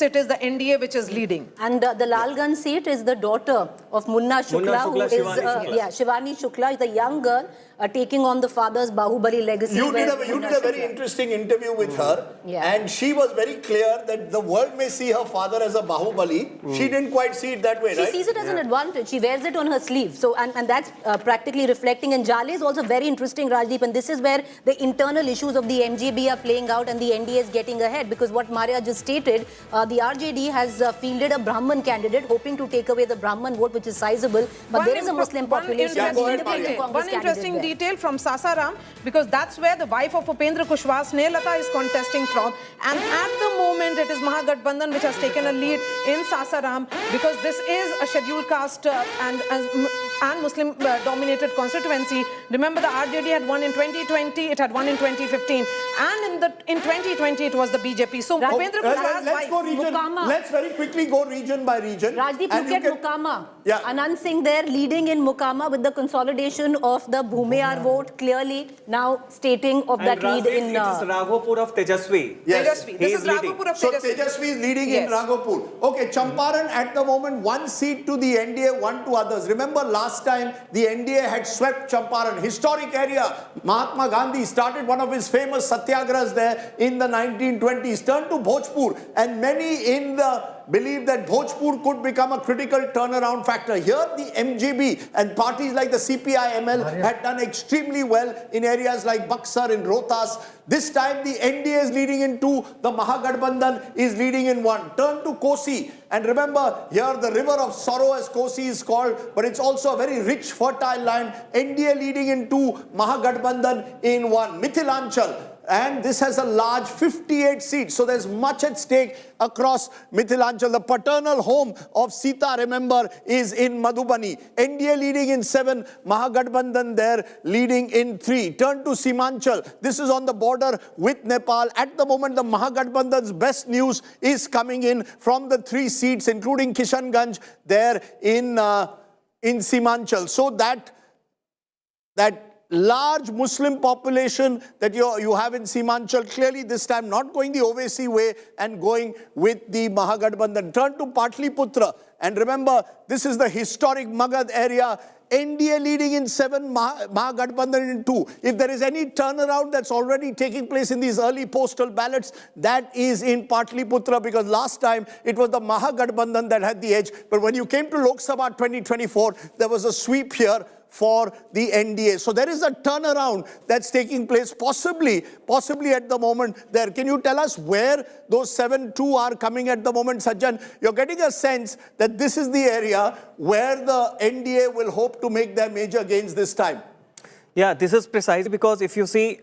it is the NDA which is leading. And the Lalganj seat is the daughter of Munna Shukla, who is Shivani Shukla is the young girl taking on the father's Bahubali legacy. You did a very interesting interview with her, and she was very clear that the world may see her father as a Bahubali. She didn't quite see it that way, right? She sees it as an advantage. She wears it on her sleeve. So, and that's practically reflecting. And Jale is also very interesting, Rajdeep. And this is where the internal issues of the MGB are playing out and the NDA is getting ahead. Because what Maria just stated, the RJD has fielded a Brahman candidate, hoping to take away the Brahman vote, which is sizable. But there is a Muslim population. One interesting detail from Sasaram, because that's where the wife of Upendra Kushwaha, Snehlata, is contesting from. And at the moment, it is Mahagathbandhan which has taken a lead in Sasaram, because this is a scheduled caste and Muslim-dominated constituency. Remember, the RJD had won in 2020, it had won in 2015, and in 2020 it was the BJP. So Upendra Kushwaha's wife, let's very quickly go region by region. Rajdeep, look at Mukama. Anand Singh there leading in Mukama with the consolidation of the Bhumiyar vote, clearly now stating of that lead in... it is Raghopur of Tejasvi. Yes. Tejasvi. This is Raghopur of Tejasvi. So Tejasvi is leading in Raghopur. Okay, Champaran at the moment, one seat to the NDA, one to others. Remember last time the NDA had swept Champaran, historic area. Mahatma Gandhi started one of his famous satyagrahas there in the 1920s, turned to Bhojpur, and many in the believe that Bhojpur could become a critical turnaround factor. Here, the MGB and parties like the CPI-ML had done extremely well in areas like Buxar and Rohtas. This time, the NDA is leading in 2, the Mahagathbandhan is leading in 1. Turn to Kosi. And remember, here the river of sorrow, as Kosi is called, but it's also a very rich, fertile land. NDA leading in 2, Mahagathbandhan in 1. Mithilanchal. And this has a large 58 seats. So there's much at stake across Mithilanchal. The paternal home of Sita, remember, is in Madhubani. NDA leading in 7, Mahagathbandhan there leading in 3. Turn to Simanchal. This is on the border with Nepal. At the moment, the Mahagathbandhan's best news is coming in from the 3 seats, including Kishanganj there in Simanchal. So that large Muslim population that you have in Simanchal, clearly this time not going the Owaisi way and going with the Mahagathbandhan. Turn to Patliputra, and remember, this is the historic Magad area. NDA leading in 7, Mahagathbandhan in 2. If there is any turnaround that's already taking place in these early postal ballots, that is in Patliputra, because last time it was the Mahagathbandhan that had the edge. But when you came to Lok Sabha 2024, there was a sweep here for the NDA. So there is a turnaround that's taking place, possibly at the moment there. Can you tell us where those 7-2 are coming at the moment, Sajjan? You're getting a sense that this is the area where the NDA will hope to make their major gains this time. Yeah, this is precise, because if you see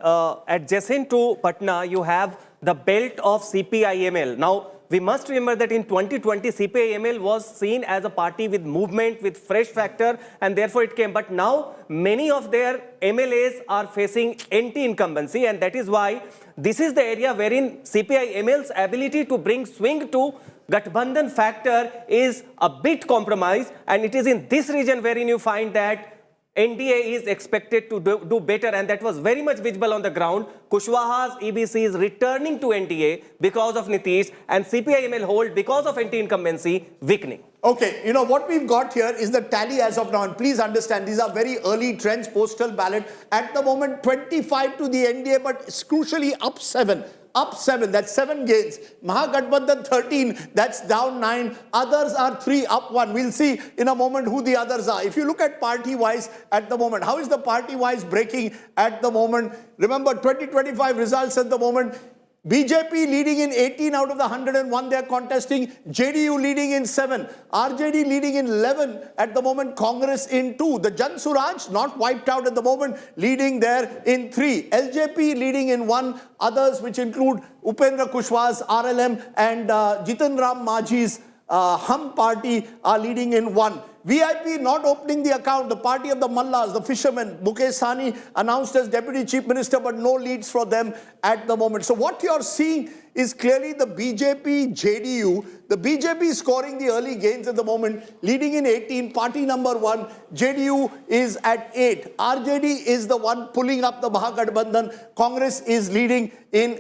adjacent to Patna, you have the belt of CPI-ML. Now, we must remember that in 2020, CPI-ML was seen as a party with movement, with fresh factor, and therefore it came. But now, many of their MLAs are facing anti-incumbency, and that is why this is the area wherein CPI-ML's ability to bring swing to Gathbandhan factor is a bit compromised, and it is in this region wherein you find that NDA is expected to do better, and that was very much visible on the ground. Kushwaha's EBC is returning to NDA because of Nitish, and CPI-ML hold because of anti-incumbency weakening. Okay, you know what we've got here is the tally as of now, and please understand these are very early trends, postal ballot. At the moment, 25 to the NDA, but crucially up 7. Up 7, that's 7 gains. Mahagathbandhan 13, that's down 9. Others are 3, up 1. We'll see in a moment who the others are. If you look at party-wise at the moment, how is the party-wise breaking at the moment? Remember, 2025 results at the moment. BJP leading in 18 out of the 101 they are contesting. JDU leading in 7. RJD leading in 11 at the moment. Congress in 2. The Jan Suraj not wiped out at the moment, leading there in 3. LJP leading in 1. Others, which include Upendra Kushwaha's RLM and Jitan Ram Majhi's Hum party, are leading in 1. VIP not opening the account, the party of the Mallas, the fishermen. Mukesh Sahni announced as Deputy Chief Minister, but no leads for them at the moment. So what you're seeing is clearly the BJP, JDU. The BJP scoring the early gains at the moment, leading in 18, party number 1. JDU is at 8. RJD is the one pulling up the Mahagathbandhan. Congress is leading in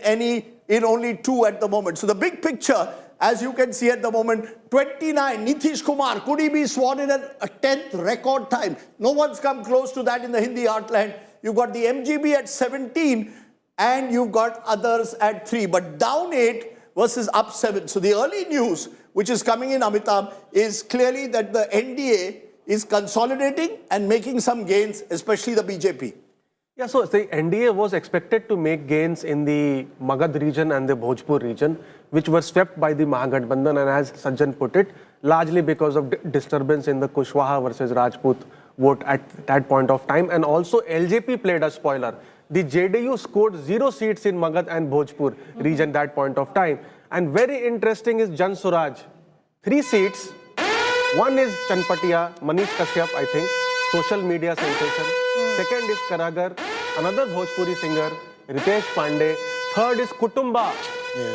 only 2 at the moment. So the big picture as you can see at the moment, 29. Nitish Kumar, could he be sworn in at a 10th record time? No one's come close to that in the Hindi heartland. You've got the MGB at 17 and you've got others at 3. But down 8 versus up 7. So the early news which is coming in, Amitabh, is clearly that the NDA is consolidating and making some gains, especially the BJP. Yeah, so the NDA was expected to make gains in the Magad region and the Bhojpur region, which were swept by the Mahagathbandhan, and as Sajjan put it, largely because of disturbance in the Kushwaha versus Rajput vote at that point of time. And also LJP played a spoiler. The JDU scored 0 seats in Magad and Bhojpur region that point of time. And very interesting is Jan Suraj. 3 seats. One is Chanpatia, Manish Kashyap, I think, social media sensation. Second is Karagar, another Bhojpuri singer, Ritesh Pandey. Third is Kutumba,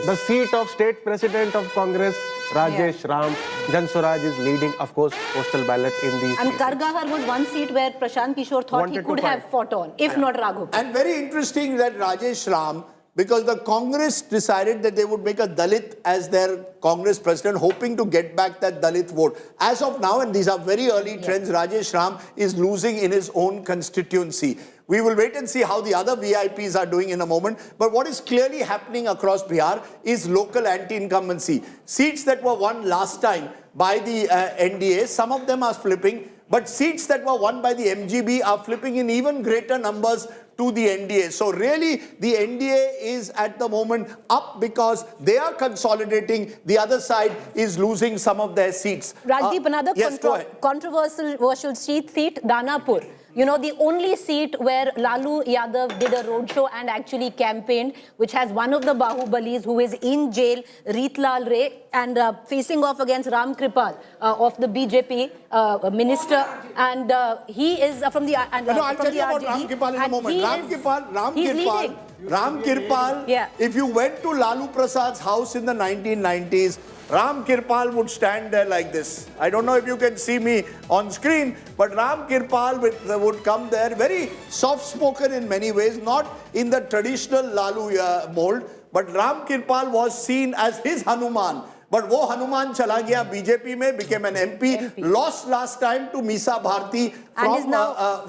the seat of state president of Congress, Rajesh Ram. Jan Suraj is leading, of course, postal ballots in these And seats. Kargahar was one seat where Prashant Kishore thought he Wanted to could have fight. fought on, if not Raghu. And very interesting that Rajesh Ram, because the Congress decided that they would make a Dalit as their Congress president, hoping to get back that Dalit vote. As of now, and these are very early trends, Rajesh Ram is losing in his own constituency. We will wait and see how the other VIPs are doing in a moment. But what is clearly happening across Bihar is local anti-incumbency. Seats that were won last time by the NDA, some of them are flipping. But seats that were won by the MGB are flipping in even greater numbers to the NDA. So really, the NDA is at the moment up because they are consolidating. The other side is losing some of their seats. Rajdeep, another yes, go ahead. controversial seat, Danapur. You know, the only seat where Lalu Yadav did a roadshow and actually campaigned, which has one of the Bahubalis who is in jail, Ritlal Ray, and facing off against Ram Kripal of the BJP minister. And he is from the No, I'll tell you about Ram Kirpal in a moment. Ram Kirpal, Yeah. if you went to Lalu Prasad's house in the 1990s, Ram Kirpal would stand there like this. I don't know if you can see me on screen, but Ram Kirpal would come there, very soft-spoken in many ways, not in the traditional Lalu mold, but Ram Kirpal was seen as his Hanuman. But wo Hanuman chala gaya BJP mein, became an MP, lost last time to Misa Bharti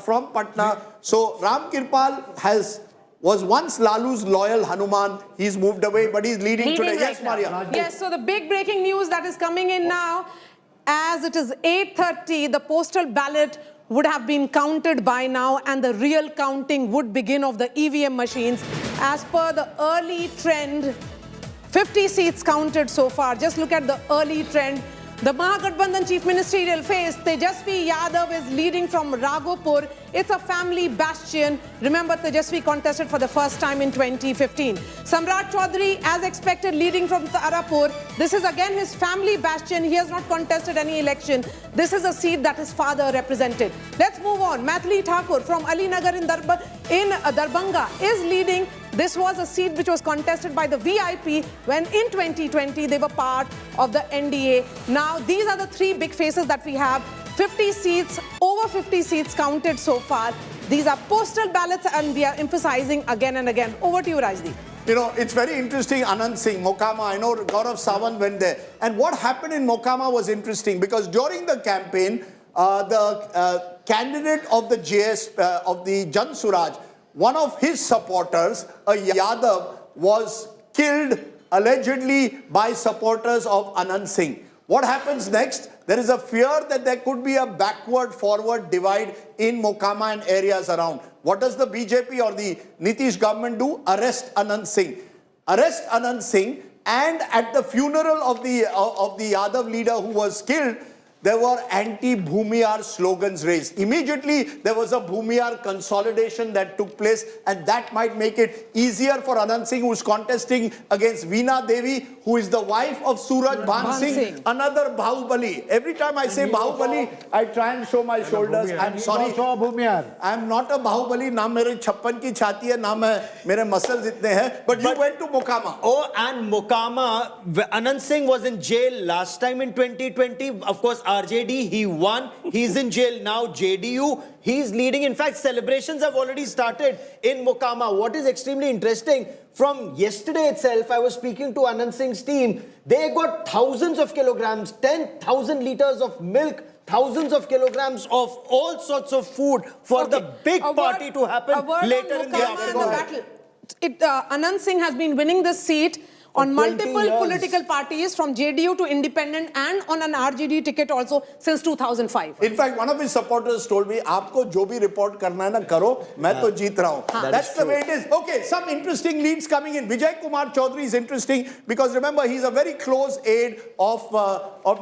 from Patna. So Ram Kirpal was once Lalu's loyal Hanuman. He's moved away, but he's leading today. Right Yes, Maria. now. Yes, so the big breaking news that is coming in now, as it is 8:30, the postal ballot would have been counted by now and the real counting would begin of the EVM machines. As per the early trend, 50 seats counted so far. Just look at the early trend. The Mahagathbandhan Chief Ministerial phase, Tejasvi Yadav is leading from Raghopur. It's a family bastion. Remember, Tejasvi contested for the first time in 2015. Samrat Chaudhary, as expected, leading from Tarapur. This is again his family bastion. He has not contested any election. This is a seat that his father represented. Let's move on. Mathili Thakur from Alinagar in Darbhanga is leading. This was a seat which was contested by the VIP when in 2020 they were part of the NDA. Now, these are the 3 big faces that we have. 50 seats, over 50 seats counted so far. These are postal ballots and we are emphasizing again and again. Over to you, Rajdeep. You know, it's very interesting, Anand Singh, Mokama. I know Gaurav Sawant went there. And what happened in Mokama was interesting because during the campaign, the candidate of the JS, of the Jan Suraj, one of his supporters, a Yadav, was killed allegedly by supporters of Anand Singh. What happens next? There is a fear that there could be a backward-forward divide in Mokama and areas around. What does the BJP or the Nitish government do? Arrest Anand Singh. Arrest Anand Singh, and at the funeral of the Yadav leader who was killed, there were anti-Bhumiyar slogans raised. Immediately, there was a Bhumiyar consolidation that took place, and that might make it easier for Anand Singh, who is contesting against Veena Devi, who is the wife of Suraj Bhan Singh, another Bahubali. Every time I say Bahubali, I try and show my shoulders. I'm sorry. I'm not a Bahubali. Na mere 56 ki chhati hai, na mere muscles itne hai. But you went to Mokama. Oh, and Mokama, Anand Singh was in jail last time in 2020. Of course, RJD, he won. He's in jail now. JDU, he's leading. In fact, celebrations have already started in Mokama. What is extremely interesting, From yesterday itself, I was speaking to Anand Singh's team. They got thousands of kilograms, 10,000 liters of milk, thousands of kilograms of all sorts of food for the big party to happen later in the afternoon. Anand Singh has been winning this seat on 20 multiple years. political parties from JDU to independent and on an RJD ticket also since 2005. In fact, one of his supporters told me, "Aapko jo bhi report karna hai na karo, main to jeet raha hu." That's the way it is. Okay, some interesting leads coming in. Vijay Kumar Chaudhary is interesting because remember he's a very close aide of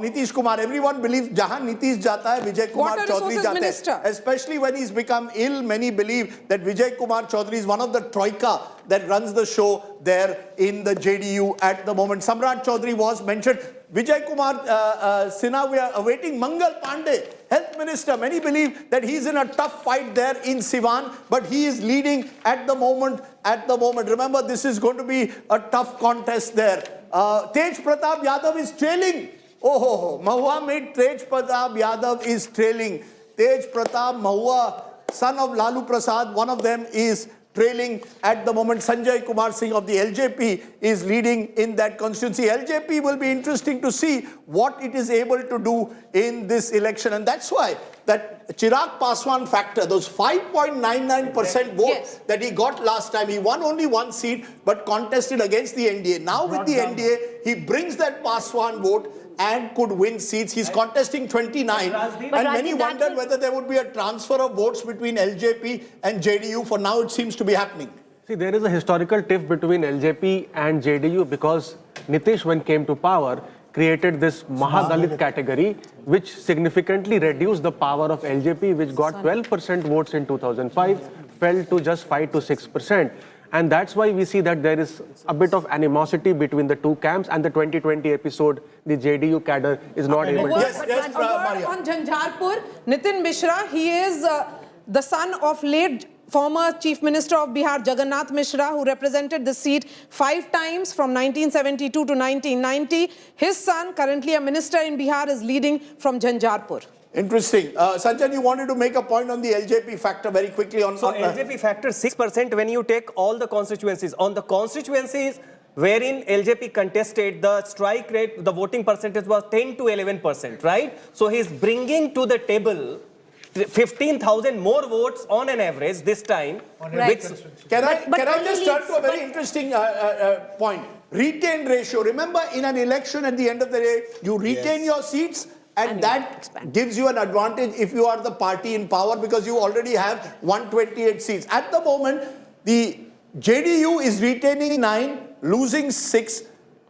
Nitish Kumar. Everyone believes jahan Nitish jata hai, Vijay Kumar Water Chaudhary Resources jata hai. Minister. Especially when he's become ill, many believe that Vijay Kumar Chaudhary is one of the troika that runs the show there in the JDU at the moment. Samrat Chaudhary was mentioned. Vijay Kumar Sinha, we are awaiting Mangal Pandey, Health Minister. Many believe that he's in a tough fight there in Siwan, but he is leading at the moment. Remember, this is going to be a tough contest there. Tej Pratap Yadav is trailing. Mahua made Tej Pratap Yadav is trailing. Tej Pratap Mahua, son of Lalu Prasad, one of them is trailing at the moment. Sanjay Kumar Singh of the LJP is leading in that constituency. LJP will be interesting to see what it is able to do in this election. And that's why that Chirag Paswan factor, those 5.99% votes that he got last time, he won only one seat but contested against the NDA. Now with the NDA, he brings that Paswan vote and could win seats. He's contesting 29. And many wondered whether there would be a transfer of votes between LJP and JDU. For now, it seems to be happening. See, there is a historical tiff between LJP and JDU because Nitish, when came to power, created this Mahadalit category, which significantly reduced the power of LJP, which got 12% votes in 2005, fell to just 5 to 6%. And that's why we see that there is a bit of animosity between the two camps, and the 2020 episode, the JDU cadre is not able to... Yes, Maria. On Jhanjharpur, Nitin Mishra, he is the son of late former Chief Minister of Bihar, Jagannath Mishra, who represented the seat 5 times from 1972 to 1990. His son, currently a minister in Bihar, is leading from Jhanjharpur. Interesting. Sanjay, you wanted to make a point on the LJP factor very quickly. So LJP factor 6% when you take all the constituencies. On the constituencies wherein LJP contested, the strike rate, the voting percentage was 10 to 11%, right? So he's bringing to the table 15,000 more votes on an average this time. Right. Can I just turn to a very interesting point? Retain ratio. Remember, in an election at the end of the day, you retain your seats, and that gives you an advantage if you are the party in power because you already have 128 seats. At the moment, the JDU is retaining 9, losing 6.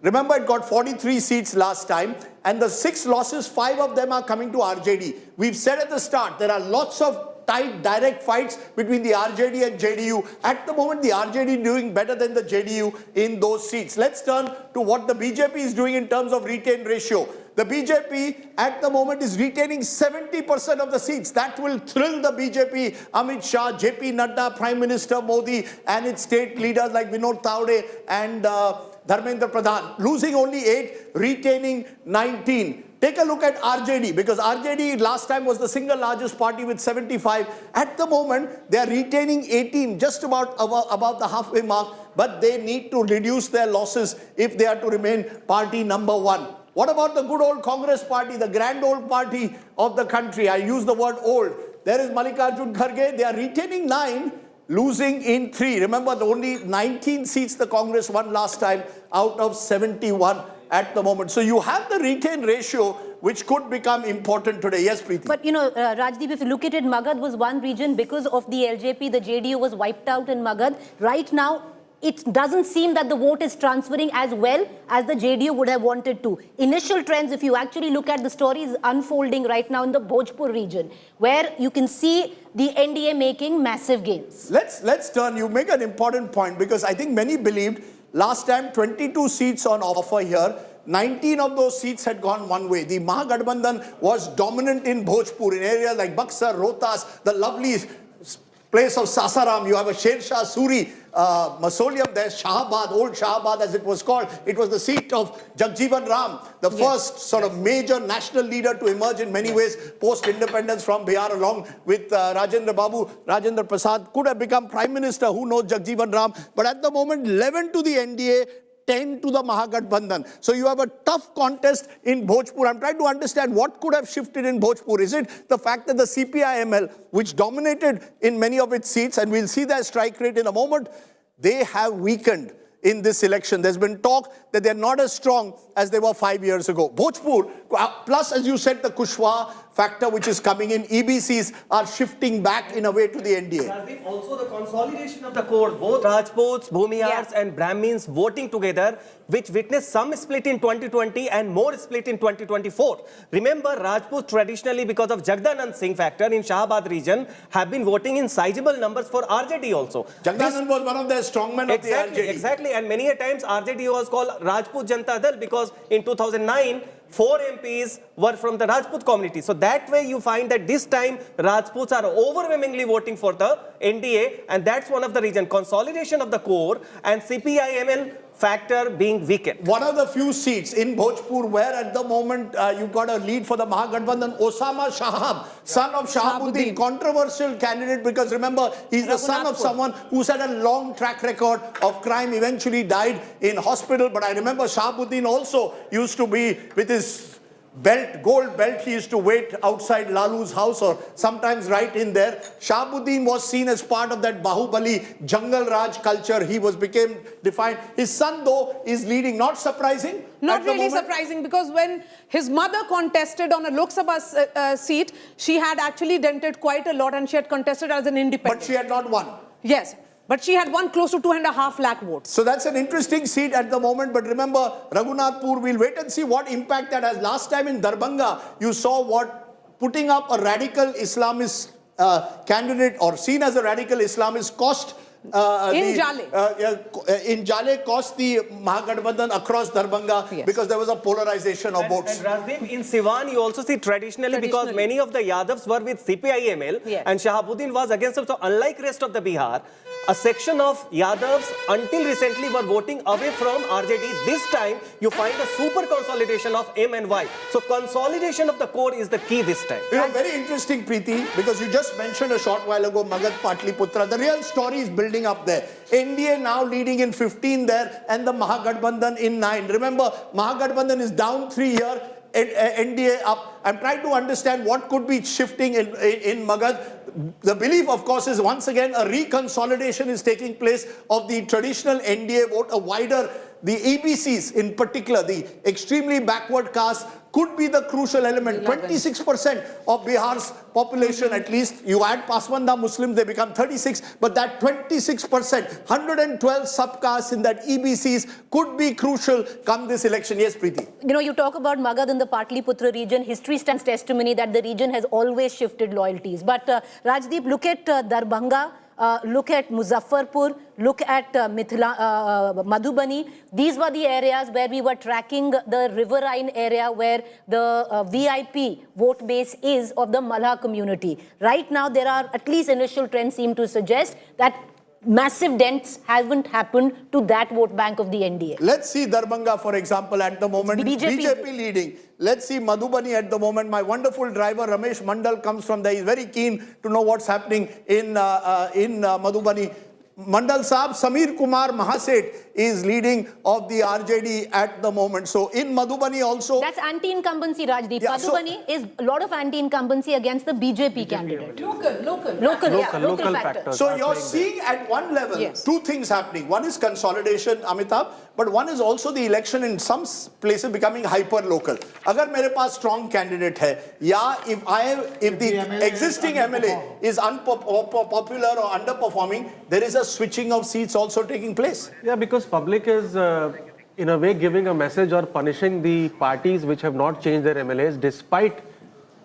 Remember, it got 43 seats last time, and the 6 losses, 5 of them are coming to RJD. We've said at the start, there are lots of tight, direct fights between the RJD and JDU. At the moment, the RJD is doing better than the JDU in those seats. Let's turn to what the BJP is doing in terms of retain ratio. The BJP at the moment is retaining 70% of the seats. That will thrill the BJP, Amit Shah, JP Nadda, Prime Minister Modi, and its state leaders like Vinod Tawde and Dharmendra Pradhan. Losing only 8, retaining 19. Take a look at RJD, because RJD last time was the single largest party with 75. At the moment, they are retaining 18, just about above the halfway mark, but they need to reduce their losses if they are to remain party number 1. What about the good old Congress party, the grand old party of the country? I use the word old. There is Mallikarjun Kharge. They are retaining 9, losing in 3. Remember, the only 19 seats the Congress won last time out of 71 at the moment. So you have the retain ratio, which could become important today. Yes, Preeti. But, you know, Rajdeep, if you look at it, Magad was one region because of the LJP. The JDU was wiped out in Magad. Right now, it doesn't seem that the vote is transferring as well as the JDU would have wanted to. Initial trends, if you actually look at the stories unfolding right now in the Bhojpur region, where you can see the NDA making massive gains. Let's turn. You make an important point, because I think many believed last time 22 seats on offer here. 19 of those seats had gone one way. The Mahagathbandhan was dominant in Bhojpur, in areas like Buxar, Rohtas, the lovely place of Sasaram. You have a Sher Shah Suri mausoleum there, Shahabad, old Shahabad as it was called. It was the seat of Jagjeevan Ram, the first sort of major national leader to emerge in many ways post-independence from Bihar, along with Rajendra Babu. Rajendra Prasad could have become Prime Minister, who knows, Jagjeevan Ram. But at the moment, 11 to the NDA, 10 to the Mahagathbandhan. So you have a tough contest in Bhojpur. I'm trying to understand what could have shifted in Bhojpur. Is it the fact that the CPI-ML, which dominated in many of its seats, and we'll see their strike rate in a moment, they have weakened in this election? There's been talk that they're not as strong as they were 5 years ago. Bhojpur, plus, as you said, the Kushwaha factor which is coming in, EBCs are shifting back in a way to the NDA. Also the consolidation of the core, both Rajputs, Bhumihars and Brahmins voting together, which witnessed some split in 2020 and more split in 2024. Remember, Rajputs traditionally, because of Jagdanand Singh factor in Shahabad region, have been voting in sizable numbers for RJD also. Jagdanand was one of their strongmen of the RJD. Exactly, and many a times RJD was called Rajput Janata Dal because in 2009, 4 MPs were from the Rajput community. So that way you find that this time Rajputs are overwhelmingly voting for the NDA, and that's one of the reasons. Consolidation of the core and CPI-ML factor being weakened. One of the few seats in Bhojpur where at the moment you've got a lead for the Mahagathbandhan, Osama Shahab, son of Shahabuddin, controversial candidate because remember, he's the son of someone who's had a long track record of crime, eventually died in hospital. But I remember Shahabuddin also used to be with his belt, gold belt, he used to wait outside Lalu's house or sometimes right in there. Shahabuddin was seen as part of that Bahubali Jungle Raj culture. He became defined. His son, though, is leading. Not surprising? Not really surprising, because when his mother contested on a Lok Sabha seat, she had actually dented quite a lot and she had contested as an independent. But she had not won. Yes. But she had won close to 2.5 lakh votes. So that's an interesting seat at the moment. But remember, Raghunathpur, we'll wait and see what impact that has. Last time in Darbhanga, you saw what putting up a radical Islamist candidate or seen as a radical Islamist cost in Jale cost the Mahagathbandhan across Darbhanga because there was a polarization of votes. And Rajdeep, in Siwan, you also see traditionally because many of the Yadavs were with CPI-ML and Shahabuddin was against them. So unlike rest of the Bihar, a section of Yadavs until recently were voting away from RJD. This time, you find a super consolidation of M and Y. So consolidation of the core is the key this time. You know, very interesting, Preeti, because you just mentioned a short while ago Magad Patliputra. The real story is building up there. NDA now leading in 15 there and the Mahagathbandhan in 9. Remember, Mahagathbandhan is down 3 here. NDA up. I'm trying to understand what could be shifting in Magad. The belief, of course, is once again a reconsolidation is taking place of the traditional NDA vote, a wider, the EBCs in particular, the extremely backward caste could be the crucial element. 26% of Bihar's population, at least, you add Paswanda Muslims, they become 36, but that 26%, 112 subcastes in that EBCs could be crucial come this election. Yes, Preeti. You know, you talk about Magad in the Patliputra region. History stands testimony that the region has always shifted loyalties. But Rajdeep, look at Darbhanga. Look at Muzaffarpur, look at Madhubani. These were the areas where we were tracking the riverine area where the VIP vote base is of the Malha community. Right now, there are at least initial trends seem to suggest that massive dents haven't happened to that vote bank of the NDA. Let's see Darbhanga, for example, at the moment. BJP leading. Let's see Madhubani at the moment. My wonderful driver, Ramesh Mandal, comes from there. He's very keen to know what's happening in Madhubani. Mandal Saab, Samir Kumar Mahaset is leading of the RJD at the moment. So in Madhubani also... That's anti-incumbency, Rajdeep. Yeah, Madhubani is a lot of anti-incumbency against the BJP candidate. Local factors. So you're seeing at one level two things happening. One is consolidation, Amitabh, but one is also the election in some places becoming hyper-local. Agar mere paas strong candidate hai, ya if the existing MLA is unpopular or underperforming, there is a switching of seats also taking place. Yeah, because public is in a way giving a message or punishing the parties which have not changed their MLAs despite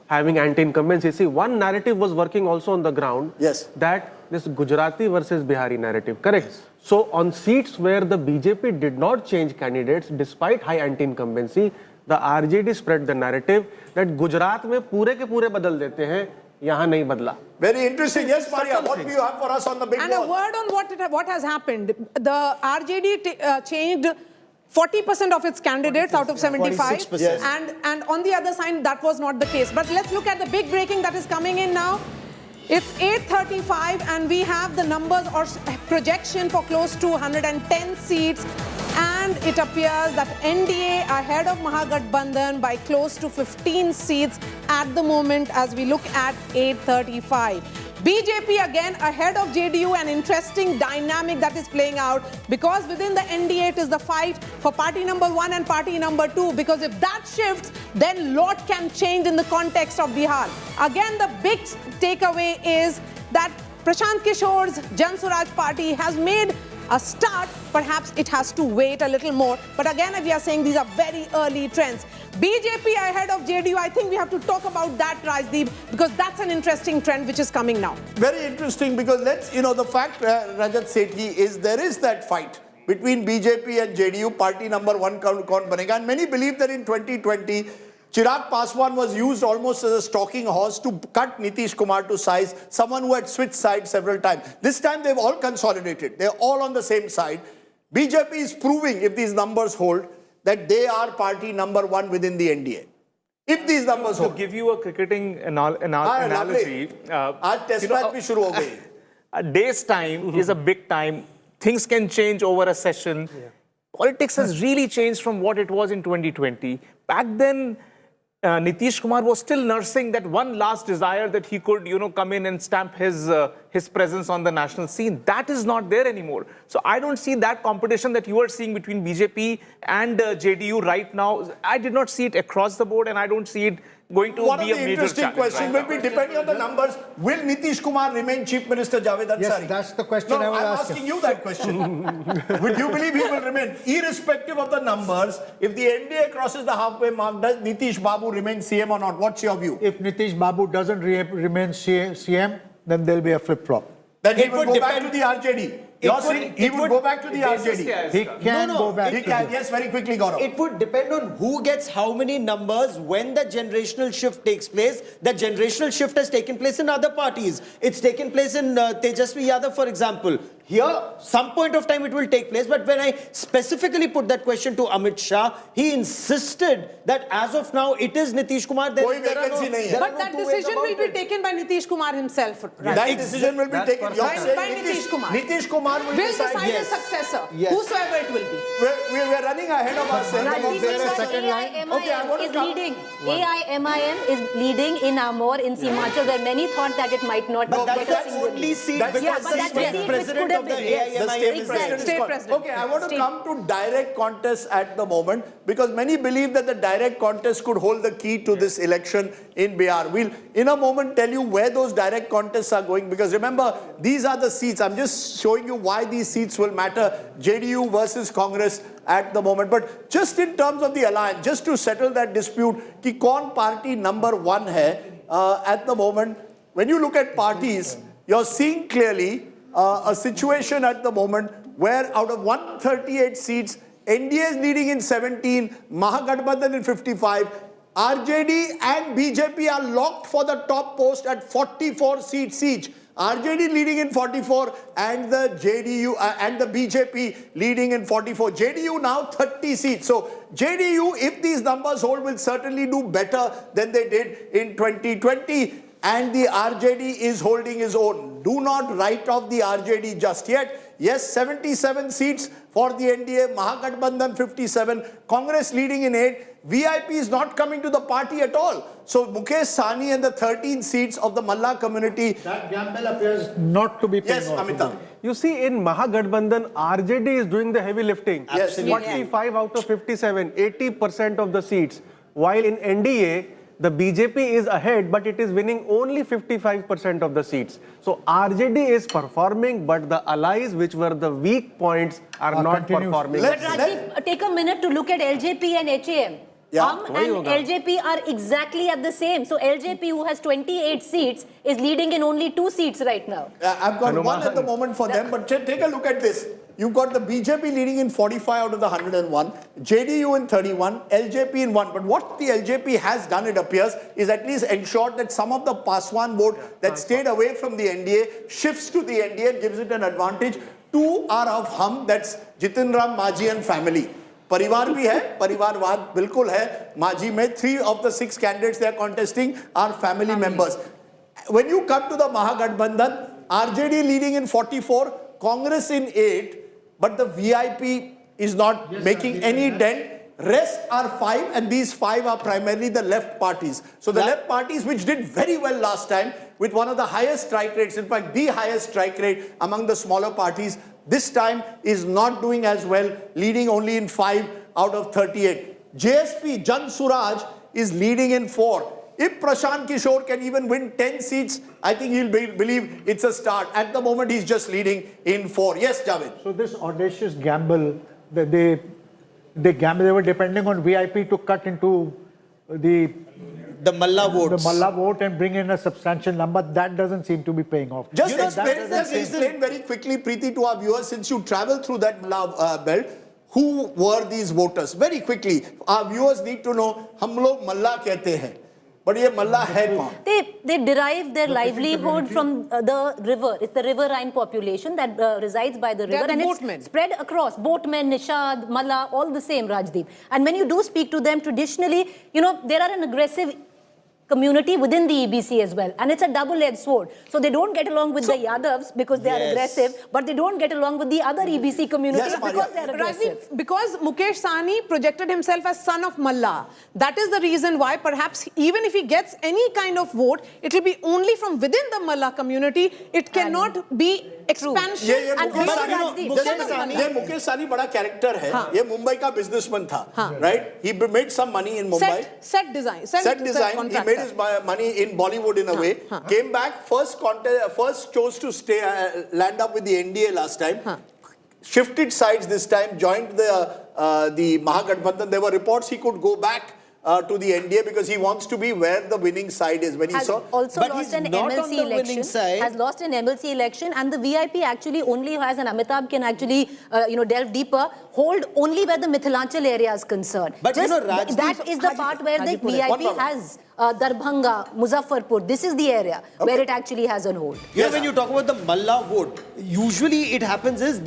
having anti-incumbency. See, one narrative was working also on the ground. Yes. That this Gujarati versus Bihari narrative, correct? Yes. So on seats where the BJP did not change candidates despite high anti-incumbency, the RJD spread the narrative that Gujarat में पूरे के पूरे बदल देते हैं, यहाँ नहीं बदला. Very interesting. Yes, Maria, what do you have for us on the big And a wall? word on what has happened. The RJD changed 40% of its candidates out of 75. 46%. Yes. And on the other side, that was not the case. But let's look at the big breaking that is coming in now. It's 8:35 and we have the numbers or projection for close to 110 seats. And it appears that NDA ahead of Mahagathbandhan by close to 15 seats at the moment as we look at 8:35. BJP again ahead of JDU, an interesting dynamic that is playing out because within the NDA it is the fight for party number 1 and party number 2, because if that shifts then lot can change in the context of Bihar. Again, the big takeaway is that Prashant Kishore's Jan Suraj party has made a start. Perhaps it has to wait a little more. But again, we are saying these are very early trends. BJP ahead of JDU, I think we have to talk about that, Rajdeep, because that's an interesting trend which is coming now. Very interesting because the fact, Rajat Sethi, is there is that fight between BJP and JDU, party number 1 kaun banega. And many believe that in 2020, Chirag Paswan was used almost as a stalking horse to cut Nitish Kumar to size, someone who had switched sides several times. This time they've all consolidated. They're all on the same side. BJP is proving, if these numbers hold, that they are party number 1 within the NDA. If these numbers hold. To give you a cricketing analogy, Aaj test match bhi shuru ho gayi. a day's time is a big time. Things can change over a session. Politics has really changed from what it was in 2020. Back then, Nitish Kumar was still nursing that one last desire that he could, come in and stamp his presence on the national scene. That is not there anymore. So I don't see that competition that you are seeing between BJP and JDU right now. I did not see it across the board, and I don't see it going to One be of a the major interesting challenge. questions will be, depending on the numbers, will Nitish Kumar remain Chief Minister Javed Ansari? Yes, that's the question No, I was I'm asking. asking you that question. Would you believe he will remain? Irrespective of the numbers, if the NDA crosses the halfway mark, does Nitish Babu remain CM or not? What's your view? If Nitish Babu doesn't remain CM, then there'll be a flip-flop. Then he It will would go back depend- to the RJD. You're saying he would go back to the RJD. He can go back He to can, the... yes, very quickly, Gaurav. It would depend on who gets how many numbers when the generational shift takes place. The generational shift has taken place in other parties. It's taken place in Tejasvi Yadav, for example. Here, some point of time it will take place, but when I specifically put that question to Amit Shah, he insisted that as of now, it is Nitish Kumar. Koi vacancy nahi hai. But that decision will be taken by Nitish Kumar himself. Right? That decision will be taken. You're saying By Nitish Kumar. Nitish Kumar will Will decide. decide his successor, Yes. whosoever it will be. We're running ahead of ourselves. Rajdeep, there a but second line? Okay, I want to is come- leading. AIMIM is leading in Amor, in Simachal, where many thought that it might not But get a that's single only lead. seat That's- because but the that's the state seat which president could have of the been, yes. The state AIMIM. president is State called. president. Okay, I want to State- come to direct contests at the moment because many believe that the direct contest could hold the key to this election in Bihar. We'll in a moment tell you where those direct contests are going, because remember, these are the seats. I'm just showing you why these seats will matter. JDU versus Congress at the moment. But just in terms of the alliance, just to settle that dispute, ki kaun party number 1 hai at the moment, when you look at parties, you're seeing clearly a situation at the moment where out of 138 seats, NDA is leading in 17, Mahagathbandhan in 55, RJD and BJP are locked for the top post at 44 seats each. RJD leading in 44 and the JDU and the BJP leading in 44. JDU now 30 seats. So JDU, if these numbers hold, will certainly do better than they did in 2020. And the RJD is holding his own. Do not write off the RJD just yet. Yes, 77 seats for the NDA, Mahagathbandhan 57, Congress leading in 8. VIP is not coming to the party at all. So Mukesh Sahni and the 13 seats of the Malla community. That gamble appears not to be paying Yes, off. Amitabh. You see, in Mahagathbandhan, RJD is doing the heavy lifting. Yes. 45 out of 57, 80% of the seats. While in NDA, the BJP is ahead, but it is winning only 55% of the seats. So RJD is performing, but the allies, which were the weak points, are not continues. performing. But Rajdeep, take a minute to look at LJP and HAM. Yeah. And LJP are exactly at the same. So LJP, who has 28 seats, is leading in only 2 seats right now. I've got one at the moment for them, but take a look at this. You've got the BJP leading in 45 out of the 101, JDU in 31, LJP in 1. But what the LJP has done, it appears, is at least ensured that some of the Paswan vote that stayed away from the NDA shifts to the NDA and gives it an advantage. 2 are of hum, that's Jitin Ram, Maji and family. परिवार भी है, परिवारवाद बिल्कुल है माजी में. 3 of the 6 candidates they are contesting are family members. When you come to the Mahagठबंधन, RJD leading in 44, Congress in 8, but the VIP is not making any dent. Rest are 5, and these 5 are primarily the left parties. So the left parties, which did very well last time with one of the highest strike rates, in fact the highest strike rate among the smaller parties, this time is not doing as well, leading only in 5 out of 38. JSP, Jan Suraj, is leading in 4. If Prashant Kishore can even win 10 seats, I think he'll believe it's a start. At the moment, he's just leading in 4. Yes, Javed. So this audacious gamble, they were depending on VIP to cut into the Malla votes. The Malla vote and bring in a substantial number. That doesn't seem to be paying off. Just explain very quickly, Preeti, to our viewers, since you travel through that Malla belt, who were these voters? Very quickly, our viewers need to know, hum log Malla kehte hain. But ye Malla hai kaun? They derive their livelihood from the river. It's the riverine population that resides by the river, and it's spread across. Boatmen, Nishad, Malla, all the same, Rajdeep. And when you do speak to them, traditionally, you know, there are an aggressive community within the EBC as well, and it's a double-edged sword. So they don't get along with the Yadavs because they are aggressive, but they don't get along with the other EBC community because they are aggressive. Because Mukesh Sahni projected himself as son of Malla. That is the reason why perhaps even if he gets any kind of vote, it will be only from within the Malla community. It cannot be expansion. ये मुकेश साहनी बड़ा character है. ये मुंबई का businessman था, right? He made some money in Mumbai. Set design. He made his money in Bollywood in a way. Came back, first chose to stay, land up with the NDA last time. Shifted sides this time, joined the Mahagठबंधन. There were reports he could go back to the NDA because he wants to be where the winning side is. When he has saw, also but lost he's an not MLC on the winning election. side. Has lost an MLC election, and the VIP actually only has, and Amitabh can actually delve deeper, hold only where the Mithilanchal area is concerned. But just Rajdeep, that is the part where the VIP has Darbhanga, Muzaffarpur. This is the area where it actually has a hold. You know, when you talk about the Malla vote, usually it happens is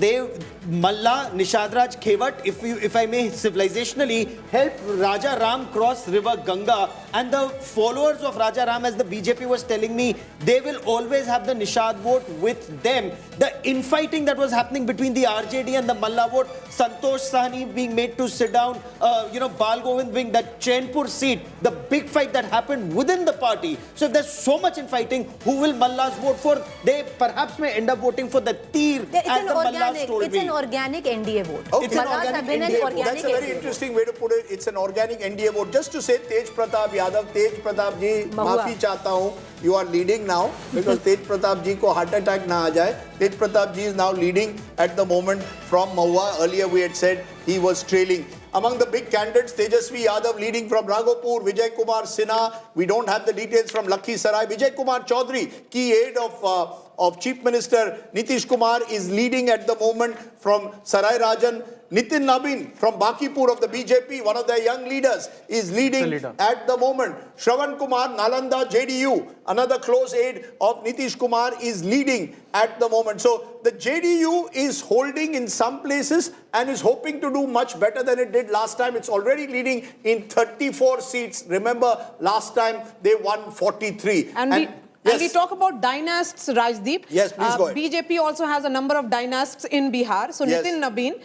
Malla, Nishadraj, Khewat, if I may civilizationally, help Raja Ram cross river Ganga, and the followers of Raja Ram, as the BJP was telling me, they will always have the Nishad vote with them. The infighting that was happening between the RJD and the Malla vote, Santosh Sahni being made to sit down, Bal Govind being that Chainpur seat, the big fight that happened within the party. So if there's so much infighting, who will Mallas vote for? They perhaps may end up voting for the Tir, as the Mallas told me. It's an organic NDA vote. Okay. It's an organic NDA vote. That's a very interesting way to put it. It's an organic NDA vote. Just to say, Tej Pratap Yadav, Tej Pratap ji, maafi chahta hu. You are leading now because Tej Pratap ji ko heart attack na aa jaye. Tej Pratap ji is now leading at the moment from Mahua. Earlier we had said he was trailing. Among the big candidates, Tejasvi Yadav leading from Raghopur, Vijay Kumar Sinha. We don't have the details from Lakhisarai. Vijay Kumar Chaudhary, key aide of Chief Minister Nitish Kumar, is leading at the moment from Sarai Rajan. Nitin Nabin from Bakipur of the BJP, one of their young leaders, is leading at the moment. Shravan Kumar, Nalanda, JDU, another close aide of Nitish Kumar, is leading at the moment. So the JDU is holding in some places and is hoping to do much better than it did last time. It's already leading in 34 seats. Remember, last time they won 43. And we talk about dynasts, Rajdeep. Yes, please go ahead. BJP also has a number of dynasts in Bihar. So Nitin Nabin,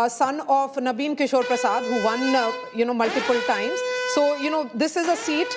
son of Nabin Kishore Prasad, who won, multiple times. So, this is a seat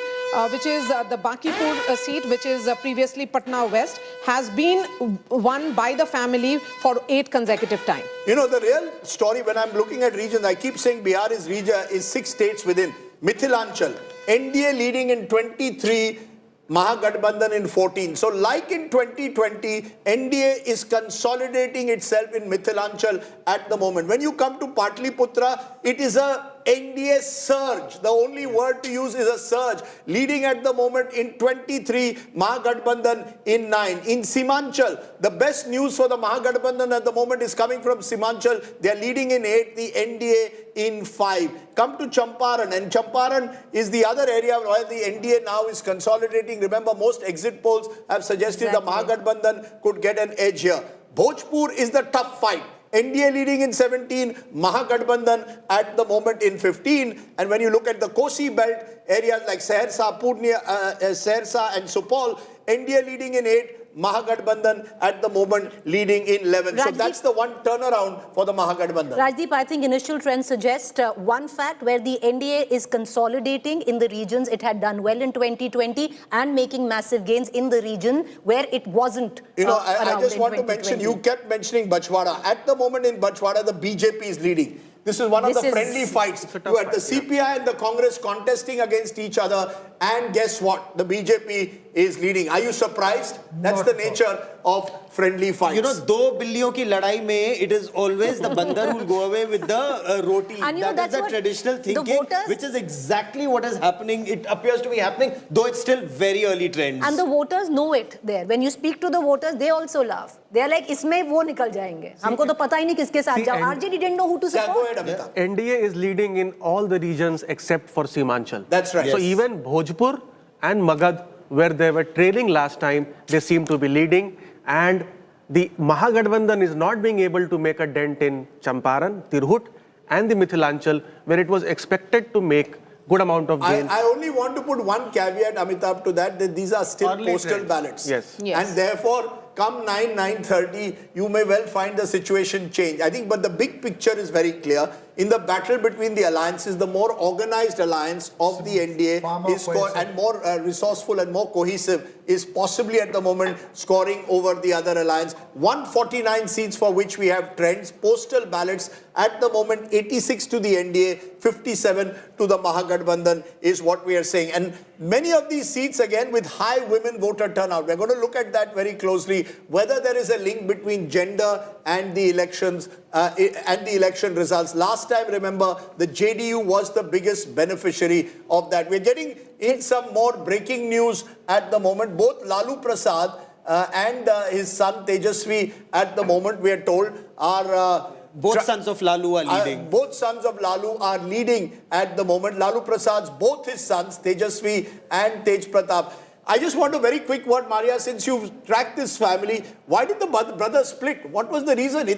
which is the Bakipur seat, which is previously Patna West, has been won by the family for 8 consecutive times. The real story when I'm looking at regions, I keep saying Bihar is 6 states within. Mithilanchal, NDA leading in 23, Mahagठबंधन in 14. So like in 2020, NDA is consolidating itself in Mithilanchal at the moment. When you come to Patliputra, it is a NDA surge. The only word to use is a surge. Leading at the moment in 23, Mahagathbandhan in 9. In Simanchal, the best news for the Mahagathbandhan at the moment is coming from Simanchal. They are leading in 8, the NDA in 5. Come to Champaran, and Champaran is the other area where the NDA now is consolidating. Remember, most exit polls have suggested the Mahagathbandhan could get an edge here. Bhojpur is the tough fight. NDA leading in 17, Mahagathbandhan at the moment in 15. And when you look at the Kosi belt areas like Saharsa, Purnia, Saharsa and Supol, NDA leading in 8, Mahagathbandhan at the moment leading in 11. So that's the one turnaround for the Mahagathbandhan. Rajdeep, I think initial trends suggest one fact where the NDA is consolidating in the regions it had done well in 2020 and making massive gains in the region where it wasn't. I just want to mention, you kept mentioning Bachwada. At the moment in Bachwada, the BJP is leading. This is one of the friendly fights. You had the CPI and the Congress contesting against each other. And guess what? The BJP is leading. Are you surprised? That's the nature of friendly fights. You know, do billion ki ladai mein, it is always the bandar who will go away with the roti. And you know, that is the traditional thinking, which is exactly what is happening. It appears to be happening, though it's still very early trends. And the voters know it there. When you speak to the voters, they also laugh. They are like, इसमें वो निकल जाएंगे. हमको तो पता ही नहीं किसके साथ जाओ. RJD didn't know who to support. NDA is leading in all the regions except for Simanchal. That's right. So even Bhojpur and Magad, where they were trailing last time, they seem to be leading. And the Mahagathbandhan is not being able to make a dent in Champaran, Tirhut and the Mithilanchal, where it was expected to make good amount of gains. I only want to put one caveat, Amitabh, to that these are still Early postal trends. ballots. Yes. And therefore, come 9:30, you may well find the situation change. I think, but the big picture is very clear. In the battle between the alliances, the more organized alliance of the NDA is and more resourceful and more cohesive is possibly at the moment scoring over the other alliance. 149 seats for which we have trends. Postal ballots at the moment 86 to the NDA, 57 to the Mahagathbandhan is what we are saying. And many of these seats again with high women voter turnout. We're going to look at that very closely, whether there is a link between gender and the elections and the election results. Last time, remember, the JDU was the biggest beneficiary of that. We're getting in some more breaking news at the moment. Both Lalu Prasad and his son Tejasvi at the moment, we are told, are... both sons of Lalu are leading. Both sons of Lalu are leading at the moment. Lalu Prasad's, both his sons, Tejasvi and Tej Pratap. I just want a very quick word, Maria, since you've tracked this family. Why did the brothers split? What was the reason?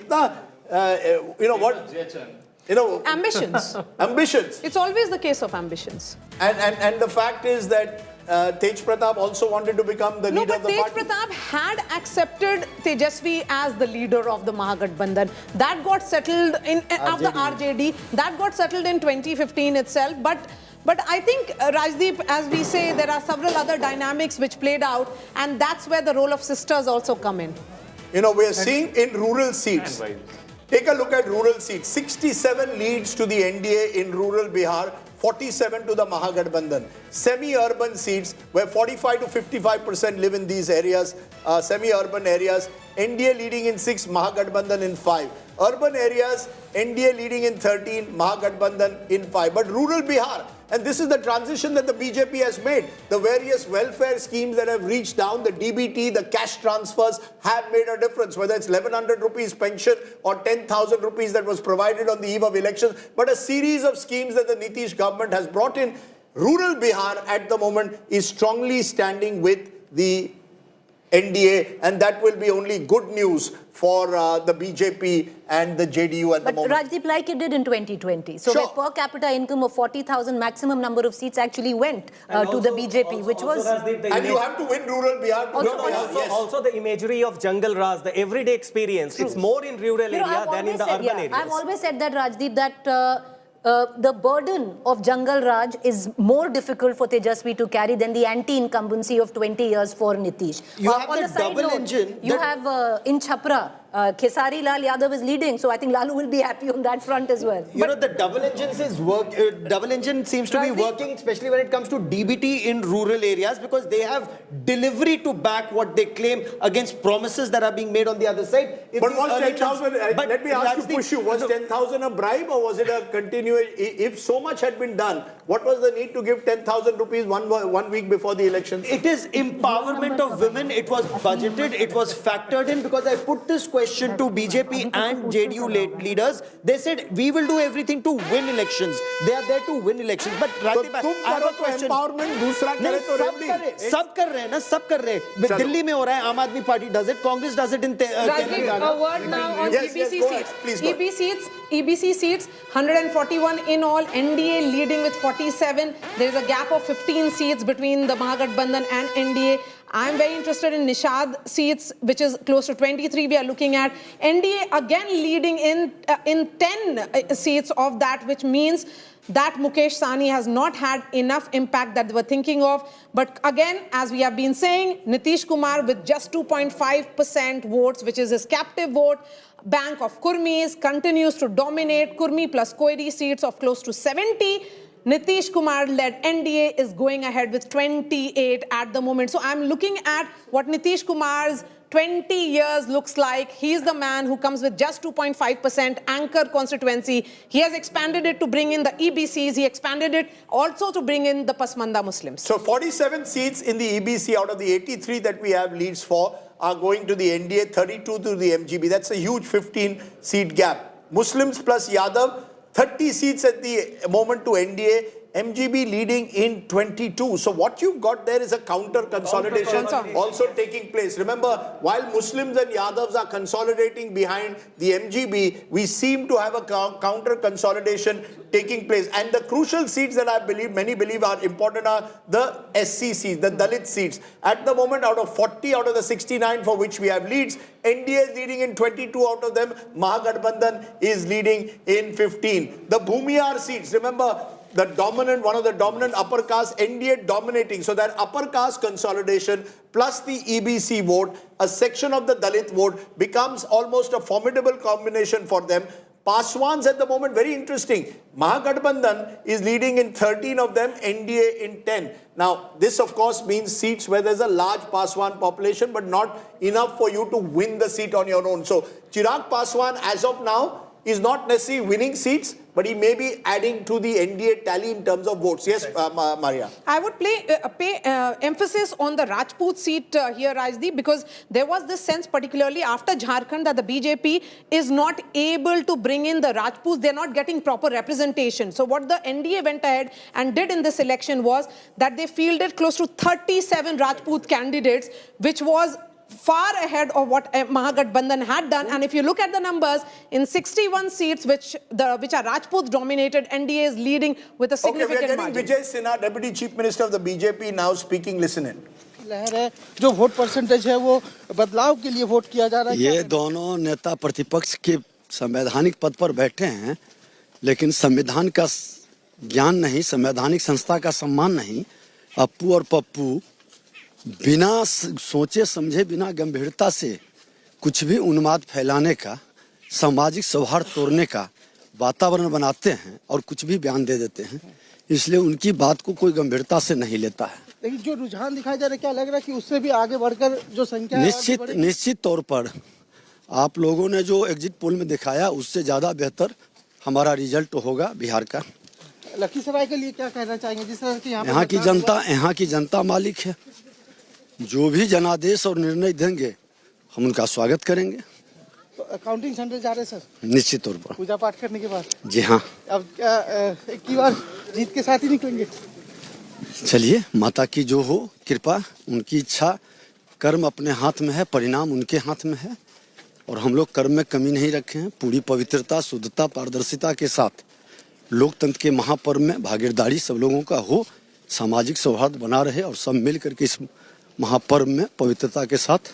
Ambitions. Ambitions. It's always the case of ambitions. And the fact is that Tej Pratap also wanted to become the leader of the party. Tej Pratap had accepted Tejasvi as the leader of the Mahagathbandhan. That got settled in of the RJD. That got settled in 2015 itself. But I think, Rajdeep, as we say, there are several other dynamics which played out, and that's where the role of sisters also come in. You know, we're seeing in rural seats. Take a look at rural seats. 67 leads to the NDA in rural Bihar, 47 to the Mahagathbandhan. Semi-urban seats, where 45 to 55% live in these areas, semi-urban areas, NDA leading in 6, Mahagathbandhan in 5. Urban areas, NDA leading in 13, Mahagathbandhan in 5. But rural Bihar, and this is the transition that the BJP has made. The various welfare schemes that have reached down, the DBT, the cash transfers have made a difference, whether it's 1100 rupees pension or 10,000 rupees that was provided on the eve of elections. But a series of schemes that the Nitish government has brought in. Rural Bihar at the moment is strongly standing with the NDA, and that will be only good news for the BJP and the JDU at the moment. But Rajdeep, like it did in 2020. So where per capita income of 40,000, maximum number of seats actually went to the BJP, which was... And you have to win rural Bihar to win Bihar. Yes. Also the imagery of jungle Raj, the everyday experience, it's more in rural area than in the urban areas. I've always said that, Rajdeep, that the burden of Jungle Raj is more difficult for Tejasvi to carry than the anti-incumbency of 20 years for Nitish. You have the double engine. You have in Chhapra, Khesari Lal Yadav is leading. So I think Lalu will be happy on that front as well. You know, the double engine seems to be working, especially when it comes to DBT in rural areas, because they have delivery to back what they claim against promises that are being made on the other side. If But these was early 10,000, but let me ask you, Rajdeep, push you, was 10,000 a bribe or was it a continuation? If so much had been done, what was the need to give 10,000 rupees one week before the elections? It is empowerment of women. It was budgeted. It was factored in, because I put this question to BJP and JDU leaders. They said, we will do everything to win elections. They are there to win elections. But Rajdeep, I have a question. Empowerment, दूसरा करे तो ready. सब कर रहे हैं ना, सब कर रहे हैं. दिल्ली में हो रहा है, आम आदमी party does it, Congress does it in Rajdeep, a word now on Yes, EBC go ahead. seats. Please go ahead. EBC seats, 141 in all. NDA leading with 47. There is a gap of 15 seats between the Mahagathbandhan and NDA. I'm very interested in Nishad seats, which is close to 23 we are looking at. NDA again leading in 10 seats of that, which means that Mukesh Sahni has not had enough impact that they were thinking of. But again, as we have been saying, Nitish Kumar with just 2.5% votes, which is his captive vote bank of Kurmis, continues to dominate. Kurmi plus Koiri seats of close to 70. Nitish Kumar-led NDA is going ahead with 28 at the moment. So I'm looking at what Nitish Kumar's 20 years looks like. He's the man who comes with just 2.5% anchor constituency. He has expanded it to bring in the EBCs. He expanded it also to bring in the Pasmanda Muslims. So 47 seats in the EBC out of the 83 that we have leads for are going to the NDA, 32 to the MGB. That's a huge 15-seat gap. Muslims plus Yadav, 30 seats at the moment to NDA, MGB leading in 22. So what you've got there is a counter consolidation also taking place. Remember, while Muslims and Yadavs are consolidating behind the MGB, we seem to have a counter consolidation taking place. And the crucial seats that I believe, many believe are important are the SC seats, the Dalit seats. At the moment, out of 40 out of the 69 for which we have leads, NDA is leading in 22 out of them. Mahagathbandhan is leading in 15. The Bhumiyar seats, remember, the dominant, one of the dominant upper caste, NDA dominating. So that upper caste consolidation plus the EBC vote, a section of the Dalit vote becomes almost a formidable combination for them. Paswans at the moment, very interesting. Mahagathbandhan is leading in 13 of them, NDA in 10. Now, this of course means seats where there's a large Paswan population, but not enough for you to win the seat on your own. So, Chirag Paswan as of now is not necessarily winning seats, but he may be adding to the NDA tally in terms of votes. Yes, Maria. I would pay emphasis on the Rajput seat here, Rajdeep, because there was this sense, particularly after Jharkhand, that the BJP is not able to bring in the Rajputs. They're not getting proper representation. So what the NDA went ahead and did in this election was that they fielded close to 37 Rajput candidates, which was far ahead of what Mahagathbandhan had done. And if you look at the numbers, in 61 seats, which are Rajput dominated, NDA is leading with a significant margin. Vijay Sinha, Deputy Chief Minister of the BJP, now speaking. Listen in. लहर है जो vote percentage है वो बदलाव के लिए vote किया जा रहा है. ये दोनों नेता प्रतिपक्ष के संवैधानिक पद पर बैठे हैं, लेकिन संविधान का ज्ञान नहीं, संवैधानिक संस्था का सम्मान नहीं. अप्पू और पप्पू बिना सोचे समझे, बिना गंभीरता से कुछ भी उन्माद फैलाने का, सामाजिक सौहार्द तोड़ने का वातावरण बनाते हैं और कुछ भी बयान दे देते हैं. इसलिए उनकी बात को कोई गंभीरता से नहीं लेता है. लेकिन जो रुझान दिखाई जा रहा है, क्या लग रहा है कि उससे भी आगे बढ़कर जो संख्या निश्चित तौर पर आप लोगों ने जो एग्जिट पोल में दिखाया, उससे ज्यादा बेहतर हमारा रिजल्ट होगा बिहार का. लखीसराय के लिए क्या कहना चाहेंगे, जिस तरह की यहाँ की जनता मालिक है. जो भी जनादेश और निर्णय देंगे हम उनका स्वागत करेंगे. तो अकाउंटिंग सेंटर जा रहे हैं सर? निश्चित तौर पर पूजा पाठ करने के बाद. जी हाँ. अब क्या एक ही बार जीत के साथ ही निकलेंगे? चलिए, माता की जो हो कृपा, उनकी इच्छा. कर्म अपने हाथ में है, परिणाम उनके हाथ में है, और हम लोग कर्म में कमी नहीं रखे हैं. पूरी पवित्रता, शुद्धता, पारदर्शिता के साथ लोकतंत्र के महापर्व में भागीदारी सब लोगों का हो, सामाजिक सौहार्द बना रहे और सब मिल करके इस महापर्व में पवित्रता के साथ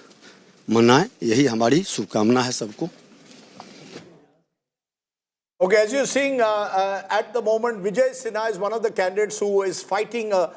मनाएं. यही हमारी शुभकामना है सबको. Okay, as you're seeing, at the moment, Vijay Sinha is one of the candidates who is fighting a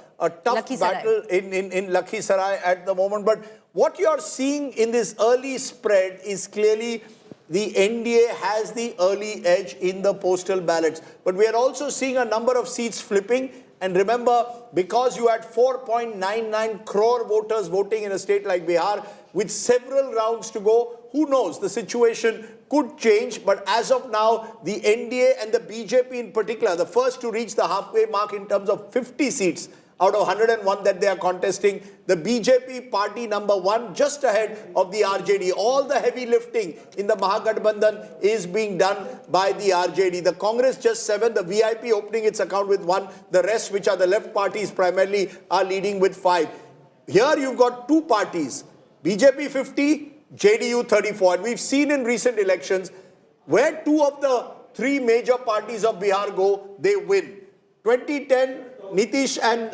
tough battle in Lakhisarai at the moment. But what you're seeing in this early spread is clearly the NDA has the early edge in the postal ballots. But we are also seeing a number of seats flipping. And remember, because you had 4.99 crore voters voting in a state like Bihar, with several rounds to go, who knows, the situation could change. But as of now, the NDA and the BJP in particular, the first to reach the halfway mark in terms of 50 seats out of 101 that they are contesting. The BJP party number one, just ahead of the RJD. All the heavy lifting in the Mahagathbandhan is being done by the RJD. The Congress just 7, the VIP opening its account with 1. The rest, which are the left parties primarily, are leading with 5. Here you've got 2 parties, BJP 50, JDU 34. And we've seen in recent elections, where 2 of the 3 major parties of Bihar go, they win. 2010, Nitish and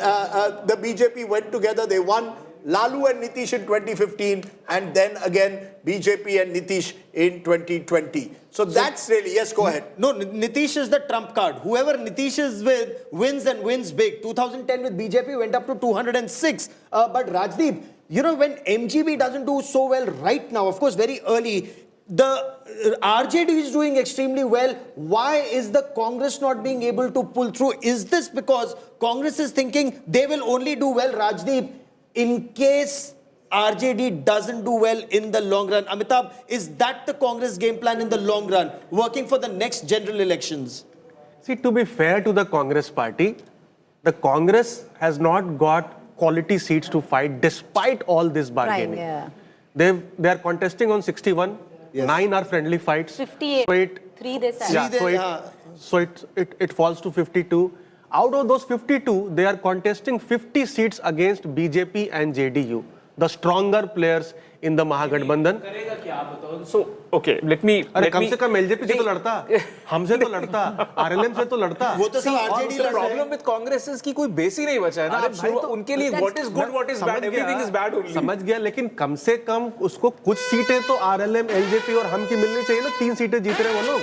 the BJP went together, they won. Lalu and Nitish in 2015, and then again BJP and Nitish in 2020. So that's really, yes, go ahead. No, Nitish is the trump card. Whoever Nitish is with wins and wins big. 2010 with BJP went up to 206. But Rajdeep, you know, when MGB doesn't do so well right now, of course, very early, the RJD is doing extremely well. Why is the Congress not being able to pull through? Is this because Congress is thinking they will only do well, Rajdeep, in case RJD doesn't do well in the long run? Amitabh, is that the Congress game plan in the long run, working for the next general elections? See, to be fair to the Congress party, the Congress has not got quality seats to fight despite all this bargaining. Right, They are contesting on 61. Yes. 9 are friendly fights. 58. So 3 they said. So it falls to 52. Out of those 52, they are contesting 50 seats against BJP and JDU, the stronger players in the Mahagathbandhan. So, okay, let me... कम से कम LJP से तो लड़ता, हमसे तो लड़ता, RLM से तो लड़ता. वो तो सब RJD The problem with Congress is कि कोई बेस ही नहीं बचा है ना. उनके लिए what is good, what is bad, everything is bad only. समझ गया, लेकिन कम से कम उसको कुछ सीटें तो RLM, LJP और हम की मिलनी चाहिए ना. 3 सीटें जीत रहे हैं वो लोग.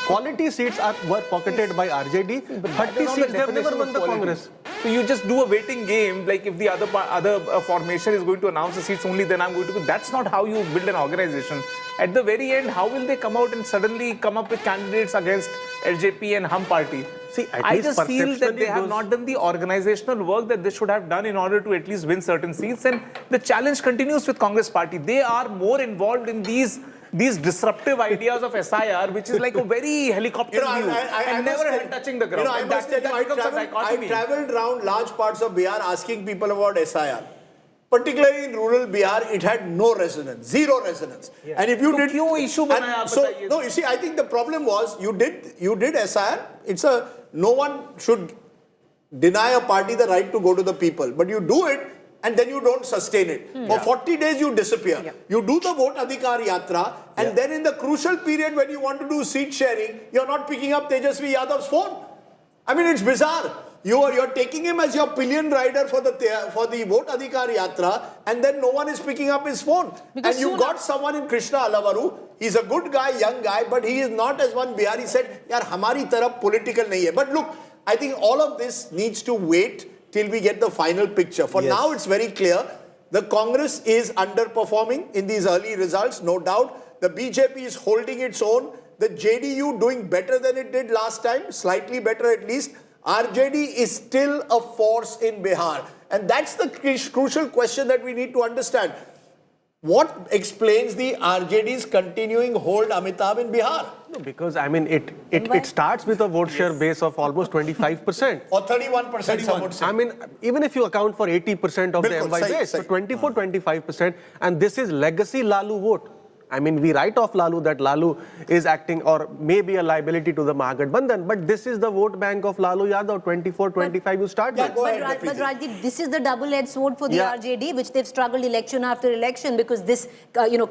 Quality seats were pocketed by RJD. 30 seats they have never won the Congress. So you just do a waiting game, like if the other formation is going to announce the seats only, then I'm going to go. That's not how you build an organization. At the very end, how will they come out and suddenly come up with candidates against LJP and Hum Party? See, I just feel that they have not done the organizational work that they should have done in order to at least win certain seats. And the challenge continues with Congress Party. They are more involved in these disruptive ideas of SIR, which is like a very helicopter view and never touching the ground. I must tell you, I traveled around large parts of Bihar asking people about SIR. Particularly in rural Bihar, it had no resonance, 0 resonance. Yeah. And if you did, no, you see, I think the problem was you did SIR. It's no one should deny a party the right to go to the people, but you do it and then you don't sustain it. For 40 days you disappear. Yeah. You do the vote adhikar yatra, and then in the crucial period when you want to do seat sharing, you're not picking up Tejasvi Yadav's phone. I mean, it's bizarre. You're taking him as your pillion rider for the vote adhikar yatra, and then no one is picking up his phone. Because and you've got someone in Krishna Alavaru. He's a good guy, young guy, but he is not as one Bihari said, yaar, hamari taraf political nahi hai. But look, I think all of this needs to wait till we get the final picture. For now, it's very clear. The Congress is underperforming in these early results, no doubt. The BJP is holding its own. The JDU doing better than it did last time, slightly better at least. RJD is still a force in Bihar. And that's the crucial question that we need to understand. What explains the RJD's continuing hold, Amitabh, in Bihar? No, because, I mean, it starts with a vote share base of almost 25%. Or 31%, some would say. I mean, even if you account for 80% of the MY base, so 24-25%. And this is legacy Lalu vote. I mean, we write off Lalu that Lalu is acting or may be a liability to the Mahagathbandhan, but this is the vote bank of Lalu Yadav, 24-25 you start with. But Rajdeep, this is the double-edged sword for the RJD, which they've struggled election after election, because this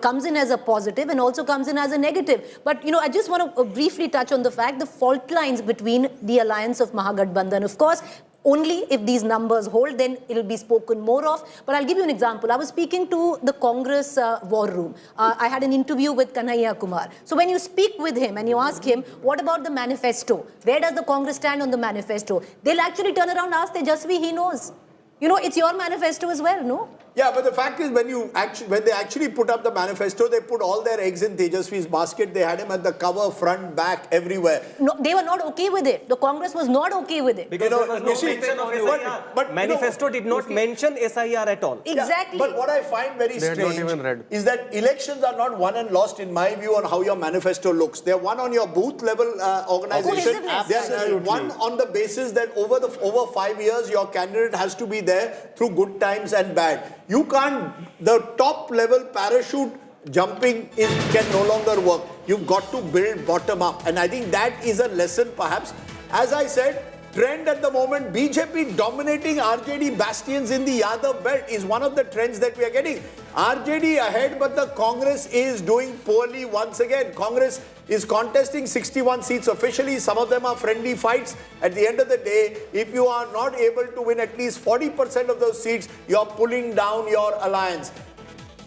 comes in as a positive and also comes in as a negative. But, I just want to briefly touch on the fact, the fault lines between the alliance of Mahagathbandhan. Of course, only if these numbers hold, then it'll be spoken more of. But I'll give you an example. I was speaking to the Congress war room. I had an interview with Kumar. So when you speak with him and you ask him, what about the manifesto? Where does the Congress stand on the manifesto? They'll actually turn around and ask Tejasvi, he knows. It's your manifesto as well, no? Yeah, but the fact is, when they actually put up the manifesto, they put all their eggs in Tejasvi's basket. They had him at the cover, front, back, everywhere. No, they were not okay with it. The Congress was not okay with it. Because there was no mention of SIR. But manifesto did not mention SIR at all. Exactly. Yeah, but what I find very They had not strange even read. is that elections are not won and lost, in my view, on how your manifesto looks. They're won on your booth level organization. They're won on the basis that over 5 years, your candidate has to be there through good times and bad. You can't, the top level parachute jumping can no longer work. You've got to build bottom up. And I think that is a lesson perhaps. As I said, trend at the moment, BJP dominating RJD bastions in the Yadav belt is one of the trends that we are getting. RJD ahead, but the Congress is doing poorly once again. Congress is contesting 61 seats officially. Some of them are friendly fights. At the end of the day, if you are not able to win at least 40% of those seats, you're pulling down your alliance.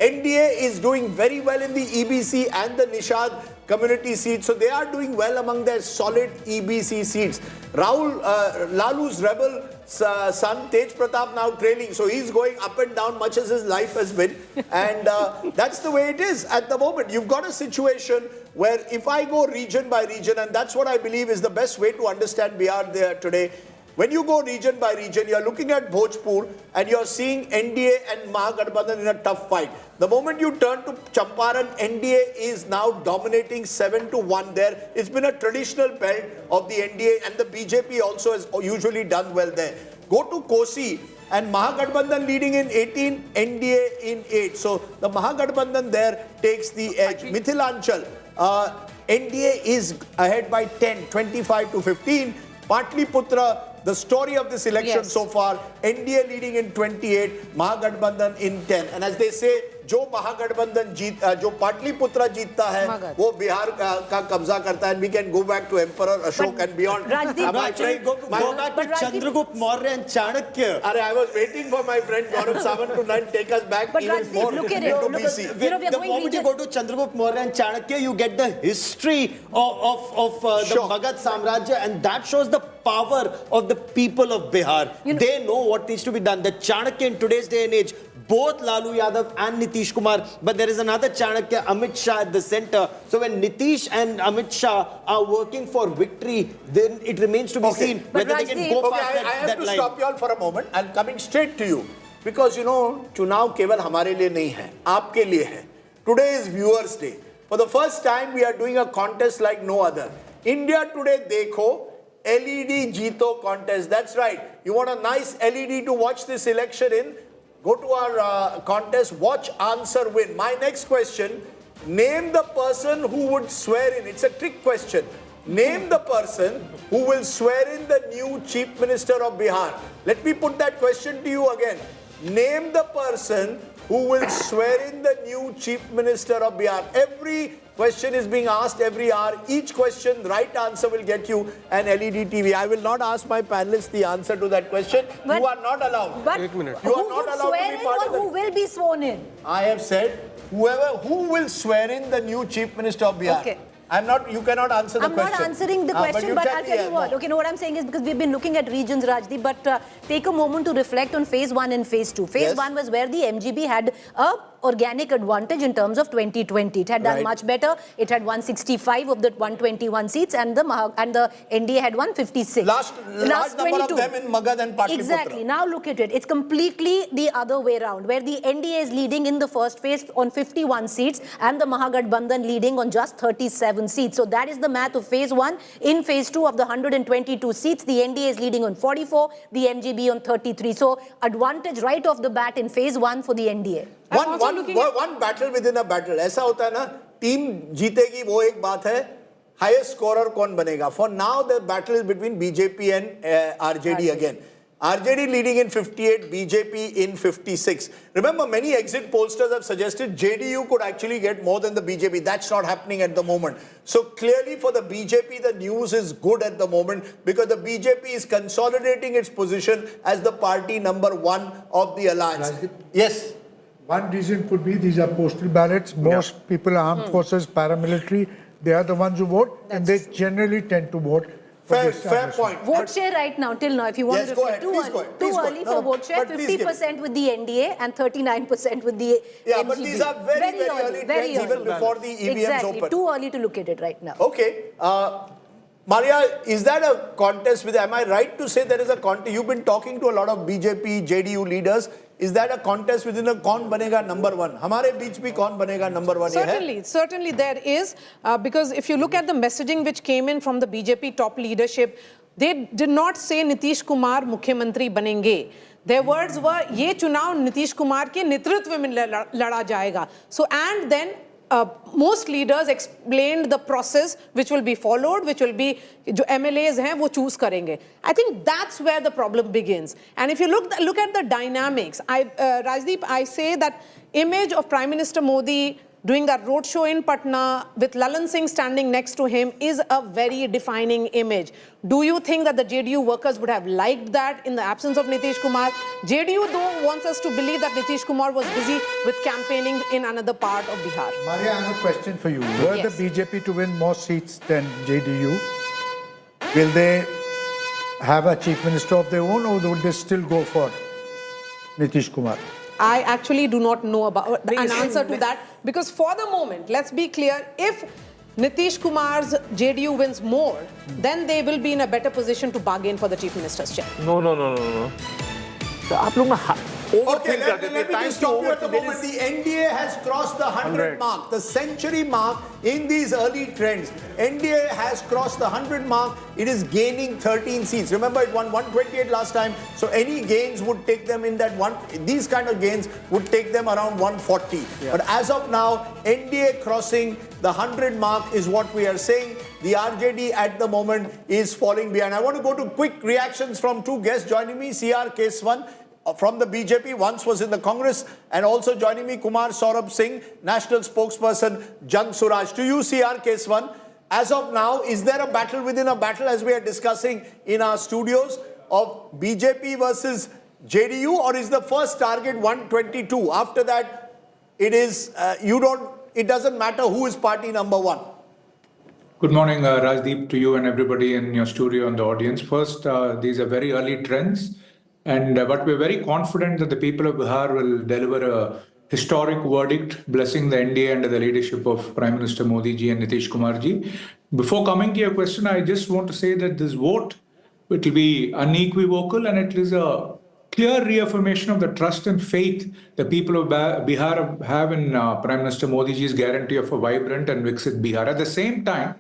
NDA is doing very well in the EBC and the Nishad community seats. So they are doing well among their solid EBC seats. Lalu's rebel son, Tej Pratap, now trailing. So he's going up and down much as his life has been. And that's the way it is at the moment. You've got a situation where if I go region by region, and that's what I believe is the best way to understand Bihar there today. When you go region by region, you're looking at Bhojpur and you're seeing NDA and Mahagathbandhan in a tough fight. The moment you turn to Champaran, NDA is now dominating 7-1 there. It's been a traditional belt of the NDA, and the BJP also has usually done well there. Go to Kosi and Mahagathbandhan leading in 18, NDA in 8. So the Mahagathbandhan there takes the edge. Mithilanchal, NDA is ahead by 10, 25-15. Patliputra, the story of this election so far, NDA leading in 28, Mahagathbandhan in 10. And as they say, जो महागठबंधन जो पाटलिपुत्रा जीतता है वो बिहार का कब्जा करता है. And we can go back to Emperor Ashok and beyond. Go back to Chandragupta Maurya and Chanakya. I was waiting for my friend Gaurav Sawant to take us back even more into BC. The moment you go to Chandragupta Maurya and Chanakya, you get the history of the Magad Samrajya, and that shows the power of the people of Bihar. They know what needs to be done. The Chanakya in today's day and age, both Lalu Yadav and Nitish Kumar, but there is another Chanakya, Amit Shah, at the center. So when Nitish and Amit Shah are working for victory, then it remains to be seen whether they can go past that line. I have to stop you all for a moment. I'm coming straight to you. Because you know, चुनाव केवल हमारे लिए नहीं है, आपके लिए है. Today is Viewers' Day. For the first time, we are doing a contest like no other. India Today Dekho, LED Jeeto contest. That's right. You want a nice LED to watch this election in? Go to our contest, watch, answer, win. My next question, name the person who would swear in. It's a trick question. Name the person who will swear in the new Chief Minister of Bihar. Let me put that question to you again. Name the person who will swear in the new Chief Minister of Bihar. Every question is being asked every hour. Each question, right answer will get you an LED TV. I will not ask my panelists the answer to that question. But, you are not allowed. But you are not allowed to be part of who will be sworn in? I have said who will swear in the new Chief Minister of Bihar. Okay. You cannot answer the question. I'm not answering the question, but I'll tell you what. Okay, no, what I'm saying is because we've been looking at regions, Rajdeep, but take a moment to reflect on phase 1 and phase 2. Phase 1 was where the MGB had a organic advantage in terms of 2020. It had done much better. It had 165 of the 121 seats, and the NDA had 156. Last number of them in Magad and Patliputra. Exactly. Now look at it. It's completely the other way around, where the NDA is leading in the first phase on 51 seats, and the Mahagathbandhan leading on just 37 seats. So that is the math of phase 1. In phase 2 of the 122 seats, the NDA is leading on 44, the MGB on 33. So advantage right off the bat in phase 1 for the NDA. One battle within a battle. ऐसा होता है ना, team जीतेगी वो एक बात है, highest scorer कौन बनेगा. For now, the battle is between BJP and RJD again. RJD leading in 58, BJP in 56. Remember, many exit pollsters have suggested JDU could actually get more than the BJP. That's not happening at the moment. So clearly for the BJP, the news is good at the moment because the BJP is consolidating its position as the party number 1 of the alliance. Rajdeep? Yes. One reason could be these are postal ballots. Most people are armed forces, paramilitary. They are the ones who vote, and they generally tend to vote Fair point. Vote share right now, till now, if you want Yes, to go reflect, ahead. Please go ahead. too Please go early ahead. for No, vote share, but please give it. 50% with the NDA and 39% with the Yeah, MGB. but these are very early trends even before the EVMs exactly. open. Too early to look at it right now. Okay. Maria, is that a contest with, am I right to say there is a contest? You've been talking to a lot of BJP, JDU leaders. Is that a contest within a kaun banega number one? Hamare beech bhi kaun banega number one? Certainly there is. Because if you look at the messaging which came in from the BJP top leadership, they did not say Nitish Kumar Mukhyamantri banenge. Their words were, ye chunav Nitish Kumar ke netritva mein lada jayega. So, and then most leaders explained the process which will be followed, which will be, jo MLAs hain, wo choose karenge. I think that's where the problem begins. And if you look at the dynamics, Rajdeep, I say that image of Prime Minister Modi doing a roadshow in Patna with Lalan Singh standing next to him is a very defining image. Do you think that the JDU workers would have liked that in the absence of Nitish Kumar? JDU, though, wants us to believe that Nitish Kumar was busy with campaigning in another part of Bihar. Maria, I have a question for you. Were Yes. the BJP to win more seats than JDU, will they have a chief minister of their own, or would they still go for Nitish Kumar? I actually do not know about an answer to that, because for the moment, let's be clear, if Nitish Kumar's JDU wins more, then they will be in a better position to bargain for the chief minister's chair. No. So, आप लोग ना Okay, let me just stop you at the moment. The NDA has crossed the 100 mark, the century mark in these early trends. NDA has crossed the 100 mark. It is gaining 13 seats. Remember, it won 128 last time. So any gains would take them in that one. These kind of gains would take them around 140. Yeah. But as of now, NDA crossing the 100 mark is what we are saying. The RJD at the moment is falling behind. I want to go to quick reactions from two guests joining me. CR Keswan from the BJP, once was in the Congress, and also joining me, Kumar Saurabh Singh, National Spokesperson, Jang Suraj. To you, CR Keswan, as of now, is there a battle within a battle, as we are discussing in our studios, of BJP versus JDU, or is the first target 122? After that, it is, it doesn't matter who is party number one. Good morning, Rajdeep, to you and everybody in your studio and the audience. First, these are very early trends. But we're very confident that the people of Bihar will deliver a historic verdict blessing the NDA under the leadership of Prime Minister Modi ji and Nitish Kumar ji. Before coming to your question, I just want to say that this vote, it will be unequivocal, and it is a clear reaffirmation of the trust and faith the people of Bihar have in Prime Minister Modi ji's guarantee of a vibrant and Viksit Bihar. At the same time,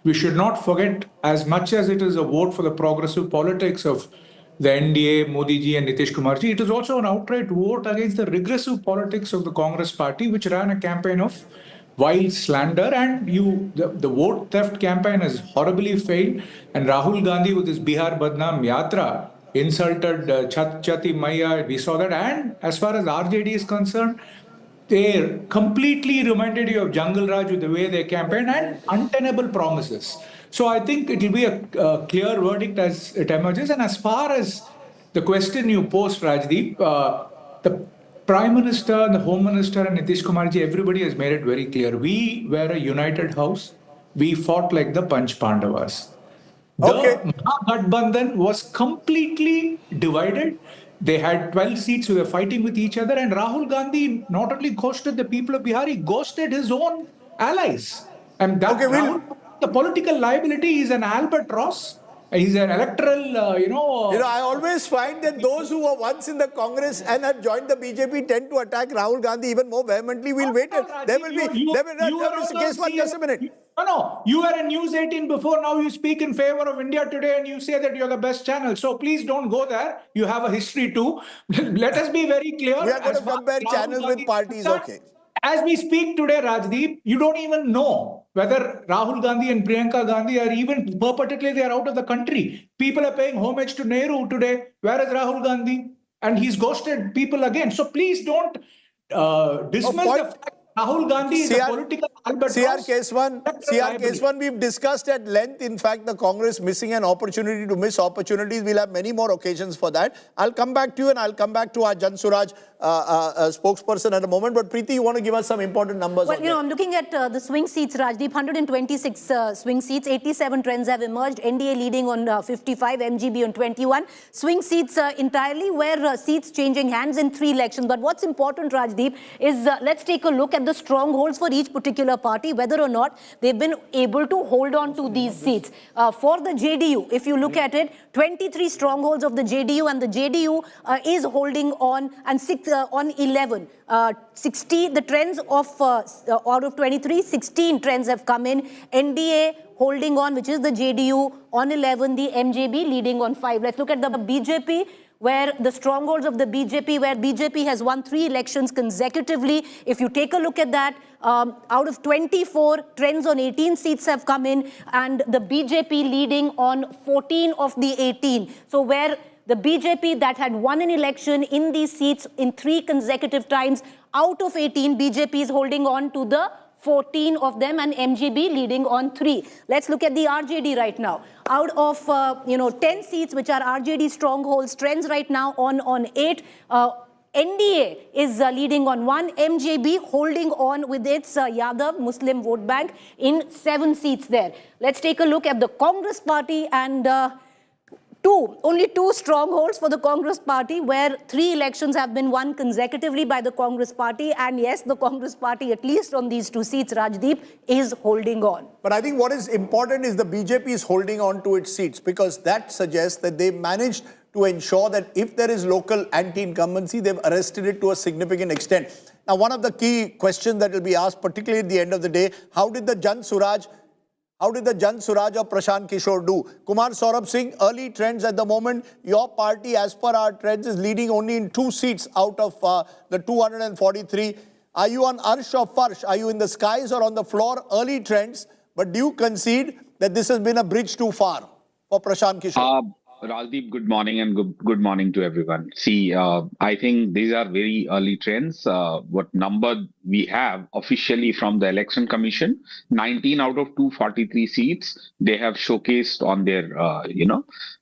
we should not forget, as much as it is a vote for the progressive politics of the NDA, Modi ji and Nitish Kumar ji, it is also an outright vote against the regressive politics of the Congress party, which ran a campaign of vile slander, and the vote theft campaign has horribly failed. And Rahul Gandhi with his Bihar Badnaam Yatra insulted Chati Maya, we saw that. And as far as RJD is concerned, they completely reminded you of Jungle Raj with the way they campaigned and untenable promises. So I think it will be a clear verdict as it emerges. And as far as the question you posed, Rajdeep, the Prime Minister, the Home Minister and Nitish Kumar ji, everybody has made it very clear. We were a united house. We fought like the Panch Pandavas. The Mahagathbandhan was completely divided. They had 12 seats, we were fighting with each other. And Rahul Gandhi not only ghosted the people of Bihar, he ghosted his own allies. And that the political liability is an albatross. He's an electoral, I always find that those who were once in the Congress and have joined the BJP tend to attack Rahul Gandhi even more vehemently. We'll wait. There will be. Just a minute. No. You were in News 18 before. Now you speak in favor of India Today and you say that you're the best channel. So please don't go there. You have a history too. Let us be very clear. We are going to compare channels with parties. Okay. As we speak today, Rajdeep, you don't even know whether Rahul Gandhi and Priyanka Gandhi are even perpetually they are out of the country. People are paying homage to Nehru today. Where is Rahul Gandhi? And he's ghosted people again. So please don't dismiss the fact Rahul Gandhi is a political CR Keswan, we've discussed at length. In fact, the Congress missing an opportunity to miss opportunities. We'll have many more occasions for that. I'll come back to you and I'll come back to our Jan Suraj spokesperson at a moment. But Preeti, you want to give us some important numbers? Well, I'm looking at the swing seats, Rajdeep, 126 swing seats, 87 trends have emerged, NDA leading on 55, MGB on 21. Swing seats entirely where seats changing hands in 3 elections. But what's important, Rajdeep, is let's take a look at the strongholds for each particular party, whether or not they've been able to hold on to these seats. For the JDU, if you look at it, 23 strongholds of the JDU, and the JDU is holding on and on 11. 60, the trends of out of 23, 16 trends have come in. NDA holding on, which is the JDU, on 11, the MJB leading on 5. Let's look at the BJP, where the strongholds of the BJP, where BJP has won 3 elections consecutively. If you take a look at that, out of 24, trends on 18 seats have come in, and the BJP leading on 14 of the 18. So where the BJP that had won an election in these seats in 3 consecutive times, out of 18, BJP is holding on to the 14 of them, and MGB leading on 3. Let's look at the RJD right now. Out of 10 seats, which are RJD strongholds, trends right now on 8. NDA is leading on 1. MJB holding on with its Yadav Muslim vote bank in 7 seats there. Let's take a look at the Congress party, and only 2 strongholds for the Congress party, where 3 elections have been won consecutively by the Congress party. And yes, the Congress party, at least on these 2 seats, Rajdeep, is holding on. But I think what is important is the BJP is holding on to its seats, because that suggests that they managed to ensure that if there is local anti-incumbency, they've arrested it to a significant extent. Now, one of the key questions that will be asked, particularly at the end of the day, how did the Jan Suraj or Prashant Kishore do? Kumar Saurabh Singh, early trends at the moment. Your party, as per our trends, is leading only in 2 seats out of the 243. Are you on Arsh or Farsh? Are you in the skies or on the floor? Early trends. But do you concede that this has been a bridge too far for Prashant Kishore? Rajdeep, good morning, and good morning to everyone. See, I think these are very early trends. What number we have officially from the Election Commission, 19 out of 243 seats, they have showcased on their,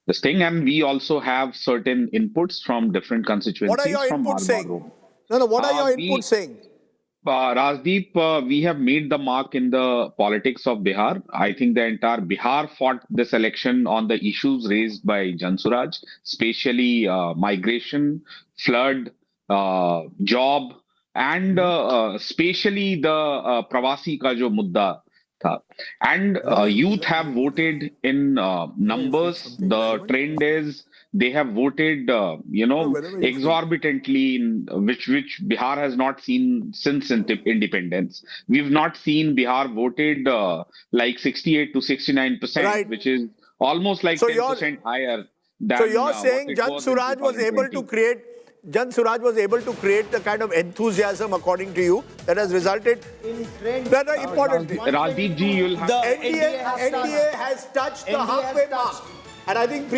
this thing. And we also have certain inputs from different constituencies. What are your inputs saying? What are your inputs saying? Rajdeep, we have made the mark in the politics of Bihar. I think the entire Bihar fought this election on the issues raised by Jan Suraj, especially migration, flood, job, and especially the Pravasi ka jo mudda tha. And youth have voted in numbers. The trend is they have voted, exorbitantly, which Bihar has not seen since independence. We've not seen Bihar voted like 68 to 69%, right, which is almost like 10% higher than. So you're saying Jan Suraj was able to create the kind of enthusiasm, according to you, that has resulted in trends that are important. Rajdeep ji, you'll have NDA has touched the halfway mark. And I think,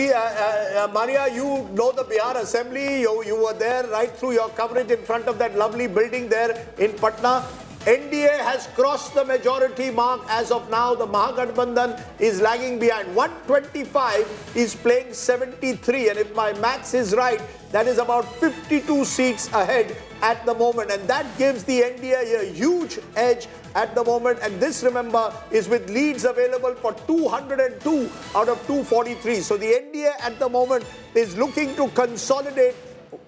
Maria, you know the Bihar Assembly. You were there right through your coverage in front of that lovely building there in Patna. NDA has crossed the majority mark as of now. The Mahagathbandhan is lagging behind. 125 is playing 73. And if my maths is right, that is about 52 seats ahead at the moment. And that gives the NDA a huge edge at the moment. And this, remember, is with leads available for 202 out of 243. So the NDA at the moment is looking to consolidate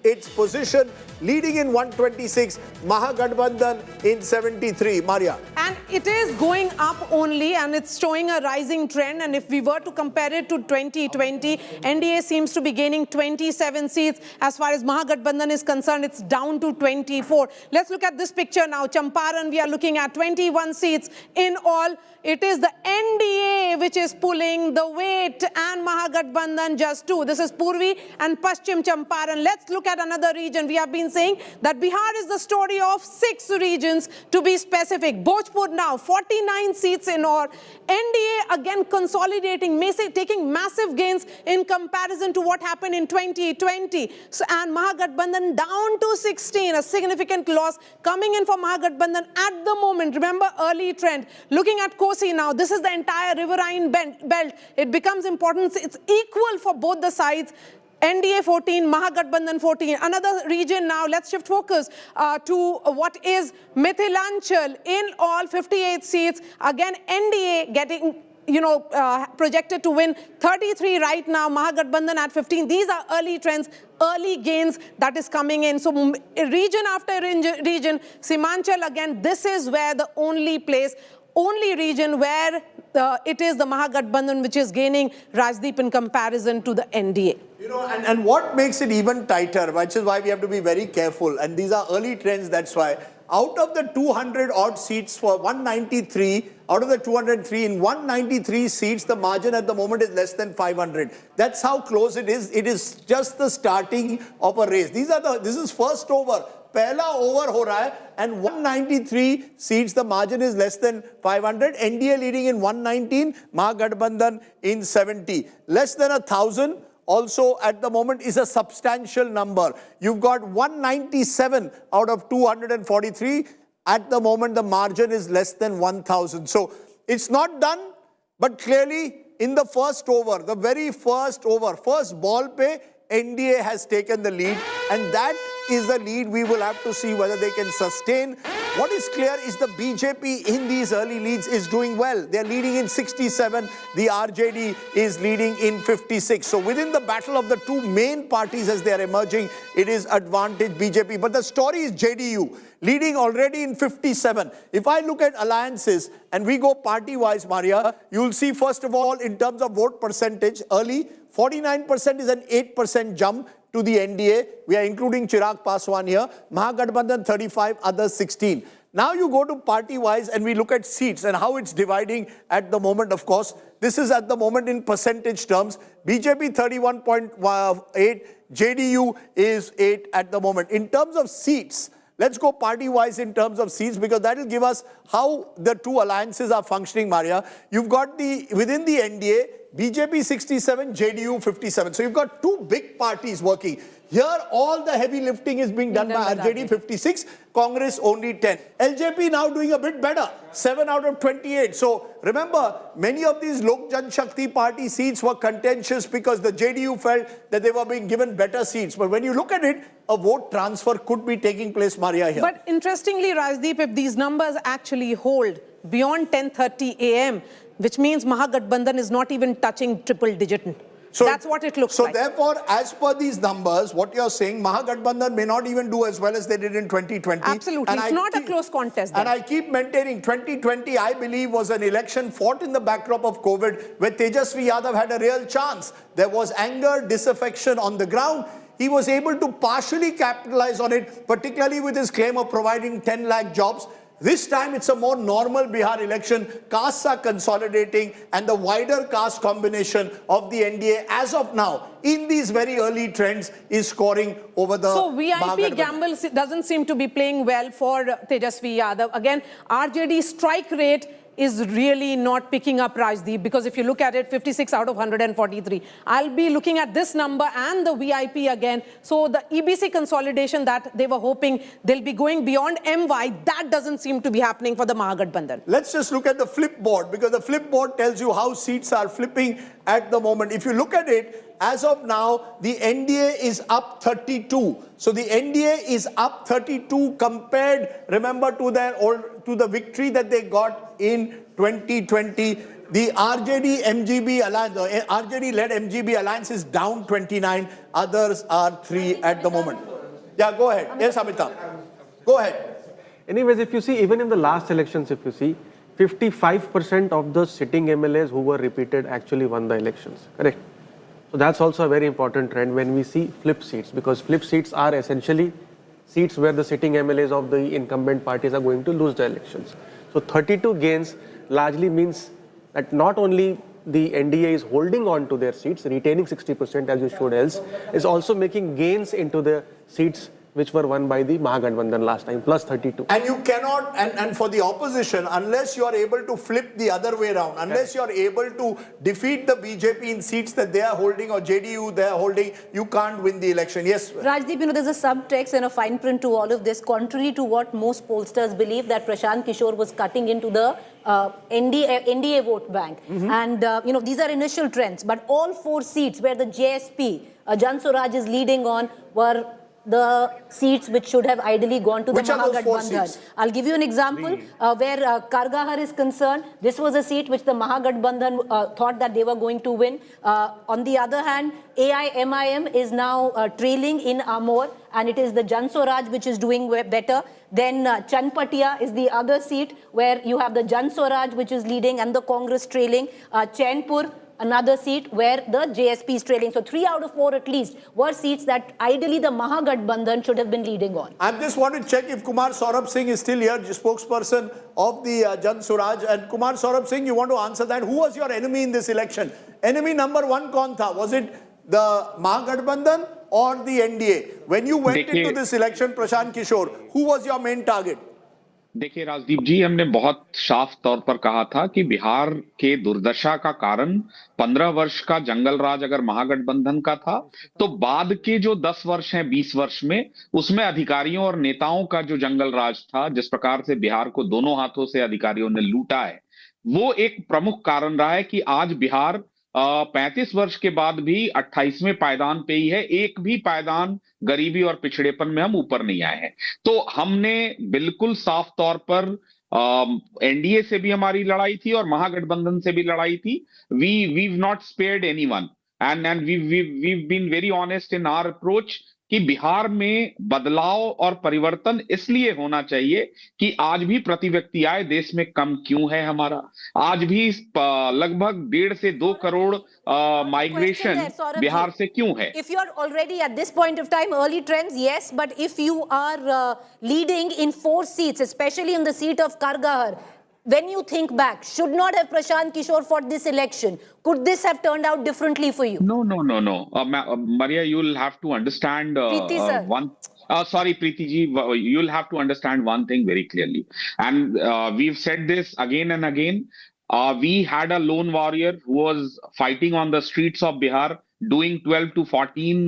its position, leading in 126, Mahagathbandhan in 73. Maria. And it is going up only, and it's showing a rising trend. And if we were to compare it to 2020, NDA seems to be gaining 27 seats. As far as Mahagathbandhan is concerned, it's down to 24. Let's look at this picture now. Champaran, we are looking at 21 seats in all. It is the NDA which is pulling the weight, and Mahagathbandhan just 2. This is Purvi and Paschim Champaran. Let's look at at another region. We have been saying that Bihar is the story of 6 regions to be specific. Bhojpur now, 49 seats in all. NDA again consolidating, taking massive gains in comparison to what happened in 2020. So, and Mahagathbandhan down to 16, a significant loss coming in for Mahagathbandhan at the moment. Remember, early trend. Looking at Kosi now, this is the entire riverine belt. It becomes important. It's equal for both the sides. NDA 14, Mahagathbandhan 14. Another region now, let's shift focus to what is Mithilanchal. In all, 58 seats. Again, NDA getting, projected to win 33 right now, Mahagathbandhan at 15. These are early trends, early gains that is coming in. So region after region, Simanchal again, this is where the only region where it is the Mahagathbandhan which is gaining, Rajdeep, in comparison to the NDA. And what makes it even tighter, which is why we have to be very careful, and these are early trends, that's why. Out of the 200 odd seats for 193, out of the 203, in 193 seats, the margin at the moment is less than 500. That's how close it is. It is just the starting of a race. This is first over. Pehla over ho raha hai, and 193 seats, the margin is less than 500. NDA leading in 119, Mahagathbandhan in 70. Less than 1,000 also at the moment is a substantial number. You've got 197 out of 243. At the moment, the margin is less than 1,000. So it's not done, but clearly in the first over, the very first over, first ball pe, NDA has taken the lead, and that is the lead we will have to see whether they can sustain. What is clear is the BJP in these early leads is doing well. They're leading in 67. The RJD is leading in 56. So within the battle of the two main parties as they are emerging, it is advantage BJP. But the story is JDU leading already in 57. If I look at alliances and we go party-wise, Maria, you'll see first of all in terms of vote percentage early, 49% is an 8% jump to the NDA. We are including Chirag Paswan here. Mahagathbandhan 35, others 16. Now you go to party-wise and we look at seats and how it's dividing at the moment, of course. This is at the moment in percentage terms. BJP 31.8, JDU is 8 at the moment. In terms of seats, let's go party-wise in terms of seats because that will give us how the two alliances are functioning, Maria. You've got within the NDA, BJP 67, JDU 57. So you've got two big parties working. Here, all the heavy lifting is being done by RJD, 56, Congress only 10. LJP now doing a bit better, 7 out of 28. So remember, many of these Lok Jan Shakti party seats were contentious because the JDU felt that they were being given better seats. But when you look at it, a vote transfer could be taking place, Maria, here. But interestingly, Rajdeep, if these numbers actually hold beyond 10:30 a.m., which means Mahagathbandhan is not even touching triple digit. So that's what it looks like. So therefore, as per these numbers, what you're saying, Mahagathbandhan may not even do as well as they did in 2020. Absolutely. It's not a close contest. And I keep maintaining 2020, I believe, was an election fought in the backdrop of COVID where Tejasvi Yadav had a real chance. There was anger, disaffection on the ground. He was able to partially capitalize on it, particularly with his claim of providing 10 lakh jobs. This time it's a more normal Bihar election. Castes are consolidating and the wider caste combination of the NDA as of now in these very early trends is scoring over the So VIP gamble doesn't seem to be playing well for Tejasvi Yadav. Again, RJD strike rate is really not picking up, Rajdeep, because if you look at it, 56 out of 143. I'll be looking at this number and the VIP again. So the EBC consolidation that they were hoping they'll be going beyond MY, that doesn't seem to be happening for the Mahagathbandhan. Let's just look at the flip board because the flip board tells you how seats are flipping at the moment. If you look at it, as of now, the NDA is up 32. So the NDA is up 32 compared, remember, to the victory that they got in 2020. The RJD-MGB alliance, RJD-led MGB alliance is down 29. Others are 3 at the moment. Yeah, go ahead. Yes, Amitabh. Go ahead. Anyways, if you see, even in the last elections, if you see, 55% of the sitting MLAs who were repeated actually won the elections. Correct? So that's also a very important trend when we see flip seats, because flip seats are essentially seats where the sitting MLAs of the incumbent parties are going to lose the elections. So 32 gains largely means that not only the NDA is holding on to their seats, retaining 60% as you showed else, is also making gains into the seats which were won by the Mahagathbandhan last time, plus 32. And you cannot, and for the opposition, unless you are able to flip the other way around, unless you are able to defeat the BJP in seats that they are holding or JDU they are holding, you can't win the election. Yes. Rajdeep, there's a subtext and a fine print to all of this, contrary to what most pollsters believe, that Prashant Kishore was cutting into the NDA vote bank. And, these are initial trends. But all 4 seats where the JSP, Jan Suraj is leading on, were the seats which should have ideally gone to the Mahagathbandhan. I'll give you an example where Kargahar is concerned. This was a seat which the Mahagathbandhan thought that they were going to win. On the other hand, AIMIM is now trailing in Amor, and it is the Jan Suraj which is doing better. Then Chanpatia is the other seat where you have the Jan Suraj which is leading and the Congress trailing. Chainpur, another seat where the JSP is trailing. So 3 out of 4 at least were seats that ideally the Mahagathbandhan should have been leading on. I just want to check if Kumar Saurabh Singh is still here, spokesperson of the Jan Suraj. And Kumar Saurabh Singh, you want to answer that? Who was your enemy in this election? Enemy number 1 kaun tha? Was it the Mahagathbandhan or the NDA? When you went into this election, Prashant Kishore, who was your main target? देखिए राजदीप जी, हमने बहुत साफ तौर पर कहा था कि बिहार के दुर्दशा का कारण 15 वर्ष का जंगल राज अगर महागठबंधन का था, तो बाद के जो 10 वर्ष हैं 20 वर्ष में, उसमें अधिकारियों और नेताओं का जो जंगल राज था, जिस प्रकार से बिहार को दोनों हाथों से अधिकारियों ने लूटा है, वो एक प्रमुख कारण रहा है कि आज बिहार 35 वर्ष के बाद भी 28वें पायदान पे ही है। एक भी पायदान गरीबी और पिछड़ेपन में हम ऊपर नहीं आए हैं। तो हमने बिल्कुल साफ तौर पर एनडीए से भी हमारी लड़ाई थी और महागठबंधन से भी लड़ाई थी। We've not spared anyone and we've been very honest in our approach कि बिहार में बदलाव और परिवर्तन इसलिए होना चाहिए कि आज भी प्रति व्यक्ति आय देश में कम क्यों है हमारा, आज भी लगभग 1.5 से 2 करोड़ माइग्रेशन बिहार से क्यों है। If you are already at this point of time early trends, yes, but if you are leading in 4 seats, especially in the seat of Kargahar, when you think back, should not have Prashant Kishore fought this election? Could this have turned out differently for you? No. Maria, you'll have to understand Preeti, sir. Preeti ji, you'll have to understand one thing very clearly. And we've said this again and again. We had a lone warrior who was fighting on the streets of Bihar, doing 12 to 14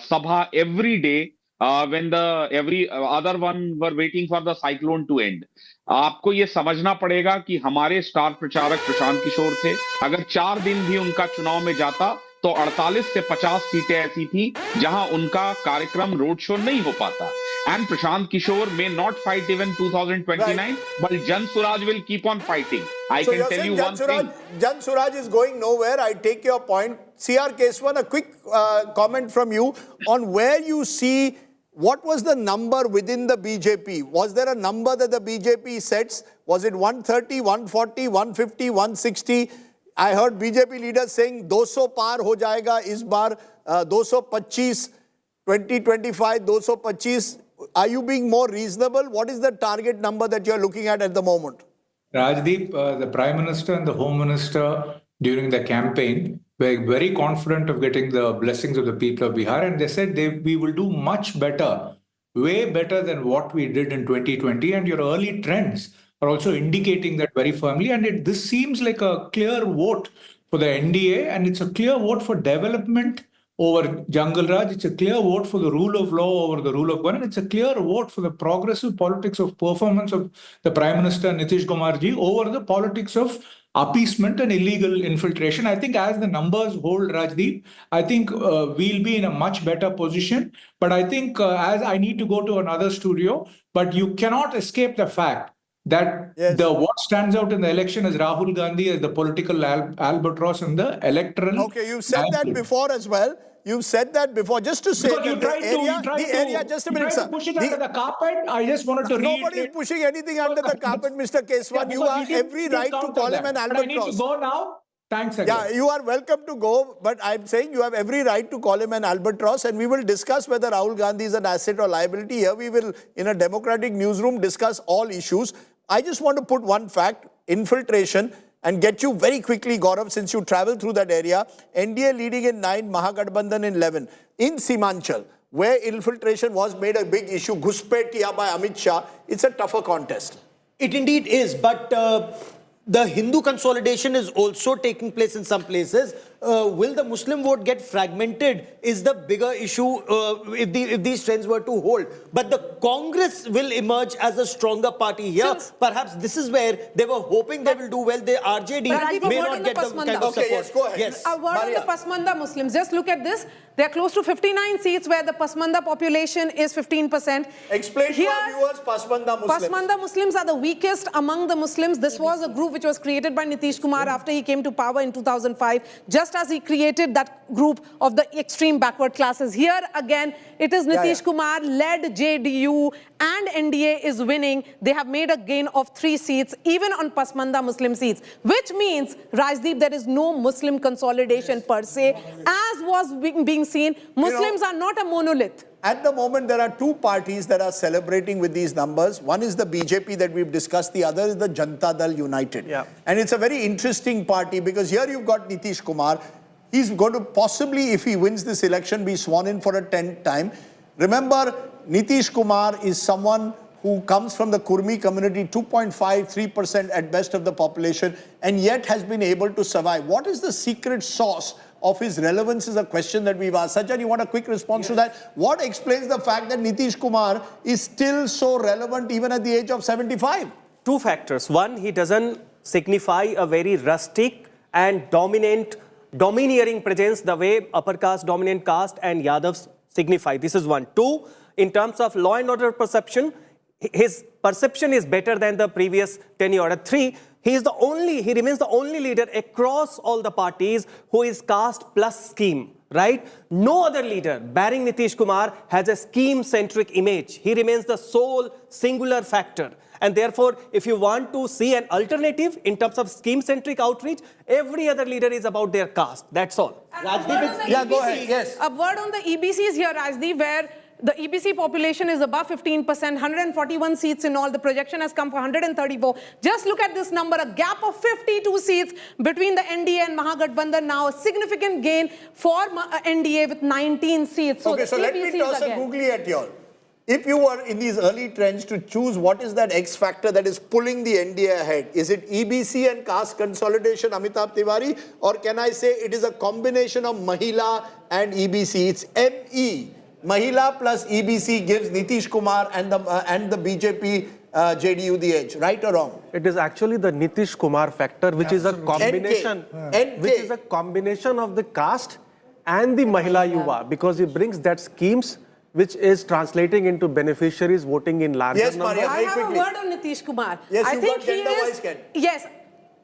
sabha every day when every other one were waiting for the cyclone to end. आपको ये समझना पड़ेगा कि हमारे star प्रचारक प्रशांत किशोर थे। अगर 4 दिन भी उनका चुनाव में जाता तो 48 से 50 सीटें ऐसी थी जहां उनका कार्यक्रम रोड शो नहीं हो पाता। And Prashant Kishore may not fight even 2029, but Jan Suraj will keep on fighting. I can tell you one thing. Jan Suraj is going nowhere. I take your point. C.R. Keswan, a quick comment from you on where you see. What was the number within the BJP? Was there a number that the BJP sets? Was it 130, 140, 150, 160? I heard BJP leaders saying 200 par ho jayega is bar, 225, 2025, 225. Are you being more reasonable? What is the target number that you're looking at the moment? Rajdeep, the Prime Minister and the Home Minister during the campaign were very confident of getting the blessings of the people of Bihar, and they said we will do much better, way better than what we did in 2020, and your early trends are also indicating that very firmly, and this seems like a clear vote for the NDA, and it's a clear vote for development over Jungle Raj, it's a clear vote for the rule of law over the rule of government, it's a clear vote for the progressive politics of performance of the Prime Minister Nitish Kumar ji over the politics of appeasement and illegal infiltration. I think as the numbers hold, Rajdeep, I think we'll be in a much better position. But I think as I need to go to another studio, but you cannot escape the fact that what stands out in the election is Rahul Gandhi as the political albatross in the electoral. Okay, you've said that before as well. You've said that before. Just to say because you tried to just a minute, sir. Push it under the carpet. I just wanted to read. Nobody is pushing anything under the carpet, Mr. Keswan. You have every right to call him an albatross. I need to go now. Thanks again. Yeah, you are welcome to go, but I'm saying you have every right to call him an albatross, and we will discuss whether Rahul Gandhi is an asset or liability. Here we will, in a democratic newsroom, discuss all issues. I just want to put one fact, infiltration, and get you very quickly, Gaurav, since you travel through that area. NDA leading in 9, Mahagathbandhan in 11. In Simanchal, where infiltration was made a big issue, Ghuspetiya by Amit Shah, it's a tougher contest. It indeed is, but the Hindu consolidation is also taking place in some places. Will the Muslim vote get fragmented is the bigger issue if these trends were to hold. But the Congress will emerge as a stronger party here. Perhaps this is where they were hoping they will do well. The RJD may not get the kind of support. Yes, go ahead. Yes. A word on the Pasmanda Muslims. Just look at this. They are close to 59 seats where the Pasmanda population is 15%. Explain to our viewers Pasmanda Muslims. Pasmanda Muslims are the weakest among the Muslims. This was a group which was created by Nitish Kumar after he came to power in 2005, just as he created that group of the extreme backward classes. Here again, it is Nitish Kumar-led JDU and NDA is winning. They have made a gain of 3 seats, even on Pasmanda Muslim seats, which means, Rajdeep, there is no Muslim consolidation per se, as was being seen. Muslims are not a monolith. At the moment, there are 2 parties that are celebrating with these numbers. One is the BJP that we've discussed. The other is the Janata Dal United. Yeah. And it's a very interesting party because here you've got Nitish Kumar. He's going to possibly, if he wins this election, be sworn in for a 10th time. Remember, Nitish Kumar is someone who comes from the Kurmi community, 2.53% at best of the population, and yet has been able to survive. What is the secret sauce of his relevance is a question that we've asked. Sajjan, you want a quick response to that? What explains the fact that Nitish Kumar is still so relevant even at the age of 75? 2 factors. One, he doesn't signify a very rustic and domineering presence the way upper caste, dominant caste and Yadavs signify. This is 1. 2, in terms of law and order perception, his perception is better than the previous tenure. 3, he remains the only leader across all the parties who is caste plus scheme, right? No other leader, barring Nitish Kumar, has a scheme-centric image. He remains the sole singular factor. And therefore, if you want to see an alternative in terms of scheme-centric outreach, every other leader is about their caste. That's all. Yeah, go ahead. Yes. A word on the EBCs here, Rajdeep, where the EBC population is above 15%, 141 seats in all. The projection has come for 134. Just look at this number, a gap of 52 seats between the NDA and Mahagathbandhan now. A significant gain for NDA with 19 seats. So okay, so let me toss a googly at you all. If you were in these early trends to choose what is that X factor that is pulling the NDA ahead, is it EBC and caste consolidation, Amitabh Tiwari, or can I say it is a combination of Mahila and EBC? It's ME. Mahila plus EBC gives Nitish Kumar and the BJP JDU the edge, right or wrong? It is actually the Nitish Kumar factor, which is a combination, which is a combination of the caste and the Mahila Yuva, because it brings that schemes which is translating into beneficiaries voting in larger numbers. Maria, I have a word on Nitish Kumar. Yes, I think he is. Yes,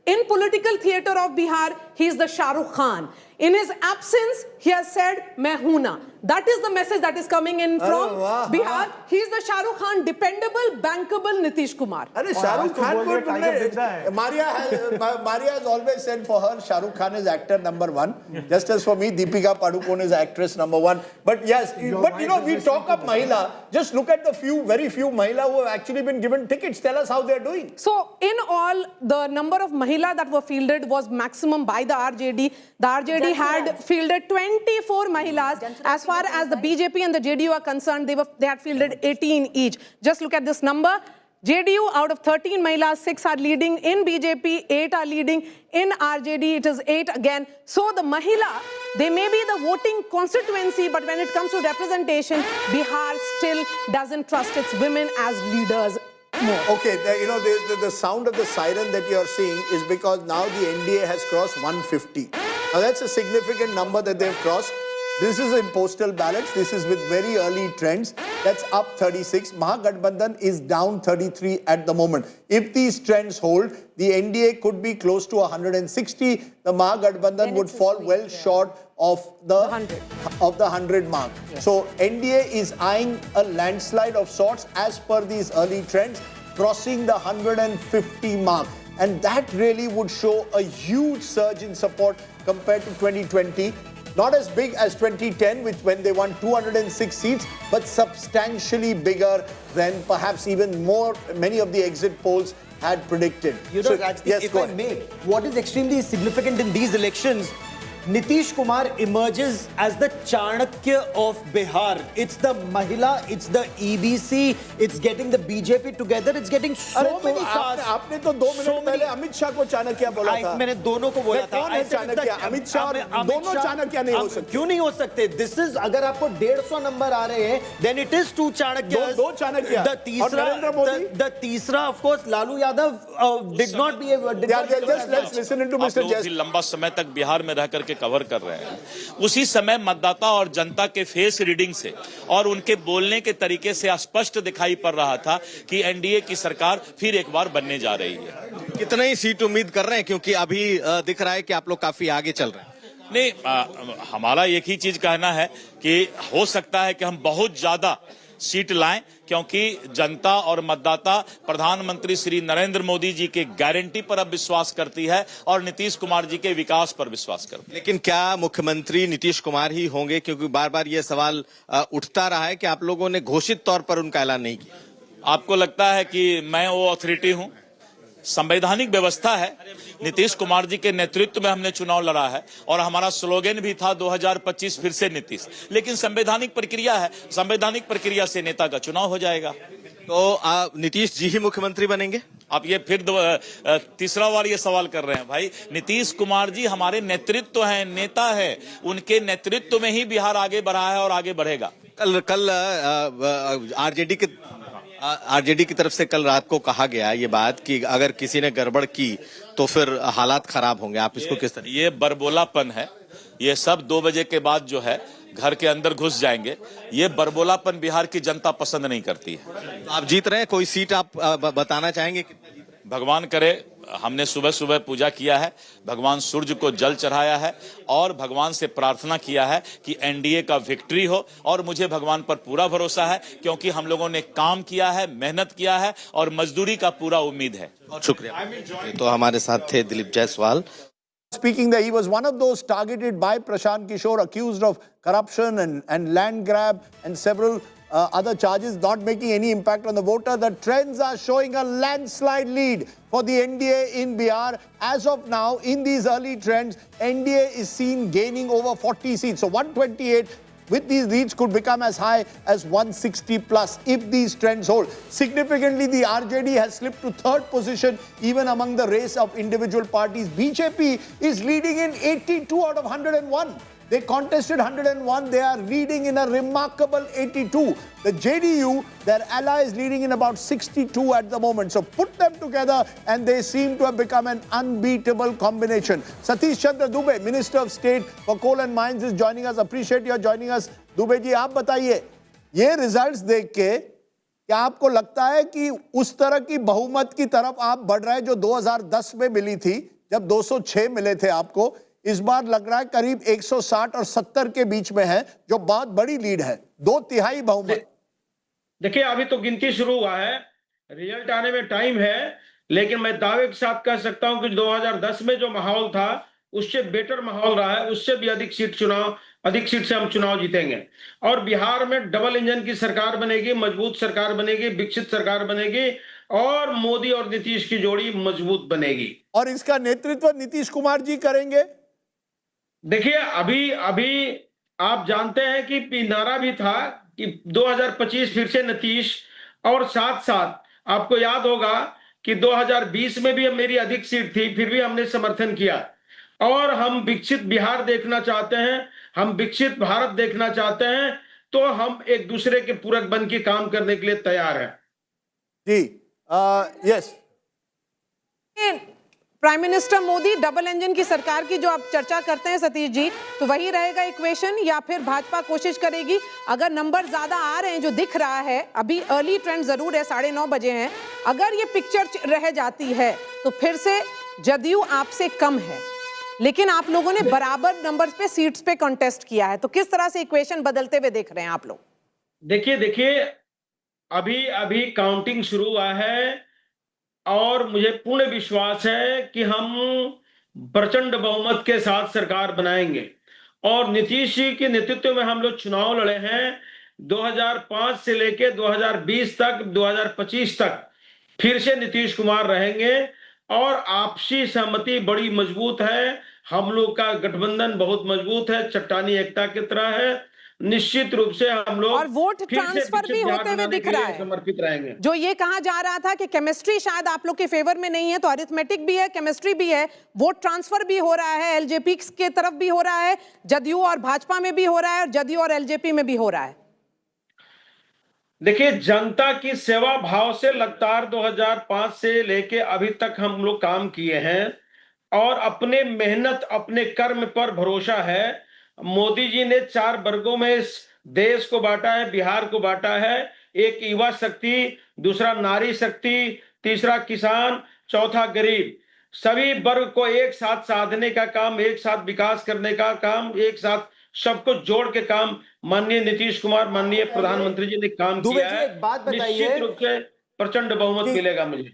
in political theatre of Bihar, he is the Shah Rukh Khan. In his absence, he has said, "Main hoon na." That is the message that is coming in from Bihar. He is the Shah Rukh Khan, dependable, bankable Nitish Kumar. Shah Rukh Khan, Maria has always said for her, Shah Rukh Khan is actor number 1. Just as for me, Deepika Padukone is actress number 1. But yes, but you know, we talk of Mahila. Just look at the very few Mahila who have actually been given tickets. Tell us how they are doing. So, in all, the number of Mahila that were fielded was maximum by the RJD. The RJD had fielded 24 Mahilas. As far as the BJP and the JDU are concerned, they had fielded 18 each. Just look at this number. JDU, out of 13 Mahilas, 6 are leading. In BJP, 8 are leading. In RJD, it is 8 again. So the Mahila, they may be the voting constituency, but when it comes to representation, Bihar still doesn't trust its women as leaders more. Okay, the sound of the siren that you're seeing is because now the NDA has crossed 150. Now that's a significant number that they've crossed. This is in postal ballots. This is with very early trends. That's up 36. Mahagathbandhan is down 33 at the moment. If these trends hold, the NDA could be close to 160. The Mahagathbandhan would fall well short of the 100 mark. Yeah. So NDA is eyeing a landslide of sorts as per these early trends, crossing the 150 mark. And that really would show a huge surge in support compared to 2020. Not as big as 2010, when they won 206 seats, but substantially bigger than perhaps even many of the exit polls had predicted. You know, Rajdeep, if I may, what is extremely significant in these elections, Nitish Kumar emerges as the Chanakya of Bihar. It's the Mahila, it's the EBC, it's getting the BJP together, it's getting so many cars. आपने तो 2 minute पहले अमित शाह को चाणक्य बोला था। मैंने दोनों को बोला था। कौन है चाणक्य? अमित शाह और दोनों चाणक्य नहीं हो सकते। क्यों नहीं हो सकते? This is अगर आपको 150 नंबर आ रहे हैं, then it is 2 चाणक्य। दो चाणक्य। और नरेंद्र मोदी? The तीसरा of course Lalu Yadav did not be able. Just let's listen to Mr. Jess. लंबा समय तक बिहार में रह करके कवर कर रहे हैं। उसी समय मतदाता और जनता के फेस रीडिंग से और उनके बोलने के तरीके से स्पष्ट दिखाई पड़ रहा था कि एनडीए की सरकार फिर एक बार बनने जा रही है। कितना ही सीट उम्मीद कर रहे हैं, क्योंकि अभी दिख रहा है कि आप लोग काफी आगे चल रहे हैं। नहीं, हमारा एक ही चीज कहना है कि हो सकता है कि हम बहुत ज्यादा सीट लाएं, क्योंकि जनता और मतदाता प्रधानमंत्री श्री नरेंद्र मोदी जी के गारंटी पर अब विश्वास करती है और नीतीश कुमार जी के विकास पर विश्वास करती है। लेकिन क्या मुख्यमंत्री नीतीश कुमार ही होंगे, क्योंकि बार बार ये सवाल उठता रहा है कि आप लोगों ने घोषित तौर पर उनका ऐलान नहीं किया। आपको लगता है कि मैं वो अथॉरिटी हूं? संवैधानिक व्यवस्था है। नीतीश कुमार जी के नेतृत्व में हमने चुनाव लड़ा है और हमारा स्लोगन भी था 2025 फिर से नीतीश। लेकिन संवैधानिक प्रक्रिया है, संवैधानिक प्रक्रिया से नेता का चुनाव हो जाएगा। तो नीतीश जी ही मुख्यमंत्री बनेंगे? आप ये फिर तीसरा बार ये सवाल कर रहे हैं भाई। नीतीश कुमार जी हमारे नेतृत्व हैं, नेता है, उनके नेतृत्व में ही बिहार आगे बढ़ा है और आगे बढ़ेगा। कल आरजेडी की तरफ से कल रात को कहा गया ये बात कि अगर किसी ने गड़बड़ की तो फिर हालात खराब होंगे। आप इसको किस तरह? ये बरबोलापन है। ये सब 2 बजे के बाद जो है घर के अंदर घुस जाएंगे। ये बरबोलापन बिहार की जनता पसंद नहीं करती है। आप जीत रहे हैं, कोई सीट आप बताना चाहेंगे? भगवान करे। हमने सुबह सुबह पूजा किया है, भगवान सूर्य को जल चढ़ाया है और भगवान से प्रार्थना किया है कि एनडीए का विक्ट्री हो। और मुझे भगवान पर पूरा भरोसा है, क्योंकि हम लोगों ने काम किया है, मेहनत किया है और मजदूरी का पूरा उम्मीद है। बहुत शुक्रिया। तो हमारे साथ थे Dilip Jaiswal. Speaking that he was one of those targeted by Prashant Kishore, accused of corruption and land grab and several other charges, not making any impact on the voter. The trends are showing a landslide lead for the NDA in Bihar. As of now, in these early trends, NDA is seen gaining over 40 seats. So 128 with these leads could become as high as 160 plus if these trends hold. Significantly, the RJD has slipped to 3rd position even among the race of individual parties. BJP is leading in 82 out of 101. They contested 101. They are leading in a remarkable 82. The JDU, their ally, is leading in about 62 at the moment. So put them together and they seem to have become an unbeatable combination. Satish Chandra Dubey, Minister of State for Coal and Mines, is joining us. Appreciate your joining us. Dubey ji, आप बताइए, ये results देख के क्या आपको लगता है कि उस तरह की बहुमत की तरफ आप बढ़ रहे हैं जो 2010 में मिली थी, जब 206 मिले थे आपको? इस बार लग रहा है करीब 160 और 70 के बीच में है, जो बहुत बड़ी लीड है, 2/3 बहुमत। देखिए, अभी तो गिनती शुरू हुआ है, रिजल्ट आने में टाइम है, लेकिन मैं दावे के साथ कह सकता हूं कि 2010 में जो माहौल था उससे बेटर माहौल रहा है, उससे भी अधिक सीट से हम चुनाव जीतेंगे। और बिहार में डबल इंजन की सरकार बनेगी, मजबूत सरकार बनेगी, विकसित सरकार बनेगी और मोदी और नीतीश की जोड़ी मजबूत बनेगी। और इसका नेतृत्व नीतीश कुमार जी करेंगे। देखिए, अभी आप जानते हैं कि नारा भी था कि 2025 फिर से नीतीश, और साथ साथ आपको याद होगा कि 2020 में भी मेरी अधिक सीट थी, फिर भी हमने समर्थन किया। और हम विकसित बिहार देखना चाहते हैं, हम विकसित भारत देखना चाहते हैं, तो हम एक दूसरे के पूरक बन के काम करने के लिए तैयार हैं। जी, yes. Prime minister Modi double engine की सरकार की जो आप चर्चा करते हैं सतीश जी, तो वही रहेगा इक्वेशन, या फिर भाजपा कोशिश करेगी? अगर नंबर ज्यादा आ रहे हैं, जो दिख रहा है अभी, अर्ली ट्रेंड जरूर है, 9:30 बजे हैं, अगर ये पिक्चर रह जाती है तो फिर से जदयू आपसे कम है, लेकिन आप लोगों ने बराबर नंबर पे सीट्स पे कॉन्टेस्ट किया है, तो किस तरह से इक्वेशन बदलते हुए देख रहे हैं आप लोग? देखिए, अभी काउंटिंग शुरू हुआ है और मुझे पूर्ण विश्वास है कि हम प्रचंड बहुमत के साथ सरकार बनाएंगे। और नीतीश जी के नेतृत्व में हम लोग चुनाव लड़े हैं 2005 से लेकर 2020 तक, 2025 तक फिर से नीतीश कुमार रहेंगे और आपसी सहमति बड़ी मजबूत है। हम लोग का गठबंधन बहुत मजबूत है, चट्टानी एकता की तरह है। निश्चित रूप से हम लोग और वोट फिर से ट्रांसफर भी विकसित बिहार होते हुए बनाने दिख के रहा लिए है। समर्पित रहेंगे। जो ये कहा जा रहा था कि केमिस्ट्री शायद आप लोग के फेवर में नहीं है, तो अरिथमेटिक भी है, केमिस्ट्री भी है, वोट ट्रांसफर भी हो रहा है, एलजेपी के तरफ भी हो रहा है, जदयू और भाजपा में भी हो रहा है, और जदयू और एलजेपी में भी हो रहा है। देखिए, जनता की सेवा भाव से लगातार 2005 से लेके अभी तक हम लोग काम किए हैं, और अपने मेहनत, अपने कर्म पर भरोसा है। मोदी जी ने 4 वर्गों में इस देश को बांटा है, बिहार को बांटा है। एक युवा शक्ति, दूसरा नारी शक्ति, तीसरा किसान, चौथा गरीब। सभी वर्ग को एक साथ साधने का काम, एक साथ विकास करने का काम, एक साथ सबको जोड़ के काम माननीय नीतीश कुमार, माननीय प्रधानमंत्री जी ने काम दुबे किया जी, है। एक बात बताइए, निश्चित रूप से प्रचंड बहुमत मिलेगा मुझे।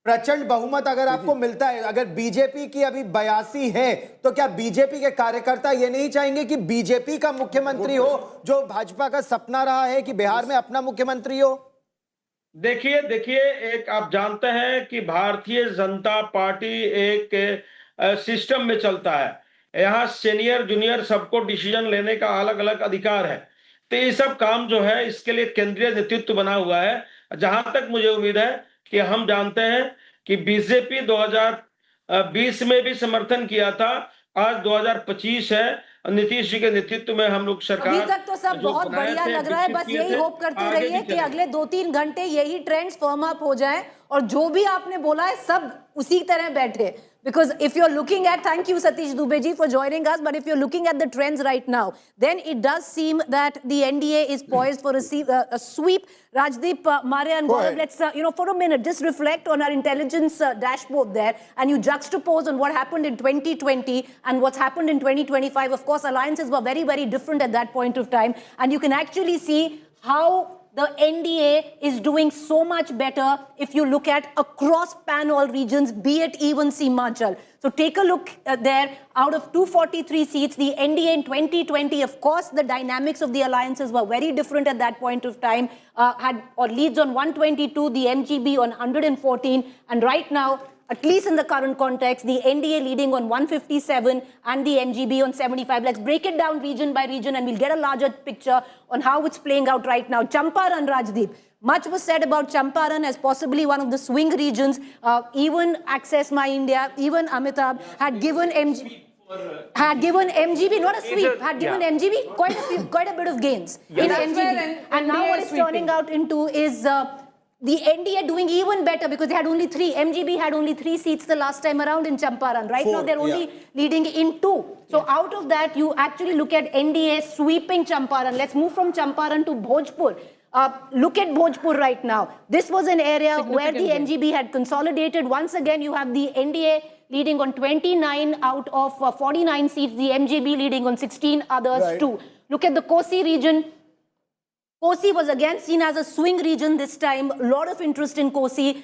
प्रचंड बहुमत अगर आपको मिलता है, अगर बीजेपी की अभी 82 है, तो क्या बीजेपी के कार्यकर्ता ये नहीं चाहेंगे कि बीजेपी का मुख्यमंत्री हो, जो भाजपा का सपना रहा है कि बिहार में अपना मुख्यमंत्री हो? देखिए, एक आप जानते हैं कि भारतीय जनता पार्टी एक सिस्टम में चलता है। यहाँ सीनियर जूनियर सबको डिसीजन लेने का अलग अलग अधिकार है। तो ये सब काम जो है, इसके लिए केंद्रीय नेतृत्व बना हुआ है। जहां तक मुझे उम्मीद है कि हम जानते हैं कि बीजेपी 2020 में भी समर्थन किया था, आज 2025 है, नीतीश जी के नेतृत्व में हम लोग सरकार अभी तक तो सब जो बहुत बनाए बढ़िया थे, लग रहा है। विकसित बस किए यही थे, होप करते आगे भी रहिए कि चलेंगे। अगले 2-3 घंटे यही ट्रेंड्स फर्म अप हो जाए और जो भी आपने बोला है सब उसी तरह बैठे। Because if you're looking at, thank you Satish Dubey ji for joining us, but if you're looking at the trends right now, then it does seem that the NDA is poised for a sweep. Rajdeep, Maria and Gaurav, let's, for a minute, just reflect on our intelligence dashboard there, and you juxtapose on what happened in 2020 and what's happened in 2025. Of course, alliances were very, very different at that point of time, and you can actually see how the NDA is doing so much better if you look at across pan-all regions, be it even Simachal. So take a look there. Out of 243 seats, the NDA in 2020, of course, the dynamics of the alliances were very different at that point of time, had leads on 122, the MGB on 114, and right now, at least in the current context, the NDA leading on 157 and the MGB on 75. Let's break it down region by region and we'll get a larger picture on how it's playing out right now. Champaran, Rajdeep. Much was said about Champaran as possibly one of the swing regions. Even Access My India, even Amitabh had given MGB, not a sweep, had given MGB quite a bit of gains in MGB. And now what it's turning out into is the NDA doing even better because they had only 3. MGB had only 3 seats the last time around in Champaran. Right now they're only leading in 2. So out of that, you actually look at NDA sweeping Champaran. Let's move from Champaran to Bhojpur. Look at Bhojpur right now. This was an area where the MGB had consolidated. Once again, you have the NDA leading on 29 out of 49 seats, the MGB leading on 16 others too. Look at the Kosi region. Kosi was again seen as a swing region this time. A lot of interest in Kosi.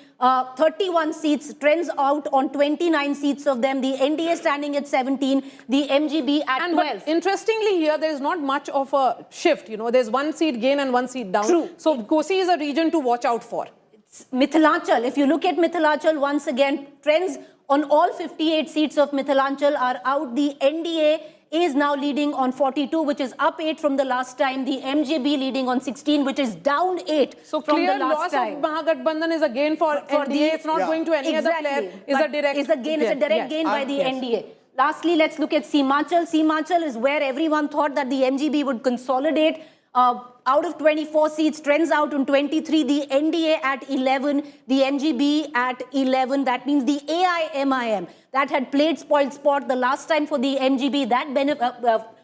31 seats, trends out on 29 seats of them. The NDA standing at 17, the MGB at 12. But interestingly here, there is not much of a shift. There's 1 seat gain and 1 seat down. True. So Kosi is a region to watch out for. Mithilachal, if you look at Mithilachal, once again, trends on all 58 seats of Mithilachal are out. The NDA is now leading on 42, which is up 8 from the last time. The MJB leading on 16, which is down 8 so from clear the last loss time. of Mahagathbandhan is a gain for NDA. It's not going to any other player. It's a direct gain. It's a direct gain by the NDA. Lastly, let's look at Simachal. Simachal is where everyone thought that the MGB would consolidate. Out of 24 seats, trends out on 23, the NDA at 11, the MGB at 11. That means the AIMIM that had played spoiled sport the last time for the MGB, that benefit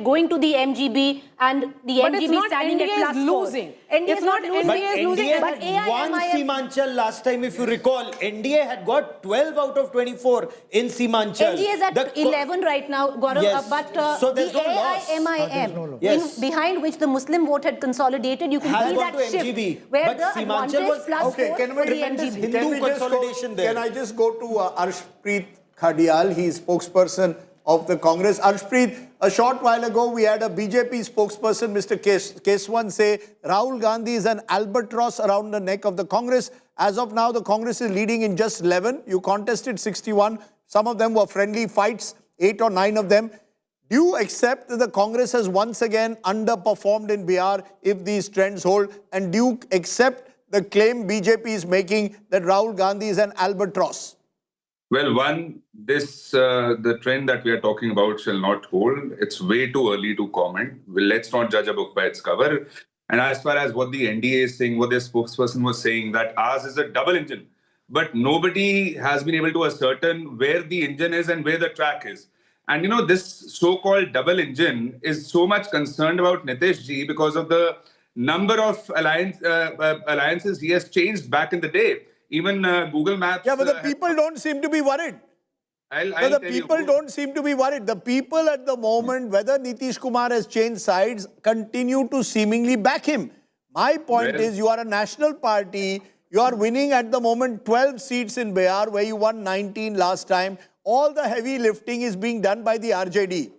going to the MGB, and the but MGB standing NDA at plus is losing. NDA It's is not losing. NDA is losing. But won Simachal last time, if you recall. NDA had got 12 out of 24 in Simachal. NDA is at 11 right now, Gaurav. Yes. But So the there's no loss. AIMIM, behind which the Muslim vote had consolidated, you can Has see gone that to shift. MGB. Where But the Simachal advantage was- plus Okay, 4 can for we the can MGB. Hindu we just consolidation there. Can I just go to Arshpreet Khadial? He's spokesperson of the Congress. Arshpreet, a short while ago, we had a BJP spokesperson, Mr. Keswan, say Rahul Gandhi is an albatross around the neck of the Congress. As of now, the Congress is leading in just 11. You contested 61. Some of them were friendly fights. 8 or 9 of them. Do you accept that the Congress has once again underperformed in Bihar if these trends hold? And do you accept the claim BJP is making that Rahul Gandhi is an albatross? Well, one, the trend that we are talking about shall not hold. It's way too early to comment. Well, let's not judge a book by its cover. And as far as what the NDA is saying, what their spokesperson was saying, that ours is a double engine. But nobody has been able to ascertain where the engine is and where the track is. And you know, this so-called double engine is so much concerned about Nitish ji because of the number of alliances he has changed back in the day. Even Google Maps... Yeah, but the people don't seem to be worried. The people don't seem to be worried. The people at the moment, whether Nitish Kumar has changed sides, continue to seemingly back him. My point is, you are a national party. You are winning at the moment 12 seats in Bihar, where you won 19 last time. All the heavy lifting is being done by the RJD.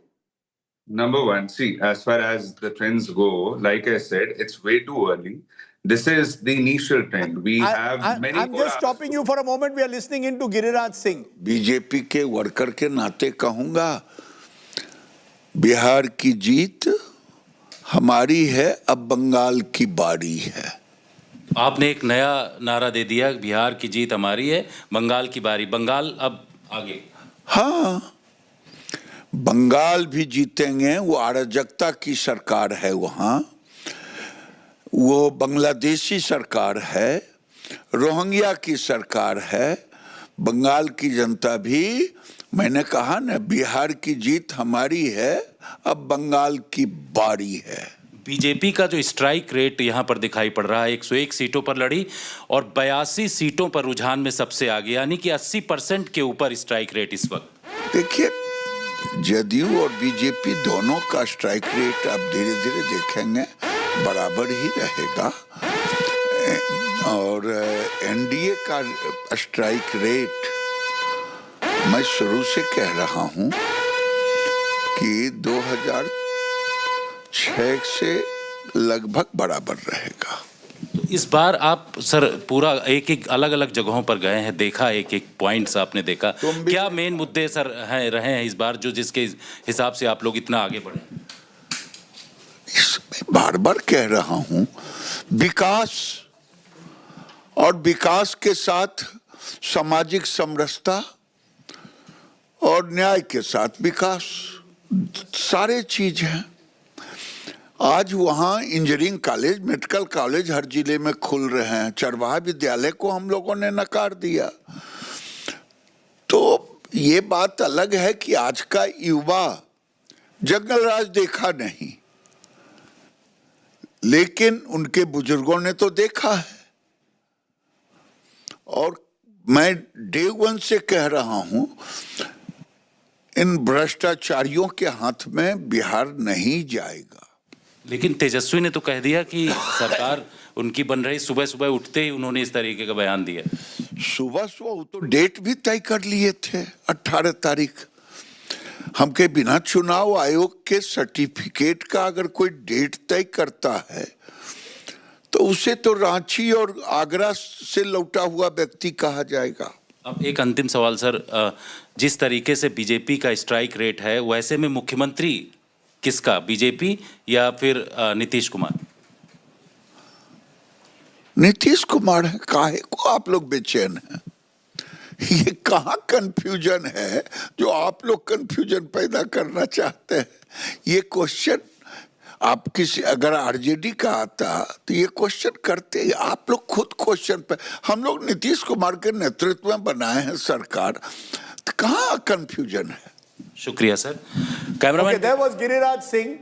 Number one, see, as far as the trends go, like I said, it's way too early. This is the initial trend. We have many... I'm just stopping you for a moment. We are listening into Giriraj Singh. BJP के worker के नाते कहूंगा, बिहार की जीत हमारी है, अब बंगाल की बारी है। आपने एक नया नारा दे दिया, बिहार की जीत हमारी है, बंगाल की बारी। बंगाल अब आगे। हाँ, बंगाल भी जीतेंगे। वो अराजकता की सरकार है वहाँ, वो बांग्लादेशी सरकार है, रोहिंग्या की सरकार है। बंगाल की जनता भी, मैंने कहा ना, बिहार की जीत हमारी है, अब बंगाल की बारी है। बीजेपी का जो स्ट्राइक रेट यहाँ पर दिखाई पड़ रहा है, 101 सीटों पर लड़ी और 82 सीटों पर रुझान में सबसे आगे, यानी कि 80% के ऊपर स्ट्राइक रेट इस वक्त। देखिए, जदयू और बीजेपी दोनों का स्ट्राइक रेट अब धीरे धीरे देखेंगे बराबर ही रहेगा, और एनडीए का स्ट्राइक रेट मैं शुरू से कह रहा हूं कि 2006 से लगभग बराबर रहेगा। इस बार आप सर पूरा एक एक अलग अलग जगहों पर गए हैं, देखा, एक एक पॉइंट्स आपने देखा, क्या मेन मुद्दे सर रहे हैं इस बार जो जिसके हिसाब से आप लोग इतना आगे बढ़े? बार बार कह रहा हूं, विकास, और विकास के साथ सामाजिक समरसता और न्याय के साथ विकास, सारे चीज हैं। आज वहाँ इंजीनियरिंग कॉलेज, मेडिकल कॉलेज हर जिले में खुल रहे हैं। चरवाहा विद्यालय को हम लोगों ने नकार दिया। तो ये बात अलग है कि आज का युवा जंगल राज देखा नहीं, लेकिन उनके बुजुर्गों ने तो देखा है। और मैं डे वन से कह रहा हूं, इन भ्रष्टाचारियों के हाथ में बिहार नहीं जाएगा। लेकिन तेजस्वी ने तो कह दिया कि सरकार उनकी बन रही, सुबह सुबह उठते ही उन्होंने इस तरीके का बयान दिया। सुबह सुबह तो डेट भी तय कर लिए थे, 18 तारीख। हम के बिना चुनाव आयोग के सर्टिफिकेट का अगर कोई डेट तय करता है तो उसे तो रांची और आगरा से लौटा हुआ व्यक्ति कहा जाएगा। अब एक अंतिम सवाल सर, जिस तरीके से बीजेपी का स्ट्राइक रेट है, वैसे में मुख्यमंत्री किसका, बीजेपी या फिर नीतीश कुमार? नीतीश कुमार है। काहे को आप लोग बेचैन हैं? ये कहाँ कंफ्यूजन है जो आप लोग कंफ्यूजन पैदा करना चाहते हैं? ये क्वेश्चन आप किसी, अगर आरजेडी का आता तो ये क्वेश्चन करते, आप लोग खुद क्वेश्चन पे। हम लोग नीतीश कुमार के नेतृत्व में बनाए हैं सरकार, तो कहाँ कंफ्यूजन है? शुक्रिया sir. Cameraman. Okay, there was Giriraj Singh.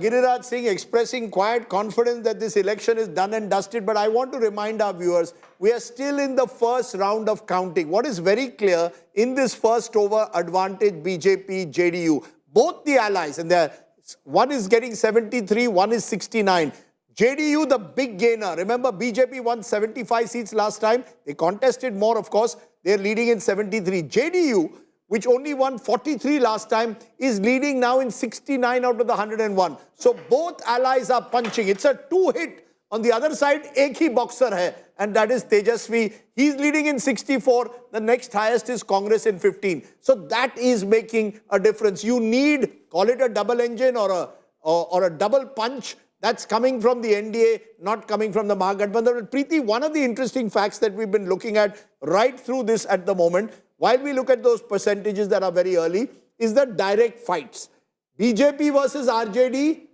Giriraj Singh expressing quiet confidence that this election is done and dusted. But I want to remind our viewers, we are still in the first round of counting. What is very clear in this first over advantage, BJP, JDU, both the allies, and one is getting 73, one is 69. JDU, the big gainer. Remember, BJP won 75 seats last time. They contested more, of course. They're leading in 73. JDU, which only won 43 last time, is leading now in 69 out of the 101. So both allies are punching. It's a two-hit On the other side, एक ही boxer है, and that is Tejasvi. He's leading in 64. The next highest is Congress in 15. So that is making a difference. You need, call it a double engine or a double punch. That's coming from the NDA, not coming from the Mahagathbandhan. But Preeti, one of the interesting facts that we've been looking at right through this at the moment, while we look at those percentages that are very early, is the direct fights. BJP versus RJD,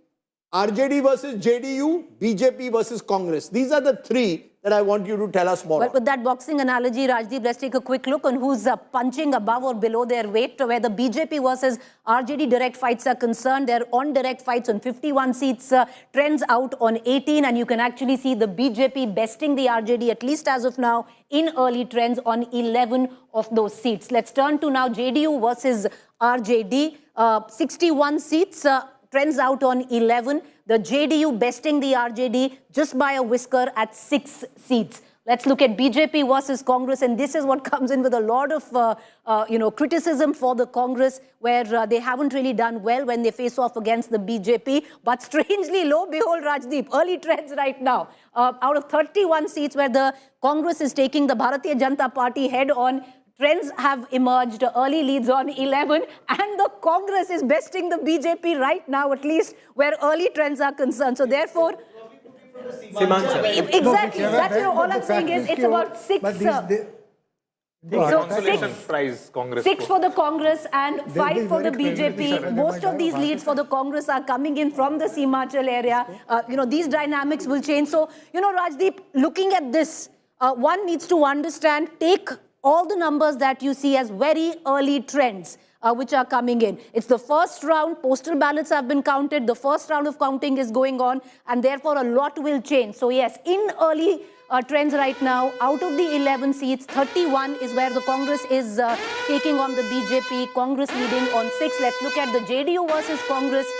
RJD versus JDU, BJP versus Congress. These are the three that I want you to tell us more. Well, with that boxing analogy, Rajdeep, let's take a quick look on who's punching above or below their weight. Where the BJP versus RJD direct fights are concerned, they're on direct fights on 51 seats, trends out on 18, and you can actually see the BJP besting the RJD, at least as of now, in early trends on 11 of those seats. Let's turn to now JDU versus RJD. 61 seats, trends out on 11. The JDU besting the RJD just by a whisker at 6 seats. Let's look at BJP versus Congress, and this is what comes in with a lot of criticism for the Congress, where they haven't really done well when they face off against the BJP. But strangely, lo behold, Rajdeep, early trends right now. Out of 31 seats where the Congress is taking the Bharatiya Janata Party head on, trends have emerged, early leads on 11, and the Congress is besting the BJP right now, at least where early trends are concerned. So therefore, exactly, that's all I'm saying is it's about 6. So 6 for the Congress and 5 for the BJP. Most of these leads for the Congress are coming in from the Simachal area. These dynamics will change. So, Rajdeep, looking at this, one needs to understand, take all the numbers that you see as very early trends which are coming in. It's the first round, postal ballots have been counted, the first round of counting is going on, and therefore a lot will change. So yes, in early trends right now, out of the 11 seats, 31 is where the Congress is taking on the BJP, Congress leading on 6. Let's look at the JDU versus Congress.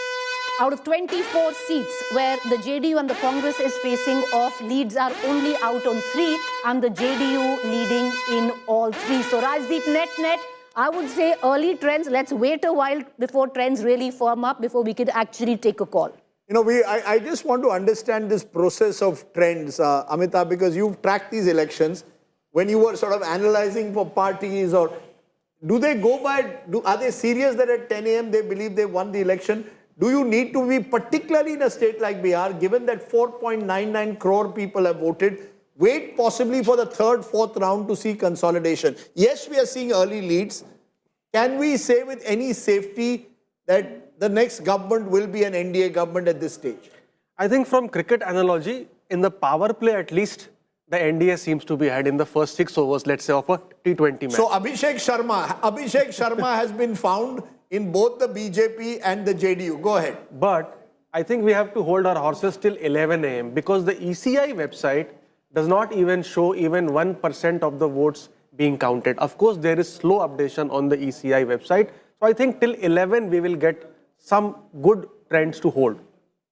Out of 24 seats where the JDU and the Congress is facing off, leads are only out on 3, and the JDU leading in all 3. So Rajdeep, net, I would say early trends. Let's wait a while before trends really firm up, before we could actually take a call. I just want to understand this process of trends, Amitabh, because you've tracked these elections. When you were sort of analyzing for parties, or do they go by, are they serious that at 10 a.m. they believe they won the election? Do you need to be, particularly in a state like Bihar, given that 4.99 crore people have voted, wait possibly for the third, fourth round to see consolidation? Yes, we are seeing early leads. Can we say with any safety that the next government will be an NDA government at this stage? I think from cricket analogy, in the power play at least, the NDA seems to be ahead in the first 6 overs, let's say, of a T20 match. So Abhishek Sharma has been found in both the BJP and the JDU. Go ahead. But I think we have to hold our horses till 11 a.m. because the ECI website does not even show even 1% of the votes being counted. Of course, there is slow updation on the ECI website. So I think till 11 we will get some good trends to hold.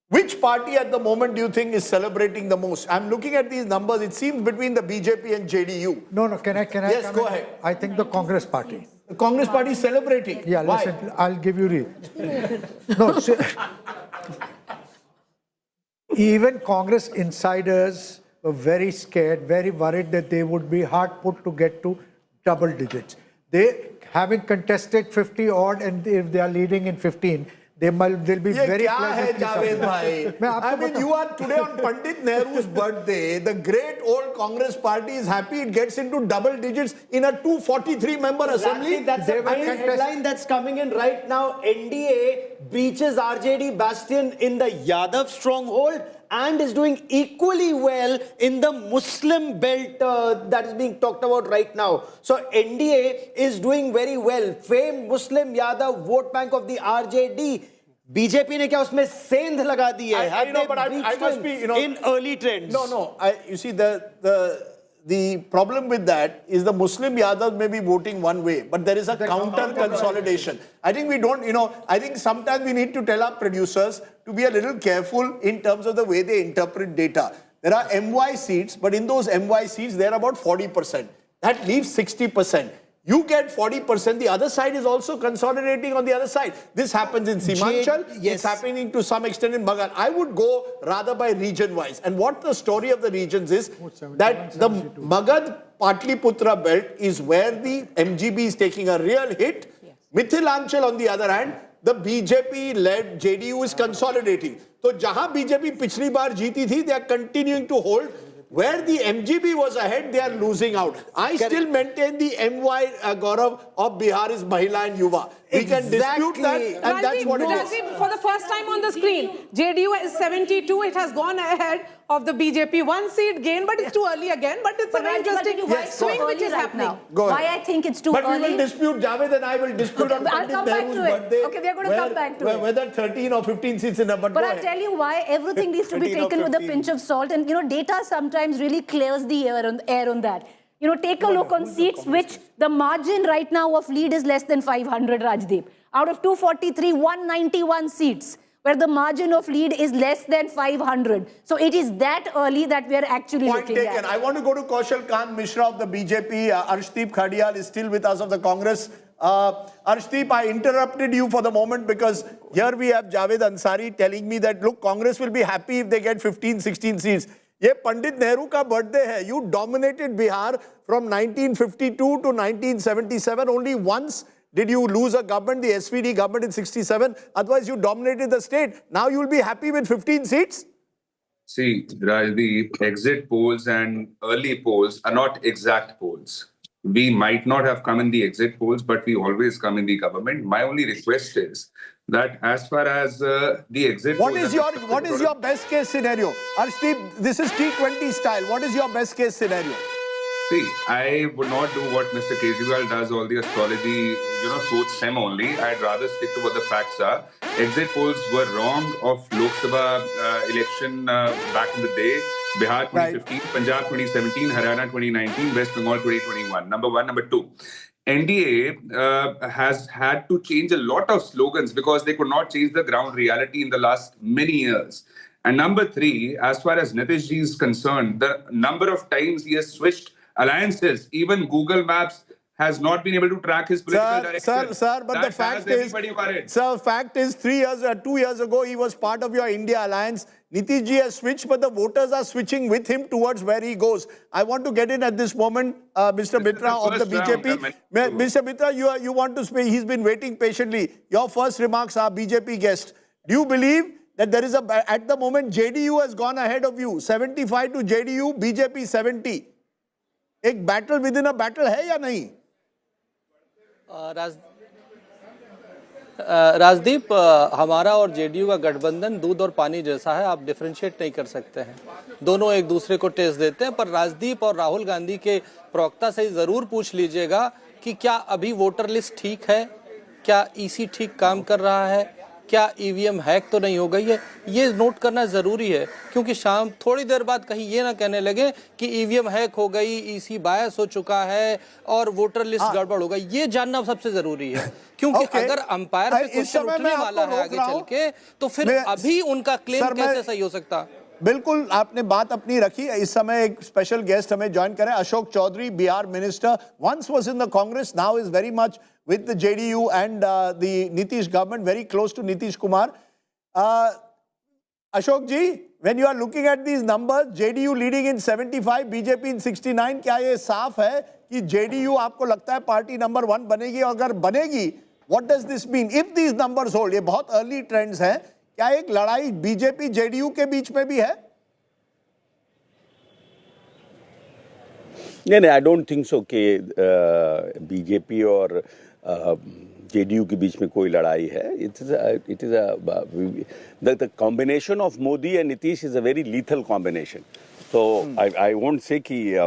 Which party at the moment do you think is celebrating the most? I'm looking at these numbers. It seems between the BJP and JDU. No, can I Yes, go ahead. I think the Congress party. The Congress party is celebrating. Yeah, why? listen, I'll give you reason. No, even Congress insiders were very scared, very worried that they would be hard put to get to double digits. They, having contested 50 odd, and if they are leading in 15, they'll be very pleasant. I mean, you are today on Pandit Nehru's birthday. The great old Congress party is happy it gets into double digits in a 243-member assembly. That's a main headline that's coming in right now. NDA breaches RJD bastion in the Yadav stronghold and is doing equally well in the Muslim belt that is being talked about right now. So NDA is doing very well. Famed Muslim Yadav vote bank of the RJD. BJP ने क्या उसमें सेंध लगा दी है? I know, but I must be, in early trends. No. You see, the problem with that is the Muslim Yadav may be voting one way, but there is a counter consolidation. I think we don't, I think sometimes we need to tell our producers to be a little careful in terms of the way they interpret data. There are MY seats, but in those MY seats, they're about 40%. That leaves 60%. You get 40%. The other side is also consolidating on the other side. This happens in Simanchal. It's happening to some extent in Magad. I would go rather by region-wise. And what the story of the regions is that the Magad Patliputra belt is where the MGB is taking a real hit. Mithilanchal, on the other hand, the BJP-led JDU is consolidating. So, jahan BJP pichli baar jeeti thi, they are continuing to hold. Where the MGB was ahead, they are losing out. I still maintain the MY Gaurav of Bihar is Mahila and Yuva. We can dispute that, and that's what it is. For the first time on the screen, JDU is 72. It has gone ahead of the BJP. 1 seat gain, but it's too early again. But it's a very interesting swing which is happening. Why I think it's too early. But we will dispute, Javed and I will dispute on Pandit Nehru's birthday. Okay, we are going to come back to it. Whether 13 or 15 seats in a But I'll tell you why everything needs to be taken with a pinch of salt. And, data sometimes really clears the air on that. Take a look on seats which the margin right now of lead is less than 500, Rajdeep. Out of 243, 191 seats where the margin of lead is less than 500. So it is that early that we are actually Point looking taken. at. I want to go to Kaushal Khan Mishra of the BJP. Arshdeep Khadiyal is still with us of the Congress. Arshdeep, I interrupted you for the moment because here we have Javed Ansari telling me that, look, Congress will be happy if they get 15, 16 seats. ये पंडित नेहरू का birthday है. You dominated Bihar from 1952 to 1977. Only once did you lose a government, the SVD government in 67. Otherwise, you dominated the state. Now you will be happy with 15 seats? See, Rajdeep, exit polls and early polls are not exact polls. We might not have come in the exit polls, but we always come in the government. My only request is that as far as the exit what is your best case scenario? Arshdeep, this is T20 style. What is your best case scenario? See, I would not do what Mr. Kejriwal does, all the astrology, soch sem only. I'd rather stick to what the facts are. Exit polls were wrong of Lok Sabha election back in the day. Bihar 2015, Punjab 2017, Haryana 2019, West Bengal 2021. Number one. Number two, NDA has had to change a lot of slogans because they could not change the ground reality in the last many years. And number three, as far as Nitish ji is concerned, the number of times he has switched alliances, even Google Maps has not been able to track his political direction. Sir, but the fact is 2 years ago, he was part of your India alliance. Nitish ji has switched, but the voters are switching with him towards where he goes. I want to get in at this moment, Mr. Mitra of the BJP. Mr. Mitra, you want to speak. He's been waiting patiently. Your first remarks are BJP guest. Do you believe that there is at the moment, JDU has gone ahead of you, 75 to JDU, BJP 70. एक battle within a battle है या नहीं? राजदीप, हमारा और JDU का गठबंधन दूध और पानी जैसा है. आप डिफरेंशिएट नहीं कर सकते हैं. दोनों एक दूसरे को टेस्ट देते हैं. पर राजदीप और राहुल गांधी के प्रवक्ता से जरूर पूछ लीजिएगा कि क्या अभी वोटर लिस्ट ठीक है, क्या ईसी ठीक काम कर रहा है, क्या ईवीएम हैक तो नहीं हो गई है. ये नोट करना जरूरी है, क्योंकि शाम थोड़ी देर बाद कहीं ये ना कहने लगे कि ईवीएम हैक हो गई, ईसी बायस हो चुका है और वोटर लिस्ट गड़बड़ हो गई. ये जानना सबसे जरूरी है, क्योंकि अगर अंपायर पे क्वेश्चन उठने वाला है आगे चल के, तो फिर अभी उनका क्लेम कैसे सही हो सकता. बिल्कुल, आपने बात अपनी रखी. इस समय एक स्पेशल गेस्ट हमें ज्वाइन करें. Ashok Chaudhary, Bihar minister, once was in the Congress, now is very much with the JDU and the Nitish government, very close to Nitish Kumar. Ashok ji, when you are looking at these numbers, JDU leading in 75, BJP in 69, क्या ये साफ है कि JDU आपको लगता है party number 1 बनेगी? अगर बनेगी, what does this mean? If these numbers hold, ये बहुत early trends हैं, क्या एक लड़ाई BJP JDU के बीच में भी है? नहीं, I don't think so कि BJP और JDU के बीच में कोई लड़ाई है. The combination of Modi and Nitish is a very lethal combination. So I won't say कि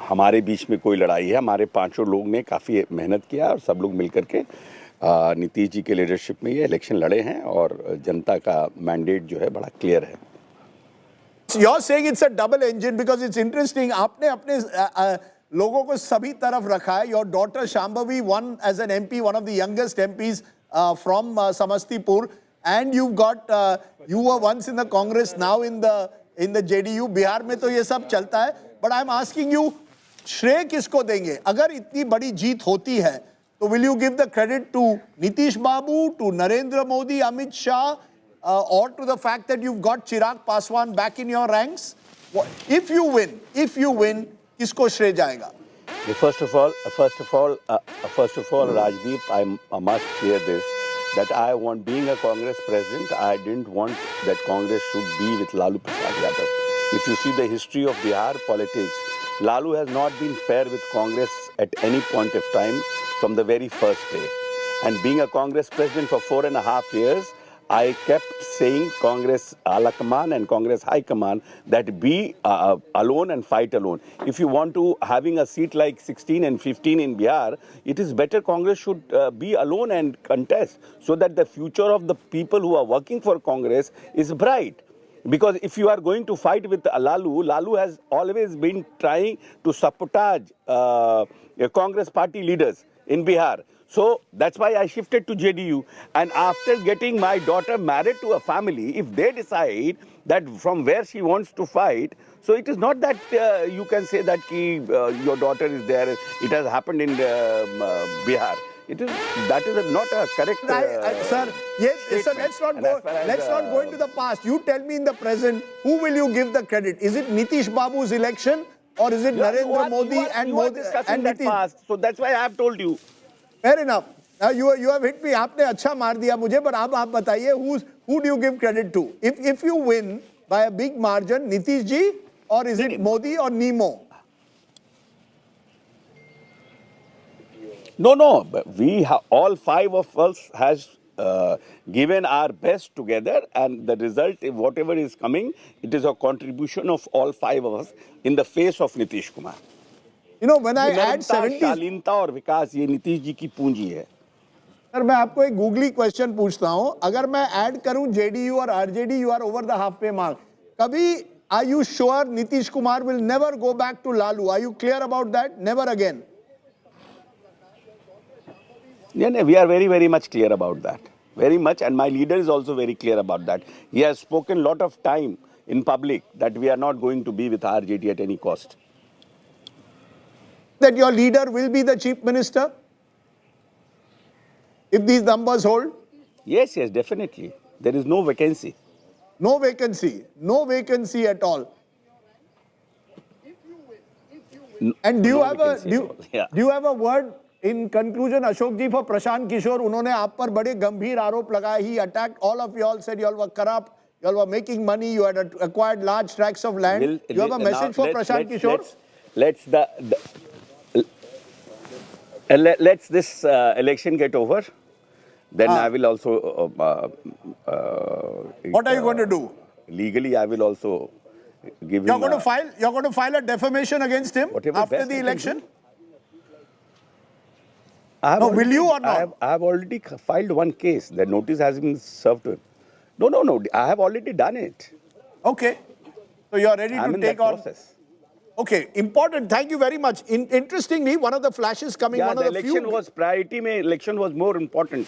हमारे बीच में कोई लड़ाई है. हमारे पांचों लोग ने काफ़ी मेहनत किया और सब लोग मिलकर के नीतीश जी के लीडरशिप में ये इलेक्शन लड़े हैं और जनता का मैंडेट जो है बड़ा क्लियर है. You're saying it's a double engine because it's interesting. आपने अपने लोगों को सभी तरफ रखा है. Your daughter Shambhavi won as an MP, one of the youngest MPs from Samastipur, and you've got you were once in the Congress, now in the JDU. Bihar में तो ये सब चलता है. But I'm asking you, श्रेय किसको देंगे? अगर इतनी बड़ी जीत होती है तो will you give the credit to Nitish Babu, to Narendra Modi, Amit Shah, or to the fact that you've got Chirag Paswan back in your ranks? If you win, किसको श्रेय जाएगा? First of all, Rajdeep, I must clear this, that I want, being a Congress president, I didn't want that Congress should be with Lalu Prasad Yadav. If you see the history of Bihar politics, Lalu has not been fair with Congress at any point of time from the very first day. And being a Congress president for 4.5 years, I kept saying Congress Ala Kaman and Congress High Command that be alone and fight alone. If you want to having a seat like 16 and 15 in Bihar, it is better Congress should be alone and contest so that the future of the people who are working for Congress is bright. Because if you are going to fight with Lalu has always been trying to sabotage Congress party leaders in Bihar. So that's why I shifted to JDU. And after getting my daughter married to a family, if they decide that from where she wants to fight, so it is not that you can say that your daughter is there, it has happened in Bihar. That is not a correct sir, yes, sir, let's not go into the past. You tell me in the present, who will you give the credit? Is it Nitish Babu's election or is it Narendra Modi and Nitish? Past, so that's why I have told you. Fair enough. Now you have hit me. आपने अच्छा मार दिया मुझे, but अब आप बताइए who do you give credit to? If you win by a big margin, Nitish ji, or is it Modi or Nemo? No. We all 5 of us has given our best together, and the result, whatever is coming, it is a contribution of all 5 of us in the face of Nitish Kumar. You know, when I add 70, शालीनता और विकास ये नीतीश जी की पूंजी है. Sir मैं आपको एक googly question पूछता हूं, अगर मैं ऐड करूं JDU और RJD, you are over the halfway mark. कभी are you sure Nitish Kumar will never go back to Lalu? Are you clear about that? Never again. Yeah, we are very, very much clear about that. Very much, and my leader is also very clear about that. He has spoken a lot of time in public that we are not going to be with RJD at any cost. That your leader will be the chief minister if these numbers hold? Yes, definitely. There is no vacancy. No vacancy at all. And do you have a word in conclusion, Ashok ji, for Prashant Kishore? उन्होंने आप पर बड़े गंभीर आरोप लगाए. He attacked all of you all, said you all were corrupt, you all were making money, you had acquired large tracts of land. You have a message for Prashant Kishore? Let's this election get over. Then I will also. What are you going to do? Legally, I will also give him. You're going to file a defamation against him after the election? Will you or not? I have already filed one case. The notice has been served to him. No. I have already done it. Okay. So you are ready to take on. Process. Okay, important. Thank you very much. Interestingly, one of the flashes coming, one of the election was priority. Election was more important.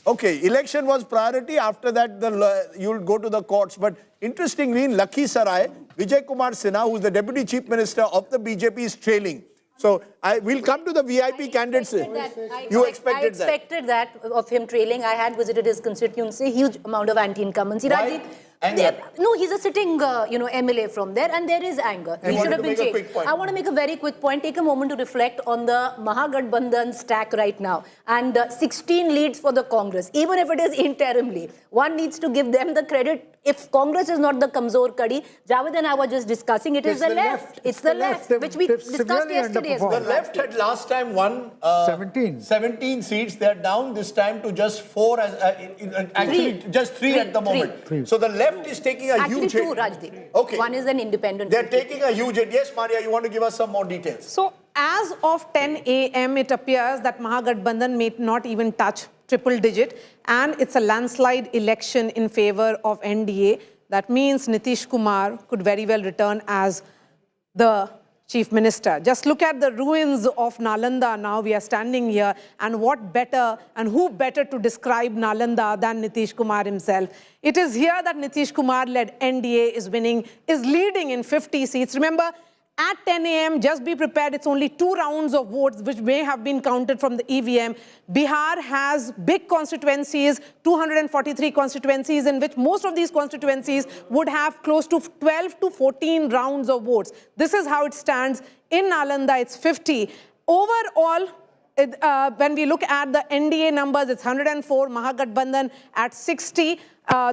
Okay, election was priority. After that, you'll go to the courts. But interestingly, in Lakhisarai, Vijay Kumar Sinha, who's the Deputy Chief Minister of the BJP, is trailing. So we'll come to the VIP candidates. You expected that? I expected that of him trailing. I had visited his constituency, huge amount of anti-incumbency. No, he's a sitting, MLA from there, and there is anger. He should have been changed. I want to make a very quick point. Take a moment to reflect on the Mahagathbandhan stack right now, and 16 leads for the Congress. Even if it is interimly, one needs to give them the credit. If Congress is not the Kamzor Kadi, Javed and I were just discussing, it is the left. It's the left, which we discussed yesterday as well. The left had last time won 17 seats. They are down this time to just 4, actually just 3 at the moment. So the left is taking a huge hit. Actually 2, Rajdeep. Okay. One is an independent. They are taking a huge hit. Yes, Maria, you want to give us some more details? So as of 10 a.m., it appears that Mahagathbandhan may not even touch triple digit, and it's a landslide election in favor of NDA. That means Nitish Kumar could very well return as the Chief Minister. Just look at the ruins of Nalanda now. We are standing here, and what better and who better to describe Nalanda than Nitish Kumar himself. It is here that Nitish Kumar led NDA is leading in 50 seats. Remember, At 10 a.m., just be prepared, it's only 2 rounds of votes which may have been counted from the EVM. Bihar has big constituencies, 243 constituencies, in which most of these constituencies would have close to 12 to 14 rounds of votes. This is how it stands. In Nalanda, it's 50. Overall, when we look at the NDA numbers, it's 104, Mahagathbandhan at 60.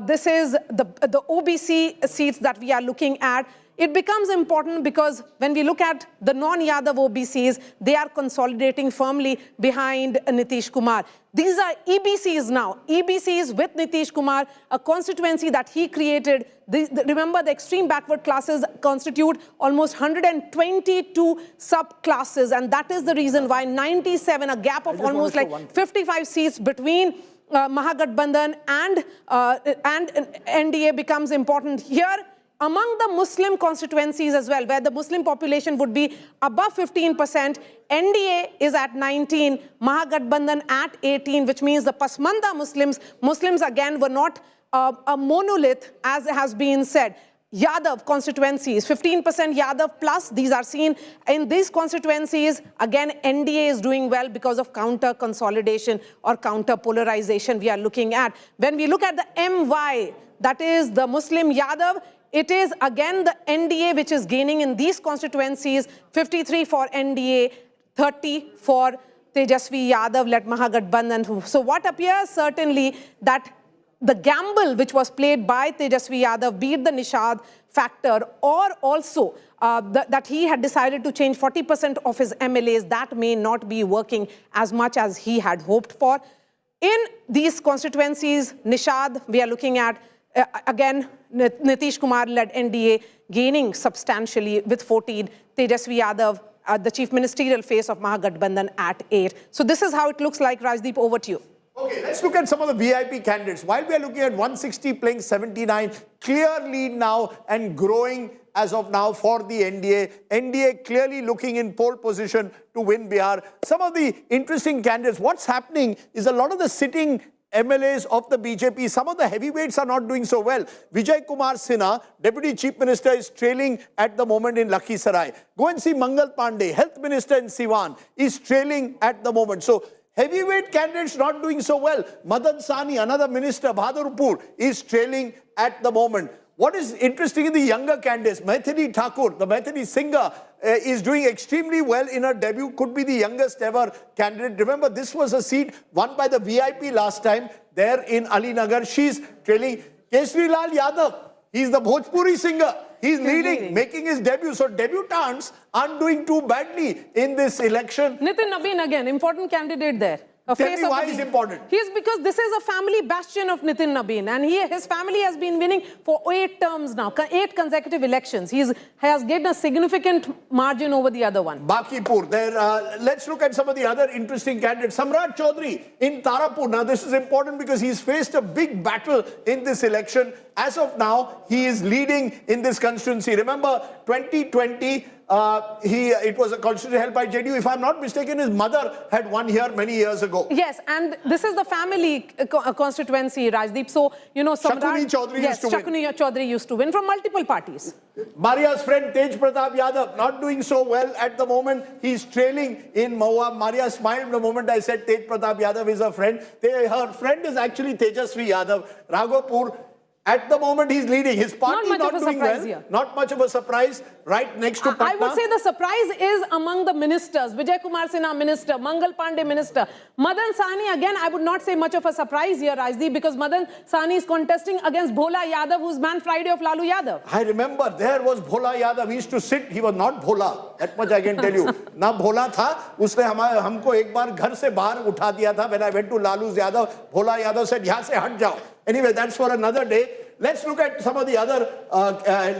This is the OBC seats that we are looking at. It becomes important because when we look at the non-Yadav OBCs, they are consolidating firmly behind Nitish Kumar. These are EBCs now. EBCs with Nitish Kumar, a constituency that he created. Remember, the extreme backward classes constitute almost 122 subclasses, and that is the reason why 97, a gap of almost like 55 seats between Mahagathbandhan and NDA becomes important here. Among the Muslim constituencies as well, where the Muslim population would be above 15%, NDA is at 19, Mahagathbandhan at 18, which means the Pasmanda Muslims again were not a monolith, as has been said. Yadav constituencies, 15% Yadav plus, these are seen in these constituencies. Again, NDA is doing well because of counter consolidation or counter polarization we are looking at. When we look at the MY, that is the Muslim Yadav, it is again the NDA which is gaining in these constituencies, 53 for NDA, 30 for Tejasvi Yadav-led Mahagathbandhan. So what appears certainly that the gamble which was played by Tejasvi Yadav, be it the Nishad factor or also that he had decided to change 40% of his MLAs, that may not be working as much as he had hoped for. In these constituencies, Nishad, we are looking at again, Nitish Kumar-led NDA gaining substantially with 14, Tejasvi Yadav, the chief ministerial face of Mahagathbandhan at 8. So this is how it looks like. Rajdeep, over to you. Okay, let's look at some of the VIP candidates. While we are looking at 160 playing 79, clear lead now and growing as of now for the NDA. NDA clearly looking in pole position to win Bihar. Some of the interesting candidates, what's happening is a lot of the sitting MLAs of the BJP, some of the heavyweights are not doing so well. Vijay Kumar Sinha, Deputy Chief Minister, is trailing at the moment in Lakhisarai. Go and see Mangal Pandey, Health Minister in Siwan, is trailing at the moment. So heavyweight candidates not doing so well. Madan Sani, another minister, Bahadurpur, is trailing at the moment. What is interesting in the younger candidates, Maithili Thakur, the Maithili singer, is doing extremely well in her debut, could be the youngest ever candidate. Remember, this was a seat won by the VIP last time there in Ali Nagar. She's trailing. Kesrilal Yadav, he's the Bhojpuri singer. He's leading, making his debut. So debutants aren't doing too badly in this election. Nitin Nabin again, important candidate there. Tell me why is important. He is because this is a family bastion of Nitin Nabin, and his family has been winning for 8 terms now, 8 consecutive elections. He has gained a significant margin over the other one. Bakipur, there. Let's look at some of the other interesting candidates. Samrat Chaudhary in Tarapur. Now this is important because he's faced a big battle in this election. As of now, he is leading in this constituency. Remember, 2020, it was a constituency held by JDU. If I'm not mistaken, his mother had won here many years ago. Yes, and this is the family constituency, Rajdeep. So, you know, Shakuni Chaudhary used to win. Shakuni Chaudhary used to win from multiple parties. Maria's friend Tej Pratap Yadav not doing so well at the moment. He's trailing in Mahua. Maria smiled the moment I said Tej Pratap Yadav is her friend. Her friend is actually Tejasvi Yadav. Raghopur. At the moment, he's leading. His party not doing well. Here. Not much of a surprise. Right next to Patna. I would say the surprise is among the ministers. Vijay Kumar Sinha, minister. Mangal Pandey, minister. Madan Sani, again, I would not say much of a surprise here, Rajdeep, because Madan Sani is contesting against Bhola Yadav, who's Man Friday of Lalu Yadav. I remember there was Bhola Yadav. He used to sit. He was not Bhola. That much I can tell you. Na Bhola tha. Usne humko ek baar ghar se bahar utha diya tha. When I went to Lalu Yadav, Bhola Yadav said, yahan se hat jao. Anyway, that's for another day. Let's look at some of the other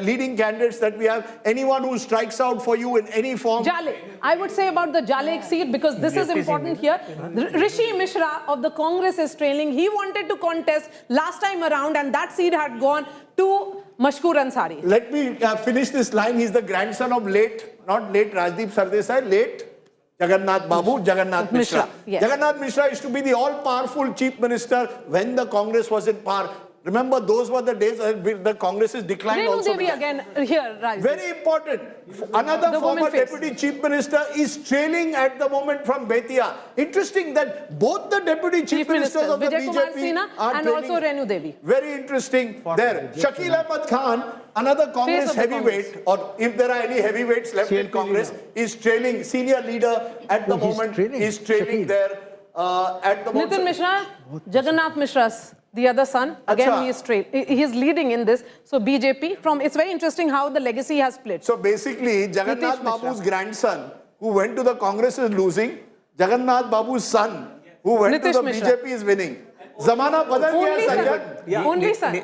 leading candidates that we have. Anyone who strikes out for you in any form? Jale. I would say about the Jale seat because this is important here. Rishi Mishra of the Congress is trailing. He wanted to contest last time around and that seat had gone to Mashkoor Ansari. Let me finish this line. He's the grandson of not late Rajdeep Sardesai, late Jagannath Babu, Jagannath Mishra. Yes. Jagannath Mishra used to be the all-powerful chief minister when the Congress was in power. Remember, those were the days when the Congress's decline Renu also Devi began. again here, Raj. Very important. Another The former woman face. Deputy Chief Minister is trailing at the moment from Betia. Interesting that both the Deputy Chief Ministers of the Vijay Kumar BJP Sinha are and trailing. also Renu Devi. Very interesting there. Shakil Ahmed Khan, another Congress of the heavyweight, or if there are any heavyweights left in Congress, is trailing, senior leader at the moment, is trailing there at the moment. Nitin Mishra, Jagannath Mishra's the other son, again Acha. he is leading in this. So BJP, it's very interesting how the legacy has split. So basically, Jagannath Nitish Babu's Mishra. grandson, who went to the Congress, is losing. Jagannath Babu's son, who went Nitish to the Mishra. BJP, is winning. Zamana badal Only gaya, son. Sanjay. Yeah. Only son.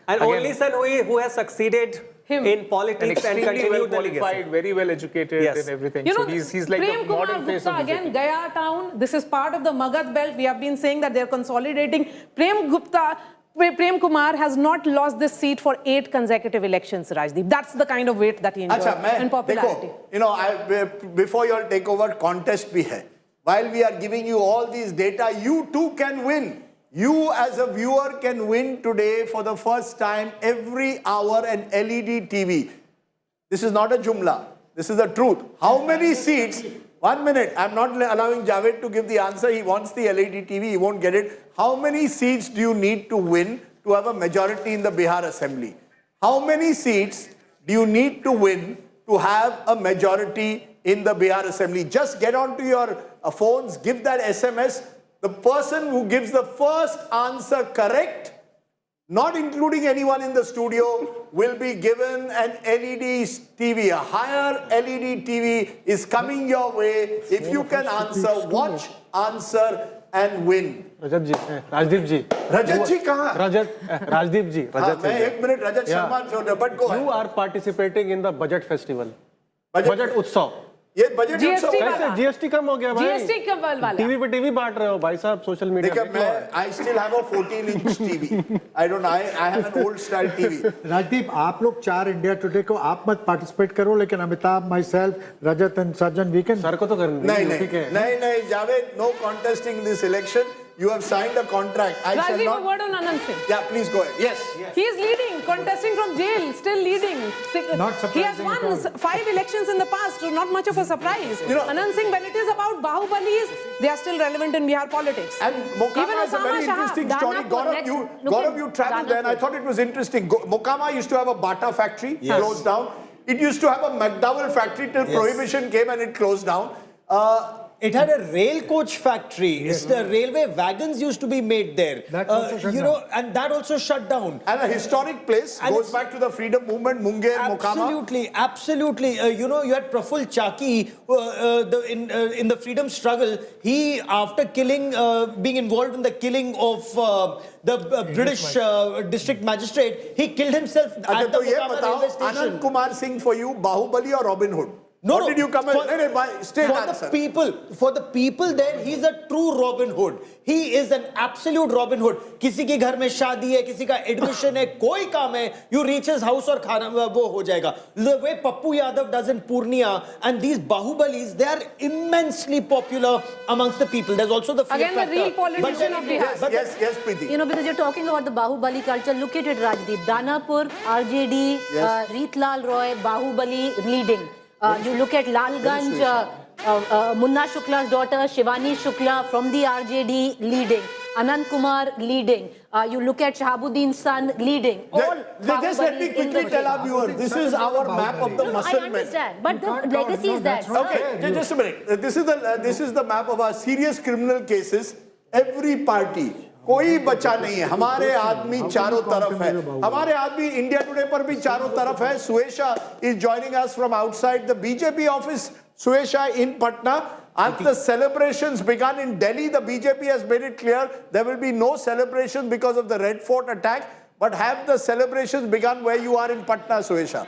And only son who has succeeded Him. in politics and extremely well continued the legacy. qualified, very well educated Yes. and everything. You know, so he's like Prem the modern Kumar face Gupta, of BJP. again, Gaya town. This is part of the Magad belt. We have been saying that they're consolidating. Prem Kumar has not lost this seat for 8 consecutive elections, Rajdeep. That's the kind of weight that he enjoys Acha, in popularity. देखो, before you all take over, contest bhi hai. While we are giving you all these data, you too can win. You as a viewer can win today for the first time every hour an LED TV. This is not a jumla. This is the truth. How many seats? 1 minute. I'm not allowing Javed to give the answer. He wants the LED TV. He won't get it. How many seats do you need to win to have a majority in the Bihar Assembly? How many seats do you need to win to have a majority in the Bihar Assembly? Just get onto your phones, give that SMS. The person who gives the first answer correct, not including anyone in the studio, will be given an LED TV. A higher LED TV is coming your way. If you can answer, watch, answer and win. Rajat ji, Rajdeep ji. Rajat ji kahan? Rajdeep ji. Rajat मैं एक minute Rajat Sharma but go ahead. You are participating in the budget festival. Budget उत्सव. ये budget GST कैसे GST कम हो गया भाई? GST कम वाला. TV पे टीवी बांट रहे हो भाई साहब सोशल मीडिया देखिए मैं I still have a 14-inch TV. I have an old style TV. Rajdeep, आप लोग 4 इंडिया टुडे को आप मत पार्टिसिपेट करो, लेकिन Amitabh, myself, Rajat and Sarjan, we can. Sir को तो करना नहीं Javed, no contesting in this election. You have signed a contract. I shall Rajdeep, not. a word on Anand Singh. Yeah, please go ahead. Yes. He is leading, contesting from jail, still leading. Not He has surprising won at all. 5 elections in the past, so not much of a surprise. You know- Anand Singh, when it is about Bahubalis, they are still relevant in Bihar politics. And Mokama Even is a very Osama Shah, interesting story. Danapur, Gaurav, you traveled there and I thought it was interesting. Mokama used to have a Bata factory, closed down. It used to have a McDowell factory till Prohibition came and it closed down. It had a rail coach factory. The railway wagons used to be made there. That also shut down. And that also shut down. And a historic place, And goes it's- back to the freedom movement, Munger, Mokama. Absolutely. You had Praful Chaki in the freedom struggle. He, after being involved in the killing of the British district magistrate, he killed himself at the तो ये Mokama railway बताओ, station. Anand Kumar Singh for you, Bahubali or Robin Hood? No, What no. did you come straight for answer. the people there, he's a true Robin Hood. He is an absolute Robin Hood. किसी के घर में शादी है, किसी का admission है, कोई काम है, you reach his house और खाना वो हो जाएगा. The way Pappu Yadav does in Purnia, and these Bahubalis, they are immensely popular amongst the people. There's also the fear Again, the factor. real politician of Bihar. Yes, Preeti. You know, because you're talking about the Bahubali culture, look at it, Rajdeep. Danapur, RJD, Ritlal Roy, Bahubali leading. You look at Lalganj, Munna Shukla's daughter, Shivani Shukla from the RJD leading. Anand Kumar leading. You look at Shahabuddin's son leading. All Just let me quickly tell our viewers, this is our map of the muscle I men. understand, but the legacy is that. Okay, just a minute. This is the map of our serious criminal cases. Every party, कोई बचा नहीं है. हमारे आदमी चारों तरफ है. हमारे आदमी इंडिया टुडे पर भी चारों तरफ है. Suesha is joining us from outside the BJP office. Suesha in Patna. As the celebrations began in Delhi, the BJP has made it clear there will be no celebrations because of the Red Fort attack. But have the celebrations begun where you are in Patna, Suesha?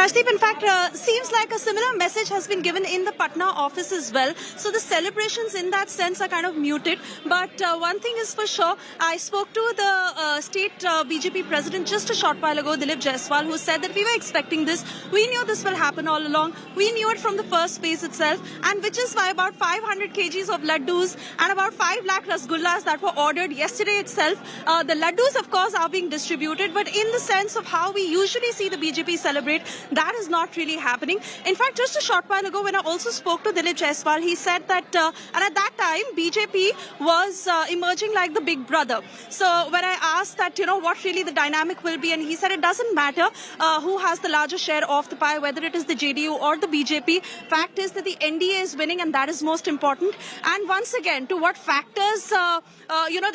Rajdeep, in fact, seems like a similar message has been given in the Patna office as well. So the celebrations in that sense are kind of muted. But one thing is for sure, I spoke to the state BJP president just a short while ago, Dilip Jaiswal, who said that we were expecting this. We knew this will happen all along. We knew it from the first phase itself, and which is why about 500 kgs of laddus and about 5 lakh rasgullas that were ordered yesterday itself. The laddus, of course, are being distributed, but in the sense of how we usually see the BJP celebrate, that is not really happening. In fact, just a short while ago, when I also spoke to Dilip Jaiswal, he said that, and at that time, BJP was emerging like the big brother. So when I asked that, what really the dynamic will be, and he said it doesn't matter who has the larger share of the pie, whether it is the JDU or the BJP. Fact is that the NDA is winning, and that is most important. And once again, to what factors,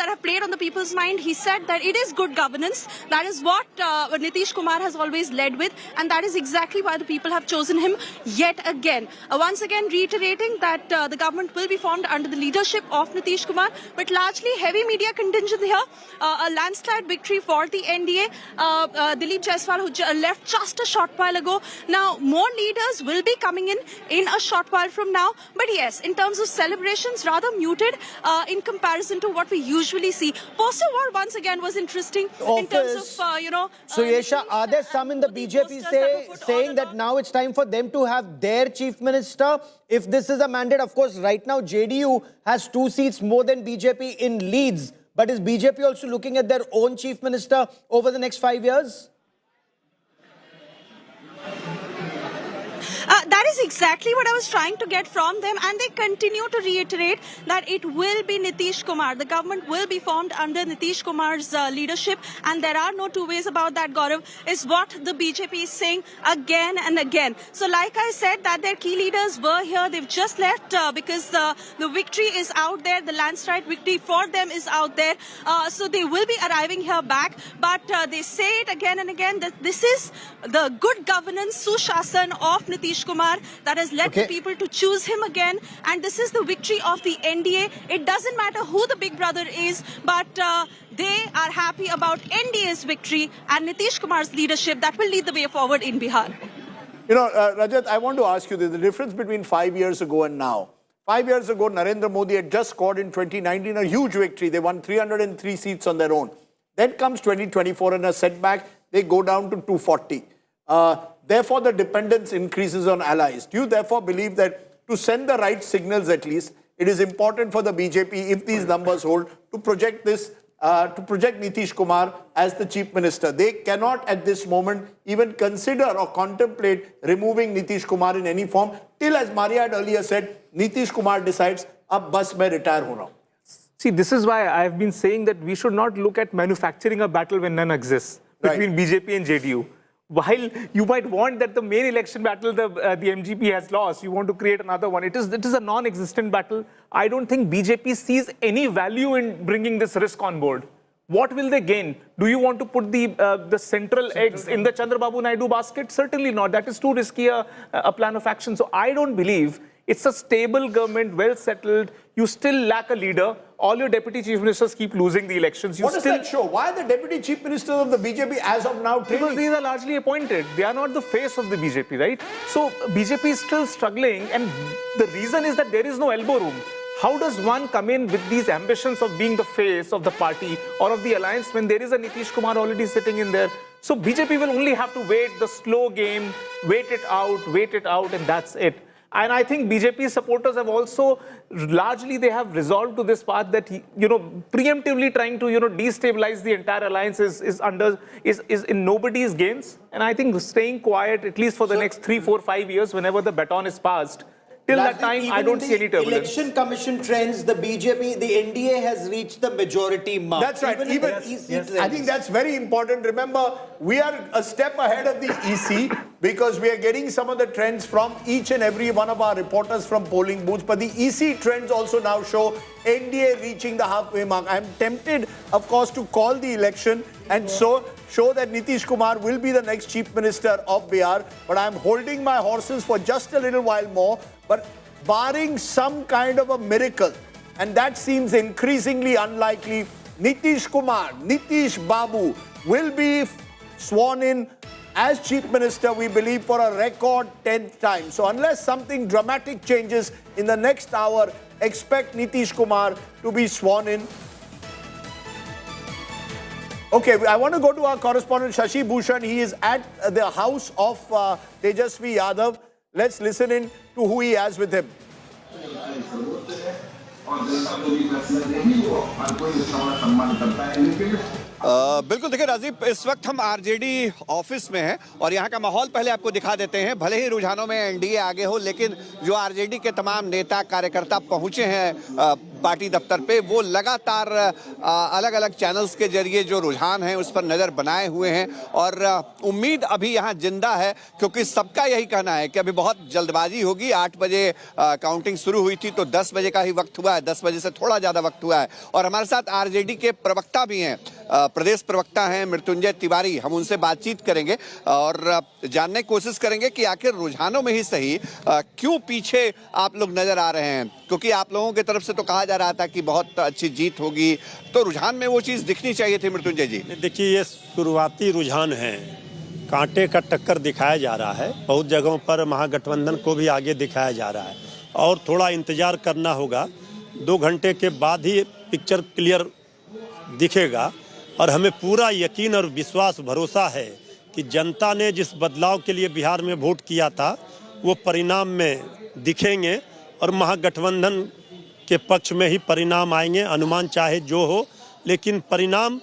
that have played on the people's mind, he said that it is good governance. That is what Nitish Kumar has always led with, and that is exactly why the people have chosen him yet again. Once again, reiterating that the government will be formed under the leadership of Nitish Kumar, but largely heavy media contingent here. A landslide victory for the NDA. Dilip Jaiswal, who left just a short while ago. Now, more leaders will be coming in a short while from now. But yes, in terms of celebrations, rather muted in comparison to what we usually see. Poster war once again was interesting in terms of, So, Yesha, are there some in the BJP saying that now it's time for them to have their chief minister? If this is a mandate, of course, right now JDU has 2 seats more than BJP in Leeds. But is BJP also looking at their own chief minister over the next 5 years? That is exactly what I was trying to get from them, and they continue to reiterate that it will be Nitish Kumar. The government will be formed under Nitish Kumar's leadership, and there are no two ways about that, Gaurav, is what the BJP is saying again and again. So like I said, that their key leaders were here. They've just left because the victory is out there. The landslide victory for them is out there. So they will be arriving here back. But they say it again and again that this is the good governance, Sushasan of Nitish Kumar that has led the people to choose him again, and this is the victory of the NDA. It doesn't matter who the big brother is, but they are happy about NDA's victory and Nitish Kumar's leadership that will lead the way forward in Bihar. Rajat, I want to ask you the difference between 5 years ago and now. 5 years ago, Narendra Modi had just scored in 2019 a huge victory. They won 303 seats on their own. Then comes 2024 and a setback. They go down to 240. Therefore, the dependence increases on allies. Do you therefore believe that to send the right signals at least, it is important for the BJP, if these numbers hold, to project Nitish Kumar as the chief minister? They cannot at this moment even consider or contemplate removing Nitish Kumar in any form till, as Maria had earlier said, Nitish Kumar decides, ab bas main retire ho raha hu. See, this is why I've been saying that we should not look at manufacturing a battle when none exists between BJP and JDU. While you might want that the main election battle the MGP has lost, you want to create another one. It is a non-existent battle. I don't think BJP sees any value in bringing this risk on board. What will they gain? Do you want to put the central eggs in the Chandrababu Naidu basket? Certainly not. That is too risky a plan of action. So I don't believe it's a stable government, well settled. You still lack a leader. All your deputy chief ministers keep losing the elections. What does that show? Why are the deputy chief ministers of the BJP as of now trailing? Because these are largely appointed. They are not the face of the BJP, right? So BJP is still struggling, and the reason is that there is no elbow room. How does one come in with these ambitions of being the face of the party or of the alliance when there is a Nitish Kumar already sitting in there? So BJP will only have to wait the slow game, wait it out, and that's it. And I think BJP supporters have also largely they have resolved to this path that preemptively trying to destabilize the entire alliance is in nobody's gains. And I think staying quiet at least for the next 3, 4, 5 years, whenever the baton is passed. Till that time, I don't see any turbulence. Election Commission trends, the BJP, the NDA has reached the majority mark. That's right. I think that's very important. Remember, we are a step ahead of the EC because we are getting some of the trends from each and every one of our reporters from polling booths. But the EC trends also now show NDA reaching the halfway mark. I'm tempted, of course, to call the election and show that Nitish Kumar will be the next chief minister of Bihar. But I'm holding my horses for just a little while more. But barring some kind of a miracle, and that seems increasingly unlikely, Nitish Kumar, Nitish Babu, will be sworn in as Chief Minister, we believe, for a record 10th time. So unless something dramatic changes in the next hour, expect Nitish Kumar to be sworn in. Okay, I want to go to our correspondent Shashi Bhushan. He is at the house of Tejasvi Yadav. Let's listen in to who he has with him. बिल्कुल देखिए राजीव, इस वक्त हम RJD office में हैं और यहाँ का माहौल पहले आपको दिखा देते हैं। भले ही रुझानों में एनडीए आगे हो, लेकिन जो आरजेडी के तमाम नेता कार्यकर्ता पहुंचे हैं पार्टी दफ्तर पे, वो लगातार अलग अलग चैनल्स के जरिए जो रुझान है उस पर नज़र बनाए हुए हैं और उम्मीद अभी यहाँ जिंदा है, क्योंकि सबका यही कहना है कि अभी बहुत जल्दबाजी होगी। 8 बजे काउंटिंग शुरू हुई थी तो 10 बजे का ही वक्त हुआ है, 10 बजे से थोड़ा ज़्यादा वक्त हुआ है। और हमारे साथ आरजेडी के प्रवक्ता भी हैं, प्रदेश प्रवक्ता हैं मृत्युंजय तिवारी। हम उनसे बातचीत करेंगे और जानने की कोशिश करेंगे कि आखिर रुझानों में ही सही क्यों पीछे आप लोग नजर आ रहे हैं, क्योंकि आप लोगों की तरफ से तो कहा जा रहा था कि बहुत अच्छी जीत होगी, तो रुझान में वो चीज़ दिखनी चाहिए थी। मृत्युंजय जी, देखिए, ये शुरुआती रुझान है, कांटे का टक्कर दिखाया जा रहा है। बहुत जगहों पर महागठबंधन को भी आगे दिखाया जा रहा है और थोड़ा इंतजार करना होगा। 2 घंटे के बाद ही पिक्चर क्लियर दिखेगा और हमें पूरा यकीन और विश्वास भरोसा है कि जनता ने जिस बदलाव के लिए बिहार में वोट किया था वो परिणाम में दिखेंगे और महागठबंधन के पक्ष में ही परिणाम आएंगे। अनुमान चाहे जो हो, लेकिन परिणाम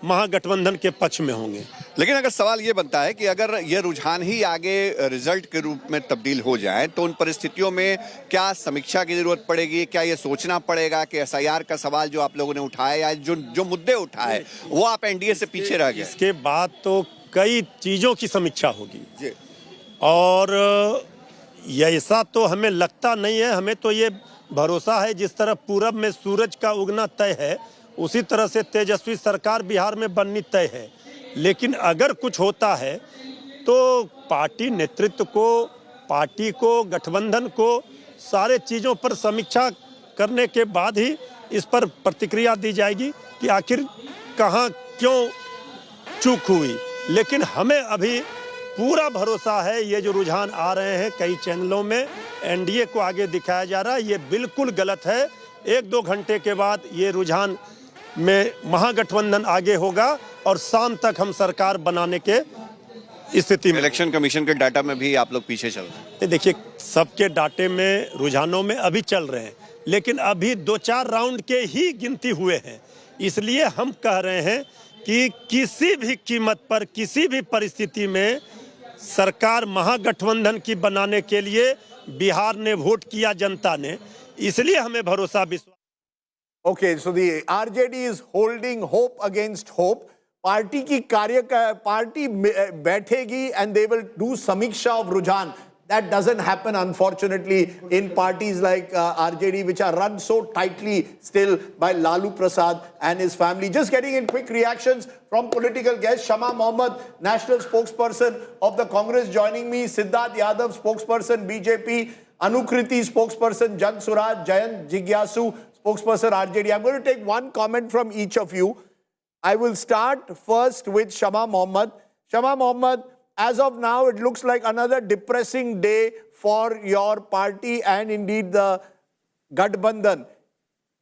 महागठबंधन के पक्ष में होंगे। लेकिन अगर सवाल ये बनता है कि अगर ये रुझान ही आगे रिजल्ट के रूप में तब्दील हो जाए तो उन परिस्थितियों में क्या समीक्षा की जरूरत पड़ेगी? क्या ये सोचना पड़ेगा कि एसआईआर का सवाल जो आप लोगों ने उठाया या जो मुद्दे उठाए वो आप एनडीए से पीछे रह गए? इसके बाद तो कई चीज़ों की समीक्षा होगी और ऐसा तो हमें लगता नहीं है। हमें तो ये भरोसा है जिस तरह पूरब में सूरज का उगना तय है, उसी तरह से तेजस्वी सरकार बिहार में बननी तय है। लेकिन अगर कुछ होता है तो पार्टी नेतृत्व को, पार्टी को, गठबंधन को सारे चीज़ों पर समीक्षा करने के बाद ही इस पर प्रतिक्रिया दी जाएगी कि आखिर कहाँ क्यों चूक हुई। लेकिन हमें अभी पूरा भरोसा है, ये जो रुझान आ रहे हैं कई चैनलों में, एनडीए को आगे दिखाया जा रहा है, ये बिल्कुल गलत है। 1-2 घंटे के बाद ये रुझान में महागठबंधन आगे होगा और शाम तक हम सरकार बनाने के स्थिति में। इलेक्शन कमीशन के डाटा में भी आप लोग पीछे चल रहे हैं? देखिए, सबके डाटे में, रुझानों में अभी चल रहे हैं, लेकिन अभी 2-4 राउंड के ही गिनती हुए हैं। इसलिए हम कह रहे हैं कि किसी भी कीमत पर, किसी भी परिस्थिति में सरकार महागठबंधन की बनाने के लिए बिहार ने वोट किया, जनता ने, इसलिए हमें भरोसा, विश्वास। Okay, so the RJD is holding hope against hope. Party की पार्टी बैठेगी and they will do समीक्षा of रुझान. That doesn't happen, unfortunately, in parties like RJD, which are run so tightly still by Lalu Prasad and his family. Just getting in quick reactions from political guests. Shama Mohammed, national spokesperson of the Congress, joining me. Siddharth Yadav, spokesperson BJP. Anukriti, spokesperson Jan Suraj. Jayant Jigyasu, spokesperson RJD. I'm going to take one comment from each of you. I will start first with Shama Mohammed. Shama Mohammed, as of now, it looks like another depressing day for your party and indeed the Gadbandhan.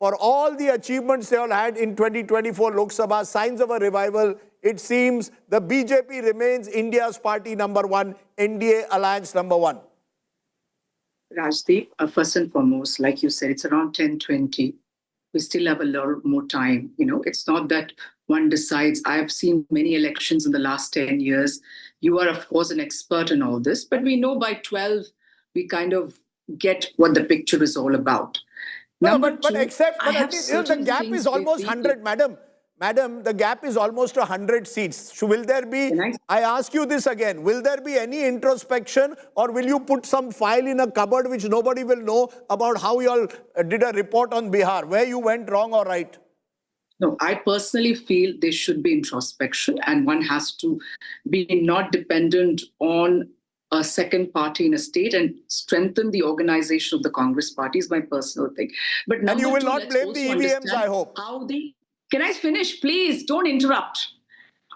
For all the achievements they all had in 2024 Lok Sabha, signs of a revival, it seems the BJP remains India's party number one, NDA Alliance number one. Rajdeep, first and foremost, like you said, it's around 10:20. We still have a lot more time. You know, it's not that one decides. I've seen many elections in the last 10 years. You are, of course, an expert in all this, but we know by 12, we kind of get what the picture is all about. But the gap is almost 100, madam. Madam, the gap is almost 100 seats. So will there be, I ask you this again, will there be any introspection or will you put some file in a cupboard which nobody will know about how you all did a report on Bihar, where you went wrong or right? No, I personally feel there should be introspection and one has to be not dependent on a second party in a state and strengthen the organization of the Congress party is my personal thing. But and you will not blame the EVMs, I hope. Can I finish, please? Don't interrupt.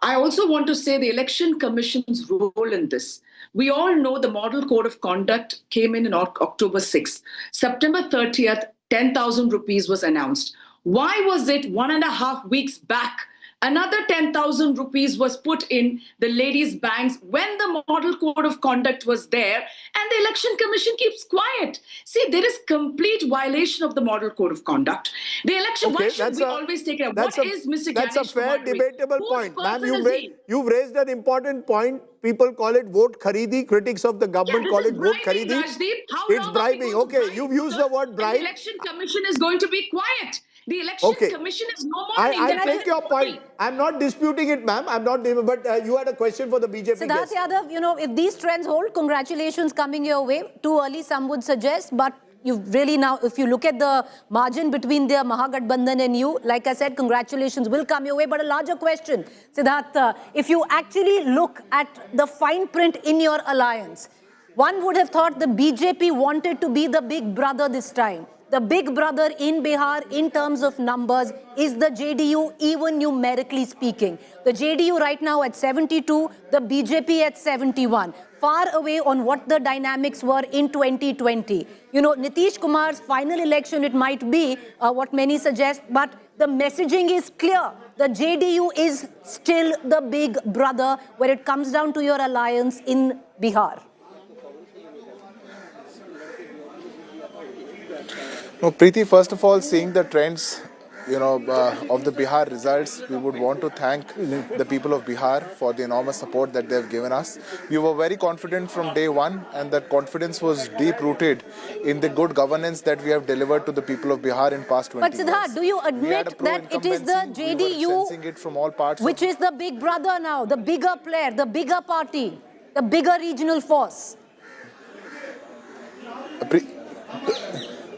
I also want to say the Election Commission's role in this. We all know the Model Code of Conduct came in October 6th. September 30th, 10,000 rupees was announced. Why was it 1.5 weeks back? Another 10,000 rupees was put in the ladies' banks when the Model Code of Conduct was there, and the Election Commission keeps quiet. See, there is complete violation of the Model Code of Conduct. The election, why should we always take it? What is Mr. That's a Ganesh fair, Kumar doing? debatable Whose point. Ma'am, person is he? you've raised an important point. People call it vote kharidi. Critics of the government call it vote kharidi. Rajdeep. How It's long are we bribing. going to Okay, bribe, you've used sir? the word And bribe. the Election Commission is going to be quiet. The Election Commission is no more an I independent take your body. point. I'm not disputing it, ma'am. I'm not, but you had a question for the BJP Siddharth guest. Yadav, you know, if these trends hold, congratulations coming your way. Too early, some would suggest, but you've really now, if you look at the margin between the Mahagathbandhan and you, like I said, congratulations will come your way. But a larger question, Siddharth, if you actually look at the fine print in your alliance, one would have thought the BJP wanted to be the big brother this time. The big brother in Bihar in terms of numbers is the JDU, even numerically speaking. The JDU right now at 72, the BJP at 71. Far away on what the dynamics were in 2020. You know, Nitish Kumar's final election, it might be what many suggest, but the messaging is clear. The JDU is still the big brother when it comes down to your alliance in Bihar. No, Preeti, first of all, seeing the trends, of the Bihar results, we would want to thank the people of Bihar for the enormous support that they've given us. We were very confident from day one, and that confidence was deep-rooted in the good governance that we have delivered to the people of Bihar in past 20 years. But Siddharth, do you admit that it is the JDU which is the big brother now, the bigger player, the bigger party, the bigger regional force?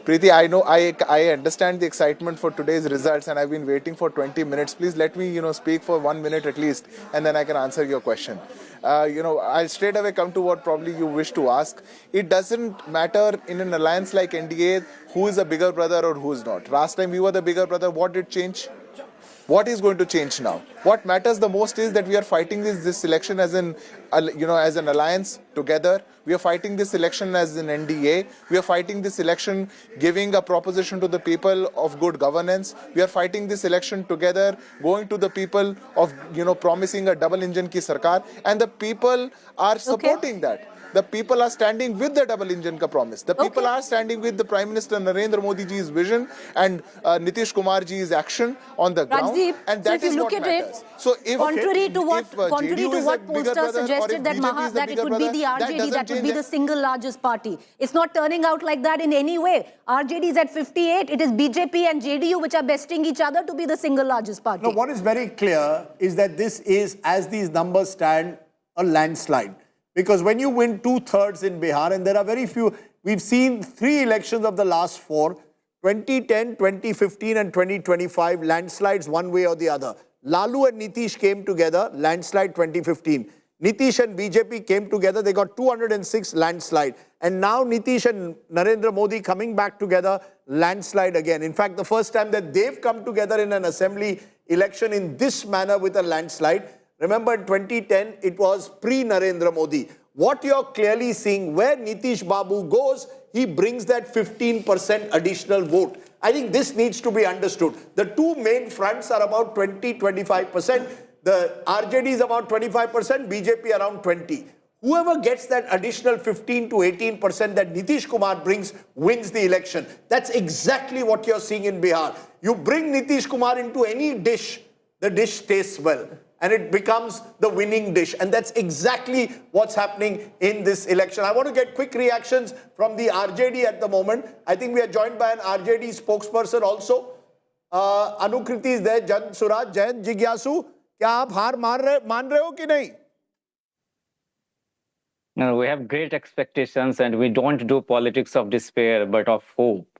Preeti, I know, I understand the excitement for today's results, and I've been waiting for 20 minutes. Please let me, speak for 1 minute at least, and then I can answer your question. I'll straight away come to what probably you wish to ask. It doesn't matter in an alliance like NDA who is a bigger brother or who is not. Last time we were the bigger brother. What did change? What is going to change now? What matters the most is that we are fighting this election as an alliance together. We are fighting this election as an NDA. We are fighting this election giving a proposition to the people of good governance. We are fighting this election together, going to the people of, promising a double engine ki sarkar. And the people are supporting that. The people are standing with the double engine ka promise. The people are standing with the Prime Minister Narendra Modi ji's vision and Nitish Kumar ji's action on the ground. Rajdeep, and so that if you is look what at matters. it, So contrary to what pollsters brother, suggested that it would be the RJD that would be the single largest party. It's not turning out like that in any way. RJD is at 58. It is BJP and JDU which are besting each other to be the single largest party. No, what is very clear is that this is, as these numbers stand, a landslide. Because when you win 2/3 in Bihar, and there are very few, we've seen 3 elections of the last 4, 2010, 2015 and 2025, landslides one way or the other. Lalu and Nitish came together, landslide 2015. Nitish and BJP came together, they got 206 landslide. And now Nitish and Narendra Modi coming back together, landslide again. In fact, the first time that they've come together in an assembly election in this manner with a landslide. Remember, in 2010, it was pre-Narendra Modi. What you're clearly seeing, where Nitish Babu goes, he brings that 15% additional vote. I think this needs to be understood. The two main fronts are about 20-25%. The RJD is about 25%, BJP around 20%. Whoever gets that additional 15 to 18% that Nitish Kumar brings wins the election. That's exactly what you're seeing in Bihar. You bring Nitish Kumar into any dish, the dish tastes well. And it becomes the winning dish. And that's exactly what's happening in this election. I want to get quick reactions from the RJD at the moment. I think we are joined by an RJD spokesperson also. Anukriti is there, Suraj, Jayan, Jigyasu. क्या आप हार मान रहे हो कि नहीं? No, we have great expectations and we don't do politics of despair but of hope.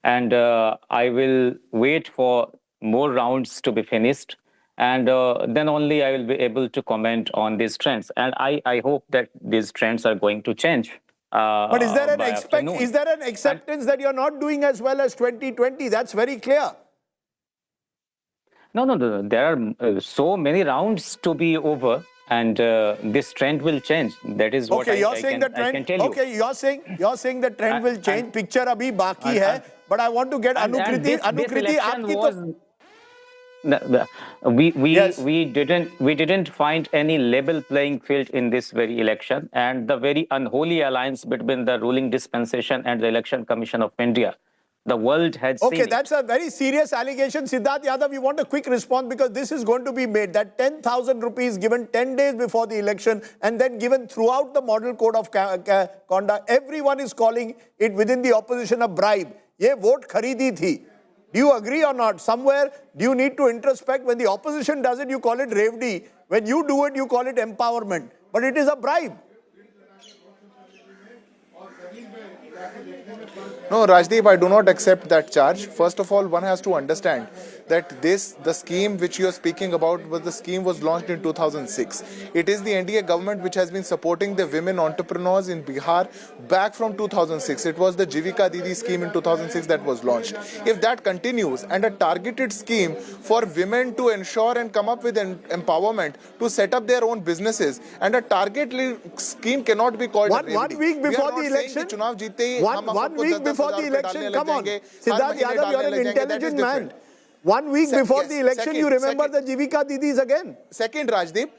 And I will wait for more rounds to be finished. And then only I will be able to comment on these trends. And I hope that these trends are going to change. But is there an acceptance that you're not doing as well as 2020? That's very clear. No. There are so many rounds to be over, and this trend will change. That is what okay, you're I saying can, the trend. I can tell you. Okay, you're saying the trend will change. Picture abhi baki and- hai, but I want to get and Anukriti. this Anukriti, election aapki was. to... We didn't find any level playing field in this very election, and the very unholy alliance between the ruling dispensation and the Election Commission of India. The world had seen Okay, it. that's a very serious allegation. Siddharth Yadav, we want a quick response because this is going to be made. That 10,000 rupees given 10 days before the election and then given throughout the model code of conduct. Everyone is calling it within the opposition a bribe. Ye vote kharidi thi. Do you agree or not? Somewhere, do you need to introspect? When the opposition does it, you call it revdi. When you do it, you call it empowerment. But it is a bribe. No, Rajdeep, I do not accept that charge. First of all, one has to understand that the scheme which you are speaking about, the scheme was launched in 2006. It is the NDA government which has been supporting the women entrepreneurs in Bihar back from 2006. It was the Jivika Didi scheme in 2006 that was launched. If that continues and a targeted scheme for women to ensure and come up with an empowerment to set up their own businesses, and a targeted scheme cannot be called One week before the election, one week before the election, come on. Siddharth Yadav, you're an intelligent man. 1 week before the election, you remember the Jivika Didis again. Second, Rajdeep.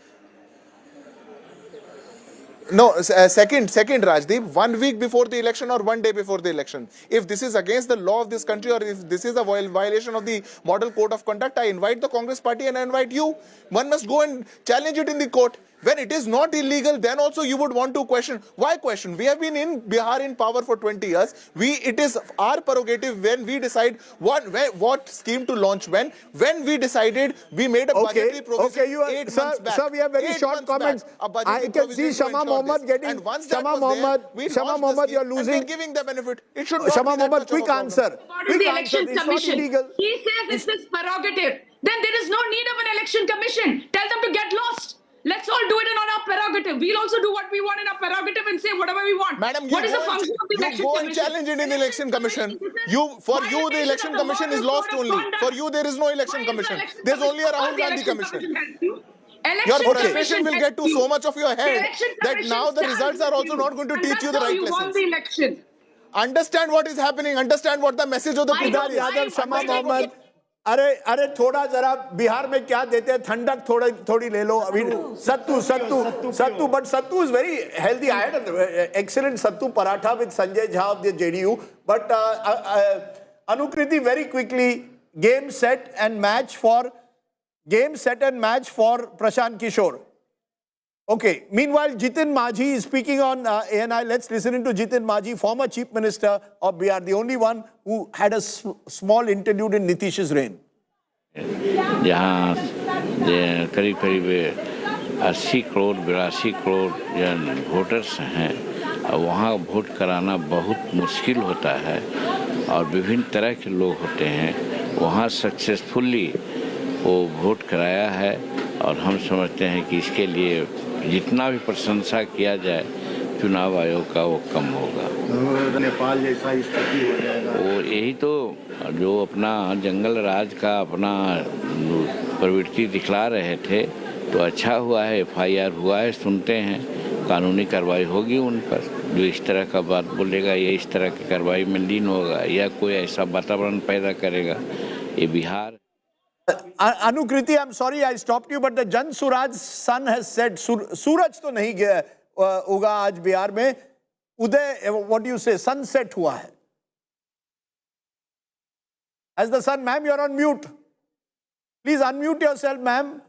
No, second, Rajdeep. 1 week before the election or 1 day before the election. If this is against the law of this country or if this is a violation of the model code of conduct, I invite the Congress party and I invite you. One must go and challenge it in the court. When it is not illegal, then also you would want to question. Why question? We have been in Bihar in power for 20 years. It is our prerogative when we decide what scheme to launch when. When we decided, we made a budgetary provision 8 months back. Sir, we have very short comments. I can see Shama Mohammed getting... Shama Mohammed, you're losing... And giving the benefit. It should not Shama be that Mohammed, much of a quick problem. answer. What is the election commission? He says it's his prerogative. Then there is no need of an election commission. Tell them to get lost. Let's all do it on our prerogative. We'll also do what we want in our prerogative and say whatever we want. Madam, what is the function of the election go commission? and challenge it in the election commission. For you, the election commission is lost only. For you, there is no election commission. There's only a Rahul Gandhi commission. Your frustration will get to so much of your head that now the results are also not going to teach you the right lessons. Won the election. Understand what is happening. Understand what the message of the people is. Yadav, Shama Mohammed. अरे थोड़ा जरा बिहार में क्या देते हैं ठंडक थोड़ी ले लो अभी सत्तू but Sattu is very healthy. I had an excellent Sattu paratha with Sanjay Jha of the JDU. But Anukriti, very quickly, game set and match for Prashant Kishore. Okay. Meanwhile, Jitin Majhi is speaking on ANI. Let's listen to Jitin Majhi, former Chief Minister of Bihar, the only one who had a small interlude in Nitish's reign. जहाँ करीब 80 crore 82 crore voters हैं, वहाँ vote कराना बहुत मुश्किल होता है और विभिन्न तरह के लोग होते हैं। वहाँ सक्सेसफुली वो वोट कराया है और हम समझते हैं कि इसके लिए जितना भी प्रशंसा किया जाए चुनाव आयोग का वो कम होगा। नेपाल जैसा स्थिति हो जाएगा। वो यही तो जो अपना जंगल राज का अपना प्रवृत्ति दिखला रहे थे, तो अच्छा हुआ है, FIR हुआ है, सुनते हैं कानूनी कार्रवाई होगी उन पर। जो इस तरह का बात बोलेगा या इस तरह की कार्रवाई में लीन होगा या कोई ऐसा वातावरण पैदा करेगा, ये Bihar. Anukriti, I'm sorry I stopped you, but the Jan Suraj's son has said, Suraj तो नहीं गया होगा आज बिहार में, उदय, what do you say, sunset हुआ है. As the son, ma'am, you're on mute. Please unmute yourself, ma'am.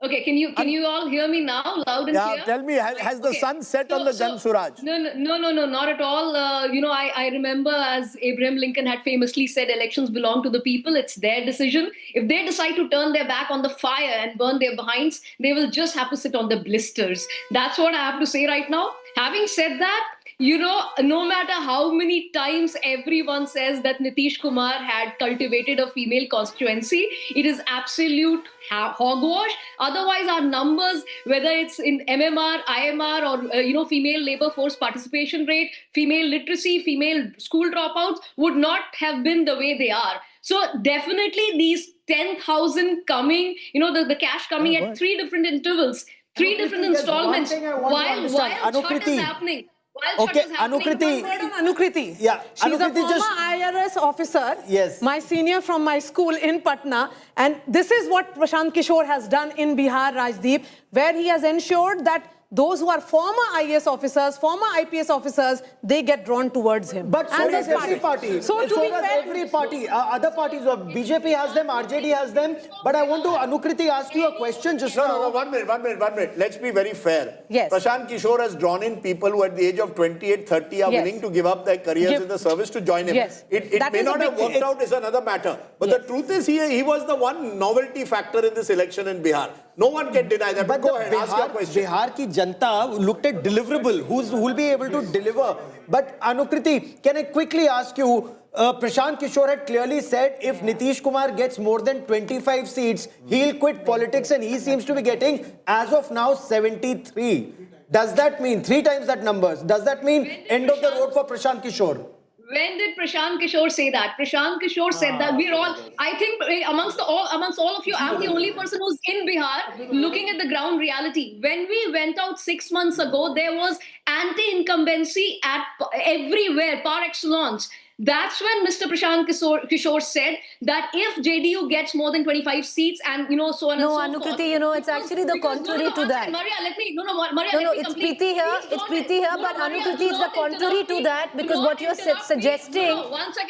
Okay, can you all hear me now, loud and clear? Yeah, tell me, has the sun set on the Jan Suraj? No, not at all. I remember as Abraham Lincoln had famously said, elections belong to the people. It's their decision. If they decide to turn their back on the fire and burn their behinds, they will just have to sit on the blisters. That's what I have to say right now. Having said that, no matter how many times everyone says that Nitish Kumar had cultivated a female constituency, it is absolute hogwash. Otherwise, our numbers, whether it's in MMR, IMR, or female labor force participation rate, female literacy, female school dropouts, would not have been the way they are. So definitely these 10,000 coming, the cash coming at 3 different intervals, 3 different installments, while shut is happening. Okay, Anukriti. Anukriti. Yeah, She's Anukriti, a former IRS officer. Yes. My senior from my school in Patna. And this is what Prashant Kishore has done in Bihar, Rajdeep, where he has ensured that those who are former IAS officers, former IPS officers, they get drawn towards him. But so does every party. So does every party. Other parties, BJP has them, RJD has them. But I want to, Anukriti, ask you a question just now. No, 1 minute. Let's be very fair. Yes. Prashant Kishore has drawn in people who at the age of 28, 30 are willing to give up their careers in the service to join him. Yes. It may not have worked out is another matter. But the truth is he was the one novelty factor in this election in Bihar. No one can deny that. But go ahead, ask your question. Bihar ki Janta looked at deliverable. Who will be able to deliver? But Anukriti, can I quickly ask you, Prashant Kishore had clearly said if Nitish Kumar gets more than 25 seats, he'll quit politics, and he seems to be getting, as of now, 73. Does that mean 3 times that numbers? Does that mean end of the road for Prashant Kishore? When did Prashant Kishore say that? Prashant Kishore said that. We're all, I think amongst all of you, I'm the only person who's in Bihar looking at the ground reality. When we went out 6 months ago, there was anti-incumbency at everywhere, par excellence. That's when Mr. Prashant Kishore said that if JDU gets more than 25 seats and, so on and so forth. No, Anukriti, it's actually the contrary to that. Maria, It's Preeti here, but Anukriti, it's the contrary to that, because what you're suggesting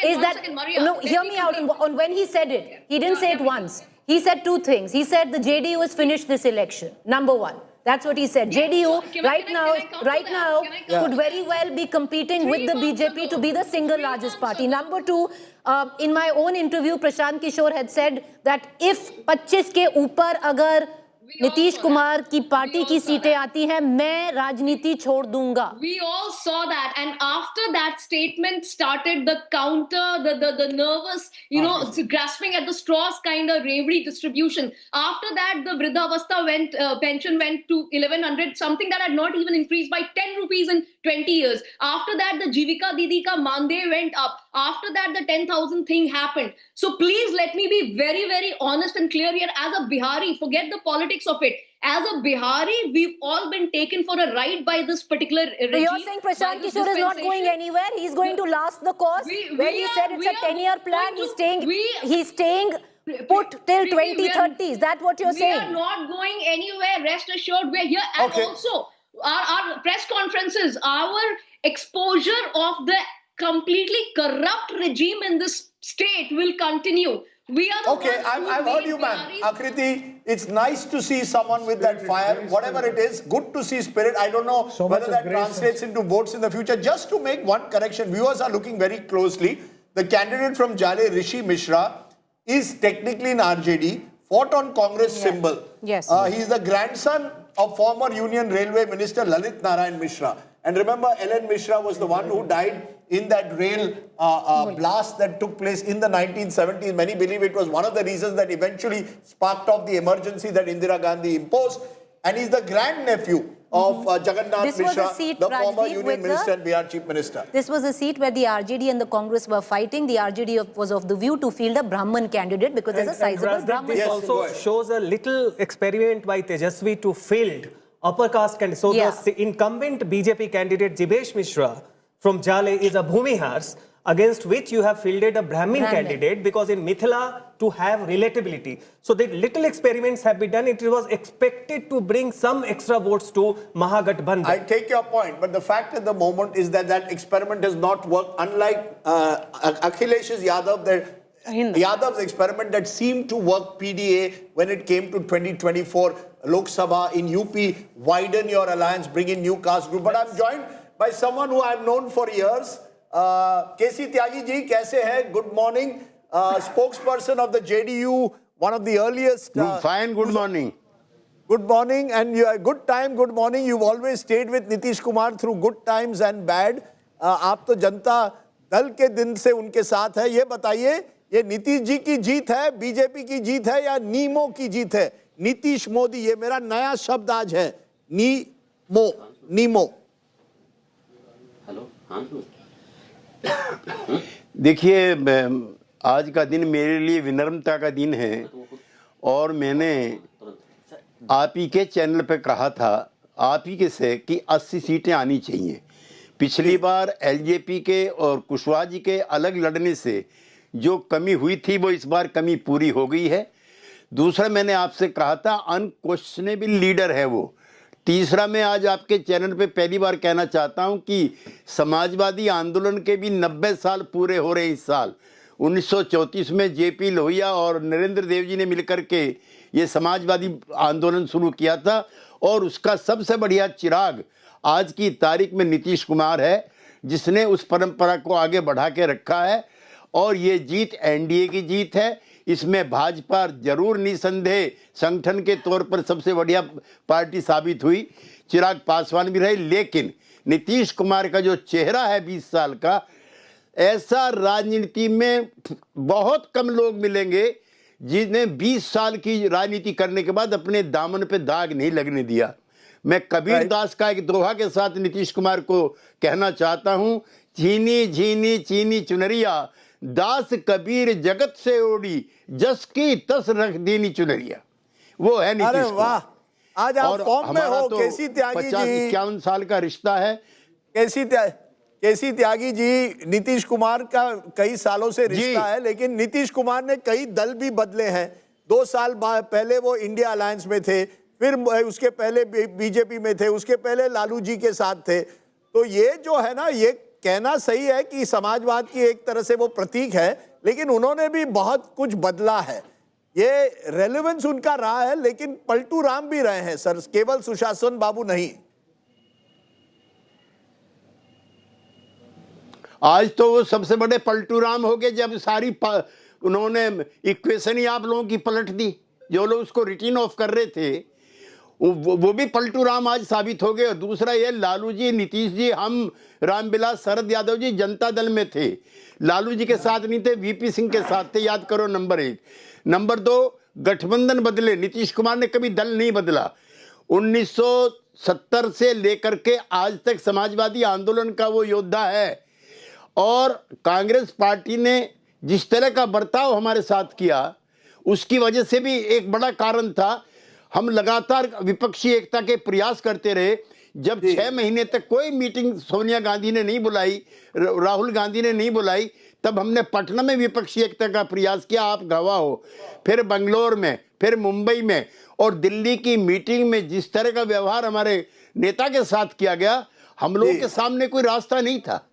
is that, hear me out, on when he said it, he didn't say it once. He said 2 things. He said the JDU has finished this election, number 1. That's what he said. JDU right now could very well be competing with the BJP to be the single largest party. Number 2, in my own interview, Prashant Kishore had said that if 25 के ऊपर अगर नीतीश कुमार की party की सीटें आती हैं, मैं राजनीति छोड़ दूंगा. We all saw that, and after that statement started the counter, the nervous, grasping at the straws kind of reverie distribution. After that, the Vridhavastha pension went to 1100, something that had not even increased by 10 rupees in 20 years. After that, the Jivika Didi ka Mande went up. After that, the 10,000 thing happened. So please let me be very, very honest and clear here. As a Bihari, forget the politics of it. As a Bihari, we've all been taken for a ride by this particular regime. So you're saying Prashant Kishore is not going anywhere? He's going to last the course? Where he said it's a 10-year plan, he's staying put till 2030. Is that what you're saying? We are not going anywhere. Rest assured, we're here. And also, our press conferences, our exposure of the completely corrupt regime in this state will continue. We are I've heard you, ma'am. Akriti, it's nice to see someone with that fire. Whatever it is, good to see spirit. I don't know whether that translates into votes in the future. Just to make one correction, viewers are looking very closely. The candidate from Jale, Rishi Mishra, is technically an RJD, fought on Congress symbol. Yes. He's the grandson of former Union Railway Minister Lalit Narayan Mishra. And remember, Ellen Mishra was the one who died in that rail blast that took place in the 1970s. Many believe it was one of the reasons that eventually sparked off the emergency that Indira Gandhi imposed. And he's the grandnephew of Jagannath Mishra, the former Union Minister and Bihar Chief Minister. This was a seat where the RJD and the Congress were fighting. The RJD was of the view to field a Brahman candidate because there's a sizable Brahman. This also shows a little experiment by Tejasvi to field upper caste candidates. So the incumbent BJP candidate Jibesh Mishra from Jale is a Bhumihars, against which you have fielded a Brahmin candidate, because in Mithila to have relatability. So the little experiments have been done. It was expected to bring some extra votes to Mahagathbandhan. I take your point, but the fact at the moment is that that experiment has not worked. Unlike Akhilesh Yadav's experiment that seemed to work PDA when it came to 2024 Lok Sabha in UP, widen your alliance, bring in new caste group. But I'm joined by someone who I've known for years. KC Tyagi ji, kaise hai? Good morning. Spokesperson of the JDU, one of the earliest. Fine, good morning. Good morning and good time, good morning. You've always stayed with Nitish Kumar through good times and bad. आप तो जनता दल के दिन से उनके साथ है. ये बताइए, ये नीतीश जी की जीत है, बीजेपी की जीत है या नीमो की जीत है? नीतीश मोदी, ये मेरा नया शब्द आज है, नीमो. देखिए, आज का दिन मेरे लिए विनम्रता का दिन है और मैंने आप ही के चैनल पे कहा था, आप ही के से, कि 80 सीटें आनी चाहिए. पिछली बार एलजेपी के और कुशवाहा जी के अलग लड़ने से जो कमी हुई थी वो इस बार कमी पूरी हो गई है. दूसरा, मैंने आपसे कहा था अनक्वेश्चनेबल लीडर है वो. तीसरा, मैं आज आपके चैनल पे पहली बार कहना चाहता हूं कि समाजवादी आंदोलन के भी 90 साल पूरे हो रहे इस साल. 1934 में जेपी लोहिया और नरेंद्र देव जी ने मिलकर के ये समाजवादी आंदोलन शुरू किया था और उसका सबसे बढ़िया चिराग आज की तारीख में नीतीश कुमार है, जिसने उस परंपरा को आगे बढ़ा के रखा है. और ये जीत एनडीए की जीत है. इसमें भाजपा जरूर निसंदेह संगठन के तौर पर सबसे बढ़िया पार्टी साबित हुई. चिराग पासवान भी रहे, लेकिन नीतीश कुमार का जो चेहरा है 20 साल का, ऐसा राजनीति में बहुत कम लोग मिलेंगे जिन्हें 20 साल की राजनीति करने के बाद अपने दामन पे दाग नहीं लगने दिया. मैं कबीर दास का एक दोहा के साथ नीतीश कुमार को कहना चाहता हूं, झीनी झीनी चीनी चुनरिया, दास कबीर जगत से ओढ़ी, जस की तस रख दीनी चुनरिया. वो है नीतीश कुमार. वाह, आज आप फॉर्म में हो. तो कैसी त्यागी जी, 50-51 साल का रिश्ता है. कैसी त्यागी जी, नीतीश कुमार का कई सालों से रिश्ता है, लेकिन नीतीश कुमार ने कई दल भी बदले हैं. 2 साल पहले वो इंडिया अलायंस में थे, फिर उसके पहले बीजेपी में थे, उसके पहले लालू जी के साथ थे. तो ये जो है ना, ये कहना सही है कि समाजवाद की एक तरह से वो प्रतीक है, लेकिन उन्होंने भी बहुत कुछ बदला है. ये रेलेवेंस उनका रहा है, लेकिन पलटू राम भी रहे हैं सर, केवल सुशासन बाबू नहीं. आज तो वो सबसे बड़े पलटू राम हो गए जब सारी उन्होंने इक्वेशन ही आप लोगों की पलट दी. जो लोग उसको रिटिन ऑफ कर रहे थे वो भी पलटू राम आज साबित हो गए. और दूसरा ये, लालू जी, नीतीश जी, हम रामविलास शरद यादव जी जनता दल में थे, लालू जी के साथ नहीं थे, वीपी सिंह के साथ थे. याद करो. नंबर 1. नंबर 2, गठबंधन बदले, नीतीश कुमार ने कभी दल नहीं बदला. 1970 से लेकर के आज तक समाजवादी आंदोलन का वो योद्धा है. और कांग्रेस पार्टी ने जिस तरह का बर्ताव हमारे साथ किया, उसकी वजह से भी एक बड़ा कारण था, हम लगातार विपक्षी एकता के प्रयास करते रहे. जब 6 महीने तक कोई मीटिंग सोनिया गांधी ने नहीं बुलाई, राहुल गांधी ने नहीं बुलाई, तब हमने पटना में विपक्षी एकता का प्रयास किया. आप गवाह हो. फिर बंगलोर में, फिर मुंबई में और दिल्ली की मीटिंग में जिस तरह का व्यवहार हमारे नेता के साथ किया गया, हम लोगों के सामने कोई रास्ता नहीं था.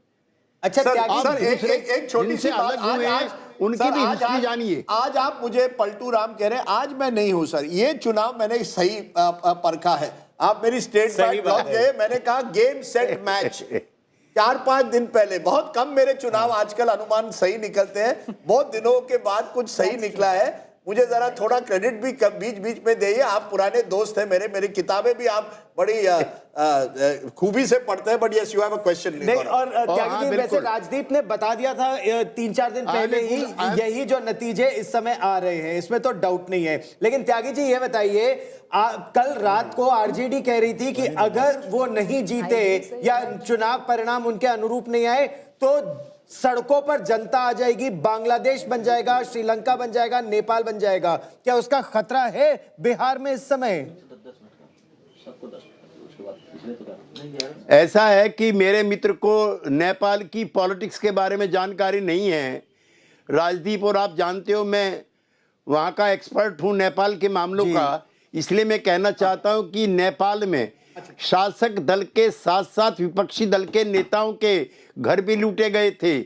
अच्छा सर, एक छोटी सी बात, आज उनकी भी हिस्ट्री जानिए. आज आप मुझे पलटू राम कह रहे हैं, आज मैं नहीं हूं सर. ये चुनाव मैंने सही परखा है. आप मेरी स्टेट बैंक ब्लॉक गए, मैंने कहा गेम सेट मैच. 4-5 दिन पहले, बहुत कम मेरे चुनाव आजकल अनुमान सही निकलते हैं, बहुत दिनों के बाद कुछ सही निकला है. मुझे जरा थोड़ा क्रेडिट भी बीच बीच में दीजिए. आप पुराने दोस्त हैं मेरी किताबें भी आप बड़ी खूबी से पढ़ते हैं. But yes, you have a question. नहीं, और त्यागी जी, वैसे राजदीप ने बता दिया था 3-4 दिन पहले ही, यही जो नतीजे इस समय आ रहे हैं, इसमें तो डाउट नहीं है. लेकिन त्यागी जी ये बताइए, कल रात को आरजेडी कह रही थी कि अगर वो नहीं जीते या चुनाव परिणाम उनके अनुरूप नहीं आए तो सड़कों पर जनता आ जाएगी, बांग्लादेश बन जाएगा, श्रीलंका बन जाएगा, नेपाल बन जाएगा. क्या उसका खतरा है बिहार में इस समय? ऐसा है कि मेरे मित्र को नेपाल की पॉलिटिक्स के बारे में जानकारी नहीं है, राजदीप, और आप जानते हो मैं वहाँ का एक्सपर्ट हूँ नेपाल के मामलों का. इसलिए मैं कहना चाहता हूँ कि नेपाल में शासक दल के साथ साथ विपक्षी दल के नेताओं के घर भी लूटे गए थे,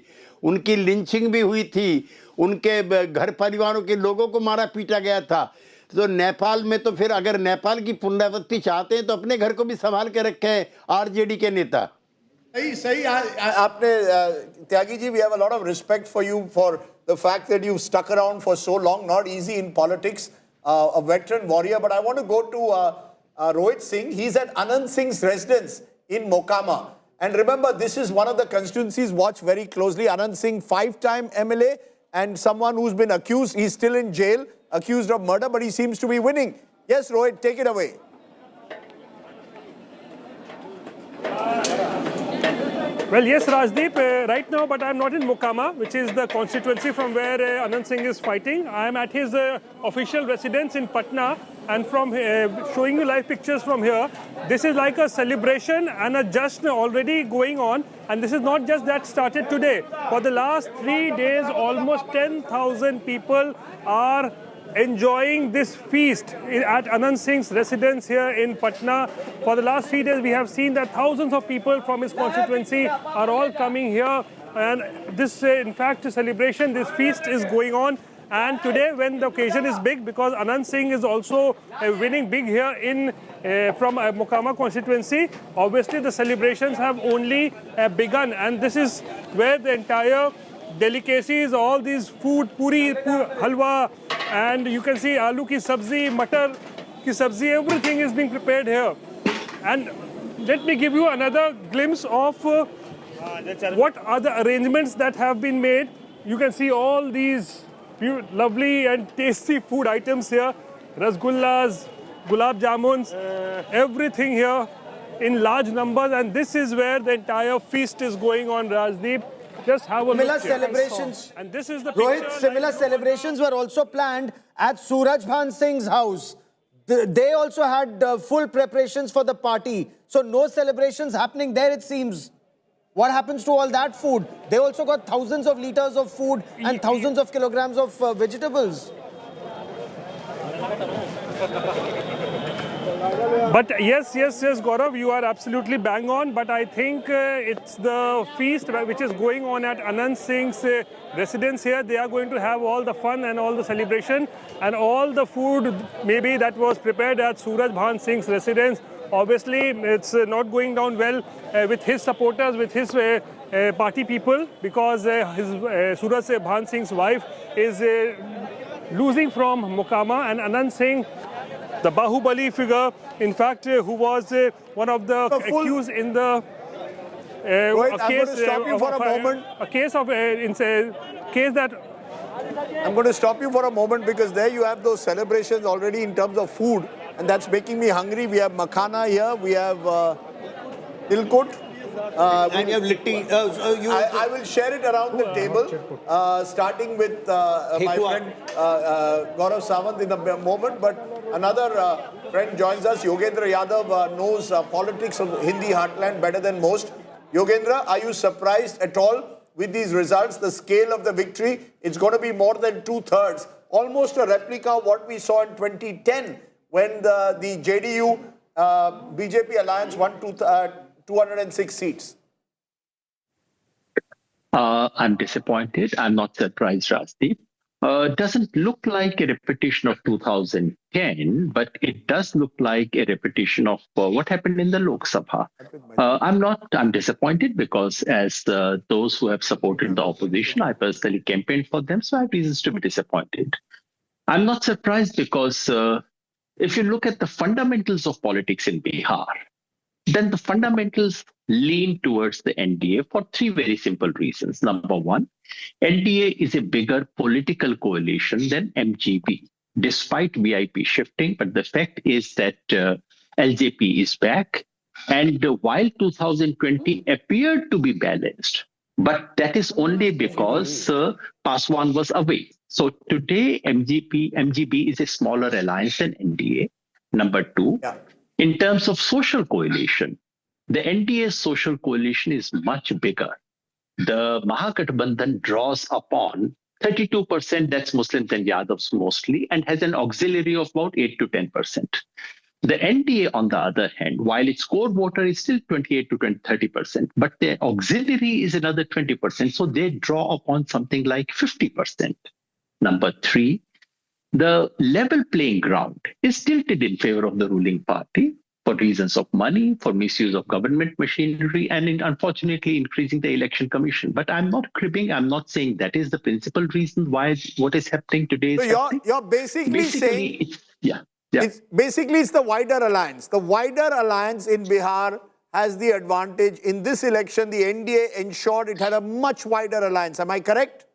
उनकी लिंचिंग भी हुई थी, उनके घर परिवारों के लोगों को मारा पीटा गया था. तो नेपाल में तो फिर अगर नेपाल की पुनरावृत्ति चाहते हैं तो अपने घर को भी संभाल के रखे हैं आरजेडी के नेता. सही आपने Tyagi ji, we have a lot of respect for you for the fact that you've stuck around for so long. Not easy in politics. a veteran warrior. But I want to go to Rohit Singh. He's at Anand Singh's residence in Mokama. And remember, this is one of the constituencies watched very closely. Anand Singh, 5-time MLA, and someone who's been accused. He's still in jail, accused of murder, but he seems to be winning. Yes, Rohit, take it away. Well, yes, Rajdeep, right now, but I'm not in Mokama, which is the constituency from where Anand Singh is fighting. I'm at his official residence in Patna, and from showing you live pictures from here, this is like a celebration and a just already going on. And this is not just that started today. For the last 3 days, almost 10,000 people are enjoying this feast at Anand Singh's residence here in Patna. For the last 3 days, we have seen that thousands of people from his constituency are all coming here. And this, in fact, celebration, this feast is going on. And today, when the occasion is big, because Anand Singh is also winning big here in from Mokama constituency, obviously the celebrations have only begun. And this is where the entire delicacies, all these food, puri, halwa, and you can see aloo ki sabzi, matar ki sabzi, everything is being prepared here. And let me give you another glimpse of what are the arrangements that have been made. You can see all these lovely and tasty food items here. Rasgullas, gulab jamuns, everything here in large numbers. And this is where the entire feast is going on, Rajdeep. Just have a similar look here. celebrations. And this is the Rohit, picture, similar celebrations were also planned at Suraj Singh's house. They also had full preparations for the party. So no celebrations happening there, it seems. What happens to all that food? They also got thousands of liters of food and thousands of kilograms of vegetables. But yes, Gaurav, you are absolutely bang on. But I think it's the feast which is going on at Anand Singh's residence here. They are going to have all the fun and all the celebration. And all the food maybe that was prepared at Suraj Singh's residence. Obviously, it's not going down well with his supporters, with his party people, because Suraj Singh's wife is losing from Mokama, and Anand Singh, the Bahubali figure, in fact, who was one of the accused in the case that. I'm going to stop you for a moment because there you have those celebrations already in terms of food, and that's making me hungry. We have makhana here, we have tilkut. And you have litti. I will share it around the table, starting with my friend Gaurav Sawant in a moment. But another friend joins us. Yogendra Yadav knows politics of Hindi heartland better than most. Yogendra, are you surprised at all with these results? The scale of the victory, it's going to be more than 2/3. Almost a replica of what we saw in 2010 when the JDU BJP alliance won 206 seats. I'm disappointed. I'm not surprised, Rajdeep. Doesn't look like a repetition of 2010, but it does look like a repetition of what happened in the Lok Sabha. I'm disappointed because as those who have supported the opposition, I personally campaigned for them, so I have reasons to be disappointed. I'm not surprised because if you look at the fundamentals of politics in Bihar, then the fundamentals lean towards the NDA for three very simple reasons. Number one, NDA is a bigger political coalition than MGB, despite VIP shifting. But the fact is that LJP is back. And while 2020 appeared to be balanced, but that is only because Paswan was away. So today, MGB is a smaller alliance than NDA. Number two, in terms of social coalition, the NDA social coalition is much bigger. The Mahagathbandhan draws upon 32%, that's Muslims and Yadavs mostly, and has an auxiliary of about 8 to 10%. The NDA, on the other hand, while its core voter is still 28 to 30%, but their auxiliary is another 20%, so they draw upon something like 50%. Number three, the level playing ground is tilted in favor of the ruling party for reasons of money, for misuse of government machinery, and unfortunately increasing the election commission. But I'm not cribbing. I'm not saying that is the principal reason why what is happening today is So happening. you're basically saying it's it's the wider alliance. The wider alliance in Bihar has the advantage. In this election, the NDA ensured it had a much wider alliance. Am I correct?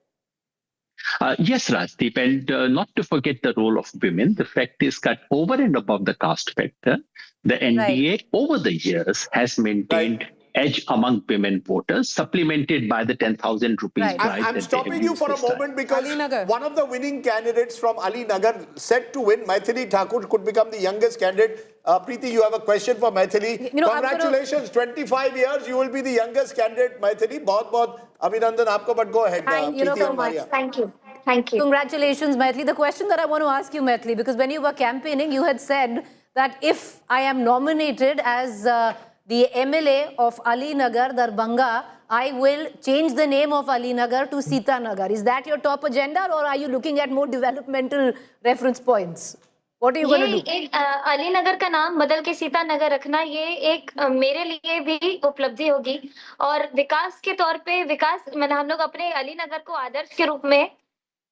Yes, Rajdeep, and not to forget the role of women. The fact is that over and above the caste factor, the NDA over the years has maintained edge among women voters, supplemented by the 10,000 rupees bribe. I'm stopping you for a moment because one of the winning candidates from Ali Nagar said to win, Maithili Thakur could become the youngest candidate. Preeti, you have a question for Maithili. Congratulations, 25 years, you will be the youngest candidate, Maithili. Bahut Abhinandan aapko, but go ahead. Preeti and Maria. Thank you. Thank you. Congratulations, Maithili. The question that I want to ask you, Maithili, because when you were campaigning, you had said that if I am nominated as the MLA of Ali Nagar, Darbhanga, I will change the name of Ali Nagar to Sita Nagar. Is that your top agenda, or are you looking at more developmental reference points? What are you going to do? Ali Nagar का नाम बदल के सीता नगर रखना ये एक मेरे लिए भी उपलब्धि होगी और विकास के तौर पे मतलब हम लोग अपने अली नगर को आदर्श के रूप में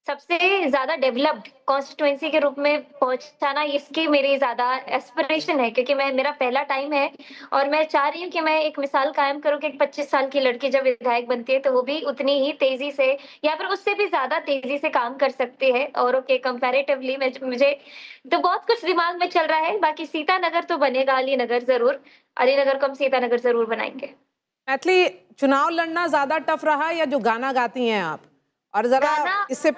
सबसे ज्यादा डेवलप्ड कॉन्स्टिट्यूएंसी के रूप में पहुंचाना इसकी मेरी ज्यादा एस्पिरेशन है क्योंकि मेरा पहला टाइम है और मैं चाह रही हूँ कि मैं एक मिसाल कायम करूँ कि 25 साल की लड़की जब विधायक बनती है तो वो भी उतनी ही तेजी से या फिर उससे भी ज्यादा तेजी से काम कर सकती है औरों के कंपैरेटिवली मुझे तो बहुत कुछ दिमाग में चल रहा है। बाकी सीता नगर तो बनेगा, अली नगर जरूर, अली नगर को हम सीता नगर जरूर बनाएंगे। मैथिली, चुनाव लड़ना ज्यादा टफ रहा या जो गाना गाती हैं आप? और जरा इससे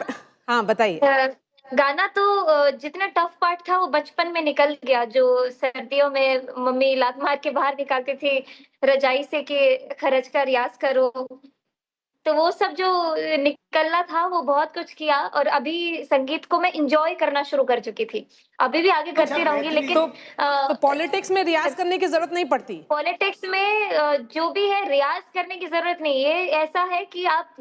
हाँ बताइए। गाना तो जितना टफ पार्ट था वो बचपन में निकल गया, जो सर्दियों में मम्मी लात मार के बाहर निकालती थी रजाई से कि खरच का रियाज करो, तो वो सब जो निकलना था वो बहुत कुछ किया और अभी संगीत को मैं एंजॉय करना शुरू कर चुकी थी, अभी भी आगे करती रहूंगी। लेकिन तो पॉलिटिक्स में रियाज करने की जरूरत नहीं पड़ती? पॉलिटिक्स में जो भी है रियाज करने की जरूरत नहीं है, ऐसा है कि आप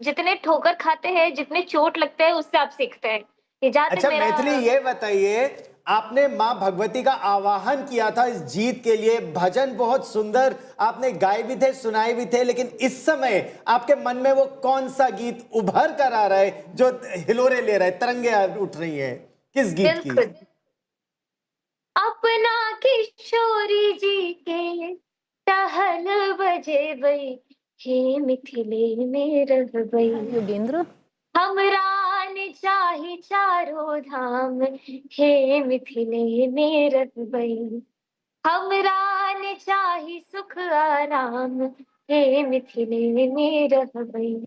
जितने ठोकर खाते हैं, जितने चोट लगते हैं उससे आप सीखते हैं। अच्छा मैथिली, ये बताइए, आपने माँ भगवती का आवाहन किया था इस जीत के लिए, भजन बहुत सुंदर आपने गाए भी थे, सुनाए भी थे, लेकिन इस समय आपके मन में वो कौन सा गीत उभर कर आ रहा है जो हिलोरे ले रहा है, तरंगे उठ रही हैं? किस गीत की? अपना किशोरी जी के टहल बजे बई हे मिथिले में रह बई योगेंद्र, हमरा ने चाही चारों धाम हे मिथिले में रह बई, हमरा ने चाही सुख आराम हे मिथिले में रह बई।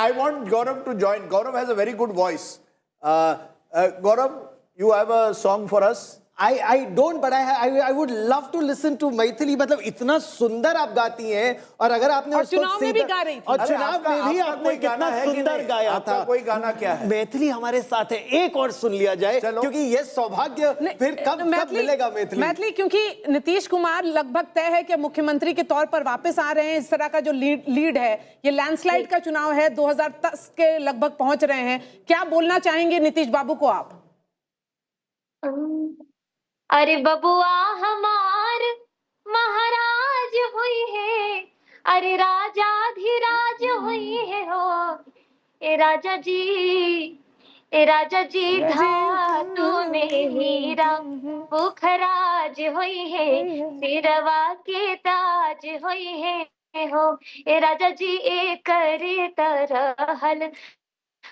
I want Gaurav to join. Gaurav has a very good voice. Gaurav, you have a song for us? I don't, but I would love to listen to Maithili. मतलब इतना सुंदर आप गाती हैं और अगर आपने और चुनाव में भी गा रही थी, और चुनाव में भी आपने कितना सुंदर गाया था। कोई गाना क्या है? मैथिली हमारे साथ है, एक और सुन लिया जाए क्योंकि ये सौभाग्य फिर कब मिलेगा मैथिली? मैथिली, क्योंकि नीतीश कुमार लगभग तय है कि मुख्यमंत्री के तौर पर वापस आ रहे हैं। इस तरह का जो लीड है, ये लैंडस्लाइड का चुनाव है, 2010 के लगभग पहुंच रहे हैं। क्या बोलना चाहेंगे नीतीश बाबू को आप? अरे बबुआ हमार महाराज हुई है, अरे राजाधिराज हुई है हो, ए राजा जी धातु में हीरा बुखराज हुई है, सिरवा के ताज हुई है हो, ए राजा जी एक करे तरहल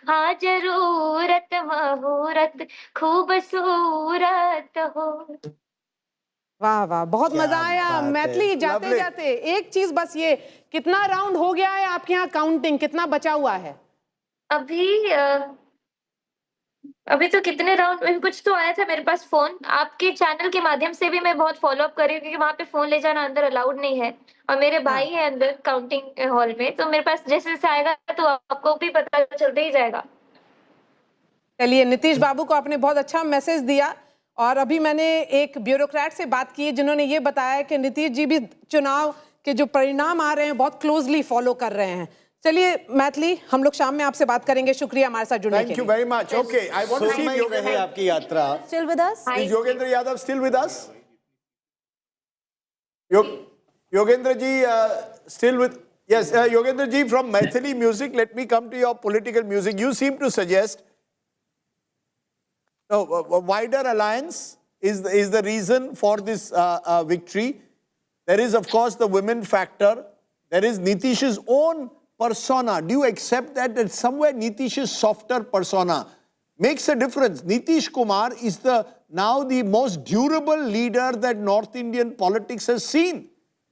हाँ जरूरत मुहूर्त खूबसूरत हो। वाह वाह, बहुत मजा आया मैथिली। जाते जाते एक चीज बस, ये कितना राउंड हो गया है आपके यहाँ? काउंटिंग कितना बचा हुआ है अभी तो कितने राउंड, कुछ तो आया था मेरे पास फोन, आपके चैनल के माध्यम से भी मैं बहुत फॉलो अप कर रही हूँ क्योंकि वहाँ पे फोन ले जाना अंदर अलाउड नहीं है और मेरे भाई है अंदर काउंटिंग हॉल में, तो मेरे पास जैसे जैसे आएगा तो आपको भी पता चलते ही जाएगा। चलिए, नीतीश बाबू को आपने बहुत अच्छा मैसेज दिया और अभी मैंने एक ब्यूरोक्रेट से बात की जिन्होंने ये बताया कि नीतीश जी भी चुनाव के जो परिणाम आ रहे हैं बहुत क्लोजली फॉलो कर रहे हैं। चलिए मैथिली, हम लोग शाम में आपसे बात करेंगे। शुक्रिया हमारे साथ जुड़ने के लिए। Thank you very much. Okay, I want to see Yogendra. आपकी यात्रा। Still with us? Is Yogendra Yadav still with us? Yogendra ji, still with... Yes, Yogendra ji, from Maithili music, let me come to your political music. You seem to suggest a wider alliance is the reason for this victory. There is, of course, the women factor. There is Nitish's own persona. Do you accept that somewhere Nitish's softer persona makes a difference? Nitish Kumar is now the most durable leader that North Indian politics has seen.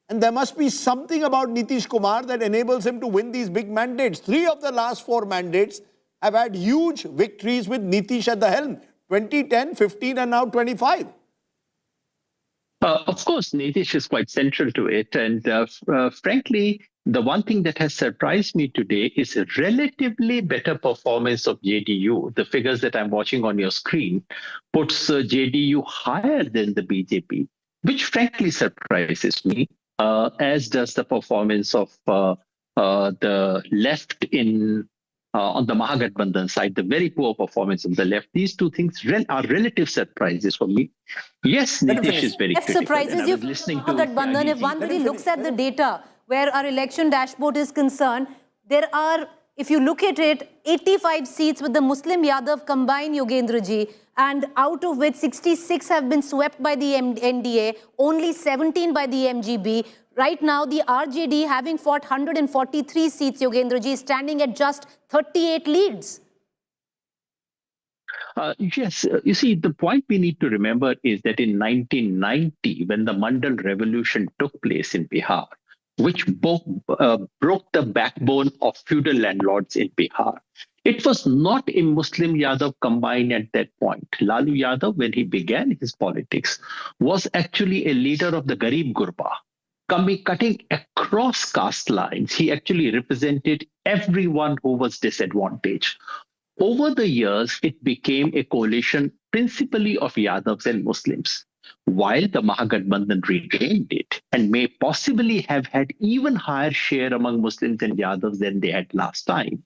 And there must be something about Nitish Kumar that enables him to win these big mandates. 3 of the last 4 mandates have had huge victories with Nitish at the helm. 2010, 15 and now 25. Of course, Nitish is quite central to it. And frankly, the one thing that has surprised me today is a relatively better performance of JDU. The figures that I'm watching on your screen puts JDU higher than the BJP, which frankly surprises me, as does the performance of the left on the Mahagathbandhan side, the very poor performance of the left. These two things are relative surprises for me. Yes, Nitish is very critical. Surprises you, Mahagathbandhan, if one really looks at the data where our election dashboard is concerned, there are, if you look at it, 85 seats with the Muslim Yadav combined, Yogendra ji, and out of which 66 have been swept by the NDA, only 17 by the MGB. Right now, the RJD, having fought 143 seats, Yogendra ji, is standing at just 38 leads. Yes, you see, the point we need to remember is that in 1990, when the Mandal revolution took place in Bihar, which broke the backbone of feudal landlords in Bihar, it was not a Muslim Yadav combined at that point. Lalu Yadav, when he began his politics, was actually a leader of the Garib Gurba. Cutting across caste lines, he actually represented everyone who was disadvantaged. Over the years, it became a coalition principally of Yadavs and Muslims, while the Mahagathbandhan regained it and may possibly have had even higher share among Muslims and Yadavs than they had last time.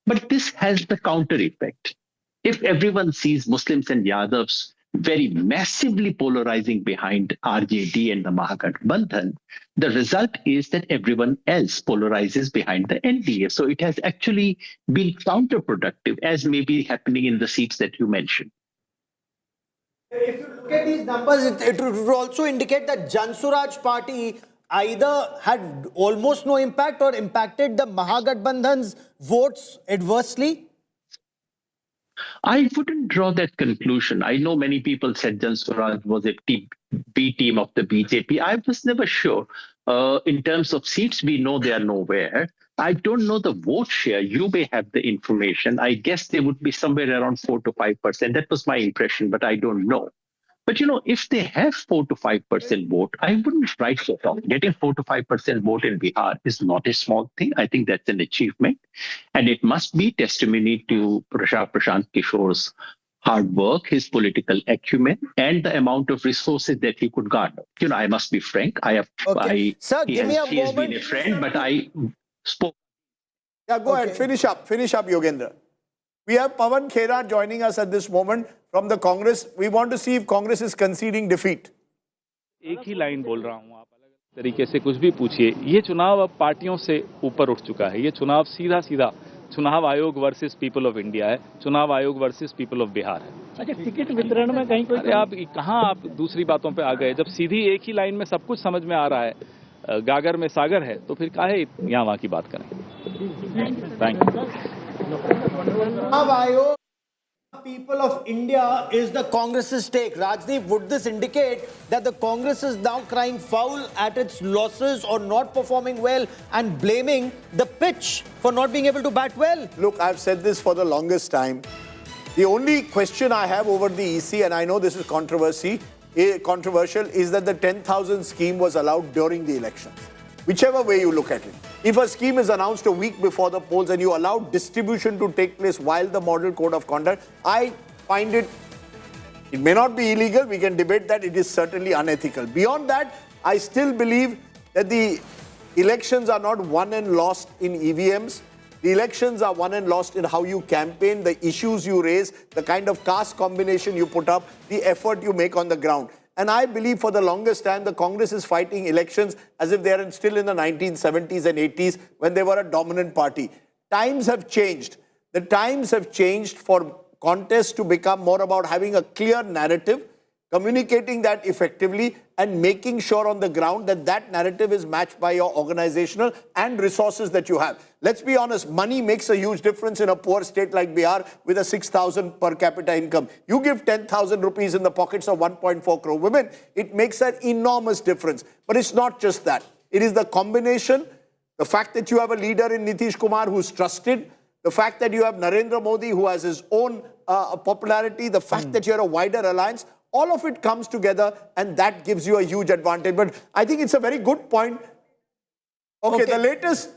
But this has the counter effect. If everyone sees Muslims and Yadavs very massively polarizing behind RJD and the Mahagathbandhan, the result is that everyone else polarizes behind the NDA. So it has actually been counterproductive, as may be happening in the seats that you mentioned. If you look at these numbers, it would also indicate that Jan Suraj party either had almost no impact or impacted the Mahagathbandhan's votes adversely. I wouldn't draw that conclusion. I know many people said Jan Suraj was a B team of the BJP. I was never sure. In terms of seats, we know they are nowhere. I don't know the vote share. You may have the information. I guess they would be somewhere around 4 to 5%. That was my impression, but I don't know. But, if they have 4 to 5% vote, I wouldn't write that off. Getting 4 to 5% vote in Bihar is not a small thing. I think that's an achievement. And it must be testimony to Prashant Kishore's hard work, his political acumen, and the amount of resources that he could garner. I must be frank. Sir, he has been a friend, but I spoke. Yeah, go ahead. Finish up, Yogendra. We have Pawan Khera joining us at this moment from the Congress. We want to see if Congress is conceding defeat. एक ही line बोल रहा हूँ, आप अलग तरीके से कुछ भी पूछिए। ये चुनाव अब पार्टियों से ऊपर उठ चुका है। ये चुनाव सीधा चुनाव आयोग वर्सेस पीपल ऑफ इंडिया है, चुनाव आयोग वर्सेस पीपल ऑफ बिहार है। अच्छा, टिकट वितरण में कहीं आप दूसरी बातों पे आ गए? जब सीधी एक ही लाइन में सब कुछ समझ में आ रहा है, गागर में सागर है, तो फिर काहे यहाँ वहाँ की बात करें? Thank you. People of India is the Congress's take. Rajdeep, would this indicate that the Congress is now crying foul at its losses or not performing well and blaming the pitch for not being able to bat well? Look, I've said this for the longest time. The only question I have over the EC, and I know this is controversial, is that the 10,000 scheme was allowed during the elections. Whichever way you look at it. If a scheme is announced a week before the polls and you allow distribution to take place while the model code of conduct, I find it may not be illegal, we can debate that, it is certainly unethical. Beyond that, I still believe that the elections are not won and lost in EVMs. The elections are won and lost in how you campaign, the issues you raise, the kind of caste combination you put up, the effort you make on the ground. And I believe for the longest time, the Congress is fighting elections as if they are still in the 1970s and 80s when they were a dominant party. Times have changed. The times have changed for contests to become more about having a clear narrative, communicating that effectively, and making sure on the ground that that narrative is matched by your organizational and resources that you have. Let's be honest, money makes a huge difference in a poor state like Bihar with a 6,000 per capita income. You give 10,000 rupees in the pockets of 1.4 crore women, it makes an enormous difference. But it's not just that. It is the combination, the fact that you have a leader in Nitish Kumar who's trusted, the fact that you have Narendra Modi who has his own popularity, the fact that you're a wider alliance, all of it comes together and that gives you a huge advantage. But I think it's a very good point. Okay, the latest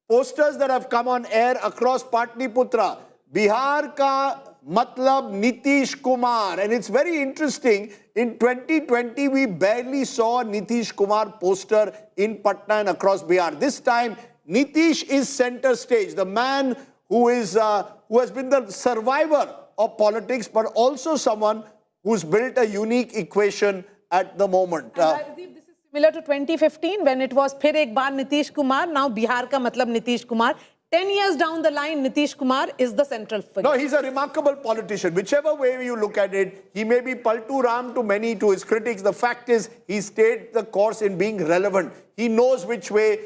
posters that have come on air across Patliputra, Bihar ka matlab Nitish Kumar. And it's very interesting, in 2020 we barely saw a Nitish Kumar poster in Patna and across Bihar. This time Nitish is center stage, the man who has been the survivor of politics, but also someone who's built a unique equation at the moment. This is similar to 2015 when it was Phir Ek Baar Nitish Kumar, now Bihar ka matlab Nitish Kumar. 10 years down the line, Nitish Kumar is the central figure. No, he's a remarkable politician. Whichever way you look at it, he may be Paltu Ram to many, to his critics. The fact is, he stayed the course in being relevant. He knows which way,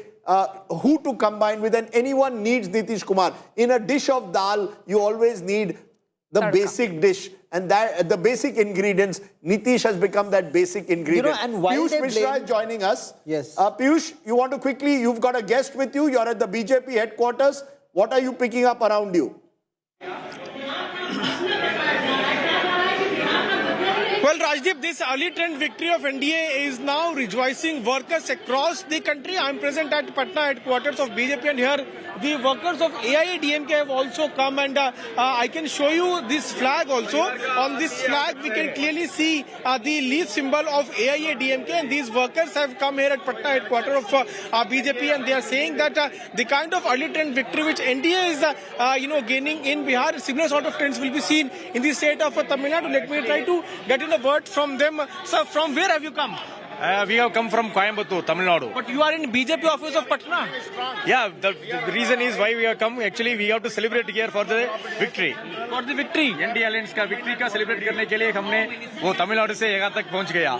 who to combine with, and anyone needs Nitish Kumar. In a dish of dal, you always need the basic dish. And that the basic ingredients, Nitish has become that basic ingredient. And while Piyush Mishra is joining us. Yes. Piyush, you want to quickly, you've got a guest with you. You're at the BJP headquarters. What are you picking up around you? Well, Rajdeep, this early trend victory of NDA is now rejoicing workers across the country. I'm present at Patna headquarters of BJP, and here the workers of AIADMK have also come, and I can show you this flag also. On this flag, we can clearly see the leaf symbol of AIADMK, and these workers have come here at Patna headquarters of BJP, and they are saying that the kind of early trend victory which NDA is, gaining in Bihar, similar sort of trends will be seen in the state of Tamil Nadu. Let me try to get in a word from them. Sir, from where have you come? We have come from Coimbatore, Tamil Nadu. But you are in BJP office of Patna. Yeah, the reason is why we have come. Actually, we have to celebrate here for the victory. For the victory. NDA Alliance का victory का celebrate करने के लिए हमने वो तमिलनाडु से यहाँ तक पहुँच गया.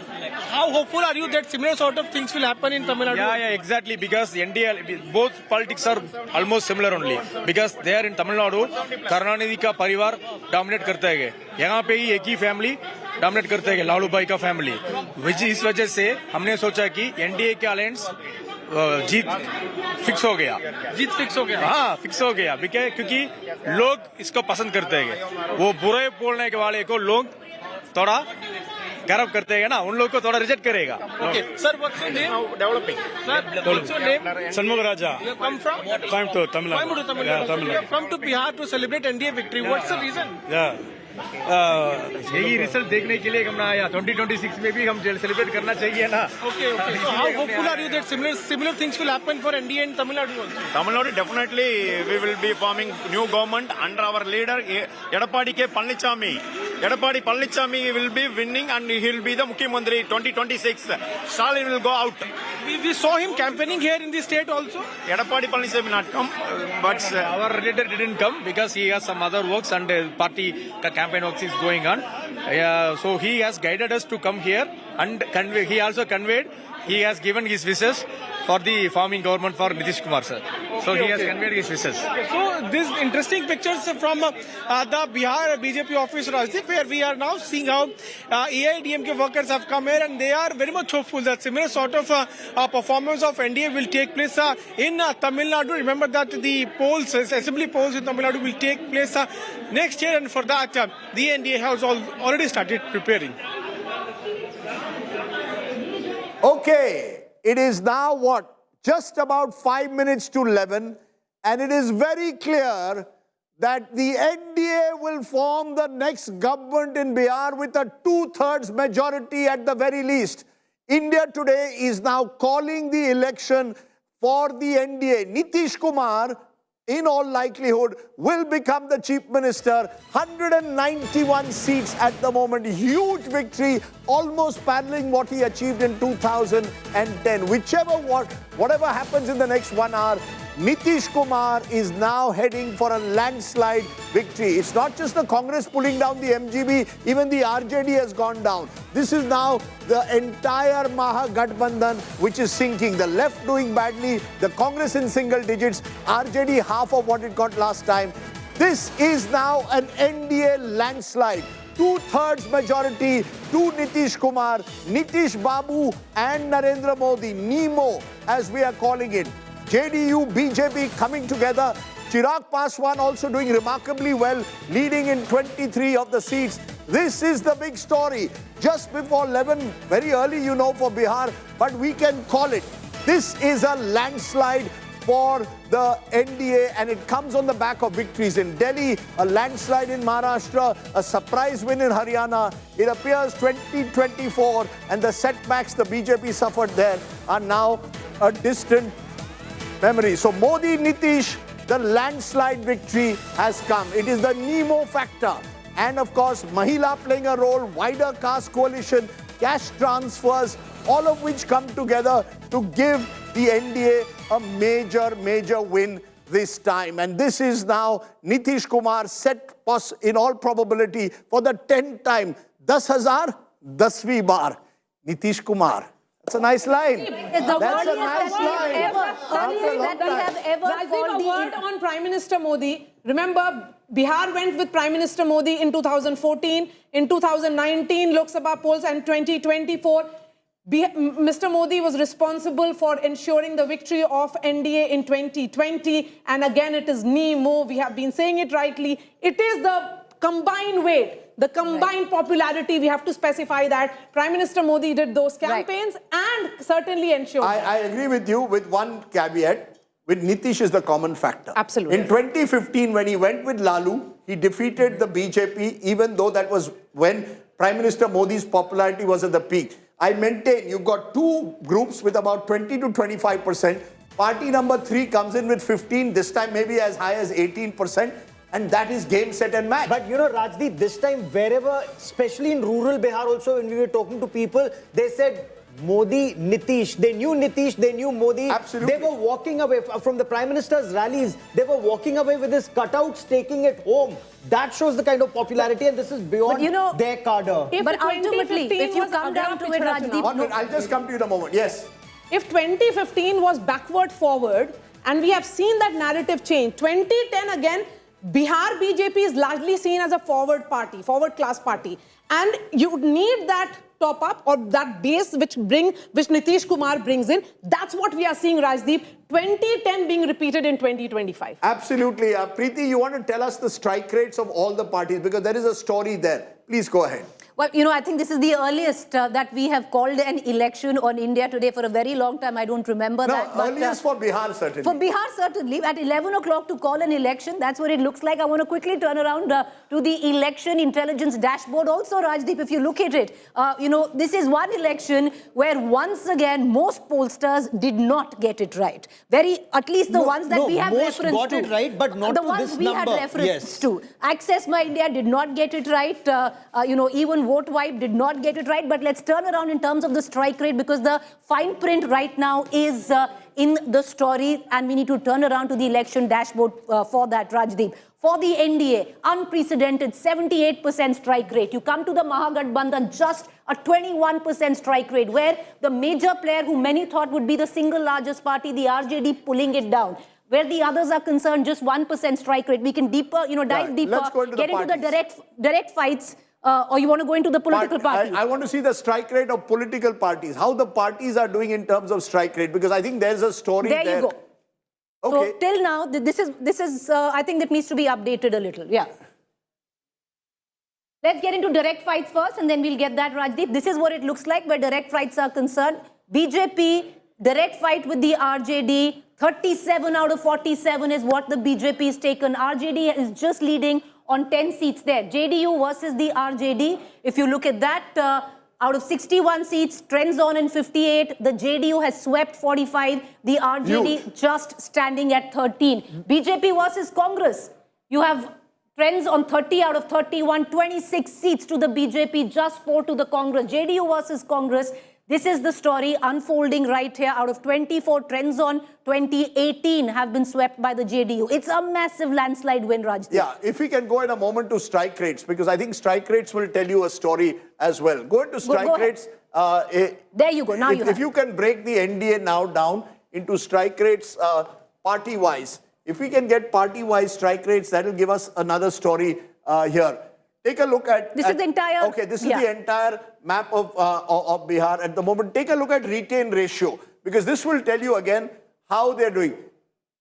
How hopeful are you that similar sort of things will happen in Tamil Nadu? Yeah, exactly. Because NDA, both politics are almost similar only. Because there in Tamil Nadu, Karunanidhi का परिवार dominate करता है. यहाँ पे ही एक ही family dominate करते हैं लालू भाई का फैमिली, इस वजह से हमने सोचा कि एनडीए के अलायंस जीत फिक्स हो गया. जीत फिक्स हो गया? हाँ, फिक्स हो गया. क्योंकि लोग इसको पसंद करते हैं. वो बुरे बोलने के वाले को लोग थोड़ा गर्व करते हैं ना, उन लोग को थोड़ा रिजेक्ट करेगा. Okay. Sir, what's your name? Developing. Sir, what's your name? Shanmugh Raja. You have come from? Coimbatore, Tamil Nadu. Coimbatore, Tamil Nadu. You have come to Bihar to celebrate NDA victory. What's the reason? Yeah. यही result देखने के लिए हम आया. 2026 में भी हम celebrate करना चाहिए ना. Okay. So how hopeful are you that similar things will happen for NDA in Tamil Nadu also? Tamil Nadu, definitely we will be forming new government under our leader Edapadi K. Palnichami. Edapadi Palnichami will be winning and he will be the Mukhyamantri 2026. Stalin will go out. We saw him campaigning here in the state also. Edapadi Palnichami will not come, but our leader didn't come because he has some other works and party campaign works is going on. So he has guided us to come here, and he also conveyed, he has given his wishes for the forming government for Nitish Kumar, sir. So he has conveyed his wishes. So these interesting pictures from the Bihar BJP office, Rajdeep, where we are now seeing how AIDMK workers have come here, and they are very much hopeful that similar sort of performance of NDA will take place in Tamil Nadu. Remember that the polls, assembly polls in Tamil Nadu will take place next year, and for that the NDA has already started preparing. Okay, it is now what? Just about 5 minutes to 11, and it is very clear that the NDA will form the next government in Bihar with a 2/3 majority at the very least. India Today is now calling the election for the NDA. Nitish Kumar, in all likelihood, will become the Chief Minister. 191 seats at the moment. Huge victory, almost paralleling what he achieved in 2010. Whatever happens in the next 1 hour, Nitish Kumar is now heading for a landslide victory. It's not just the Congress pulling down the MGB, even the RJD has gone down. This is now the entire Mahagathbandhan which is sinking. The left doing badly, the Congress in single digits, RJD half of what it got last time. This is now an NDA landslide. 2/3 majority to Nitish Kumar, Nitish Babu and Narendra Modi, NEMO as we are calling it. JDU, BJP coming together. Chirag Paswan also doing remarkably well, leading in 23 of the seats. This is the big story. Just before 11, very early, you know, for Bihar, but we can call it. This is a landslide for the NDA, and it comes on the back of victories in Delhi, a landslide in Maharashtra, a surprise win in Haryana. It appears 2024 and the setbacks the BJP suffered there are now a distant memory. So Modi, Nitish, the landslide victory has come. It is the NEMO factor. And of course, Mahila playing a role, wider caste coalition, cash transfers, all of which come together to give the NDA a major win this time. And this is now Nitish Kumar set in all probability for the 10th time. 10,000, 10वीं बार. Nitish Kumar. That's a nice line. That's a nice line. A word on Prime Minister Modi. Remember, Bihar went with Prime Minister Modi in 2014, in 2019 Lok Sabha polls, and 2024. Mr. Modi was responsible for ensuring the victory of NDA in 2020. And again, it is NEMO. We have been saying it rightly. It is the combined weight. The combined popularity, we have to specify that. Prime Minister Modi did those campaigns and certainly ensured. I agree with you with one caveat. With Nitish is the common factor. Absolutely. In 2015, when he went with Lalu, he defeated the BJP, even though that was when Prime Minister Modi's popularity was at the peak. I maintain you've got two groups with about 20 to 25%. Party number 3 comes in with 15, this time maybe as high as 18%. And that is game, set and match. But you know, Rajdeep, this time wherever, especially in rural Bihar also, when we were talking to people, they said Modi, Nitish. They knew Nitish, they knew Modi. Absolutely. They were walking away from the Prime Minister's rallies. They were walking away with his cutouts, taking it home. That shows the kind of popularity, and this is beyond their cadre. But ultimately, if you come down to it, Rajdeep... I'll just come to you in a moment. Yes. If 2015 was backward forward, and we have seen that narrative change, 2010 again, Bihar BJP is largely seen as a forward party, forward class party. And you need that top up or that base which Nitish Kumar brings in. That's what we are seeing, Rajdeep. 2010 being repeated in 2025. Absolutely. Preeti, you want to tell us the strike rates of all the parties because there is a story there. Please go ahead. Well, you know, I think this is the earliest that we have called an election on India today for a very long time. I don't remember that. No, earliest for Bihar, certainly. For Bihar, certainly. At 11 o'clock to call an election, that's what it looks like. I want to quickly turn around to the election intelligence dashboard also, Rajdeep, if you look at it. You know, this is one election where once again, most pollsters did not get it right. At least the ones that we have reference to. Most got it right, but not the to ones this we number. had reference to. Access My India did not get it right. You know, even Vote Wipe did not get it right. But let's turn around in terms of the strike rate because the fine print right now is in the story, and we need to turn around to the election dashboard for that, Rajdeep. For the NDA, unprecedented 78% strike rate. You come to the Mahagathbandhan, just a 21% strike rate, where the major player who many thought would be the single largest party, the RJD, pulling it down. Where the others are concerned, just 1% strike rate. We can dive deeper, get into the direct fights. Or you want to go into the political parties? I want to see the strike rate of political parties, how the parties are doing in terms of strike rate, because I think there's a story there. There you go. Okay. So till now, this is I think that needs to be updated a little. Yeah. Let's get into direct fights first, and then we'll get that, Rajdeep. This is what it looks like where direct fights are concerned. BJP, direct fight with the RJD. 37 out of 47 is what the BJP has taken. RJD is just leading on 10 seats there. JDU versus the RJD. If you look at that, Out of 61 seats, trends on in 58. The JDU has swept 45. The RJD just standing at 13. BJP versus Congress. You have trends on 30 out of 31, 26 seats to the BJP, just 4 to the Congress. JDU versus Congress. This is the story unfolding right here. Out of 24 trends on, 2018 have been swept by the JDU. It's a massive landslide win, Rajdeep. Yeah, if we can go in a moment to strike rates, because I think strike rates will tell you a story as well. Go into strike rates. There you go. Now if you can break the NDA now down into strike rates party-wise, if we can get party-wise strike rates, that will give us another story here. Take a look at... This is the entire... Okay, this is the entire map of Bihar at the moment. Take a look at retain ratio, because this will tell you again how they're doing.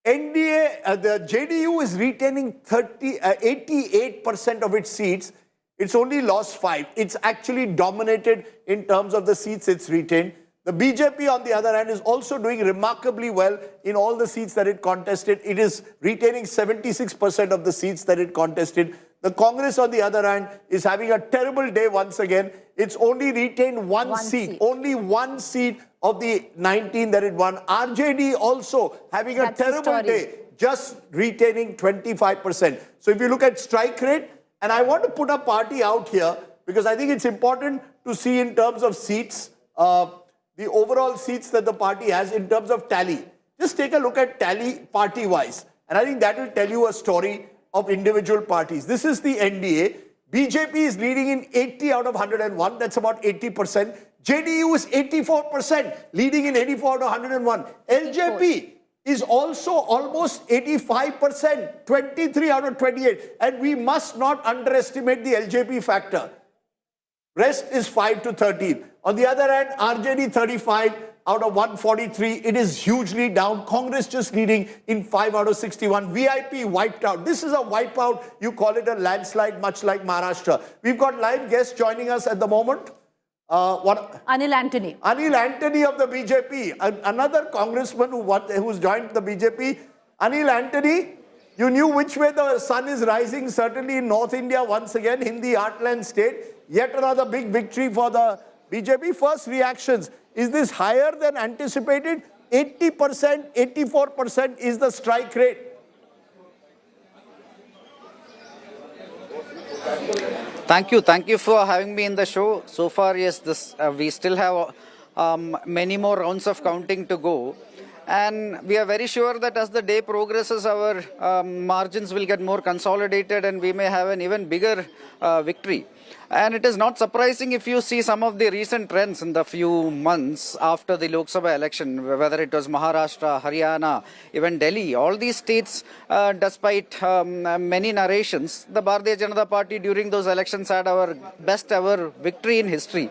NDA, the JDU is retaining 88% of its seats. It's only lost 5. It's actually dominated in terms of the seats it's retained. The BJP, on the other hand, is also doing remarkably well in all the seats that it contested. It is retaining 76% of the seats that it contested. The Congress, on the other hand, is having a terrible day once again. It's only retained one seat. Only one seat of the 19 that it won. RJD also having a terrible day, just retaining 25%. So if you look at strike rate, and I want to put a party out here, because I think it's important to see in terms of seats, the overall seats that the party has in terms of tally. Just take a look at tally party-wise. And I think that will tell you a story of individual parties. This is the NDA. BJP is leading in 80 out of 101. That's about 80%. JDU is 84%, leading in 84 out of 101. LJP is also almost 85%, 23 out of 28. And we must not underestimate the LJP factor. Rest is 5 to 13. On the other hand, RJD 35 out of 143. It is hugely down. Congress just leading in 5 out of 61. VIP wiped out. This is a wipeout. You call it a landslide, much like Maharashtra. We've got live guests joining us at the moment. Anil Antony. Anil Antony of the BJP. Another congressman who's joined the BJP. Anil Antony, you knew which way the sun is rising, certainly in North India once again, in the heartland state. Yet another big victory for the BJP. First reactions. Is this higher than anticipated? 80%, 84% is the strike rate. Thank you for having me in the show. So far, yes, we still have many more rounds of counting to go. And we are very sure that as the day progresses, our margins will get more consolidated and we may have an even bigger victory. And it is not surprising if you see some of the recent trends in the few months after the Lok Sabha election, whether it was Maharashtra, Haryana, even Delhi. All these states, despite many narrations, the Bharatiya Janata Party during those elections had our best ever victory in history.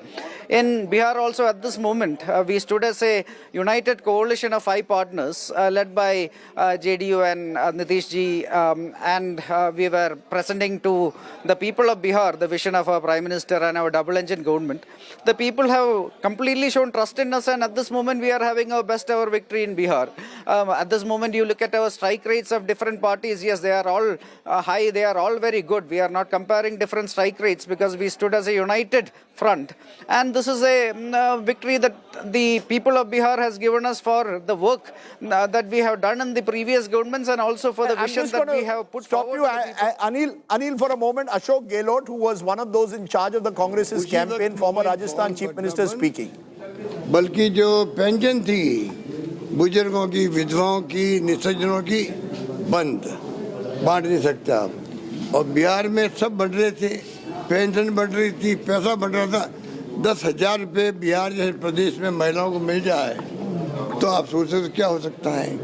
In Bihar also at this moment, we stood as a united coalition of 5 partners led by JDU and Nitish ji, and we were presenting to the people of Bihar the vision of our Prime Minister and our double-engine government. The people have completely shown trust in us, and at this moment we are having our best ever victory in Bihar. At this moment you look at our strike rates of different parties, yes, they are all high, they are all very good. We are not comparing different strike rates because we stood as a united front. And this is a victory that the people of Bihar has given us for the work that we have done in the previous governments and also for the vision that we have put forward. Anil, for a moment, Ashok Gehlot, who was one of those in charge of the Congress's campaign, former Rajasthan Chief Minister, speaking. बल्कि जो pension थी बुजुर्गों की, विधवाओं की, निसज्जनों की, बंद, बांट नहीं सकता आप. और बिहार में सब बढ़ रहे थे, पेंशन बढ़ रही थी, पैसा बढ़ रहा था. 10,000 रुपये बिहार जैसे प्रदेश में महिलाओं को मिल जाए तो आप सोच सकते क्या हो सकता है.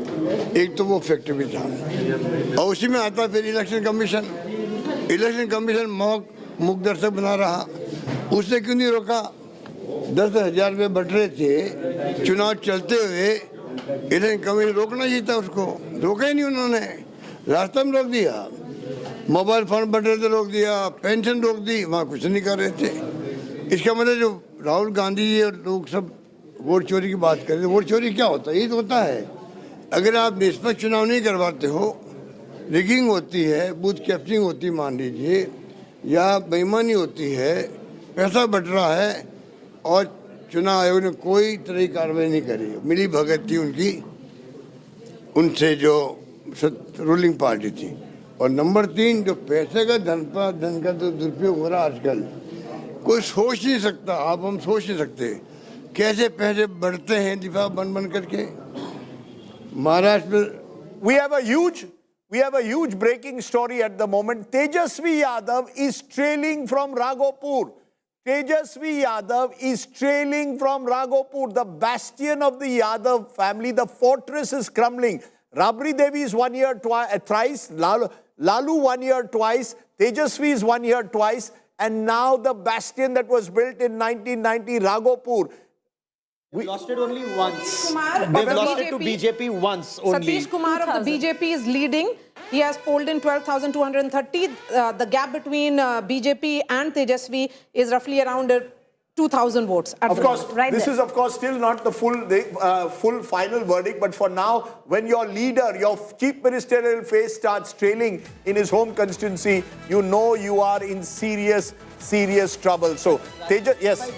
एक तो वो फैक्टर भी था और उसी में आता फिर इलेक्शन कमीशन मुख दर्शक बना रहा. उसने क्यों नहीं रोका? 10,000 रुपये बढ़ रहे थे, चुनाव चलते हुए इलेक्शन कमीशन रोकना चाहिए था उसको. रोका ही नहीं उन्होंने, रास्ता में रोक दिया. मोबाइल फोन बढ़ रहे थे, रोक दिया. पेंशन रोक दी, वहाँ कुछ नहीं कर रहे थे. इसका मतलब जो राहुल गांधी जी और लोग सब वोट चोरी की बात कर रहे थे, वोट चोरी क्या होता है? ये तो होता है अगर आप निष्पक्ष चुनाव नहीं करवाते हो, रिगिंग होती है, बूथ कैप्चरिंग होती मान लीजिए, या बेईमानी होती है, पैसा बढ़ रहा है, और चुनाव आयोग ने कोई तरह की कार्रवाई नहीं करी, मिली भगत थी उनकी उनसे जो रूलिंग पार्टी थी। और नंबर 3, जो पैसे का धन का तो दुरुपयोग हो रहा आजकल, कोई सोच नहीं सकता, आप हम सोच नहीं सकते कैसे पैसे बढ़ते हैं दिफा बन करके। महाराष्ट्र में We have a huge breaking story at the moment. Tejasvi Yadav is trailing from Raghopur. Tejasvi Yadav is trailing from Raghopur, the bastion of the Yadav family. The fortress is crumbling. Rabri Devi is 1 year thrice, Lalu 1 year twice, Tejasvi is 1 year twice, and now the bastion that was built in 1990, Raghopur. We lost it only once. Kumar, They've of the lost it to BJP once only. Satish Kumar of the BJP is leading. He has polled in 12,230. The gap between BJP and Tejasvi is roughly around 2,000 votes. Of course, this is of course still not the full final verdict, but for now, when your leader, your chief ministerial face starts trailing in his home constituency, you know you are in serious trouble. So, Tejas, yes.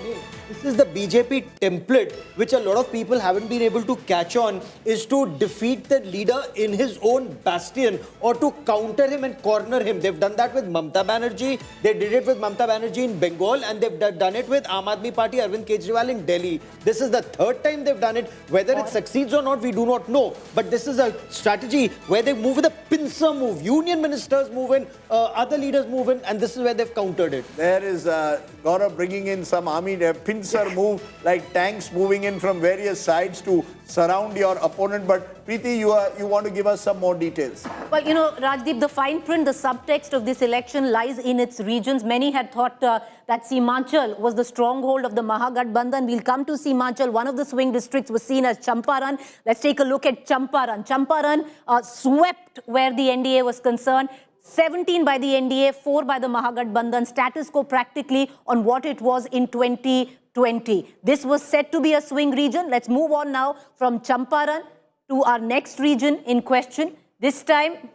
This is the BJP template, which a lot of people haven't been able to catch on, is to defeat the leader in his own bastion or to counter him and corner him. They've done that with Mamata Banerjee. They did it with Mamata Banerjee in Bengal, and they've done it with Aam Aadmi Party, Arvind Kejriwal in Delhi. This is the third time they've done it. Whether it succeeds or not, we do not know. But this is a strategy where they move with a pincer move. Union ministers move in, other leaders move in, and this is where they've countered it. There is Gaurav bringing in some army pincer move, like tanks moving in from various sides to surround your opponent. But Preeti, you want to give us some more details? Well, you know, Rajdeep, the fine print, the subtext of this election lies in its regions. Many had thought that Simachal was the stronghold of the Mahagathbandhan. We'll come to Simachal. One of the swing districts was seen as Champaran. Let's take a look at Champaran. Champaran swept where the NDA was concerned. 17 by the NDA, 4 by the Mahagathbandhan, status quo practically on what it was in 2020. This was said to be a swing region. Let's move on now from Champaran to our next region in question. This time,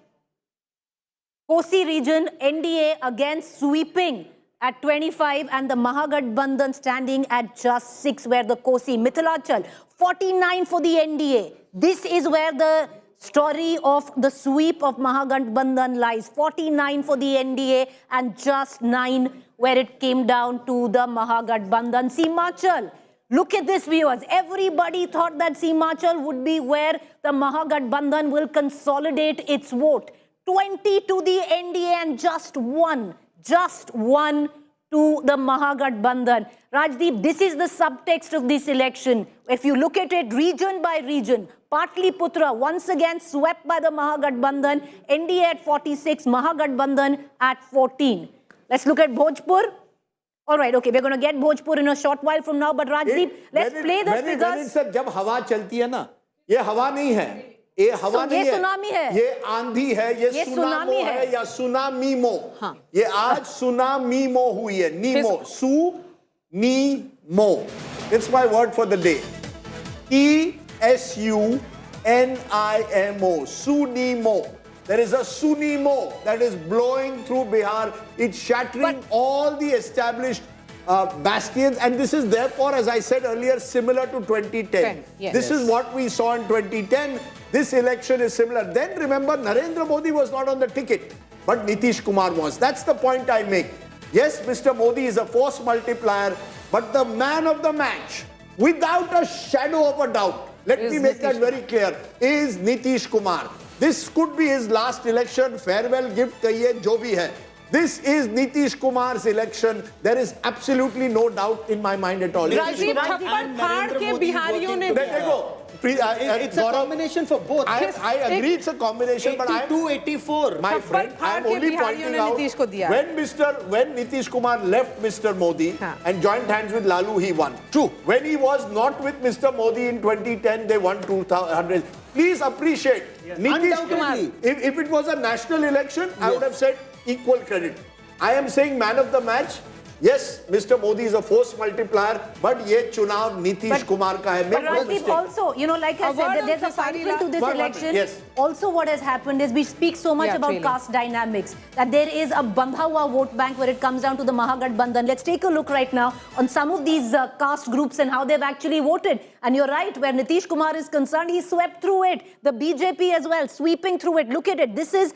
Kosi region, NDA again sweeping at 25 and the Mahagathbandhan standing at just 6, where the Kosi, Mithilachal, 49 for the NDA. This is where the story of the sweep of Mahagathbandhan lies. 49 for the NDA and just 9 where it came down to the Mahagathbandhan. Simachal, look at this, viewers. Everybody thought that Simachal would be where the Mahagathbandhan will consolidate its vote. 20 to the NDA and just one to the Mahagathbandhan. Rajdeep, this is the subtext of this election. If you look at it region by region, Patliputra once again swept by the Mahagathbandhan, NDA at 46, Mahagathbandhan at 14. Let's look at Bhojpur. All right, okay, we're going to get Bhojpur in a short while from now, but Rajdeep, let's play the figures. जब हवा चलती है ना, ये हवा नहीं है, ये हवा नहीं है, सुनामी है, ये आंधी है, ये सुनामी है या सुनामीमो. हाँ. ये आज सुनामीमो हुई है, नीमो, सुनीमो. It's my word for the day. ESUNIMO, Sunimo. There is a Sunimo that is blowing through Bihar. It's shattering all the established bastions, and this is therefore, as I said earlier, similar to 2010. Yes. This is what we saw in 2010. This election is similar. Then remember, Narendra Modi was not on the ticket, but Nitish Kumar was. That's the point I make. Yes, Mr. Modi is a force multiplier, but the man of the match, without a shadow of a doubt, let me make that very clear, is Nitish Kumar. This could be his last election, farewell gift kahiye, jo bhi hai. This is Nitish Kumar's election. There is absolutely no doubt in my mind at all. It's a combination for both. I agree it's a combination, but I am 284. My friend, I am only pointing out when Nitish Kumar left Mr. Modi and joined hands with Lalu, he won. True. When he was not with Mr. Modi in 2010, they won 200. Please appreciate Nitish Kumar. If it was a national election, I would have said equal credit. I am saying man of the match. Yes, Mr. Modi is a force multiplier, but ye chunav Nitish Kumar ka hai. But Rajdeep, also, you know, like I said, there's a cycle to this election. Yes. Also, what has happened is we speak so much about caste dynamics, that there is a bandha hua vote bank where it comes down to the Mahagathbandhan. Let's take a look right now on some of these caste groups and how they've actually voted. And you're right, where Nitish Kumar is concerned, he swept through it. The BJP as well, sweeping through it. Look at it. This is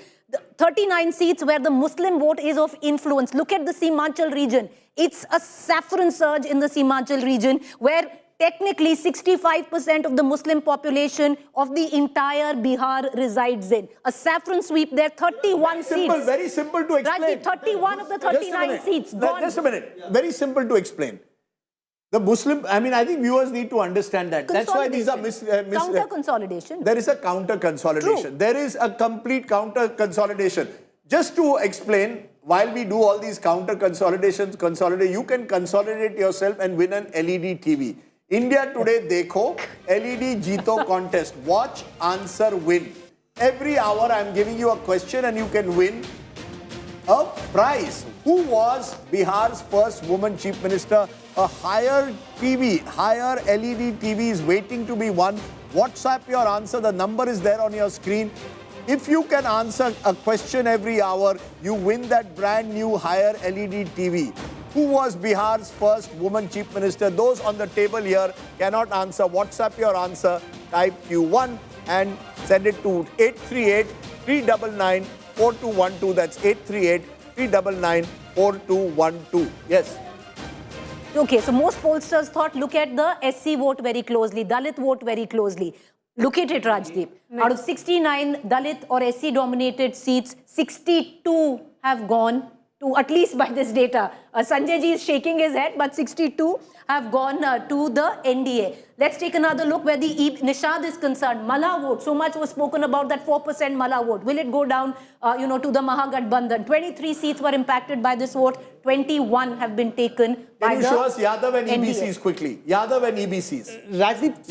39 seats where the Muslim vote is of influence. Look at the Simachal region. It's a saffron surge in the Simachal region where technically 65% of the Muslim population of the entire Bihar resides in. A saffron sweep there, 31 seats. Very simple to explain. Rajdeep, 31 of the 39 seats gone. Just a minute. Very simple to explain. The Muslim, I mean, I think viewers need to understand that. That's why these are counter consolidation. There is a counter consolidation. True. There is a complete counter consolidation. Just to explain, while we do all these counter consolidations, you can consolidate yourself and win an LED TV. India Today Dekho, LED Jeeto contest. Watch, answer, win. Every hour I'm giving you a question and you can win a prize. Who was Bihar's first woman chief minister? A higher TV, higher LED TV is waiting to be won. WhatsApp your answer. The number is there on your screen. If you can answer a question every hour, you win that brand new higher LED TV. Who was Bihar's first woman chief minister? Those on the table here cannot answer. WhatsApp your answer. Type Q1 and send it to 838-399-4212. That's 838-399-4212. Yes. Okay, so most pollsters thought, look at the SC vote very closely, Dalit vote very closely. Look at it, Rajdeep. Out of 69 Dalit or SC dominated seats, 62 have gone to, at least by this data. Sanjay ji is shaking his head, but 62 have gone to the NDA. Let's take another look where the Nishad is concerned. Mala vote, so much was spoken about that 4% Mala vote. Will it go down, to the Mahagathbandhan? 23 seats were impacted by this vote. 21 have been taken by the Can you show us Yadav and NDA. EBCs quickly? Yadav and EBCs. Rajdeep,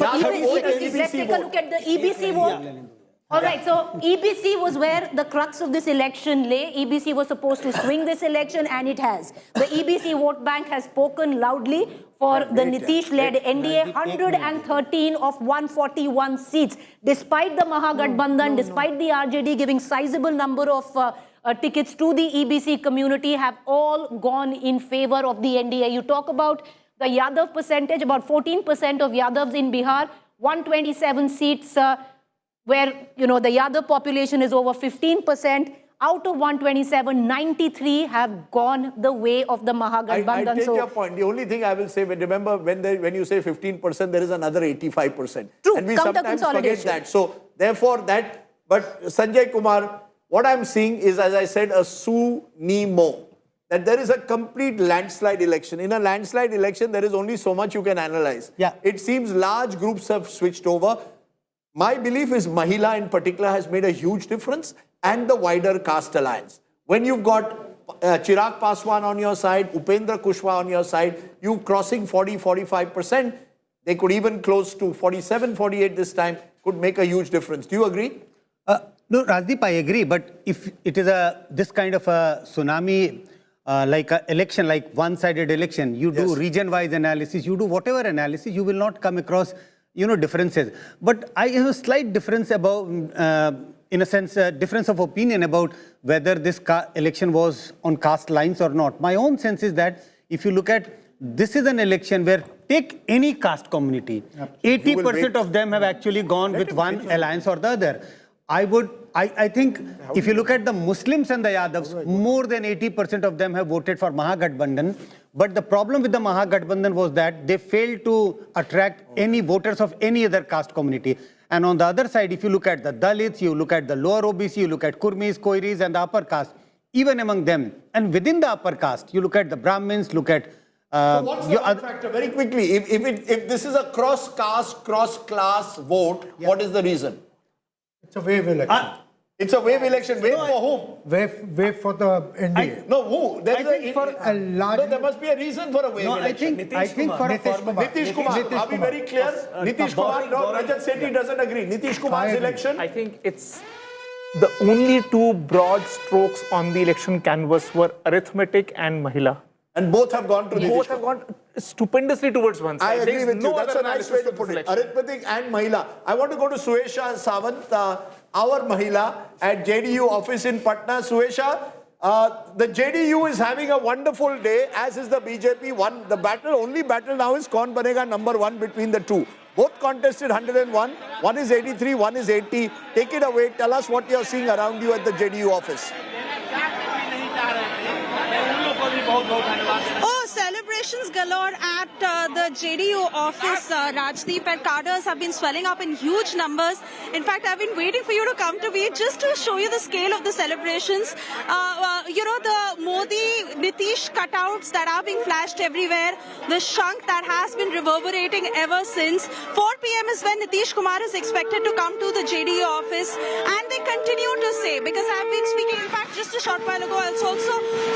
Let's take a look at the EBC vote. All right, so EBC was where the crux of this election lay. EBC was supposed to swing this election, and it has. The EBC vote bank has spoken loudly for the Nitish-led NDA, 113 of 141 seats. Despite the Mahagathbandhan, despite the RJD giving sizable number of tickets to the EBC community, have all gone in favor of the NDA. You talk about the Yadav percentage, about 14% of Yadavs in Bihar, 127 seats, where, the Yadav population is over 15%. Out of 127, 93 have gone the way of the Mahagathbandhan. I take your point. The only thing I will say, remember, when you say 15%, there is another 85%. True, and we sometimes forget that. So, therefore, but Sanjay Kumar, what I'm seeing is, as I said, a su-ni-mo. That there is a complete landslide election. In a landslide election, there is only so much you can analyze. Yeah. It seems large groups have switched over. My belief is Mahila in particular has made a huge difference, and the wider caste alliance. When you've got Chirag Paswan on your side, Upendra Kushwaha on your side, you crossing 40-45%, they could even close to 47-48 this time, could make a huge difference. Do you agree? No, Rajdeep, I agree. But if it is this kind of a tsunami, like an election, like one-sided election, you do region-wise analysis, you do whatever analysis, you will not come across differences. But I have a slight difference about, in a sense, a difference of opinion about whether this election was on caste lines or not. My own sense is that if you look at, this is an election where, take any caste community, 80% of them have actually gone with one alliance or the other. I think if you look at the Muslims and the Yadavs, more than 80% of them have voted for Mahagathbandhan. But the problem with the Mahagathbandhan was that they failed to attract any voters of any other caste community. And on the other side, if you look at the Dalits, you look at the lower OBC, you look at Kurmis, Koiris and the upper caste, even among them. And within the upper caste, you look at the Brahmins, look at... so what's the factor? Very quickly, if this is a cross-caste, cross-class vote, what is the reason? It's a wave election. It's a wave election. Wave for whom? Wave for the NDA. Who? I think for a large... No, there must be a reason for a wave election. I think for Nitish Kumar. Are we very clear? Nitish Kumar, no, Rajat Sethi doesn't agree. Nitish Kumar's election? I think it's the only two broad strokes on the election canvas were arithmetic and Mahila. And both have gone to Nitish. Both have gone stupendously towards one side. I agree There is with no you. That's other a nice way to analysis put this it. election. Arithmetic and Mahila. I want to go to Suesha Sawant, our Mahila at JDU office in Patna. Suesha, the JDU is having a wonderful day, as is the BJP. Only battle now is kaun banega number one between the two. Both contested 101. One is 83, one is 80. Take it away. Tell us what you're seeing around you at the JDU office. Oh, celebrations galore at the JDU office, Rajdeep, and cadres have been swelling up in huge numbers. In fact, I've been waiting for you to come to me just to show you the scale of the celebrations. You know, the Modi, Nitish cutouts that are being flashed everywhere, the shank that has been reverberating ever since. 4 p.m. is when Nitish Kumar is expected to come to the JDU office, and they continue to say, because I've been speaking, in fact, just a short while ago, I also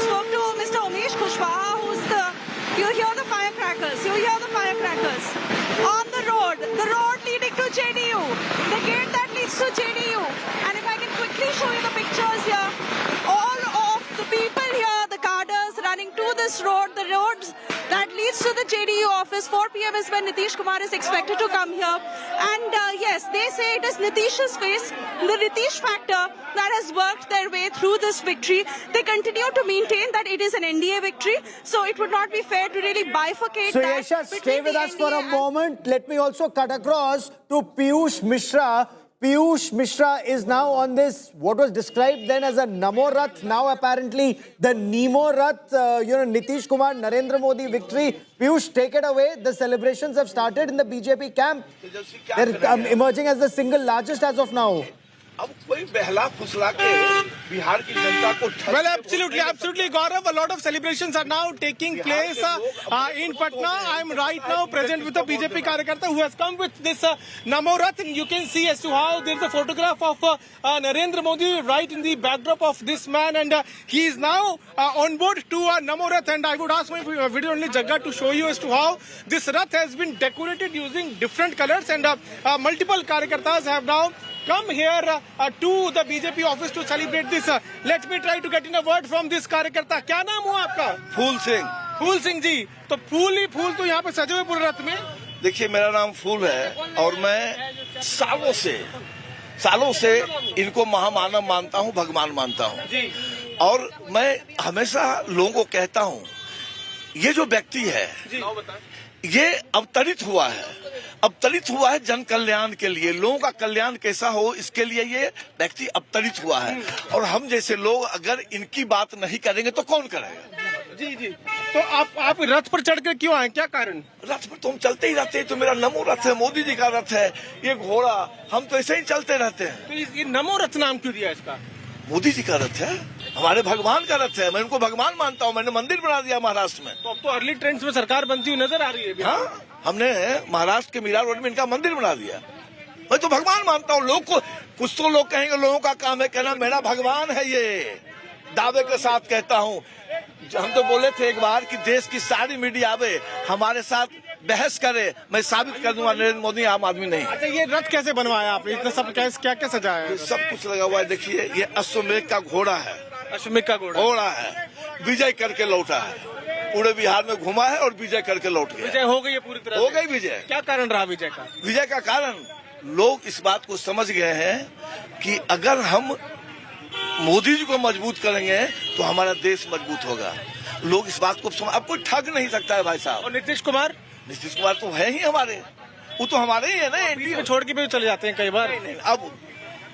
spoke to Mr. Umesh Kushwaha, who's you hear the firecrackers, on the road leading to JDU, the gate that leads to JDU. And if I can quickly show you the pictures here, all of the people here, the cadres running to this road, the roads that leads to the JDU office. 4 p.m. is when Nitish Kumar is expected to come here. And yes, they say it is Nitish's face, the Nitish factor, that has worked their way through this victory. They continue to maintain that it is an NDA victory, so it would not be fair to really bifurcate So that. Yesha, stay with us for a moment. Let me also cut across to Piyush Mishra. Piyush Mishra is now on this, what was described then as a Namo Rath, now apparently the Nemo Rath, Nitish Kumar, Narendra Modi victory. Piyush, take it away. The celebrations have started in the BJP camp. They're emerging as the single largest as of now. अब कोई बहला फुसला के बिहार की जनता को Well, absolutely, Gaurav. A lot of celebrations are now taking place in Patna. I am right now present with the BJP Karyakarta who has come with this Namo Rath. And you can see as to how there is a photograph of Narendra Modi right in the backdrop of this man, and he is now on board to Namo Rath. And I would ask my video only Jagga to show you as to how this Rath has been decorated using different colors, and multiple Karyakartas have now come here to the BJP office to celebrate this. Let me try to get in a word from this कार्यकर्ता. क्या नाम हुआ आपका? फूल सिंह. फूल सिंह जी. तो फूल ही फूल तो यहाँ पे सजे हुए पूरे रथ में. देखिए मेरा नाम फूल है और मैं सालों से इनको महामानव मानता हूँ, भगवान मानता हूँ. और मैं हमेशा लोगों को कहता हूँ, ये जो व्यक्ति है ये अवतरित हुआ है जन कल्याण के लिए. लोगों का कल्याण कैसा हो इसके लिए ये व्यक्ति अवतरित हुआ है. और हम जैसे लोग अगर इनकी बात नहीं करेंगे तो कौन करेगा? जी. तो आप रथ पर चढ़कर क्यों आए, क्या कारण? रथ पर तो हम चलते ही रहते हैं. तो मेरा नमो रथ है, मोदी जी का रथ है, ये घोड़ा, हम तो ऐसे ही चलते रहते हैं. तो ये नमो रथ नाम क्यों दिया इसका? मोदी जी का रथ है, हमारे भगवान का रथ है. मैं उनको भगवान मानता हूँ. मैंने मंदिर बना दिया महाराष्ट्र में. तो अब तो अर्ली ट्रेंड्स में सरकार बनती हुई नजर आ रही है. हाँ, हमने महाराष्ट्र के मीरा रोड में इनका मंदिर बना दिया. मैं तो भगवान मानता हूँ. लोग को कुछ तो लोग कहेंगे, लोगों का काम है कहना मेरा भगवान है. ये दावे के साथ कहता हूँ. हम तो बोले थे एक बार कि देश की सारी मीडिया आवे हमारे साथ बहस करे, मैं साबित कर दूंगा नरेंद्र मोदी आम आदमी नहीं. अच्छा, ये रथ कैसे बनवाया आपने? इतना सब क्या सजाया है? सब कुछ लगा हुआ है. देखिए ये अश्वमेध का घोड़ा है. अश्वमेध का घोड़ा है. विजय करके लौटा है. पूरे बिहार में घुमा है और विजय करके लौट गया. विजय हो गई है पूरी तरह. हो गई विजय. क्या कारण रहा विजय का? विजय का कारण लोग इस बात को समझ गए हैं कि अगर हम मोदी जी को मजबूत करेंगे तो हमारा देश मजबूत होगा. लोग इस बात को समझ, अब कोई ठग नहीं सकता है भाई साहब. और नीतीश कुमार तो है ही हमारे, वो तो हमारे ही है ना. एनडीए छोड़ के भी चले जाते हैं कई बार. नहीं, अब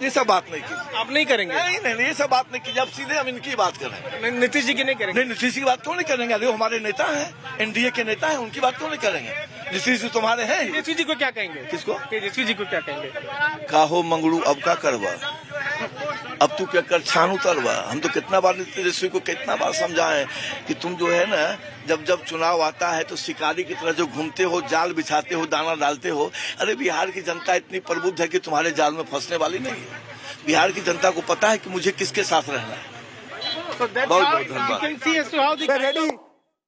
ये सब बात नहीं की. आप नहीं करेंगे? नहीं, ये सब बात नहीं की. जब सीधे हम इनकी बात करें. नीतीश जी की नहीं करेंगे? नहीं, नीतीश जी की बात क्यों नहीं करेंगे? अरे हमारे नेता हैं, एनडीए के नेता हैं, उनकी बात क्यों नहीं करेंगे? नीतीश जी तुम्हारे हैं. तेजस्वी जी को क्या कहेंगे? किसको? तेजस्वी जी को क्या कहेंगे? काहो मंगड़ू अब का करवा, अब तू क्या कर छान उतरवा. हम तो कितना बार तेजस्वी को कितना बार समझाएं कि तुम जो है ना, जब चुनाव आता है तो शिकारी की तरह जो घूमते हो, जाल बिछाते हो, दाना डालते हो. अरे बिहार की जनता इतनी प्रबुद्ध है कि तुम्हारे जाल में फंसने वाली नहीं है. बिहार की जनता को पता है कि मुझे किसके साथ रहना है. बहुत धन्यवाद.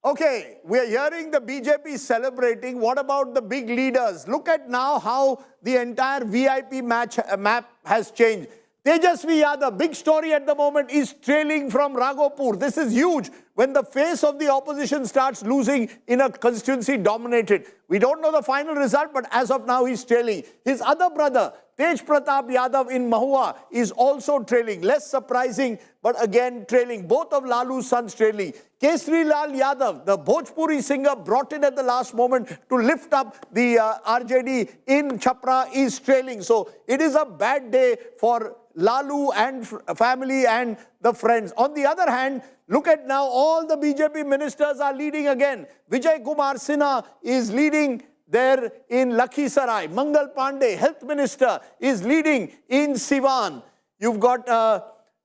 Okay, we are hearing the BJP celebrating. What about the big leaders? Look at now how the entire VIP map has changed. Tejasvi Yadav, big story at the moment, is trailing from Raghopur. This is huge when the face of the opposition starts losing in a constituency dominated. We don't know the final result, but as of now, he's trailing. His other brother, Tej Pratap Yadav in Mahua, is also trailing. Less surprising, but again trailing. Both of Lalu's sons trailing. Kesri Lal Yadav, the Bhojpuri singer brought in at the last moment to lift up the RJD in Chhapra, is trailing. So it is a bad day for Lalu and family and the friends. On the other hand, look at now, all the BJP ministers are leading again. Vijay Kumar Sinha is leading there in Lakhisarai. Mangal Pandey, health minister, is leading in Siwan. You've got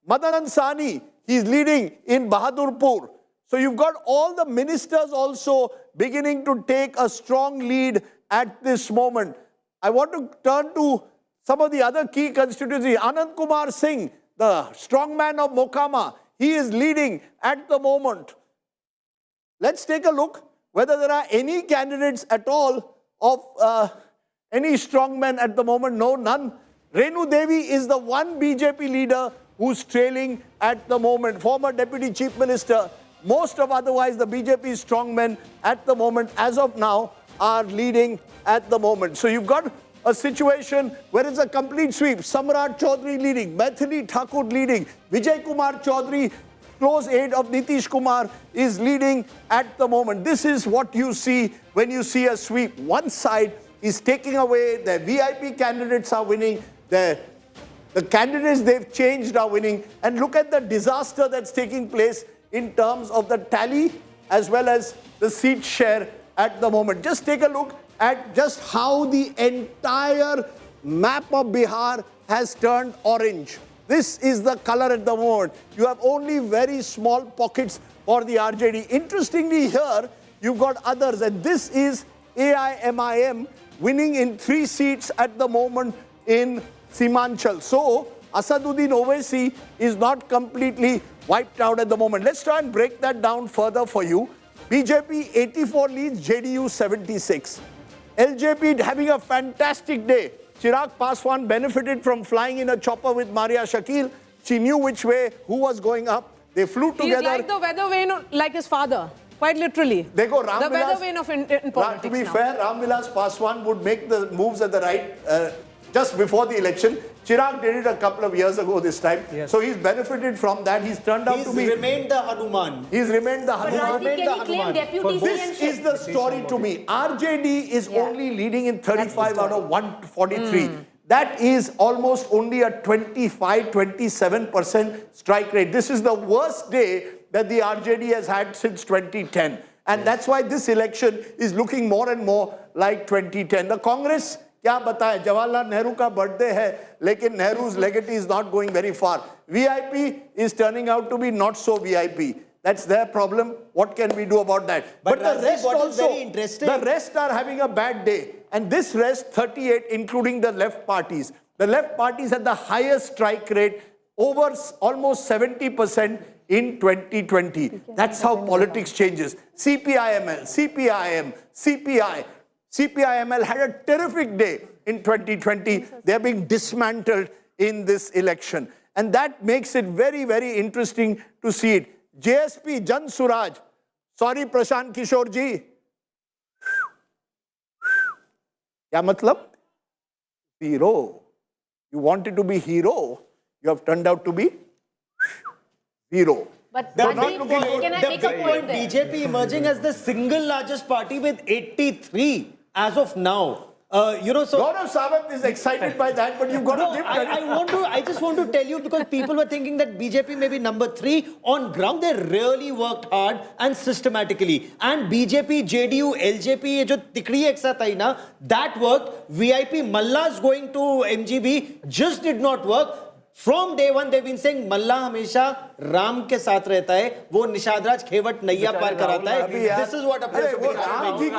Madan Ansani, he's leading in Bahadurpur. So you've got all the ministers also beginning to take a strong lead at this moment. I want to turn to some of the other key constituencies. Anand Kumar Singh, the strongman of Mokama, he is leading at the moment. Let's take a look whether there are any candidates at all of any strongmen at the moment. No, none. Renu Devi is the one BJP leader who's trailing at the moment. Former Deputy Chief Minister. Most of otherwise the BJP strongmen at the moment, as of now, are leading at the moment. So you've got a situation where it's a complete sweep. Samrat Chaudhary leading, Maithili Thakur leading, Vijay Kumar Chaudhary, close aide of Nitish Kumar, is leading at the moment. This is what you see when you see a sweep. One side is taking away, their VIP candidates are winning, the candidates they've changed are winning. And look at the disaster that's taking place in terms of the tally as well as the seat share at the moment. Just take a look at just how the entire map of Bihar has turned orange. This is the color at the moment. You have only very small pockets for the RJD. Interestingly here, you've got others, and this is AIMIM winning in 3 seats at the moment in Simanchal. So Asaduddin Owaisi is not completely wiped out at the moment. Let's try and break that down further for you. BJP 84 leads, JDU 76. LJP having a fantastic day. Chirag Paswan benefited from flying in a chopper with Maria Shakil. She knew which way, who was going up. They flew together. He's like the weather vane, like his father. Quite literally. They go the weather vane of in politics. To be fair, Ram Vilas Paswan would make the moves at the right just before the election. Chirag did it a couple of years ago this time. Yes. So he's benefited from that. He's turned out to be... He's remained the Hanuman. He's remained the Hanuman. This is the story to me. RJD is only leading in 35 out of 143. That is almost only a 25-27% strike rate. This is the worst day that the RJD has had since 2010. And that's why this election is looking more and more like 2010. The Congress... क्या बताएं, जवाहरलाल नेहरू का birthday है, लेकिन Nehru's legacy is not going very far. VIP is turning out to be not so VIP. That's their problem. What can we do about that? But the rest also, the rest are having a bad day. And this rest, 38, including the left parties. The left parties had the highest strike rate, over almost 70% in 2020. That's how politics changes. CPIML, CPIM, CPI. CPIML had a terrific day in 2020. They're being dismantled in this election. And that makes it very, very interesting to see it. JSP, Jan Suraj. Sorry, Prashant Kishore ji. Kya matlab? Zero. You wanted to be hero. You have turned out to be zero. But the BJP emerging as the single largest party with 83 as of now. You know, so Gaurav Sawant is excited by that, but you've got to give credit. I just want to tell you, because people were thinking that BJP may be number 3 on ground. They really worked hard and systematically. And BJP, JDU, LJP, जो तिकड़ी एक साथ आई ना, that worked. VIP Malla's going to MGB just did not work. From day one, they've been saying Malla हमेशा राम के साथ रहता है, वो निषादराज खेवट नैया पार कराता है. This is what appears to be happening.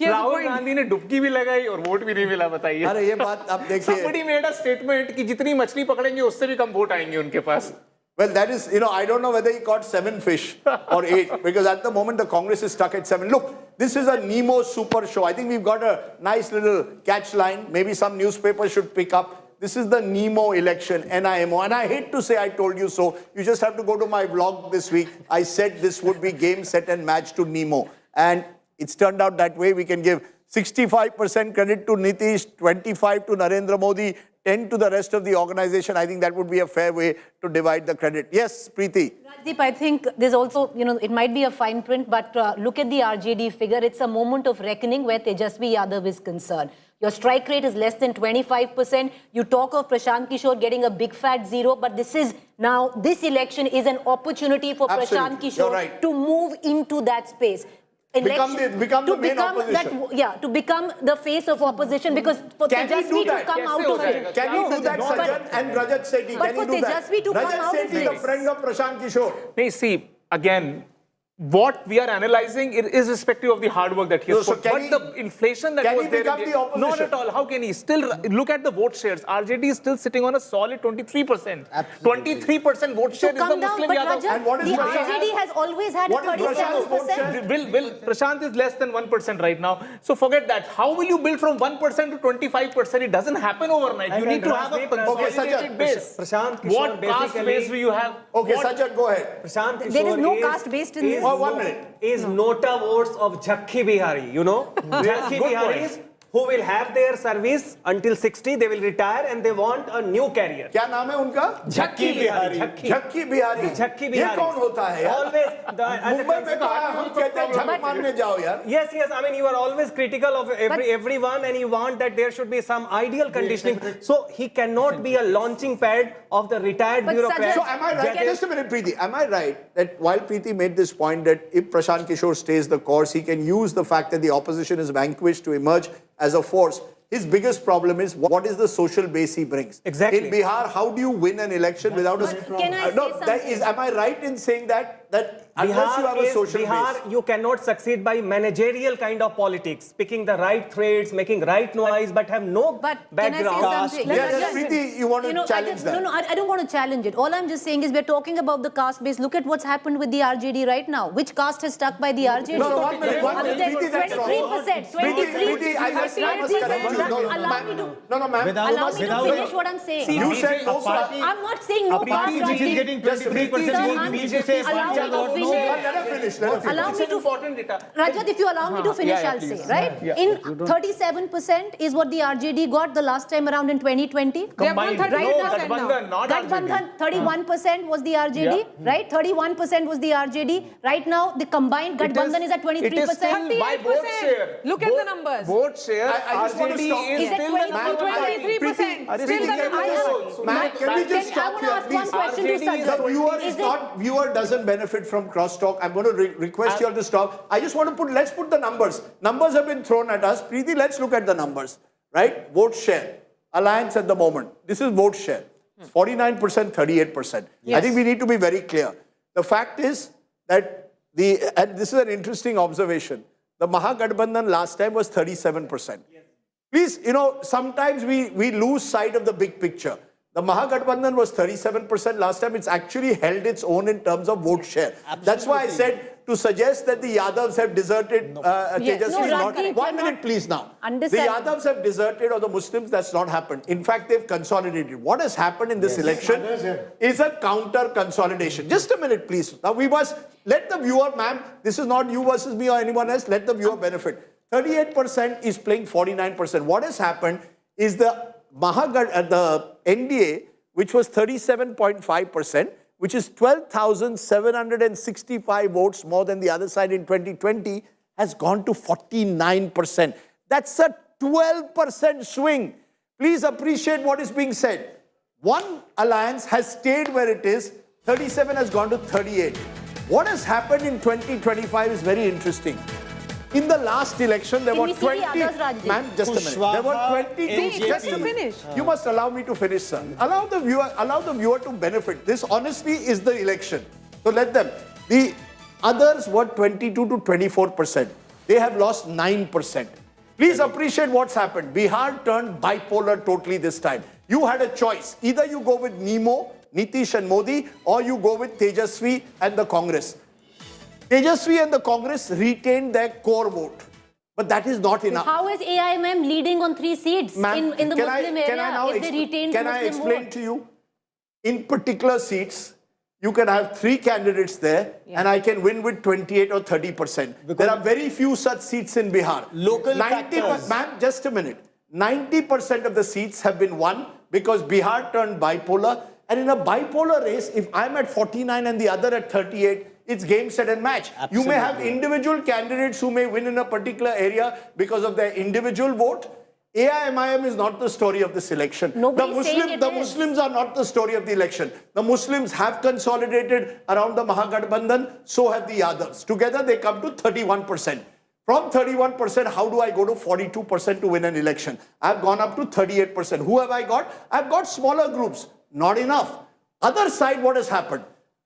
Rahul Gandhi ने डुबकी भी लगाई और वोट भी नहीं मिला, बताइए. अरे ये बात आप देखिए. Somebody made a statement कि जितनी मछली पकड़ेंगे उससे भी कम वोट आएंगे उनके पास. Well, that is, I don't know whether he caught 7 fish or 8, because at the moment the Congress is stuck at 7. Look, this is a Nemo super show. I think we've got a nice little catch line. Maybe some newspapers should pick up. This is the Nemo election, NIMO. And I hate to say I told you so. You just have to go to my vlog this week. I said this would be game, set and match to Nemo. And it's turned out that way. We can give 65% credit to Nitish, 25 to Narendra Modi, 10 to the rest of the organization. I think that would be a fair way to divide the credit. Yes, Preeti. Rajdeep, I think there's also, it might be a fine print, but look at the RJD figure. It's a moment of reckoning where Tejasvi Yadav is concerned. Your strike rate is less than 25%. You talk of Prashant Kishore getting a big fat 0, but this election is an opportunity for Prashant Kishore to move into that space. Become the main opposition. To become the face of opposition, because for Tejasvi to come out of it. Can he do that, Sajjan and Rajat Sethi? But for Tejasvi to come out of it. Rajat Sethi, the friend of Prashant Kishore. No, see, again, what we are analyzing is irrespective of the hard work that he has put. But the inflation that was there, not at all. How can he? Still, look at the vote shares. RJD is still sitting on a solid 23%. 23% vote share is the Muslim Yadav. And what is the RJD has always had a 37%. Will Prashant is less than 1% right now. So forget that. How will you build from 1% to 25%? It doesn't happen overnight. You need to have a consolidated base. What caste base do you have? Okay, Sajjan, go ahead. There is no caste based in this. 1 minute. Is nota votes of Jhakki Bihari, Jhakki Biharis who will have their service until 60, they will retire and they want a new career. क्या नाम है उनका? Jhakki Bihari. Jhakki Bihari. Jhakki Bihari. ये कौन होता है यार? Always. Mumbai में तो हम कहते हैं झक मारने जाओ यार. Yes. I mean, you are always critical of everyone and you want that there should be some ideal conditioning. So he cannot be a launching pad of the retired bureaucrat. So am I right? Just a minute, Preeti. Am I right that while Preeti made this point that if Prashant Kishore stays the course, he can use the fact that the opposition is vanquished to emerge as a force? His biggest problem is what is the social base he brings. Exactly. In Bihar, how do you win an election without a... Can I say something? Am I right in saying that unless you have a social base? You cannot succeed by managerial kind of politics, picking the right threads, making right noise, but have no background. Can I say something? Yes, Preeti, you want to challenge that? No, I don't want to challenge it. All I'm just saying is we're talking about the caste base. Look at what's happened with the RJD right now. Which caste is stuck by the RJD? No, 1 minute. Preeti, that's wrong. 23%. 23%. Preeti, I must correct you. Allow me to... No, ma'am. Allow me to finish what I'm saying. You said no caste. I'm not saying no caste. Which is getting 23%. BJP Allow me to finish. Let her finish. Allow me to... important data. Rajat, if you allow me to finish, I'll say, right? In 37% is what the RJD got the last time around in 2020. Combined. Right No, now. Gadbandhan, not Gadbandhan, 31% was the RJD, right? 31% was the RJD. Right now, the combined Gadbandhan is at 23%. It is still by vote share. Look at the numbers. Vote share, I just want to stop. RJD is Is it still the 23%. Still the Ma'am, can we just stop here, please? The viewer doesn't benefit from crosstalk. I'm going to request you all to stop. I just want to let's put the numbers. Numbers have been thrown at us. Preeti, let's look at the numbers, right? Vote share. Alliance at the moment. This is vote share. 49%, 38%. I think we need to be very clear. The fact is that and this is an interesting observation. The Mahagathbandhan last time was 37%. Please, sometimes we lose sight of the big picture. The Mahagathbandhan was 37% last time. It's actually held its own in terms of vote share. Absolutely. That's why I said to suggest that the Yadavs have deserted Tejasvi. Rajdeep, 1 minute, please now. Understand. The Yadavs have deserted or the Muslims, that's not happened. In fact, they've consolidated. What has happened in this election is a counter consolidation. Just a minute, please. Now we must let the viewer, ma'am, this is not you versus me or anyone else, let the viewer benefit. 38% is playing 49%. What has happened is the NDA, which was 37.5%, which is 12,765 votes more than the other side in 2020, has gone to 49%. That's a 12% swing. Please appreciate what is being said. One alliance has stayed where it is, 37 has gone to 38. What has happened in 2025 is very interesting. In the last election, there were 20... Ma'am, just a minute. There were 22... Just to finish. You must allow me to finish, sir. Allow the viewer to benefit. This honestly is the election. So let them. The others were 22 to 24%. They have lost 9%. Please appreciate what's happened. Bihar turned bipolar totally this time. You had a choice. Either you go with Nemo Nitish and Modi, or you go with Tejasvi and the Congress. Tejasvi and the Congress retained their core vote. But that is not enough. How is AIMM leading on 3 seats in the Muslim area if they retain Can I explain to you? In particular seats, you can have 3 candidates there and I can win with 28 or 30%. There are very few such seats in Bihar. Local factors. Ma'am, just a minute. 90% of the seats have been won because Bihar turned bipolar. And in a bipolar race, if I'm at 49 and the other at 38, it's game, set and match. Absolutely. You may have individual candidates who may win in a particular area because of their individual vote. AIMIM is not the story of this election. The Muslims are not the story of the election. The Muslims have consolidated around the Mahagathbandhan, so have the others. Together they come to 31%. From 31%, how do I go to 42% to win an election? I've gone up to 38%. Who have I got? I've got smaller groups. Not enough. Other side, what has happened?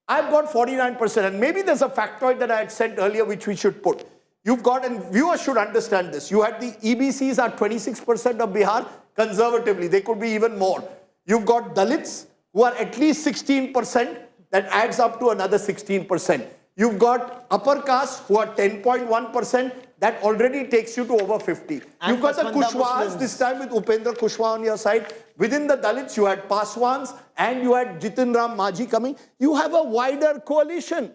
I've got 49%, and maybe there's a factoid that I had said earlier which we should put. You've got, and viewers should understand this, you had the EBCs are 26% of Bihar, conservatively, they could be even more. You've got Dalits who are at least 16%, that adds up to another 16%. You've got upper caste who are 10.1%, that already takes you to over 50. You've got the Kushwas, this time with Upendra Kushwa on your side. Within the Dalits, you had Paswans and you had Jitin Ram Majhi coming. You have a wider coalition.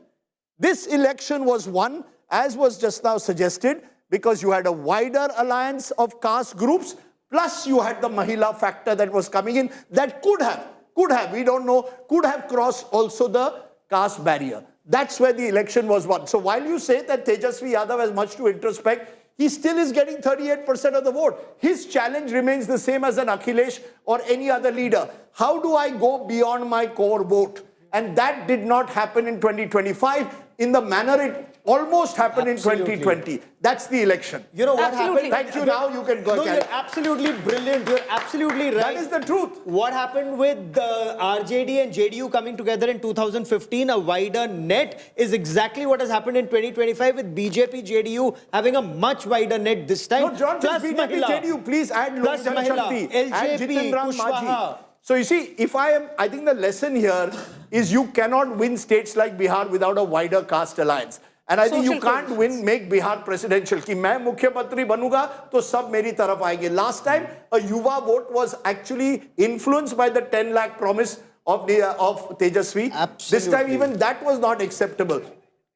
This election was won, as was just now suggested, because you had a wider alliance of caste groups, plus you had the Mahila factor that was coming in, that could have, we don't know, could have crossed also the caste barrier. That's where the election was won. So while you say that Tejasvi Yadav has much to introspect, he still is getting 38% of the vote. His challenge remains the same as an Akhilesh or any other leader. How do I go beyond my core vote? And that did not happen in 2025 in the manner it almost happened in 2020. That's the election. You know what happened? Thank you. Now you can go. No, you're absolutely brilliant. You're absolutely right. That is the truth. What happened with the RJD and JDU coming together in 2015, a wider net, is exactly what has happened in 2025 with BJP, JDU having a much wider net this time. No, John, just BJP, JDU, please add plus Lok Mahila, Janshakti, add LJP, Jitin Ram Majhi. Kushwaha. So you see, I think the lesson here is you cannot win states like Bihar without a wider caste alliance. And I think you can't make Bihar presidential. Ki main mukhyamantri banuga, to sab meri taraf aayenge. Last time, a Yuva vote was actually influenced by the 10 lakh promise of Tejasvi. Absolutely. This time, even that was not acceptable.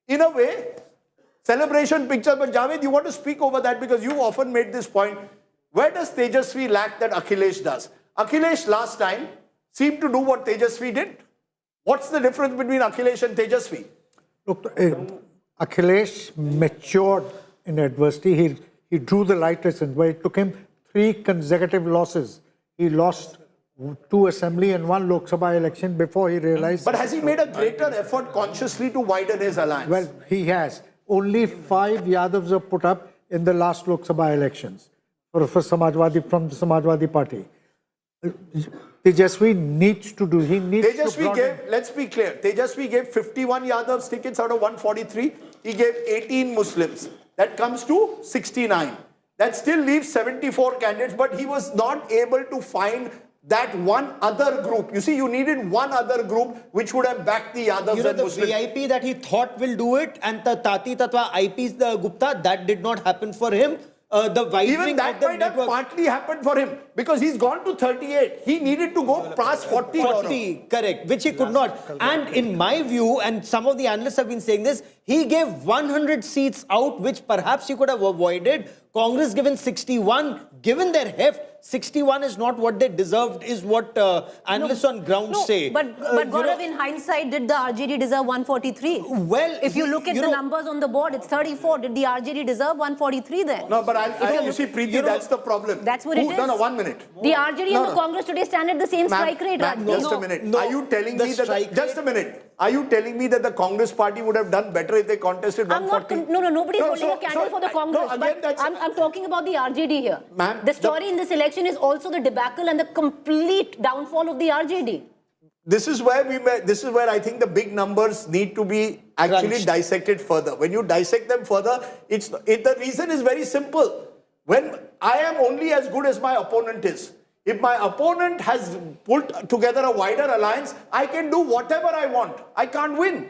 In a way, celebration picture. But Javed, you want to speak over that because you often made this point. Where does Tejasvi lack that Akhilesh does? Akhilesh last time seemed to do what Tejasvi did. What's the difference between Akhilesh and Tejasvi? Look, Akhilesh matured in adversity. He drew the right lessons where it took him 3 consecutive losses. He lost 2 assembly and 1 Lok Sabha election before he realized. But has he made a greater effort consciously to widen his alliance? Well, he has. Only 5 Yadavs are put up in the last Lok Sabha elections for Samajwadi, from the Samajwadi Party. Tejasvi needs to do. He needs Tejasvi gave, let's be clear, Tejasvi gave 51 Yadavs tickets out of 143. He gave 18 Muslims. That comes to 69. That still leaves 74 candidates, but he was not able to find that one other group. You see, you needed one other group which would have backed the Yadavs and Muslims. The VIP that he thought will do it, and the Tati Tatwa IP Gupta, that did not happen for him. The widening Even that of the might have network partly happened for him because he's gone to 38. He needed to go past 40. 40, correct, which he could not. And in my view, and some of the analysts have been saying this, he gave 100 seats out, which perhaps he could have avoided. Congress given 61, given their heft, 61 is not what they deserved, is what analysts on ground say. But Gaurav, in hindsight, did the RJD deserve 143? Well, if you look at the numbers on the board, it's 34. Did the RJD deserve 143 then? No, but you see, Preeti, that's the problem. That's what it is. No, 1 minute. The RJD and the Congress today stand at the same strike rate. Just a minute. Are you telling me that... Just a minute. Are you telling me that the Congress party would have done better if they contested 140? Nobody's holding a candle for the Congress. I'm talking about the RJD here. The story in this election is also the debacle and the complete downfall of the RJD. This is where I think the big numbers need to be actually dissected further. When you dissect them further, the reason is very simple. When I am only as good as my opponent is. If my opponent has put together a wider alliance, I can do whatever I want. I can't win.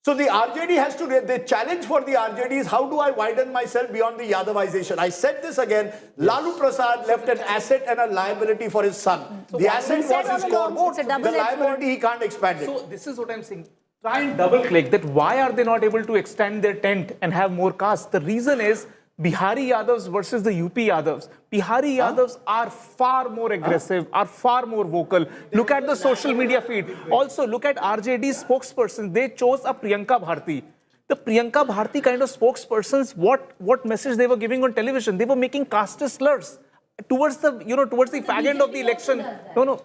So the RJD has to, the challenge for the RJD is how do I widen myself beyond the Yadavization? I said this again, Lalu Prasad left an asset and a liability for his son. So the asset was his core vote. The liability, he can't expand it. So this is what I'm saying. Try and double click that why are they not able to extend their tent and have more castes? The reason is Bihari Yadavs versus the UP Yadavs. Bihari Yadavs are far more aggressive, are far more vocal. Look at the social media feed. Also, look at RJD's spokesperson. They chose a Priyanka Bharti. The Priyanka Bharti kind of spokespersons, what message they were giving on television? They were making caste slurs towards the, towards the fag end of the election. No.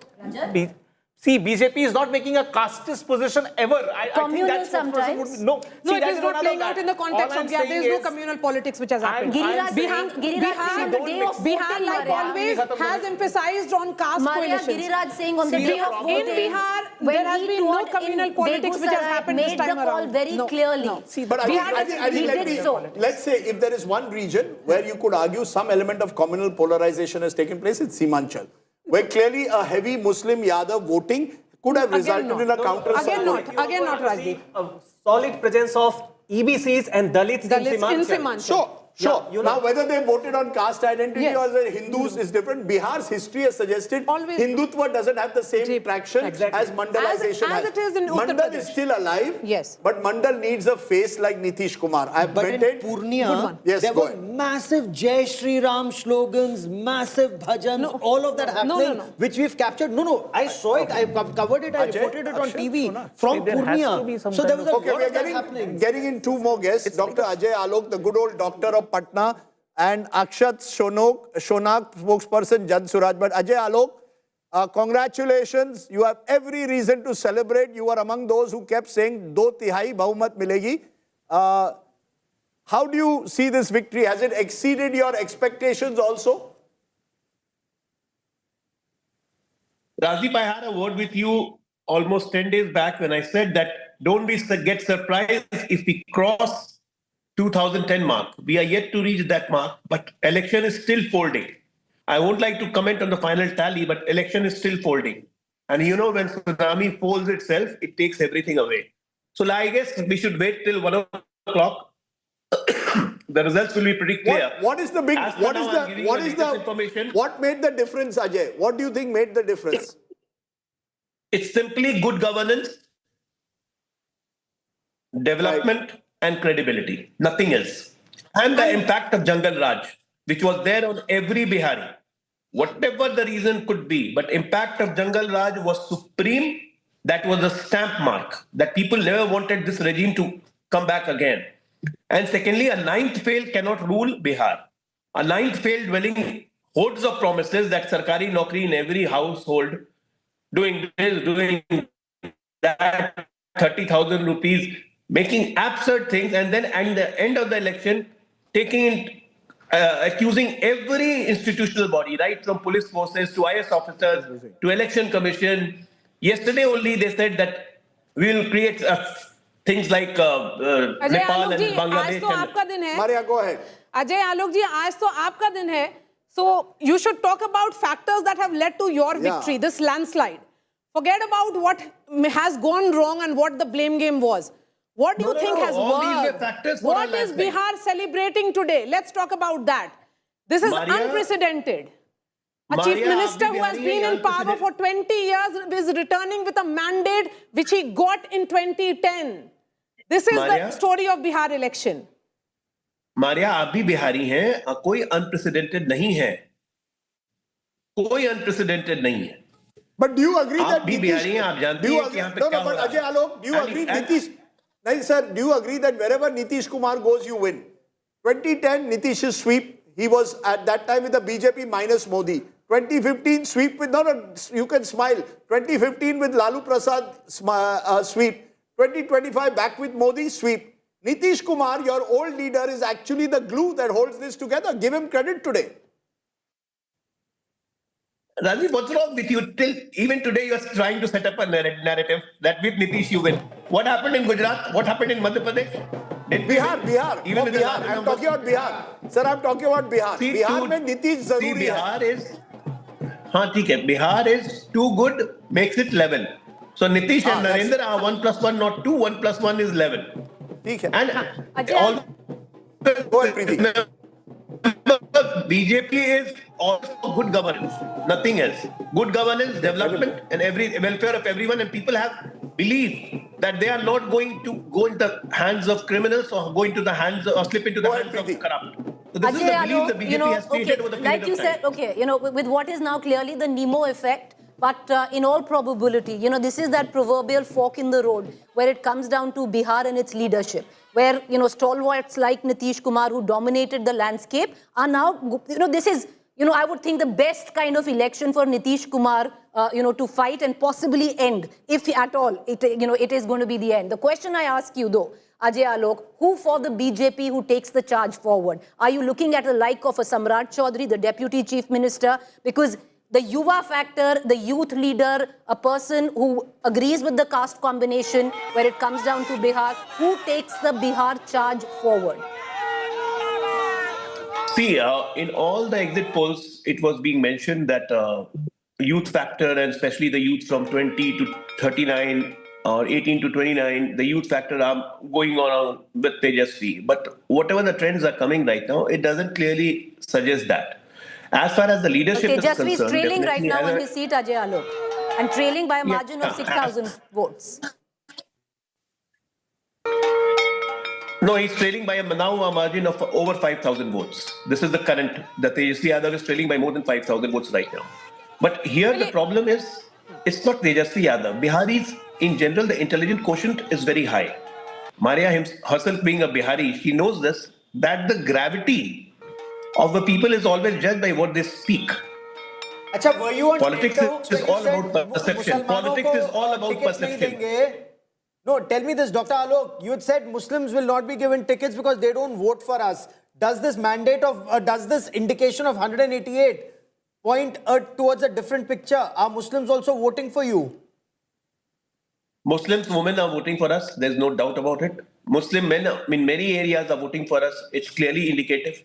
See, BJP is not making a casteist position ever. I think that spokesperson would be, No, it is not playing out in the context of that. There is no communal politics which has happened. Bihar, like always, has emphasized on caste coalitions. Giriraj saying on the day of voting, in Bihar, there has been no communal politics which has happened this time around. Very clearly. See, but I think let's say if there is one region where you could argue some element of communal polarization has taken place, it's Simanchal, where clearly a heavy Muslim Yadav voting could have resulted in a counter. Again not, Rajdeep. A solid presence of EBCs and Dalits in Simanchal. Sure. Now, whether they voted on caste identity or the Hindus is different. Bihar's history has suggested Hindutva doesn't have the same traction as Mandalization has. As it is in Uttar Mandal Pradesh. is still alive, yes, but Mandal needs a face like Nitish Kumar. But in Purnia, there were massive Jai Shri Ram slogans, massive bhajans, all of that happening, which we've captured. I saw it. I covered it. I reported it on TV from Purnia. So there was a lot of that happening. Getting in two more guests, Dr. Ajay Alok, the good old doctor of Patna, and Akshat Shonak, spokesperson Jan Suraj. But Ajay Alok, congratulations. You have every reason to celebrate. You are among those who kept saying, "Do tihai Bahumat milegi." How do you see this victory? Has it exceeded your expectations also? Rajdeep, I had a word with you almost 10 days back when I said that don't get surprised if we cross 2010 mark. We are yet to reach that mark, but election is still folding. I won't like to comment on the final tally, but election is still folding. And when tsunami folds itself, it takes everything away. So I guess we should wait till 1 o'clock. The results will be pretty clear. What made the difference, Ajay? What do you think made the difference? It's simply good governance, development, and credibility. Nothing else. And the impact of Jungle Raj, which was there on every Bihari. Whatever the reason could be, but impact of Jungle Raj was supreme. That was a stamp mark that people never wanted this regime to come back again. And secondly, a ninth fail cannot rule Bihar. A ninth fail dwelling hordes of promises that Sarkari Naukri in every household, doing this, doing that, 30,000 rupees, making absurd things, and then at the end of the election, accusing every institutional body, right from police forces to IS officers to election commission. Yesterday only they said that we will create things like Nepal and Bangladesh. Maria, go ahead. Ajay Alok ji, aaj to aapka din hai. So you should talk about factors that have led to your victory, this landslide. Forget about what has gone wrong and what the blame game was. What do you think has worked? What is Bihar celebrating today? Let's talk about that. This is unprecedented. A chief minister who has been in power for 20 years is returning with a mandate which he got in 2010. This is the story of Bihar election. Maria, आप भी बिहारी हैं, कोई unprecedented नहीं है, कोई unprecedented नहीं है. But do you agree that आप भी बिहारी हैं, आप जानते हैं कि यहाँ पे क्या हो रहा है? Ajay Alok, do you agree Nitish? No, sir, do you agree that wherever Nitish Kumar goes, you win? 2010, Nitish's sweep. He was at that time with the BJP minus Modi. 2015 sweep with you can smile. 2015 with Lalu Prasad sweep. 2025 back with Modi sweep. Nitish Kumar, your old leader, is actually the glue that holds this together. Give him credit today. Rajiv, what's wrong with you? Even today you are trying to set up a narrative that with Nitish you win. What happened in Gujarat? What happened in Madhya Pradesh? Bihar. Even with Bihar. I'm talking about Bihar. Sir, I'm talking about Bihar. Bihar mein Nitish zaruri hai. Bihar is... हाँ ठीक है, Bihar is too good, makes it 11. So Nitish and Narendra are 1 + 1, not 2. 1 + 1 is 11. And all BJP is also good governance, nothing else. Good governance, development, and every welfare of everyone, and people have belief that they are not going to go into the hands of criminals or go into the hands or slip into the hands of corrupt. So this is the belief the BJP has created over the period like you of time. said, with what is now clearly the Nemo effect, but in all probability, this is that proverbial fork in the road where it comes down to Bihar and its leadership, where, stalwarts like Nitish Kumar, who dominated the landscape, are now, this is, I would think the best kind of election for Nitish Kumar, to fight and possibly end, if at all, it is going to be the end. The question I ask you though, Ajay Alok, who for the BJP who takes the charge forward? Are you looking at the like of a Samrat Chaudhary, the Deputy Chief Minister? Because the Yuva factor, the youth leader, a person who agrees with the caste combination where it comes down to Bihar, who takes the Bihar charge forward? See, in all the exit polls, it was being mentioned that youth factor, and especially the youth from 20 to 39 or 18 to 29, the youth factor are going on with Tejasvi. But whatever the trends are coming right now, it doesn't clearly suggest that. As far as the leadership is concerned, Tejasvi is trailing right now on his seat, Ajay Alok, and trailing by a margin of 6,000 votes. No, he's trailing by now a margin of over 5,000 votes. This is the current. The Tejasvi Yadav is trailing by more than 5,000 votes right now. But here the problem is, it's not Tejasvi Yadav. Biharis, in general, the intelligent quotient is very high. Maria herself being a Bihari, she knows this, that the gravity of the people is always judged by what they speak. Achha, were you on Politics is all about perception. Politics is all about perception. No, tell me this, Dr. Alok. You had said Muslims will not be given tickets because they don't vote for us. Does this mandate of, does this indication of 188 point towards a different picture? Are Muslims also voting for you? Muslims, women are voting for us. There's no doubt about it. Muslim men in many areas are voting for us. It's clearly indicative.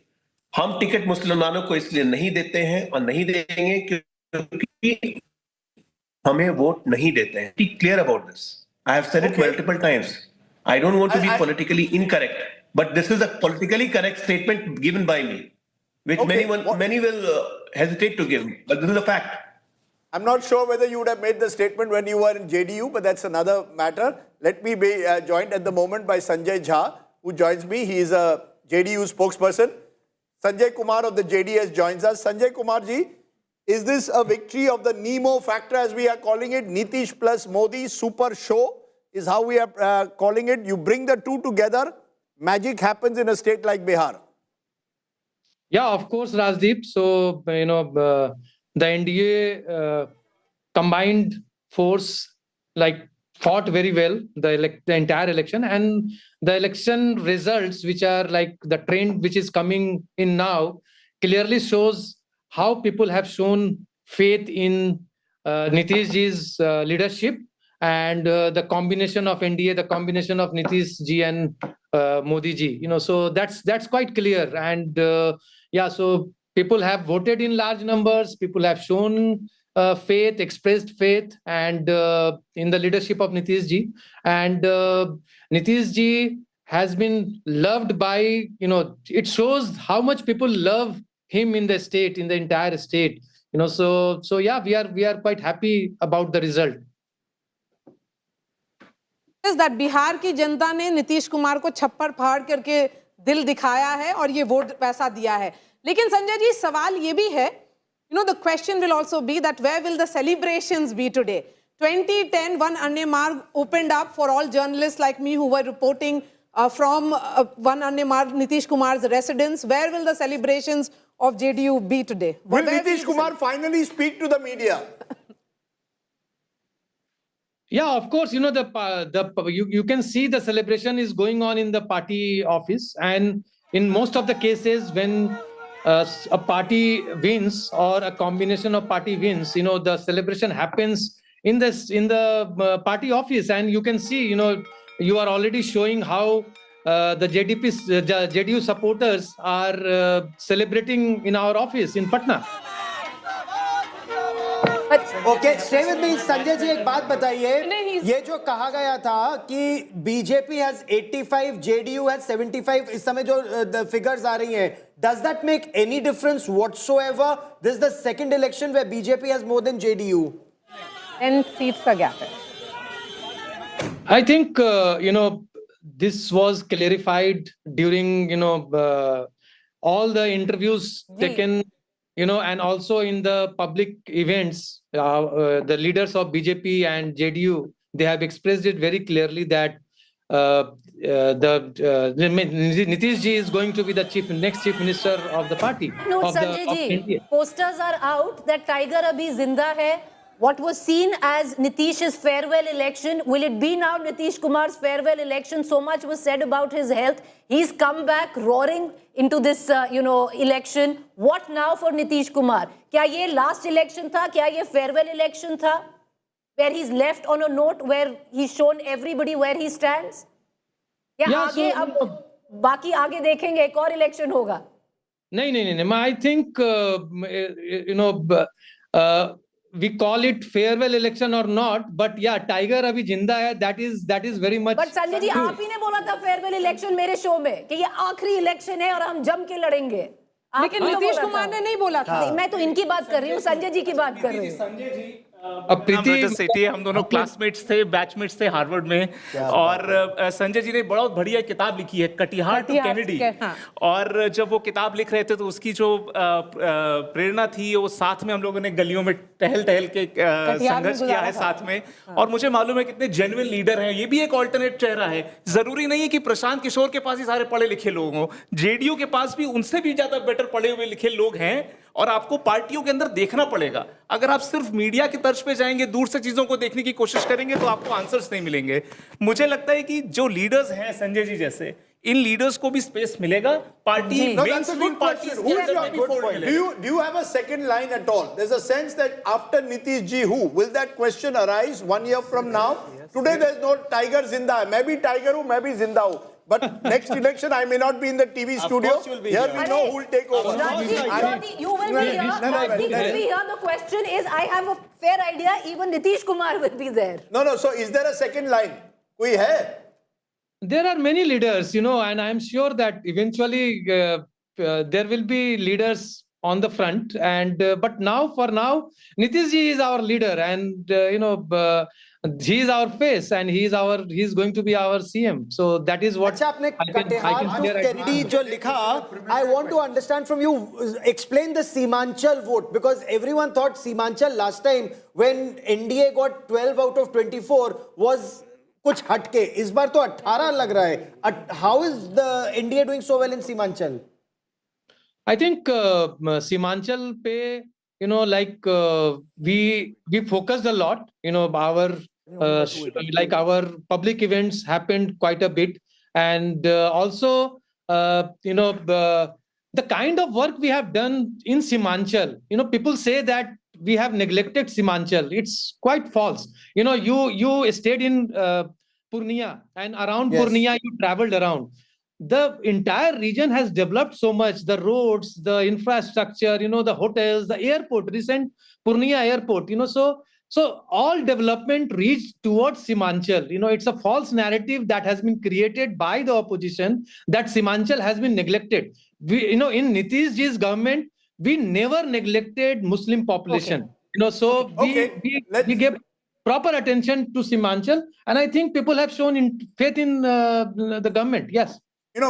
हम ticket मुसलमानों को इसलिए नहीं देते हैं और नहीं देंगे क्योंकि हमें वोट नहीं देते हैं. Be clear about this. I have said it multiple times. I don't want to be politically incorrect, but this is a politically correct statement given by me, which many will hesitate to give, but this is a fact. I'm not sure whether you would have made the statement when you were in JDU, but that's another matter. Let me be joined at the moment by Sanjay Jha, who joins me. He is a JDU spokesperson. Sanjay Kumar of the JDS joins us. Sanjay Kumar ji, is this a victory of the Nemo factor, as we are calling it? Nitish plus Modi super show is how we are calling it. You bring the two together, magic happens in a state like Bihar. Yeah, of course, Rajdeep. So, the NDA combined force fought very well the entire election, and the election results, which are the trend which is coming in now, clearly shows how people have shown faith in Nitish ji's leadership, and the combination of NDA, the combination of Nitish ji and Modi ji. So that's quite clear. And so people have voted in large numbers. People have shown faith, expressed faith, and in the leadership of Nitish ji. And Nitish ji has been loved by, it shows how much people love him in the state, in the entire state. So yeah, we are quite happy about the result. Is that Bihar की जनता ने नीतीश कुमार को छप्पर फाड़ करके दिल दिखाया है और ये वोट पैसा दिया है. लेकिन संजय जी, सवाल ये भी है, the question will also be that where will the celebrations be today? 2010, one Anya Marg opened up for all journalists like me who were reporting from one Anya Marg, Nitish Kumar's residence. Where will the celebrations of JDU be today? Will Nitish Kumar finally speak to the media? Yeah, of course. You can see the celebration is going on in the party office, and in most of the cases when a party wins or a combination of party wins, the celebration happens in the party office, and you can see, you are already showing how the JDU supporters are celebrating in our office in Patna. Okay, stay with me. Sanjay ji एक बात बताइए, ये जो कहा गया था कि BJP has 85, JDU has 75, इस समय जो figures आ रही हैं, does that make any difference whatsoever? This is the second election where BJP has more than JDU. 10 seats का gap है. I think, this was clarified during, all the interviews taken, and also in the public events, the leaders of BJP and JDU, they have expressed it very clearly that Nitish ji is going to be the next chief minister of the party. No, of Sanjay ji, NDA. posters are out that Tiger abhi zinda hai. What was seen as Nitish's farewell election, will it be now Nitish Kumar's farewell election? So much was said about his health. He's come back roaring into this, election. What now for Nitish Kumar? Kya ye last election tha? Kya ye farewell election tha? Where he's left on a note where he's shown everybody where he stands? Yeah, आगे अब बाकी आगे देखेंगे एक और election होगा. नहीं. I think, we call it farewell election or not, but yeah, Tiger abhi jinda hai. That is very much. But Sanjay ji, आप ही ने बोला था farewell election मेरे show में कि ये आखिरी election है और हम जम के लड़ेंगे. लेकिन नीतीश कुमार ने नहीं बोला था. नहीं, मैं तो इनकी बात कर रही हूँ, संजय जी की बात कर रही हूँ. संजय जी, प्रीति, हम दोनों क्लासमेट्स थे, बैचमेट्स थे हार्वर्ड में, और संजय जी ने बहुत बढ़िया किताब लिखी है, कटिहार टू कैनेडी. और जब वो किताब लिख रहे थे तो उसकी जो प्रेरणा थी, वो साथ में हम लोगों ने गलियों में टहल के संघर्ष किया है साथ में. और मुझे मालूम है कितने जेन्युइन लीडर हैं. ये भी एक ऑल्टरनेट चेहरा है. जरूरी नहीं है कि प्रशांत किशोर के पास ही सारे पढ़े लिखे लोग हों. जेडीयू के पास भी उनसे भी ज्यादा बेटर पढ़े हुए लिखे लोग हैं. और आपको पार्टियों के अंदर देखना पड़ेगा. अगर आप सिर्फ मीडिया की तर्ज पे जाएंगे, दूर से चीजों को देखने की कोशिश करेंगे, तो आपको आंसर्स नहीं मिलेंगे. मुझे लगता है कि जो लीडर्स हैं संजय जी जैसे, इन लीडर्स को भी स्पेस मिलेगा. Party No, that's a good question. Do you have a second line at all? There's a sense that after Nitish ji, who will that question arise 1 year from now? Today there's no Tiger Zinda. Maybe Tiger hu, maybe Zinda hu. But next election, I may not be in the TV studio. Here we know who will take over. Rajdeep, you will be here. Rajdeep will be here. The question is, I have a fair idea. Even Nitish Kumar will be there. No. So is there a second line? Koi hai? There are many leaders, and I'm sure that eventually there will be leaders on the front. And but for now, Nitish ji is our leader, and he is our face, and he's going to be our CM. So that is what आपने Katihar to Kennedy जो लिखा, I want to understand from you, explain the Simanchal vote, because everyone thought Simanchal last time when NDA got 12 out of 24 was कुछ हटके. इस बार तो 18 लग रहा है. How is the NDA doing so well in Simanchal? I think Simanchal pe, we focused a lot. Our public events happened quite a bit, and also the kind of work we have done in Simanchal. People say that we have neglected Simanchal. It's quite false. You stayed in Purnia, and around Purnia you traveled around. The entire region has developed so much. The roads, the infrastructure, the hotels, the airport, recent Purnia airport. So all development reached towards Simanchal. It's a false narrative that has been created by the opposition that Simanchal has been neglected. In Nitish ji's government, we never neglected Muslim population. We gave proper attention to Simanchal, and I think people have shown faith in the government. Yes.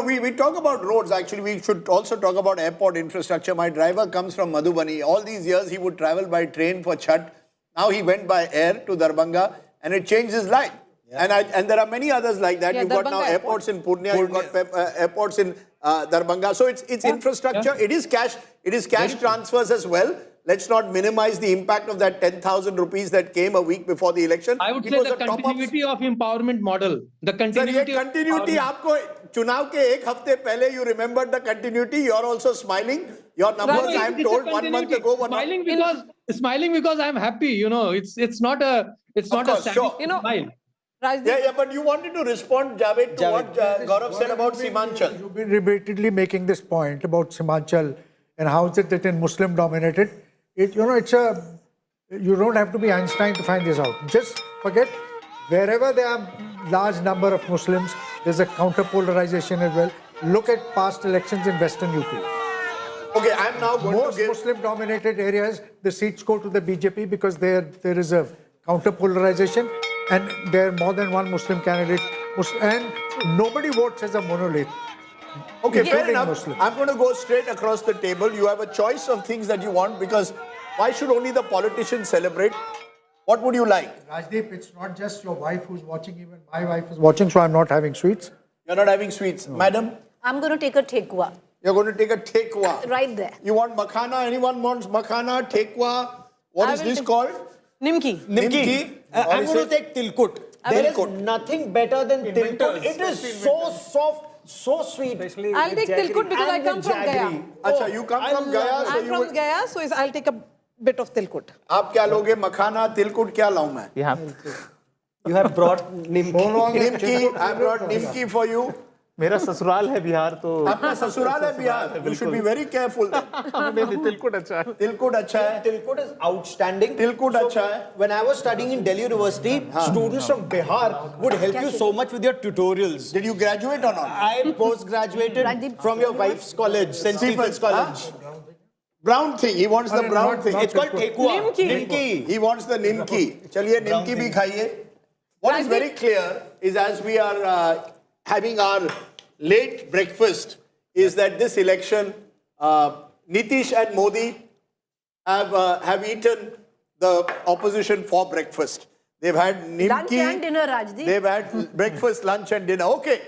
We talk about roads. Actually, we should also talk about airport infrastructure. My driver comes from Madhubani. All these years, he would travel by train for Chhat. Now he went by air to Darbhanga, and it changed his life. Yeah. And there are many others like that. You've got now airports in Purnia. You've got airports in Darbhanga. So it's infrastructure. Yeah. It is cash transfers as well. Let's not minimize the impact of that 10,000 rupees that came a week before the election. I would say the continuity of empowerment model. The continuity. Sir, continuity. आपको चुनाव के एक हफ्ते पहले you remembered the continuity. You're also smiling. Your numbers, I am told, 1 month ago. Smiling because I'm happy. It's not a smile. Yeah, but you wanted to respond, Javed, to what Gaurav said about Simanchal. You've been repeatedly making this point about Simanchal and how is it that in Muslim-dominated. It's a You don't have to be Einstein to find this out. Just forget, wherever there are large number of Muslims, there's a counter-polarization as well. Look at past elections in Western UP. Okay, I'm now going Most to give... Muslim-dominated areas, the seats go to the BJP because there is a counter-polarization and there are more than one Muslim candidate. And nobody votes as a monolith. Okay, fair including enough. Muslims. I'm going to go straight across the table. You have a choice of things that you want because why should only the politicians celebrate? What would you like? Rajdeep, it's not just your wife who's watching, even my wife is watching, so I'm not having sweets. You're not having sweets. Madam? I'm going to take a tekwa. You're going to take a tekwa. Right there. You want makhana? Anyone wants makhana, tekwa? What is this called? Nimki. Nimki. I'm going to take tilkut. There is nothing better than tilkut. It is so soft, so sweet. I'll take tilkut because I come from Gaya. Acha, you come from Gaya, so I'm you from will... Gaya, so I'll take a bit of tilkut. आप क्या लोगे? मखाना, तिलकुट क्या लाऊं मैं? You have brought nimki. Nimki. I brought nimki for you. मेरा ससुराल है बिहार तो आपका ससुराल है Bihar. You should be very careful then. तिलकुट अच्छा है. तिलकुट अच्छा है. Tilkut is outstanding. तिलकुट अच्छा है. When I was studying in Delhi University, students from Bihar would help you so much with your tutorials. Did you graduate or not? I post-graduated from your wife's college, St. Stephen's College. Brown thing. He wants the brown thing. It's called tekwa. Nimki. He wants the nimki. चलिए nimki भी खाइए. What is very clear is as we are having our late breakfast is that this election, Nitish and Modi have eaten the opposition for breakfast. They've had nimki. Lunch and dinner, Rajdeep. They've had breakfast, lunch and dinner. Okay,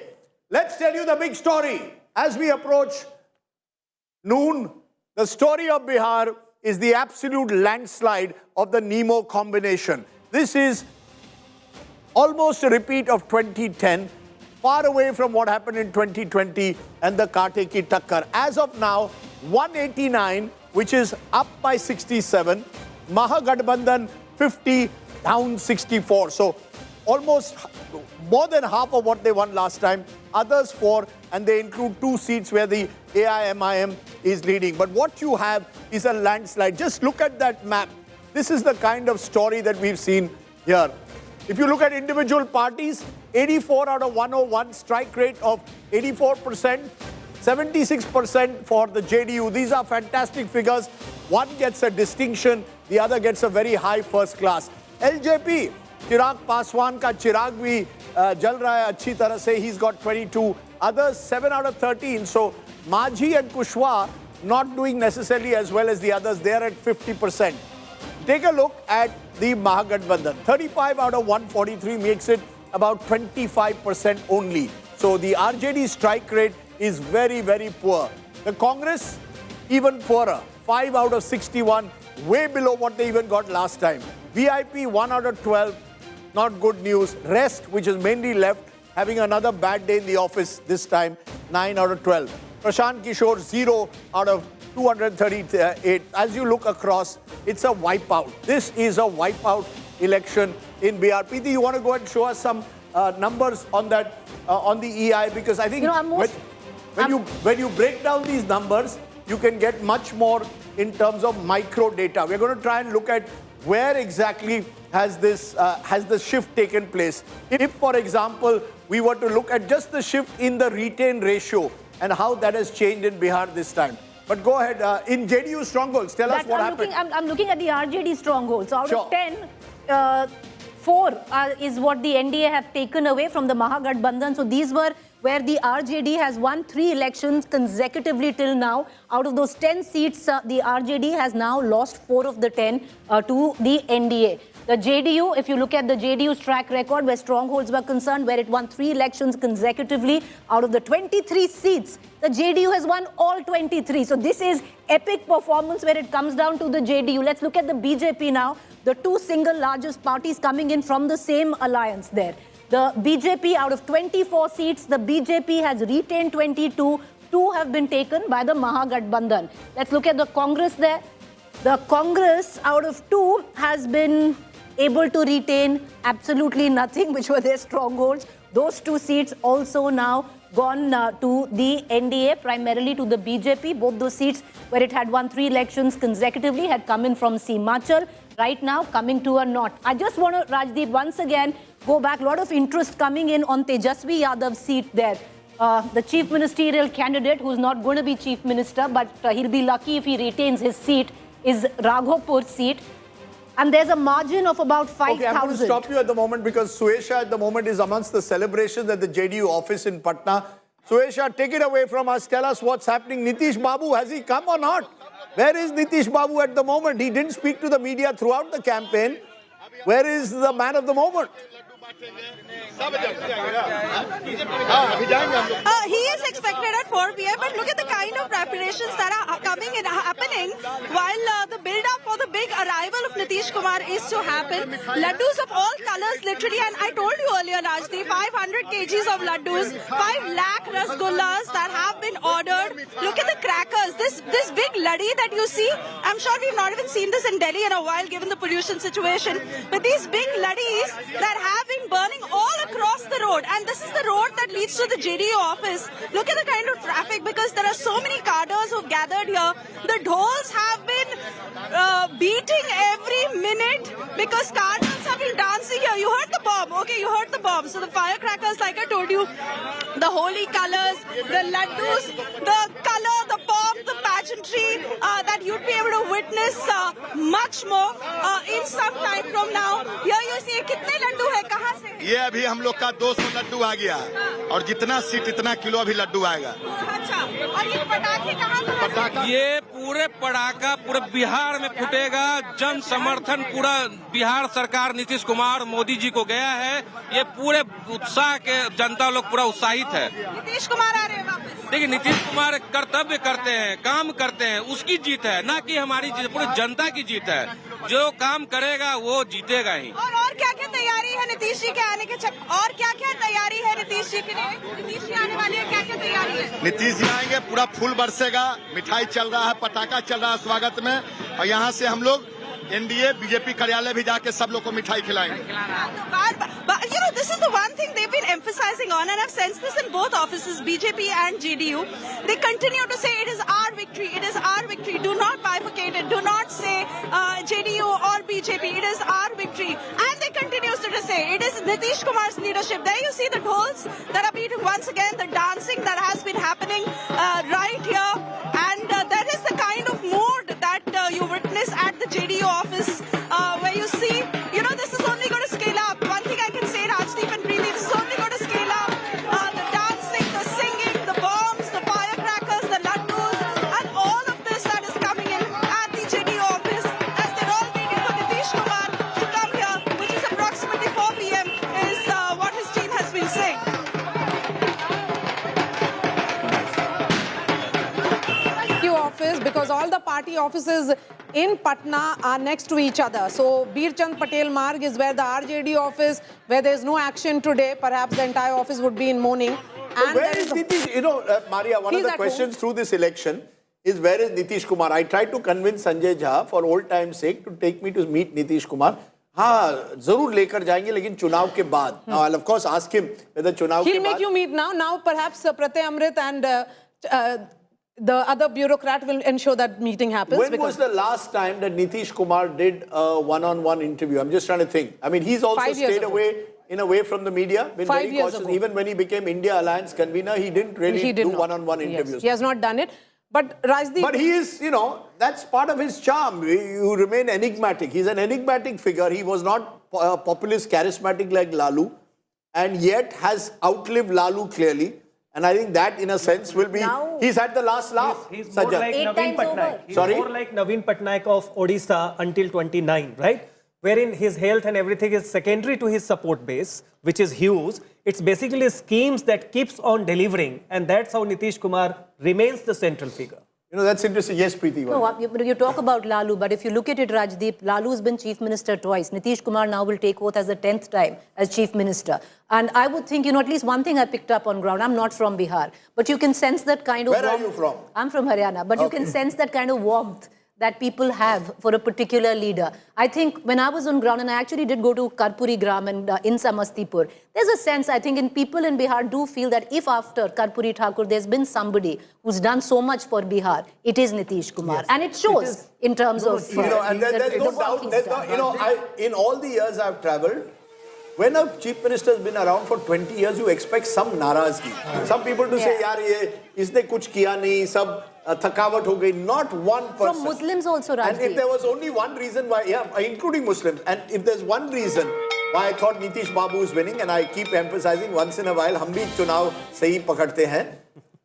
let's tell you the big story. As we approach noon, the story of Bihar is the absolute landslide of the Nemo combination. This is almost a repeat of 2010, far away from what happened in 2020 and the Kaate ki takkar. As of now, 189, which is up by 67. Mahagathbandhan 50, down 64. So almost more than half of what they won last time. Others 4, and they include 2 seats where the AIMIM is leading. But what you have is a landslide. Just look at that map. This is the kind of story that we've seen here. If you look at individual parties, 84 out of 101, strike rate of 84%, 76% for the JDU. These are fantastic figures. One gets a distinction, the other gets a very high first class. LJP, Chirag Paswan ka Chirag bhi jal raha hai achhi tarah se. He's got 22. Others 7 out of 13. So Majhi and Kushwaha not doing necessarily as well as the others. They're at 50%. Take a look at the Mahagathbandhan. 35 out of 143 makes it about 25% only. So the RJD strike rate is very, very poor. The Congress, even poorer. 5 out of 61, way below what they even got last time. VIP, 1 out of 12, not good news. Rest, which is mainly left, having another bad day in the office this time, 9 out of 12. Prashant Kishore, 0 out of 238. As you look across, it's a wipeout. This is a wipeout election in Bihar. Preeti, you want to go and show us some numbers on that, on the EI? Because I think when you break down these numbers, you can get much more in terms of micro data. We're going to try and look at where exactly has the shift taken place. If, for example, we were to look at just the shift in the retain ratio and how that has changed in Bihar this time. But go ahead, in JDU strongholds, tell us what happened. I'm looking at the RJD strongholds. So out Sure. of 10, 4 is what the NDA have taken away from the Mahagathbandhan. So these were where the RJD has won 3 elections consecutively till now. Out of those 10 seats, the RJD has now lost 4 of the 10 to the NDA. The JDU, if you look at the JDU's track record where strongholds were concerned, where it won 3 elections consecutively, out of the 23 seats, the JDU has won all 23. So this is epic performance where it comes down to the JDU. Let's look at the BJP now. The 2 single largest parties coming in from the same alliance there. The BJP, out of 24 seats, the BJP has retained 22. 2 have been taken by the Mahagathbandhan. Let's look at the Congress there. The Congress, out of 2, has been able to retain absolutely nothing, which were their strongholds. Those 2 seats also now gone to the NDA, primarily to the BJP. Both those seats where it had won 3 elections consecutively had come in from Himachal. right now coming to a knot. I just want to, Rajdeep, once again go back. A lot of interest coming in on Tejasvi Yadav's seat there. The chief ministerial candidate, who's not going to be chief minister, but he'll be lucky if he retains his seat, is Raghopur's seat. And there's a margin of about 5,000. Okay, I'm going to stop you at the moment because Suesha at the moment is amongst the celebrations at the JDU office in Patna. Suesha, take it away from us. Tell us what's happening. Nitish Babu, has he come or not? Where is Nitish Babu at the moment? He didn't speak to the media throughout the campaign. Where is the man of the moment? He is expected at 4 p.m. But look at the kind of preparations that are happening while the build-up for the big arrival of Nitish Kumar is to happen. Laddus of all colors, literally, and I told you earlier, Rajdeep, 500 kgs of laddus, 5 lakh rasgullas that have been ordered. Look at the crackers. This big laddi that you see, I'm sure we've not even seen this in Delhi in a while, given the pollution situation. But these big laddis that have been burning all across the road, and this is the road that leads to the JDU office. Look at the kind of traffic because there are so many cadres who've gathered here. The dhols have been beating every minute because cadres have been dancing here. You heard the bomb, okay, you heard the bomb. So the firecrackers, like I told you, the holy colors, the laddus, the color, the bomb, the pageantry that you'd be able to witness much more in some time from now. Here you see, kitne laddu hai, kahan se? ये अभी हम लोग का 200 लड्डू आ गया और जितना seat इतना kilo अभी लड्डू आएगा। अच्छा, और ये पटाखे कहाँ? ये पूरे पटाखा पूरे बिहार में फूटेगा। जन समर्थन पूरा बिहार सरकार नीतीश कुमार मोदी जी को गया है। ये पूरे उत्साह के जनता लोग पूरा उत्साहित है। नीतीश कुमार आ रहे हैं वापस। देखिए नीतीश कुमार कर्तव्य करते हैं, काम करते हैं, उसकी जीत है, ना कि हमारी जीत, पूरी जनता की जीत है। जो काम करेगा वो जीतेगा ही। और क्या-क्या तैयारी है नीतीश जी के आने के और क्या-क्या तैयारी है नीतीश जी के लिए? नीतीश जी आने वाले हैं, क्या-क्या तैयारी है? नीतीश जी आएंगे, पूरा फूल बरसेगा, मिठाई चल रहा है, पटाखा चल रहा है स्वागत में, और यहाँ से हम लोग NDA बीजेपी कार्यालय भी जाके सब लोग को मिठाई खिलाएंगे। You know, this is the one thing they've been emphasizing on, and I've sensed this in both offices, BJP and JDU. They continue to say it is our victory, it is our victory. Do not bifurcate it. Do not say JDU or BJP. It is our victory. And they continue to say it is Nitish Kumar's leadership. There you see the dhols that are beating once again, the dancing that has been happening right here. And that is the kind of mood that you witness at the JDU office where you see, you know, this is only going to scale up. One thing I can say, Rajdeep and Preeti, this is only going to scale up. The dancing, the singing, the bombs, the firecrackers, the laddus, and all of this that is coming in at the JDU office as they're all waiting for Nitish Kumar to come here, which is approximately 4 p.m. is what his team has been saying. Office, because all the party offices in Patna are next to each other. So Bir Chand Patel Marg is where the RJD office, where there is no action today, perhaps the entire office would be in mourning. And where is Nitish? You know, Maria, one of the questions through this election is where is Nitish Kumar? I tried to convince Sanjay Jha for old time's sake to take me to meet Nitish Kumar. हाँ जरूर लेकर जाएंगे लेकिन चुनाव के बाद. Now I'll of course ask him whether चुनाव के बाद. He'll make you meet now. Now perhaps Pratyay Amrit and the other bureaucrat will ensure that meeting happens. When was the last time that Nitish Kumar did a one-on-one interview? I'm just trying to think. I mean, he's also stayed away from the media, been very cautious. Even when he became India Alliance convener, he didn't really do one-on-one interviews. He has not done it. But Rajdeep... But he is, you know, that's part of his charm. You remain enigmatic. He's an enigmatic figure. He was not populist, charismatic like Lalu, and yet has outlived Lalu clearly. And I think that, in a sense, will be... He's had the last laugh. He's more like Naveen Patnaik. He's more like Naveen Patnaik of Odisha until 29, right? Wherein his health and everything is secondary to his support base, which is huge. It's basically schemes that keeps on delivering. And that's how Nitish Kumar remains the central figure. You know, that's interesting. Yes, Preeti. No, you talk about Lalu, but if you look at it, Rajdeep, Lalu's been chief minister twice. Nitish Kumar now will take oath as the 10th time as chief minister. And I would think, you know, at least one thing I picked up on ground. I'm not from Bihar, but you can sense that kind of warmth. Where are you from? I'm from Haryana, but you can sense that kind of warmth that people have for a particular leader. I think when I was on ground, and I actually did go to Karpuri Gram and in Samastipur, there's a sense, I think, in people in Bihar do feel that if after Karpuri Thakur, there's been somebody who's done so much for Bihar, it is Nitish Kumar. Yes. And it shows in terms of... and there's no doubt, in all the years I've traveled, when a chief minister has been around for 20 years, you expect some narazgi. Some people to say, yaar, isne kuch kiya nahi, sab thakawat ho gayi. Not one person. From Muslims also, Rajdeep. And if there was only one reason why, including Muslims, and if there's one reason why I thought Nitish Babu is winning, and I keep emphasizing once in a while, hum bhi chunav sahi pakadte hain.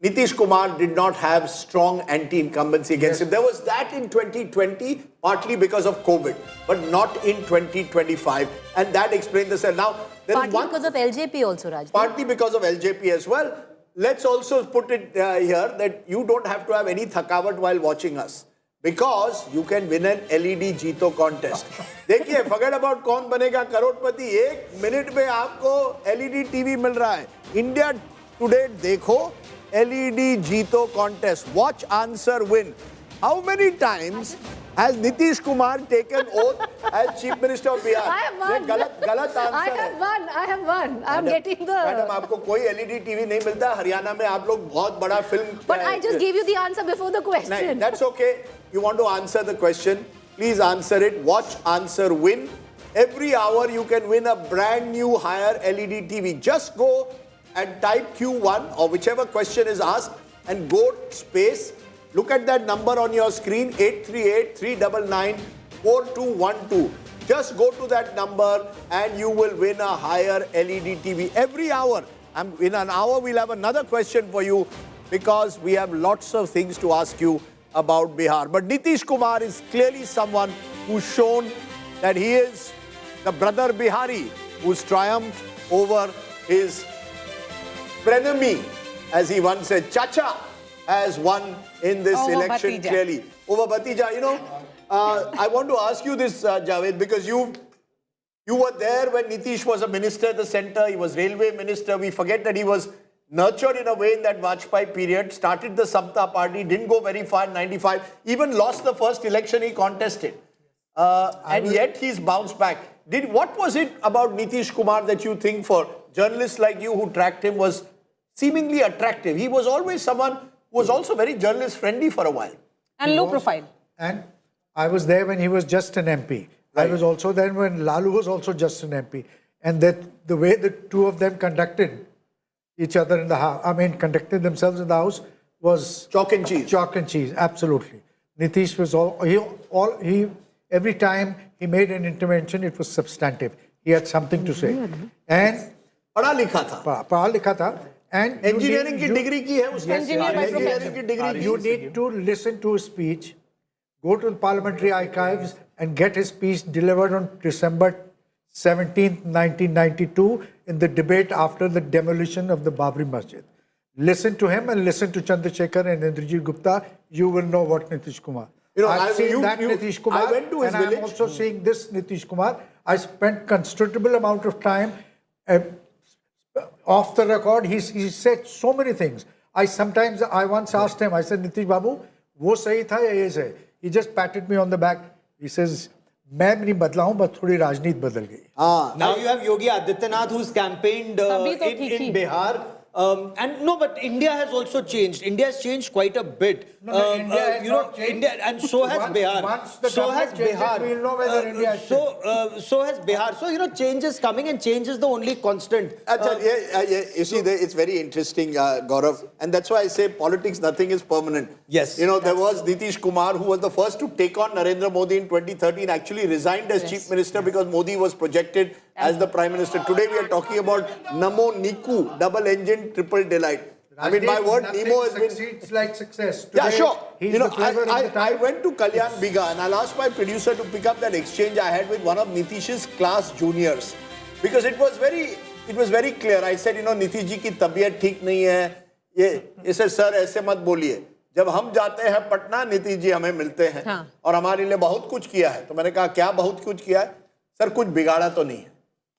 Nitish Kumar did not have strong anti-incumbency against him. There was that in 2020, partly because of COVID, but not in 2025. And that explains the cell. Now, partly because of LJP also, Raj. Partly because of LJP as well. Let's also put it here that you don't have to have any thakawat while watching us, because you can win an LED Jeeto contest. देखिए, forget about कौन बनेगा करोड़पति, 1 minute में आपको LED TV मिल रहा है. India Today देखो, LED Jeeto contest. Watch, answer, win. How many times has Nitish Kumar taken oath as Chief Minister of Bihar? I have won. गलत answer I have won. I'm getting the... madam, आपको कोई LED TV नहीं मिलता. हरियाणा में आप लोग बहुत बड़ा film... But I just gave you the answer before the question. नहीं, that's okay. You want to answer the question, please answer it. Watch, answer, win. Every hour you can win a brand new higher LED TV. Just go and type Q1 or whichever question is asked and go space. Look at that number on your screen, 838-399-4212. Just go to that number and you will win a higher LED TV every hour. In an hour, we'll have another question for you because we have lots of things to ask you about Bihar. But Nitish Kumar is clearly someone who's shown that he is the brother Bihari who's triumphed over his frenemy, as he once said. Chacha has won in this election clearly. Over Bhatija. You know, I want to ask you this, Javed, because you were there when Nitish was a minister at the center. He was railway minister. We forget that he was nurtured in a way in that Vajpayee period. Started the Samta party, didn't go very far in 95. Even lost the first election he contested. And yet he's bounced back. What was it about Nitish Kumar that you think for journalists like you who tracked him was seemingly attractive? He was always someone who was also very journalist friendly for a while. And low profile. And I was there when he was just an MP. Right. I was also there when Lalu was also just an MP. And that the way the two of them conducted each other in the house, conducted themselves in the house was... Chalk and cheese. Chalk and cheese, absolutely. Nitish was every time he made an intervention, it was substantive. He had something to say. And... पढ़ा लिखा था. And engineering की degree की है उसने. Engineering की degree. You need to listen to his speech, go to the parliamentary archives and get his speech delivered on December 17th, 1992 in the debate after the demolition of the Babri Masjid. Listen to him and listen to Chandrasekhar and Indrajit Gupta. You will know what Nitish Kumar. I've seen that Nitish Kumar. I went to his and village. I'm also seeing this Nitish Kumar. I spent considerable amount of time off the record. He said so many things. I once asked him, I said, Nitish Babu, wo sahi tha ya ye sahi? He just patted me on the back. He says, मैं नहीं बदला हूं, बस थोड़ी राजनीति बदल गई. Now you have Yogi Adityanath who's campaigned in Bihar. But India has also changed. India has changed quite a bit. India, and so has Bihar. So has Bihar. We'll know whether India has so has Bihar. So, change is coming and change is the only constant. You see, it's very interesting, Gaurav. And that's why I say politics, nothing is permanent. Yes. There was Nitish Kumar, who was the first to take on Narendra Modi in 2013, actually resigned as chief minister because Modi was projected as the prime minister. Today we are talking about Namo Niku, double engine, triple delight. My word, Nemo has been... succeeds like success. Today, sure. I went to Kalyan Biga and I'll ask my producer to pick up that exchange I had with one of Nitish's class juniors. Because it was very clear. I said, Nitish ji ki tabiyat theek nahi hai. He said, sir, aise mat boliye. जब हम जाते हैं पटना, नीतीश जी हमें मिलते हैं और हमारे लिए बहुत कुछ किया है. तो मैंने कहा, क्या बहुत कुछ किया है? सर, कुछ बिगाड़ा तो नहीं है.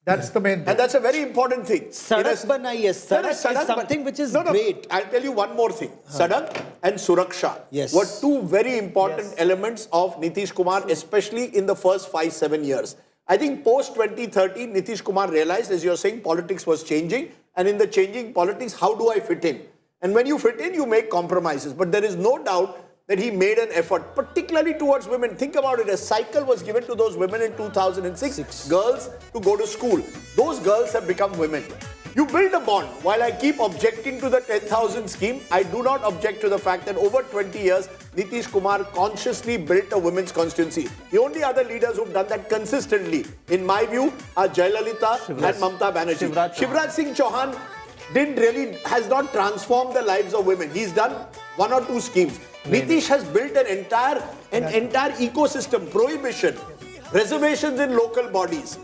That's the main thing. And that's a very important thing. Sadak banai hai. Sadak is something which is great. I'll tell you one more thing. Sadak and Suraksha Yes. were two very important elements of Nitish Kumar, especially in the first 5-7 years. I think post 2013, Nitish Kumar realized, as you're saying, politics was changing. And in the changing politics, how do I fit in? And when you fit in, you make compromises. But there is no doubt that he made an effort, particularly towards women. Think about it, a cycle was given to those women in 2006, girls to go to school. Those girls have become women. You build a bond. While I keep objecting to the 10,000 scheme, I do not object to the fact that over 20 years, Nitish Kumar consciously built a women's constituency. The only other leaders who've done that consistently, in my view, are Jayalalitha and Mamata Banerjee. Shivraj Singh Chauhan has not transformed the lives of women. He's done 1 or 2 schemes. Nitish has built an entire ecosystem, prohibition, reservations in local bodies,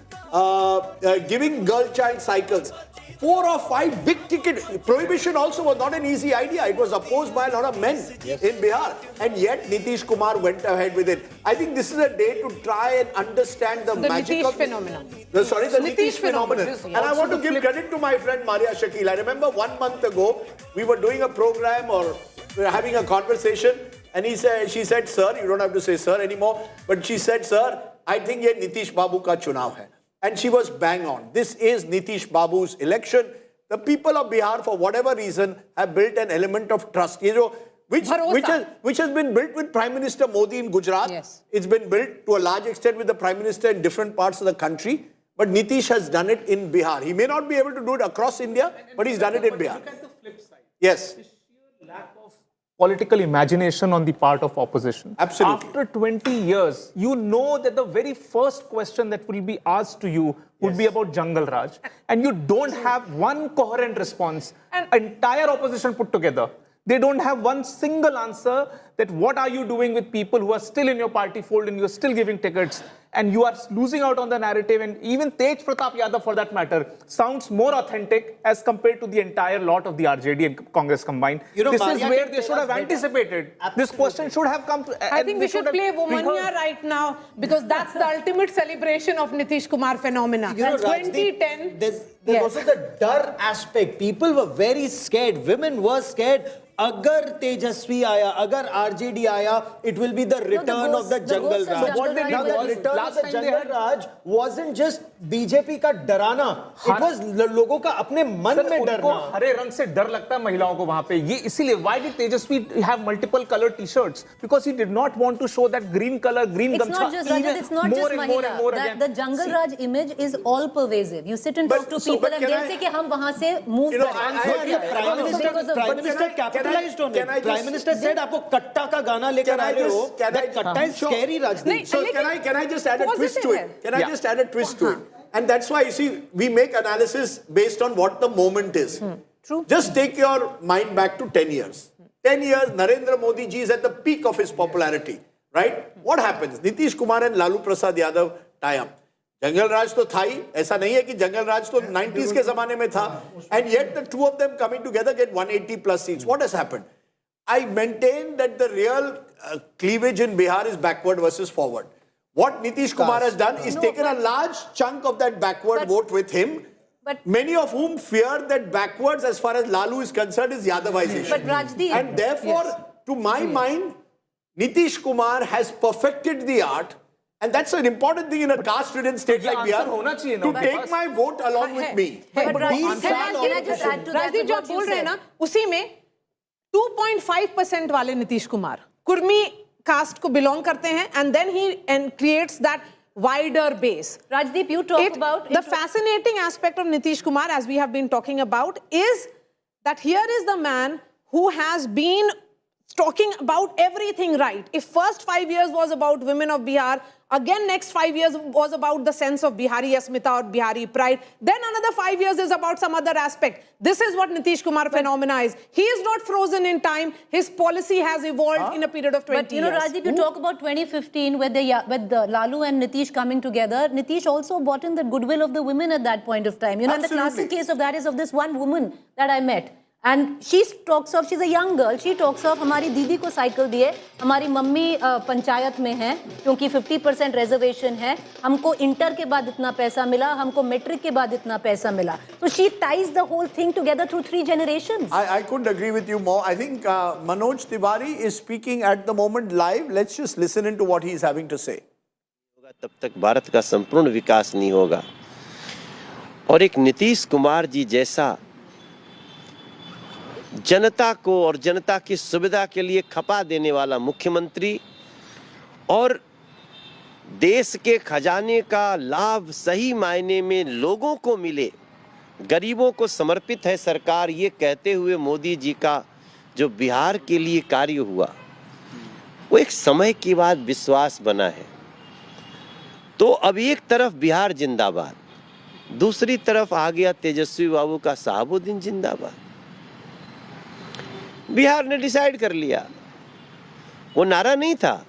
giving girl child cycles. 4 or 5 big ticket. Prohibition also was not an easy idea. It was opposed by a lot of men in Bihar. And yet Nitish Kumar went ahead with it. I think this is a day to try and understand the magic Nitish of phenomenon. The Nitish phenomenon. And I want to give credit to my friend Maria Shakil. I remember 1 month ago, we were doing a program or we were having a conversation. And she said, sir, you don't have to say sir anymore. But she said, sir, I think ye Nitish Babu ka chunav hai. And she was bang on. This is Nitish Babu's election. The people of Bihar, for whatever reason, have built an element of trust. Which has been built with Prime Minister Modi in Gujarat. Yes. It's been built to a large extent with the Prime Minister in different parts of the country. But Nitish has done it in Bihar. He may not be able to do it across India, but he's done it in Bihar. Look at the flip side. Yes. The sheer lack of political imagination on the part of opposition. Absolutely. After 20 years, you know that the very first question that will be asked to you would be about Jungle Raj. And you don't have one coherent response. Entire opposition put together. They don't have one single answer that what are you doing with people who are still in your party fold and you're still giving tickets and you are losing out on the narrative. And even Tej Pratap Yadav, for that matter, sounds more authentic as compared to the entire lot of the RJD and Congress combined. This is where they should have anticipated. This question should have come. I think we should play Womania right now because that's the ultimate celebration of Nitish Kumar phenomena. You know, 2010. There's also the dar aspect. People were very scared. Women were scared. Agar Tejasvi aaya, agar RJD aaya, it will be the return of the Jungle Raj. So what they did The return of the Jungle Raj wasn't just BJP का डराना. It was लोगों का अपने मन में डरना. हरे रंग से डर लगता है महिलाओं को वहां पे. ये इसीलिए why did Tejasvi have multiple colored t-shirts? Because he did not want to show that green color, green It's gamcha. not just Rajat, it's not just Mahila. The Jungle Raj image is all pervasive. You sit and talk to people and they'll say कि हम वहां से move करें. Prime Minister capitalized on it. Prime Minister said आपको कट्टा का गाना लेकर आ रहे हो. That कट्टा is scary, Rajdeep. So can I just add a twist to it? Can I just add a twist to it? And that's why, you see, we make analysis based on what the moment is. True. Just take your mind back to 10 years. 10 years, Narendra Modi ji is at the peak of his popularity, right? What happens? Nitish Kumar and Lalu Prasad Yadav tie up. Jungle Raj to tha hi. ऐसा नहीं है कि Jungle Raj to 90s के ज़माने में था. And yet the two of them coming together get 180 plus seats. What has happened? I maintain that the real cleavage in Bihar is backward versus forward. What Nitish Kumar has done is taken a large chunk of that backward vote with him, many of whom fear that backwards, as far as Lalu is concerned, is Yadavization. But Rajdeep, and therefore, to my mind, Nitish Kumar has perfected the art, and that's an important thing in a caste-ridden state like Bihar, to take my vote along with me. But Rajdeep, can I just add to that? Rajdeep, जो आप बोल रहे हैं ना, उसी में 2.5% वाले Nitish Kumar Kurmi cast को बिलोंग करते हैं and then he creates that wider base. Rajdeep, you talk about the fascinating aspect of Nitish Kumar, as we have been talking about, is that here is the man who has been talking about everything right. If first 5 years was about women of Bihar, again next 5 years was about the sense of Bihari Asmita or Bihari pride, then another 5 years is about some other aspect. This is what Nitish Kumar phenomena is. He is not frozen in time. His policy has evolved in a period of 20 years. But you know, Rajdeep, you talk about 2015 with the Lalu and Nitish coming together. Nitish also bought in the goodwill of the women at that point of time. You know, and the classic case of that is of this one woman that I met. And she talks of, she's a young girl, she talks of हमारी दीदी को cycle दिए, हमारी mummy panchayat में है क्योंकि 50% reservation है, हमको इंटर के बाद इतना पैसा मिला, हमको मैट्रिक के बाद इतना पैसा मिला. So she ties the whole thing together through 3 generations. I couldn't agree with you more. I think Manoj Tiwari is speaking at the moment live. Let's just listen into what he's having to say. तब तक भारत का संपूर्ण विकास नहीं होगा. और एक नीतीश कुमार जी जैसा जनता को और जनता की सुविधा के लिए खपा देने वाला मुख्यमंत्री और देश के खजाने का लाभ सही मायने में लोगों को मिले, गरीबों को समर्पित है सरकार, ये कहते हुए मोदी जी का जो बिहार के लिए कार्य हुआ वो एक समय के बाद विश्वास बना है. तो अब एक तरफ बिहार जिंदाबाद, दूसरी तरफ आ गया तेजस्वी बाबू का शहाबुद्दीन जिंदाबाद. बिहार ने डिसाइड कर लिया, वो नारा नहीं था,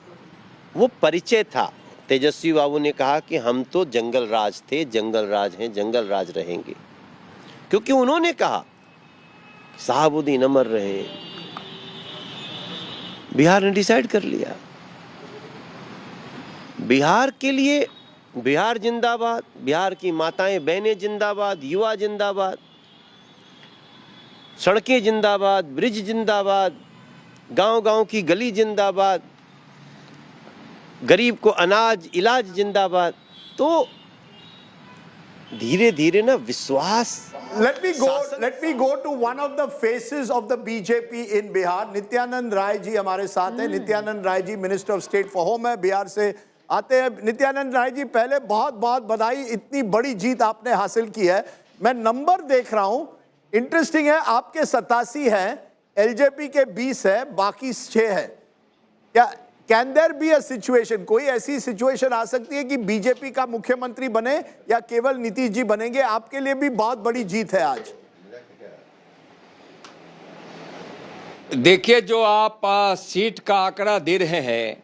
वो परिचय था. तेजस्वी बाबू ने कहा कि हम तो जंगल राज थे, जंगल राज हैं, जंगल राज रहेंगे, क्योंकि उन्होंने कहा शहाबुद्दीन अमर रहे. बिहार ने डिसाइड कर लिया. बिहार के लिए बिहार जिंदाबाद, बिहार की माताएं बहनें जिंदाबाद, युवा जिंदाबाद, सड़कें जिंदाबाद, ब्रिज जिंदाबाद, गांव-गांव की गली जिंदाबाद, गरीब को अनाज इलाज जिंदाबाद. तो धीरे-धीरे ना विश्वास. Let me go to one of the faces of the BJP in Bihar. Nityanand Rai जी हमारे साथ हैं. Nityanand Rai ji minister of state for home है, बिहार से आते हैं. नित्यानंद राय जी, पहले बहुत बहुत बधाई, इतनी बड़ी जीत आपने हासिल की है. मैं नंबर देख रहा हूं, इंटरेस्टिंग है. आपके 87 हैं, एलजेपी के 20 है, बाकी 6 है. क्या can there be a situation, कोई ऐसी सिचुएशन आ सकती है कि बीजेपी का मुख्यमंत्री बने या केवल नीतीश जी बनेंगे? आपके लिए भी बहुत बड़ी जीत है आज. देखिए, जो आप सीट का आंकड़ा दे रहे हैं,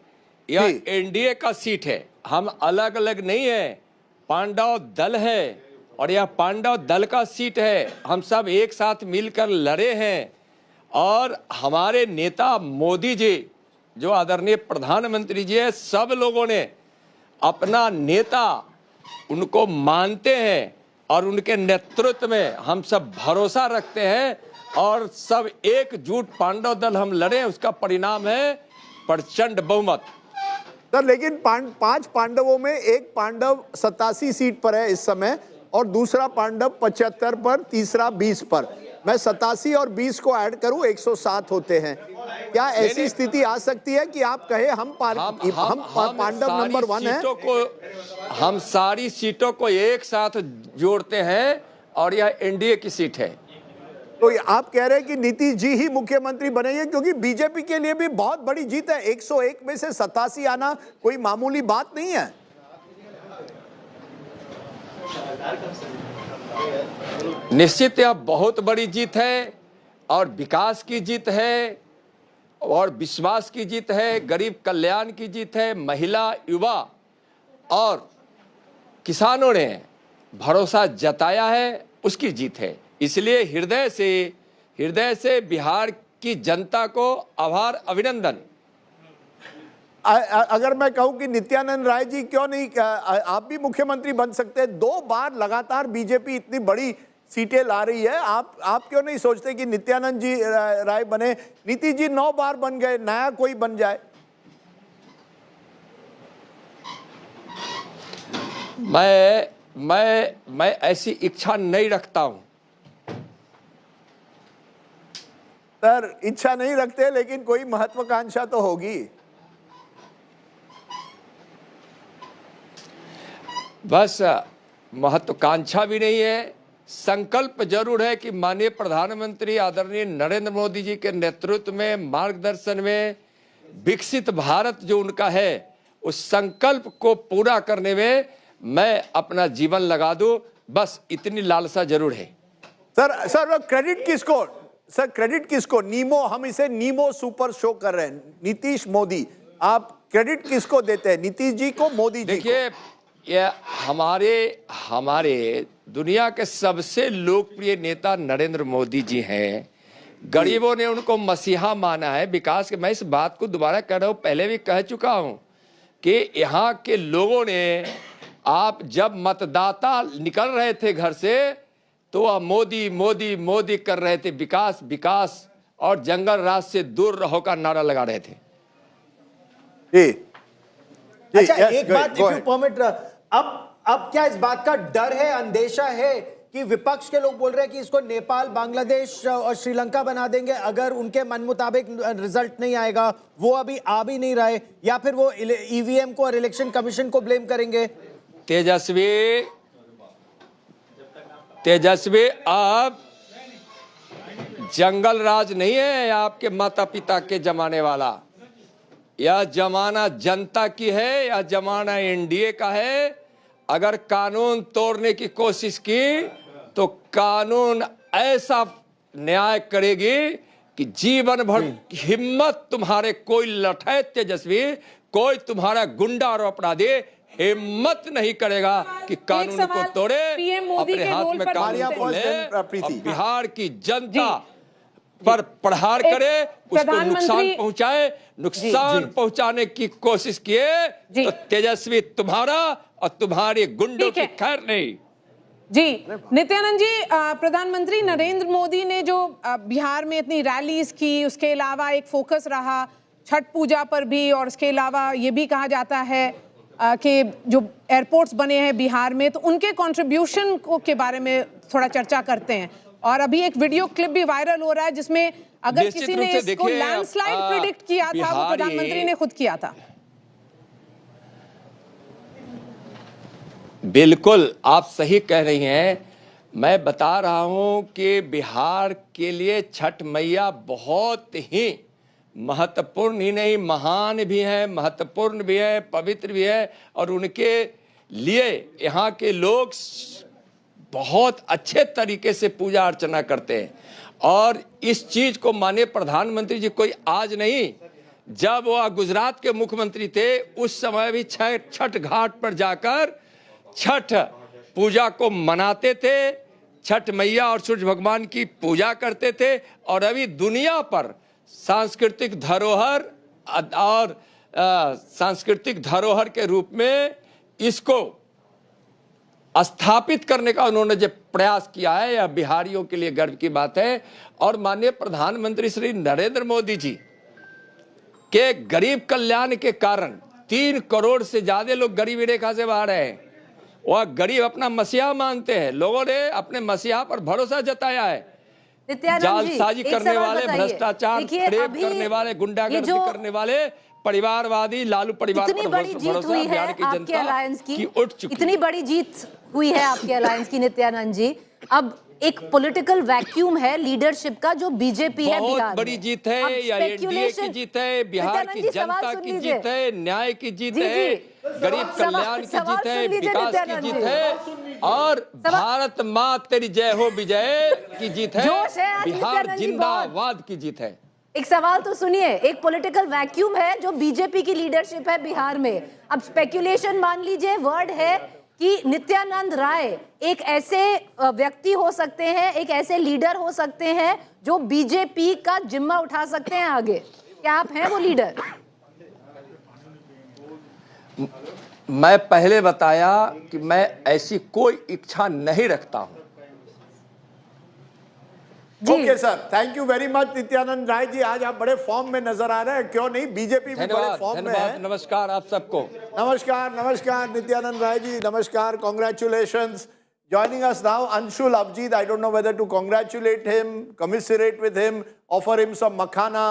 यह एनडीए का सीट है. हम अलग अलग नहीं है, पांडव दल है और यह पांडव दल का सीट है. हम सब एक साथ मिलकर लड़े हैं और हमारे नेता मोदी जी, जो आदरणीय प्रधानमंत्री जी है, सब लोगों ने अपना नेता उनको मानते हैं और उनके नेतृत्व में हम सब भरोसा रखते हैं और सब एकजुट पांडव दल हम लड़े. उसका परिणाम है प्रचंड बहुमत. सर, लेकिन 5 पांडवों में एक पांडव 87 सीट पर है इस समय और दूसरा पांडव 75 पर, तीसरा 20 पर. मैं 87 और 20 को ऐड करूं 107 होते हैं. क्या ऐसी स्थिति आ सकती है कि आप कहे हम पांडव नंबर 1 हैं? हम सारी सीटों को एक साथ जोड़ते हैं और यह एनडीए की सीट है. तो आप कह रहे हैं कि नीतीश जी ही मुख्यमंत्री बनेंगे, क्योंकि बीजेपी के लिए भी बहुत बड़ी जीत है. 101 में से 87 आना कोई मामूली बात नहीं है. निश्चित यह बहुत बड़ी जीत है और विकास की जीत है और विश्वास की जीत है, गरीब कल्याण की जीत है, महिला, युवा और किसानों ने भरोसा जताया है, उसकी जीत है. इसलिए हृदय से बिहार की जनता को आभार, अभिनंदन. अगर मैं कहूं कि नित्यानंद राय जी, क्यों नहीं आप भी मुख्यमंत्री बन सकते हैं? 2 बार लगातार बीजेपी इतनी बड़ी सीटें ला रही है, आप क्यों नहीं सोचते कि नित्यानंद जी राय बने? नीतीश जी 9 बार बन गए, नया कोई बन जाए. मैं ऐसी इच्छा नहीं रखता हूं. सर, इच्छा नहीं रखते, लेकिन कोई महत्वाकांक्षा तो होगी. बस महत्वाकांक्षा भी नहीं है, संकल्प जरूर है कि माननीय प्रधानमंत्री आदरणीय नरेंद्र मोदी जी के नेतृत्व में, मार्गदर्शन में विकसित भारत जो उनका है, उस संकल्प को पूरा करने में मैं अपना जीवन लगा दूं. बस इतनी लालसा जरूर है. सर क्रेडिट किसको? सर, क्रेडिट किसको? नीमो, हम इसे नीमो सुपर शो कर रहे हैं. नीतीश मोदी, आप क्रेडिट किसको देते हैं? नीतीश जी को, मोदी जी को? देखिए, ये हमारे दुनिया के सबसे लोकप्रिय नेता नरेंद्र मोदी जी हैं. गरीबों ने उनको मसीहा माना है विकास के। मैं इस बात को दोबारा कह रहा हूं, पहले भी कह चुका हूं कि यहाँ के लोगों ने, आप जब मतदाता निकल रहे थे घर से तो वह मोदी मोदी मोदी कर रहे थे, विकास विकास और जंगल राज से दूर रहो का नारा लगा रहे थे। अच्छा, एक बात, इफ यू परमिट, अब क्या इस बात का डर है, अंदेशा है कि विपक्ष के लोग बोल रहे हैं कि इसको नेपाल, बांग्लादेश और श्रीलंका बना देंगे अगर उनके मन मुताबिक रिजल्ट नहीं आएगा, वो अभी आ भी नहीं रहे, या फिर वो ईवीएम को और इलेक्शन कमीशन को ब्लेम करेंगे? तेजस्वी अब जंगल राज नहीं है आपके माता पिता के जमाने वाला, यह जमाना जनता की है, यह जमाना एनडीए का है। अगर कानून तोड़ने की कोशिश की तो कानून ऐसा न्याय करेगी कि जीवन भर हिम्मत तुम्हारे कोई लठे तेजस्वी, कोई तुम्हारा गुंडा और अपराधी हिम्मत नहीं करेगा कि कानून को तोड़े, अपने हाथ में कानून ले और बिहार की जनता पर प्रहार करे, उसको नुकसान पहुंचाए, नुकसान पहुंचाने की कोशिश किए तो तेजस्वी तुम्हारा और तुम्हारे गुंडों की खैर नहीं। जी नित्यानंद जी, प्रधानमंत्री नरेंद्र मोदी ने जो बिहार में इतनी रैलीज की, उसके अलावा एक फोकस रहा छठ पूजा पर भी, और उसके अलावा ये भी कहा जाता है कि जो एयरपोर्ट्स बने हैं बिहार में, तो उनके कंट्रीब्यूशन के बारे में थोड़ा चर्चा करते हैं। और अभी एक वीडियो क्लिप भी वायरल हो रहा है जिसमें अगर किसी ने इसको लैंडस्लाइड प्रेडिक्ट किया था, वो प्रधानमंत्री ने खुद किया था। बिल्कुल आप सही कह रही हैं। मैं बता रहा हूं कि बिहार के लिए छठ मैया बहुत ही महत्वपूर्ण ही नहीं, महान भी है, महत्वपूर्ण भी है, पवित्र भी है, और उनके लिए यहाँ के लोग बहुत अच्छे तरीके से पूजा अर्चना करते हैं। और इस चीज को माने प्रधानमंत्री जी कोई आज नहीं, जब वह गुजरात के मुख्यमंत्री थे उस समय भी छठ घाट पर जाकर छठ पूजा को मनाते थे, छठ मैया और सूरज भगवान की पूजा करते थे। और अभी दुनिया पर सांस्कृतिक धरोहर और सांस्कृतिक धरोहर के रूप में इसको स्थापित करने का उन्होंने जो प्रयास किया है, यह बिहारियों के लिए गर्व की बात है। और माननीय प्रधानमंत्री श्री नरेंद्र मोदी जी के गरीब कल्याण के कारण 3 करोड़ से ज्यादा लोग गरीबी रेखा से बाहर हैं। वह गरीब अपना मसीहा मानते हैं, लोगों ने अपने मसीहा पर भरोसा जताया है। जालसाजी करने वाले, भ्रष्टाचार, रेप करने वाले, गुंडागर्दी करने वाले, परिवारवादी लालू परिवार पर भरोसा बिहार की जनता की उठ चुकी है। इतनी बड़ी जीत हुई है आपके अलायंस की नित्यानंद जी, अब एक पॉलिटिकल वैक्यूम है लीडरशिप का जो बीजेपी है बिहार में। बड़ी जीत है, या एनडीए की जीत है, बिहार की जनता की जीत है, न्याय की जीत है, गरीब कल्याण की जीत है, विकास की जीत है, और भारत माँ तेरी जय हो विजय की जीत है, बिहार जिंदाबाद की जीत है। एक सवाल तो सुनिए, एक पॉलिटिकल वैक्यूम है जो बीजेपी की लीडरशिप है बिहार में। अब स्पेक्यूलेशन मान लीजिए वर्ड है कि नित्यानंद राय एक ऐसे व्यक्ति हो सकते हैं, एक ऐसे लीडर हो सकते हैं जो बीजेपी का जिम्मा उठा सकते हैं आगे। क्या आप हैं वो लीडर? मैं पहले बताया कि मैं ऐसी कोई इच्छा नहीं रखता हूं। Okay sir, thank you very much Nityanand Rai ji. आज आप बड़े फॉर्म में नजर आ रहे हैं, क्यों नहीं, बीजेपी भी बड़े फॉर्म में है। नमस्कार आप सबको। नमस्कार नमस्कार नित्यानंद राय जी, नमस्कार, congratulations. Joining us now, Anshul Abjit. I don't know whether to congratulate him, commiserate with him, offer him some makhana,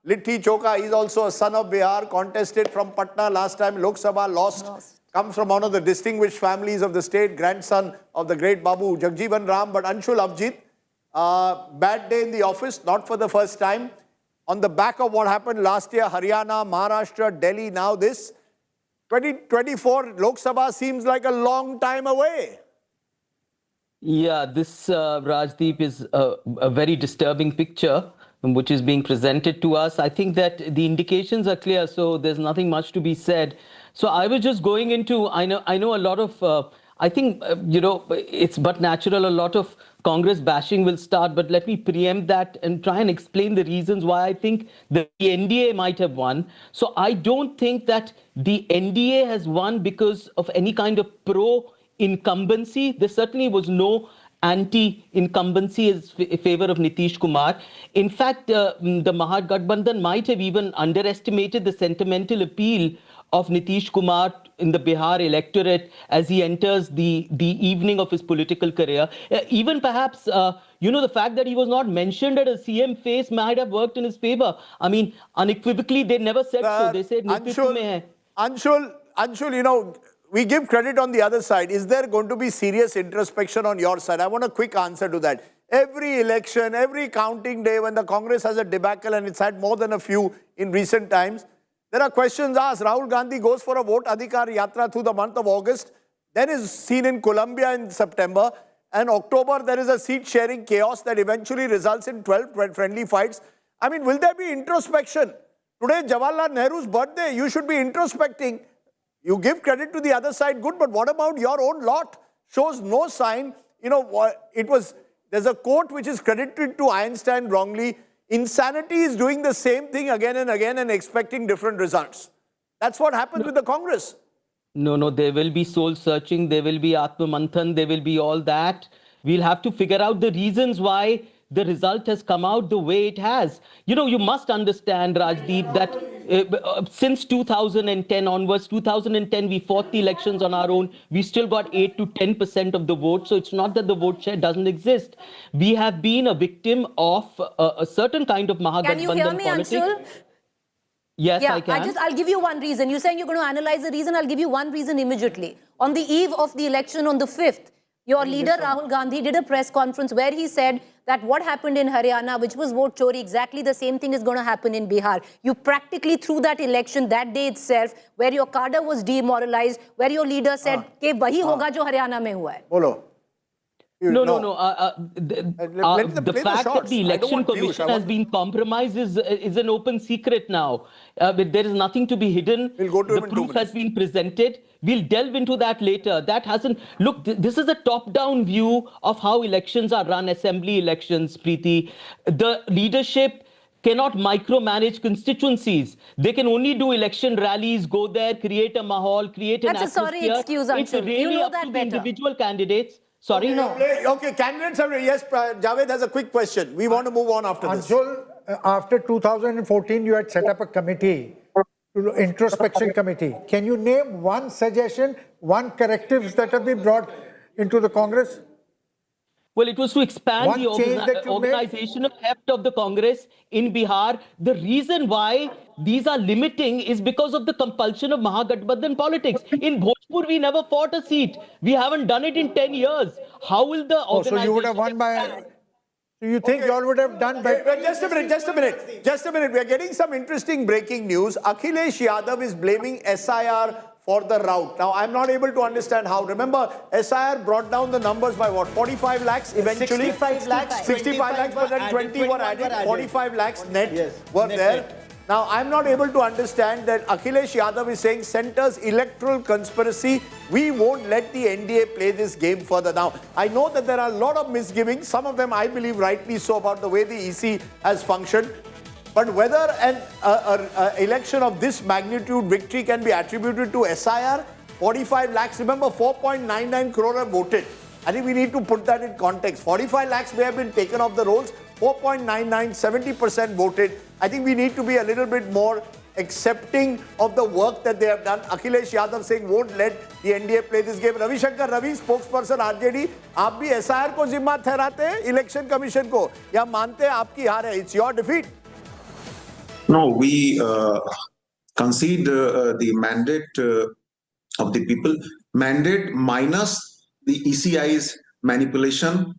litti choka. He's also a son of Bihar, contested from Patna last time, Lok Sabha, lost. Comes from one of the distinguished families of the state, grandson of the great Babu Jagjeevan Ram. But Anshul Abjit, bad day in the office, not for the first time. On the back of what happened last year, Haryana, Maharashtra, Delhi, now this. 2024 Lok Sabha seems like a long time away. Yeah, this Rajdeep is a very disturbing picture which is being presented to us. I think that the indications are clear, so there's nothing much to be said. So I was just going into, I know a lot of I think, it's but natural. A lot of Congress bashing will start, but let me preempt that and try and explain the reasons why I think the NDA might have won. So I don't think that the NDA has won because of any kind of pro-incumbency. There certainly was no anti-incumbency in favor of Nitish Kumar. In fact, the Mahagathbandhan might have even underestimated the sentimental appeal of Nitish Kumar in the Bihar electorate as he enters the evening of his political career. Even perhaps, the fact that he was not mentioned at a CM face might have worked in his favor. I mean, unequivocally, they never said so. They said, Anshul, we give credit on the other side. Is there going to be serious introspection on your side? I want a quick answer to that. Every election, every counting day, when the Congress has a debacle, and it's had more than a few in recent times, there are questions asked. Rahul Gandhi goes for a vote Adhikar Yatra through the month of August, then is seen in Colombia in September, and October there is a seat-sharing chaos that eventually results in 12 friendly fights. I mean, will there be introspection? Today, Jawaharlal Nehru's birthday, you should be introspecting. You give credit to the other side, good, but what about your own lot? Shows no sign. There's a quote which is credited to Einstein wrongly. Insanity is doing the same thing again and again and expecting different results. That's what happens with the Congress. No, there will be soul searching, there will be Atma Manthan, there will be all that. We'll have to figure out the reasons why the result has come out the way it has. You must understand, Rajdeep, that since 2010 onwards, 2010, we fought the elections on our own. We still got 8 to 10% of the vote. So it's not that the vote share doesn't exist. We have been a victim of a certain kind of Mahagathbandhan Can you hear me, politics. Anshul? Yes, I can. I'll give you one reason. You're saying you're going to analyze the reason. I'll give you one reason immediately. On the eve of the election on the 5th, your leader, Rahul Gandhi, did a press conference where he said that what happened in Haryana, which was vote chori, exactly the same thing is going to happen in Bihar. You practically threw that election that day itself, where your cadre was demoralized, where your leader said, "Ke wahi hoga jo Haryana mein hua hai." Bolo. No. The fact that the election commission has been compromised is an open secret now. But there is nothing to be hidden. The proof has been presented. We'll delve into that later. That hasn't... Look, this is a top-down view of how elections are run, assembly elections, Preeti. The leadership cannot micromanage constituencies. They can only do election rallies, go there, create a mahal, create an atmosphere. That's a sorry excuse, Anshul. It's really you know up that to better. the individual candidates. Sorry? No. Okay, candidates are... Yes, Javed has a quick question. We want to move on after this. Anshul, after 2014, you had set up a committee, introspection committee. Can you name one suggestion, one correctives that have been brought into the Congress? Well, it was to expand the organizational heft of the Congress in Bihar. The reason why these are limiting is because of the compulsion of Mahagathbandhan politics. In Bhojpur, we never fought a seat. We haven't done it in 10 years. How will the organization... So you would have won by... Do you think you all would have done better? Wait, just a minute. We are getting some interesting breaking news. Akhilesh Yadav is blaming SIR for the rout. Now, I'm not able to understand how. Remember, SIR brought down the numbers by what? 45 lakhs eventually? 65 lakhs. 65 lakhs, but then 20 were added. 45 lakhs net were there. Now, I'm not able to understand that Akhilesh Yadav is saying centre's electoral conspiracy. We won't let the NDA play this game further. Now, I know that there are a lot of misgivings. Some of them, I believe, rightly so, about the way the EC has functioned. But whether an election of this magnitude victory can be attributed to SIR, 45 lakhs, remember 4.99 crore have voted. I think we need to put that in context. 45 lakhs may have been taken off the rolls, 4.99, 70% voted. I think we need to be a little bit more accepting of the work that they have done. Akhilesh Yadav saying won't let the NDA play this game. Ravi Shankar Ravi, spokesperson RJD, आप भी SIR को जिम्मा ठहराते हैं election commission को या मानते हैं आपकी हार है? It's your defeat. No, we concede the mandate of the people. Mandate minus the ECI's manipulation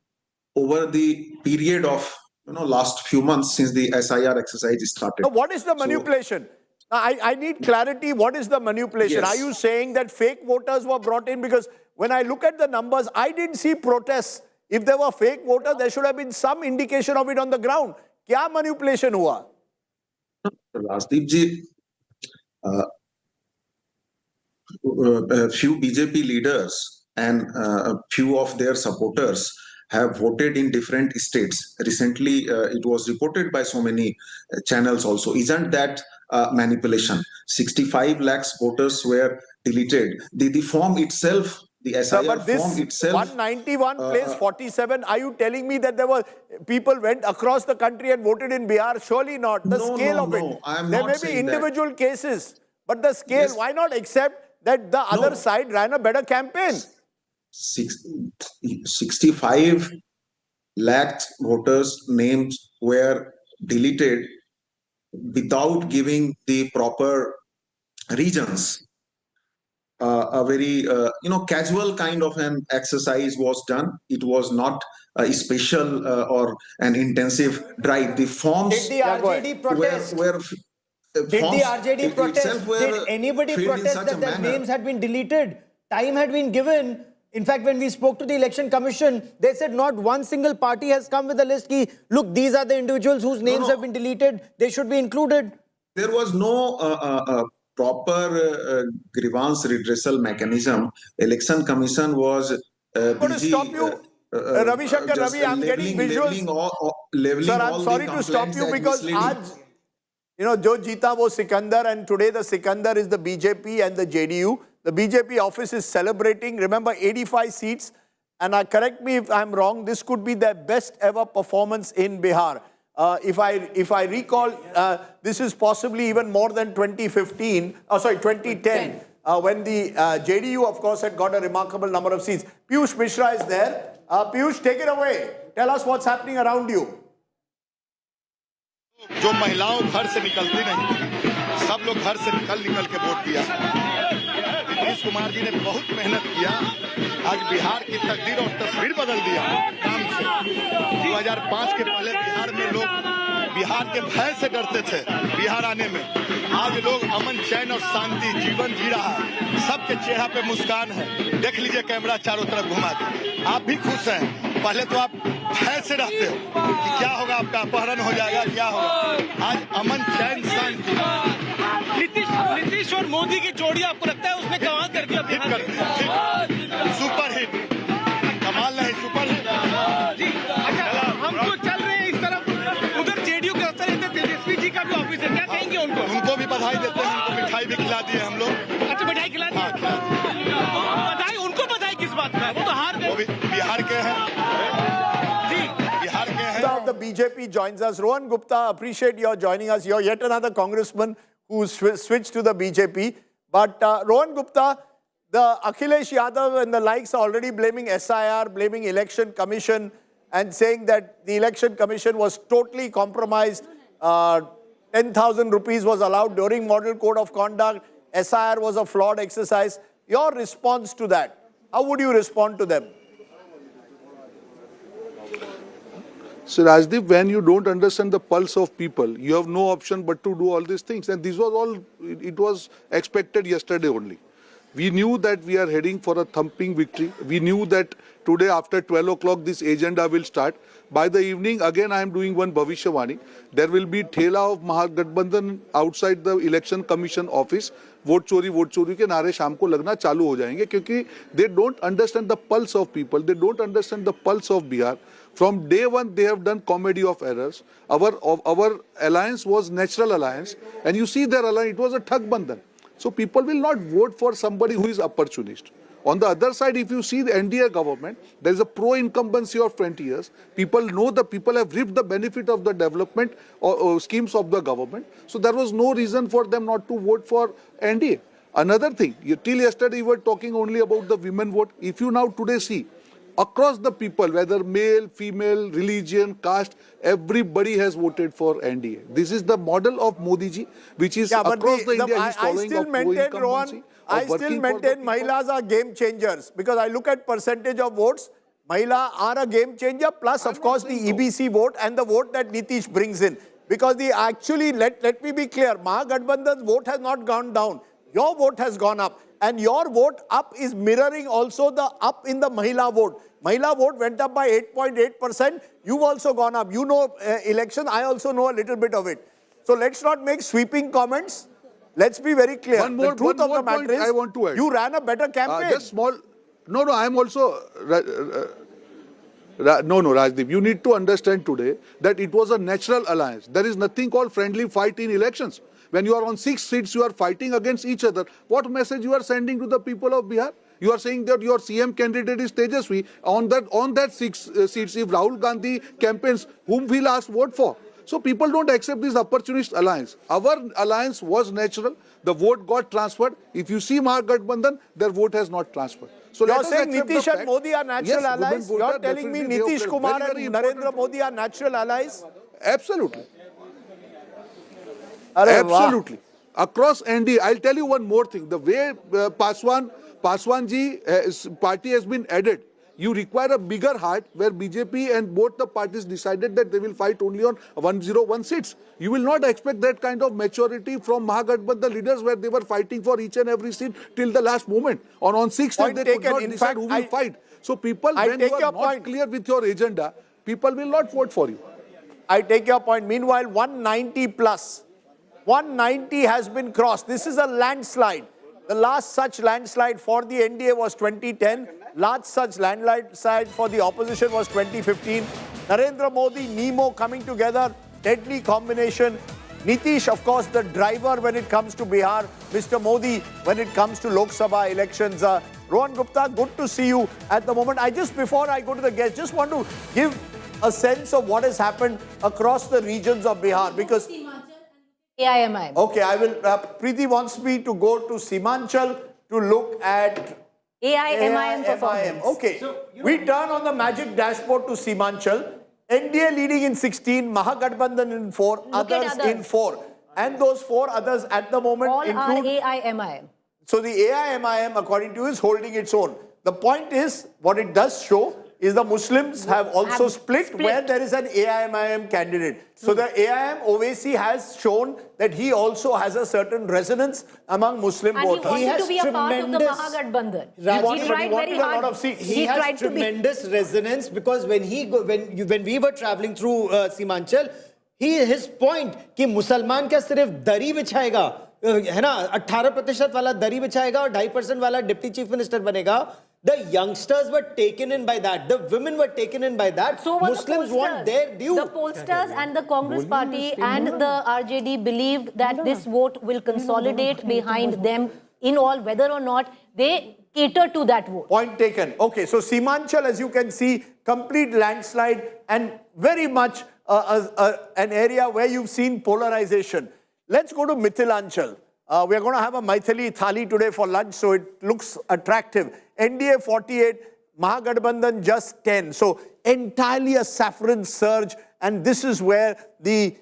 over the period of last few months since the SIR exercise started. Now, what is the manipulation? I need clarity. What is the manipulation? Yes. Are you saying that fake voters were brought in? Because when I look at the numbers, I didn't see protests. If there were fake voters, there should have been some indication of it on the ground. Kya manipulation hua? Rajdeep ji, a few BJP leaders and a few of their supporters have voted in different states. Recently, it was reported by so many channels also. Isn't that manipulation? 65 lakhs voters were deleted. The form itself, the SIR form itself. 191 place 47. Are you telling me that there were people went across the country and voted in Bihar? Surely not. The scale of it. There may be individual cases, but the scale, why not accept that the other side ran a better campaign? 65 lakh voters' names were deleted without giving the proper reasons. A very casual kind of an exercise was done. It was not a special or an intensive drive. The forms Did the RJD protest? Did the RJD protest? Did anybody protest that their names had been deleted? Time had been given. In fact, when we spoke to the election commission, they said not one single party has come with a list. Look, these are the individuals whose names have been deleted. They should be included. There was no proper grievance redressal mechanism. Election Commission was busy. Stop you. Ravi Shankar, Ravi, I'm getting visuals. Sir, I'm sorry to stop you because jo jeeta wo Sikandar, and today the Sikandar is the BJP and the JDU. The BJP office is celebrating, remember, 85 seats. And correct me if I'm wrong, this could be their best ever performance in Bihar. If I recall, this is possibly even more than 2010, when the JDU, of course, had got a remarkable number of seats. Piyush Mishra is there. Piyush, take it away. Tell us what's happening around you. जो महिलाओं घर से निकलती नहीं, सब लोग घर से निकल के वोट दिया। नीतीश कुमार जी ने बहुत मेहनत किया, आज बिहार की तकदीर और तस्वीर बदल दिया काम से। 2005 के पहले बिहार में लोग बिहार के भय से डरते थे बिहार आने में। आज लोग अमन चैन और शांति जीवन जी रहा है, सबके चेहरा पे मुस्कान है। देख लीजिए कैमरा चारों तरफ घुमा के, आप भी खुश हैं। पहले तो आप भय से रहते हो कि क्या होगा, आपका अपहरण हो जाएगा, क्या होगा। आज अमन चैन शांति। नीतीश और मोदी की जोड़ी आपको लगता है उसने कमाल कर दिया? सुपर हिट, कमाल नहीं, सुपर हिट। हम तो चल रहे हैं इस तरफ, उधर जेडीयू के अफसर तेजस्वी जी का भी ऑफिस है, क्या कहेंगे उनको? उनको भी बधाई देते हैं, उनको मिठाई भी खिला दी है हम लोग। अच्छा, मिठाई खिला दी? बधाई उनको, बधाई किस बात का? वो तो हार गए। वो भी बिहार के हैं। बिहार के हैं। The BJP joins us. Rohan Gupta, appreciate your joining us. You're yet another congressman who switched to the BJP. But Rohan Gupta, the Akhilesh Yadav and the likes are already blaming SIR, blaming Election Commission, and saying that the Election Commission was totally compromised. 10,000 rupees was allowed during Model Code of Conduct. SIR was a flawed exercise. Your response to that, how would you respond to them? So Rajdeep, when you don't understand the pulse of people, you have no option but to do all these things. And this was all, it was expected yesterday only. We knew that we are heading for a thumping victory. We knew that today after 12 o'clock this agenda will start. By the evening, again I am doing one Bhavishyavani. There will be thela of Mahagathbandhan outside the Election Commission office. Vote चोरी के नारे शाम को लगना चालू हो जाएंगे क्योंकि they don't understand the pulse of people. They don't understand the pulse of Bihar. From day one, they have done comedy of errors. Our alliance was natural alliance. And you see their alliance, it was a Thakbandhan. So people will not vote for somebody who is opportunist. On the other side, if you see the NDA government, there is a pro-incumbency of 20 years. People know the people have reaped the benefit of the development or schemes of the government. So there was no reason for them not to vote for NDA. Another thing, till yesterday you were talking only about the women vote. If you now today see, across the people, whether male, female, religion, caste, everybody has voted for NDA. This is the model of Modi ji, which is across the India. He's following of pro-incumbency. I still maintain Mahilas are game changers because I look at percentage of votes. Mahila are a game changer, plus of course the EBC vote and the vote that Nitish brings in. Because let me be clear, Mahagathbandhan's vote has not gone down. Your vote has gone up. And your vote up is mirroring also the up in the Mahila vote. Mahila vote went up by 8.8%. You've also gone up. You know election, I also know a little bit of it. So let's not make sweeping comments. Let's be very clear. The truth of the matter is, I want to add. You ran a better campaign. Just small. No, I am also... No, Rajdeep, you need to understand today that it was a natural alliance. There is nothing called friendly fight in elections. When you are on 6 seats, you are fighting against each other. What message you are sending to the people of Bihar? You are saying that your CM candidate is Tejasvi. On that 6 seats, if Rahul Gandhi campaigns, whom will ask vote for? So people don't accept this opportunist alliance. Our alliance was natural. The vote got transferred. If you see Mahagathbandhan, their vote has not transferred. So you're saying Nitish and Modi are natural allies? You're telling me Nitish Kumar and Narendra Modi are natural allies? Absolutely. Absolutely. Across NDA, I'll tell you one more thing. The way Paswan's party has been added, you require a bigger heart where BJP and both the parties decided that they will fight only on 101 seats. You will not expect that kind of maturity from Mahagathbandhan leaders where they were fighting for each and every seat till the last moment. On 6 seats, they could not decide who will fight. So people, when you are not clear with your agenda, people will not vote for you. I take your point. Meanwhile, 190 plus. 190 has been crossed. This is a landslide. The last such landslide for the NDA was 2010. Last such landslide for the opposition was 2015. Narendra Modi, Nemo coming together, deadly combination. Nitish, of course, the driver when it comes to Bihar. Mr. Modi, when it comes to Lok Sabha elections. Rohan Gupta, good to see you at the moment. Before I go to the guest, just want to give a sense of what has happened across the regions of Bihar because... AIMIM. Okay, I will. Preeti wants me to go to Simanchal to look at AIMIM performance. Okay, we turn on the magic dashboard to Simanchal. NDA leading in 16, Mahagathbandhan in 4, others in 4. And those 4 others at the moment all include... are AIMIM. So the AIMIM, according to you, is holding its own. The point is, what it does show is the Muslims have also split where there is an AIMIM candidate. So the AIM Owaisi has shown that he also has a certain resonance among Muslim voters. And he wanted to be a part of the Mahagathbandhan. He tried very hard. He has tremendous resonance because when we were traveling through Simanchal, his point कि मुसलमान क्या सिर्फ दरी बिछाएगा है ना 18% वाला दरी बिछाएगा और 2.5% वाला डिप्टी चीफ मिनिस्टर बनेगा. The youngsters were taken in by that. The women were taken in by that. So Muslims want their due. The pollsters and the Congress party and the RJD believed that this vote will consolidate behind them in all, whether or not they cater to that vote. Point taken. Okay, so Simanchal, as you can see, complete landslide and very much an area where you've seen polarization. Let's go to Mithilanchal. We are going to have a Maithili thali today for lunch, so it looks attractive. NDA 48, Mahagathbandhan just 10. So entirely a saffron surge, and this is where the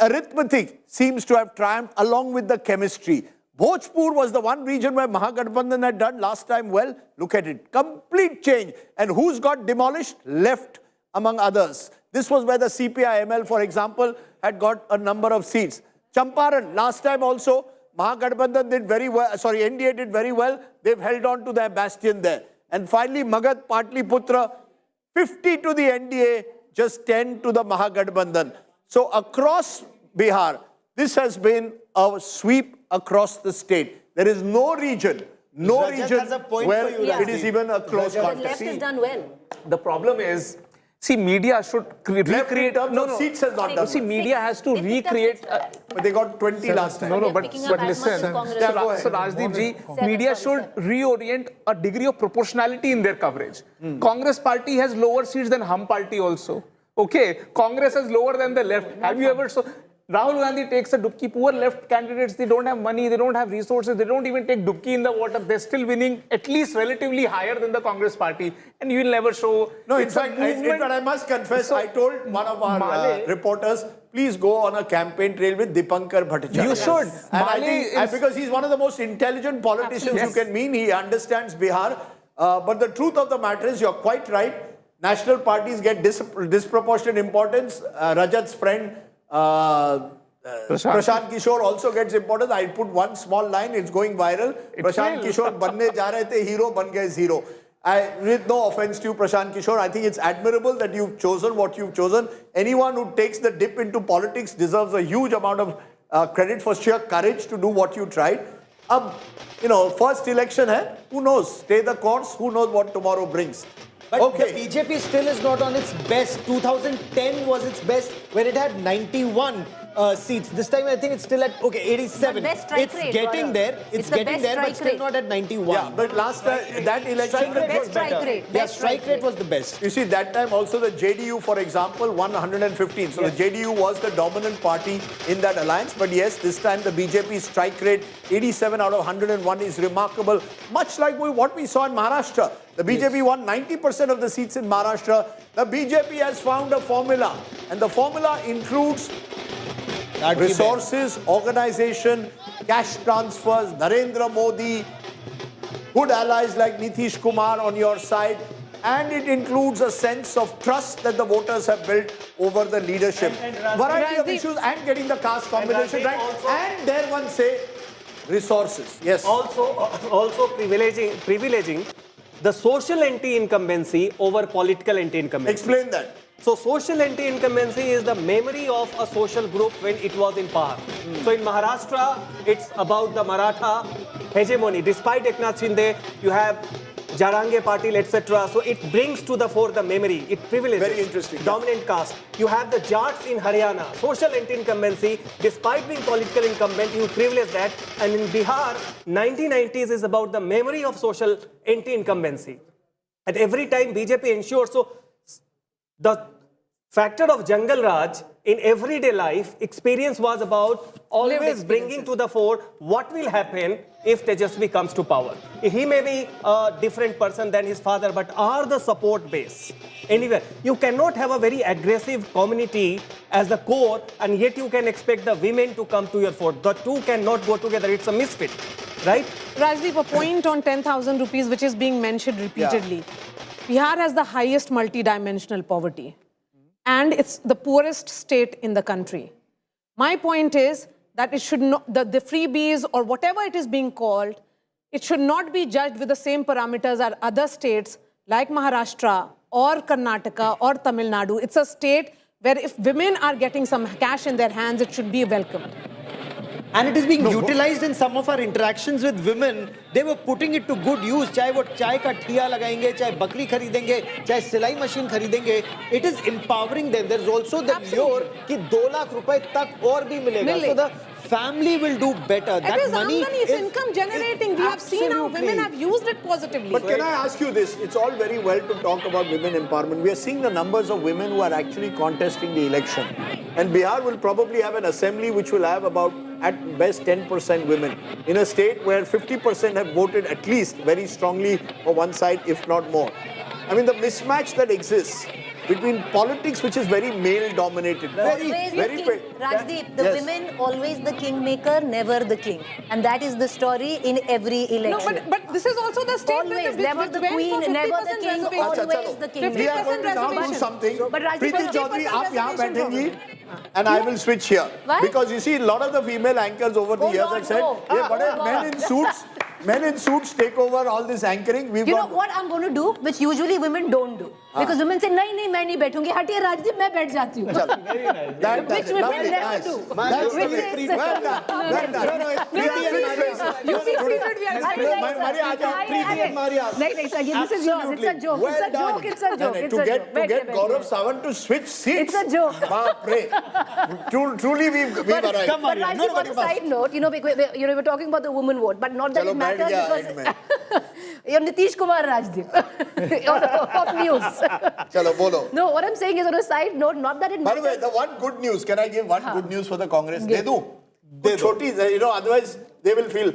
arithmetic seems to have triumphed along with the chemistry. Bhojpur was the one region where Mahagathbandhan had done last time well. Look at it. Complete change. And who's got demolished? Left, among others. This was where the CPI-ML, for example, had got a number of seats. Champaran, last time also, Mahagathbandhan did very well, NDA did very well. They've held on to their bastion there. And finally, Magad, Patliputra, 50 to the NDA, just 10 to the Mahagathbandhan. So across Bihar, this has been a sweep across the state. There is no region where it is even a close contest. The left has done well. The problem is, see, media should recreate. Seats has not done. See, media has to recreate. But they got 20 last time. But listen. So Rajdeep ji, media should reorient a degree of proportionality in their coverage. Congress party has lower seats than Hum party also. Okay, Congress is lower than the left. Have you ever Rahul Gandhi takes a dubki. Poor left candidates, they don't have money, they don't have resources, they don't even take dubki in the water. They're still winning at least relatively higher than the Congress party. And you will never show. No, in fact, I must confess, I told one of our reporters, please go on a campaign trail with Dipankar Bhattacharya. You should. And because he's one of the most intelligent politicians you can meet. He understands Bihar. But the truth of the matter is, you're quite right. National parties get disproportionate importance. Rajat's friend, Prashant Kishore also gets importance. I put one small line, it's going viral. Prashant Kishore banne ja rahe the, hero ban gaye zero. With no offense to you, Prashant Kishore, I think it's admirable that you've chosen what you've chosen. Anyone who takes the dip into politics deserves a huge amount of credit for sheer courage to do what you tried. You know, first election hai, who knows? Stay the course, who knows what tomorrow brings. But okay. the BJP still is not on its best. 2010 was its best when it had 91 seats. This time I think it's still at 87. It's getting there. It's getting there, but still not at 91. Yeah, but last time that election was better. Yeah, strike rate was the best. You see, that time also the JDU, for example, won 115. So the JDU was the dominant party in that alliance. But yes, this time the BJP strike rate, 87 out of 101, is remarkable. Much like what we saw in Maharashtra. The BJP won 90% of the seats in Maharashtra. The BJP has found a formula. And the formula includes resources, organization, cash transfers, Narendra Modi, good allies like Nitish Kumar on your side, and it includes a sense of trust that the voters have built over the leadership. Variety of issues and getting the caste combination right. And dare one say, resources. Yes. Also privileging the social anti-incumbency over political anti-incumbency. Explain that. So social anti-incumbency is the memory of a social group when it was in power. So in Maharashtra, it's about the Maratha hegemony. Despite Eknath Shinde, you have Jarange Patil, etc. So it brings to the fore the memory. It privileges. Very interesting. Dominant caste. You have the Jats in Haryana. Social anti-incumbency. Despite being political incumbent, you privilege that. And in Bihar, 1990s is about the memory of social anti-incumbency. At every time BJP ensures. So the factor of Jungle Raj in everyday life experience was about always bringing to the fore what will happen if Tejasvi comes to power. He may be a different person than his father, but are the support base. Anyway, you cannot have a very aggressive community as the core, and yet you can expect the women to come to your fore. The two cannot go together. It's a misfit, right? Rajdeep, a point on 10,000 rupees, which is being mentioned repeatedly. Bihar has the highest multi-dimensional poverty. And it's the poorest state in the country. My point is that it should not, the freebies or whatever it is being called, it should not be judged with the same parameters as other states like Maharashtra or Karnataka or Tamil Nadu. It's a state where if women are getting some cash in their hands, it should be welcomed. And it is being utilized in some of our interactions with women. They were putting it to good use. चाहे वो चाय का ठिया लगाएंगे, चाहे बकरी खरीदेंगे, चाहे सिलाई मशीन खरीदेंगे. It is empowering them. There is also the lure कि 2 लाख रुपए तक और भी मिलेगा. So the family will do better. That money is income generating. We have seen how women have used it positively. But can I ask you this? It's all very well to talk about women empowerment. We are seeing the numbers of women who are actually contesting the election. And Bihar will probably have an assembly which will have about, at best, 10% women. In a state where 50% have voted at least very strongly for one side, if not more. I mean, the mismatch that exists between politics, which is very male-dominated. Rajdeep, the women always the kingmaker, never the king. And that is the story in every election. No, but this is also the state always, never the queen, never the king, always the king. We are going to now do something. Preeti Chaudhary, aap yahan baithengi, and I will switch here. Why? Because you see, a lot of the female anchors over the years have said, men in suits take over all this anchoring. You know what I'm going to do, which usually women don't do. Because women say, nahi, मैं नहीं बैठूंगी. हटिए राजदीप, मैं बैठ जाती हूँ. Which women never do. Well done. You see, we are This is yours. It's a joke. It's a joke. To get Gaurav Sawant to switch seats. It's a joke. Truly, we've arrived. But Rajdeep, on a side note, we're talking about the woman vote, but not that it matters because you're Nitish Kumar Rajdeep of news. Chalo, bolo. No, what I'm saying is on a side note, not that it matters. By the way, the one good news, can I give one good news for the Congress? They do. Otherwise they will feel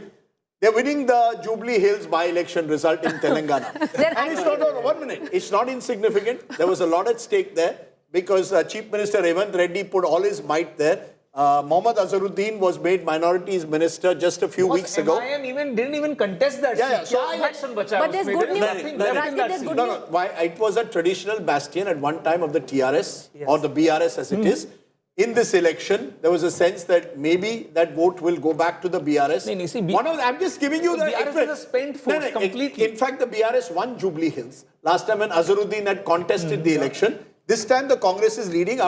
they're winning the Jubilee Hills by-election result in Telangana. And it's not, 1 minute, it's not insignificant. There was a lot at stake there because Chief Minister Revant Reddy put all his might there. Mohammad Azharuddin was made minorities minister just a few weeks ago. MIM didn't even contest that. But there's good news. No. Why? It was a traditional bastion at one time of the TRS or the BRS as it is. In this election, there was a sense that maybe that vote will go back to the BRS. I'm just giving you the BRS is a spent force completely. In fact, the BRS won Jubilee Hills. Last time when Azharuddin had contested the election, this time the Congress is leading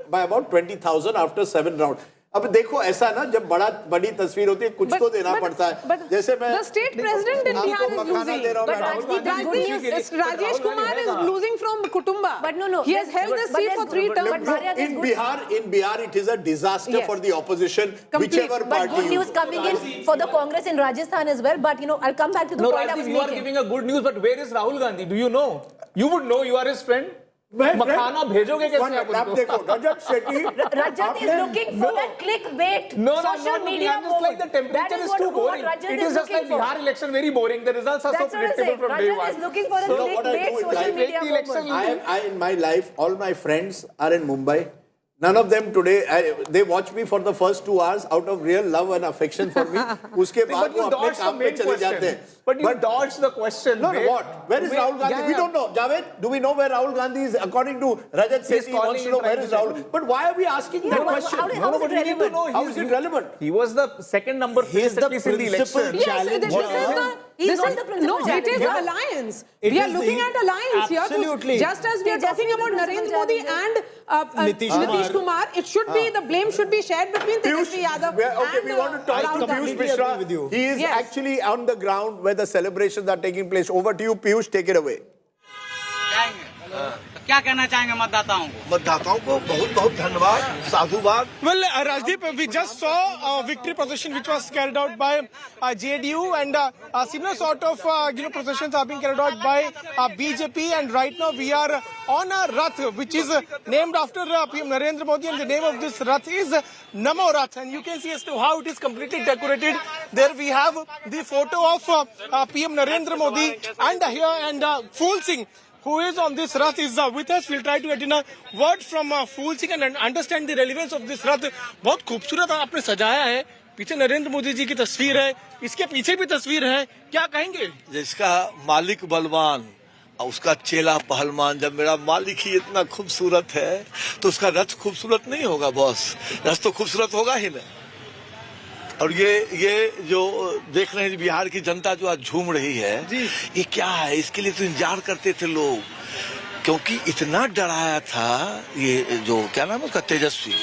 by about 20,000 after 7 rounds. अब देखो ऐसा ना, जब बड़ी तस्वीर होती है कुछ तो देना पड़ता है। जैसे मैं the state president in Bihar is losing. But Rajesh Kumar is losing from Kutumba. But no, he has held this seat for 3 terms. In Bihar, it is a disaster for the opposition, whichever But party. good news coming in for the Congress in Rajasthan as well. But I'll come back to the point I was you are making. giving a good news, but where is Rahul Gandhi? Do you know? You would know. You are his friend. मखाना भेजोगे कैसे आप उनको? देखो, Rajat Shetty. Rajat is looking for that clickbait. Social media I'm just like the temperature is too boring. It is just like Bihar election, very boring. The results are so predictable from day one. Rajat is looking for a clickbait social media moment. I in my life, all my friends are in Mumbai. None of them today, they watch me for the first 2 hours out of real love and affection for me. उसके बाद वो अपने काम पे चले जाते हैं. But you dodged the question. No, what? Where is Rahul Gandhi? We don't know. Javed, do we know where Rahul Gandhi is? According to Rajat Sethi, he wants to know where is Rahul. But why are we asking that question? But we need to know. How is it relevant? He was the second number fifth at least in the election. This is the alliance. We are looking at alliance here. Absolutely. Just as we are talking about Narendra Modi and Nitish Kumar, it should be, the blame should be shared between Tejasvi Yadav and we want to talk to Piyush Mishra. He is actually on the ground where the celebrations are taking place. Over to you, Piyush, take it away. क्या कहना चाहेंगे मतदाताओं को? मतदाताओं को बहुत बहुत धन्यवाद, साधुवाद। Well, Rajdeep, we just saw a victory procession which was carried out by JDU, and similar sort of processions are being carried out by BJP, and right now we are on a Rath which is named after PM Narendra Modi, and the name of this Rath is Namo Rath, and you can see as to how it is completely decorated. There we have the photo of PM Narendra Modi, and here and Phul Singh, who is on this Rath, is with us. We'll try to get in a word from Phul Singh and understand the relevance of this Rath. बहुत खूबसूरत आपने सजाया है, पीछे नरेंद्र मोदी जी की तस्वीर है, इसके पीछे भी तस्वीर है, क्या कहेंगे? जिसका मालिक बलवान और उसका चेला पहलवान, जब मेरा मालिक ही इतना खूबसूरत है तो उसका रथ खूबसूरत नहीं होगा बॉस, रथ तो खूबसूरत होगा ही नहीं। और ये जो देख रहे हैं बिहार की जनता जो आज झूम रही है, ये क्या है? इसके लिए तो इंतजार करते थे लोग, क्योंकि इतना डराया था ये जो क्या नाम है उसका, तेजस्वी।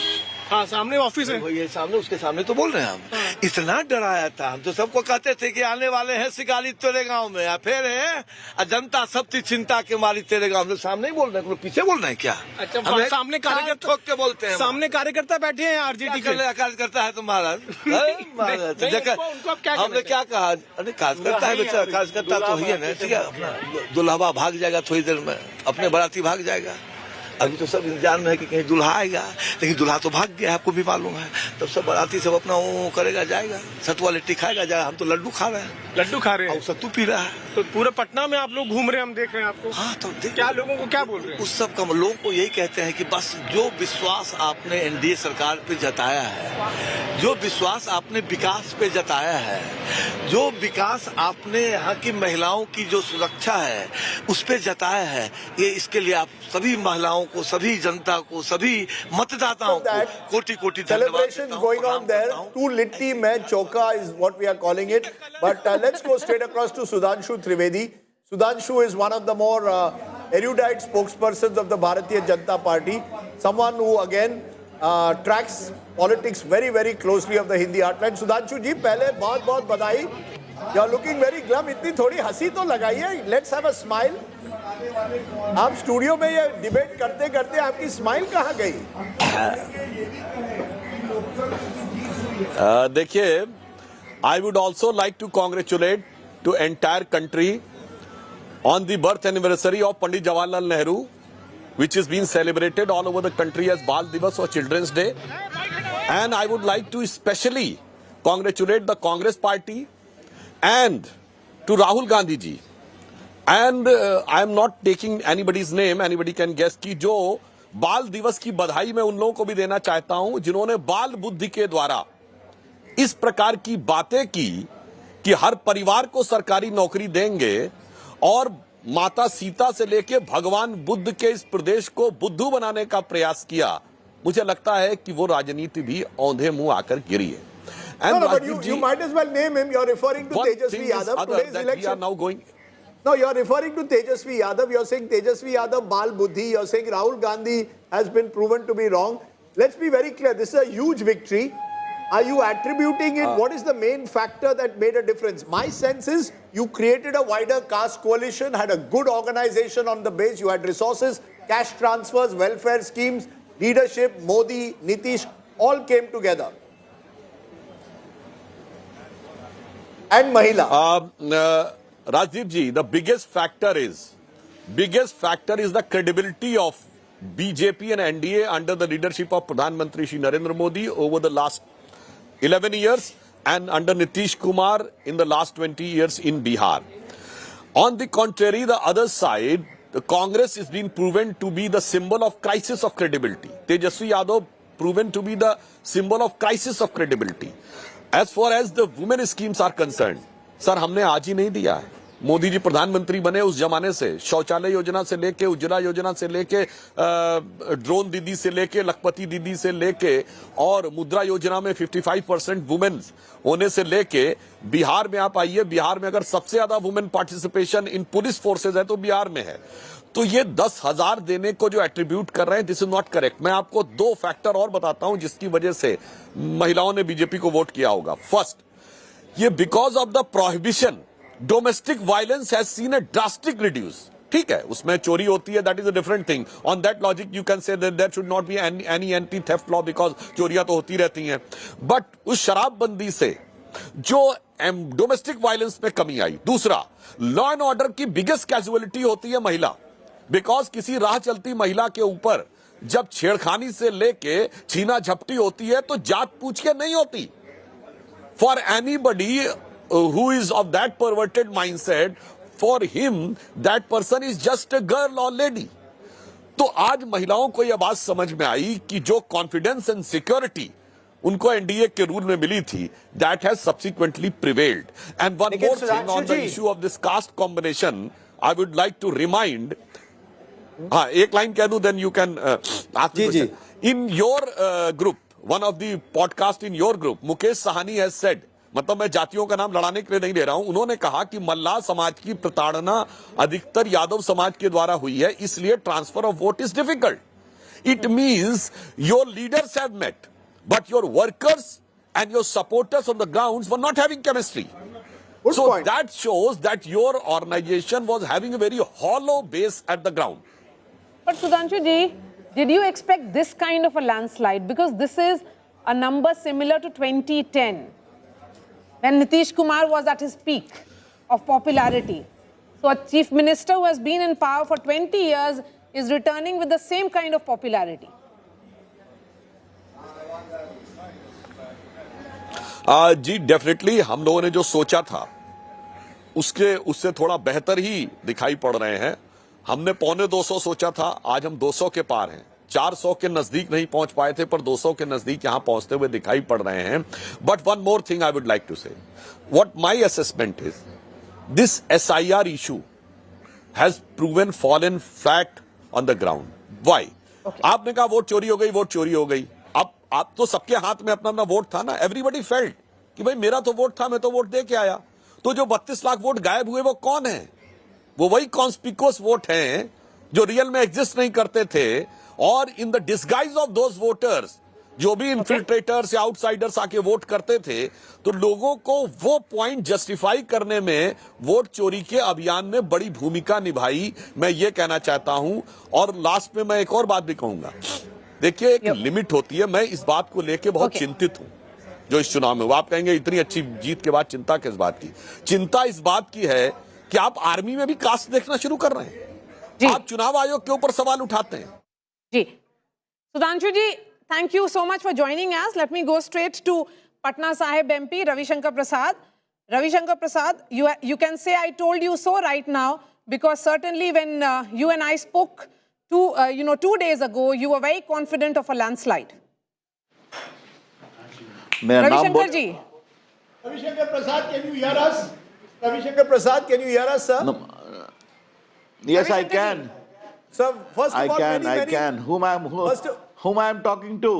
हाँ, सामने ऑफिस है, ये सामने, उसके सामने तो बोल रहे हैं हम। इतना डराया था, हम तो सबको कहते थे कि आने वाले हैं शिकारी तेरे गांव में, या फिर है जनता सब चिंता के मारी तेरे गांव में। सामने ही बोल रहे हैं, पीछे बोल रहे हैं क्या? अच्छा, सामने कार्यकर्ता ठोक के बोलते हैं, सामने कार्यकर्ता बैठे हैं आरजेडी के। कार्यकर्ता है तो महाराज, हमने क्या कहा? अरे कार्यकर्ता है बेचारा, कार्यकर्ता तो ही है ना, ठीक है। दुल्हवा भाग जाएगा थोड़ी देर में, अपने बाराती भाग जाएगा। अभी तो सब इंतजार में है कि कहीं दुल्हा आएगा, लेकिन दुल्हा तो भाग गया, आपको भी मालूम है। तब सब बाराती सब अपना वो करेगा, जाएगा, सतुआ लिट्टी खाएगा, जाएगा। हम तो लड्डू खा रहे हैं, लड्डू खा रहे हैं, सत्तू पी रहा है। तो पूरे पटना में आप लोग घूम रहे हैं, हम देख रहे हैं आपको। हाँ, तो क्या लोगों को क्या बोल रहे हैं? उस सब का लोगों को यही कहते हैं कि बस जो विश्वास आपने एनडीए सरकार पे जताया है, जो विश्वास आपने विकास पे जताया है, जो विकास आपने यहाँ की महिलाओं की जो सुरक्षा है उस पे जताया है, ये इसके लिए आप सभी महिलाओं को, सभी जनता को, सभी मतदाताओं को कोटि कोटि धन्यवाद। Celebrations going on there. Two litti mein choka is what we are calling it. But let's go straight across to Sudhanshu Trivedi. Sudhanshu is one of the more erudite spokespersons of the Bharatiya Janata Party. Someone who again tracks politics very, very closely of the Hindi heartland. Sudhanshu ji, पहले बहुत-बहुत बधाई. You are looking very glum. इतनी थोड़ी हंसी तो लगाइए. Let's have a smile. आप studio में ये डिबेट करते करते आपकी स्माइल कहाँ गई? देखिए, I would also like to congratulate to entire country on the birth anniversary of Pandit Jawaharlal Nehru, which is being celebrated all over the country as Bal Divas or Children's Day. And I would like to especially congratulate the Congress Party and to Rahul Gandhi ji. And I am not taking anybody's name, anybody can guess कि जो बाल दिवस की बधाई मैं उन लोगों को भी देना चाहता हूं जिन्होंने बाल बुद्धि के द्वारा इस प्रकार की बातें की कि हर परिवार को सरकारी नौकरी देंगे और माता सीता से लेके भगवान बुद्ध के इस प्रदेश को बुद्धू बनाने का प्रयास किया। मुझे लगता है कि वो राजनीति भी औंधे मुंह आकर गिरी है। And but you might as well name him. You're referring to Tejasvi Yadav. Today's election. We are now going. No, you're referring to Tejasvi Yadav. You're saying Tejasvi Yadav Bal Buddhi. You're saying Rahul Gandhi has been proven to be wrong. let's be very clear. This is a huge victory. Are you attributing it? What is the main factor that made a difference? My sense is you created a wider caste coalition, had a good organization on the base, you had resources, cash transfers, welfare schemes, leadership, Modi, Nitish, all came together. And Mahila. Rajdeep ji, the biggest factor is the credibility of BJP and NDA under the leadership of Pradhan Mantri Shri Narendra Modi over the last 11 years and under Nitish Kumar in the last 20 years in Bihar. On the contrary, the other side, the Congress is being proven to be the symbol of crisis of credibility. Tejaswi Yadav proven to be the symbol of crisis of credibility. As far as the women schemes are concerned, sir, हमने आज ही नहीं दिया है. मोदी जी प्रधानमंत्री बने उस जमाने से शौचालय योजना से लेके उज्ज्वला योजना से लेके ड्रोन दीदी से लेके लखपति दीदी से लेके और मुद्रा योजना में 55% वुमेन्स होने से लेके बिहार में आप आइए, बिहार में अगर सबसे ज्यादा women participation in police forces है तो बिहार में है. तो ये 10,000 देने को जो एट्रीब्यूट कर रहे हैं, दिस इज नॉट करेक्ट. मैं आपको 2 फैक्टर और बताता हूं जिसकी वजह से महिलाओं ने बीजेपी को वोट किया होगा. फर्स्ट, ये because of the prohibition domestic violence has seen a drastic reduce. ठीक है, उसमें चोरी होती है, that is a different thing. On that logic you can say that there should not be any anti theft law because चोरियां तो होती रहती हैं. बट उस शराबबंदी से जो डोमेस्टिक वायलेंस में कमी आई. दूसरा, लॉ एंड ऑर्डर की बिगेस्ट कैजुअलिटी होती है महिला. बिकॉज किसी राह चलती महिला के ऊपर जब छेड़खानी से लेके छीना झपटी होती है तो जात पूछ के नहीं होती. For anybody who is of that perverted mindset, for him that person is just a girl or lady. तो आज महिलाओं को यह बात समझ में आई कि जो कॉन्फिडेंस एंड सिक्योरिटी उनको एनडीए के रूल में मिली थी, that has subsequently prevailed. And one more thing on the issue of this caste combination, I would like to remind. हाँ, एक लाइन कह दूं, then you can ask the question. In your group, one of the podcast in your group, Mukesh Sahani has said, मतलब मैं जातियों का नाम लड़ाने के लिए नहीं ले रहा हूं, उन्होंने कहा कि मल्लाह समाज की प्रताड़ना अधिकतर यादव समाज के द्वारा हुई है, इसलिए transfer of vote is difficult. It means your leaders have met but your workers and your supporters on the grounds were not having chemistry. So that shows that your organization was having a very hollow base at the ground. But Sudhanshu ji, did you expect this kind of a landslide? Because this is a number similar to 2010. When Nitish Kumar was at his peak of popularity. So a chief minister who has been in power for 20 years is returning with the same kind of popularity. जी definitely हम लोगों ने जो सोचा था उससे थोड़ा बेहतर ही दिखाई पड़ रहे हैं. हमने 250 सोचा था, आज हम 200 के पार हैं. 400 के नजदीक नहीं पहुंच पाए थे पर 200 के नजदीक यहां पहुंचते हुए दिखाई पड़ रहे हैं. But one more thing I would like to say, what my assessment is, this SIR issue has proven fallen fact on the ground. Why? आपने कहा वोट चोरी हो गई, वोट चोरी हो गई. अब आप तो सबके हाथ में अपना अपना वोट था ना. एवरीबडी फेल्ट कि भाई मेरा तो वोट था, मैं तो वोट दे के आया. तो जो 32 लाख वोट गायब हुए वो कौन है? वो वही कॉन्स्पिकुअस वोट हैं जो रियल में एग्जिस्ट नहीं करते थे. और in the disguise of those voters, जो भी इन्फिल्ट्रेटर्स या आउटसाइडर्स आके वोट करते थे, तो लोगों को वो पॉइंट जस्टिफाई करने में वोट चोरी के अभियान ने बड़ी भूमिका निभाई. मैं ये कहना चाहता हूं. और लास्ट में मैं एक और बात भी कहूंगा. देखिए, एक लिमिट होती है. मैं इस बात को लेके बहुत चिंतित हूं जो इस चुनाव में हुआ. आप कहेंगे इतनी अच्छी जीत के बाद चिंता किस बात की? चिंता इस बात की है कि आप आर्मी में भी कास्ट देखना शुरू कर रहे हैं. आप चुनाव आयोग के ऊपर सवाल उठाते हैं. जी, Sudhanshu ji, thank you so much for joining us. Let me go straight to Patna Sahib MP Ravi Shankar Prasad. Ravi Shankar Prasad, you can say I told you so right now, because certainly when you and I spoke 2 days ago, you were very confident of a landslide. Ravi Shankar ji. Ravi Shankar Prasad, can you hear us? Ravi Shankar Prasad, can you hear us, sir? No. Yes, I can. Sir, first of all, I can. Whom I am talking to?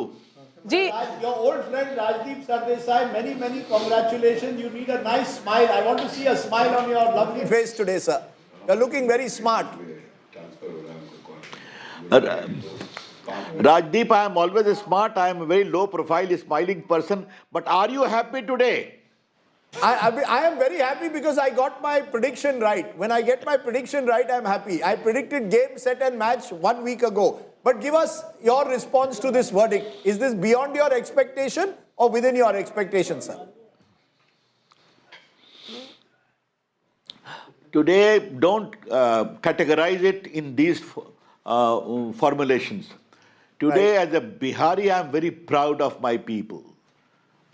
Ji, your old friend Rajdeep Sardesai, many congratulations. You need a nice smile. I want to see a smile on your lovely face today, sir. You're looking very smart. Rajdeep, I am always smart. I am a very low profile, smiling person. But are you happy today? I am very happy because I got my prediction right. When I get my prediction right, I am happy. I predicted game, set and match 1 week ago. But give us your response to this verdict. Is this beyond your expectation or within your expectation, sir? Today, don't categorize it in these formulations. Today, as a Bihari, I am very proud of my people.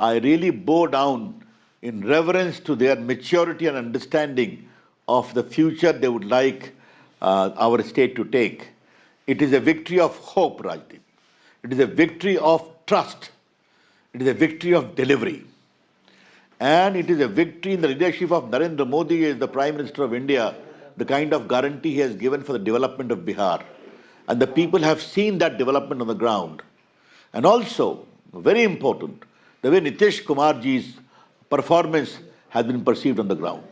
I really bow down in reverence to their maturity and understanding of the future they would like our state to take. It is a victory of hope, Rajdeep. It is a victory of trust. It is a victory of delivery. And it is a victory in the leadership of Narendra Modi as the Prime Minister of India, the kind of guarantee he has given for the development of Bihar. And the people have seen that development on the ground. And also, very important, the way Nitish Kumarji's performance has been perceived on the ground.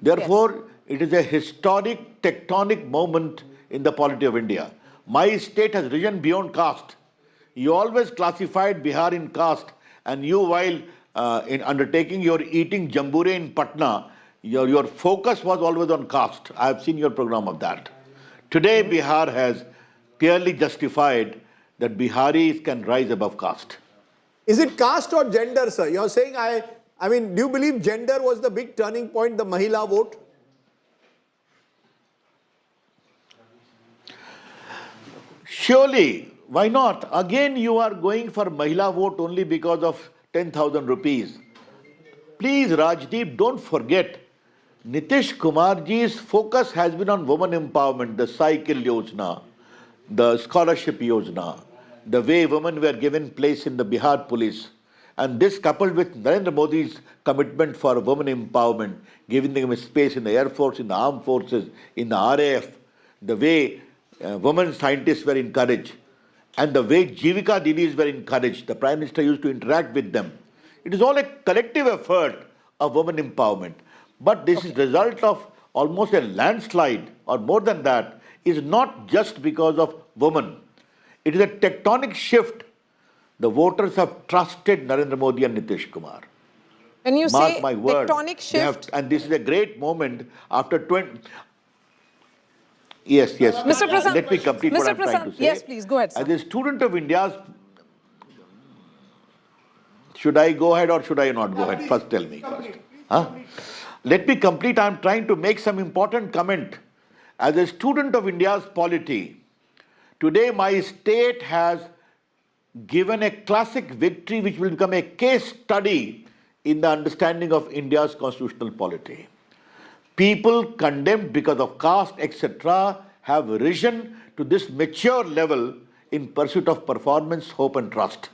Therefore, it is a historic, tectonic moment in the polity of India. My state has risen beyond caste. You always classified Bihar in caste, and you, while in undertaking your eating jambure in Patna, your focus was always on caste. I have seen your program of that. Today, Bihar has clearly justified that Biharis can rise above caste. Is it caste or gender, sir? You're saying, I mean, do you believe gender was the big turning point, the Mahila vote? Surely, why not? Again, you are going for Mahila vote only because of 10,000 rupees. Please, Rajdeep, don't forget, Nitish Kumarji's focus has been on women empowerment, the cycle yojana, the scholarship yojana, the way women were given place in the Bihar police. And this coupled with Narendra Modi's commitment for women empowerment, giving them a space in the Air Force, in the armed forces, in the RAF, the way women scientists were encouraged, and the way Jivika Didis were encouraged, the Prime Minister used to interact with them. It is all a collective effort of women empowerment. But this is the result of almost a landslide, or more than that, is not just because of women. It is a tectonic shift. The voters have trusted Narendra Modi and Nitish Kumar. When you Mark say my word, tectonic shift, and this is a great moment after 20. Yes. Mr. Prasad, let me complete what I'm trying to say. Yes, please, go ahead, sir. As a student of India's, should I go ahead or should I not go ahead? First tell me. Let me complete. I'm trying to make some important comment. As a student of India's polity, today my state has given a classic victory which will become a case study in the understanding of India's constitutional polity. People condemned because of caste, etc., have risen to this mature level in pursuit of performance, hope and trust.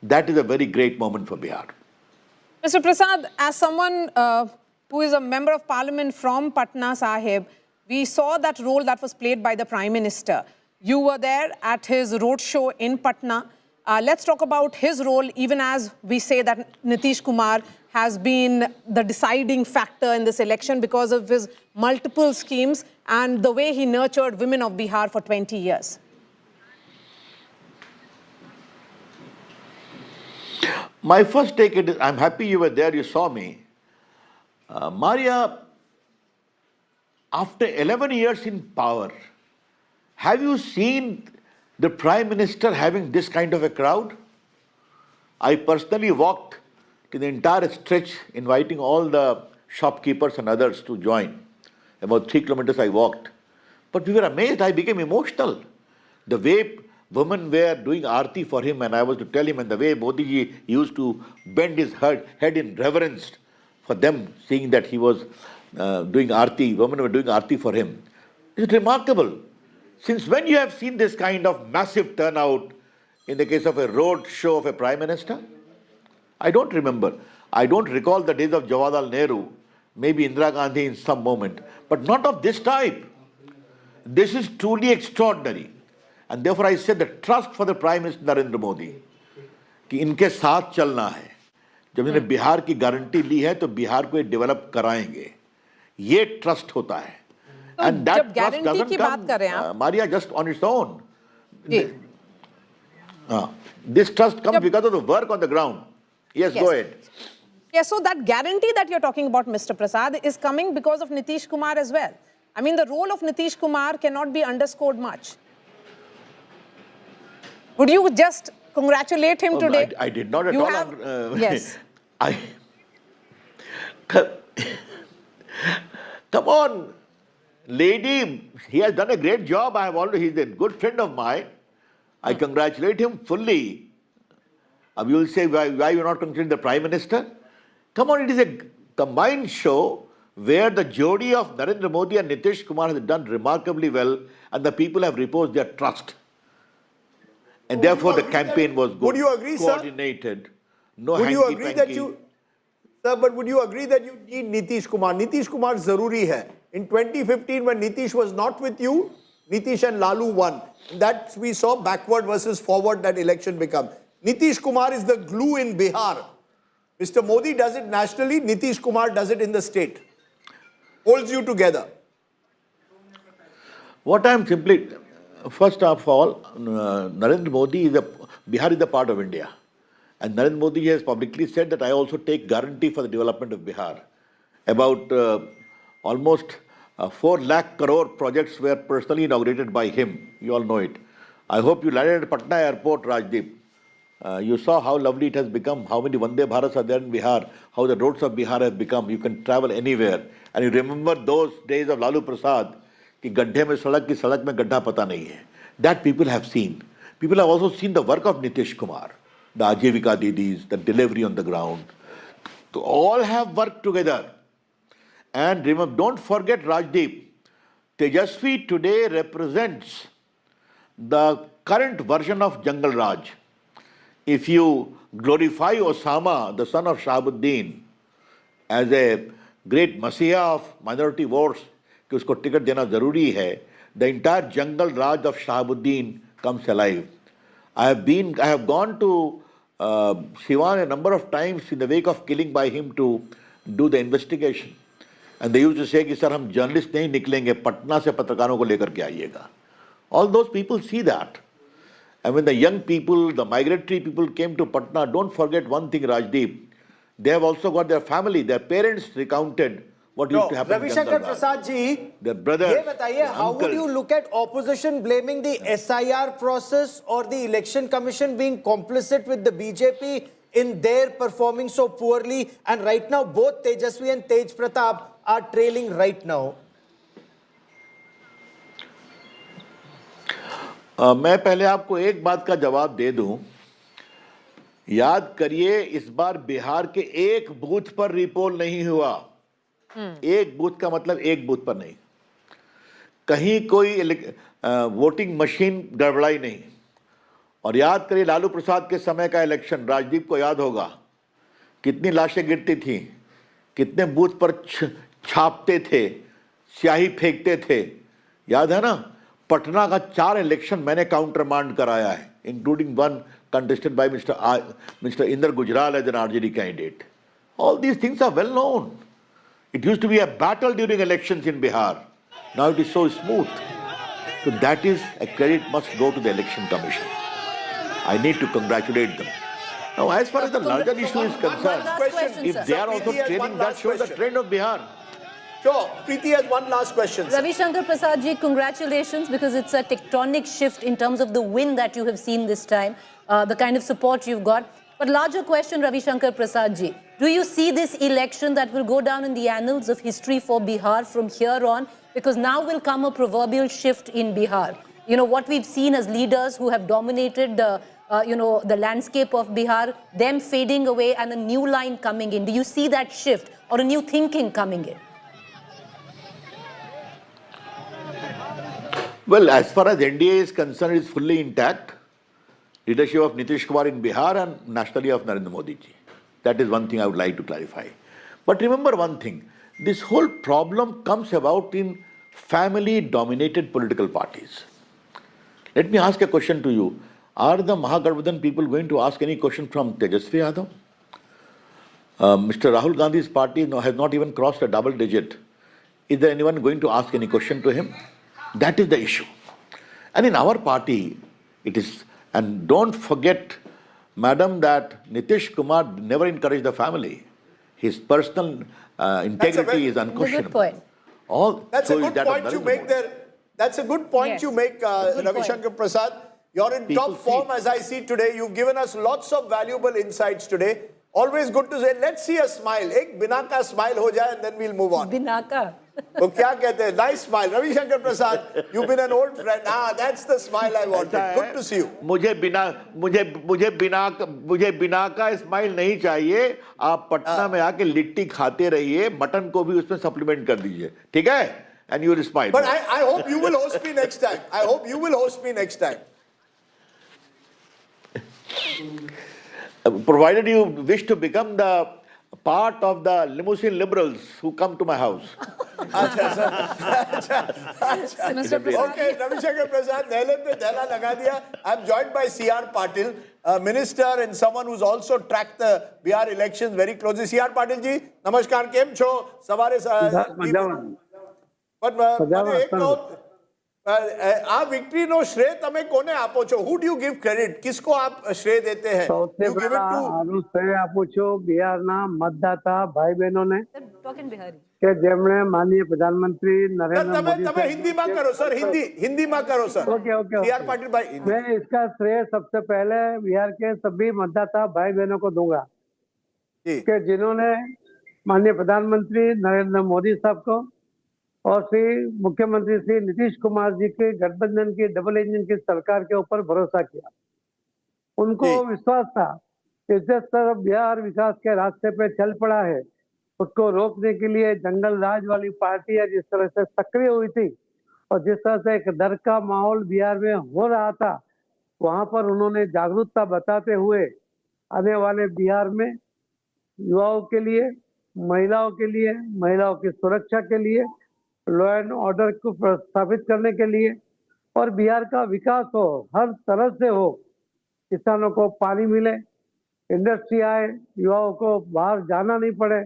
That is a very great moment for Bihar. Mr. Prasad, as someone who is a member of parliament from Patna Sahib, we saw that role that was played by the Prime Minister. You were there at his roadshow in Patna. Let's talk about his role, even as we say that Nitish Kumar has been the deciding factor in this election because of his multiple schemes and the way he nurtured women of Bihar for 20 years. My first take it is, I'm happy you were there, you saw me. Maria, after 11 years in power, have you seen the Prime Minister having this kind of a crowd? I personally walked to the entire stretch, inviting all the shopkeepers and others to join. About 3 kilometers I walked. But we were amazed, I became emotional. The way women were doing aarti for him, and I was to tell him, and the way Modi ji used to bend his head in reverence for them, seeing that he was doing aarti, women were doing aarti for him. It's remarkable. Since when you have seen this kind of massive turnout in the case of a road show of a Prime Minister? I don't remember. I don't recall the days of Jawaharlal Nehru, maybe Indira Gandhi in some moment, but not of this type. This is truly extraordinary. And therefore I said the trust for the Prime Minister Narendra Modi, कि इनके साथ चलना है. जब इन्होंने बिहार की guarantee ली है तो बिहार को डेवलप कराएंगे. ये ट्रस्ट होता है. And that trust doesn't come, Maria, just on its own. This trust comes because of the work on the ground. Yes, go ahead. Yes, so that guarantee that you're talking about, Mr. Prasad, is coming because of Nitish Kumar as well. I mean, the role of Nitish Kumar cannot be underscored much. Would you just congratulate him today? I did not at all. Yes. Come on, lady, he has done a great job. He's a good friend of mine. I congratulate him fully. You will say, why you not congratulating the Prime Minister? Come on, it is a combined show where the jodi of Narendra Modi and Nitish Kumar has done remarkably well, and the people have reposed their trust. And therefore the campaign was good, would you agree, coordinated, sir? No would you agree that hanky-panky. Sir, but would you agree that you need Nitish Kumar? Nitish Kumar zaruri hai. In 2015, when Nitish was not with you, Nitish and Lalu won. That we saw backward versus forward that election become. Nitish Kumar is the glue in Bihar. Mr. Modi does it nationally, Nitish Kumar does it in the state. Holds you together. What I am simply, first of all, Narendra Modi Bihar is a part of India. And Narendra Modi has publicly said that I also take guarantee for the development of Bihar. About almost 4 lakh crore projects were personally inaugurated by him. You all know it. I hope you landed at Patna airport, Rajdeep. You saw how lovely it has become, how many Vande Bharats are there in Bihar, how the roads of Bihar have become. You can travel anywhere. And you remember those days of Lalu Prasad, कि गड्ढे में सड़क की सड़क में गड्ढा पता नहीं है. That people have seen. People have also seen the work of Nitish Kumar, the Ajivika Didis, the delivery on the ground. So all have worked together. And remember, don't forget, Rajdeep, Tejasvi today represents the current version of Jungle Raj. If you glorify Osama, the son of Shahabuddin, as a great messiah of minority votes, कि उसको ticket देना जरूरी है, the entire Jungle Raj of Shahabuddin comes alive. I have gone to Siwan a number of times in the wake of killing by him to do the investigation. And they used to say कि sir हम journalists नहीं निकलेंगे, पटना से पत्रकारों को लेकर के आइएगा. All those people see that. And when the young people, the migratory people came to Patna, don't forget one thing, Rajdeep. They have also got their family, their parents recounted what used to happen in Ravi Jungle Shankar Raj. Prasad ji, Their brothers, ये बताइए, how would you look at opposition blaming the SIR process or the election commission being complicit with the BJP in their performing so poorly? And right now, both Tejasvi and Tej Pratap are trailing right now. मैं पहले आपको एक बात का जवाब दे दूं. याद करिए, इस बार बिहार के एक बूथ पर रीपोल नहीं हुआ. एक बूथ का मतलब एक बूथ पर नहीं. कहीं कोई वोटिंग मशीन गड़बड़ाई नहीं. और याद करिए, लालू प्रसाद के समय का इलेक्शन, राजदीप को याद होगा, कितनी लाशें गिरती थी, कितने बूथ पर छापते थे, स्याही फेंकते थे. याद है ना? पटना का 4 इलेक्शन मैंने काउंटर मांड कराया है, including one contested by Mr. Inder Gujral as an RJD candidate. All these things are well known. It used to be a battle during elections in Bihar. Now it is so smooth. So that is a credit must go to the election commission. I need to congratulate them. Now, as far as the larger issue is concerned, if they are also training, that shows the trend of Bihar. Sure. Preeti has one last question. Ravi Shankar Prasad ji, congratulations, because it's a tectonic shift in terms of the win that you have seen this time, the kind of support you've got. But larger question, Ravi Shankar Prasad ji, do you see this election that will go down in the annals of history for Bihar from here on? Because now will come a proverbial shift in Bihar. You know, what we've seen as leaders who have dominated the landscape of Bihar, them fading away and a new line coming in. Do you see that shift or a new thinking coming in? Well, as far as NDA is concerned, it is fully intact. Leadership of Nitish Kumar in Bihar and nationally of Narendra Modi ji. That is one thing I would like to clarify. But remember one thing, this whole problem comes about in family-dominated political parties. Let me ask a question to you. Are the Mahagarbhadan people going to ask any question from Tejasvi Yadav? Mr. Rahul Gandhi's party has not even crossed a double digit. Is there anyone going to ask any question to him? That is the issue. And in our party, it is And don't forget, madam, that Nitish Kumar never encouraged the family. His personal integrity is unquestionable. Good point. That's a good point you make there. That's a good point Yes. you make, Ravi Shankar Prasad. You're in People top form as I see today. You've given us lots of valuable insights today. Always good to say, let's see a smile. Ek bina ka smile ho jaye and then we'll move on. Binaka. तो क्या कहते हैं? Nice smile. Ravi Shankar Prasad, you've been an old friend. That's the smile I wanted. Good to see you. मुझे बिना का smile नहीं चाहिए. आप पटना में आके लिट्टी खाते रहिए, मटन को भी उसमें सप्लीमेंट कर दीजिए, ठीक है? And you will smile. But I hope you will host me next time. I hope you will host me next time. Provided you wish to become the part of the limousine liberals who come to my house. Mr. Okay, Ravi Shankar Prasad, nehle pe dhela laga diya. I'm joined by C.R. Patil, a minister and someone who's also tracked the Bihar elections very closely. C.R. Patil ji, namaskar, kem cho? Savare But મને એક કહો, આ વિક્ટરીનો શ્રેય તમે કોને આપો છો? Who do you give credit? કિસકો આપ શ્રેય દેતે हैं? You give it to આનું શ્રેય આપું છું બિહારના મતદાતા ભાઈ બહેનોને કે જેમણે માનનીય પ્રધાનમંત્રી નરેન્દ્ર મોદી તમે હિન્દીમાં કરો સર, હિન્દીમાં કરો સર. Okay C.R. पाटिल भाई, मैं इसका श्रेय सबसे पहले बिहार के सभी मतदाता भाई बहनों को दूंगा कि जिन्होंने माननीय प्रधानमंत्री नरेंद्र मोदी साहब को और श्री मुख्यमंत्री श्री नीतीश कुमार जी के गठबंधन की डबल इंजन की सरकार के ऊपर भरोसा किया. उनको विश्वास था कि जिस तरह बिहार विकास के रास्ते पे चल पड़ा है उसको रोकने के लिए जंगल राज वाली पार्टी जिस तरह से सक्रिय हुई थी और जिस तरह से एक डर का माहौल बिहार में हो रहा था, वहां पर उन्होंने जागरूकता बताते हुए आने वाले बिहार में युवाओं के लिए, महिलाओं की सुरक्षा के लिए, लॉ एंड ऑर्डर को स्थापित करने के लिए और बिहार का विकास हो, हर तरह से हो, किसानों को पानी मिले, इंडस्ट्री आए, युवाओं को बाहर जाना नहीं पड़े.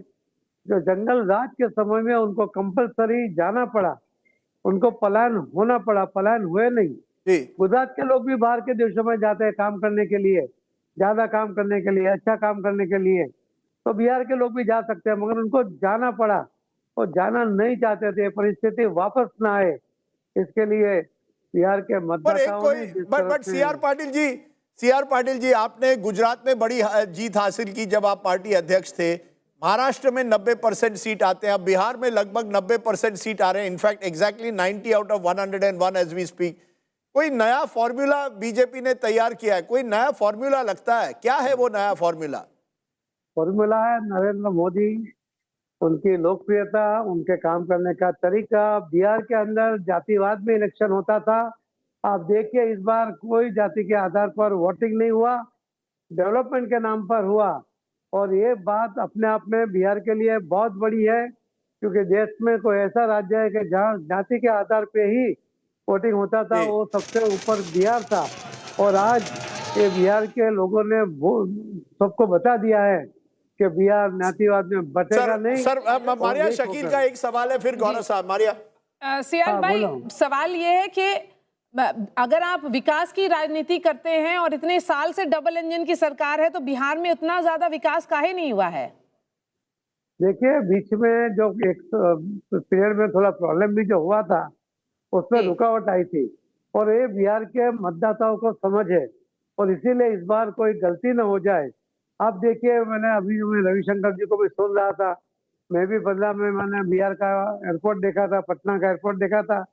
जो जंगल राज के समय में उनको कंपलसरी जाना पड़ा, उनको पलायन होना पड़ा, पलायन हुए नहीं. गुजरात के लोग भी बाहर के देशों में जाते हैं काम करने के लिए, ज्यादा काम करने के लिए, अच्छा काम करने के लिए. तो बिहार के लोग भी जा सकते हैं, मगर उनको जाना पड़ा और जाना नहीं चाहते थे. परिस्थिति वापस ना आए, इसके लिए बिहार के मतदाताओं ने बट C.R. पाटिल जी, आपने गुजरात में बड़ी जीत हासिल की जब आप पार्टी अध्यक्ष थे. महाराष्ट्र में 90% सीट आते हैं, अब बिहार में लगभग 90% सीट आ रहे हैं. In fact exactly 90 out of 101 as we speak. कोई नया फॉर्मूला बीजेपी ने तैयार किया है? कोई नया फॉर्मूला लगता है? क्या है वो नया फॉर्मूला? फॉर्मूला है नरेंद्र मोदी, उनकी लोकप्रियता, उनके काम करने का तरीका. बिहार के अंदर जातिवाद में इलेक्शन होता था, आप देखिए इस बार कोई जाति के आधार पर वोटिंग नहीं हुआ, डेवलपमेंट के नाम पर हुआ. और ये बात अपने आप में बिहार के लिए बहुत बड़ी है, क्योंकि देश में कोई ऐसा राज्य है कि जहाँ जाति के आधार पे ही वोटिंग होता था, वो सबसे ऊपर बिहार था. और आज ये बिहार के लोगों ने सबको बता दिया है कि बिहार नातीवाद में बटेगा नहीं. सर मारिया शकील का एक सवाल है, फिर गौरव साहब. मारिया C.R. भाई, सवाल ये है कि अगर आप विकास की राजनीति करते हैं और इतने साल से डबल इंजन की सरकार है, तो बिहार में उतना ज्यादा विकास काहे नहीं हुआ है? देखिए बीच में जो एक पीरियड में थोड़ा प्रॉब्लम भी जो हुआ था, उसमें रुकावट आई थी और ये बिहार के मतदाताओं को समझ है और इसीलिए इस बार कोई गलती न हो जाए. आप देखिए, मैंने अभी रविशंकर जी को भी सुन रहा था, मैं भी बदला में मैंने बिहार का एयरपोर्ट देखा था, पटना का एयरपोर्ट देखा था.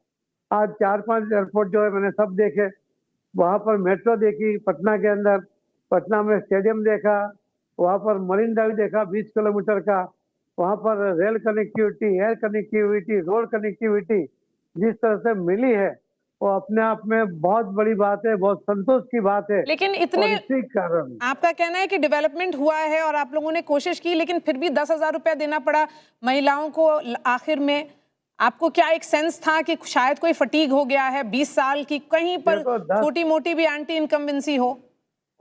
आज 4-5 एयरपोर्ट जो है मैंने सब देखे. वहाँ पर मेट्रो देखी पटना के अंदर, पटना में स्टेडियम देखा, वहाँ पर मरीन ड्राइव देखा 20 किलोमीटर का, वहाँ पर rail connectivity, air connectivity, road connectivity जिस तरह से मिली है वो अपने आप में बहुत बड़ी बात है, बहुत संतोष की बात है. लेकिन इतने इसी कारण आपका कहना है कि डेवलपमेंट हुआ है और आप लोगों ने कोशिश की, लेकिन फिर भी 10,000 रुपया देना पड़ा महिलाओं को आखिर में. आपको क्या एक सेंस था कि शायद कोई फटीग हो गया है 20 साल की, कहीं पर छोटी मोटी भी एंटी इनकम्बेंसी हो,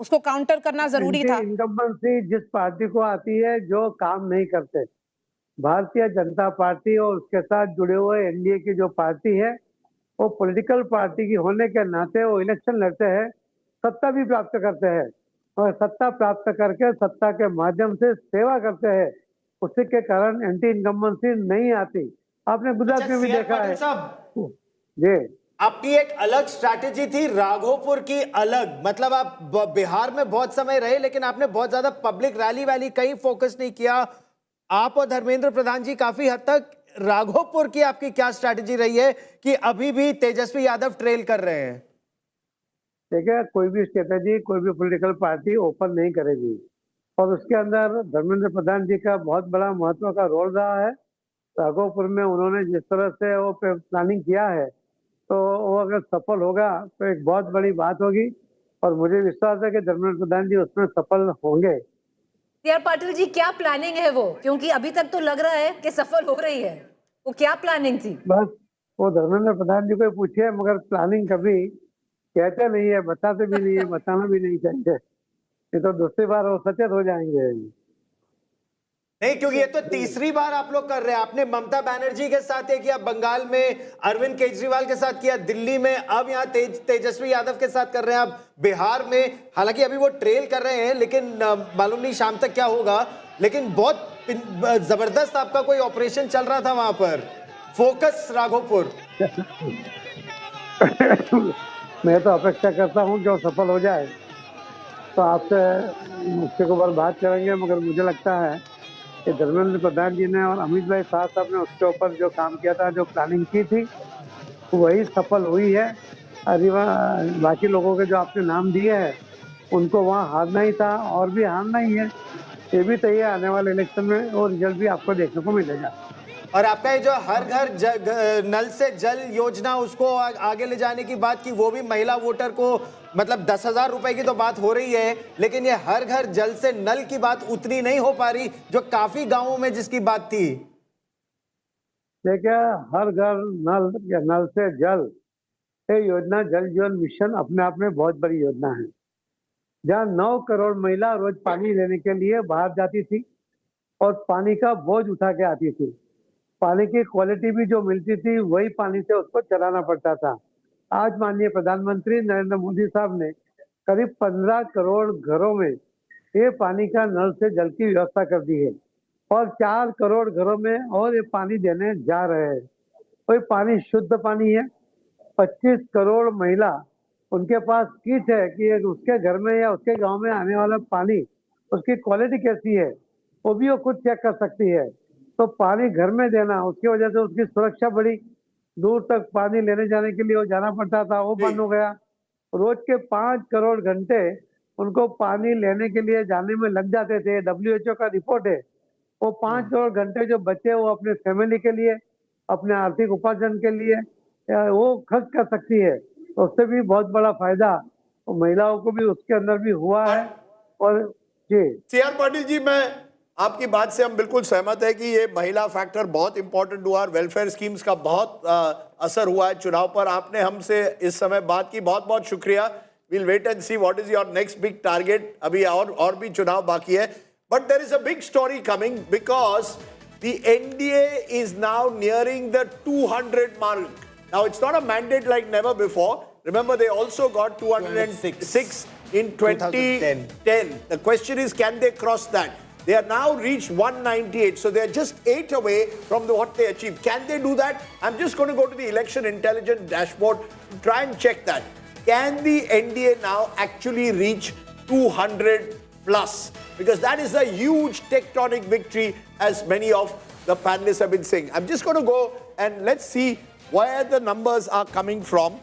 उसको काउंटर करना जरूरी था? इनकम्बेंसी जिस पार्टी को आती है जो काम नहीं करते, भारतीय जनता पार्टी और उसके साथ जुड़े हुए एनडीए की जो पार्टी है, वो पॉलिटिकल पार्टी की होने के नाते वो इलेक्शन लड़ते हैं सत्ता भी प्राप्त करते हैं और सत्ता प्राप्त करके सत्ता के माध्यम से सेवा करते हैं, उसी के कारण एंटी इनकम्बेंसी नहीं आती। आपने गुजरात में भी देखा है। जी, आपकी एक अलग स्ट्रैटेजी थी, राघोपुर की अलग, मतलब आप बिहार में बहुत समय रहे लेकिन आपने बहुत ज्यादा पब्लिक रैली कहीं फोकस नहीं किया। आप और धर्मेंद्र प्रधान जी काफी हद तक, राघोपुर की आपकी क्या स्ट्रैटेजी रही है कि अभी भी तेजस्वी यादव ट्रेल कर रहे हैं? देखिए, कोई भी स्ट्रेटेजी, कोई भी पॉलिटिकल पार्टी ओपन नहीं करेगी और उसके अंदर धर्मेंद्र प्रधान जी का बहुत बड़ा महत्व का रोल रहा है। राघोपुर में उन्होंने जिस तरह से वो प्लानिंग किया है, तो वो अगर सफल होगा तो एक बहुत बड़ी बात होगी और मुझे विश्वास है कि धर्मेंद्र प्रधान जी उसमें सफल होंगे। सीआर पाटिल जी, क्या प्लानिंग है वो? क्योंकि अभी तक तो लग रहा है कि सफल हो रही है, वो क्या प्लानिंग थी? बस वो धर्मेंद्र प्रधान जी को पूछिए, मगर प्लानिंग कभी कहते नहीं है, बताते भी नहीं है, बताना भी नहीं चाहिए, ये तो दूसरी बार वो सचेत हो जाएंगे। नहीं, क्योंकि ये तो तीसरी बार आप लोग कर रहे हैं। आपने ममता बनर्जी के साथ ये किया, बंगाल में अरविंद केजरीवाल के साथ किया, दिल्ली में, अब यहाँ तेजस्वी यादव के साथ कर रहे हैं, आप बिहार में। हालांकि अभी वो ट्रेल कर रहे हैं, लेकिन मालूम नहीं शाम तक क्या होगा। लेकिन बहुत जबरदस्त आपका कोई ऑपरेशन चल रहा था वहां पर, फोकस राघोपुर। मैं तो अपेक्षा करता हूँ कि वो सफल हो जाए, तो आपसे उसके ऊपर बात करेंगे, मगर मुझे लगता है कि धर्मेंद्र प्रधान जी ने और अमित भाई शाह साहब ने उसके ऊपर जो काम किया था, जो प्लानिंग की थी, वही सफल हुई है। अरे बाकी लोगों के जो आपने नाम दिए हैं, उनको वहाँ हारना ही था और भी हारना ही है। ये भी तय है, आने वाले इलेक्शन में वो रिजल्ट भी आपको देखने को मिलेगा। और आपका ये जो हर घर नल से जल योजना, उसको आगे ले जाने की बात की, वो भी महिला वोटर को, मतलब 10,000 रुपए की तो बात हो रही है, लेकिन ये हर घर जल से नल की बात उतनी नहीं हो पा रही जो काफी गांवों में जिसकी बात थी। देखिए, हर घर नल या नल से जल, ये योजना जल जीवन मिशन अपने आप में बहुत बड़ी योजना है, जहाँ 9 करोड़ महिला रोज पानी लेने के लिए बाहर जाती थी और पानी का बोझ उठा के आती थी। पानी की क्वालिटी भी जो मिलती थी, वही पानी से उसको चलाना पड़ता था। आज माननीय प्रधानमंत्री नरेंद्र मोदी साहब ने करीब 15 करोड़ घरों में ये पानी का नल से जल की व्यवस्था कर दी है और 4 करोड़ घरों में और ये पानी देने जा रहे हैं। वही पानी शुद्ध पानी है। 25 करोड़ महिला, उनके पास किट है कि उसके घर में या उसके गांव में आने वाला पानी, उसकी क्वालिटी कैसी है, वो भी वो खुद चेक कर सकती है। तो पानी घर में देना, उसकी वजह से उसकी सुरक्षा बढ़ी। दूर तक पानी लेने जाने के लिए वो जाना पड़ता था, वो बंद हो गया। रोज के 5 करोड़ घंटे उनको पानी लेने के लिए जाने में लग जाते थे। WHO का रिपोर्ट है, वो 5 करोड़ घंटे जो बचे, वो अपने फैमिली के लिए, अपने आर्थिक उपार्जन के लिए वो खर्च कर सकती है। तो उससे भी बहुत बड़ा फायदा तो महिलाओं को भी उसके अंदर भी हुआ है। और जी सीआर पाटिल जी, मैं आपकी बात से हम बिल्कुल सहमत है कि ये महिला फैक्टर बहुत इंपॉर्टेंट हुआ और वेलफेयर स्कीम्स का बहुत असर हुआ है चुनाव पर। आपने हमसे इस समय बात की, बहुत बहुत शुक्रिया। Will wait and see what is your next big target. अभी और भी चुनाव बाकी है, but there is a big story coming because the NDA is now nearing the 200 mark. Now it's not a mandate like never before. Remember, they also got 206 in 2010. The question is, can they cross that? They are now reached 198, so they are just 8 away from what they achieved. Can they do that? I'm just going to go to the election intelligence dashboard to try and check that. Can the NDA now actually reach 200 plus? Because that is a huge tectonic victory, as many of the panelists have been saying. I'm just going to go and let's see where the numbers are coming from.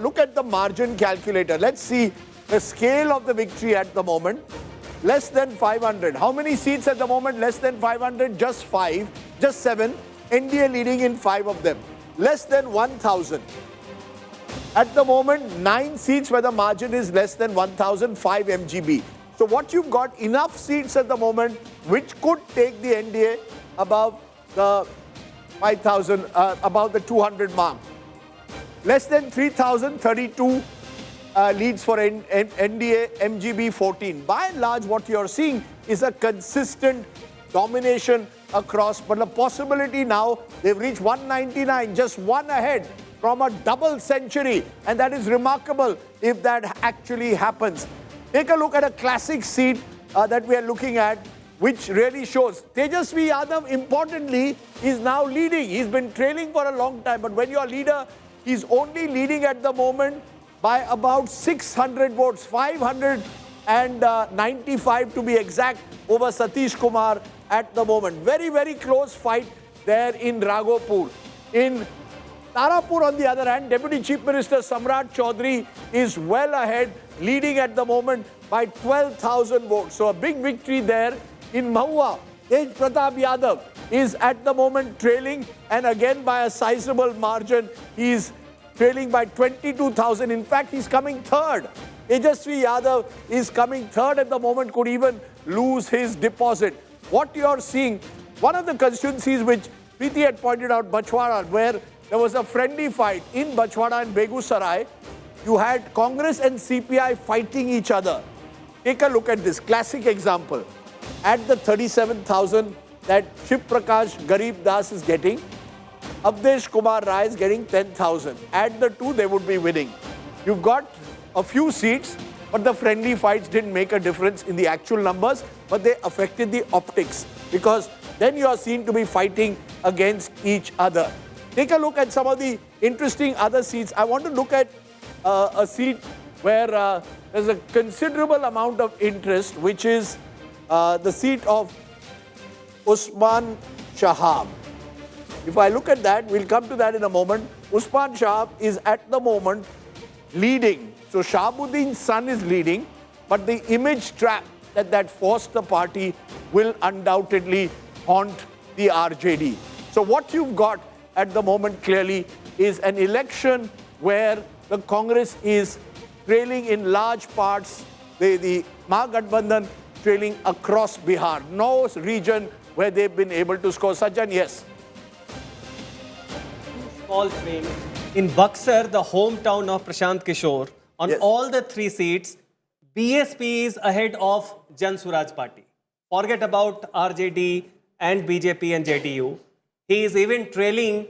Look at the margin calculator. Let's see the scale of the victory at the moment. Less than 500. How many seats at the moment? Less than 500, just 5, just 7. NDA leading in 5 of them. Less than 1,000. At the moment, 9 seats where the margin is less than 1,005 MGB. So what you've got, enough seats at the moment which could take the NDA above the 5,000, above the 200 mark. Less than 3,032 leads for NDA, MGB 14. By and large, what you're seeing is a consistent domination across, but the possibility now, they've reached 199, just one ahead from a double century, and that is remarkable if that actually happens. Take a look at a classic seat that we are looking at, which really shows Tejasvi Yadav, importantly, is now leading. He's been trailing for a long time, but when you're a leader, he's only leading at the moment by about 600 votes, 595 to be exact, over Satish Kumar at the moment. Very, very close fight there in Raghopur. In Tarapur, on the other hand, Deputy Chief Minister Samrat Chaudhary is well ahead, leading at the moment by 12,000 votes. So a big victory there. In Mahua, Tej Pratap Yadav is at the moment trailing, and again by a sizable margin. He's trailing by 22,000. In fact, he's coming third. Tejasvi Yadav is coming third at the moment, could even lose his deposit. What you're seeing, one of the constituencies which Preeti had pointed out, Bachwara, where there was a friendly fight in Bachwara and Begusarai, you had Congress and CPI fighting each other. Take a look at this classic example. At the 37,000 that Shiv Prakash Garib Das is getting, Avdesh Kumar Rai is getting 10,000. Add the two, they would be winning. You've got a few seats, but the friendly fights didn't make a difference in the actual numbers, but they affected the optics, because then you are seen to be fighting against each other. Take a look at some of the interesting other seats. I want to look at a seat where there's a considerable amount of interest, which is the seat of Usman Shahab. If I look at that, we'll come to that in a moment. Usman Shahab is at the moment leading. So Shahabuddin's son is leading, but the image trap that forced the party will undoubtedly haunt the RJD. So what you've got at the moment clearly is an election where the Congress is trailing in large parts, the Mahagathbandhan trailing across Bihar. No region where they've been able to score. Sajjan, yes. Small swing. In Buxar, the hometown of Prashant Kishore, on all the three seats, BSP is ahead of Jan Suraj Party. Forget about RJD and BJP and JDU. He is even trailing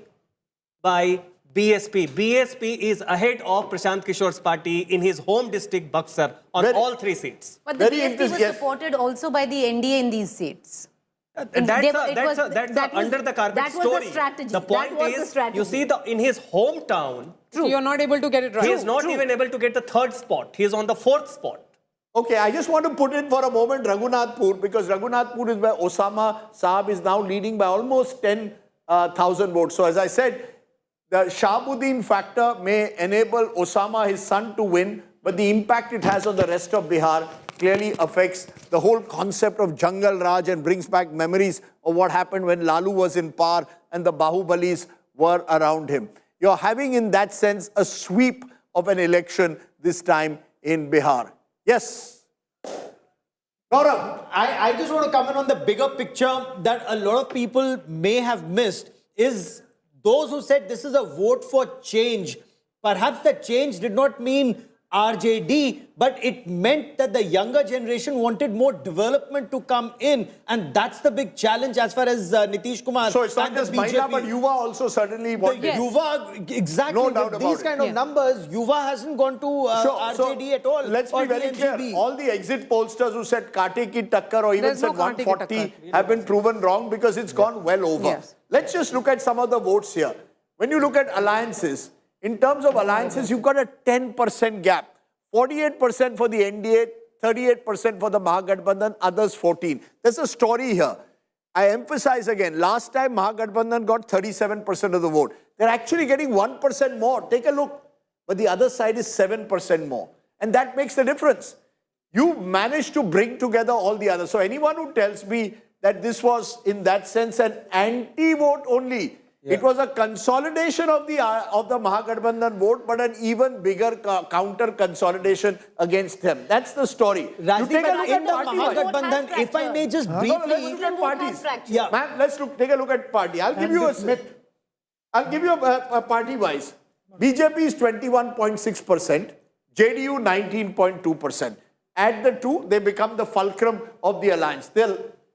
by BSP. BSP is ahead of Prashant Kishore's party in his home district, Buxar, on all three seats. But the BSP was supported also by the NDA in these seats. That's under the carpet story. That was the strategy. The point is, you see, in his hometown, so you're not able to get it right. He is not even able to get the third spot. He is on the fourth spot. Okay, I just want to put in for a moment Raghunathpur, because Raghunathpur is where Osama Saab is now leading by almost 10,000 votes. So as I said, the Shahabuddin factor may enable Osama, his son, to win, but the impact it has on the rest of Bihar clearly affects the whole concept of Jungle Raj and brings back memories of what happened when Lalu was in power and the Bahubalis were around him. You're having, in that sense, a sweep of an election this time in Bihar. Yes. Gaurav, I just want to comment on the bigger picture that a lot of people may have missed is those who said this is a vote for change. Perhaps that change did not mean RJD, but it meant that the younger generation wanted more development to come in, and that's the big challenge as far as Nitish Kumar. So it's not just Mahila, but Yuva also certainly wanted. Yuva, exactly. No doubt about these kind of numbers, Yuva hasn't gone to RJD at all. Let's be very clear. All the exit pollsters who said Kate ki takkar or even said 140 have been proven wrong, because it's gone well over. Yes. Let's just look at some of the votes here. When you look at alliances, in terms of alliances, you've got a 10% gap. 48% for the NDA, 38% for the Mahagathbandhan, others 14. There's a story here. I emphasize again, last time Mahagathbandhan got 37% of the vote. They're actually getting 1% more. Take a look. But the other side is 7% more. And that makes the difference. You managed to bring together all the others. So anyone who tells me that this was, in that sense, an anti-vote only, it was a consolidation of the Mahagathbandhan vote, but an even bigger counter consolidation against them. That's the story. Rajdeep, in the Mahagathbandhan, if I may just briefly... let's look at parties. Ma'am, take a look at party. I'll give you a party-wise. BJP is 21.6%, JDU 19.2%. Add the two, they become the fulcrum of the alliance.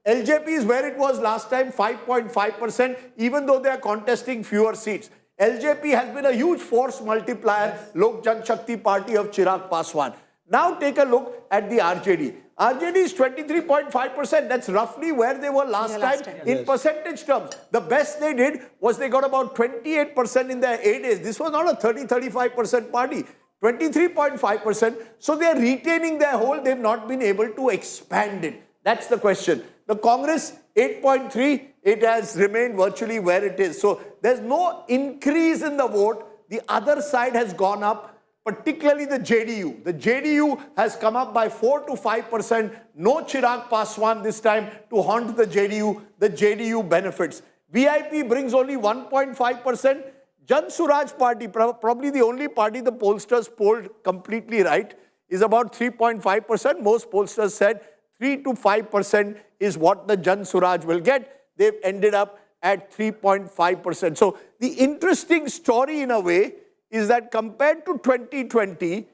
LJP is where it was last time, 5.5%, even though they are contesting fewer seats. LJP has been a huge force multiplier, Lok Janshakti Party of Chirag Paswan. Now take a look at the RJD. RJD is 23.5%. That's roughly where they were last time in percentage terms. The best they did was they got about 28% in their 8 days. This was not a 30-35% party. 23.5%. So they are retaining their hold. They've not been able to expand it. That's the question. The Congress, 8.3, it has remained virtually where it is. So there's no increase in the vote. The other side has gone up, particularly the JDU. The JDU has come up by 4 to 5%. No Chirag Paswan this time to haunt the JDU. The JDU benefits. VIP brings only 1.5%. Jan Suraj Party, probably the only party the pollsters polled completely right, is about 3.5%. Most pollsters said 3 to 5% is what the Jan Suraj will get. They've ended up at 3.5%. So the interesting story in a way is that compared to 2020,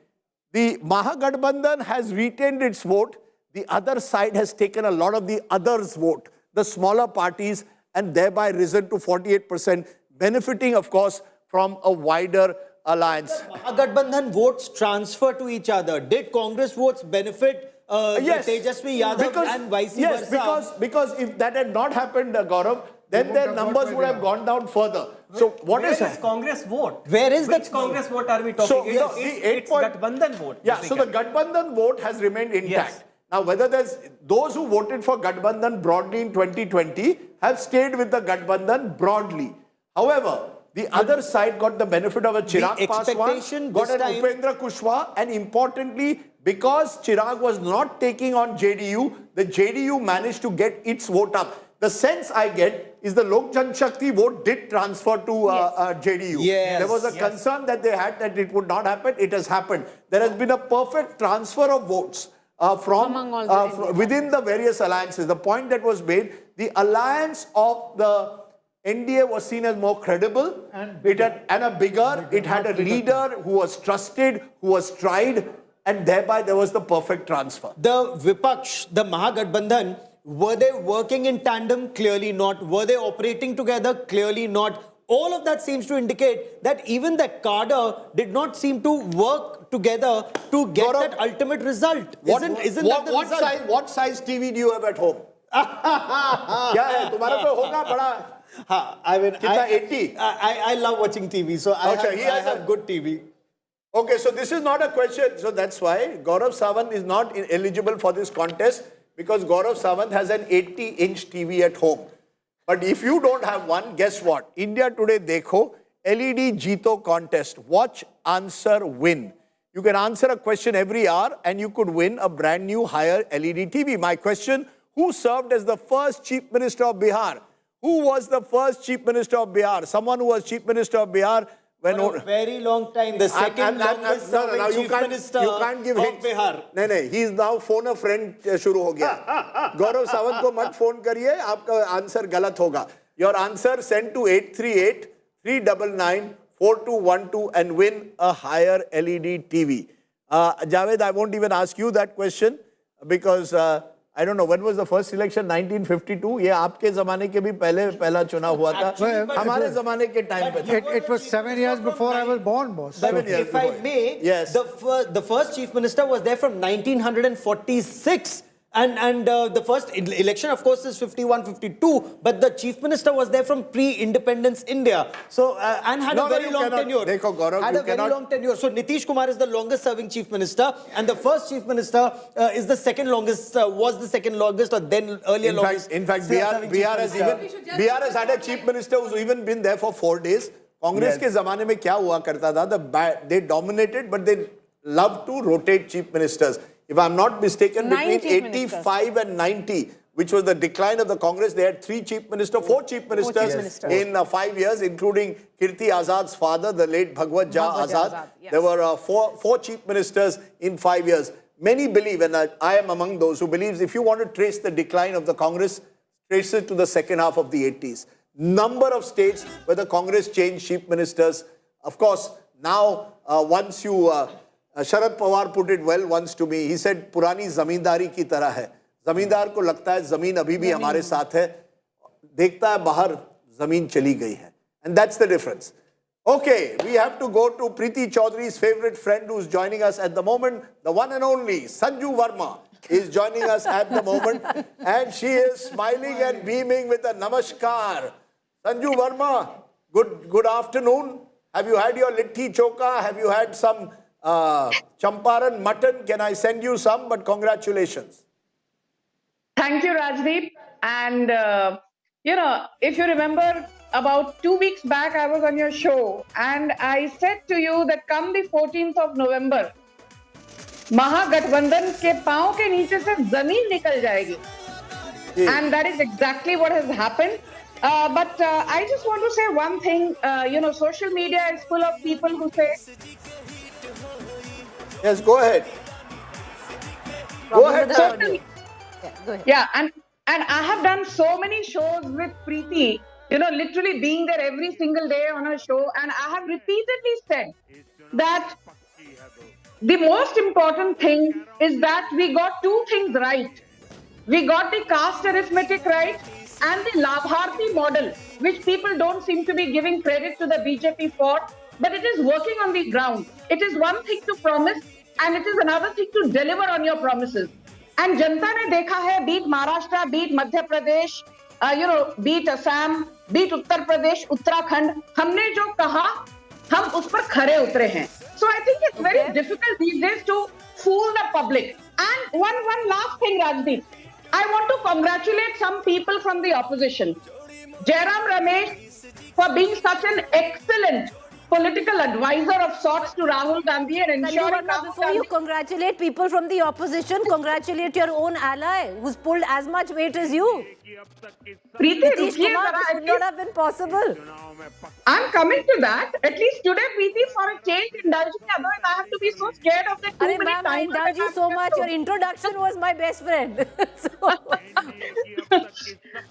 the Mahagathbandhan has retained its vote. The other side has taken a lot of the others' vote, the smaller parties, and thereby risen to 48%, benefiting, of course, from a wider alliance. Mahagathbandhan votes transfer to each other. Did Congress votes benefit yes, Tejasvi Yadav and vice versa? Yes, because if that had not happened, Gaurav, then their numbers would have gone down further. So what Where is is Congress vote? Where is Which Congress vote are we talking? So It's Gathbandhan vote. Yeah, so the Gathbandhan vote has remained intact. Yes. Now, whether there's those who voted for Gathbandhan broadly in 2020 have stayed with the Gathbandhan broadly. However, the other side got the benefit of a Chirag Paswan, got an Upendra Kushwaha, and importantly, because Chirag was not taking on JDU, the JDU managed to get its vote up. The sense I get is the Lok Janshakti vote did transfer to JDU. Yes. There was a concern that they had that it would not happen. It has happened. There has been a perfect transfer of votes from within the various alliances. The point that was made, the alliance of the NDA was seen as more credible and a bigger. It had a leader who was trusted, who was tried, and thereby there was the perfect transfer. The Vipaksh, the Mahagathbandhan, were they working in tandem? Clearly not. Were they operating together? Clearly not. All of that seems to indicate that even the cadre did not seem to work together to get Gaurav, that ultimate result. Isn't that the result? What size TV do you have at home? क्या है तुम्हारा तो होगा बड़ा? I mean, कितना 80? I love watching TV, so I have good TV. Okay, so this is not a question. So that's why Gaurav Sawant is not eligible for this contest, because Gaurav Sawant has an 80-inch TV at home. But if you don't have one, guess what? India Today Dekho, LED Jeeto contest. Watch, answer, win. You can answer a question every hour and you could win a brand new higher LED TV. My question, who served as the first Chief Minister of Bihar? Who was the first Chief Minister of Bihar? Someone who was Chief Minister of Bihar when... For a very long time. The second longest serving Chief Minister you can't give of hints. Bihar. No, he is now phone a friend शुरू हो गया. Gaurav Sawant को मत phone करिए, आपका answer गलत होगा. Your answer send to 838-399-4212 and win a higher LED TV. Javed, I won't even ask you that question because I don't know, when was the first election? 1952? ये आपके ज़माने के भी पहला चुनाव हुआ था. हमारे ज़माने के time पे था. It was 7 years before I was born, boss. 7 years If I may, yes. the first Chief Minister was there from 1946. And the first election, of course, is 51-52, but the Chief Minister was there from pre-independence India. So, and had a very long tenure. Dekho, Gaurav, had a very long tenure. So, Nitish Kumar is the longest serving Chief Minister, and the first Chief Minister is the second longest, was the second longest, or then earlier longest. In fact, Bihar has had a Chief Minister who's even been there for 4 days. Congress के ज़माने में क्या हुआ करता था? They dominated, but they loved to rotate Chief Ministers. If I'm not mistaken, between 85 and 90, which was the decline of the Congress, they had 4 Chief Ministers in 5 years, including Kirti Azad's father, the late Bhagwat Jha Azad. Yes. There were 4 Chief Ministers in 5 years. Many believe, and I am among those who believes, if you want to trace the decline of the Congress, trace it to the second half of the 80s. Number of states where the Congress changed Chief Ministers. Of course, now once you... Sharad Pawar put it well once to me. He said, पुरानी जमींदारी की तरह है. जमींदार को लगता है जमीन अभी भी हमारे साथ है. देखता है बाहर जमीन चली गई है. And that's the difference. Okay, we have to go to Preeti Chaudhary's favorite friend who's joining us at the moment. The one and only Sanju Verma is joining us at the moment. And she is smiling and beaming with a namaskar. Sanju Verma, good afternoon. Have you had your litti choka? Have you had some Champaran mutton? Can I send you some? But congratulations. Thank you, Rajdeep. And, if you remember, about 2 weeks back, I was on your show and I said to you that come the 14th of November, Mahagathbandhan ke paon ke niche se zameen nikal jayegi. And that is exactly what has happened. But I just want to say one thing. Social media is full of people who say... Yes, go ahead. Go ahead. Go ahead. Yeah, and I have done so many shows with Preeti, literally being there every single day on her show. And I have repeatedly said that the most important thing is that we got two things right. We got the caste arithmetic right and the Labharti model, which people don't seem to be giving credit to the BJP for, but it is working on the ground. It is one thing to promise and it is another thing to deliver on your promises. And जनता ने देखा है, beat Maharashtra, beat Madhya Pradesh, beat Assam, beat Uttar Pradesh, Uttarakhand. हमने जो कहा, हम उस पर खरे उतरे हैं. So I think it's very difficult these days to fool the public. And one last thing, Rajdeep. I want to congratulate some people from the opposition. Jairam Ramesh for being such an excellent political advisor of sorts to Rahul Gandhi and ensuring... Before you congratulate people from the opposition, congratulate your own ally who's pulled as much weight as you. Preeti, Nitish Kumar, this would not have been possible. I'm coming to that. At least today, Preeti, for a change, indulge me. Otherwise, I have to be so scared of the 2 minute time. I indulge you so much. Your introduction was my best friend.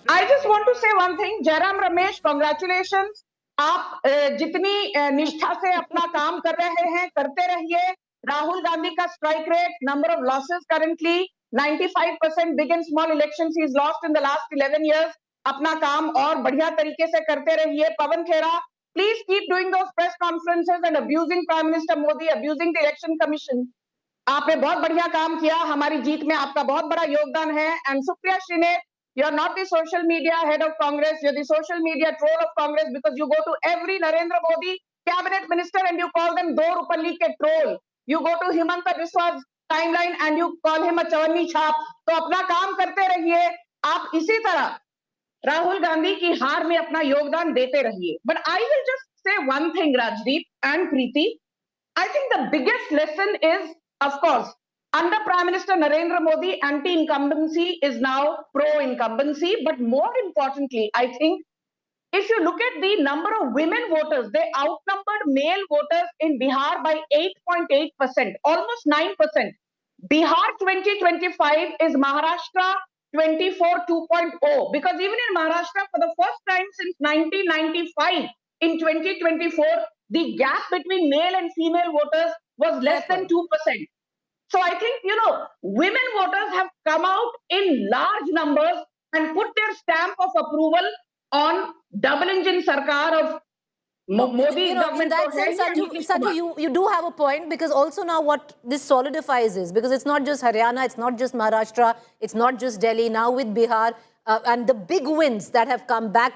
I just want to say one thing. Jairam Ramesh, congratulations. आप जितनी निष्ठा से अपना काम कर रहे हैं, करते रहिए. राहुल गांधी का strike rate, number of losses currently 95%, big and small elections he's lost in the last 11 years. अपना काम और बढ़िया तरीके से करते रहिए. पवन खेरा, please keep doing those press conferences and abusing Prime Minister Modi, abusing the Election Commission. आपने बहुत बढ़िया काम किया. हमारी जीत में आपका बहुत बड़ा योगदान है. And Supriya Shrinesh, you're not the social media head of Congress. You're the social media troll of Congress because you go to every Narendra Modi cabinet minister and you call them do rupalli ke troll. You go to Himanta Biswa's timeline and you call him a chawanni chhap. तो अपना काम करते रहिए. आप इसी तरह राहुल गांधी की हार में अपना योगदान देते रहिए. But I will just say one thing, Rajdeep and Preeti. I think the biggest lesson is, of course, under Prime Minister Narendra Modi, anti-incumbency is now pro-incumbency. But more importantly, I think, if you look at the number of women voters, they outnumbered male voters in Bihar by 8.8%, almost 9%. Bihar 2025 is Maharashtra 24 2.0. Because even in Maharashtra, for the first time since 1995, in 2024, the gap between male and female voters was less than 2%. So I think, women voters have come out in large numbers and put their stamp of approval on double engine sarkar of Modi government. In that sense, Sanju, you do have a point, because also now what this solidifies is, because it's not just Haryana, it's not just Maharashtra, it's not just Delhi, now with Bihar, and the big wins that have come back,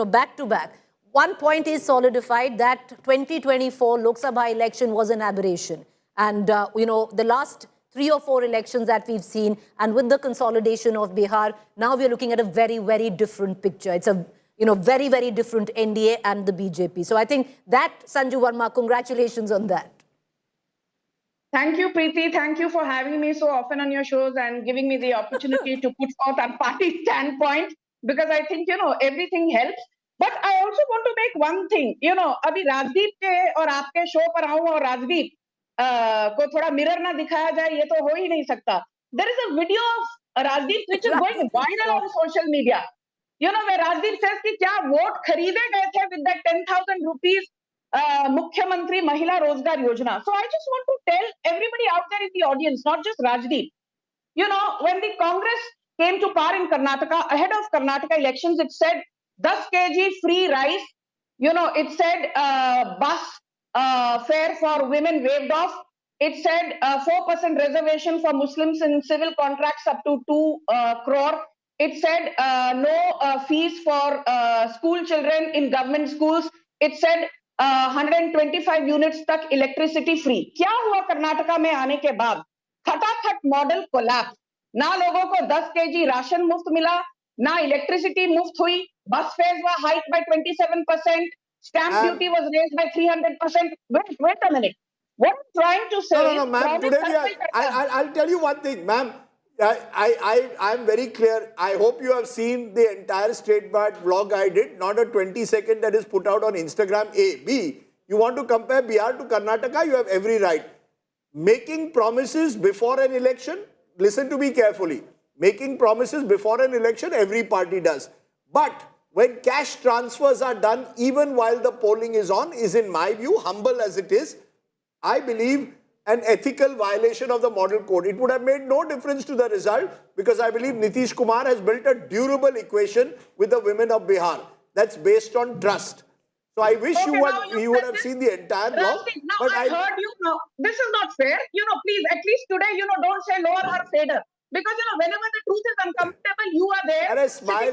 back to back. One point is solidified, that 2024 Lok Sabha election was an aberration. And, the last 3 or 4 elections that we've seen, and with the consolidation of Bihar, now we're looking at a very, very different picture. It's a, very, very different NDA and the BJP. So I think that, Sanju Verma, congratulations on that. Thank you, Preeti. Thank you for having me so often on your shows and giving me the opportunity to put forth our party standpoint, because I think, everything helps. But I also want to make one thing, अभी राजदीप के और आपके show पर आऊं और राजदीप को थोड़ा mirror ना दिखाया जाए, ये तो हो ही नहीं सकता. There is a video of Rajdeep which is going viral on social media. Where Rajdeep says कि क्या वोट खरीदे गए थे with that 10,000 rupees मुख्यमंत्री महिला रोजगार योजना. So I just want to tell everybody out there in the audience, not just Rajdeep. When the Congress came to power in Karnataka, ahead of Karnataka elections, it said 10 kg free rice it said bus fare for women waived off. It said 4% reservation for Muslims in civil contracts up to 2 crore. It said no fees for school children in government schools. It said 125 units तक electricity free. क्या हुआ कर्नाटका में आने के बाद? फटाफट model collapse. ना लोगों को 10 केजी राशन मुफ्त मिला, ना इलेक्ट्रिसिटी मुफ्त हुई, bus fares were hike by 27%, stamp duty was raised by 300%. Wait a minute. What I'm trying to say no, ma'am. Today I'll tell you one thing, ma'am. I'm very clear. I hope you have seen the entire straight vlog I did, not a 20-second that is put out on Instagram. A. B. You want to compare Bihar to Karnataka? You have every right. Making promises before an election, listen to me carefully. Making promises before an election, every party does. But when cash transfers are done, even while the polling is on, is in my view, humble as it is, I believe an ethical violation of the model code. It would have made no difference to the result because I believe Nitish Kumar has built a durable equation with the women of Bihar that's based on trust. So I wish you would have seen the entire blog. Now I heard you. Now this is not fair. Please at least today, don't say lower her fader. Because whenever the truth is uncomfortable, you are there. Arey smile,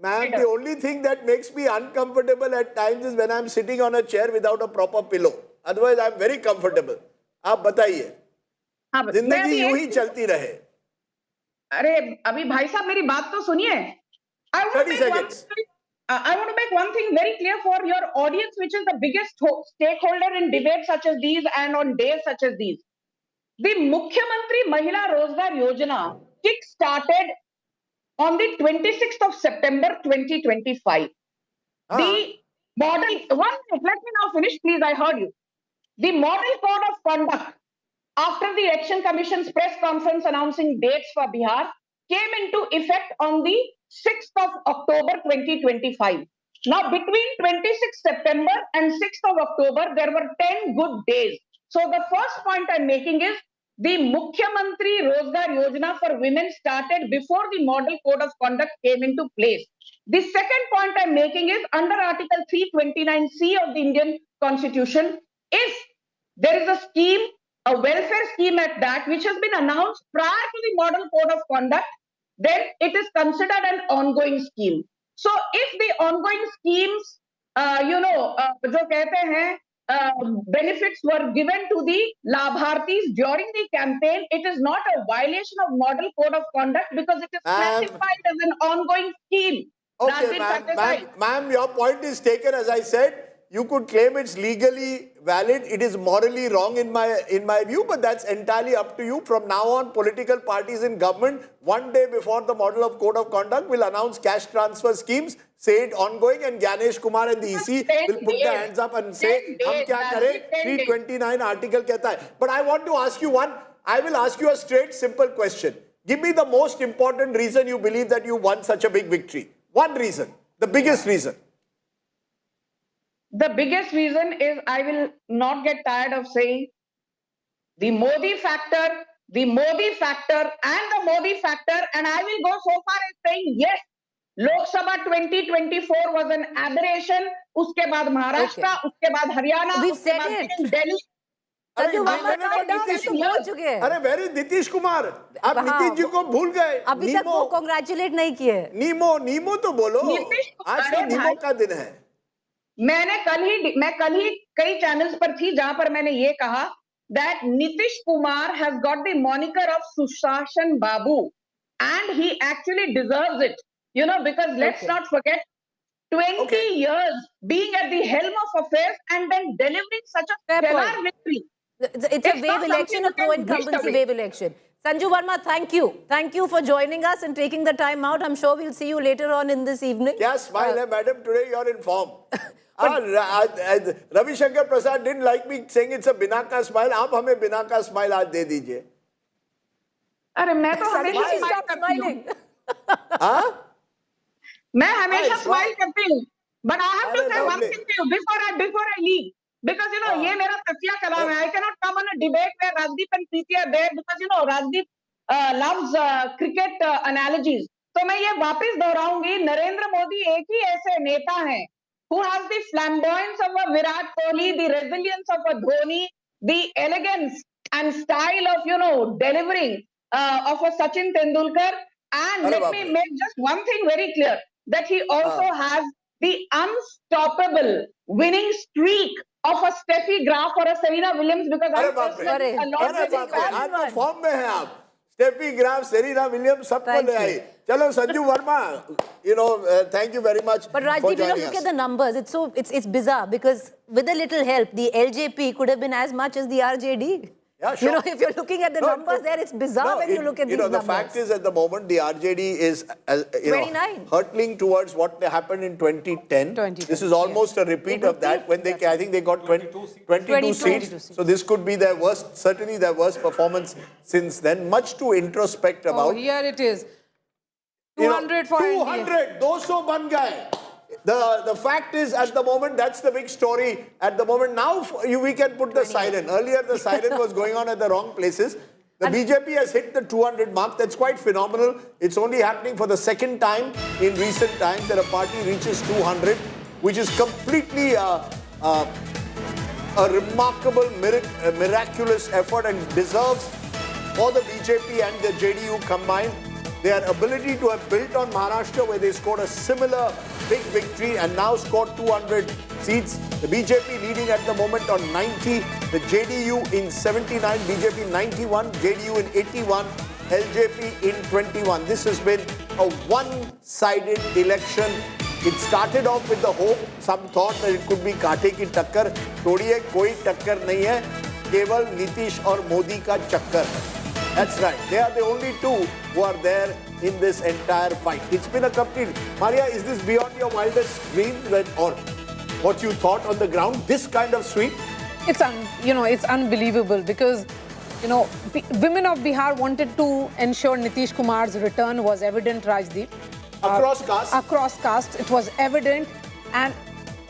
ma'am. The only thing that makes me uncomfortable at times is when I'm sitting on a chair without a proper pillow. Otherwise, I'm very comfortable. आप बताइए, जिंदगी यूं ही चलती रहे. अरे अभी भाई साहब मेरी बात तो सुनिए. I want to make one thing very clear for your audience, which is the biggest stakeholder in debates such as these and on days such as these. The Mukhyamantri Mahila Rozgar Yojana kick-started on the 26th of September 2025. The model, let me now finish, please, I heard you. The model code of conduct after the Election Commission's press conference announcing dates for Bihar came into effect on the 6th of October 2025. Now, between 26th September and 6th of October, there were 10 good days. So, the first point I'm making is the Mukhyamantri Rozgar Yojana for women started before the model code of conduct came into place. The second point I'm making is under Article 329C of the Indian Constitution, if there is a scheme, a welfare scheme at that, which has been announced prior to the model code of conduct, then it is considered an ongoing scheme. So if the ongoing schemes, जो कहते हैं, benefits were given to the Labhartis during the campaign, it is not a violation of model code of conduct because it is classified as an ongoing scheme. Okay, ma'am, your point is taken. As I said, you could claim it's legally valid. It is morally wrong in my view, but that's entirely up to you. From now on, political parties in government, one day before the model of code of conduct, will announce cash transfer schemes, say it ongoing, and Ganesh Kumar and the EC will put their hands up and say, "Hum kya kare? 329 article kehta hai." But I want to ask you I will ask you a straight, simple question. Give me the most important reason you believe that you won such a big victory. One reason, the biggest reason. The biggest reason is, I will not get tired of saying, the Modi factor, and the Modi factor, and I will go so far as saying, yes, Lok Sabha 2024 was an aberration. Uske baad Maharashtra, uske baad Haryana, uske baad Delhi. अरे very Nitish Kumar, आप नीतीश जी को भूल गए. अभी तक वो congratulate नहीं किए. नीमो तो बोलो. आज तो नीमो का दिन है. मैं कल ही कई चैनल्स पर थी जहां पर मैंने ये कहा that Nitish Kumar has got the moniker of Sushashan Babu and he actually deserves it, because let's not forget 20 years being at the helm of affairs and then delivering such a stellar victory. It's a wave election, a pro-incumbency wave election. Sanju Verma, thank you. Thank you for joining us and taking the time out. I'm sure we'll see you later on in this evening. Yes, smile, madam. Today you're in form. Ravi Shankar Prasad didn't like me saying it's a Binaka smile. आप हमें Binaka smile आज दे दीजिए. अरे मैं तो हमेशा smile करती हूँ. मैं हमेशा स्माइल करती हूँ. But I have to say one thing to you before I leave. Because ये मेरा तकिया कलाम है. I cannot come on a debate where Rajdeep and Preeti are there because Rajdeep loves cricket analogies. तो मैं ये वापस दोहराऊंगी. नरेंद्र मोदी एक ही ऐसे नेता हैं who has the flamboyance of a Virat Kohli, the resilience of a Dhoni, the elegance and style of, delivering of a Sachin Tendulkar. And let me make just one thing very clear, that he also has the unstoppable winning streak of a Steffi Graf or a Serena Williams, because I'm personally a lot of form में हैं आप. Steffi Graf, Serena Williams, सबको ले आई. चलो Sanju Verma, thank you very much. But Rajdeep, look at the numbers. It's bizarre, because with a little help, the LJP could have been as much as the RJD. Yeah, sure. If you're looking at the numbers there, it's bizarre when you look at these numbers. The fact is, at the moment, the RJD is 29. hurtling towards what happened in 2010. This is almost a repeat of that, when I think they got 22 seats. So this could be their worst, certainly their worst performance since then. Much to introspect about. Oh, here it is. 200 for 200, 200 ban gaye. The fact is, at the moment, that's the big story. At the moment, now we can put the siren. Earlier, the siren was going on at the wrong places. The BJP has hit the 200 mark. That's quite phenomenal. It's only happening for the second time in recent times that a party reaches 200, which is completely a remarkable, miraculous effort, and deserves for the BJP and the JDU combined their ability to have built on Maharashtra, where they scored a similar big victory and now scored 200 seats. The BJP leading at the moment on 90, the JDU in 79, BJP 91, JDU in 81, LJP in 21. This has been a one-sided election. It started off with the hope, some thought that it could be kaate ki takkar. Todiye koi takkar nahi hai, keval Nitish or Modi ka chakkar. That's right. They are the only two who are there in this entire fight. It's been a complete... Maria, is this beyond your wildest dreams or what you thought on the ground? This kind of sweep? It's it's unbelievable, because women of Bihar wanted to ensure Nitish Kumar's return was evident, Rajdeep. Across caste? Across caste. It was evident. And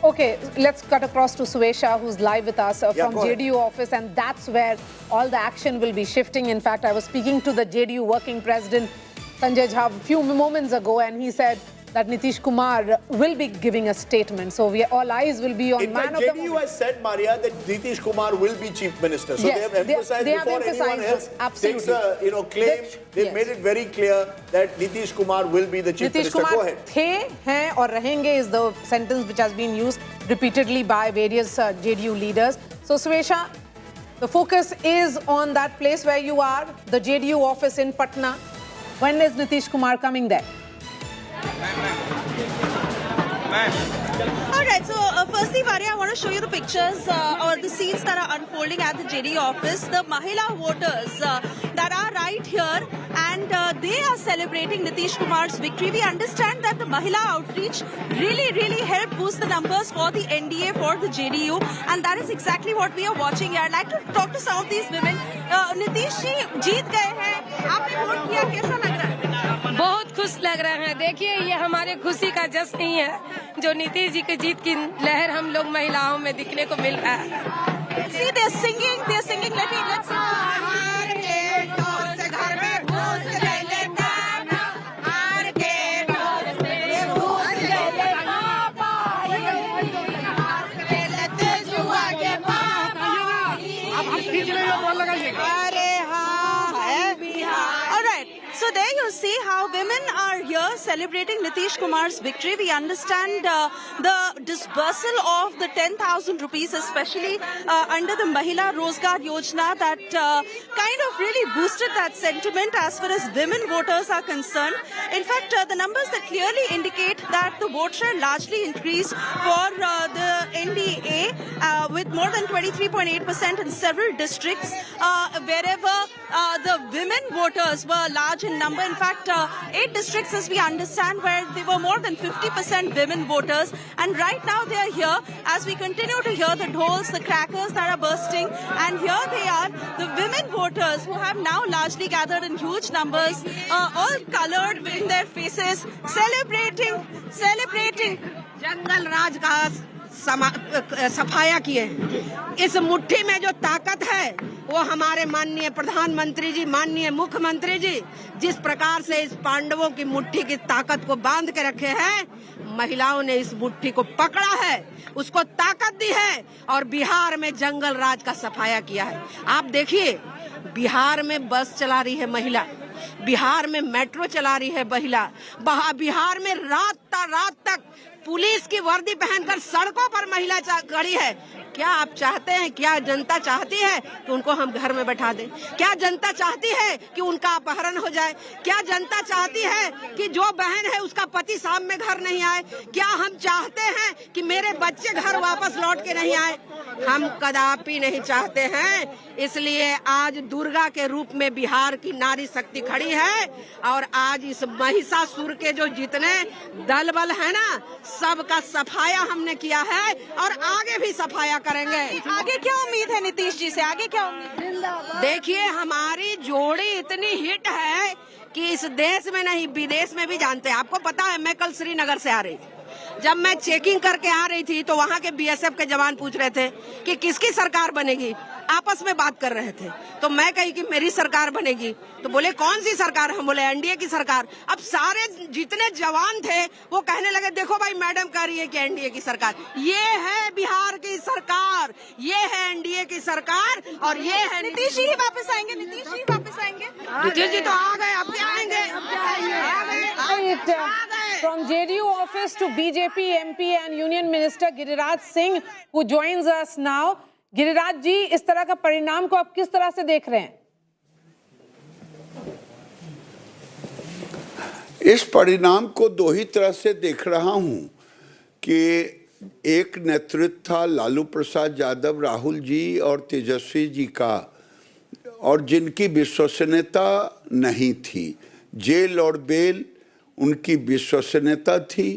okay, let's cut across to Swesha, who's live with us from JDU office, and that's where all the action will be shifting. In fact, I was speaking to the JDU working president, Sanjay Jha, a few moments ago, and he said that Nitish Kumar will be giving a statement. So all eyes will be on man of the moment. JDU has said, Maria, that Nitish Kumar will be chief minister. So yes, they have emphasized before anyone else takes a claim. They've made it very clear that Nitish Kumar will be the chief minister. Go ahead. The, hain aur rahenge is the sentence which has been used repeatedly by various JDU leaders. So Swesha, the focus is on that place where you are, the JDU office in Patna. When is Nitish Kumar coming there? All right, so firstly, Maria, I want to show you the pictures or the scenes that are unfolding at the JDU office. The Mahila voters that are right here, and they are celebrating Nitish Kumar's victory. We understand that the Mahila outreach really helped boost the numbers for the NDA, for the JDU, and that is exactly what we are watching here. I'd like to talk to some of these women. Nitish ji जीत गए हैं, आपने vote किया, कैसा लग रहा है? बहुत खुश लग रहे हैं. देखिए, ये हमारे खुशी का जश्न ही है जो नीतीश जी की जीत की लहर हम लोग महिलाओं में दिखने को मिल रहा है. See, they're singing. Let's sing. So there you see how women are here celebrating Nitish Kumar's victory. We understand the disbursal of the 10,000 rupees, especially under the Mahila Rozgar Yojana, that kind of really boosted that sentiment as far as women voters are concerned. In fact, the numbers that clearly indicate that the vote share largely increased for the NDA with more than 23.8% in several districts, wherever the women voters were large in number. In fact, 8 districts, as we understand, where there were more than 50% women voters. And right now they are here as we continue to hear the dhols, the crackers that are bursting. And here they are, the women voters who have now largely gathered in huge numbers, all colored in their faces, celebrating Jungle Raj ka सफाया किए हैं। इस मुट्ठी में जो ताकत है वो हमारे माननीय प्रधानमंत्री जी, माननीय मुख्यमंत्री जी जिस प्रकार से इस पांडवों की मुट्ठी की ताकत को बांध के रखे हैं, महिलाओं ने इस मुट्ठी को पकड़ा है, उसको ताकत दी है और बिहार में जंगल राज का सफाया किया है। आप देखिए, बिहार में बस चला रही है महिला, बिहार में मेट्रो चला रही है महिला, बिहार में रात तक पुलिस की वर्दी पहनकर सड़कों पर महिला खड़ी है। क्या आप चाहते हैं, क्या जनता चाहती है कि उनको हम घर में बैठा दें? क्या जनता चाहती है कि उनका अपहरण हो जाए? क्या जनता चाहती है कि जो बहन है उसका पति शाम में घर नहीं आए? क्या हम चाहते हैं कि मेरे बच्चे घर वापस लौट के नहीं आए? हम कदापि नहीं चाहते हैं। इसलिए आज दुर्गा के रूप में बिहार की नारी शक्ति खड़ी है और आज इस महिषासुर के जो जितने दल बल है ना, सबका सफाया हमने किया है और आगे भी सफाया करेंगे। आगे क्या उम्मीद है नीतीश जी से? आगे क्या उम्मीद? देखिए, हमारी जोड़ी इतनी हिट है कि इस देश में नहीं विदेश में भी जानते हैं। आपको पता है, मैं कल श्रीनगर से आ रही थी, जब मैं चेकिंग करके आ रही थी तो वहाँ के बीएसएफ के जवान पूछ रहे थे कि किसकी सरकार बनेगी, आपस में बात कर रहे थे। तो मैं कही कि मेरी सरकार बनेगी। तो बोले कौन सी सरकार? हम बोले एनडीए की सरकार। अब सारे जितने जवान थे वो कहने लगे, देखो भाई मैडम कह रही है कि एनडीए की सरकार। ये है बिहार की सरकार, ये है एनडीए की सरकार और ये है नीतीश जी वापस आएंगे। नीतीश जी वापस आएंगे। नीतीश जी तो आ गए, अब क्या आएंगे? From JDU office to BJP MP and Union Minister Giriraj Singh, who joins us now. Giriraj ji, इस तरह का परिणाम को आप किस तरह से देख रहे हैं? इस परिणाम को दो ही तरह से देख रहा हूं कि एक नेतृत्व था लालू प्रसाद यादव, राहुल जी और तेजस्वी जी का, और जिनकी विश्वसनीयता नहीं थी। जेल और बेल उनकी विश्वसनीयता थी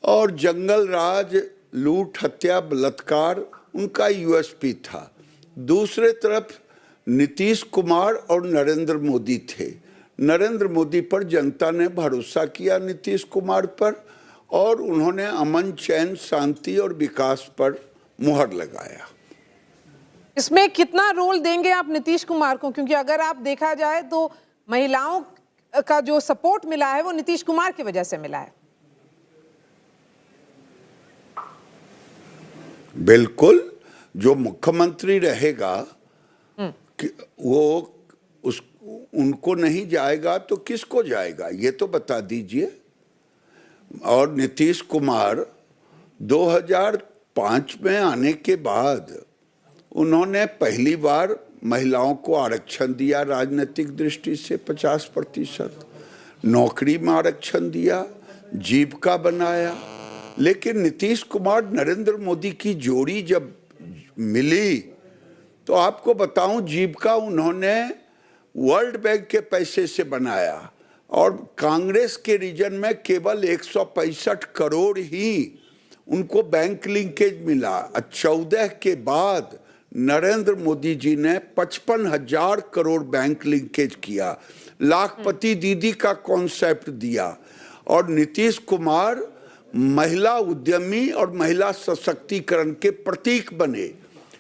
और जंगल राज, लूट, हत्या, बलात्कार उनका यूएसपी था। दूसरे तरफ नीतीश कुमार और नरेंद्र मोदी थे। नरेंद्र मोदी पर जनता ने भरोसा किया, नीतीश कुमार पर, और उन्होंने अमन, चैन, शांति और विकास पर मुहर लगाया। इसमें कितना रोल देंगे आप नीतीश कुमार को? क्योंकि अगर आप देखा जाए तो महिलाओं का जो सपोर्ट मिला है वो नीतीश कुमार की वजह से मिला है। बिल्कुल, जो मुख्यमंत्री रहेगा वो उनको नहीं जाएगा तो किसको जाएगा, ये तो बता दीजिए। और नीतीश कुमार 2005 में आने के बाद उन्होंने पहली बार महिलाओं को आरक्षण दिया, राजनीतिक दृष्टि से 50%, नौकरी में आरक्षण दिया, जीविका बनाया। लेकिन नीतीश कुमार नरेंद्र मोदी की जोड़ी जब मिली तो आपको बताऊं, जीविका उन्होंने वर्ल्ड बैंक के पैसे से बनाया और कांग्रेस के रीजन में केवल 165 करोड़ ही उनको बैंक लिंकेज मिला। 14 के बाद नरेंद्र मोदी जी ने 55,000 करोड़ बैंक लिंकेज किया, लाखपति दीदी का कॉन्सेप्ट दिया, और नीतीश कुमार महिला उद्यमी और महिला सशक्तिकरण के प्रतीक बने।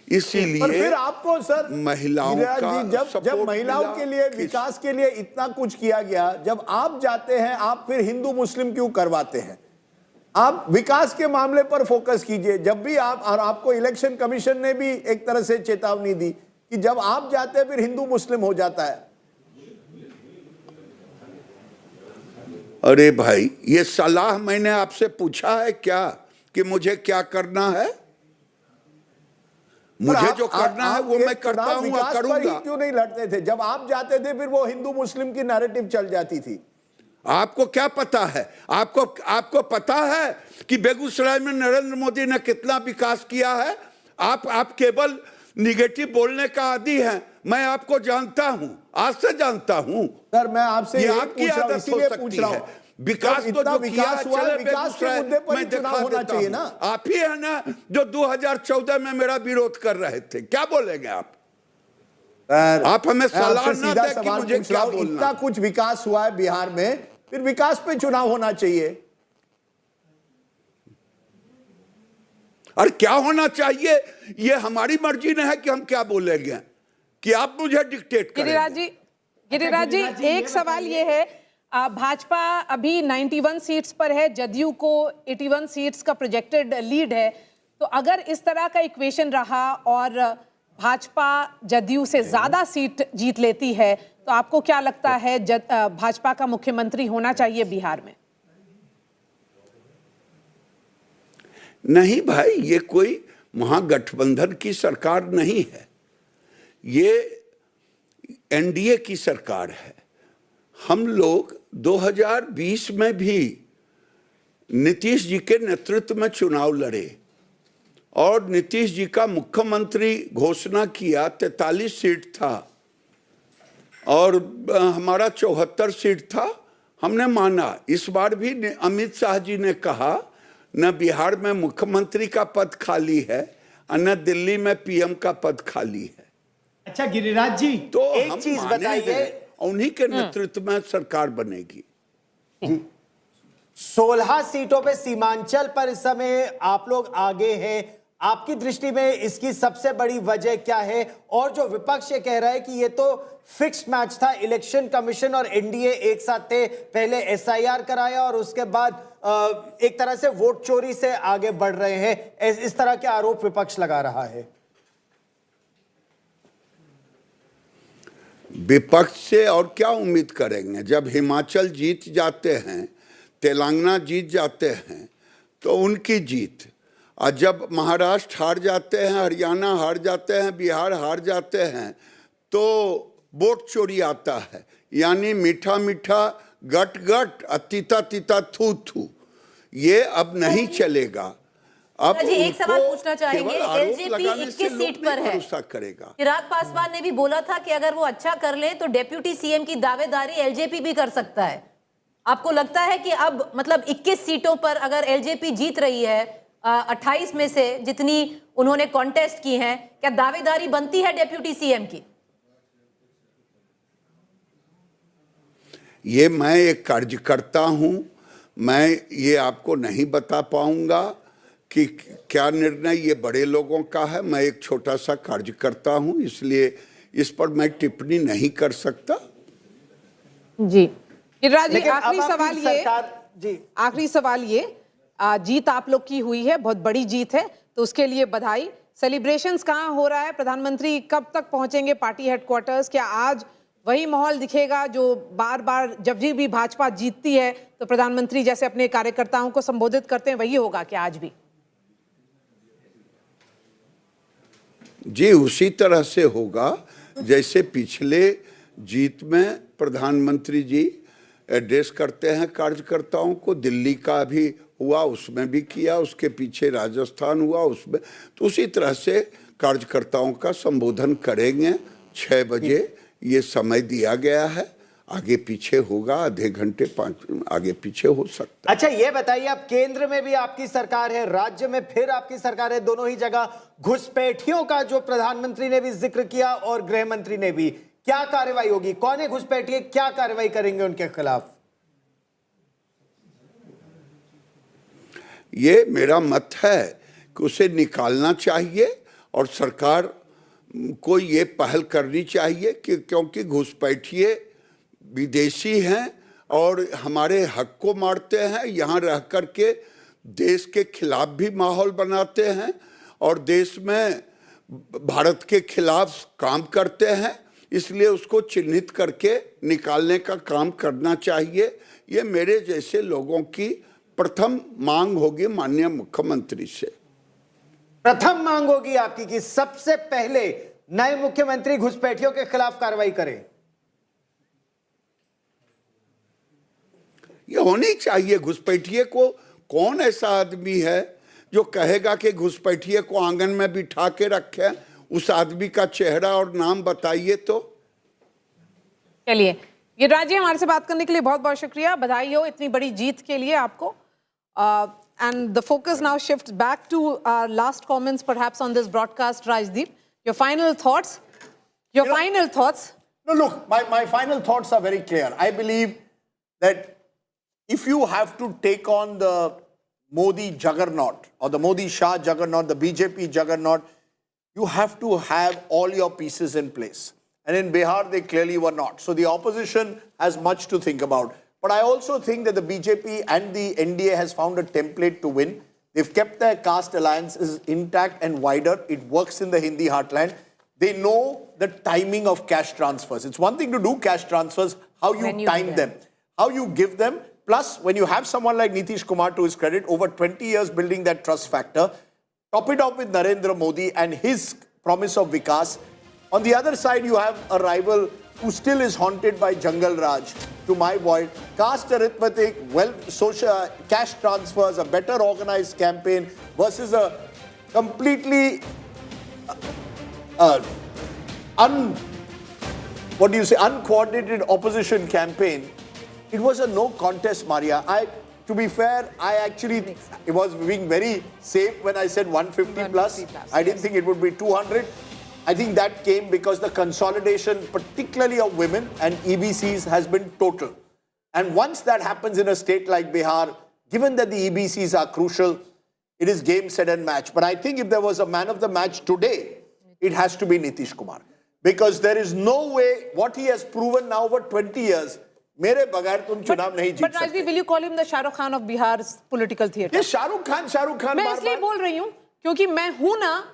इसीलिए फिर आपको सर महिलाओं का जब महिलाओं के लिए, विकास के लिए इतना कुछ किया गया, जब आप जाते हैं आप फिर हिंदू मुस्लिम क्यों करवाते हैं? आप विकास के मामले पर फोकस कीजिए। जब भी आप, और आपको इलेक्शन कमीशन ने भी एक तरह से चेतावनी दी कि जब आप जाते हैं फिर हिंदू मुस्लिम हो जाता है। अरे भाई, ये सलाह मैंने आपसे पूछा है क्या कि मुझे क्या करना है? मुझे जो करना है वो मैं करता हूं और करूंगा। क्यों नहीं लड़ते थे? जब आप जाते थे फिर वो हिंदू मुस्लिम की नैरेटिव चल जाती थी। आपको क्या पता है? आपको पता है कि बेगूसराय में नरेंद्र मोदी ने कितना विकास किया है? आप केवल निगेटिव बोलने का आदी हैं। मैं आपको जानता हूं, आज से जानता हूं। सर मैं आपसे ये आपकी आदत हो सकती है। विकास तो जो किया है, चले बेगूसराय में दिखा देता हूं। ना आप ही है ना जो 2014 में मेरा विरोध कर रहे थे। क्या बोलेंगे आप? आप हमें सलाह ना दें कि मुझे क्या बोलना। इतना कुछ विकास हुआ है बिहार में, फिर विकास पे चुनाव होना चाहिए। और क्या होना चाहिए ये हमारी मर्जी नहीं है कि हम क्या बोलेंगे, कि आप मुझे डिक्टेट करेंगे। गिरिराज जी एक सवाल ये है, भाजपा अभी 91 सीट्स पर है, जदयू को 81 सीट्स का प्रोजेक्टेड लीड है, तो अगर इस तरह का इक्वेशन रहा और भाजपा जदयू से ज्यादा सीट जीत लेती है तो आपको क्या लगता है भाजपा का मुख्यमंत्री होना चाहिए बिहार में? नहीं भाई, ये कोई महागठबंधन की सरकार नहीं है, ये एनडीए की सरकार है। हम लोग 2020 में भी नीतीश जी के नेतृत्व में चुनाव लड़े और नीतीश जी का मुख्यमंत्री घोषणा किया, 43 सीट था और हमारा 74 सीट था। हमने माना। इस बार भी अमित शाह जी ने कहा न बिहार में मुख्यमंत्री का पद खाली है और न दिल्ली में पीएम का पद खाली है। अच्छा गिरिराज जी, तो एक हम चीज बताइए, उन्हीं के नेतृत्व में सरकार बनेगी। 16 सीटों पे सीमांचल पर इस समय आप लोग आगे हैं, आपकी दृष्टि में इसकी सबसे बड़ी वजह क्या है? और जो विपक्ष ये कह रहा है कि ये तो फिक्स्ड मैच था, इलेक्शन कमीशन और एनडीए एक साथ थे, पहले एसआईआर कराया और उसके बाद एक तरह से वोट चोरी से आगे बढ़ रहे हैं, इस तरह के आरोप विपक्ष लगा रहा है। विपक्ष से और क्या उम्मीद करेंगे? जब हिमाचल जीत जाते हैं, तेलंगाना जीत जाते हैं तो उनकी जीत, और जब महाराष्ट्र हार जाते हैं, हरियाणा हार जाते हैं, बिहार हार जाते हैं तो वोट चोरी आता है। यानी मीठा मीठा गट गट और तीता तीता थू थू, ये अब नहीं चलेगा। अब जी एक सवाल पूछना चाहेंगे, एलजेपी 21 सीट पर है, करेगा। चिराग पासवान ने भी बोला था कि अगर वो अच्छा कर ले तो डेप्यूटी सीएम की दावेदारी एलजेपी भी कर सकता है। आपको लगता है कि अब मतलब 21 सीटों पर अगर एलजेपी जीत रही है, 28 में से जितनी उन्होंने कॉन्टेस्ट की हैं, क्या दावेदारी बनती है डेप्यूटी सीएम की? ये मैं एक कार्यकर्ता हूं, मैं ये आपको नहीं बता पाऊंगा कि क्या निर्णय ये बड़े लोगों का है। मैं एक छोटा सा कार्यकर्ता हूं, इसलिए इस पर मैं टिप्पणी नहीं कर सकता। जी गिरिराज जी, आखिरी सवाल ये, जीत आप लोग की हुई है, बहुत बड़ी जीत है, तो उसके लिए बधाई। सेलिब्रेशंस कहाँ हो रहा है? प्रधानमंत्री कब तक पहुंचेंगे पार्टी हेडक्वार्टर्स? क्या आज वही माहौल दिखेगा जो बार बार जब भी भाजपा जीतती है तो प्रधानमंत्री जैसे अपने कार्यकर्ताओं को संबोधित करते हैं, वही होगा क्या आज भी? जी उसी तरह से होगा जैसे पिछले जीत में प्रधानमंत्री जी एड्रेस करते हैं कार्यकर्ताओं को। दिल्ली का भी हुआ, उसमें भी किया, उसके पीछे राजस्थान हुआ, उसमें तो उसी तरह से कार्यकर्ताओं का संबोधन करेंगे। 6 बजे ये समय दिया गया है, आगे पीछे होगा, आधे घंटे 5 आगे पीछे हो सकता है। अच्छा ये बताइए, अब केंद्र में भी आपकी सरकार है, राज्य में फिर आपकी सरकार है, दोनों ही जगह घुसपैठियों का जो प्रधानमंत्री ने भी जिक्र किया और गृह मंत्री ने भी, क्या कार्रवाई होगी? कौन है घुसपैठिए, क्या कार्रवाई करेंगे उनके खिलाफ? ये मेरा मत है कि उसे निकालना चाहिए और सरकार को ये पहल करनी चाहिए कि क्योंकि घुसपैठिए विदेशी हैं और हमारे हक को मारते हैं, यहाँ रह कर के देश के खिलाफ भी माहौल बनाते हैं और देश में भारत के खिलाफ काम करते हैं, इसलिए उसको चिन्हित करके निकालने का काम करना चाहिए। ये मेरे जैसे लोगों की प्रथम मांग होगी माननीय मुख्यमंत्री से। प्रथम मांग होगी आपकी कि सबसे पहले नए मुख्यमंत्री घुसपैठियों के खिलाफ कार्रवाई करें? ये होनी चाहिए। घुसपैठिए को कौन ऐसा आदमी है जो कहेगा कि घुसपैठिए को आंगन में बिठा के रखे? उस आदमी का चेहरा और नाम बताइए तो। चलिए गिरिराज जी, हमारे से बात करने के लिए बहुत बहुत शुक्रिया, बधाई हो इतनी बड़ी जीत के लिए आपको। And the focus now shifts back to our last comments perhaps on this broadcast. Rajdeep, your final thoughts? Final thoughts? No, look, my final thoughts are very clear. I believe that if you have to take on the Modi juggernaut or the Modi Shah juggernaut, the BJP juggernaut, you have to have all your pieces in place. And in Bihar, they clearly were not. So the opposition has much to think about. But I also think that the BJP and the NDA has found a template to win. They've kept their caste alliances intact and wider. It works in the Hindi heartland. They know the timing of cash transfers. It's one thing to do cash transfers, how you time them, how you give them. Plus, when you have someone like Nitish Kumar, to his credit, over 20 years building that trust factor, top it off with Narendra Modi and his promise of Vikas. On the other side, you have a rival who still is haunted by Jungle Raj, to my void. Caste arithmetic, social cash transfers, a better organized campaign versus a completely uncoordinated opposition campaign. It was a no contest, Maria. To be fair, I actually was being very safe when I said 150 plus. I didn't think it would be 200. I think that came because the consolidation, particularly of women and EBCs, has been total. And once that happens in a state like Bihar, given that the EBCs are crucial, it is game, set and match. But I think if there was a man of the match today, it has to be Nitish Kumar. Because there is no way what he has proven now over 20 years, mere bagair tum chunav nahi jeet But Rajvi, will you call him the Shah Rukh Khan of Bihar's political theatre? Yes, Shah Rukh Khan. मैं इसलिए बोल रही हूँ क्योंकि मैं हूँ ना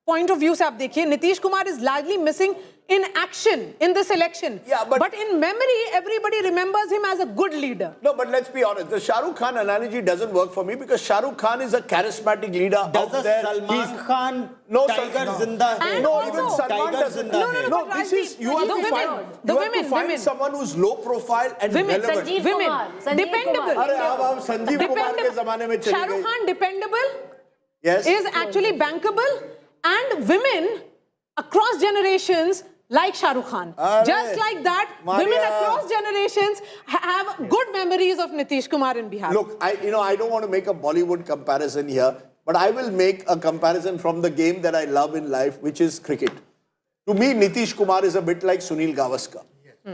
point of view से आप देखिए Nitish Kumar is largely missing in action in this election. Yeah, but in memory, everybody remembers him as a good leader. No, but let's be honest. The Shah Rukh Khan analogy doesn't work for me because Shah Rukh Khan is a charismatic leader. Does a Salman Khan Tiger Zinda hai? No, even Salman doesn't. No, this is, you have to find someone who's low profile and relevant. Dependable. Sanjeev Kumar ke zamane mein chali Shah Rukh Khan dependable. Yes. Is actually bankable, and women across generations like Shah Rukh Khan. Just like that, women across generations have good memories of Nitish Kumar in Bihar. Look, I don't want to make a Bollywood comparison here, but I will make a comparison from the game that I love in life, which is cricket. To me, Nitish Kumar is a bit like Sunil Gavaskar.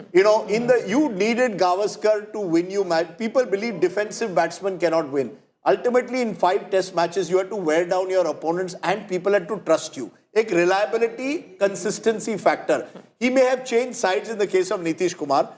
You needed Gavaskar to win you match. People believe defensive batsmen cannot win. Ultimately, in 5 test matches, you had to wear down your opponents and people had to trust you. Ek reliability, consistency factor. He may have changed sides in the case of Nitish Kumar,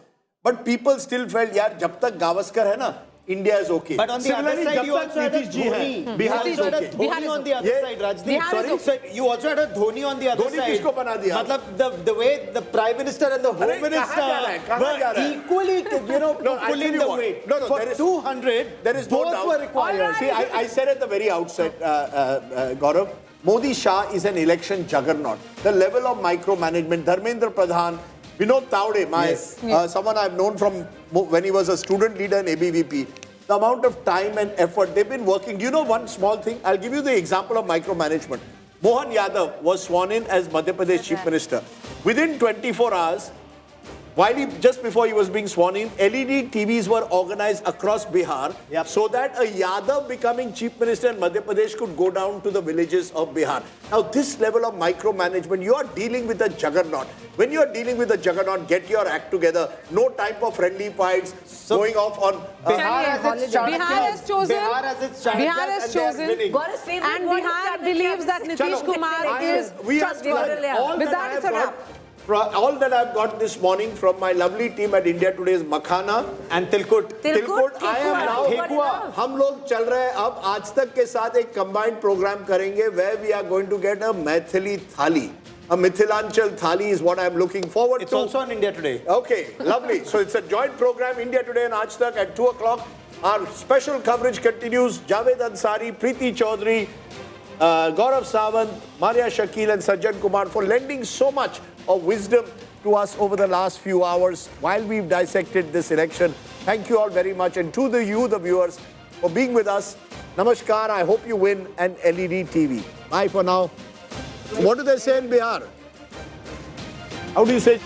but people still felt, yaar, jab tak Gavaskar hai na, India is okay. But on the other side, you also had a Dhoni. Bihar is okay. Dhoni on the other side, Rajdeep. Sorry, so you also had a Dhoni on the other side. Kisko bana diya? Matlab, the way the Prime Minister and the Home Minister were equally, pulling the weight. For 200, there is no both doubt. were required. See, I said at the very outset, Gaurav, Modi Shah is an election juggernaut. The level of micromanagement, Dharmendra Pradhan, Vinod Tawde, someone I've known from when he was a student leader in ABVP, the amount of time and effort they've been working. Do you know one small thing? I'll give you the example of micromanagement. Mohan Yadav was sworn in as Madhya Pradesh Chief Minister. Within 24 hours, just before he was being sworn in, LED TVs were organized across Bihar so that a Yadav becoming Chief Minister in Madhya Pradesh could go down to the villages of Bihar. Now, this level of micromanagement, you are dealing with a juggernaut. When you are dealing with a juggernaut, get your act together. No time for friendly fights, going off on... Bihar has chosen, and Bihar believes that Nitish Kumar is trustworthy. With that, it's a wrap. All that I've got this morning from my lovely team at India Today is Makhana and Tilkut. I am now. हम लोग चल रहे हैं अब आज तक के साथ एक combined program करेंगे where we are going to get a Maithili thali. A Mithilanchal thali is what I'm looking forward to. It's also on India Today. Okay, lovely. So it's a joint program, India Today and Aaj Tak at 2 o'clock. Our special coverage continues. Javed Ansari, Preeti Chaudhary, Gaurav Sawant, Maria Shakil and Sajjan Kumar for lending so much of wisdom to us over the last few hours while we've dissected this election. Thank you all very much. And to the viewers, for being with us. Namaskar. I hope you win an LED TV. Bye for now. What do they say in Bihar? How do you say?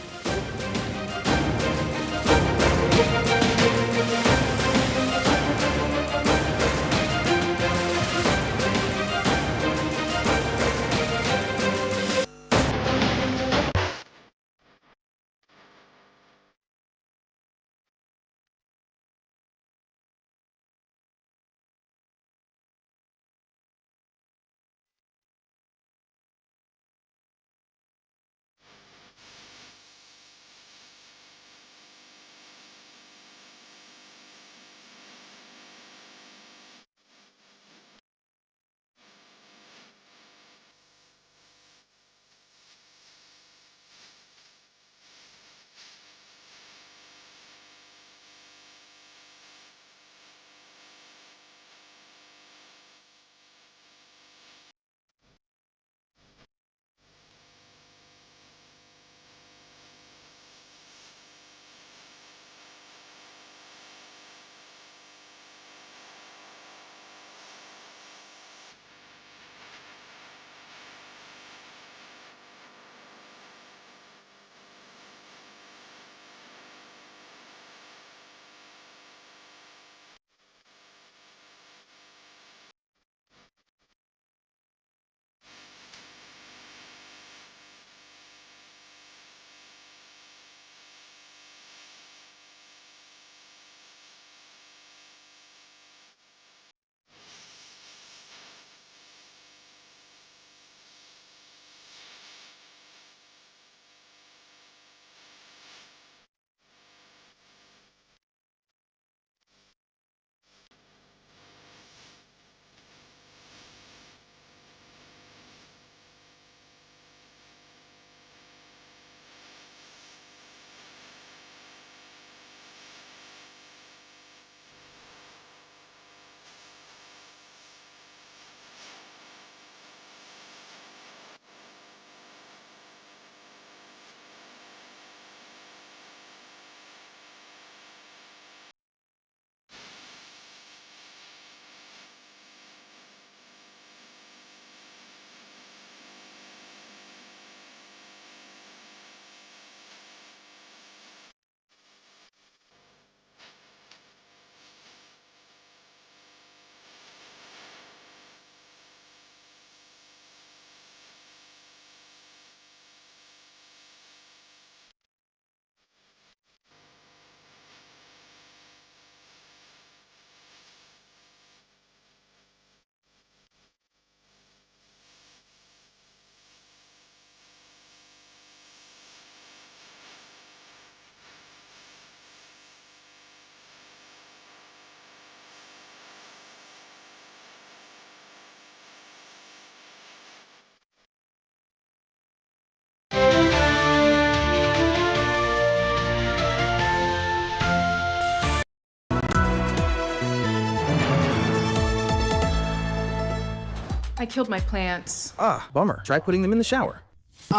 I killed my plants. Ah, bummer. Try putting them in the shower.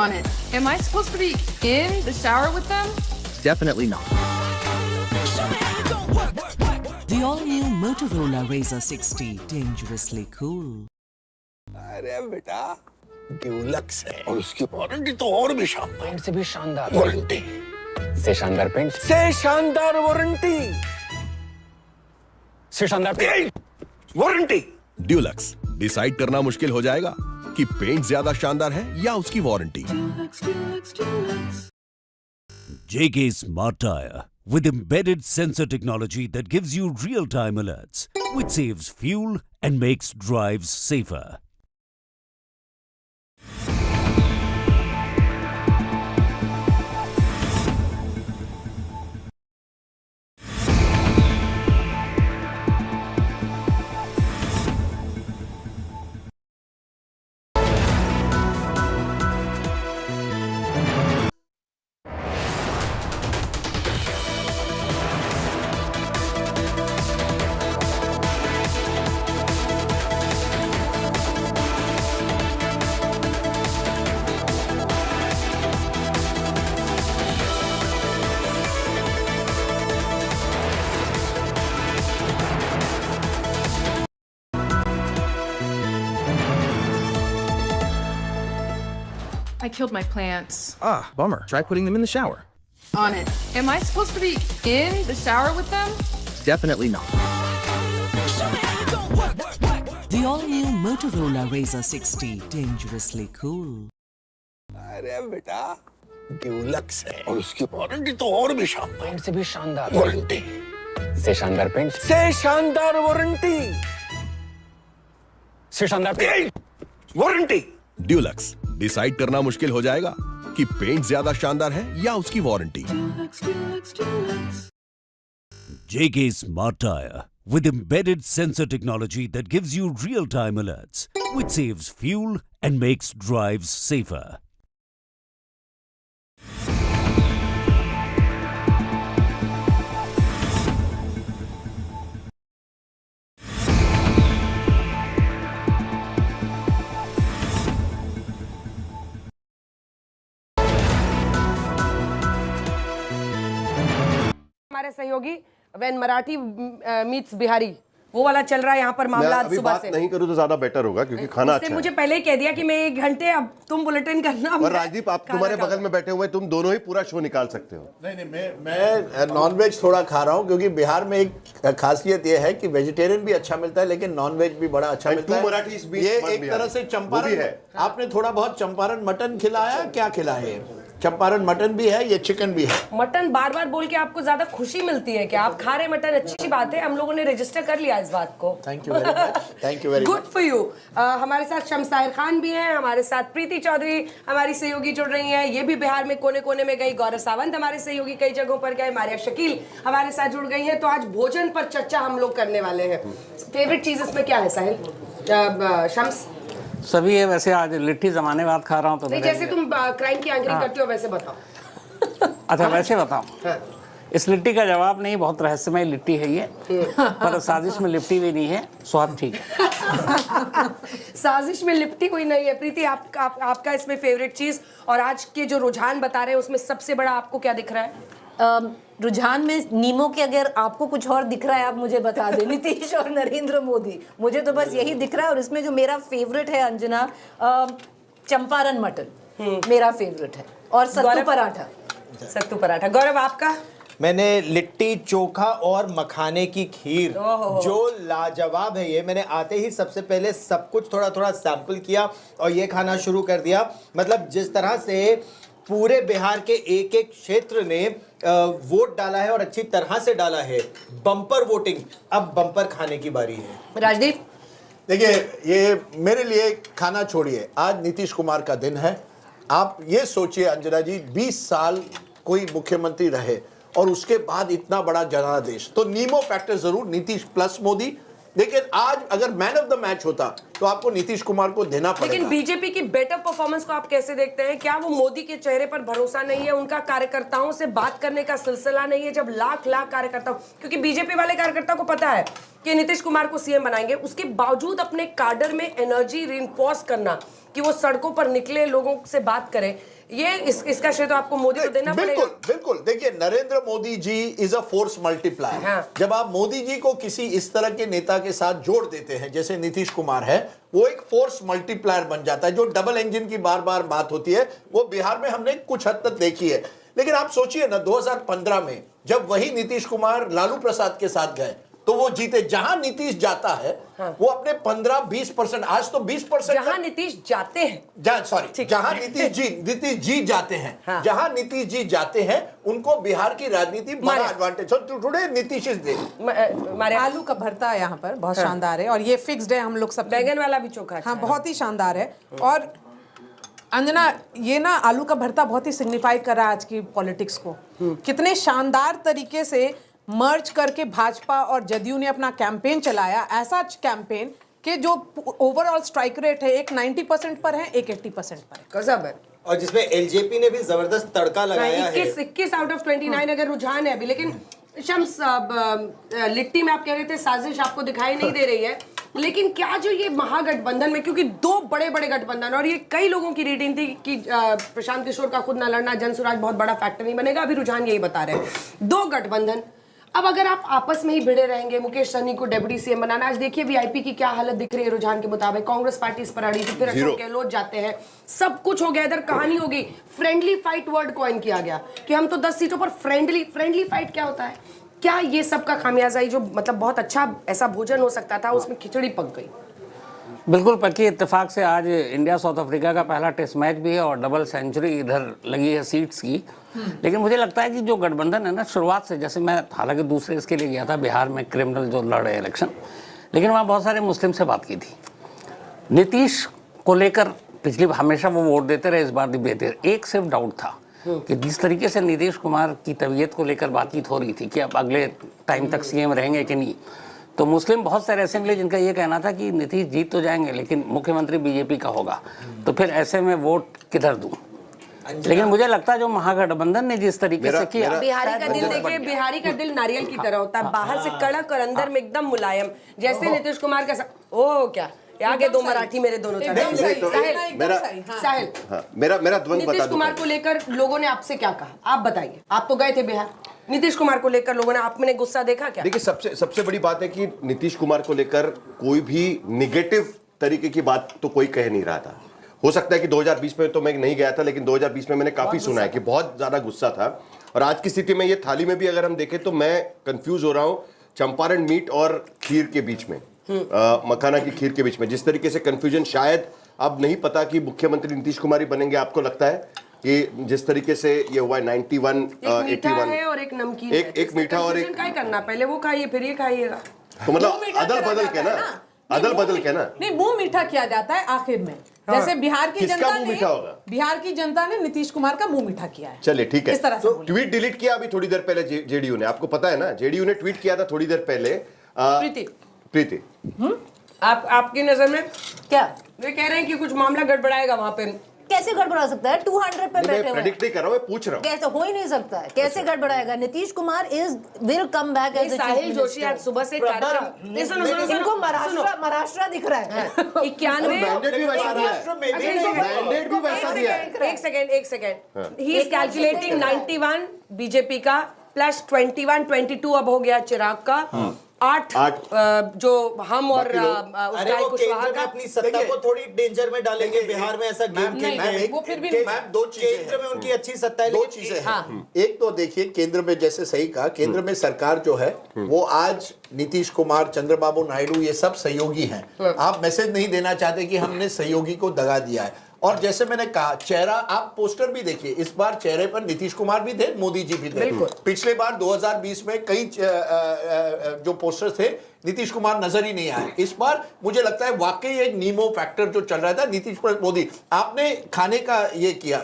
On it. Am I supposed to be in the shower with them? Definitely not. The all-new Motorola Razr 60, dangerously cool. अरे बेटा Dulux है और उसकी warranty तो और भी शानदार, paint से भी शानदार वारंटी, से शानदार पेंट से शानदार वारंटी, से शानदार पेंट वारंटी। ड्यूलक्स, डिसाइड करना मुश्किल हो जाएगा कि पेंट ज्यादा शानदार है या उसकी warranty. JK Smart Tire with embedded sensor technology that gives you real-time alerts, which saves fuel and makes drives safer. I killed my plants. Ah, bummer. Try putting them in the shower. On it. Am I supposed to be in the shower with them? Definitely not. The all-new Motorola Razr 60, dangerously cool. अरे बेटा Dulux है और उसकी warranty तो और भी शानदार, paint से भी शानदार वारंटी, से शानदार पेंट से शानदार वारंटी, से शानदार पेंट वारंटी। ड्यूलक्स, डिसाइड करना मुश्किल हो जाएगा कि पेंट ज्यादा शानदार है या उसकी warranty. JK Smart Tire with embedded sensor technology that gives you real-time alerts, which saves fuel and makes drives safer. हमारे सहयोगी व्हेन मराठी मीट्स बिहारी वो वाला चल रहा है यहाँ पर मामला आज सुबह से। नहीं करूँ तो ज्यादा बेटर होगा क्योंकि खाना अच्छा है। मुझे पहले ही कह दिया कि मैं 1 घंटे अब तुम बुलेटिन करना। और राजदीप आप तुम्हारे बगल में बैठे हुए तुम दोनों ही पूरा शो निकाल सकते हो। नहीं मैं नॉनवेज थोड़ा खा रहा हूँ क्योंकि बिहार में एक खासियत ये है कि वेजिटेरियन भी अच्छा मिलता है लेकिन नॉनवेज भी बड़ा अच्छा मिलता है। ये एक तरह से चंपारण है। आपने थोड़ा बहुत चंपारण मटन खिलाया, क्या खिलाया? चंपारण मटन भी है, ये चिकन भी है। मटन बार बार बोल के आपको ज्यादा खुशी मिलती है कि आप खा रहे मटन, अच्छी बात है। हम लोगों ने रजिस्टर कर लिया इस बात को। Thank you very much, thank you very much. Good for you. हमारे साथ शमशायर खान भी हैं, हमारे साथ प्रीति चौधरी हमारी सहयोगी जुड़ रही हैं। ये भी बिहार में कोने कोने में गई। गौरव सावंत हमारे सहयोगी कई जगहों पर गए। मारिया शकील हमारे साथ जुड़ गई हैं। तो आज भोजन पर चर्चा हम लोग करने वाले हैं। फेवरेट चीज इसमें क्या है साहिल? शम्स सभी है वैसे। आज लिट्टी जमाने बाद खा रहा हूँ तो नहीं, जैसे तुम क्राइम की एंकरिंग करते हो वैसे बताओ। अच्छा वैसे बताओ। इस लिट्टी का जवाब नहीं, बहुत रहस्यमय लिट्टी है ये, पर साजिश में लिपटी हुई नहीं है, स्वाद ठीक है। साजिश में लिपटी हुई नहीं है। प्रीति आपका इसमें फेवरेट चीज और आज के जो रुझान बता रहे हैं उसमें सबसे बड़ा आपको क्या दिख रहा है? रुझान में नीमो के अगर आपको कुछ और दिख रहा है आप मुझे बता दें। नीतीश और नरेंद्र मोदी, मुझे तो बस यही दिख रहा है। और इसमें जो मेरा फेवरेट है अंजना, चंपारण मटन मेरा फेवरेट है और सत्तू पराठा। सत्तू पराठा। गौरव आपका? मैंने लिट्टी चोखा और मखाने की खीर, जो लाजवाब है। ये मैंने आते ही सबसे पहले सब कुछ थोड़ा थोड़ा सैंपल किया और ये खाना शुरू कर दिया। मतलब जिस तरह से पूरे बिहार के एक एक क्षेत्र ने वोट डाला है और अच्छी तरह से डाला है, बम्पर वोटिंग। अब बम्पर खाने की बारी है। राजदीप देखिए, ये मेरे लिए खाना छोड़िए, आज नीतीश कुमार का दिन है। आप ये सोचिए अंजना जी, 20 साल कोई मुख्यमंत्री रहे और उसके बाद इतना बड़ा जनादेश, तो नीमो फैक्टर जरूर नीतीश प्लस मोदी लेकिन आज अगर मैन ऑफ द मैच होता तो आपको नीतीश कुमार को देना पड़ेगा। लेकिन बीजेपी की बेटर परफॉर्मेंस को आप कैसे देखते हैं? क्या वो मोदी के चेहरे पर भरोसा नहीं है? उनका कार्यकर्ताओं से बात करने का सिलसिला नहीं है? जब लाख लाख कार्यकर्ताओं, क्योंकि बीजेपी वाले कार्यकर्ता को पता है कि नीतीश कुमार को सीएम बनाएंगे, उसके बावजूद अपने काडर में एनर्जी रिइंफोर्स करना कि वो सड़कों पर निकले, लोगों से बात करें, ये इसका श्रेय तो आपको मोदी को देना पड़ेगा। बिल्कुल बिल्कुल। देखिए, Narendra Modi ji is a force multiplier. हाँ। जब आप मोदी जी को किसी इस तरह के नेता के साथ जोड़ देते हैं जैसे नीतीश कुमार है, वो एक फोर्स मल्टीप्लायर बन जाता है। जो डबल इंजन की बार बार बात होती है वो बिहार में हमने कुछ हद तक देखी है। लेकिन आप सोचिए ना, 2015 में जब वही नीतीश कुमार लालू प्रसाद के साथ गए तो वो जीते। जहां नीतीश जाता है वो अपने 15-20%, आज तो 20%, जहां नीतीश जाते हैं, जहां नीतीश जी जाते हैं, जहां नीतीश जी जाते हैं उनको बिहार की राजनीति बड़ा advantage. Today Nitish is there. आलू का भरता यहाँ पर बहुत शानदार है और ये फिक्स्ड है, हम लोग सब। बैंगन वाला भी चोखा हाँ, बहुत ही शानदार है। और अंजना, ये ना आलू का भरता बहुत ही सिग्निफाई कर रहा है आज की पॉलिटिक्स को। कितने शानदार तरीके से मर्ज करके भाजपा और जदयू ने अपना कैंपेन चलाया, ऐसा कैंपेन कि जो ओवरऑल स्ट्राइक रेट है एक 90% पर है, एक 80% पर है। गजब है। और जिसमें एलजेपी ने भी जबरदस्त तड़का लगाया है। 21 आउट ऑफ 29 अगर रुझान है अभी। लेकिन शम्स, लिट्टी में आप कह रहे थे साजिश आपको दिखाई नहीं दे रही है, लेकिन क्या जो ये महागठबंधन में, क्योंकि दो बड़े बड़े गठबंधन, और ये कई लोगों की रीडिंग थी कि प्रशांत किशोर का खुद न लड़ना जनसुराज बहुत बड़ा फैक्टर नहीं बनेगा, अभी रुझान यही बता रहे हैं। दो गठबंधन, अब अगर आप आपस में ही भिड़े रहेंगे, मुकेश सहनी को डेप्यूटी सीएम बनाना, आज देखिए वीआईपी की क्या हालत दिख रही है रुझान के मुताबिक। कांग्रेस पार्टी इस पर अड़ी थी, फिर अशोक गहलोत जाते हैं, सब कुछ हो गया। इधर कहानी होगी, फ्रेंडली फाइट वर्ड कॉइन किया गया कि हम तो 10 सीटों पर फ्रेंडली फाइट क्या होता है? क्या ये सब का खामियाजा ही जो मतलब बहुत अच्छा ऐसा भोजन हो सकता था उसमें खिचड़ी पक गई? बिल्कुल पक्की इत्तेफाक से आज इंडिया साउथ अफ्रीका का पहला टेस्ट मैच भी है और डबल सेंचुरी इधर लगी है सीट्स की। लेकिन मुझे लगता है कि जो गठबंधन है ना, शुरुआत से, जैसे मैं हालांकि दूसरे इसके लिए गया था बिहार में, क्रिमिनल जो लड़ रहे इलेक्शन, लेकिन वहाँ बहुत सारे मुस्लिम से बात की थी। नीतीश को लेकर पिछली हमेशा वो वोट देते रहे, इस बार भी देते। एक सिर्फ डाउट था कि जिस तरीके से नीतीश कुमार की तबीयत को लेकर बातचीत हो रही थी कि अब अगले टाइम तक सीएम रहेंगे कि नहीं, तो मुस्लिम बहुत सारे ऐसे मिले जिनका ये कहना था कि नीतीश जीत तो जाएंगे लेकिन मुख्यमंत्री बीजेपी का होगा, तो फिर ऐसे में वोट किधर दूं। लेकिन मुझे लगता है जो महागठबंधन ने जिस तरीके से किया, बिहारी का दिल देखिए, बिहारी का दिल नारियल की तरह होता है, बाहर से कड़क और अंदर में एकदम मुलायम, जैसे नीतीश कुमार का। ओ क्या आगे दो मराठी मेरे दोनों तरफ। साहिल, मेरा द्वंद्व बता नीतीश कुमार को लेकर लोगों ने आपसे क्या कहा, आप बताइए। आप तो गए थे बिहार, नीतीश कुमार को लेकर लोगों ने आप में गुस्सा देखा क्या? देखिए, सबसे बड़ी बात है कि नीतीश कुमार को लेकर कोई भी निगेटिव तरीके की बात तो कोई कह नहीं रहा था। हो सकता है कि 2020 में तो मैं नहीं गया था, लेकिन 2020 में मैंने काफी सुना है कि बहुत ज्यादा गुस्सा था। और आज की स्थिति में ये थाली में भी अगर हम देखें तो मैं कंफ्यूज हो रहा हूँ चंपारण मीट और खीर के बीच में, मखाना की खीर के बीच में। जिस तरीके से कंफ्यूजन, शायद अब नहीं पता कि मुख्यमंत्री नीतीश कुमार ही बनेंगे। आपको लगता है कि जिस तरीके से ये हुआ है 91, 81 है और एक नमकीन, एक मीठा और एक क्या करना, पहले वो खाइए फिर ये खाइएगा, तो मतलब अदल बदल के ना, अदल बदल के ना। नहीं, मुंह मीठा किया जाता है आखिर में। जैसे बिहार की जनता ने नीतीश कुमार का मुंह मीठा किया है। चलिए ठीक है। इस तरह से तो ट्वीट डिलीट किया अभी थोड़ी देर पहले जेडीयू ने, आपको पता है ना, जेडीयू ने ट्वीट किया था थोड़ी देर पहले। प्रीति, आपकी नजर में क्या वे कह रहे हैं कि कुछ मामला गड़बड़ाएगा वहां पे? कैसे गड़बड़ा सकता है? 200 पे बैठे हुए, प्रेडिक्ट नहीं कर रहा हूं, मैं पूछ रहा हूं। कैसे हो ही नहीं सकता है, कैसे गड़बड़ाएगा? Nitish Kumar will come back as Sahil Joshi आज सुबह से कार्यक्रम, इनको महाराष्ट्र दिख रहा है। 91 मैंडेट भी वैसा दिया है, मैंडेट भी वैसा दिया है। एक second, he is calculating 91 BJP का प्लस 21, 22 अब हो गया चिराग का, 8 जो हम और कुशवाहा का। अपनी सत्ता को थोड़ी डेंजर में डालेंगे बिहार में, ऐसा गेम खेलेंगे। वो फिर भी मैम, दो चीजें केंद्र में उनकी अच्छी सत्ता है, दो चीजें हैं। एक तो देखिए, केंद्र में जैसे सही कहा, केंद्र में सरकार जो है वो आज नीतीश कुमार, चंद्रबाबू नायडू, ये सब सहयोगी हैं। आप मैसेज नहीं देना चाहते कि हमने सहयोगी को दगा दिया है। और जैसे मैंने कहा, चेहरा, आप पोस्टर भी देखिए, इस बार चेहरे पर नीतीश कुमार भी थे, मोदी जी भी थे। पिछले बार 2020 में कई जो पोस्टर थे नीतीश कुमार नजर ही नहीं आए। इस बार मुझे लगता है वाकई एक नीमो फैक्टर जो चल रहा था, नीतीश पर मोदी। आपने खाने का ये किया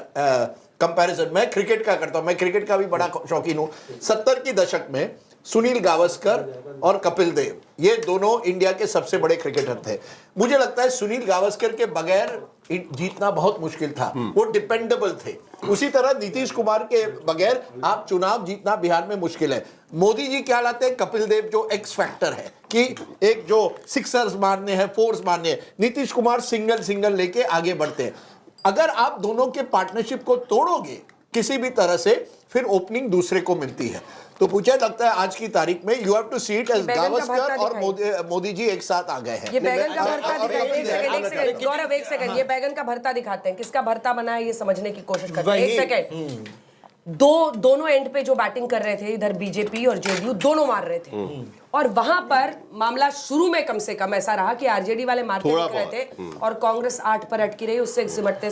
कंपैरिजन, मैं क्रिकेट का करता हूं, मैं क्रिकेट का भी बड़ा शौकीन हूं। 70 के दशक में सुनील गावस्कर और कपिल देव, ये दोनों इंडिया के सबसे बड़े क्रिकेटर थे। मुझे लगता है सुनील गावस्कर के बगैर जीतना बहुत मुश्किल था, वो डिपेंडेबल थे। उसी तरह नीतीश कुमार के बगैर आप चुनाव जीतना बिहार में मुश्किल है। मोदी जी क्या लाते हैं? कपिल देव जो एक्स फैक्टर है कि एक जो सिक्सर्स मारने हैं, फोर्स मारने हैं। नीतीश कुमार सिंगल लेके आगे बढ़ते हैं। अगर आप दोनों के पार्टनरशिप को तोड़ोगे किसी भी तरह से, फिर ओपनिंग दूसरे को मिलती है। तो मुझे लगता है आज की तारीख में you have to see it as Gavaskar और मोदी जी एक साथ आ गए हैं। ये बैगन का भरता दिखाते हैं। गौरव एक सेकंड, ये बैगन का भरता दिखाते हैं, किसका भरता बना है ये समझने की कोशिश करते हैं। एक सेकंड, दोनों एंड पे जो बैटिंग कर रहे थे, इधर बीजेपी और जेडीयू दोनों मार रहे थे, और वहां पर मामला शुरू में कम से कम ऐसा रहा कि आरजेडी वाले मारते दिख रहे थे और कांग्रेस 8 पर अटकी रही, उससे सिमटते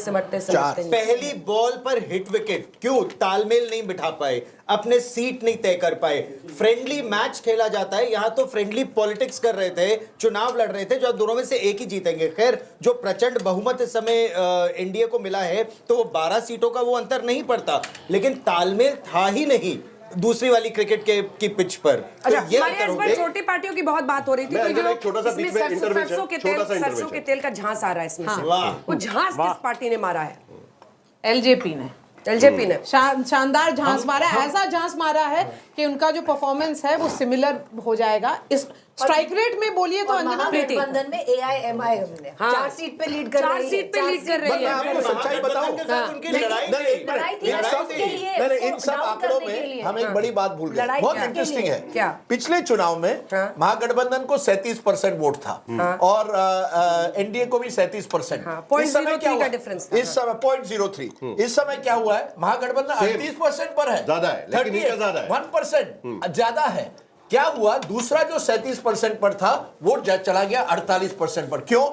पहली बॉल पर हिट विकेट, क्यों तालमेल नहीं बिठा पाए, अपने सीट नहीं तय कर पाए। फ्रेंडली मैच खेला जाता है, यहाँ तो फ्रेंडली पॉलिटिक्स कर रहे थे, चुनाव लड़ रहे थे, जो दोनों में से एक ही जीतेंगे। खैर, जो प्रचंड बहुमत इस समय एनडीए को मिला है, तो वो 12 सीटों का वो अंतर नहीं पड़ता, लेकिन तालमेल था ही नहीं दूसरी वाली क्रिकेट की पिच पर। अच्छा, इस बार छोटी पार्टियों की बहुत बात हो रही थी, तो जो इसमें सरसों के तेल का झांस आ रहा है इसमें से, वो झांस किस पार्टी ने मारा है? एलजेपी ने शानदार झांस मारा है। ऐसा झांस मारा है कि उनका जो परफॉर्मेंस है वो सिमिलर हो जाएगा। इस स्ट्राइक रेट में बोलिए तो अंजना गठबंधन में AIMIM ने 4 सीट पे लीड कर रही है। आपको सच्चाई बताऊं, इन सब आंकड़ों में हम एक बड़ी बात भूल गए, बहुत इंटरेस्टिंग है। क्या? पिछले चुनाव में महागठबंधन को 37% वोट था और एनडीए को भी 37%। इस समय क्या हुआ? इस समय 0.03। इस समय क्या हुआ है? महागठबंधन 38% पर है, ज्यादा है, लेकिन इनका ज्यादा है, 1% ज्यादा है। क्या हुआ? दूसरा जो 37% पर था वो चला गया 48% पर। क्यों?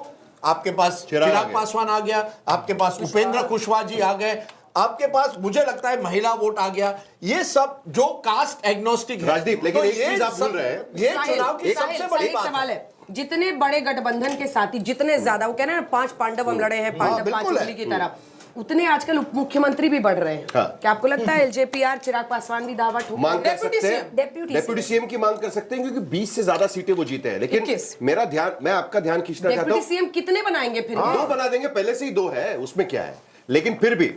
आपके पास चिराग पासवान आ गया, आपके पास उपेंद्र कुशवाहा जी आ गए, आपके पास मुझे लगता है महिला वोट आ गया। ये सब जो कास्ट एग्नोस्टिक है। राजदीप, लेकिन एक चीज आप भूल रहे हैं, ये चुनाव की सबसे बड़ी बात सवाल है। जितने बड़े गठबंधन के साथी, जितने ज्यादा, वो कह रहे हैं 5 पांडव हम लड़े हैं, पांडव 5 उंगली की तरह, उतने आजकल उप मुख्यमंत्री भी बढ़ रहे हैं। क्या आपको लगता है एलजेपीआर चिराग पासवान भी दावा ठोक मांग कर सकते हैं? डेप्यूटी सीएम की मांग कर सकते हैं, क्योंकि 20 से ज्यादा सीटें वो जीते हैं। लेकिन मैं आपका ध्यान खींचना चाहता हूं, डेप्यूटी सीएम कितने बनाएंगे फिर? 2 बना देंगे, पहले से ही 2 है, उसमें क्या है। लेकिन फिर भी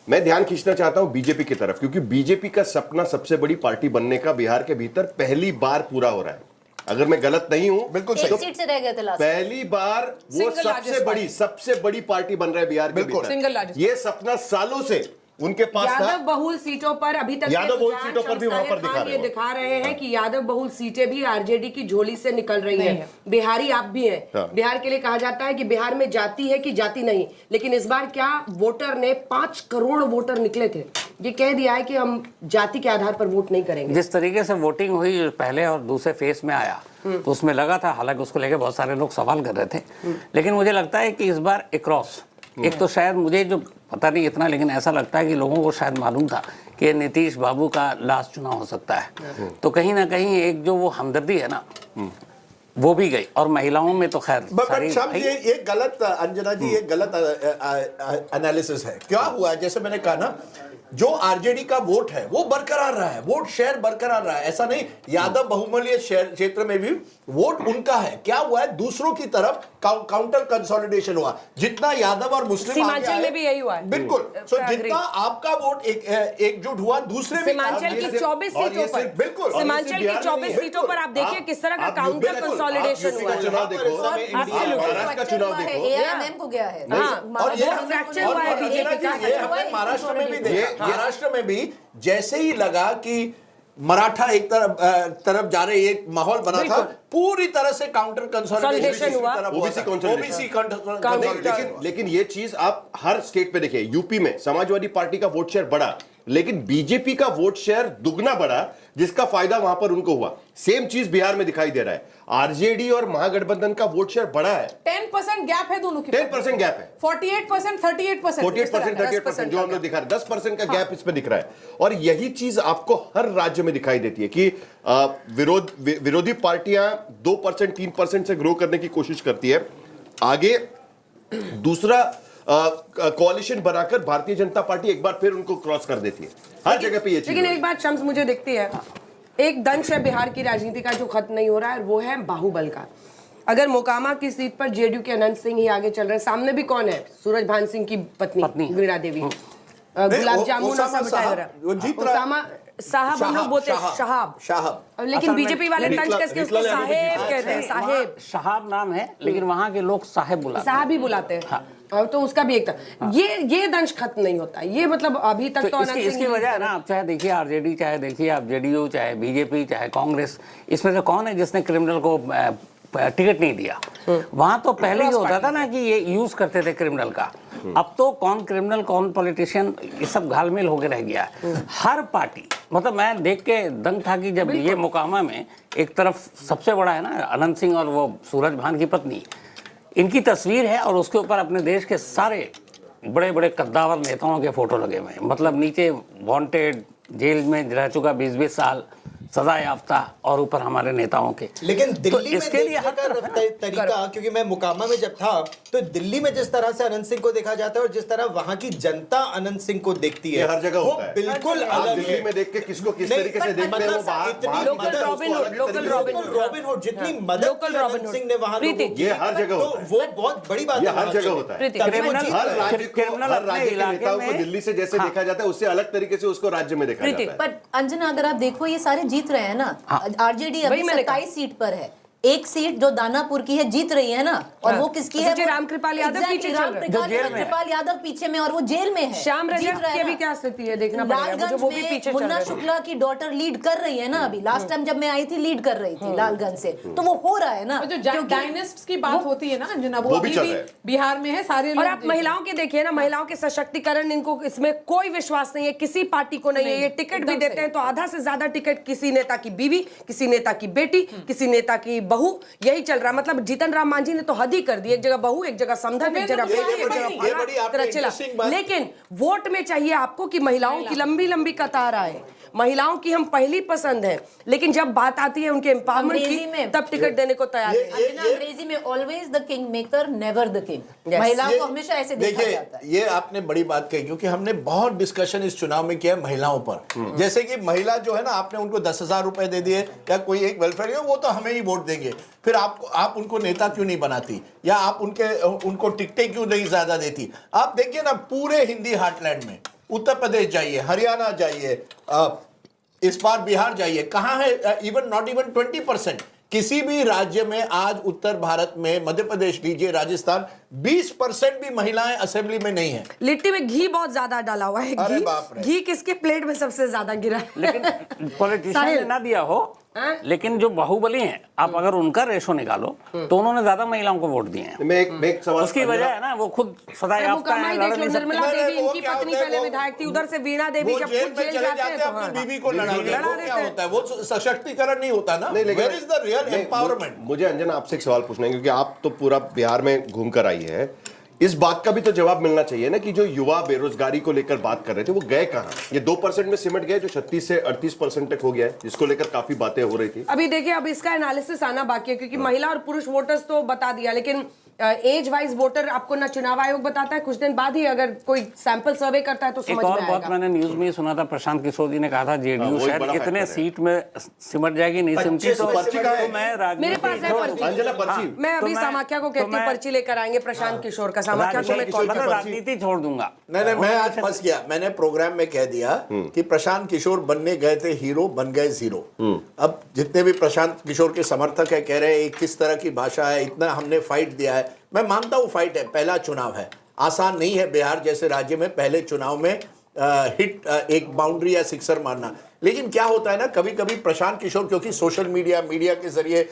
मैं ध्यान खींचना चाहता हूं बीजेपी की तरफ, क्योंकि बीजेपी का सपना सबसे बड़ी पार्टी बनने का बिहार के भीतर पहली बार पूरा हो रहा है। अगर मैं गलत नहीं हूं, बिल्कुल सही, सीट से रह गए थे लास्ट, पहली बार वो सबसे बड़ी पार्टी बन रहा है बिहार के भीतर। ये सपना सालों से उनके पास था। यादव बहुल सीटों पर अभी तक यादव बहुल सीटों पर भी वहां पर दिखा रहे हैं कि यादव बहुल सीटें भी आरजेडी की झोली से निकल रही हैं। बिहारी आप भी हैं। बिहार के लिए कहा जाता है कि बिहार में जाति है कि जाति नहीं, लेकिन इस बार क्या वोटर ने 5 करोड़ वोटर निकले थे, ये कह दिया है कि हम जाति के आधार पर वोट नहीं करेंगे। जिस तरीके से वोटिंग हुई पहले और दूसरे फेज में आया, तो उसमें लगा था, हालांकि उसको लेकर बहुत सारे लोग सवाल कर रहे थे, लेकिन मुझे लगता है कि इस बार अक्रॉस एक तो शायद मुझे जो पता नहीं इतना, लेकिन ऐसा लगता है कि लोगों को शायद मालूम था कि नीतीश बाबू का लास्ट चुनाव हो सकता है, तो कहीं ना कहीं एक जो वो हमदर्दी है ना, वो भी गई। और महिलाओं में तो खैर ये गलत, अंजना जी, ये गलत एनालिसिस है। क्या हुआ? जैसे मैंने कहा ना, जो आरजेडी का वोट है वो बरकरार रहा है, वोट शेयर बरकरार रहा है। ऐसा नहीं, यादव बहुमूल्य क्षेत्र में भी वोट उनका है। क्या हुआ है? दूसरों की तरफ काउंटर कंसोलिडेशन हुआ। जितना यादव और मुस्लिम सीमांचल में भी यही हुआ है। बिल्कुल। सो जितना आपका वोट एकजुट हुआ, दूसरे सीमांचल की 24 सीटों पर, बिल्कुल सीमांचल की 24 सीटों पर आप देखिए किस तरह का काउंटर कंसोलिडेशन हुआ है। चुनाव देखो, महाराष्ट्र का चुनाव देखो, AIMIM को गया है, फ्रैक्चर हुआ है बीजेपी का। महाराष्ट्र में भी देखा, महाराष्ट्र में भी जैसे ही लगा कि मराठा एक तरफ जा रहे, एक माहौल बना था, पूरी तरह से काउंटर कंसोलिडेशन हुआ, लेकिन ये चीज आप हर स्टेट पे देखिए। यूपी में समाजवादी पार्टी का वोट शेयर बढ़ा, लेकिन बीजेपी का वोट शेयर दुगना बढ़ा, जिसका फायदा वहां पर उनको हुआ। सेम चीज बिहार में दिखाई दे रहा है। आरजेडी और महागठबंधन का वोट शेयर बढ़ा है, 10% गैप है दोनों के, 10% गैप है, 48% 38% जो हम लोग दिखा रहे हैं, 10% का गैप इसमें दिख रहा है। और यही चीज आपको हर राज्य में दिखाई देती है कि विरोधी पार्टियां 2% 3% से ग्रो करने की कोशिश करती है, आगे दूसरा कोalition बनाकर भारतीय जनता पार्टी एक बार फिर उनको क्रॉस कर देती है हर जगह पे। ये चीज, लेकिन एक बात शम्स मुझे दिखती है, एक दंश है बिहार की राजनीति का जो खत्म नहीं हो रहा है, वो है बाहुबल का। अगर मोकामा की सीट पर जेडीयू के अनंत सिंह ही आगे चल रहे हैं, सामने भी कौन है? सूरज भान सिंह की पत्नी वीणा देवी, गुलाब जामुन ओसामा साहब, हम लोग बोलते हैं शहाब, लेकिन बीजेपी वाले तंज कसके उसको साहेब कहते हैं। साहेब शहाब नाम है, लेकिन वहाँ के लोग साहेब बुलाते हैं, साहब ही बुलाते हैं। और तो उसका भी एक था। ये दंश खत्म नहीं होता, ये मतलब अभी तक तो इसकी वजह है ना, आप चाहे देखिए आरजेडी, चाहे देखिए आप जेडीयू, चाहे बीजेपी, चाहे कांग्रेस, इसमें से कौन है जिसने क्रिमिनल को टिकट नहीं दिया? वहां तो पहले ही होता था ना कि ये यूज करते थे क्रिमिनल का। अब तो कौन क्रिमिनल कौन पॉलिटिशियन, ये सब घालमेल होके रह गया है। हर पार्टी, मतलब मैं देख के दंग था कि जब ये मोकामा में एक तरफ सबसे बड़ा है ना अनंत सिंह और वो सूरज भान की पत्नी, इनकी तस्वीर है और उसके ऊपर अपने देश के सारे बड़े बड़े कद्दावर नेताओं के फोटो लगे हुए हैं। मतलब नीचे वांटेड, जेल में रह चुका 20-20 साल, सजा याफ्ता, और ऊपर हमारे नेताओं के। लेकिन दिल्ली तो में इसके लिए देखने का तरीका, क्योंकि मैं मोकामा में जब था तो दिल्ली में जिस तरह से अनंत सिंह को देखा जाता है और जिस तरह वहां की जनता अनंत सिंह को देखती है, हर जगह होता है। बिल्कुल आप दिल्ली में देख के किसको किस तरीके से देखते हैं, वो रॉबिन हुड जितनी मदद की अनंत सिंह ने वहां लोगों की, ये हर जगह होता है। वो बहुत बड़ी बात है, हर जगह होता है। हर राज्य के नेताओं को दिल्ली से जैसे देखा जाता है, उससे अलग तरीके से उसको राज्य में देखा जाता है। पर अंजना, अगर आप देखो ये सारे जीत रहे हैं ना, आरजेडी अभी 27 सीट पर है, एक सीट जो दानापुर की है जीत रही है ना, और वो किसकी है? रामकृपाल यादव पीछे चल रहे हैं। रामकृपाल यादव पीछे में, और वो जेल में है। श्याम रजक की अभी क्या स्थिति है देखना पड़ेगा, जो वो भी पीछे चल रहे हैं। मुन्ना शुक्ला की डॉटर लीड कर रही है ना अभी, लास्ट टाइम जब मैं आई थी लीड कर रही थी लालगंज से, तो वो हो रहा है ना। जो डायनेस्ट्स की बात होती है ना अंजना, वो अभी भी बिहार में है सारे। और आप महिलाओं के देखिए ना, महिलाओं के सशक्तिकरण, इनको इसमें कोई विश्वास नहीं है, किसी पार्टी को नहीं है। ये टिकट भी देते हैं तो आधा से ज्यादा टिकट किसी नेता की बीवी, किसी नेता की बेटी, किसी नेता की बहू, यही चल रहा। मतलब जीतन राम मांझी ने तो हद ही कर दी, एक जगह बहू, एक जगह समधन, एक जगह बेटी, एक जगह चला। लेकिन वोट में चाहिए आपको कि महिलाओं की लंबी लंबी कतार आए, महिलाओं की हम पहली पसंद है, लेकिन जब बात आती है उनके एम्पावरमेंट की, तब टिकट देने को तैयार है। अंग्रेजी में always the king maker never the king, महिलाओं को हमेशा ऐसे देखा जाता है। ये आपने बड़ी बात कही, क्योंकि हमने बहुत डिस्कशन इस चुनाव में किया है महिलाओं पर। जैसे कि महिला जो है ना, आपने उनको 10,000 रुपए दे दिए या कोई एक वेलफेयर, वो तो हमें ही वोट देंगे, फिर आप उनको नेता क्यों नहीं बनाती, या आप उनको टिकटें क्यों नहीं ज्यादा देती? आप देखिए ना, पूरे हिंदी हार्टलैंड में उत्तर प्रदेश जाइए, हरियाणा जाइए, इस बार बिहार जाइए, कहाँ है इवन नॉट इवन 20%। किसी भी राज्य में आज उत्तर भारत में, मध्य प्रदेश लीजिए, राजस्थान, 20% भी महिलाएं असेंबली में नहीं है। लिट्टी में घी बहुत ज्यादा डाला हुआ है। अरे बाप रे, घी किसके प्लेट में सबसे ज्यादा गिरा है? लेकिन पॉलिटिशियन ने ना दिया हो, लेकिन जो बाहुबली हैं, आप अगर उनका रेशो निकालो तो उन्होंने ज्यादा महिलाओं को वोट दिए हैं। मैं एक सवाल, उसकी वजह है ना, वो खुद सदा याफ्ता है, लड़ नहीं सकते। निर्मला देवी इनकी पत्नी पहले विधायक थी, उधर से वीणा देवी जब जेल जाते हैं तो अपनी बीवी को लड़ा क्या होता है? वो सशक्तिकरण नहीं होता ना। Where is the real empowerment? मुझे अंजना आपसे एक सवाल पूछना है, क्योंकि आप तो पूरा बिहार में घूम कर आई है, इस बात का भी तो जवाब मिलना चाहिए ना कि जो युवा बेरोजगारी को लेकर बात कर रहे थे, वो गए कहां? ये 2% में सिमट गए, जो 36 से 38% तक हो गया है, जिसको लेकर काफी बातें हो रही थी। अभी देखिए, अब इसका एनालिसिस आना बाकी है, क्योंकि महिला और पुरुष वोटर्स तो बता दिया, लेकिन एज वाइज वोटर आपको ना चुनाव आयोग बताता है, कुछ दिन बाद ही अगर कोई सैंपल सर्वे करता है तो समझ में आएगा। बहुत मैंने न्यूज में सुना था, प्रशांत किशोर जी ने कहा था जेडीयू शायद इतने सीट में सिमट जाएगी, नहीं सिमटी तो मैं मेरे पास है पर्ची, मैं अभी समाख्या को कहती हूँ पर्ची लेकर आएंगे प्रशांत किशोर का, समाख्या को मैं कॉल राजनीति छोड़ दूंगा। नहीं, मैं आज फंस गया। मैंने प्रोग्राम में कह दिया कि प्रशांत किशोर बनने गए थे हीरो, बन गए जीरो। अब जितने भी प्रशांत किशोर के समर्थक है, कह रहे हैं किस तरह की भाषा है, इतना हमने फाइट दिया है। मैं मानता हूं फाइट है, पहला चुनाव है, आसान नहीं है बिहार जैसे राज्य में पहले चुनाव में हिट एक बाउंड्री या सिक्सर मारना। लेकिन क्या होता है ना, कभी कभी प्रशांत किशोर, क्योंकि सोशल मीडिया के जरिए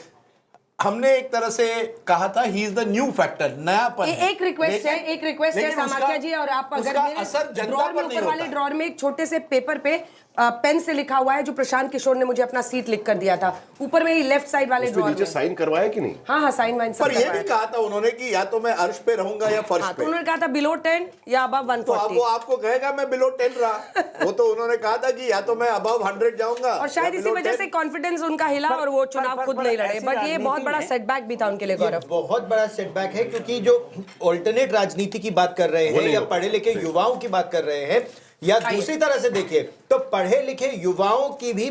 हमने एक तरह से कहा था he is the new factor, नयापन। एक रिक्वेस्ट है समाख्या जी, और आप अगर असर जनता ड्रॉर में, ऊपर वाले ड्रॉर में एक छोटे से पेपर पे पेन से लिखा हुआ है, जो प्रशांत किशोर ने मुझे अपना सीट लिख कर दिया था, ऊपर में ही लेफ्ट साइड वाले ड्रॉर में साइन करवाया कि नहीं? हाँ, साइन वाइन सब पर ये भी कहा था उन्होंने कि या तो मैं अर्श पे रहूंगा या फर्श पे। उन्होंने कहा था बिलो 10 या अबव 140। तो वो आपको कहेगा मैं बिलो 10 रहा, वो तो उन्होंने कहा था कि या तो मैं अबव 100 जाऊंगा, और शायद इसी वजह से कॉन्फिडेंस उनका हिला और वो चुनाव खुद नहीं लड़े। बट ये बहुत बड़ा सेटबैक भी था उनके लिए, गौरव। बहुत बड़ा सेटबैक है, क्योंकि जो ऑल्टरनेट राजनीति की बात कर रहे हैं या पढ़े लिखे युवाओं की बात कर रहे हैं, या दूसरी तरह से देखिए तो पढ़े लिखे युवाओं की भी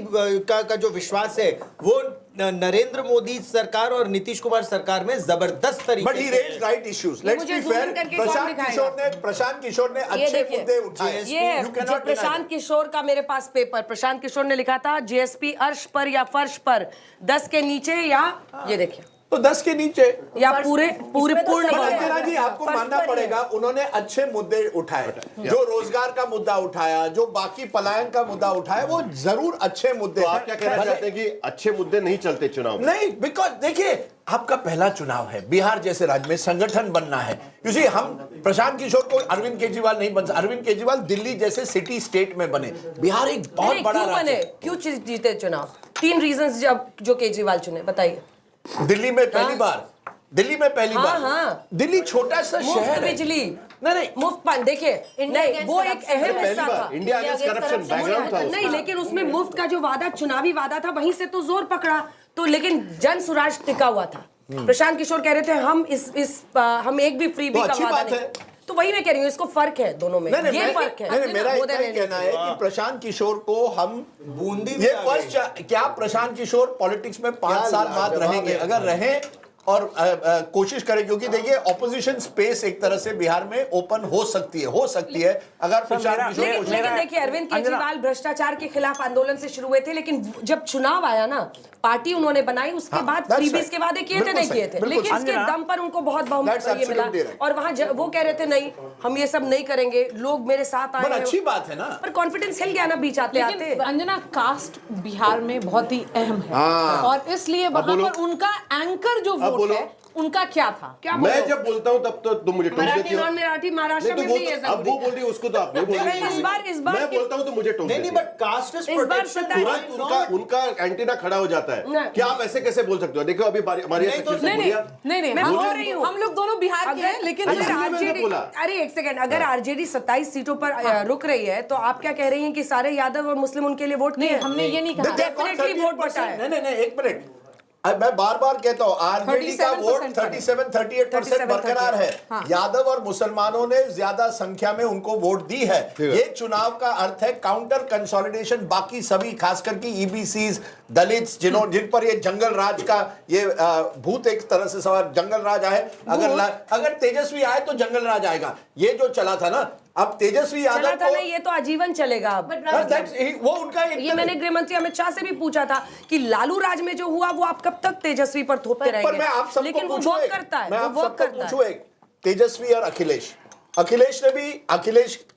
का जो विश्वास है वो नरेंद्र मोदी सरकार और नीतीश कुमार सरकार में जबरदस्त तरीके But he raised right issues. Let's be fair. Prashant Kishor ने अच्छे मुद्दे उठाए. ये प्रशांत किशोर का मेरे पास पेपर, प्रशांत किशोर ने लिखा था जीएसपी अर्श पर या फर्श पर 10 के नीचे या ये देखिए तो 10 के नीचे या पूरे पूर्ण अंजना जी आपको मानना पड़ेगा उन्होंने अच्छे मुद्दे उठाए, जो रोजगार का मुद्दा उठाया, जो बाकी पलायन का मुद्दा उठाया, वो जरूर अच्छे मुद्दे। आप क्या कहना चाहते हैं कि अच्छे मुद्दे नहीं चलते चुनाव में? नहीं, बिकॉज देखिए आपका पहला चुनाव है, बिहार जैसे राज्य में संगठन बनना है। यूसी हम प्रशांत किशोर को अरविंद केजरीवाल नहीं बन सकते, अरविंद केजरीवाल दिल्ली जैसे सिटी स्टेट में बने, बिहार एक बहुत बड़ा राज्य है। क्यों जीते चुनाव? 3 रीजंस जो केजरीवाल चुने, बताइए। दिल्ली में पहली बार, दिल्ली में पहली बार, दिल्ली छोटा सा शहर है, बिजली नहीं मुफ्त पानी, देखिए नहीं वो एक अहम हिस्सा था, इंडिया अगेंस्ट करप्शन बैकग्राउंड था नहीं, लेकिन उसमें मुफ्त का जो वादा, चुनावी वादा था, वहीं से तो जोर पकड़ा तो, लेकिन जन स्वराज टिका हुआ था। प्रशांत किशोर कह रहे थे हम हम एक भी फ्रीबी का वादा नहीं, तो वही मैं कह रही हूँ, इसको फर्क है दोनों में, ये फर्क है। मेरा इतना ही कहना है कि प्रशांत किशोर को हम बूंदी, ये फर्स्ट, क्या प्रशांत किशोर पॉलिटिक्स में 5 साल बाद रहेंगे? अगर रहें और कोशिश करें, क्योंकि देखिए ऑपोजिशन स्पेस एक तरह से बिहार में ओपन हो सकती है अगर प्रशांत किशोर। लेकिन देखिए अरविंद केजरीवाल भ्रष्टाचार के खिलाफ आंदोलन से शुरू हुए थे, लेकिन जब चुनाव आया ना, पार्टी उन्होंने बनाई, उसके बाद फ्रीबीज के वादे किए थे नहीं किए थे, लेकिन इसके दम पर उनको बहुत बहुमत मिला, और वहां वो कह रहे थे नहीं हम ये सब नहीं करेंगे, लोग मेरे साथ आए, अच्छी बात है ना, पर कॉन्फिडेंस हिल गया ना बीच आते आते। अंजना, कास्ट बिहार में बहुत ही अहम है और इसलिए वहां पर उनका एंकर जो वोट है उनका क्या था? क्या मैं जब बोलता हूं तब तो तुम मुझे टोक देती हो। मराठी महाराष्ट्र में नहीं है, अब वो बोल रही है उसको तो आप नहीं बोल रही हो। इस बार मैं बोलता हूं तो मुझे टोक देती हो। नहीं, बट कास्ट इज प्रोटेक्शन, उनका एंटीना खड़ा हो जाता है। क्या आप ऐसे कैसे बोल सकते हो? देखो अभी हमारी नहीं मैं बोल रही हूँ, हम लोग दोनों बिहार के हैं, लेकिन अरे एक सेकंड, अगर आरजेडी 27 सीटों पर रुक रही है तो आप क्या कह रही हैं कि सारे यादव और मुस्लिम उनके लिए वोट किए? हमने ये नहीं कहा, डेफिनेटली वोट बचा है। नहीं, एक मिनट, मैं बार-बार कहता हूं आरजेडी का वोट 37-38% बरकरार है। यादव और मुसलमानों ने ज्यादा संख्या में उनको वोट दी है। ये चुनाव का अर्थ है काउंटर कंसोलिडेशन, बाकी सभी खासकर की ईबीसीज, दलित्स, जिन पर ये जंगल राज का ये भूत एक तरह से सवाल, जंगल राज आए, अगर तेजस्वी आए तो जंगल राज आएगा, ये जो चला था ना, अब तेजस्वी यादव को ये तो आजीवन चलेगा। वो उनका ये मैंने गृह मंत्री अमित शाह से भी पूछा था कि लालू राज में जो हुआ वो आप कब तक तेजस्वी पर थोपते रहेंगे? पर मैं आप सबको लेकिन वो वोट करता है, मैं आप सबको पूछूं, एक तेजस्वी और अखिलेश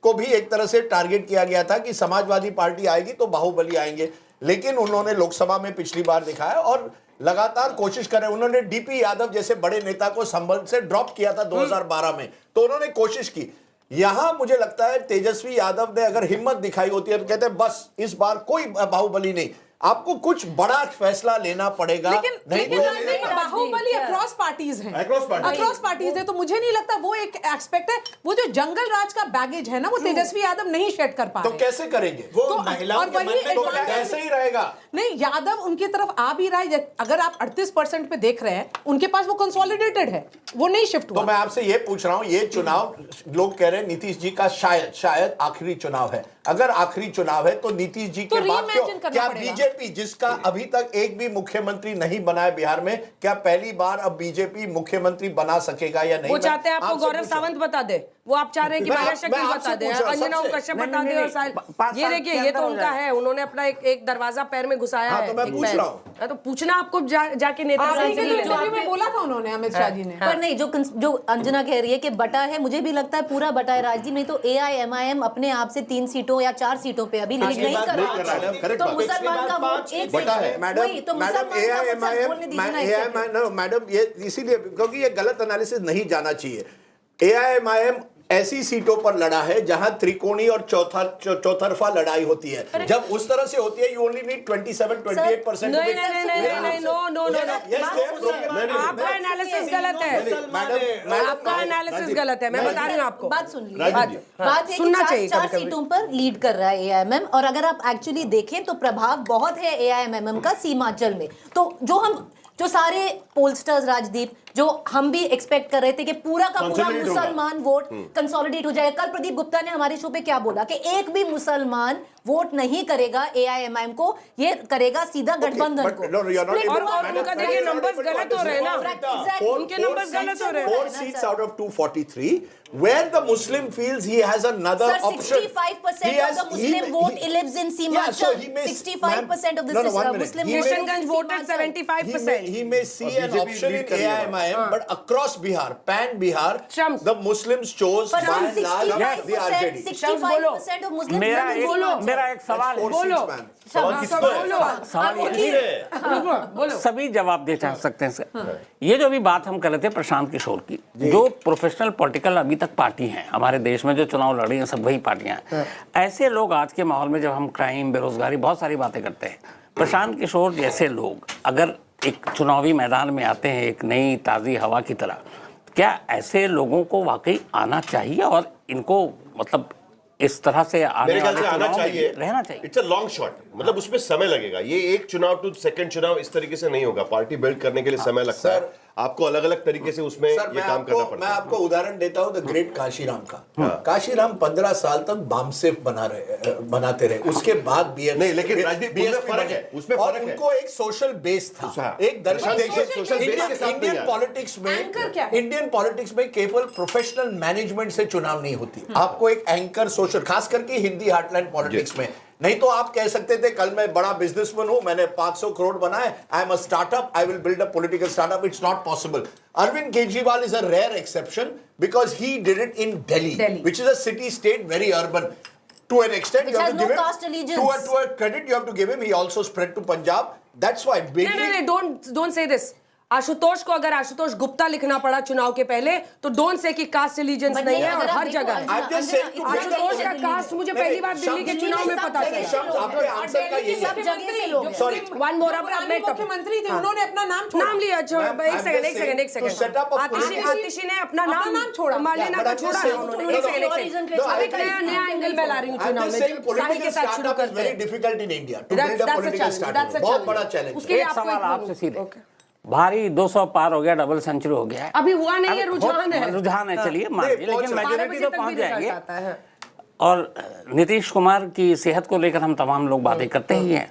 को भी एक तरह से टारगेट किया गया था कि समाजवादी पार्टी आएगी तो बाहुबली आएंगे, लेकिन उन्होंने लोकसभा में पिछली बार दिखाया और लगातार कोशिश कर रहे हैं। उन्होंने डीपी यादव जैसे बड़े नेता को संबल से ड्रॉप किया था 2012 में, तो उन्होंने कोशिश की। यहां मुझे लगता है तेजस्वी यादव ने अगर हिम्मत दिखाई होती है तो कहते हैं बस इस बार कोई बाहुबली नहीं, आपको कुछ बड़ा फैसला लेना पड़ेगा। लेकिन बाहुबली अक्रॉस पार्टीज है, अक्रॉस पार्टीज है, तो मुझे नहीं लगता वो एक एस्पेक्ट है। वो जो जंगल राज का बैगेज है ना, वो तेजस्वी यादव नहीं शेड कर पा रहे। तो कैसे करेंगे? वो महिलाओं के मन में तो ऐसे ही रहेगा। नहीं, यादव उनकी तरफ आ भी रहा है। अगर आप 38% पे देख रहे हैं, उनके पास वो कंसोलिडेटेड है, वो नहीं शिफ्ट हुआ। तो मैं आपसे ये पूछ रहा हूं, ये चुनाव लोग कह रहे हैं नीतीश जी का शायद आखिरी चुनाव है। अगर आखिरी चुनाव है तो नीतीश जी के बाद क्या बीजेपी, जिसका अभी तक एक भी मुख्यमंत्री नहीं बना है बिहार में, क्या पहली बार अब बीजेपी मुख्यमंत्री बना सकेगा या नहीं? वो चाहते हैं आपको गौरव सावंत बता दे, वो आप चाह रहे हैं कि माया शकील बता दे, अंजना कश्यप बता दे, और ये देखिए ये तो उनका है, उन्होंने अपना एक दरवाजा पैर में घुसाया है। तो मैं पूछ रहा हूं, तो पूछना आपको जाके नेता में बोला था उन्होंने, अमित शाह जी ने। पर नहीं, जो अंजना कह रही है कि बटा है, मुझे भी लगता है पूरा बटा है राजदीप। नहीं तो एआईएमआईएम अपने आप से 3 सीटों या 4 सीटों पे अभी लीड नहीं कर रहा, तो मुसलमान का वोट एक बटा है। मैडम एआईएमआईएम, मैडम ये इसीलिए क्योंकि ये गलत एनालिसिस नहीं जाना चाहिए। एआईएमआईएम ऐसी सीटों पर लड़ा है जहां त्रिकोणी और चौतरफा लड़ाई होती है। जब उस तरह से होती है, यू ओनली नीड 27-28%। आपका एनालिसिस गलत है, आपका एनालिसिस गलत है, मैं बता रही हूँ आपको। बात सुन लीजिए, बात है कि 4 सीटों पर लीड कर रहा है एआईएमएम, और अगर आप एक्चुअली देखें तो प्रभाव बहुत है एआईएमएम का सीमांचल में। तो जो सारे पोलस्टर्स राजदीप जो हम भी एक्सपेक्ट कर रहे थे कि पूरा का पूरा Consolidate होगा। मुसलमान वोट कंसोलिडेट हो जाएगा। कल प्रदीप गुप्ता ने हमारे शो पे क्या बोला कि एक भी मुसलमान वोट नहीं करेगा AIMIM को, ये करेगा सीधा गठबंधन को। और उनका देखिए नंबर्स गलत हो रहे हैं ना, उनके नंबर्स गलत हो रहे हैं। 4 seats out of 243 where the Muslim feels he has another Sir, option. 65% of the Muslim vote lives in Seemachal. so he may 65% of the Muslim He may- Kishanganj voted 75%. He may see an option in AIMIM, but across Bihar, pan Bihar, the Muslims chose by and large the RJD. 65% of Muslims मेरा live in एक Seemachal. मेरा एक सवाल है। बोलो सवाल किसको है? सवाल ये सभी जवाब दे सकते हैं सर। ये जो भी बात हम कर रहे थे प्रशांत किशोर की, जो प्रोफेशनल पॉलिटिकल अभी तक पार्टी हैं हमारे देश में जो चुनाव लड़ रही हैं सब वही पार्टियां हैं। ऐसे लोग आज के माहौल में जब हम क्राइम, बेरोजगारी, बहुत सारी बातें करते हैं, प्रशांत किशोर जैसे लोग अगर एक चुनावी मैदान में आते हैं एक नई ताज़ी हवा की तरह, क्या ऐसे लोगों को वाकई आना चाहिए और इनको मतलब इस तरह से मेरे ख्याल से आना चाहिए, रहना चाहिए? इट्स अ लॉन्ग शॉट, मतलब उसमें समय लगेगा। ये एक चुनाव टू सेकंड चुनाव इस तरीके से नहीं होगा। पार्टी बिल्ड करने के लिए समय लगता है, आपको अलग अलग तरीके से उसमें ये काम करना पड़ता है। मैं आपको उदाहरण देता हूं द ग्रेट काशीराम का। काशीराम 15 साल तक बामसेफ बनाते रहे, उसके बाद BF नहीं, लेकिन राजदीप उसमें फर्क है, उसमें और फर्क है। उनको एक सोशल बेस था, एक इंडियन पॉलिटिक्स में केवल प्रोफेशनल मैनेजमेंट से चुनाव नहीं होती, आपको एक एंकर सोशल, खास करके हिंदी हार्टलैंड पॉलिटिक्स में। नहीं तो आप कह सकते थे कल मैं बड़ा बिजनेसमैन हूं, मैंने 500 करोड़ बनाए, I am a startup, I will build a political startup. It's not possible. Arvind Kejriwal is a rare exception because he did it in Delhi, which is a city state, very urban. To an extent, which you have has to no give caste him allegiance. to a credit you have to give him. He also spread to Punjab. That's why. No, don't say this. Ashutosh को अगर आशुतोष गुप्ता लिखना पड़ा चुनाव के पहले तो don't say कि cast allegiance नहीं है और हर जगह आशुतोष का कास्ट मुझे पहली बार दिल्ली के चुनाव में पता चला। आपके आंसर का यही है। सॉरी वन मोर मुख्यमंत्री थे, उन्होंने अपना नाम लिया। एक सेकंड आतिशी ने अपना नाम छोड़ा, मार्लेना का छोड़ा उन्होंने। एक नया एंगल मैं ला रही हूं चुनाव में, साही के साथ शुरू करते हैं। Very difficult in India to build a political startup, बहुत बड़ा चैलेंज। उसके लिए एक सवाल आपसे सीधे, भारी 200 पार हो गया, डबल सेंचुरी हो गया है, अभी हुआ नहीं है, रुझान है, चलिए मान लीजिए, लेकिन मेजोरिटी तो पहुंच जाएगी। और नीतीश कुमार की सेहत को लेकर हम तमाम लोग बातें करते ही हैं।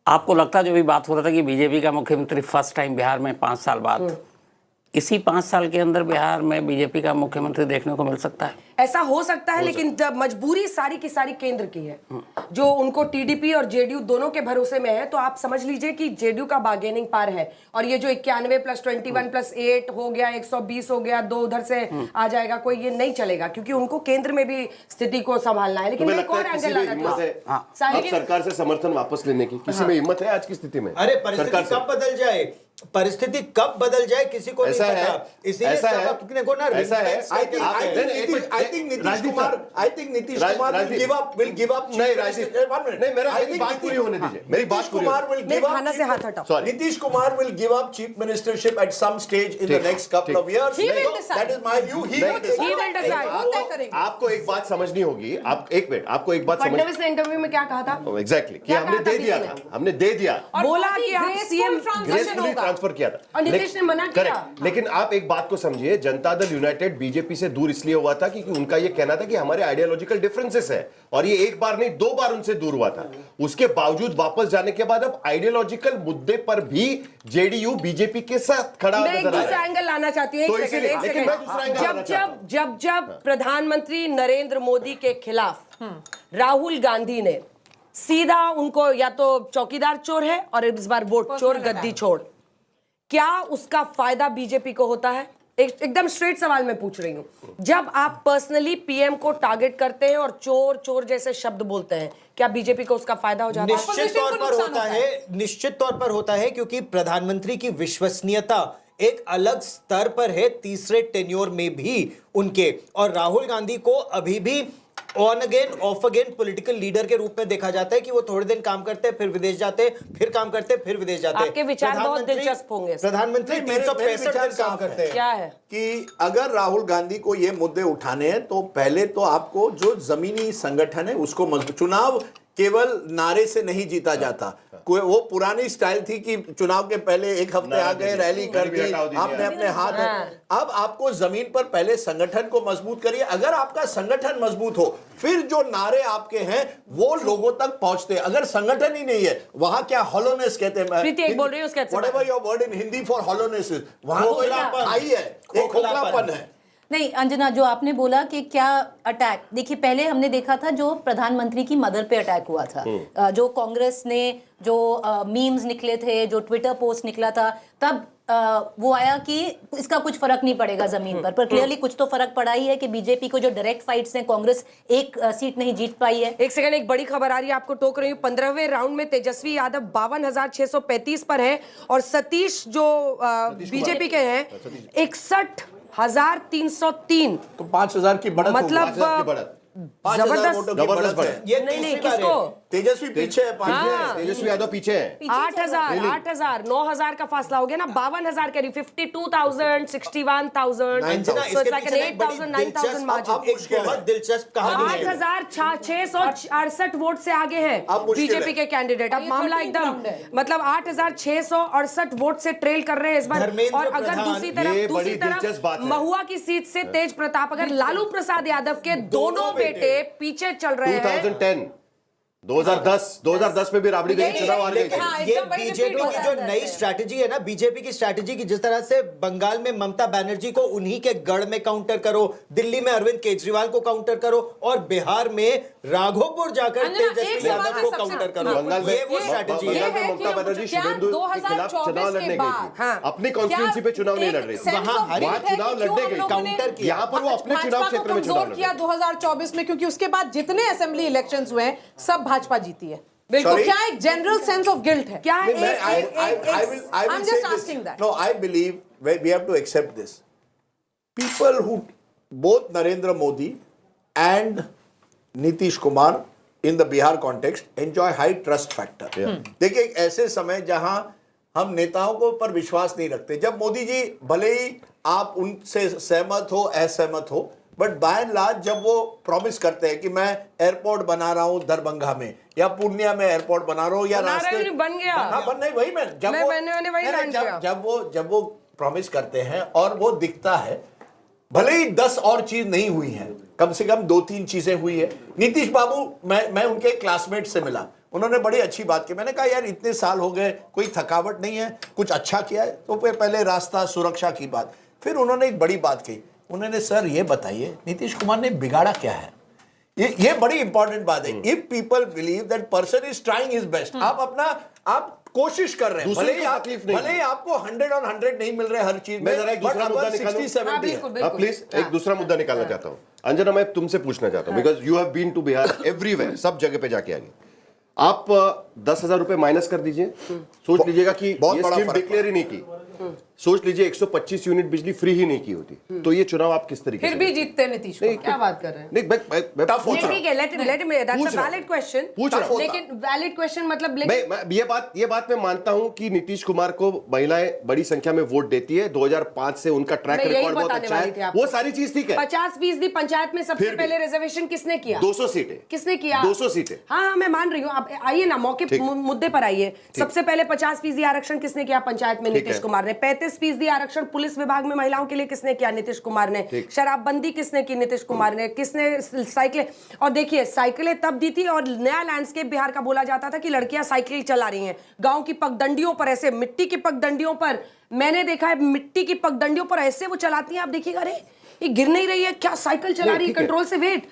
आपको लगता है जो भी बात हो रहा था कि बीजेपी का मुख्यमंत्री फर्स्ट टाइम बिहार में 5 साल बाद, इसी 5 साल के अंदर बिहार में बीजेपी का मुख्यमंत्री देखने को मिल सकता है? ऐसा हो सकता है, लेकिन जब मजबूरी सारी की सारी केंद्र की है, जो उनको टीडीपी और जेडीयू दोनों के भरोसे में है, तो आप समझ लीजिए कि जेडीयू का बार्गेनिंग पार है। और ये जो 91 + 21 + 8 हो गया, 120 हो गया, 2 उधर से आ जाएगा, कोई ये नहीं चलेगा, क्योंकि उनको केंद्र में भी स्थिति को संभालना है। लेकिन एक और एंगल अब सरकार से समर्थन वापस लेने की किसी में हिम्मत है आज की स्थिति में? अरे परिस्थिति कब बदल जाए, परिस्थिति कब बदल जाए किसी को नहीं पता। इसीलिए सबने को ना ऐसा है। I think Nitish Kumar will give up. नहीं राजदीप, नहीं मेरी बात पूरी होने दीजिए, मेरी बात पूरी होने दीजिए। खाना से हाथ हटाओ। Nitish Kumar will give up chief ministership at some stage in the next couple of years. He will decide. That is my view. He will decide. आपको एक बात समझनी होगी, आप एक मिनट, आपको एक बात फडणवीस ने इंटरव्यू में क्या कहा था? एग्जैक्टली कि हमने दे दिया था, हमने दे दिया, बोला कि आप सीएम ट्रांसफर किया था, और नीतीश ने मना किया। करेक्ट। लेकिन आप एक बात को समझिए, जनता दल यूनाइटेड बीजेपी से दूर इसलिए हुआ था क्योंकि उनका ये कहना था कि हमारे आइडियोलॉजिकल डिफरेंसेस है, और ये एक बार नहीं 2 बार उनसे दूर हुआ था। उसके बावजूद वापस जाने के बाद अब आइडियोलॉजिकल मुद्दे पर भी जेडीयू बीजेपी के साथ खड़ा नजर आ रहा है। मैं दूसरा एंगल लाना चाहती हूँ। जब प्रधानमंत्री नरेंद्र मोदी के खिलाफ राहुल गांधी ने सीधा उनको या तो चौकीदार चोर है और इस बार वोट चोर गद्दी छोड़, क्या उसका फायदा बीजेपी को होता है? एकदम स्ट्रेट सवाल मैं पूछ रही हूं। जब आप पर्सनली पीएम को टारगेट करते हैं और चोर चोर जैसे शब्द बोलते हैं, क्या बीजेपी को उसका फायदा हो जाता है? निश्चित तौर पर होता है, निश्चित तौर पर होता है, क्योंकि प्रधानमंत्री की विश्वसनीयता एक अलग स्तर पर है तीसरे टेन्योर में भी उनके। और राहुल गांधी को अभी भी on again of again political leader के रूप में देखा जाता है कि वो थोड़े दिन काम करते हैं, फिर विदेश जाते हैं, फिर काम करते हैं, फिर विदेश जाते हैं। आपके विचार बहुत दिलचस्प होंगे। प्रधानमंत्री 365 दिन काम करते हैं। क्या है कि अगर राहुल गांधी को ये मुद्दे उठाने हैं तो पहले तो आपको जो जमीनी संगठन है उसको मजबूत, चुनाव केवल नारे से नहीं जीता जाता। कोई वो पुरानी स्टाइल थी कि चुनाव के पहले एक हफ्ते आ गए, रैली कर दी, आपने अपने हाथ अब आपको जमीन पर पहले संगठन को मजबूत करिए। अगर आपका संगठन मजबूत हो, फिर जो नारे आपके हैं वो लोगों तक पहुंचते। अगर संगठन ही नहीं है, वहां क्या हॉलोनेस कहते हैं, whatever your word in Hindi for hollowness, वहां तो खाई है, एक खोखलापन है। नहीं अंजना, जो आपने बोला कि क्या अटैक, देखिए पहले हमने देखा था जो प्रधानमंत्री की मदर पे अटैक हुआ था, जो कांग्रेस ने जो मीम्स निकले थे, जो ट्विटर पोस्ट निकला था, तब वो आया कि इसका कुछ फर्क नहीं पड़ेगा जमीन पर क्लियरली कुछ तो फर्क पड़ा ही है कि बीजेपी को जो डायरेक्ट फाइट्स हैं, कांग्रेस एक सीट नहीं जीत पाई है। एक सेकंड, एक बड़ी खबर आ रही है, आपको टोक रही हूँ। 15वें राउंड में तेजस्वी यादव 52,635 पर है और सतीश जो बीजेपी के हैं 61,303, तो 5,000 की बढ़त, मतलब जबरदस्त बढ़त। ये नहीं किसको, तेजस्वी पीछे है, तेजस्वी यादव पीछे है, 8,000 9,000 का फासला हो गया ना, 52,000 कह रही, 52,000 61,000, so it's like an 8,000 9,000 margin. बहुत दिलचस्प कहानी है। 8,668 वोट से आगे हैं बीजेपी के कैंडिडेट। अब मामला एकदम मतलब 8,668 वोट से ट्रेल कर रहे हैं इस बार। और अगर दूसरी तरफ महुआ की सीट से तेज प्रताप, अगर लालू प्रसाद यादव के दोनों बेटे पीछे चल रहे हैं। 2010 में भी राबड़ी देवी चुनाव आ गए थे। ये बीजेपी की जो नई स्ट्रैटेजी है ना, बीजेपी की स्ट्रैटेजी की, जिस तरह से बंगाल में ममता बनर्जी को उन्हीं के गढ़ में काउंटर करो, दिल्ली में अरविंद केजरीवाल को काउंटर करो और बिहार में राघोपुर जाकर तेजस्वी यादव को काउंटर करो। ये वो स्ट्रैटेजी है। बंगाल में ममता बनर्जी शुभेंदु के खिलाफ चुनाव लड़ने गई थी, अपनी कॉन्स्टिट्यूंसी पे चुनाव नहीं लड़ रही थी, वहां चुनाव लड़ने गई, काउंटर किया। यहाँ पर वो अपने चुनाव क्षेत्र में चुनाव किया 2024 में, क्योंकि उसके बाद जितने असेंबली इलेक्शंस हुए सब भाजपा जीती है। बिल्कुल, क्या एक जनरल सेंस ऑफ गिल्ट है, क्या है? I'm just asking that. No, I believe we have to accept this. People who, both Narendra Modi and Nitish Kumar in the Bihar context, enjoy high trust factor. देखिए, एक ऐसे समय जहां हम नेताओं को पर विश्वास नहीं रखते, जब मोदी जी भले ही आप उनसे सहमत हो, असहमत हो, बट बाय एंड लार्ज जब वो प्रॉमिस करते हैं कि मैं एयरपोर्ट बना रहा हूं दरभंगा में या पूर्णिया में एयरपोर्ट बना रहा हूं या रास्ते बन गया, बन नहीं, वही मैं जब वो प्रॉमिस करते हैं और वो दिखता है, भले ही 10 और चीज नहीं हुई है, कम से कम 2-3 चीजें हुई है। नीतीश बाबू, मैं उनके क्लासमेट से मिला, उन्होंने बड़ी अच्छी बात की। मैंने कहा यार इतने साल हो गए, कोई थकावट नहीं है, कुछ अच्छा किया है? तो पहले रास्ता सुरक्षा की बात, फिर उन्होंने एक बड़ी बात कही, उन्होंने सर ये बताइए नीतीश कुमार ने बिगाड़ा क्या है? ये बड़ी इंपॉर्टेंट बात है। If people believe that person is trying his best, आप कोशिश कर रहे हैं, भले ही आपको 100 और 100 नहीं मिल रहे हर चीज में, एक दूसरा मुद्दा निकालूं, प्लीज एक दूसरा मुद्दा निकालना चाहता हूं। अंजना, मैं तुमसे पूछना चाहता हूं, because you have been to Bihar everywhere, सब जगह पे जाके आगे। आप 10,000 रुपए माइनस कर दीजिए, सोच लीजिएगा कि ये स्कीम डिक्लेयर ही नहीं की, सोच लीजिए 125 यूनिट बिजली फ्री ही नहीं की होती, तो ये चुनाव आप किस तरीके फिर भी जीतते नीतीश को? क्या बात कर रहे हैं? नहीं, मैं पूछ रहा हूं, ठीक है, let me, that's a valid question, पूछ रहा हूं, लेकिन वैलिड क्वेश्चन मतलब ये बात मैं मानता हूं कि नीतीश कुमार को महिलाएं बड़ी संख्या में वोट देती है, 2005 से उनका ट्रैक रिकॉर्ड बहुत अच्छा है, वो सारी चीज ठीक है। 50% पंचायत में सबसे पहले रिजर्वेशन किसने किया? 200 सीटें किसने किया? 200 सीटें। हाँ, मैं मान रही हूँ, आप आइए ना, मौके मुद्दे पर आइए। सबसे पहले 50% आरक्षण किसने किया पंचायत में? नीतीश कुमार ने। 35% आरक्षण पुलिस विभाग में महिलाओं के लिए किसने किया? नीतीश कुमार ने। शराबबंदी किसने की? नीतीश कुमार ने। किसने साइकिलें? और देखिए, साइकिलें तब दी थी और नया लैंडस्केप बिहार का बोला जाता था कि लड़कियां साइकिल चला रही हैं गांव की पगडंडियों पर, ऐसे मिट्टी की पगडंडियों पर। मैंने देखा है मिट्टी की पगडंडियों पर ऐसे वो चलाती हैं, आप देखिएगा, अरे ये गिर नहीं रही है क्या, साइकिल चला रही है कंट्रोल से, वेट।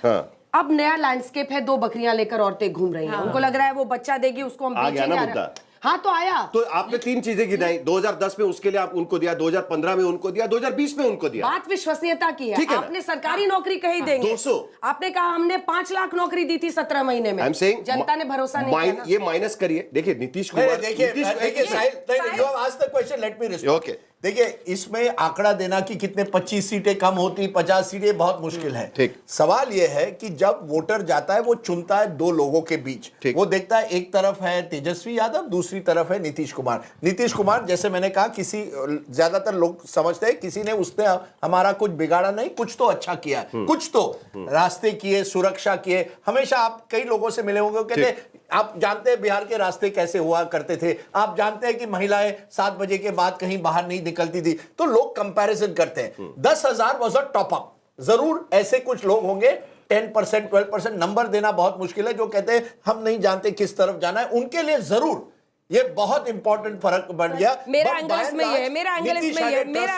अब नया लैंडस्केप है, 2 बकरियां लेकर औरतें घूम रही हैं, उनको लग रहा है वो बच्चा देगी, उसको हम बेचेंगे। हाँ, तो आया, तो आपने 3 चीजें गिनाई, 2010 में उसके लिए आप उनको दिया, 2015 में उनको दिया, 2020 में उनको दिया। बात विश्वसनीयता की है। आपने सरकारी नौकरी कहीं देंगे, 200, आपने कहा हमने 5 लाख नौकरी दी थी 17 महीने में, जनता ने भरोसा नहीं किया। ये माइनस करिए, देखिए नीतीश कुमार, देखिए, you have asked the question, let me respond. Okay, देखिए इसमें आंकड़ा देना कि कितने 25 सीटें कम होती 50 सीटें बहुत मुश्किल है। ठीक। सवाल यह है कि जब वोटर जाता है वो चुनता है दो लोगों के बीच, वो देखता है एक तरफ है तेजस्वी यादव, दूसरी तरफ है नीतीश कुमार। नीतीश कुमार जैसे मैंने कहा किसी ज्यादातर लोग समझते हैं किसी ने उसने हमारा कुछ बिगाड़ा नहीं, कुछ तो अच्छा किया है, कुछ तो रास्ते किए, सुरक्षा किए। हमेशा आप कई लोगों से मिले होंगे, कहते आप जानते हैं बिहार के रास्ते कैसे हुआ करते थे, आप जानते हैं कि महिलाएं 7 बजे के बाद कहीं बाहर नहीं निकलती थी, तो लोग कंपैरिजन करते हैं। 10,000 वाज अ टॉप अप। जरूर ऐसे कुछ लोग होंगे 10% 12% नंबर देना बहुत मुश्किल है, जो कहते हैं हम नहीं जानते किस तरफ जाना है, उनके लिए जरूर ये बहुत इंपॉर्टेंट फर्क बन गया। मेरा एंगल इसमें ये है, मेरा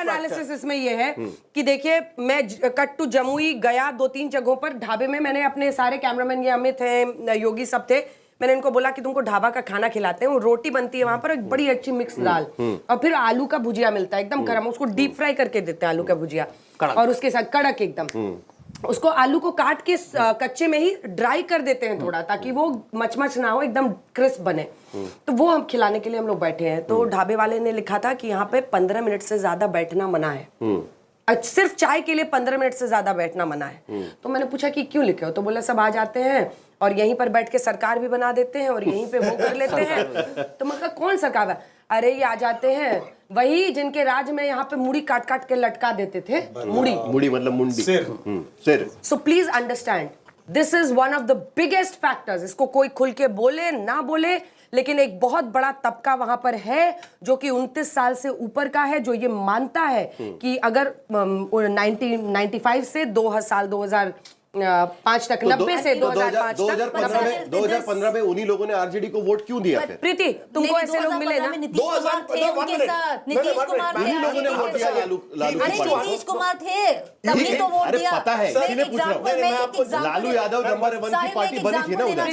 एनालिसिस इसमें ये है कि देखिए मैं कट टू जमुई गया 2-3 जगहों पर, ढाबे में मैंने अपने सारे कैमरामैन, ये अमित हैं, योगी सब थे, मैंने इनको बोला कि तुमको ढाबा का खाना खिलाते हैं। वो रोटी बनती है वहां पर, एक बड़ी अच्छी मिक्स दाल, और फिर आलू का भुजिया मिलता है एकदम गर्म, उसको डीप फ्राई करके देते हैं आलू का भुजिया, और उसके साथ कड़क एकदम, उसको आलू को काट के कच्चे में ही ड्राई कर देते हैं थोड़ा, ताकि वो मचमच ना हो, एकदम क्रिस्प बने। तो वो हम खिलाने के लिए हम लोग बैठे हैं, तो ढाबे वाले ने लिखा था कि यहाँ पे 15 मिनट से ज्यादा बैठना मना है, सिर्फ चाय के लिए 15 मिनट से ज्यादा बैठना मना है। तो मैंने पूछा कि क्यों लिखे हो, तो बोला सब आ जाते हैं और यहीं पर बैठ के सरकार भी बना देते हैं और यहीं पे वो कर लेते हैं। तो मैं कहा कौन सरकार है? अरे ये आ जाते हैं वही जिनके राज में यहाँ पे मुड़ी काट काट के लटका देते थे। मुड़ी मतलब मुंडी, सिर। So please understand, this is one of the biggest factors. इसको कोई खुल के बोले ना बोले, लेकिन एक बहुत बड़ा तबका वहां पर है जो कि 29 साल से ऊपर का है, जो ये मानता है कि अगर 1995 से 2005 तक, 90 से 2005 तक, 2015 में उन्हीं लोगों ने आरजेडी को वोट क्यों दिया फिर? प्रीति तुमको ऐसे लोग मिले ना, नीतीश कुमार थे उनके साथ, नीतीश कुमार थे, उन्हीं लोगों ने वोट दिया नीतीश कुमार थे तभी तो वोट दिया। पता है, इसीलिए पूछ रहा हूं। लालू यादव नंबर 1 की पार्टी बनी थी ना उधर। एक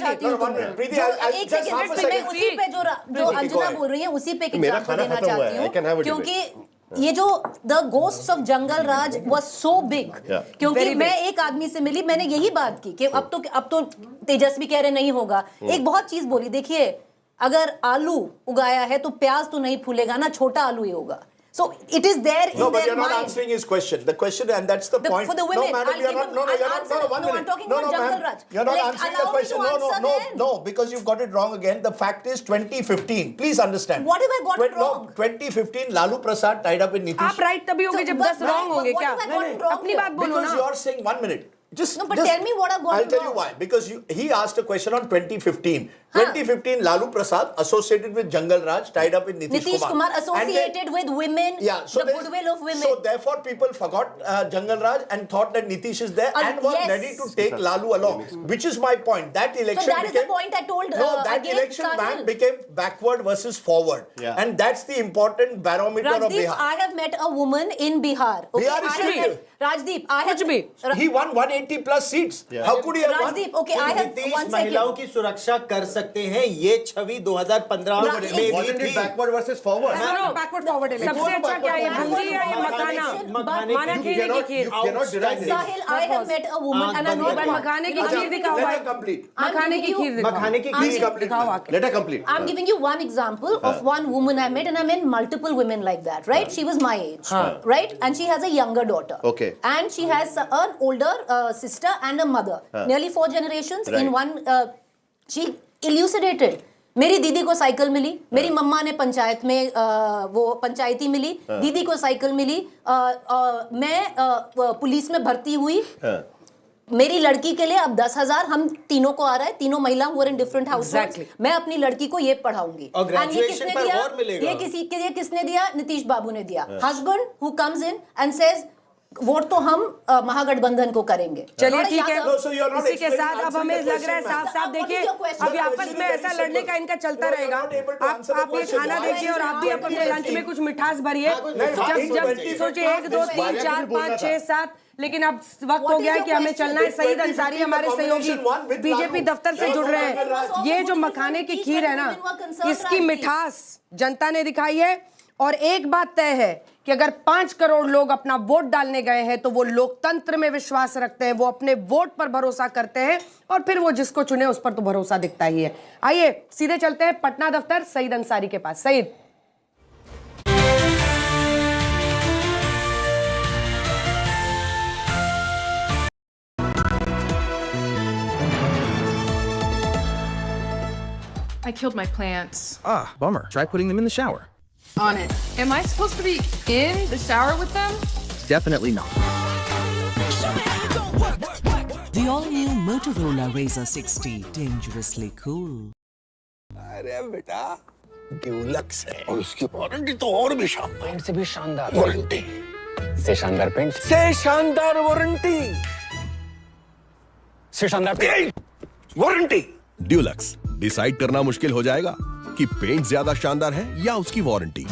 सेकंड, मैं उसी पे जो अंजना बोल रही है उसी पे एग्जांपल देना चाहती हूँ, क्योंकि ये जो the ghosts of jungle Raj was so big, क्योंकि मैं एक आदमी से मिली, मैंने यही बात की कि अब तो तेजस्वी कह रहे नहीं होगा। एक बहुत चीज बोली, देखिए अगर आलू उगाया है तो प्याज तो नहीं फूलेगा ना, छोटा आलू ही होगा। So it is there in no, but their you're not mind. answering his question. The question, and that's the point. For the women, no, madam, you're not. No, you're not. No, one minute. I'm talking about Jungle Raj. You're not answering the question. No, because you've got it wrong again. The fact is 2015. Please understand. What have I got it wrong? 2015, Lalu Prasad tied up with Nitish. आप right तभी होंगे जब 10 wrong होंगे क्या? अपनी बात बोलो ना. Because you're saying 1 minute. No, but tell me what I've got. I'll tell you why. Because he asked a question on 2015. 2015, Lalu Prasad associated with Jungle Raj, tied up with Nitish Kumar associated with women, so the goodwill of women. So therefore, people forgot Jungle Raj and thought that Nitish is there and was ready to take Lalu along, which is my point. That election so that is the point I told. No, that election became backward versus forward, and that's the important barometer of Bihar. I have met a woman in Bihar. Bihar is Rajdeep, I have. He won 180 plus seats. How could he have won? Rajdeep, okay, I have one second. महिलाओं की सुरक्षा कर सकते हैं, ये छवि 2015 में भी थी। Backward versus forward. Backward forward है। सबसे अच्छा क्या है, बूंदी या ये मखाना खीर की खीर। साहिल, I have met a woman and I know that मखाने की खीर दिखाओ भाई। मखाने की खीर दिखाओ। मखाने की खीर दिखाओ आके। Let her complete. I'm giving you one example of one woman I met, and I met multiple women like that, right? She was my age, right? And she has a younger daughter. Okay. And she has an older sister and a mother. Nearly 4 generations in one. She elucidated. मेरी दीदी को cycle मिली, मेरी मम्मा ने पंचायत में वो पंचायती मिली, दीदी को cycle मिली, मैं पुलिस में भर्ती हुई, मेरी लड़की के लिए अब 10,000 हम तीनों को आ रहा है, तीनों महिला हुआ इन डिफरेंट हाउस। मैं अपनी लड़की को ये पढ़ाऊंगी। और ग्रेजुएशन पर और मिलेगा। ये किसने दिया? नीतीश बाबू ने दिया। Husband who comes in and says vote तो हम महागठबंधन को करेंगे। चलिए ठीक है, इसी के साथ अब हमें लग रहा है साफ देखिए, अभी आपस में ऐसा लड़ने का इनका चलता रहेगा। आप ये खाना देखिए और आप भी अपने लंच में कुछ मिठास भरिए। जब सोचिए 1 2 3 4 5 6 7, लेकिन अब वक्त हो गया है कि हमें चलना है। सईद अंसारी हमारे सहयोगी बीजेपी दफ्तर से जुड़ रहे हैं। ये जो मखाने की खीर है ना, इसकी मिठास जनता ने दिखाई है। और एक बात तय है कि अगर 5 करोड़ लोग अपना वोट डालने गए हैं तो वो लोकतंत्र में विश्वास रखते हैं, वो अपने वोट पर भरोसा करते हैं और फिर वो जिसको चुने उस पर तो भरोसा दिखता ही है। आइए सीधे चलते हैं पटना दफ्तर सईद अंसारी के पास। Saeed, I killed my plants. Ah, bummer. Try putting them in the shower. On it. Am I supposed to be in the shower with them? Definitely not. The all-new Motorola Razr 60, dangerously cool. अरे बेटा Dulux है और उसकी warranty तो और भी शानदार, paint से भी शानदार वारंटी, से शानदार पेंट से शानदार वारंटी, से शानदार वारंटी। ड्यूलक्स, डिसाइड करना मुश्किल हो जाएगा कि पेंट ज्यादा शानदार है या उसकी warranty.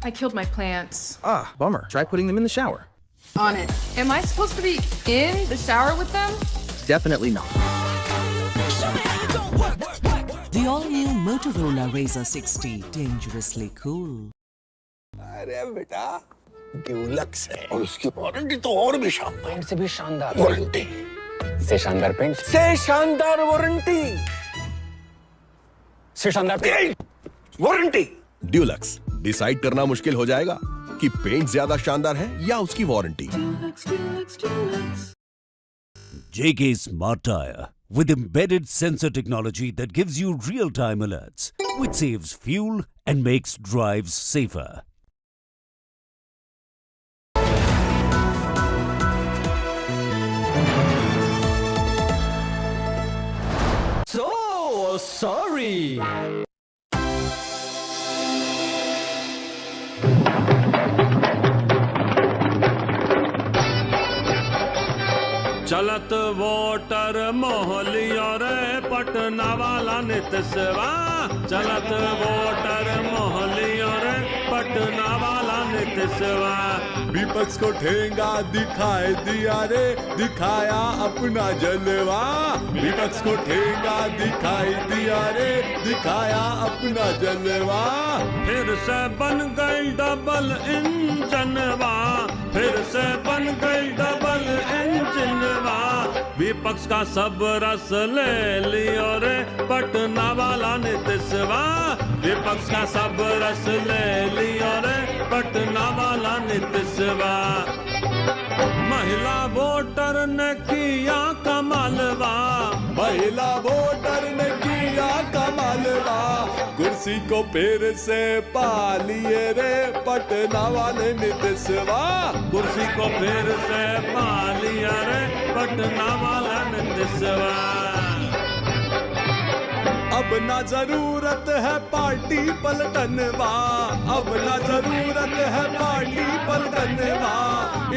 I killed my plants. Ah, bummer. Try putting them in the shower. On it. Am I supposed to be in the shower with them? Definitely not. The all-new Motorola Razr 60, dangerously cool. अरे बेटा Dulux है और उसकी warranty तो और भी शानदार, paint से भी शानदार वारंटी, से शानदार पेंट से शानदार वारंटी, से शानदार वारंटी। ड्यूलक्स, डिसाइड करना मुश्किल हो जाएगा कि पेंट ज्यादा शानदार है या उसकी warranty. JK Smart Tire with embedded sensor technology that gives you real-time alerts, which saves fuel and makes drives safer. So sorry. चलत वोटर मोहलिया रे पटना वाला नितसवा, चलत वोटर मोहलिया रे पटना वाला नितसवा। विपक्ष को ठेंगा दिखाई दिया रे, दिखाया अपना जलवा, विपक्ष को ठेंगा दिखाई दिया रे, दिखाया अपना जलवा। फिर से बन गई डबल इंजनवा, फिर से बन गई डबल इंजनवा। विपक्ष का सब रस ले लियो रे पटना वाला नितसवा, विपक्ष का सब रस ले लियो रे पटना वाला नितसवा। महिला वोटर ने किया कमालवा, महिला वोटर ने किया कमालवा। कुर्सी को फिर से पा लिए रे पटना वाले नितसवा, कुर्सी को फिर से पा लिया रे पटना वाला नितसवा। अब ना जरूरत है पार्टी पलटनवा, अब ना जरूरत है पार्टी पलटनवा।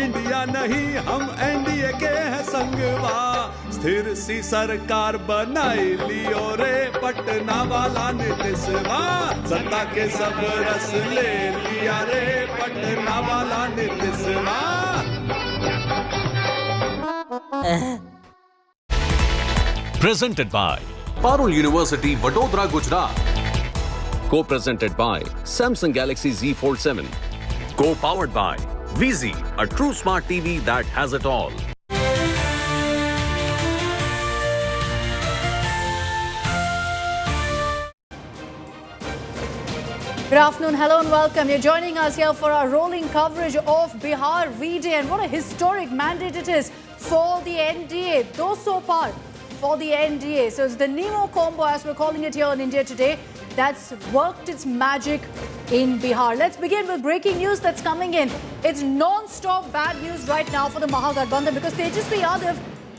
इंडिया नहीं हम एनडीए के हैं संगवा, स्थिर सी सरकार बनाई लियो रे पटना वाला नितसवा। सत्ता के सब रस ले लिया रे पटना वाला नितसवा। Presented by Parul University, Vadodara, Gujarat. Co-presented by Samsung Galaxy Z Fold 7. Co-powered by VZ, a true smart TV that has it all. Good afternoon, hello and welcome. You're joining us here for our rolling coverage of Bihar V-Day, and what a historic mandate it is for the NDA. 200 par for the NDA. So it's the Nemo combo, as we're calling it here in India today, that's worked its magic in Bihar. Let's begin with breaking news that's coming in. It's non-stop bad news right now for the Mahagathbandhan because Tejasvi Yadav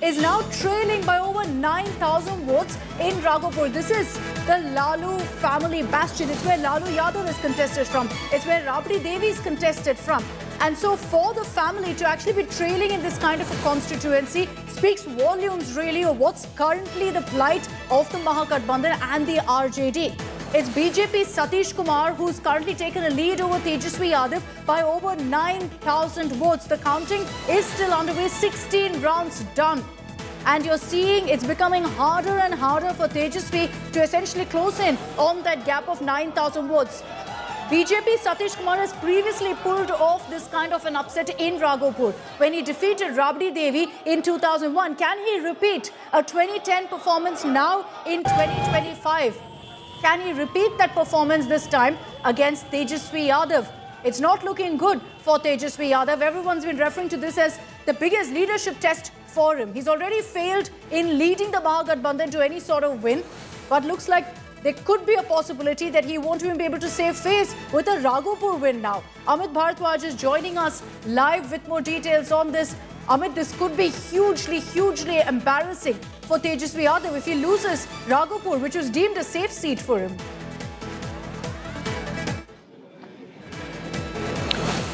is now trailing by over 9,000 votes in Raghopur. This is the Lalu family bastion. It's where Lalu Yadav is contested from. It's where Rabdi Devi is contested from. And so for the family to actually be trailing in this kind of a constituency speaks volumes really of what's currently the plight of the Mahagathbandhan and the RJD. It's BJP Satish Kumar who's currently taken a lead over Tejasvi Yadav by over 9,000 votes. The counting is still underway, 16 rounds done. And you're seeing it's becoming harder and harder for Tejaswi to essentially close in on that gap of 9,000 votes. BJP Satish Kumar has previously pulled off this kind of an upset in Raghopur when he defeated Rabdi Devi in 2001. Can he repeat a 2010 performance now in 2025? Can he repeat that performance this time against Tejaswi Yadav? It's not looking good for Tejaswi Yadav. Everyone's been referring to this as the biggest leadership test for him. He's already failed in leading the Mahagathbandhan to any sort of win, but looks like there could be a possibility that he won't even be able to save face with a Raghopur win now. Amit Bharadwaj is joining us live with more details on this. Amit, this could be hugely embarrassing for Tejaswi Yadav if he loses Raghopur, which was deemed a safe seat for him.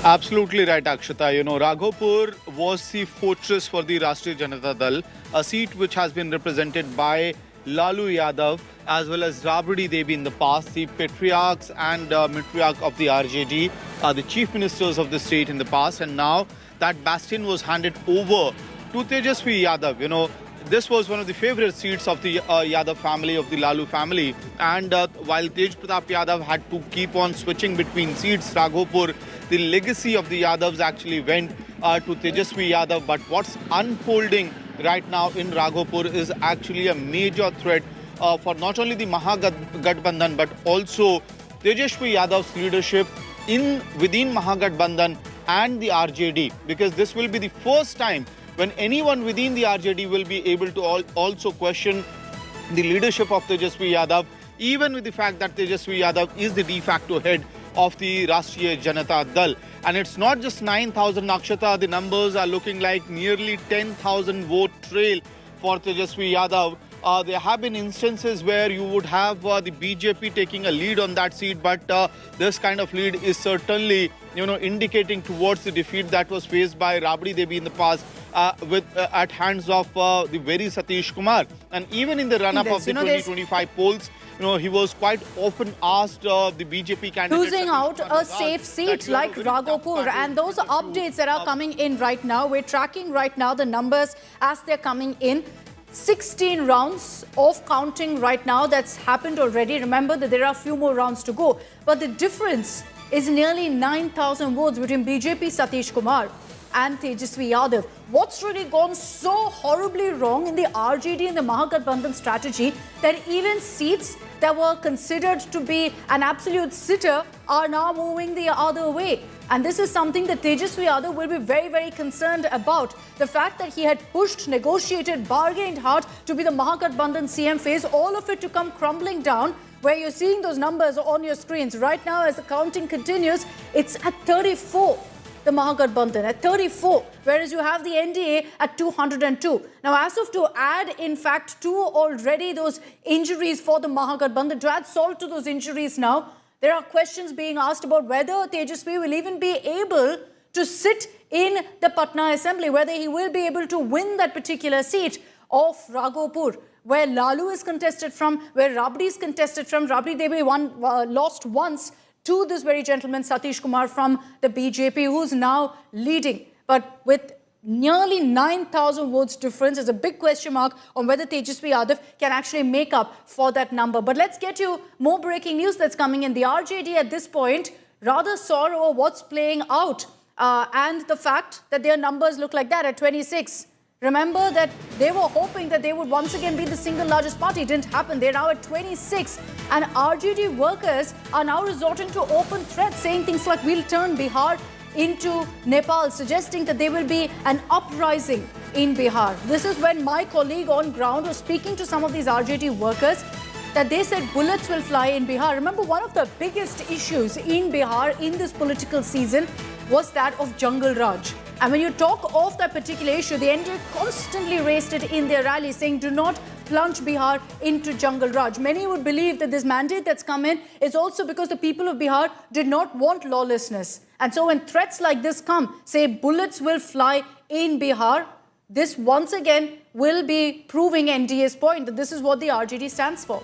Absolutely right, Akshata. You know, Raghopur was the fortress for the Rashtriya Janata Dal, a seat which has been represented by Lalu Yadav as well as Rabdi Devi in the past, the patriarchs and matriarch of the RJD, the chief ministers of the state in the past, and now that bastion was handed over to Tejaswi Yadav. You know, this was one of the favorite seats of the Yadav family, of the Lalu family, and while Tej Pratap Yadav had to keep on switching between seats, Raghopur, the legacy of the Yadavs actually went to Tejaswi Yadav. But what's unfolding right now in Raghopur is actually a major threat for not only the Mahagathbandhan but also Tejaswi Yadav's leadership within Mahagathbandhan and the RJD, because this will be the first time when anyone within the RJD will be able to also question the leadership of Tejaswi Yadav, even with the fact that Tejaswi Yadav is the de facto head of the Rashtriya Janata Dal. And it's not just 9,000, Akshata. The numbers are looking like nearly 10,000 vote trail for Tejaswi Yadav. There have been instances where you would have the BJP taking a lead on that seat, but this kind of lead is certainly, you know, indicating towards the defeat that was faced by Rabdi Devi in the past at hands of the very Satish Kumar. And even in the run-up of the 2025 polls, you know, he was quite often asked the BJP candidates losing out a safe seat like Raghopur, and those are updates that are coming in right now. We're tracking right now the numbers as they're coming in. 16 rounds of counting right now that's happened already. Remember that there are a few more rounds to go, but the difference is nearly 9,000 votes between BJP Satish Kumar and Tejaswi Yadav. What's really gone so horribly wrong in the RJD and the Mahagathbandhan strategy that even seats that were considered to be an absolute sitter are now moving the other way? And this is something that Tejaswi Yadav will be very concerned about. The fact that he had pushed, negotiated, bargained hard to be the Mahagathbandhan CM phase, all of it to come crumbling down, where you're seeing those numbers on your screens. Right now, as the counting continues, it's at 34. The Mahagathbandhan at 34, whereas you have the NDA at 202. Now, as of to add, in fact, to already those injuries for the Mahagathbandhan, to add salt to those injuries now, there are questions being asked about whether Tejaswi will even be able to sit in the Patna Assembly, whether he will be able to win that particular seat of Raghopur, where Lalu is contested from, where Rabdi is contested from. Rabdi Devi lost once to this very gentleman, Satish Kumar from the BJP, who's now leading. But with nearly 9,000 votes difference, there's a big question mark on whether Tejaswi Yadav can actually make up for that number. But let's get you more breaking news that's coming in. The RJD at this point rather sore over what's playing out and the fact that their numbers look like that at 26. Remember that they were hoping that they would once again be the single largest party. It didn't happen. They're now at 26. And RJD workers are now resorting to open threats, saying things like, we'll turn Bihar into Nepal, suggesting that there will be an uprising in Bihar. This is when my colleague on ground was speaking to some of these RJD workers, that they said bullets will fly in Bihar. Remember, one of the biggest issues in Bihar in this political season was that of Jungle Raj. And when you talk of that particular issue, the NDA constantly raised it in their rally, saying do not plunge Bihar into Jungle Raj. Many would believe that this mandate that's come in is also because the people of Bihar did not want lawlessness. And so when threats like this come, say bullets will fly in Bihar, this once again will be proving NDA's point that this is what the RJD stands for.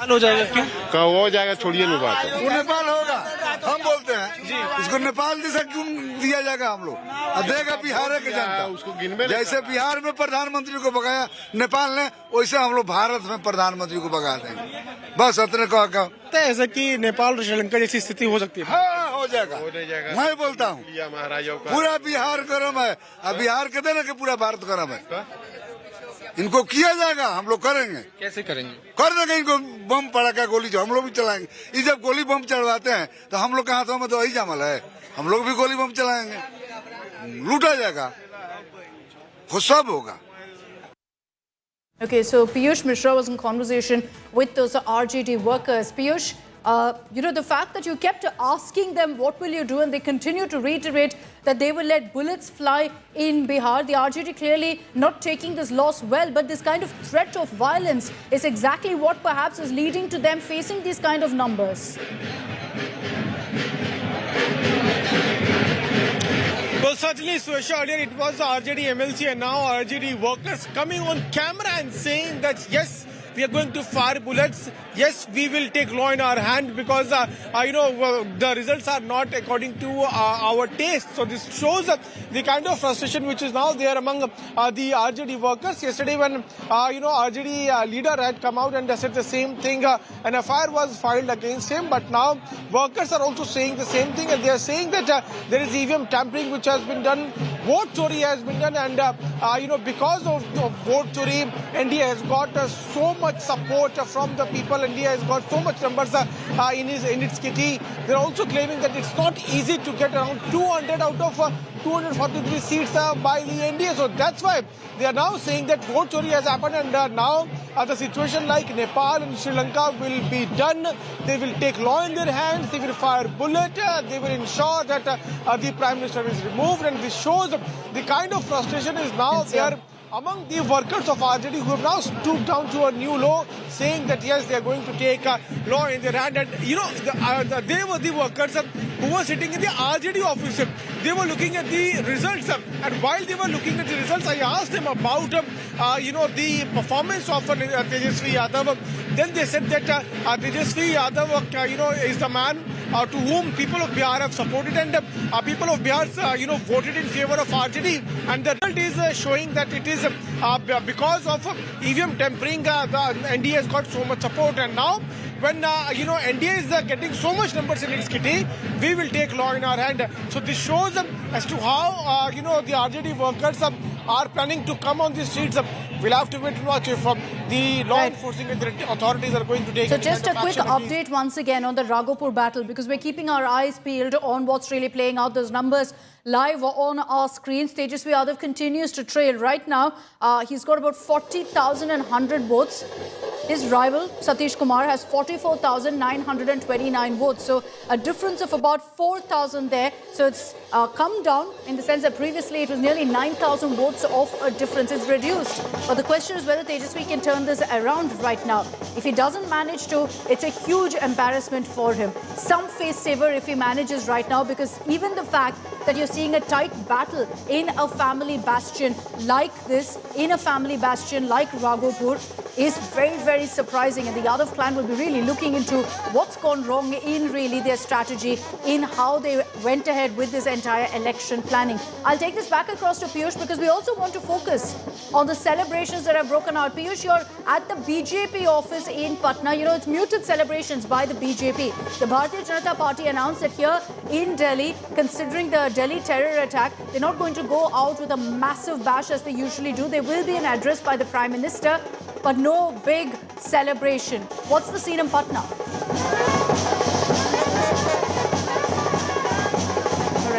हो जाएगा, क्यों? हो जाएगा, छोड़िए ना बात। वो नेपाल होगा, हम बोलते हैं, जी, उसको नेपाल जैसा क्यों दिया जाएगा हम लोग? देगा बिहार के जनता। जैसे बिहार में प्रधानमंत्री को भगाया नेपाल ने, वैसे हम लोग भारत में प्रधानमंत्री को भगा देंगे। बस इतने कहा ऐसा कि नेपाल और श्रीलंका जैसी स्थिति हो सकती है। हाँ, हो जाएगा। मैं बोलता हूँ पूरा बिहार गर्म है। अब बिहार के देना कि पूरा भारत गर्म है। इनको किया जाएगा, हम लोग करेंगे। कैसे करेंगे? कर देंगे इनको बम पड़ाका गोली जो हम लोग भी चलाएंगे। ये जब गोली बम चढ़वाते हैं तो हम लोग के हाथों में तो वही जमल है, हम लोग भी गोली बम चलाएंगे, लूटा जाएगा, वो सब होगा। Okay, so Piyush Mishra was in conversation with those RJD workers. Piyush, the fact that you kept asking them what will you do, and they continue to reiterate that they will let bullets fly in Bihar. The RJD clearly not taking this loss well, but this kind of threat of violence is exactly what perhaps is leading to them facing these kind of numbers. Well, certainly, Suesha, earlier it was the RJD MLC and now RJD workers coming on camera and saying that, yes, we are going to fire bullets. Yes, we will take law in our hand because, the results are not according to our taste. So this shows the kind of frustration which is now there among the RJD workers. Yesterday when, RJD leader had come out and said the same thing, an FIR was filed against him. But now workers are also saying the same thing, and they are saying that there is EVM tampering which has been done, vote chori has been done, and, because of vote chori, NDA has got so much support from the people. NDA has got so much numbers in its kitty. They're also claiming that it's not easy to get around 200 out of 243 seats by the NDA. So that's why they are now saying that vote chori has happened, and now the situation like Nepal and Sri Lanka will be done. They will take law in their hands. They will fire bullet. They will ensure that the Prime Minister is removed. And this shows the kind of frustration is now there among the workers of RJD, who have now stooped down to a new law, saying that yes, they are going to take law in their hand. And they were the workers who were sitting in the RJD office. They were looking at the results, and while they were looking at the results, I asked them about the performance of Tejasvi Yadav. Then they said that Tejasvi Yadav is the man to whom people of Bihar have supported, and people of Bihar voted in favor of RJD, and the result is showing that it is because of EVM tampering, the NDA has got so much support. And now when NDA is getting so much numbers in its kitty, we will take law in our hand. So this shows as to how the RJD workers are planning to come on the streets. We'll have to wait and watch if the law enforcing authorities are going to take. So just a quick update once again on the Raghopur battle, because we're keeping our eyes peeled on what's really playing out. Those numbers live on our screens. Tejasvi Yadav continues to trail. Right now, he's got about 40,100 votes. His rival, Satish Kumar, has 44,929 votes. So a difference of about 4,000 there. So it's come down in the sense that previously it was nearly 9,000 votes of a difference. It's reduced. But the question is whether Tejasvi can turn this around right now. If he doesn't manage to, it's a huge embarrassment for him. Some face saver if he manages right now, because even the fact that you're seeing a tight battle in a family bastion like this, in a family bastion like Raghopur, is very, very surprising. And the Yadav clan will be really looking into what's gone wrong in really their strategy, in how they went ahead with this entire election planning. I'll take this back across to Piyush, because we also want to focus on the celebrations that have broken out. Piyush, you're at the BJP office in Patna. It's muted celebrations by the BJP. The Bharatiya Janata Party announced that here in Delhi, considering the Delhi terror attack, they're not going to go out with a massive bash as they usually do. There will be an address by the Prime Minister, but no big celebration. What's the scene in Patna?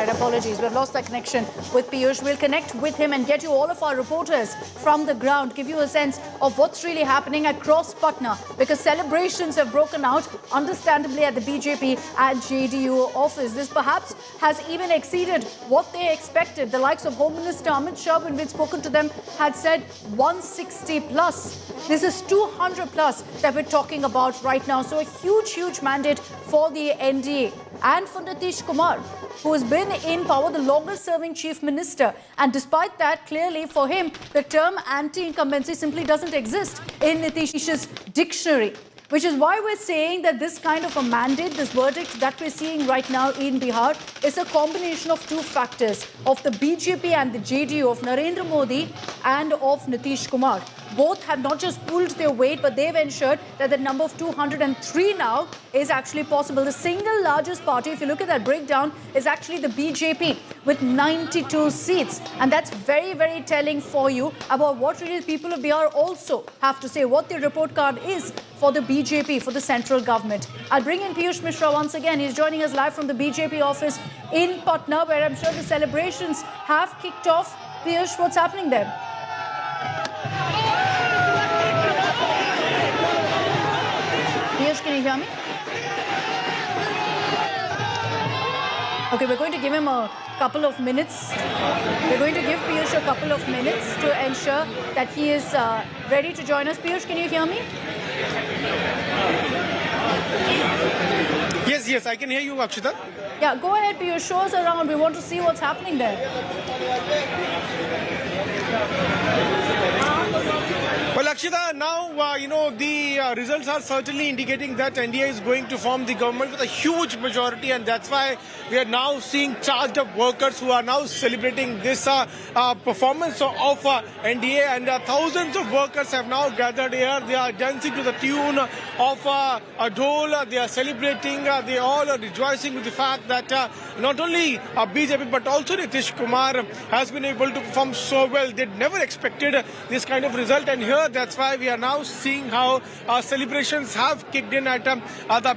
Apologies, we've lost that connection with Piyush. We'll connect with him and get you all of our reporters from the ground, give you a sense of what's really happening across Patna, because celebrations have broken out, understandably, at the BJP and JDU office. This perhaps has even exceeded what they expected. The likes of Home Minister Amit Shah, when we'd spoken to them, had said 160 plus. This is 200 plus that we're talking about right now. So a huge, huge mandate for the NDA and for Nitish Kumar, who has been in power, the longest serving chief minister. And despite that, clearly for him, the term anti-incumbency simply doesn't exist in Nitish's dictionary. Which is why we're saying that this kind of a mandate, this verdict that we're seeing right now in Bihar is a combination of two factors, of the BJP and the JDU, of Narendra Modi and of Nitish Kumar. Both have not just pulled their weight, but they've ensured that the number of 203 now is actually possible. The single largest party, if you look at that breakdown, is actually the BJP with 92 seats. And that's very, very telling for you about what really people of Bihar also have to say, what the report card is for the BJP, for the central government. I'll bring in Piyush Mishra once again. He's joining us live from the BJP office in Patna, where I'm sure the celebrations have kicked off. Piyush, what's happening there? Piyush, can you hear me? Okay, we're going to give him a couple of minutes. We're going to give Piyush a couple of minutes to ensure that he is ready to join us. Piyush, can you hear me? Yes, I can hear you, Akshita. Yeah, go ahead, Piyush. Show us around. We want to see what's happening there. Well, Akshita, now, the results are certainly indicating that NDA is going to form the government with a huge majority, and that's why we are now seeing charged up workers who are now celebrating this performance of NDA, and thousands of workers have now gathered here. They are dancing to the tune of a dhol. They are celebrating. They all are rejoicing with the fact that not only BJP but also Nitish Kumar has been able to perform so well. They never expected this kind of result, and here that's why we are now seeing how celebrations have kicked in at the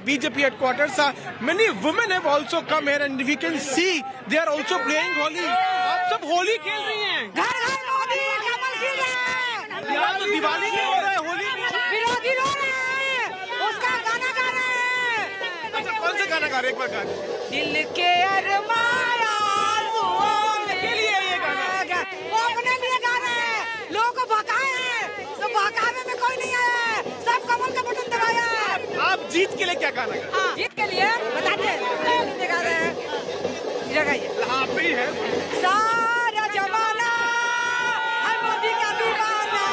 BJP headquarters. Many women have also come here, and we can see they are also playing Holi. आप सब होली खेल रही हैं। घर घर मोदी कमल खिल रहे हैं। यहाँ तो दिवाली भी हो रहा है, होली भी हो रहा है। विरोधी रो रहे हैं, उसका गाना गा रहे हैं। अच्छा, कौन सा गाना गा रहे हैं, एक बार गा दीजिए। दिल के अरमान आंसुओं के लिए ये गाना। वो अपने लिए गा रहे हैं, लोगों को भगाए हैं, तो भगाने में कोई नहीं आया है, सब कमल का बटन दबाया है। आप जीत के लिए क्या गाना गा रहे हैं? जीत के लिए बताते हैं, गा रहे हैं। हाँ, पे ही है। सारा जमाना है मोदी का दीवाना,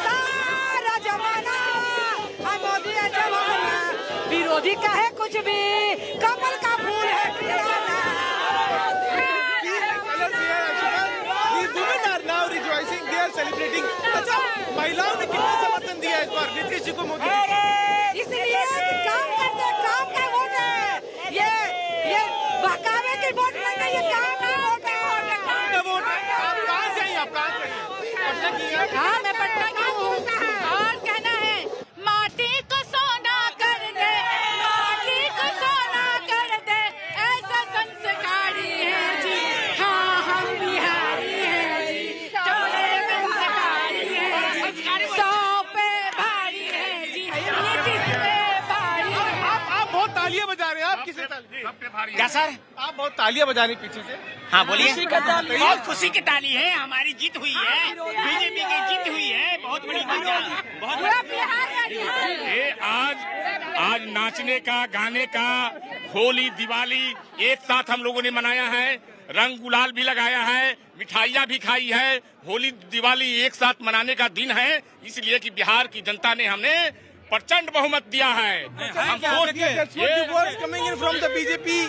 सारा जमाना है मोदी का जमाना, विरोधी कहे कुछ भी, कमल का फूल है खिलाना। These women are now rejoicing, they are celebrating. अच्छा, महिलाओं ने कितना समर्थन दिया इस बार नीतीश जी को मोदी? इसलिए काम करते, काम का वोट है ये बहकावे की वोट नहीं है, ये काम का वोट है। काम का वोट है। आप कहाँ से हैं? आप कहाँ से हैं? पटना की हैं? हाँ, मैं पटना की हूँ। और कहना है माटी को सोना कर दे, माटी को सोना कर दे, ऐसा संस्कारी है जी। हाँ, हम बिहारी हैं जी, टोले में संस्कारी है, 100 पे भारी है जी, ये किस पे भारी है? आप बहुत तालियां बजा रहे हैं। आप किसे क्या सर? आप बहुत तालियां बजा रही पीछे से। हाँ, बोलिए। बहुत खुशी की ताली है, हमारी जीत हुई है, बीजेपी की जीत हुई है, बहुत बड़ी जीत है, बहुत बड़ी। आज नाचने का, गाने का, होली दिवाली एक साथ हम लोगों ने मनाया है, रंग गुलाल भी लगाया है, मिठाइयाँ भी खाई है। होली दिवाली एक साथ मनाने का दिन है, इसलिए कि बिहार की जनता ने हमें प्रचंड बहुमत दिया है। हम coming in from the BJP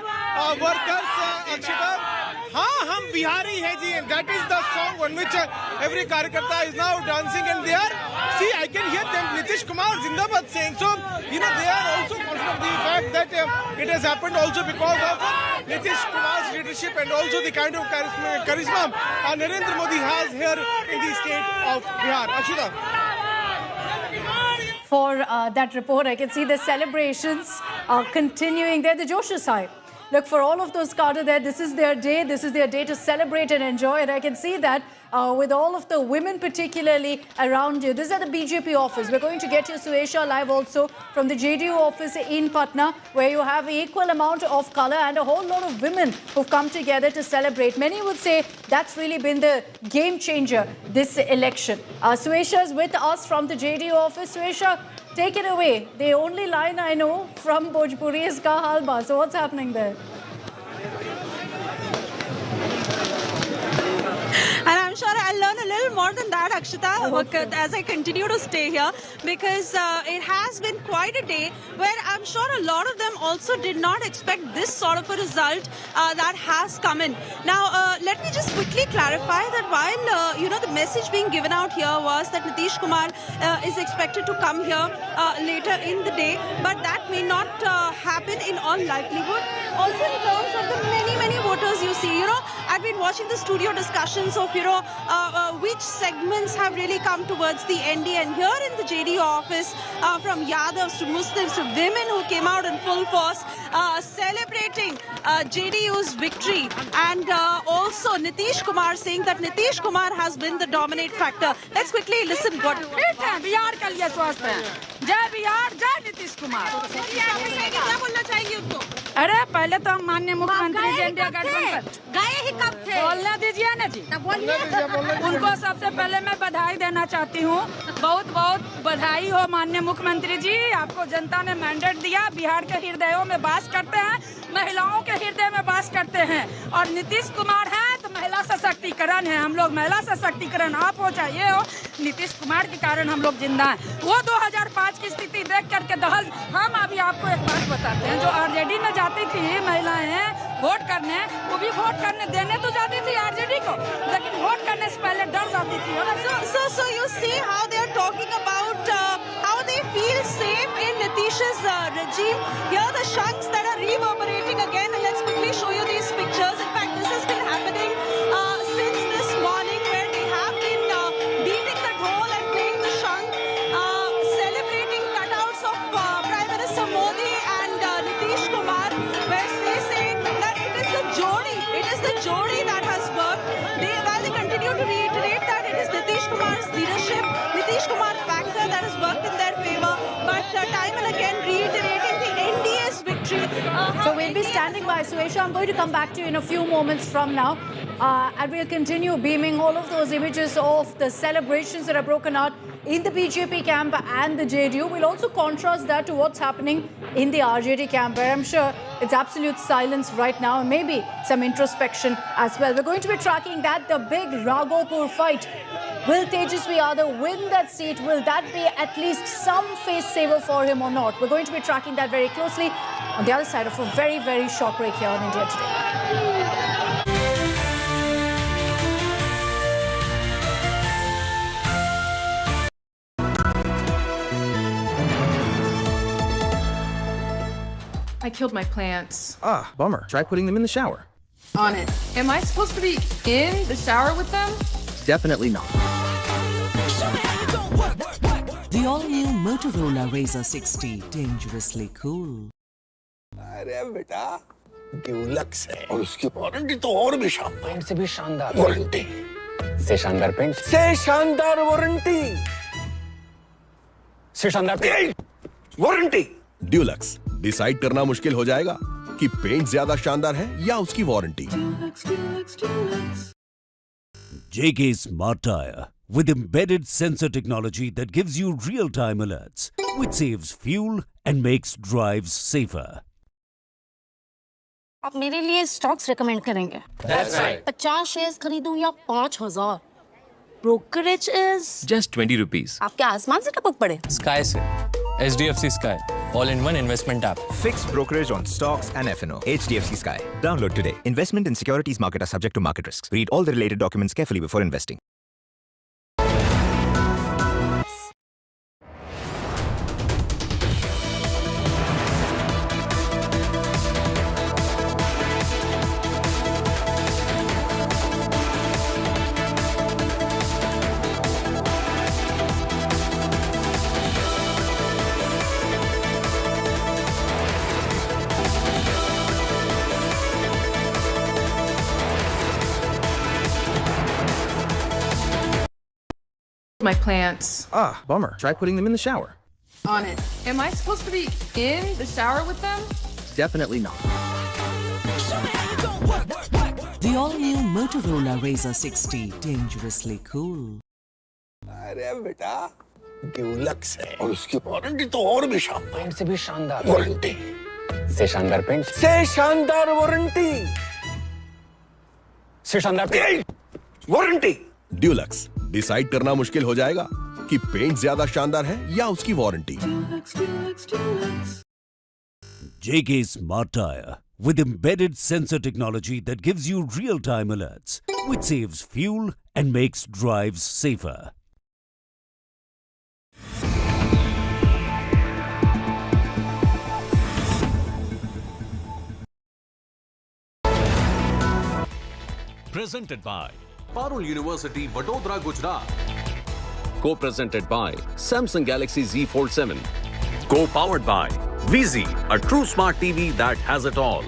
workers. हाँ, हम बिहारी हैं जी, and that is the song on which every कार्यकर्ता is now dancing, and they are, see, I can hear them, Nitish Kumar Zindabad saying. So, they are also confident of the fact that it has happened also because of Nitish Kumar's leadership and also the kind of charisma Narendra Modi has here in the state of Bihar. Ashita. For that report, I can see the celebrations are continuing there. The Josh is high. Look, for all of those Carter there, this is their day. This is their day to celebrate and enjoy. And I can see that with all of the women particularly around you. This is at the BJP office. We're going to get you Suesha live also from the JDU office in Patna, where you have equal amount of color and a whole lot of women who've come together to celebrate. Many would say that's really been the game changer this election. Suesha is with us from the JDU office. Suesha, take it away. The only line I know from Bhojpuri is Ka Hal Ba. So what's happening there? And I'm sure I'll learn a little little more than that, Akshita, as I continue to stay here, because it has been quite a day where I'm sure a lot of them also did not expect this sort of a result that has come in. Now, let me just quickly clarify that while, the message being given out here was that Nitish Kumar is expected to come here later in the day, but that may not happen in all likelihood. Also, in terms of the many voters you see, I've been watching the studio discussions of, which segments have really come towards the NDA, and here in the JDU office, from Yadavs to Muslims to women who came out in full force, celebrating JDU's victory, and also Nitish Kumar saying that Nitish Kumar has been the dominant factor. Let's quickly listen what Bihar के लिए स्वस्थ है। जय बिहार, जय नीतीश कुमार। क्या बोलना चाहेंगे उनको? अरे पहले तो हम माननीय मुख्यमंत्री जी इंडिया गठबंधन गए ही कब थे? बोलने दीजिए ना जी। उनको सबसे पहले मैं बधाई देना चाहती हूँ। बहुत बहुत बधाई हो माननीय मुख्यमंत्री जी, आपको जनता ने मैंडेट दिया, बिहार के हृदयों में वास करते हैं, महिलाओं के हृदय में वास करते हैं, और नीतीश कुमार है तो महिला सशक्तिकरण है। हम लोग महिला सशक्तिकरण आप हो चाहिए हो, नीतीश कुमार के कारण हम लोग जिंदा हैं। वो 2005 की स्थिति देख करके दहल, हम अभी आपको एक बात बताते हैं, जो आरजेडी में जाती थी महिलाएं वोट करने, वो भी वोट करने देने तो जाती थी आरजेडी को, लेकिन वोट करने से पहले डर जाती थी। So you see how they are talking about how they feel safe in Nitish's regime. Here are the shunks that are reverberating again, and let's quickly show you these pictures. In fact, this has been happening since this morning, where they have been beating the dhol and playing the shunk, celebrating cutouts of Prime Minister Modi and Nitish Kumar, where they say that it is the Jodi that has worked. While they continue to reiterate that it is Nitish Kumar's leadership, Nitish Kumar factor that has worked in their favor, but time and again reiterating the NDA's victory. So we'll be standing by, Suesha. I'm going to come back to you in a few moments from now. And we'll continue beaming all of those images of the celebrations that are broken out in the BJP camp and the JDU. We'll also contrast that to what's happening in the RJD camp, where I'm sure it's absolute silence right now, and maybe some introspection as well. We're going to be tracking that, the big Raghopur fight. Will Tejasvi Yadav win that seat? Will that be at least some face saver for him or not? We're going to be tracking that very closely on the other side of a very, very short break here on India Today. I killed my plants. Ah, bummer. Try putting them in the shower. On it. Am I supposed to be in the shower with them? Definitely not. The all-new Motorola Razr 60, dangerously cool. अरे बेटा Dulux है और उसकी warranty तो और भी शानदार, paint से भी शानदार वारंटी, से शानदार पेंट से शानदार वारंटी, से शानदार पेंट वारंटी। ड्यूलक्स, डिसाइड करना मुश्किल हो जाएगा कि पेंट ज्यादा शानदार है या उसकी warranty. JK Smart Tire with embedded sensor technology that gives you real-time alerts, which saves fuel and makes drives safer. आप मेरे लिए स्टॉक्स रेकमेंड करेंगे? That's right. 50 शेयर्स खरीदूं या 5000? Brokerage is Just 20 rupees. आपके आसमान से टपक पड़े? Sky से HDFC Sky, all-in-one investment app. Fixed brokerage on stocks and F&O. HDFC Sky. Download today. Investment in securities market are subject to market risks. Read all the related documents carefully before investing. My plants. Ah, bummer. Try putting them in the shower. On it. Am I supposed to be in the shower with them? Definitely not. The all-new Motorola Razr 60, dangerously cool. अरे बेटा Dulux है और उसकी warranty तो और भी शानदार, paint से भी शानदार वारंटी, से शानदार पेंट से शानदार वारंटी, से शानदार पेंट वारंटी। ड्यूलक्स, डिसाइड करना मुश्किल हो जाएगा कि पेंट ज्यादा शानदार है या उसकी warranty. JK Smart Tire with embedded sensor technology that gives you real-time alerts, which saves fuel and makes drives safer. Presented by Parul University, Vadodara, Gujarat. Co-presented by Samsung Galaxy Z Fold 7. Co-powered by VZ, a true smart TV that has it all.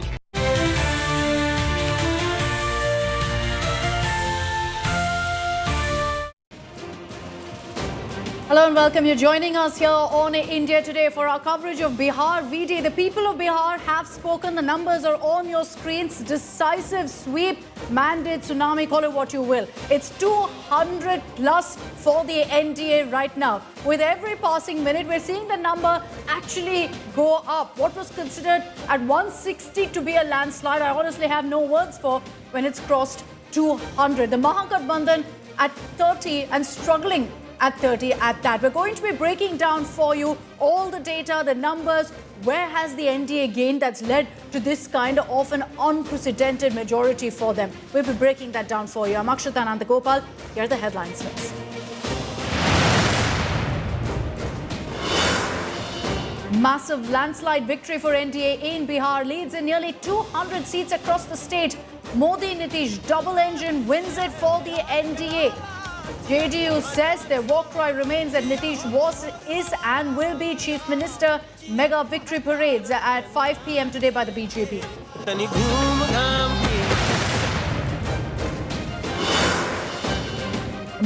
Hello and welcome. You're joining us here on India Today for our coverage of Bihar VD. The people of Bihar have spoken. The numbers are on your screens. Decisive sweep, mandate, tsunami, call it what you will. It's 200 plus for the NDA right now. With every passing minute, we're seeing the number actually go up. What was considered at 160 to be a landslide, I honestly have no words for when it's crossed 200. The Mahagathbandhan at 30 and struggling at 30 at that. We're going to be breaking down for you all the data, the numbers, where has the NDA gained that's led to this kind of an unprecedented majority for them. We'll be breaking that down for you. I'm Akshata Nandagopal. Here are the headlines first. Massive landslide victory for NDA in Bihar, leads in nearly 200 seats across the state. Modi Nitish double engine wins it for the NDA. JDU says their war cry remains that Nitish is and will be Chief Minister. Mega victory parades at 5 p.m. today by the BJP.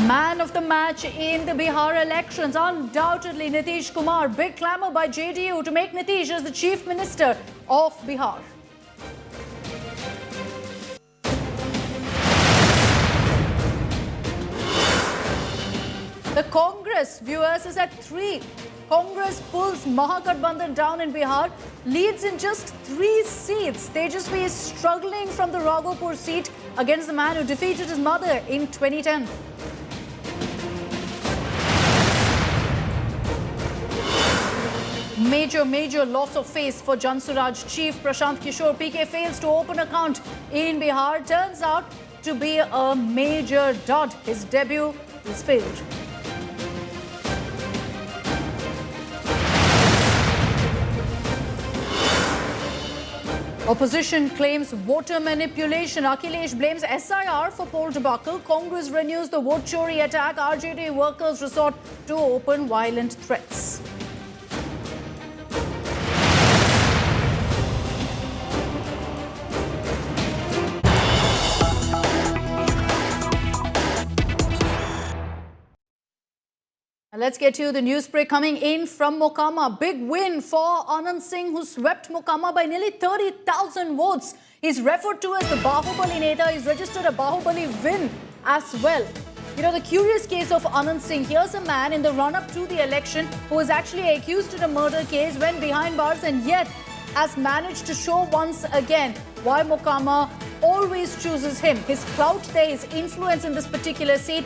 Man of the match in the Bihar elections, undoubtedly Nitish Kumar. Big clamour by JDU to make Nitish as the Chief Minister of Bihar. The Congress, viewers, is at 3. Congress pulls Mahagathbandhan down in Bihar, leads in just 3 seats. Tejasvi is struggling from the Raghopur seat against the man who defeated his mother in 2010. Major loss of face for Jan Suraj chief Prashant Kishore. PK fails to open account in Bihar. Turns out to be a major dud. His debut is failed. Opposition claims voter manipulation. Akhilesh blames SIR for poll debacle. Congress renews the vote chori attack. RJD workers resort to open violent threats. Let's get to the news break coming in from Mokama. Big win for Anand Singh, who swept Mokama by nearly 30,000 votes. He's referred to as the Bahubali Neta. He's registered a Bahubali win as well. You know, the curious case of Anand Singh. Here's a man in the run-up to the election who was actually accused in a murder case, went behind bars and yet has managed to show once again why Mokama always chooses him. His clout there, his influence in this particular seat.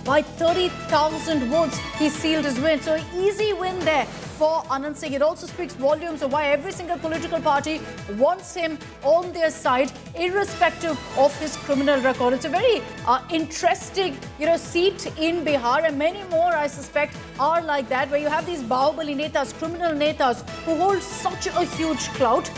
By 30,000 votes, he sealed his win. So, easy win there for Anand Singh. It also speaks volumes of why every single political party wants him on their side, irrespective of his criminal record. It's a very interesting, seat in Bihar, and many more, I suspect, are like that, where you have these Bahubali Netas, criminal Netas, who hold such a huge clout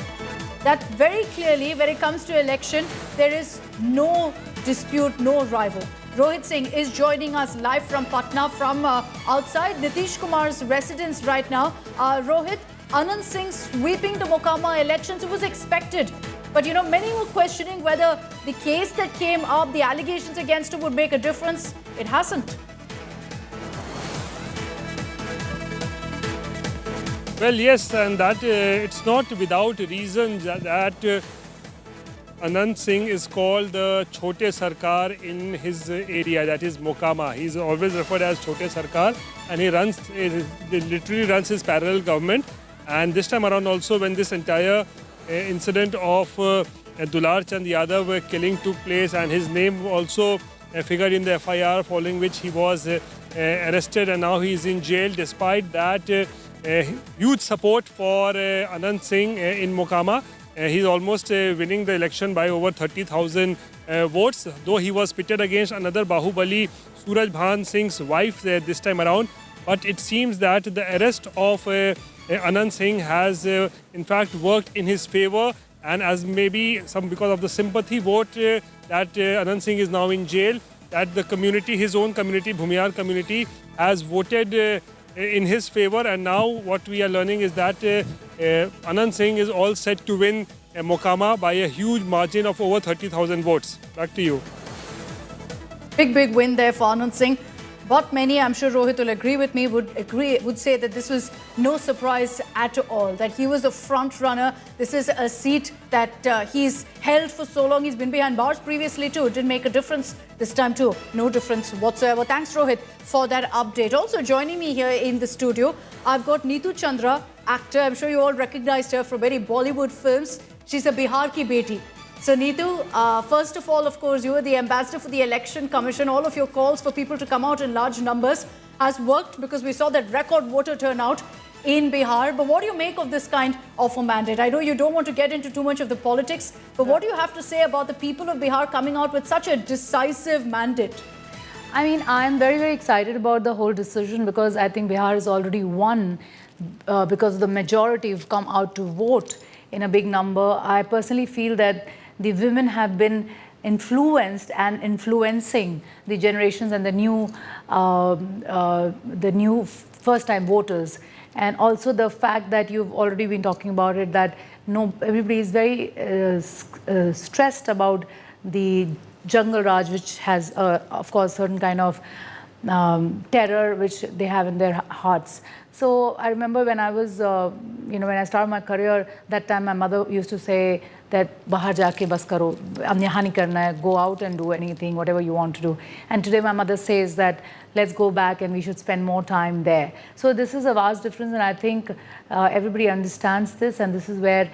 that very clearly, when it comes to election, there is no dispute, no rival. Rohit Singh is joining us live from Patna, from outside Nitish Kumar's residence right now. Rohit, Anand Singh sweeping the Mokama elections, it was expected. But, many were questioning whether the case that came up, the allegations against him would make a difference. It hasn't. Well, yes, and that it's not without reason that Anand Singh is called the Chote Sarkar in his area, that is Mokama. He's always referred as Chote Sarkar, and he literally runs his parallel government. And this time around also, when this entire incident of Dular Chand Yadav killing took place, and his name also figured in the FIR, following which he was arrested and now he is in jail. Despite that, huge support for Anand Singh in Mokama. He's almost winning the election by over 30,000 votes, though he was pitted against another Bahubali, Suraj Bhan Singh's wife this time around. But it seems that the arrest of Anand Singh has in fact worked in his favor, and as maybe because of the sympathy vote that Anand Singh is now in jail, that the community, his own community, Bhumiyar community, has voted in his favor, and now what we are learning is that Anand Singh is all set to win Mokama by a huge margin of over 30,000 votes. Back to you. Big win there for Anand Singh. But many, I'm sure Rohit will agree with me, would say that this was no surprise at all, that he was the front runner. This is a seat that he's held for so long. He's been behind bars previously too. It didn't make a difference this time too. No difference whatsoever. Thanks, Rohit, for that update. Also joining me here in the studio, I've got Neetu Chandra, actor. I'm sure you all recognized her from many Bollywood films. She's a Bihar ki beti. So Neetu, first of all, of course, you were the ambassador for the Election Commission. All of your calls for people to come out in large numbers has worked because we saw that record voter turnout in Bihar. But what do you make of this kind of a mandate? I know you don't want to get into too much of the politics, but what do you have to say about the people of Bihar coming out with such a decisive mandate? I mean, I'm very excited about the whole decision because I think Bihar has already won because the majority have come out to vote in a big number. I personally feel that the women have been influenced and influencing the generations and the new first-time voters. And also the fact that you've already been talking about it, that everybody is very stressed about the Jungle Raj, which has, of course, certain kind of terror which they have in their hearts. So I remember when I was, when I started my career, that time my mother used to say that bahar jaake bas karo, ab yahan nahi karna hai, go out and do anything, whatever you want to do. And today my mother says that let's go back and we should spend more time there. So this is a vast difference, and I think everybody understands this, and this is where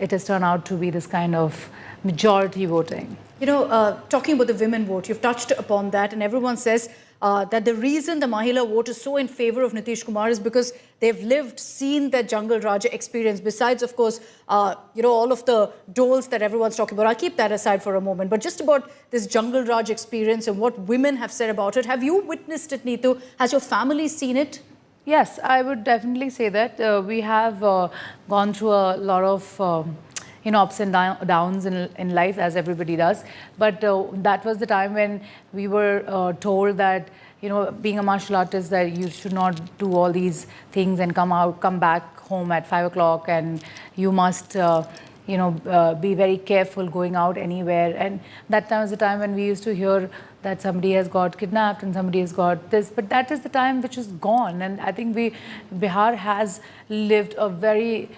it has turned out to be this kind of majority voting. You know, talking about the women vote, you've touched upon that, and everyone says that the reason the Mahila vote is so in favor of Nitish Kumar is because they've seen that Jungle Raj experience. Besides, of course, all of the doles that everyone's talking about. I'll keep that aside for a moment. But just about this Jungle Raj experience and what women have said about it. Have you witnessed it, Neetu? Has your family seen it? Yes, I would definitely say that. We have gone through a lot of ups and downs in life, as everybody does. But that was the time when we were told that, being a martial artist, that you should not do all these things and come back home at 5 o'clock, and you must, be very careful going out anywhere. And that time was the time when we used to hear that somebody has got kidnapped and somebody has got this. But that is the time which is gone. And I think Bihar has lived a very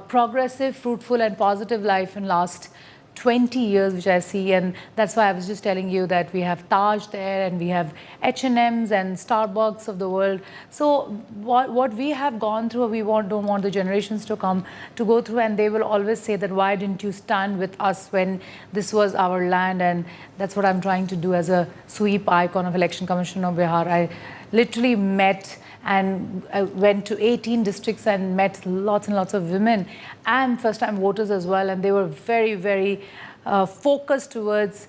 progressive, fruitful and positive life in last 20 years, which I see. And that's why I was just telling you that we have Taj there, and we have H&Ms and Starbucks of the world. So what we have gone through, we don't want the generations to come to go through, and they will always say that why didn't you stand with us when this was our land? And that's what I'm trying to do as a sweep icon of Election Commission of Bihar. I literally met and I went to 18 districts and met lots and lots of women and first-time voters as well, and they were very focused towards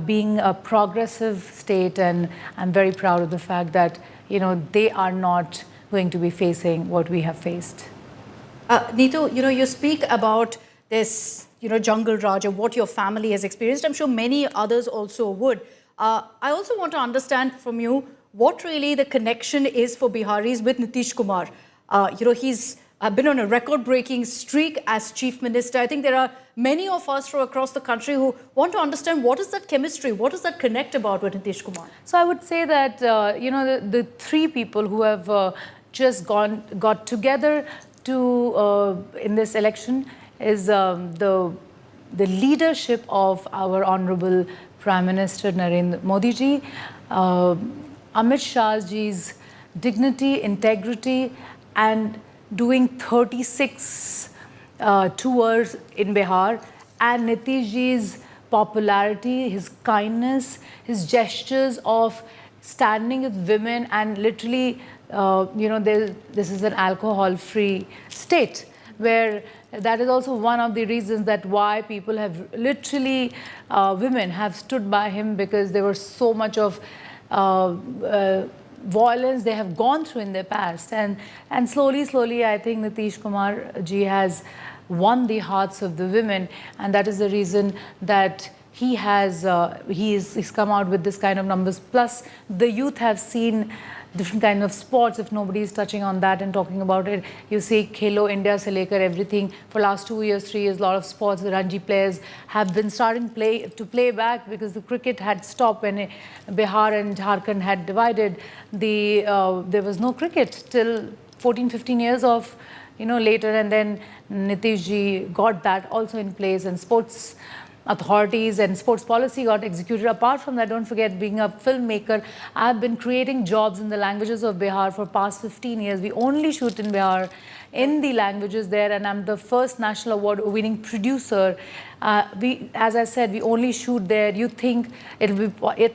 being a progressive state, and I'm very proud of the fact that they are not going to be facing what we have faced. Neetu, you speak about this Jungle Raj and what your family has experienced. I'm sure many others also would. I also want to understand from you what really the connection is for Biharis with Nitish Kumar. He's been on a record-breaking streak as Chief Minister. I think there are many of us from across the country who want to understand what is that chemistry, what is that connect about with Nitish Kumar? So I would say that, the three people who have just got together to in this election is the leadership of our Honorable Prime Minister Narendra Modi ji, Amit Shah ji's dignity, integrity, and doing 36 tours in Bihar, and Nitish ji's popularity, his kindness, his gestures of standing with women and literally, this is an alcohol-free state, where that is also one of the reasons that why people have literally, women have stood by him, because there was so much of violence they have gone through in their past. And slowly, I think Nitish Kumar ji has won the hearts of the women, and that is the reason that he's come out with this kind of numbers. Plus, the youth have seen different kind of sports. If nobody is touching on that and talking about it, you see Khelo India se lekar everything. For last 2 years, 3 years, a lot of sports, the Ranji players have been starting to play back, because the cricket had stopped when Bihar and Jharkhand had divided. There was no cricket till 14-15 years of later, and then Nitish ji got that also in place, and sports authorities and sports policy got executed. Apart from that, don't forget, being a filmmaker, I've been creating jobs in the languages of Bihar for past 15 years. We only shoot in Bihar in the languages there, and I'm the first national award-winning producer. As I said, we only shoot there. You think it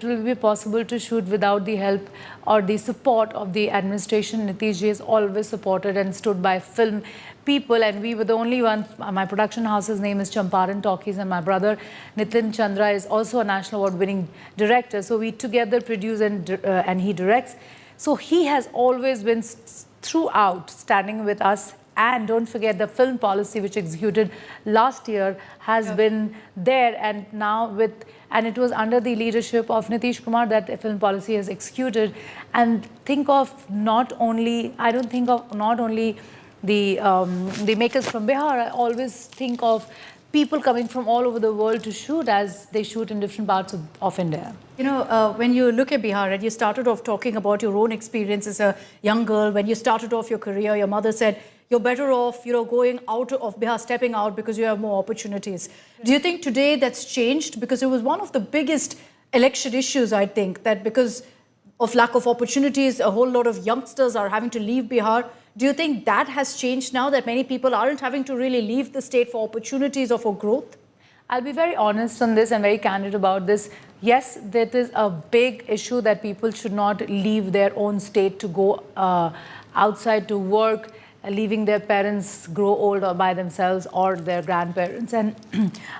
will be possible to shoot without the help or the support of the administration? Nitish ji has always supported and stood by film people, and we were the only one. My production house's name is Champaran Talkies, and my brother Nitin Chandra is also a national award-winning director. So we together produce and he directs. So he has always been throughout standing with us. And don't forget, the film policy which executed last year has been there, and now and it was under the leadership of Nitish Kumar that the film policy has executed. And think of I don't think of not only the makers from Bihar. I always think of people coming from all over the world to shoot, as they shoot in different parts of India. When you look at Bihar, and you started off talking about your own experience as a young girl, when you started off your career, your mother said, you're better off, going out of Bihar, stepping out, because you have more opportunities. Do you think today that's changed? Because it was one of the biggest election issues, I think, that because of lack of opportunities, a whole lot of youngsters are having to leave Bihar. Do you think that has changed now, that many people aren't having to really leave the state for opportunities or for growth? I'll be very honest on this and very candid about this. Yes, that is a big issue, that people should not leave their own state to go outside to work, leaving their parents grow old or by themselves, or their grandparents. And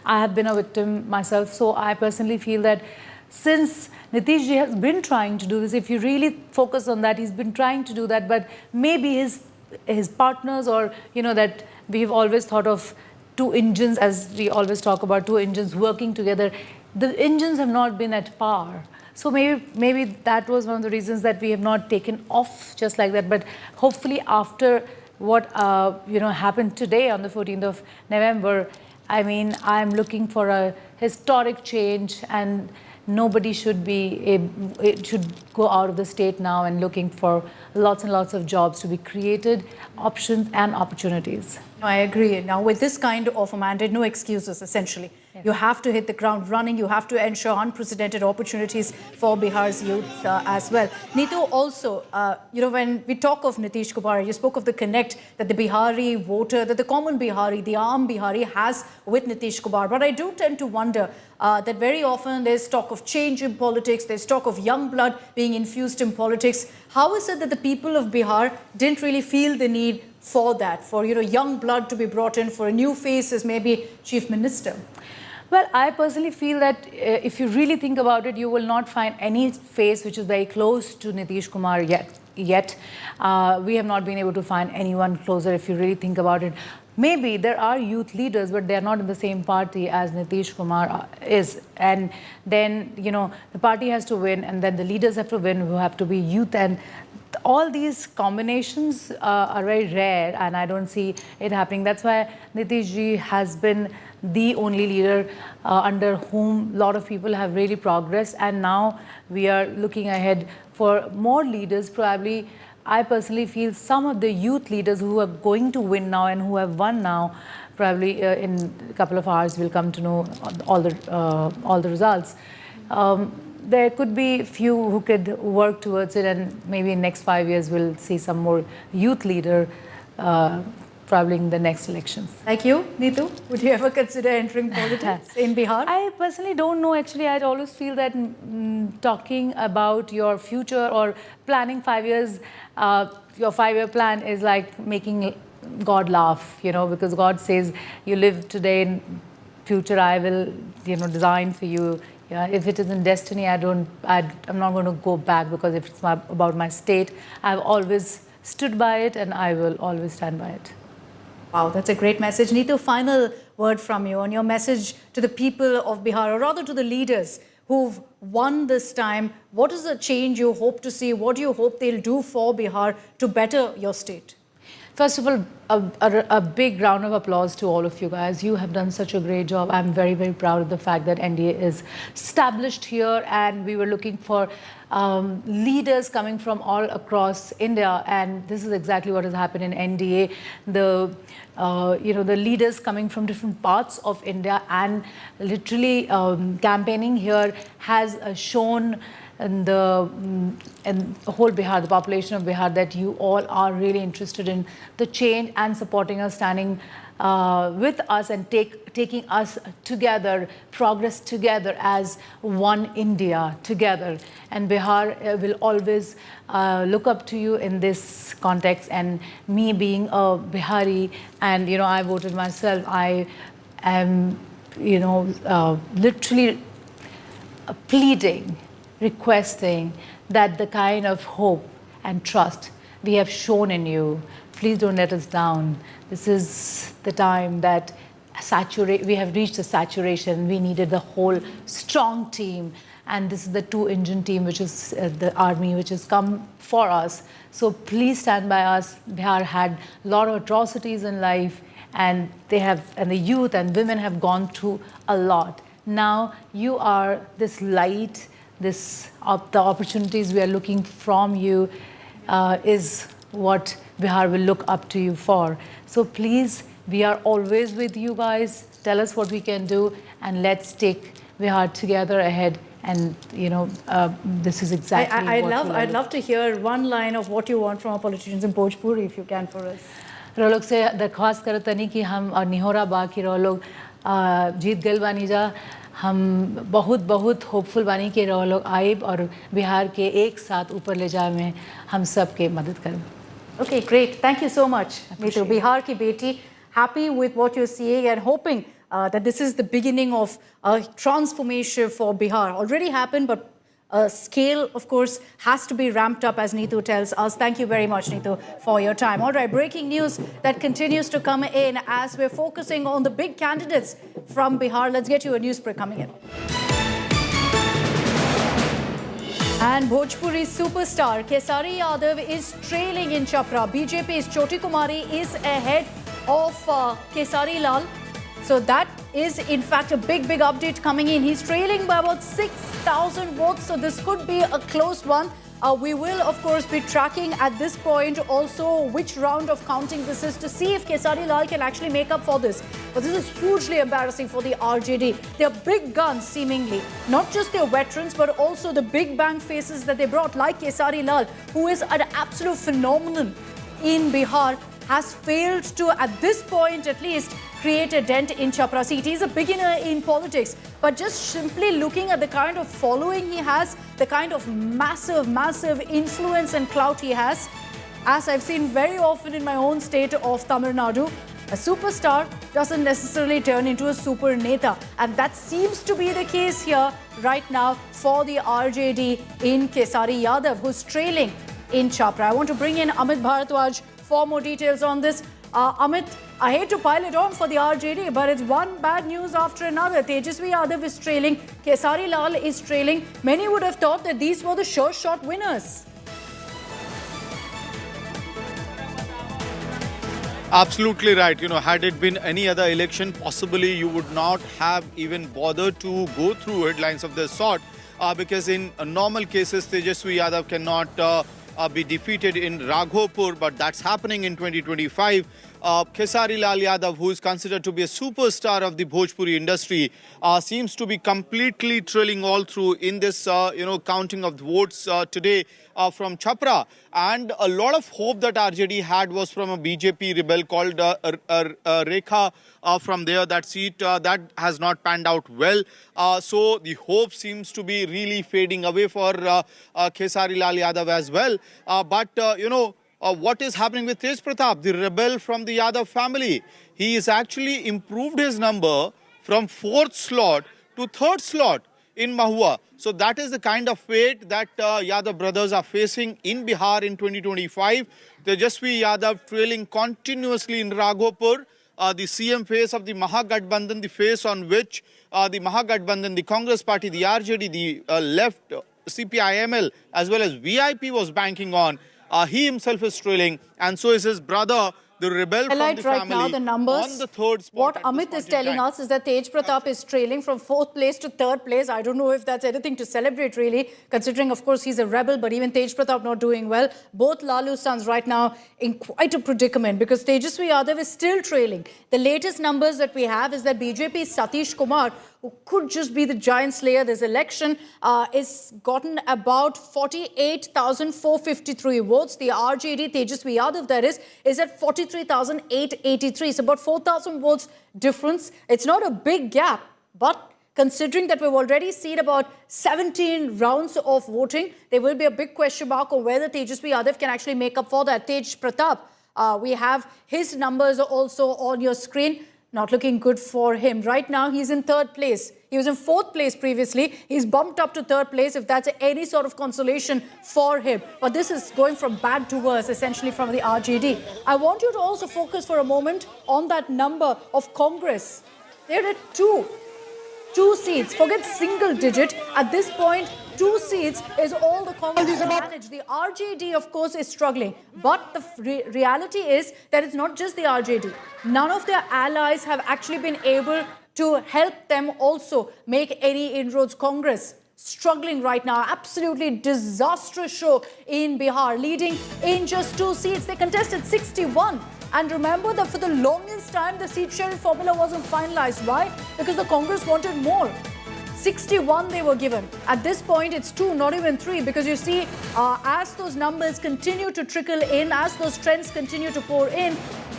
I have been a victim myself. So I personally feel that since Nitish ji has been trying to do this, if you really focus on that, he's been trying to do that, but maybe his partners, or that we've always thought of two engines, as we always talk about, two engines working together. The engines have not been at par. So maybe that was one of the reasons that we have not taken off just like that. But hopefully after what happened today on the 14th of November, I mean, I'm looking for a historic change, and nobody should go out of the state now, and looking for lots and lots of jobs to be created, options and opportunities. No, I agree. Now, with this kind of a mandate, no excuses, essentially. Yes. You have to hit the ground running. You have to ensure unprecedented opportunities for Bihar's youth as well. Neetu, also, when we talk of Nitish Kumar, you spoke of the connect that the Bihari voter, that the common Bihari, the Aam Bihari has with Nitish Kumar. But I do tend to wonder that very often there's talk of change in politics, there's talk of young blood being infused in politics. How is it that the people of Bihar didn't really feel the need for that, for young blood to be brought in, for a new face as maybe chief minister? Well, I personally feel that if you really think about it, you will not find any face which is very close to Nitish Kumar yet. We have not been able to find anyone closer, if you really think about it. Maybe there are youth leaders, but they are not in the same party as Nitish Kumar is. And then, the party has to win, and then the leaders have to win, who have to be youth. And all these combinations are very rare, and I don't see it happening. That's why Nitish ji has been the only leader under whom a lot of people have really progressed. And now we are looking ahead for more leaders. Probably, I personally feel some of the youth leaders who are going to win now and who have won now, probably in a couple of hours we'll come to know all the results. There could be few who could work towards it, and maybe in next 5 years we'll see some more youth leader probably in the next elections. Like you, Neetu, would you ever consider entering politics in Bihar? I personally don't know. Actually, I always feel that talking about your future or planning 5 years, your 5-year plan is like making God laugh, you know, because God says you live today, in future I will, you know, design for you. Yeah, if it is in destiny, I'm not going to go back, because if it's about my state, I've always stood by it and I will always stand by it. Wow, that's a great message. Neetu, final word from you on your message to the people of Bihar, or rather to the leaders who've won this time. What is the change you hope to see? What do you hope they'll do for Bihar to better your state? First of all, a big round of applause to all of you guys. You have done such a great job. I'm very, very proud of the fact that NDA is established here, and we were looking for leaders coming from all across India, and this is exactly what has happened in NDA. The leaders coming from different parts of India and literally campaigning here has shown and the whole Bihar, the population of Bihar, that you all are really interested in the change and supporting us, standing with us and taking us together, progress together as one India together. And Bihar will always look up to you in this context. And me being a Bihari, and you know, I voted myself, I am, you know, literally pleading, requesting that the kind of hope and trust we have shown in you, please don't let us down. This is the time that we have reached a saturation. We needed the whole strong team, and this is the 2-engine team, which is the army, which has come for us. So please stand by us. Bihar had a lot of atrocities in life, and the youth and women have gone through a lot. Now you are this light, the opportunities we are looking from you is what Bihar will look up to you for. So please, we are always with you guys. Tell us what we can do, and let's take Bihar together ahead. And you know, this is exactly I'd love to hear one line of what you want from our politicians in Bhojpuri, if you can, for us. रोलोग से दरख्वास्त करते नहीं कि हम और निहोरा बाकी रोलोग जीत गए बानी जा, हम बहुत बहुत होपफुल बानी कि रोलोग आए और बिहार के एक साथ ऊपर ले जाए में हम सब के मदद करें. Okay, great. Thank you so much, Neetu. Bihar ki beti, happy with what you're seeing and hoping that this is the beginning of a transformation for Bihar. Already happened, but scale, of course, has to be ramped up, as Neetu tells us. Thank you very much, Neetu, for your time. All right, breaking news that continues to come in as we're focusing on the big candidates from Bihar. Let's get you a news break coming in. And Bhojpuri superstar Kesari Yadav is trailing in Chapra. BJP's Choti Kumari is ahead of Kesari Lal. So that is in fact a big update coming in. He's trailing by about 6,000 votes. So this could be a close one. We will of course be tracking at this point also which round of counting this is to see if Kesari Lal can actually make up for this. But this is hugely embarrassing for the RJD. They're big guns seemingly. Not just their veterans, but also the big bang faces that they brought, like Kesari Lal, who is an absolute phenomenon in Bihar, has failed to, at this point at least, create a dent in Chapra seat. He's a beginner in politics, but just simply looking at the kind of following he has, the kind of massive influence and clout he has, as I've seen very often in my own state of Tamil Nadu, a superstar doesn't necessarily turn into a super neta. And that seems to be the case here right now for the RJD in Kesari Yadav, who's trailing in Chapra. I want to bring in Amit Bharadwaj for more details on this. Amit, I hate to pile it on for the RJD, but it's one bad news after another. Tejasvi Yadav is trailing, Kesari Lal is trailing. Many would have thought that these were the sure shot winners. Absolutely right. You know, had it been any other election, possibly you would not have even bothered to go through headlines of this sort, because in normal cases, Tejasvi Yadav cannot be defeated in Raghopur, but that's happening in 2025. Khesari Lal Yadav, who is considered to be a superstar of the Bhojpuri industry, seems to be completely trailing all through in this, counting of the votes today from Chhapra. And a lot of hope that RJD had was from a BJP rebel called Rekha from there. That seat, that has not panned out well. So the hope seems to be really fading away for Khesari Lal Yadav as well. What is happening with Tej Pratap, the rebel from the Yadav family? He has actually improved his number from 4th slot to 3rd slot in Mahua. So that is the kind of fate that Yadav brothers are facing in Bihar in 2025. Tejasvi Yadav trailing continuously in Raghopur. The CM face of the Mahagathbandhan, the face on which the Mahagathbandhan, the Congress party, the RJD, the left, CPI-ML, as well as VIP was banking on. He himself is trailing, and so is his brother, the rebel from the family, now the numbers. on the 3rd spot. What Amit is telling us is that Tej Pratap is trailing from 4th place to 3rd place. I don't know if that's anything to celebrate, really, considering, of course, he's a rebel, but even Tej Pratap not doing well. Both Lalu's sons right now in quite a predicament because Tejasvi Yadav is still trailing. The latest numbers that we have is that BJP's Satish Kumar, who could just be the giant slayer this election, is gotten about 48,453 votes. The RJD, Tejasvi Yadav, that is at 43,883. So about 4,000 votes difference. It's not a big gap, but considering that we've already seen about 17 rounds of voting, there will be a big question mark on whether Tejasvi Yadav can actually make up for that. Tej Pratap, we have his numbers also on your screen. Not looking good for him. Right now, he's in 3rd place. He was in 4th place previously. He's bumped up to 3rd place, if that's any sort of consolation for him. But this is going from bad to worse, essentially, from the RJD. I want you to also focus for a moment on that number of Congress. They're at 2 seats. Forget single digit. At this point, 2 seats is all the Congress can manage. The RJD, of course, is struggling. But the reality is that it's not just the RJD. None of their allies have actually been able to help them also make any inroads. Congress struggling right now. Absolutely disastrous show in Bihar, leading in just 2 seats. They contested 61. And remember that for the longest time, the seat sharing formula wasn't finalized. Why? Because the Congress wanted more. 61 they were given. At this point, it's 2, not even 3, because you see, as those numbers continue to trickle in, as those trends continue to pour in,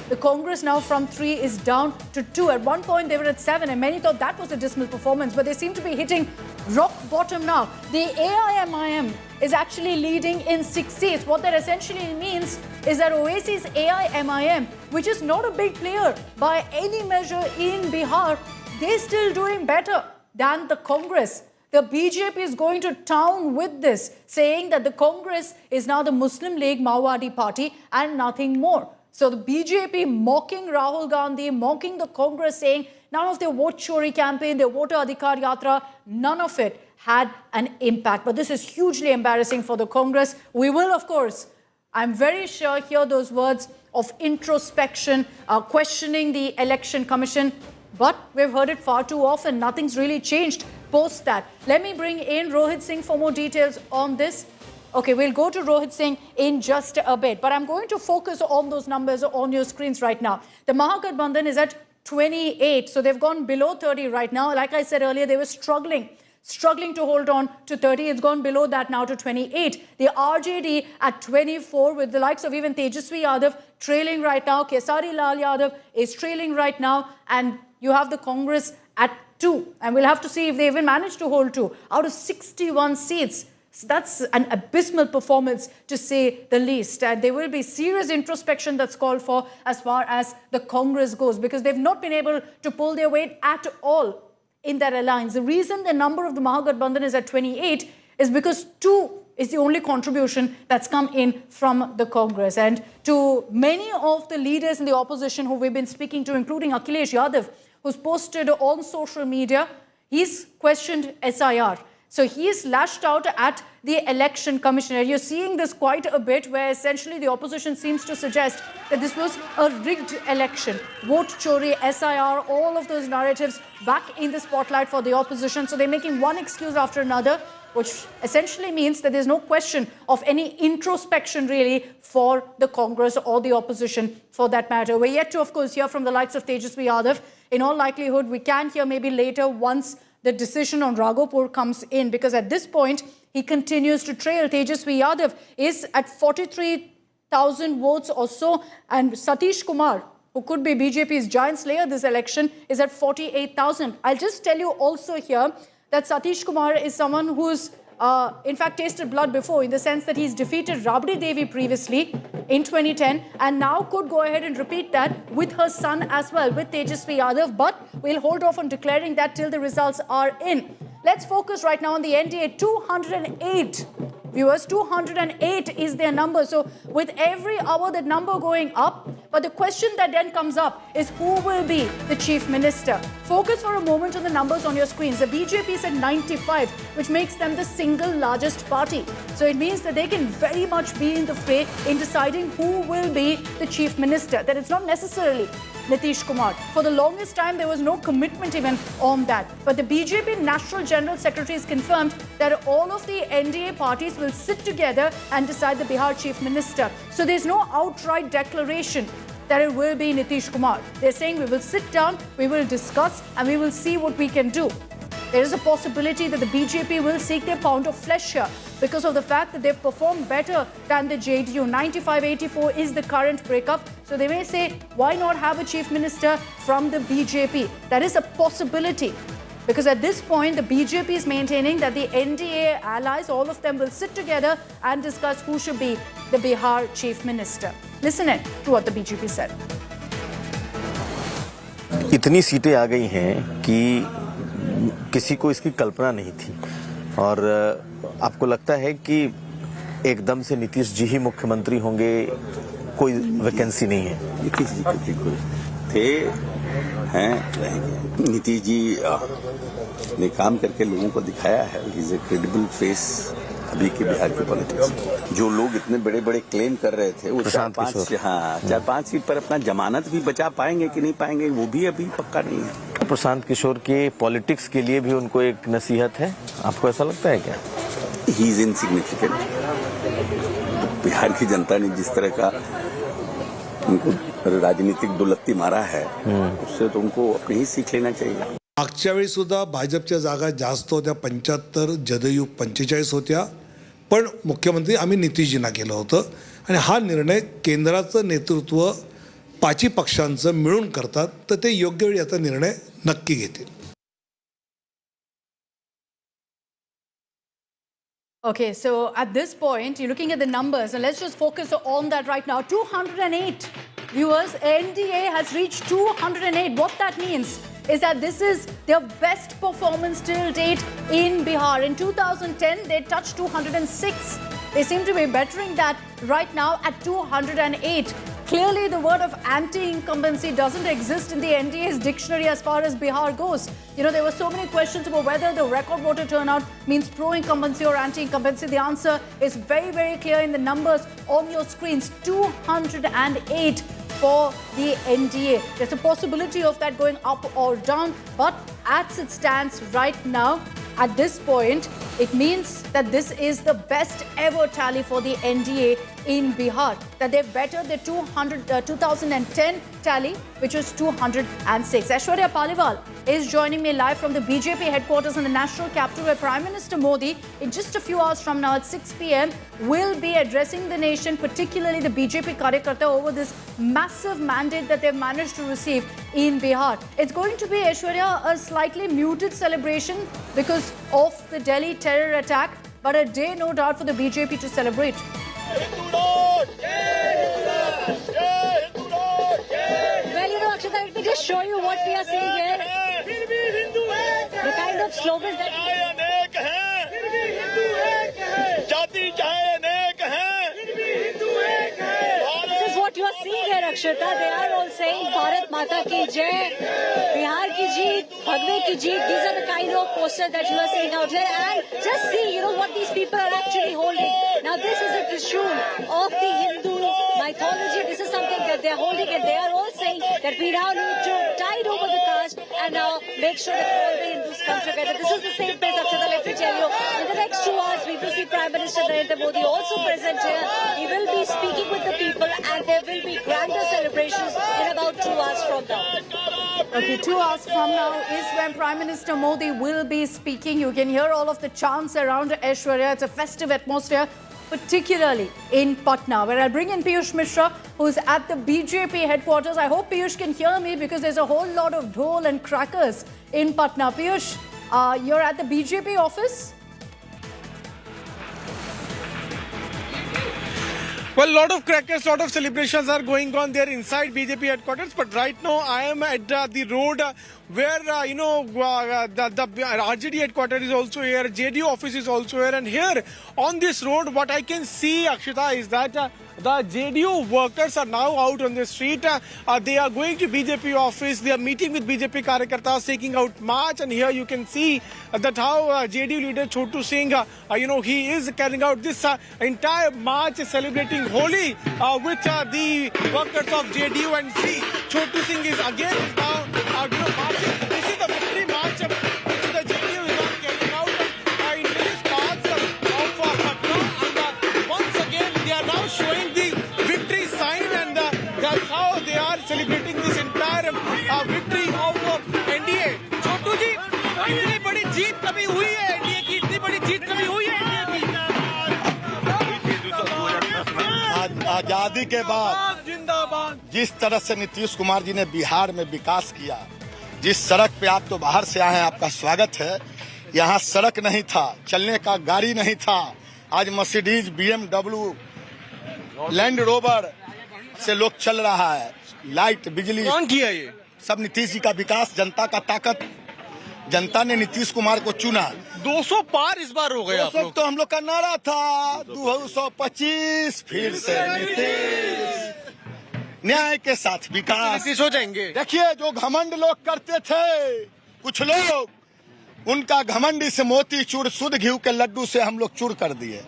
the Congress now from 3 is down to 2. At one point, they were at 7, and many thought that was a dismal performance, but they seem to be hitting rock bottom now. The AIMIM is actually leading in 6 seats. What that essentially means is that Oasis AIMIM, which is not a big player by any measure in Bihar, they're still doing better than the Congress. The BJP is going to town with this, saying that the Congress is now the Muslim League Maoiwadi party and nothing more. So the BJP mocking Rahul Gandhi, mocking the Congress, saying none of their vote chori campaign, their voter adhikar yatra, none of it had an impact. But this is hugely embarrassing for the Congress. We will, of course, I'm very sure, hear those words of introspection, questioning the Election Commission. But we've heard it far too often. Nothing's really changed post that. Let me bring in Rohit Singh for more details on this. Okay, we'll go to Rohit Singh in just a bit. But I'm going to focus on those numbers on your screens right now. The Mahagathbandhan is at 28. So they've gone below 30 right now. Like I said earlier, they were struggling to hold on to 30. It's gone below that now to 28. The RJD at 24 with the likes of even Tejasvi Yadav trailing right now. Khesari Lal Yadav is trailing right now. And you have the Congress at 2. And we'll have to see if they even manage to hold 2 out of 61 seats. So that's an abysmal performance, to say the least. And there will be serious introspection that's called for as far as the Congress goes, because they've not been able to pull their weight at all in that alliance. The reason the number of the Mahagathbandhan is at 28 is because 2 is the only contribution that's come in from the Congress. And to many of the leaders in the opposition who we've been speaking to, including Akhilesh Yadav, who's posted on social media, he's questioned SIR. So he's lashed out at the Election Commissioner. You're seeing this quite a bit, where essentially the opposition seems to suggest that this was a rigged election. Vote chori, SIR, all of those narratives back in the spotlight for the opposition. So they're making one excuse after another. which essentially means that there's no question of any introspection really for the Congress or the opposition for that matter. We're yet to, of course, hear from the likes of Tejaswi Yadav. In all likelihood, we can hear maybe later once the decision on Raghopur comes in, because at this point, he continues to trail. Tejaswi Yadav is at 43,000 votes or so, and Satish Kumar, who could be BJP's giant slayer this election, is at 48,000. I'll just tell you also here that Satish Kumar is someone who's in fact tasted blood before, in the sense that he's defeated Rabdi Devi previously in 2010 and now could go ahead and repeat that with her son as well, with Tejaswi Yadav, but we'll hold off on declaring that till the results are in. Let's focus right now on the NDA. 208 viewers, 208 is their number. So with every hour that number going up, but the question that then comes up is who will be the chief minister? Focus for a moment on the numbers on your screens. The BJP is at 95, which makes them the single largest party. So it means that they can very much be in the fray in deciding who will be the chief minister. That it's not necessarily Nitish Kumar. For the longest time, there was no commitment even on that. But the BJP National General Secretary has confirmed that all of the NDA parties will sit together and decide the Bihar chief minister. So there's no outright declaration that it will be Nitish Kumar. They're saying we will sit down, we will discuss, and we will see what we can do. There is a possibility that the BJP will seek their pound of flesh here because of the fact that they've performed better than the JDU. 95-84 is the current breakup. So they may say, why not have a chief minister from the BJP? That is a possibility. Because at this point, the BJP is maintaining that the NDA allies, all of them will sit together and discuss who should be the Bihar chief minister. Listen in to what the BJP said. इतनी सीटें आ गई हैं कि किसी को इसकी कल्पना नहीं थी और आपको लगता है कि एकदम से नीतीश जी ही मुख्यमंत्री होंगे, कोई वैकेंसी नहीं है? नीतीश जी बिल्कुल थे, हैं। नीतीश जी ने काम करके लोगों को दिखाया है, इज ए क्रेडिबल फेस अभी की बिहार की पॉलिटिक्स। जो लोग इतने बड़े बड़े क्लेम कर रहे थे वो 4-5 सीट पर अपना जमानत भी बचा पाएंगे कि नहीं पाएंगे, वो भी अभी पक्का नहीं है। प्रशांत किशोर के पॉलिटिक्स के लिए भी उनको एक नसीहत है, आपको ऐसा लगता है क्या? He is insignificant. बिहार की जनता ने जिस तरह का उनको राजनीतिक दुलत्ती मारा है, उससे तो उनको अपने ही सीख लेना चाहिए। मागच्या वेळी सुद्धा भाजपच्या जागा जास्त होत्या, 75, जदयू 45 होत्या, पण मुख्यमंत्री आम्ही नितीशजींना केलं होतं आणि हा निर्णय केंद्राचं नेतृत्व 5 पक्षांचं मिळून करतात, तर ते योग्य वेळी याचा निर्णय नक्की घेतील. Okay, so at this point, you're looking at the numbers, and let's just focus on that right now. 208 viewers, NDA has reached 208. What that means is that this is their best performance till date in Bihar. In 2010, they touched 206. They seem to be bettering that right now at 208. Clearly, the word of anti-incumbency doesn't exist in the NDA's dictionary as far as Bihar goes. You know, there were so many questions about whether the record voter turnout means pro-incumbency or anti-incumbency. The answer is very, very clear in the numbers on your screens. 208 for the NDA. There's a possibility of that going up or down, but as it stands right now, at this point, it means that this is the best ever tally for the NDA in Bihar. That they've bettered the 2010 tally, which was 206. Aishwarya Paliwal is joining me live from the BJP headquarters in the national capital, where Prime Minister Modi, in just a few hours from now at 6 p.m, will be addressing the nation, particularly the BJP Karyakarta, over this massive mandate that they've managed to receive in Bihar. It's going to be, Aishwarya, a slightly muted celebration because of the Delhi terror attack, but a day, no doubt, for the BJP to celebrate. Well, you know, Akshata, let me just show you what we are seeing here. The kind of slogans that... This is what you are seeing here, Akshata. They are all saying Bharat Mata ki Jai, Bihar ki jeet, Bhagwe ki jeet. These are the kind of posters that you are seeing out here. And just see, you know, what these people are actually holding. Now, this is a Trishul of the Hindu mythology. This is something that they are holding, and they are all saying that we now need to tide over the caste, and now make sure that all the Hindus come together. This is the same place, Akshata, let me tell you. In the next 2 hours, we will see Prime Minister Narendra Modi also present here. He will be speaking with the people and there will be grander celebrations in about 2 hours from now. Okay, 2 hours from now is when Prime Minister Modi will be speaking. You can hear all of the chants around Aishwarya. It's a festive atmosphere, particularly in Patna, where I'll bring in Piyush Mishra, who's at the BJP headquarters. I hope Piyush can hear me because there's a whole lot of dhol and crackers in Patna. Piyush, you're at the BJP office? Well, a lot of crackers, lot of celebrations are going on there inside BJP headquarters. But right now, I am at the road where, the RJD headquarters is also here, JDU office is also here. And here on this road, what I can see, Akshita, is that the JDU workers are now out on the street. They are going to BJP office. They are meeting with BJP Karyakartas, taking out march. And here you can see that how JDU leader Chotu Singh, he is carrying out this entire march celebrating Holi with the workers of JDU. And see, Chotu Singh is again now, marching. This is the victory march which the JDU is now carrying out in various parts of Patna. And once again, they are now showing the victory sign, and that's how they are celebrating this entire victory of NDA. Chotu ji, इतनी बड़ी जीत कभी हुई है NDA की? इतनी बड़ी जीत कभी हुई है एनडीए की? आजादी के बाद जिंदाबाद जिस तरह से नीतीश कुमार जी ने बिहार में विकास किया, जिस सड़क पे आप तो बाहर से आए हैं, आपका स्वागत है। यहाँ सड़क नहीं था, चलने का गाड़ी नहीं था, आज मर्सिडीज, BMW, लैंड रोवर से लोग चल रहा है। लाइट, बिजली, कौन किया ये? सब नीतीश जी का विकास, जनता का ताकत। जनता ने नीतीश कुमार को चुना। 200 पार इस बार हो गया। 200 तो हम लोग का नारा था, 225 फिर से नीतीश, न्याय के साथ विकास। नीतीश हो जाएंगे। देखिए, जो घमंड लोग करते थे, कुछ लोग, उनका घमंड इस मोती चूर शुद्ध घी के लड्डू से हम लोग चूर कर दिए।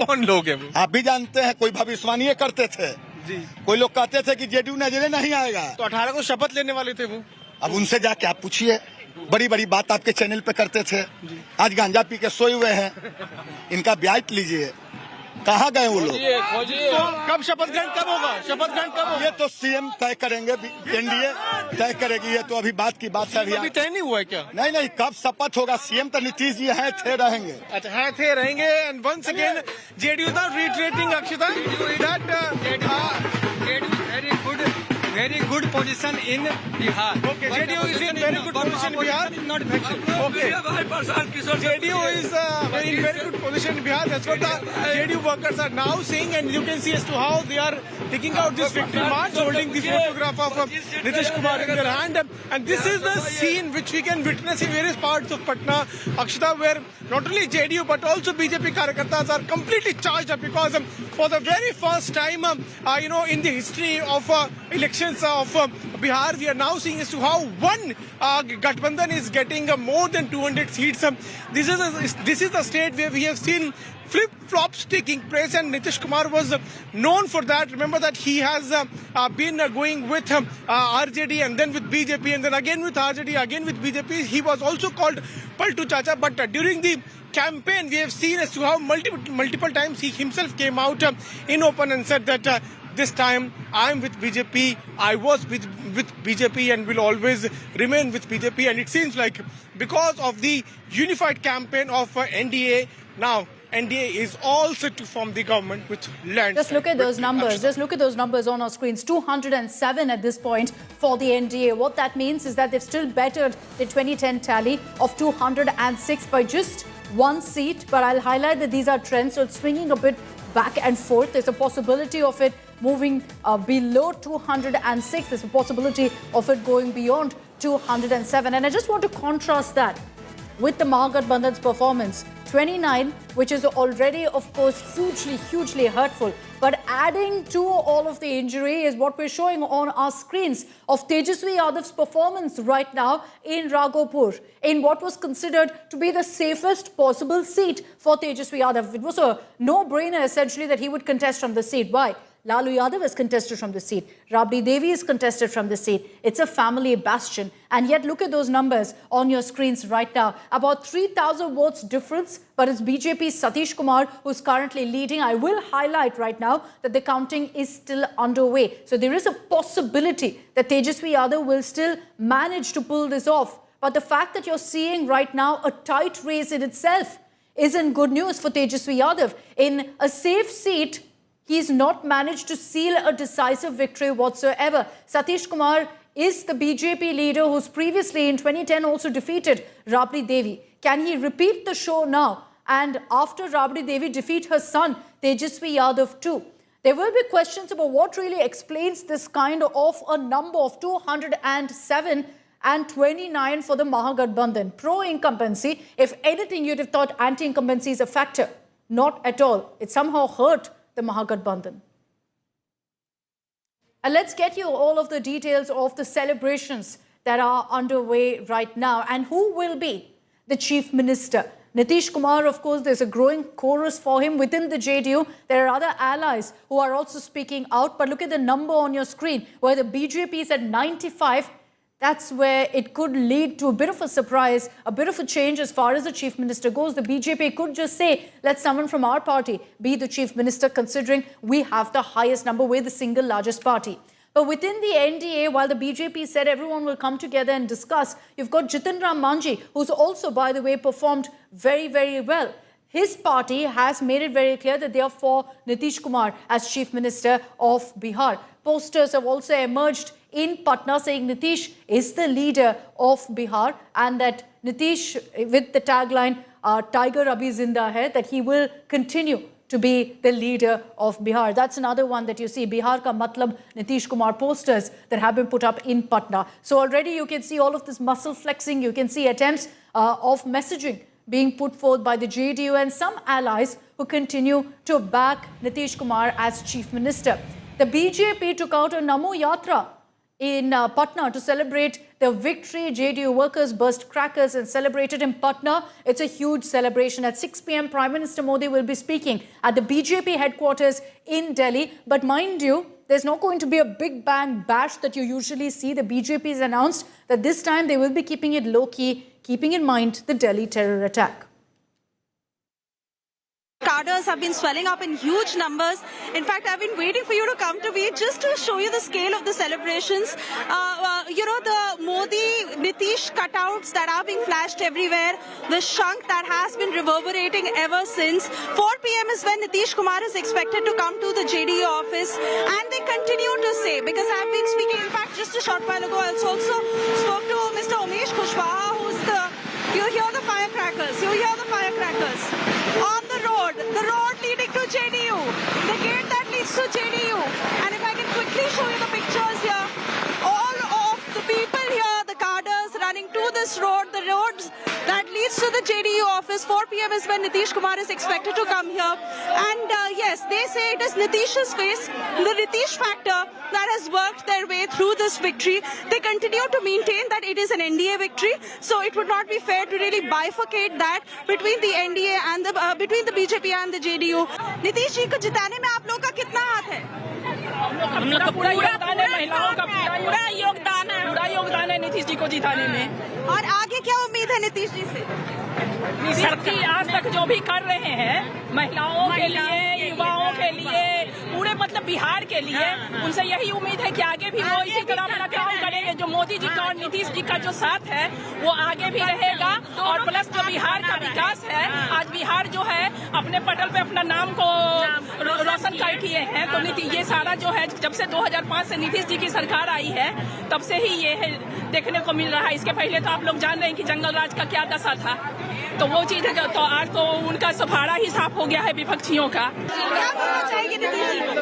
कौन लोग हैं? आप भी जानते हैं। कोई भविष्यवाणी करते थे जी, कोई लोग कहते थे कि जेडीयू नजरे नहीं आएगा। तो 18 को शपथ लेने वाले थे वो। अब उनसे जाके आप पूछिए, बड़ी बड़ी बात आपके चैनल पे करते थे, आज गांजा पी के सोए हुए हैं। इनका ब्याज लीजिए, कहाँ गए वो लोग? तो कब शपथ ग्रहण कब होगा? शपथ ग्रहण कब होगा? ये तो सीएम तय करेंगे, एनडीए तय करेगी। ये तो अभी बात की बात है। अभी तय नहीं हुआ है क्या? नहीं, कब शपथ होगा? सीएम तो नीतीश जी हैं, थे, रहेंगे। अच्छा, है, थे, रहेंगे। And once again JDU the reiterating, Akshita, that very good position in Bihar. Okay, JDU is in very good position in Bihar. Not effective. Okay. JDU is in very good position in Bihar. That's what the JDU workers are now saying, and you can see as to how they are taking out this victory march, holding the photograph of Nitish Kumar in their hand. And this is the scene which we can witness in various parts of Patna, Akshita, where not only JDU but also BJP Karyakartas are completely charged up, because for the very first time, in the history of elections of Bihar, we are now seeing as to how one Gathbandhan is getting more than 200 seats. This is the state where we have seen flip-flops taking place, and Nitish Kumar was known for that. Remember that he has been going with RJD and then with BJP and then again with RJD, again with BJP. He was also called Paltu Chacha, but during the campaign we have seen as to how multiple times he himself came out in open and said that this time I am with BJP, I was with BJP and will always remain with BJP. And it seems like because of the unified campaign of NDA, now NDA is all set to form the government with Landslide. Just look at those numbers. Just look at those numbers on our screens. 207 at this point for the NDA. What that means is that they've still bettered the 2010 tally of 206 by just one seat. But I'll highlight that these are trends, so it's swinging a bit back and forth. There's a possibility of it moving below 206. There's a possibility of it going beyond 207. And I just want to contrast that with the Mahagathbandhan's performance. 29, which is already, of course, hugely hurtful. But adding to all of the injury is what we're showing on our screens of Tejaswi Yadav's performance right now in Raghopur, in what was considered to be the safest possible seat for Tejaswi Yadav. It was a no-brainer, essentially, that he would contest from the seat. Why? Lalu Yadav is contested from the seat. Rabdi Devi is contested from the seat. It's a family bastion. And yet look at those numbers on your screens right now. About 3,000 votes difference, but it's BJP's Satish Kumar who's currently leading. I will highlight right now that the counting is still underway. So there is a possibility that Tejaswi Yadav will still manage to pull this off. But the fact that you're seeing right now a tight race in itself isn't good news for Tejaswi Yadav. In a safe seat, he's not managed to seal a decisive victory whatsoever. Satish Kumar is the BJP leader who's previously in 2010 also defeated Rabdi Devi. Can he repeat the show now? And after Rabdi Devi defeat her son, Tejaswi Yadav too? There will be questions about what really explains this kind of a number of 207 and 29 for the Mahagathbandhan. Pro-incumbency, if anything, you'd have thought anti-incumbency is a factor. Not at all. It somehow hurt the Mahagathbandhan. And let's get you all of the details of the celebrations that are underway right now. And who will be the Chief Minister? Nitish Kumar, of course, there's a growing chorus for him within the JDU. There are other allies who are also speaking out. But look at the number on your screen, where the BJP is at 95. That's where it could lead to a bit of a surprise, a bit of a change as far as the Chief Minister goes. The BJP could just say, let someone from our party be the Chief Minister, considering we have the highest number, we're the single largest party. But within the NDA, while the BJP said everyone will come together and discuss, you've got Jitin Ram Manjhi, who's also, by the way, performed very, very well. His party has made it very clear that they are for Nitish Kumar as Chief Minister of Bihar. Posters have also emerged in Patna saying Nitish is the leader of Bihar, and that Nitish, with the tagline, Tiger Abhi Zinda Hai, that he will continue to be the leader of Bihar. That's another one that you see, Bihar Ka Matlab Nitish Kumar posters that have been put up in Patna. So already you can see all of this muscle flexing, you can see attempts of messaging being put forth by the JDU and some allies who continue to back Nitish Kumar as Chief Minister. The BJP took out a Namo Yatra in Patna to celebrate the victory. JDU workers burst crackers and celebrated in Patna. It's a huge celebration. At 6 p.m, Prime Minister Modi will be speaking at the BJP headquarters in Delhi. But mind you, there's not going to be a big bang bash that you usually see. The BJP has announced that this time they will be keeping it low-key, keeping in mind the Delhi terror attack. Cadres have been swelling up in huge numbers. In fact, I've been waiting for you to come to me just to show you the scale of the celebrations. The Modi, Nitish cutouts that are being flashed everywhere, the shank that has been reverberating ever since. 4 p.m. is when Nitish Kumar is expected to come to the JDU office, and they continue to say, because I've been speaking, in fact, just a short while ago, I also spoke to Mr. Umesh Kushwaha, who's you hear the firecrackers, on the road leading to JDU, the gate that leads to JDU. And if I can quickly show you the pictures here, all of the people here, the cadres running to this road, the roads that leads to the JDU office. 4 p.m. is when Nitish Kumar is expected to come here. And yes, they say it is Nitish's face, the Nitish factor that has worked their way through this victory. They continue to maintain that it is an NDA victory, so it would not be fair to really bifurcate that between the NDA and between the BJP and the JDU. Nitish ji को जिताने में आप लोग का कितना हाथ है? हम लोग का पूरा योगदान है, महिलाओं का पूरा योगदान है नीतीश जी को जिताने में। और आगे क्या उम्मीद है नीतीश जी से? नीतीश जी आज तक जो भी कर रहे हैं महिलाओं के लिए, युवाओं के लिए, पूरे मतलब बिहार के लिए, उनसे यही उम्मीद है कि आगे भी वो इसी तरह अपना काम करेंगे। जो मोदी जी का और नीतीश जी का जो साथ है वो आगे भी रहेगा। और प्लस जो बिहार का विकास है, आज बिहार जो है अपने पटल पे अपना नाम को रोशन कर किए हैं। तो ये सारा जो है जब से 2005 से नीतीश जी की सरकार आई है तब से ही ये है देखने को मिल रहा है। इसके पहले तो आप लोग जान रहे हैं कि जंगल राज का क्या दशा था, तो वो चीज है। तो आज तो उनका सफारा ही साफ हो गया है विपक्षियों का।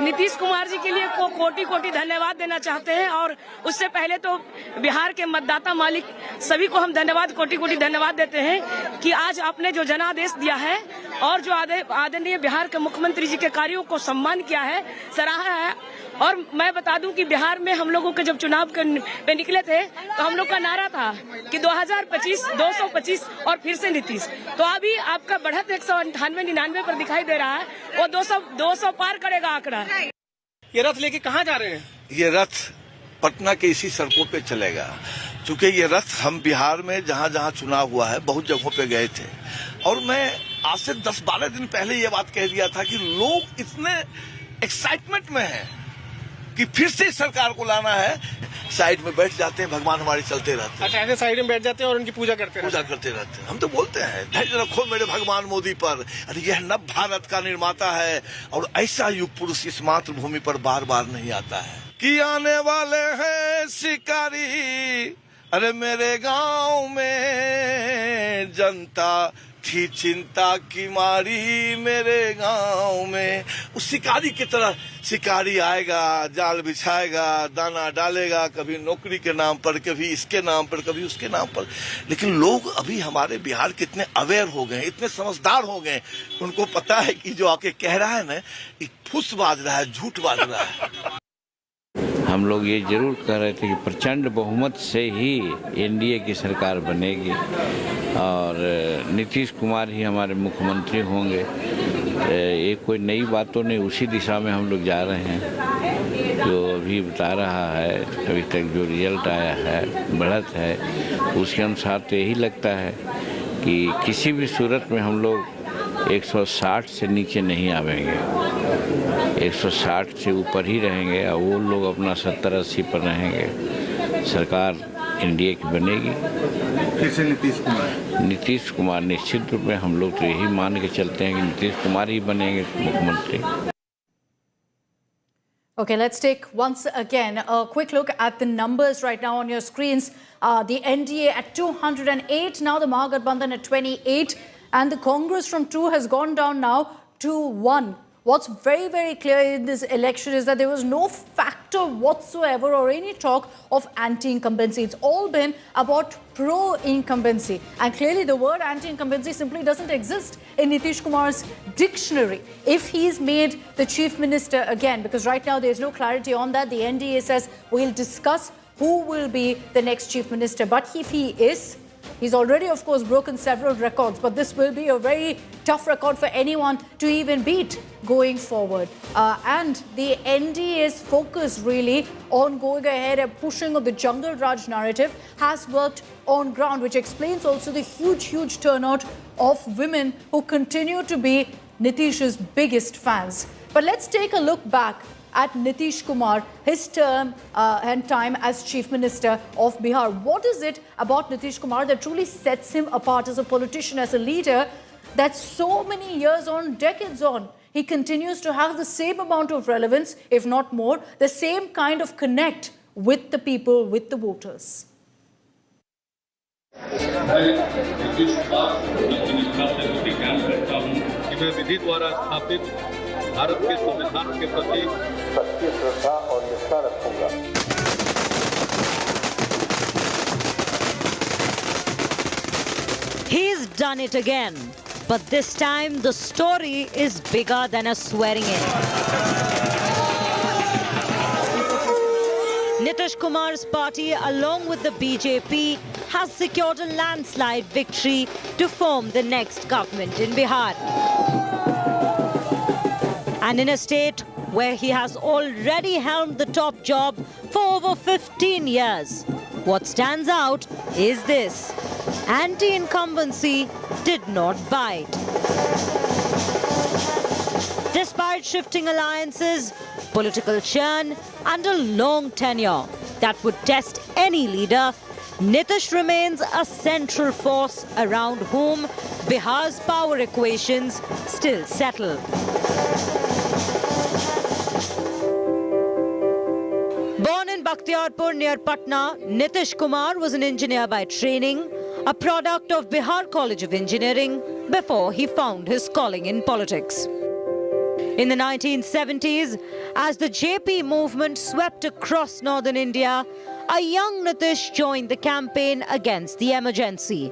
नीतीश कुमार जी के लिए को कोटि कोटि धन्यवाद देना चाहते हैं, और उससे पहले तो बिहार के मतदाता मालिक सभी को हम धन्यवाद कोटि कोटि धन्यवाद देते हैं कि आज आपने जो जनादेश दिया है और जो आदरणीय बिहार के मुख्यमंत्री जी के कार्यों को सम्मान किया है, सराहा है। और मैं बता दूं कि बिहार में हम लोगों के जब चुनाव पे निकले थे तो हम लोग का नारा था कि 2025 225 और फिर से नीतीश। तो अभी आपका बढ़त 198-99 पर दिखाई दे रहा है, वो 200 पार करेगा आंकड़ा। ये रथ लेके कहाँ जा रहे हैं? ये रथ पटना के इसी सड़कों पे चलेगा, क्योंकि ये रथ हम बिहार में जहाँ जहाँ चुनाव हुआ है बहुत जगहों पे गए थे, और मैं आज से 10-12 दिन पहले ये बात कह दिया था कि लोग इतने एक्साइटमेंट में हैं कि फिर से सरकार को लाना है। साइड में बैठ जाते हैं, भगवान हमारे चलते रहते हैं। अच्छा, ऐसे साइड में बैठ जाते हैं और उनकी पूजा करते रहते हैं। हम तो बोलते हैं धैर्य रखो मेरे भगवान मोदी पर, अरे यह नव भारत का निर्माता है और ऐसा युग पुरुष इस मातृभूमि पर बार बार नहीं आता है कि आने वाले हैं शिकारी, अरे मेरे गांव में जनता थी चिंता की मारी मेरे गांव में। उस शिकारी की तरह शिकारी आएगा, जाल बिछाएगा, दाना डालेगा, कभी नौकरी के नाम पर, कभी इसके नाम पर, कभी उसके नाम पर। लेकिन लोग अभी हमारे बिहार के इतने अवेयर हो गए, इतने समझदार हो गए, उनको पता है कि जो आके कह रहा है ना, एक फुस बाज रहा है, झूठ बाज रहा है। हम लोग ये जरूर कह रहे थे कि प्रचंड बहुमत से ही एनडीए की सरकार बनेगी और नीतीश कुमार ही हमारे मुख्यमंत्री होंगे। ये कोई नई बातों नहीं, उसी दिशा में हम लोग जा रहे हैं। जो अभी बता रहा है, अभी तक जो रिजल्ट आया है, बढ़त है, उसके अनुसार तो यही लगता है कि किसी भी सूरत में हम लोग 160 से नीचे नहीं आवेंगे, 160 से ऊपर ही रहेंगे और वो लोग अपना 70-80 पर रहेंगे। सरकार एनडीए की बनेगी। कैसे नीतीश कुमार निश्चित रूप में हम लोग तो यही मान के चलते हैं कि नीतीश कुमार ही बनेंगे मुख्यमंत्री। Okay, let's take once again a quick look at the numbers right now on your screens. The NDA at 208, now the Mahagathbandhan at 28, and the Congress from 2 has gone down now to 1. What's very, very clear in this election is that there was no factor whatsoever or any talk of anti-incumbency. It's all been about pro-incumbency. And clearly the word anti-incumbency simply doesn't exist in Nitish Kumar's dictionary. If he's made the chief minister again, because right now there's no clarity on that, the NDA says we'll discuss who will be the next chief minister. But if he is, he's already, of course, broken several records, but this will be a very tough record for anyone to even beat going forward. And the NDA's focus really on going ahead and pushing of the Jungle Raj narrative has worked on ground, which explains also the huge turnout of women who continue to be Nitish's biggest fans. But let's take a look back at Nitish Kumar, his term and time as Chief Minister of Bihar. What is it about Nitish Kumar that truly sets him apart as a politician, as a leader, that so many years on, decades on, he continues to have the same amount of relevance, if not more, the same kind of connect with the people, with the voters? Bharat के संविधान के प्रति सच्ची श्रद्धा और निष्ठा रखूंगा। He's done it again, but this time the story is bigger than a swearing in. Nitish Kumar's party, along with the BJP, has secured a landslide victory to form the next government in Bihar. And in a state where he has already helmed the top job for over 15 years. What stands out is this: anti-incumbency did not bite. Despite shifting alliances, political churn and a long tenure that would test any leader, Nitish remains a central force around whom Bihar's power equations still settle. Born in Bakhtiarpur near Patna, Nitish Kumar was an engineer by training, a product of Bihar College of Engineering, before he found his calling in politics. In the 1970s, as the JP movement swept across northern India, a young Nitish joined the campaign against the emergency,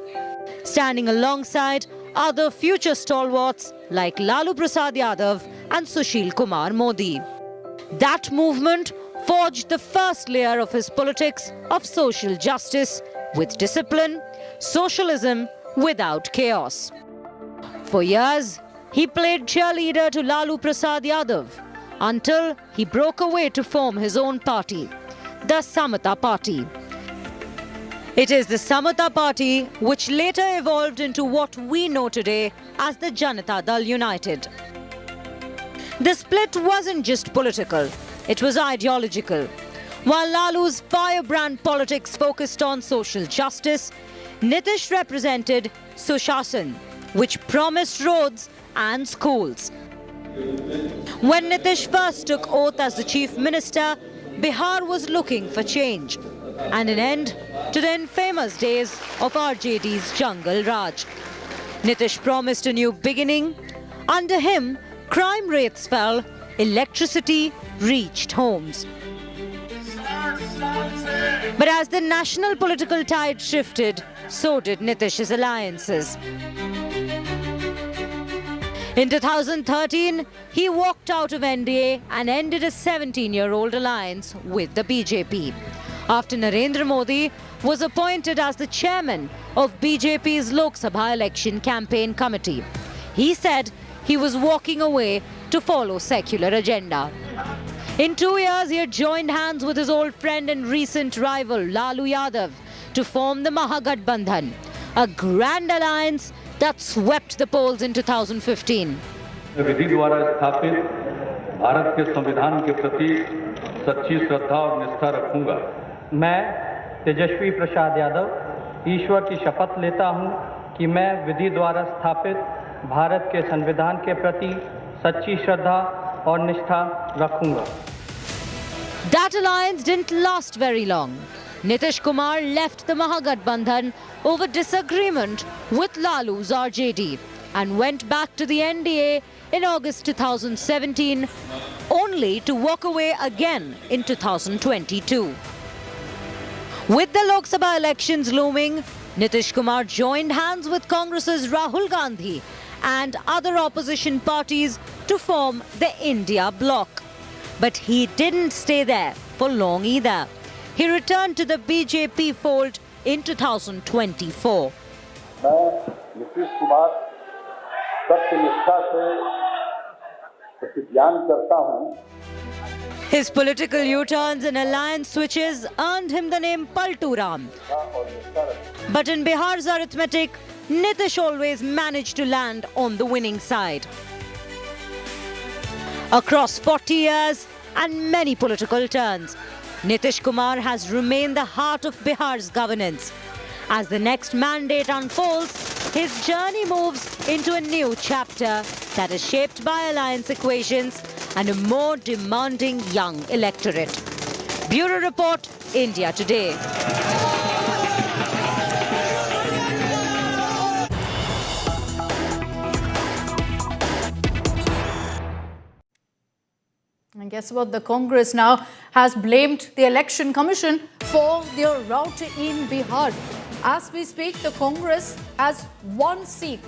standing alongside other future stalwarts like Lalu Prasad Yadav and Sushil Kumar Modi. That movement forged the first layer of his politics of social justice with discipline, socialism without chaos. For years, he played cheerleader to Lalu Prasad Yadav, until he broke away to form his own party, the Samata Party. It is the Samata Party which later evolved into what we know today as the Janata Dal United. The split wasn't just political, it was ideological. While Lalu's firebrand politics focused on social justice, Nitish represented Sushashan, which promised roads and schools. When Nitish first took oath as the chief minister, Bihar was looking for change and an end to the infamous days of RJD's Jungle Raj. Nitish promised a new beginning. Under him, crime rates fell, electricity reached homes. But as the national political tide shifted, so did Nitish's alliances. In 2013, he walked out of NDA and ended a 17-year-old alliance with the BJP. After Narendra Modi was appointed as the chairman of BJP's Lok Sabha election campaign committee, he said he was walking away to follow secular agenda. In 2 years, he had joined hands with his old friend and recent rival Lalu Yadav to form the Mahagathbandhan, a grand alliance that swept the polls in 2015. विधि द्वारा स्थापित भारत के संविधान के प्रति सच्ची श्रद्धा और निष्ठा रखूंगा। मैं तेजस्वी प्रसाद यादव ईश्वर की शपथ लेता हूं कि मैं विधि द्वारा स्थापित भारत के संविधान के प्रति सच्ची श्रद्धा और निष्ठा रखूंगा। That alliance didn't last very long. Nitish Kumar left the Mahagathbandhan over disagreement with Lalu's RJD and went back to the NDA in August 2017, only to walk away again in 2022. With the Lok Sabha elections looming, Nitish Kumar joined hands with Congress's Rahul Gandhi and other opposition parties to form the India bloc. But he didn't stay there for long either. He returned to the BJP fold in 2024. मैं नीतीश कुमार सत्यनिष्ठा से प्रतिज्ञान करता हूं। His political U-turns and alliance switches earned him the name Palturam. But in Bihar's arithmetic, Nitish always managed to land on the winning side. Across 40 years and many political turns, Nitish Kumar has remained the heart of Bihar's governance. As the next mandate unfolds, his journey moves into a new chapter that is shaped by alliance equations and a more demanding young electorate. Bureau Report, India Today. And guess what? The Congress now has blamed the Election Commission for their rout in Bihar. As we speak, the Congress has one seat,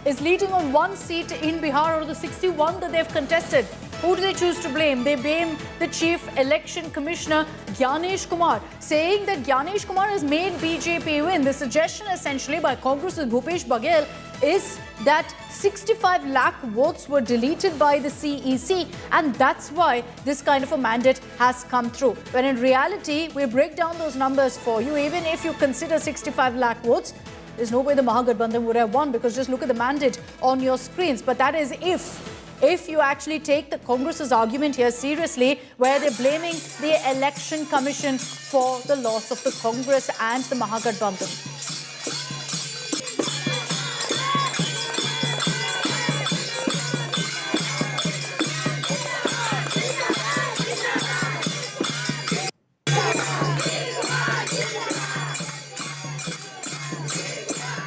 is leading on one seat in Bihar out of the 61 that they've contested. Who do they choose to blame? They blame the Chief Election Commissioner, Gyanesh Kumar, saying that Gyanesh Kumar has made BJP win. The suggestion essentially by Congress's Bhupesh Baghel is that 65 lakh votes were deleted by the CEC, and that's why this kind of a mandate has come through. When in reality, we'll break down those numbers for you. Even if you consider 65 lakh votes, there's no way the Mahagathbandhan would have won, because just look at the mandate on your screens. But that is if you actually take the Congress's argument here seriously, where they're blaming the Election Commission for the loss of the Congress and the Mahagathbandhan.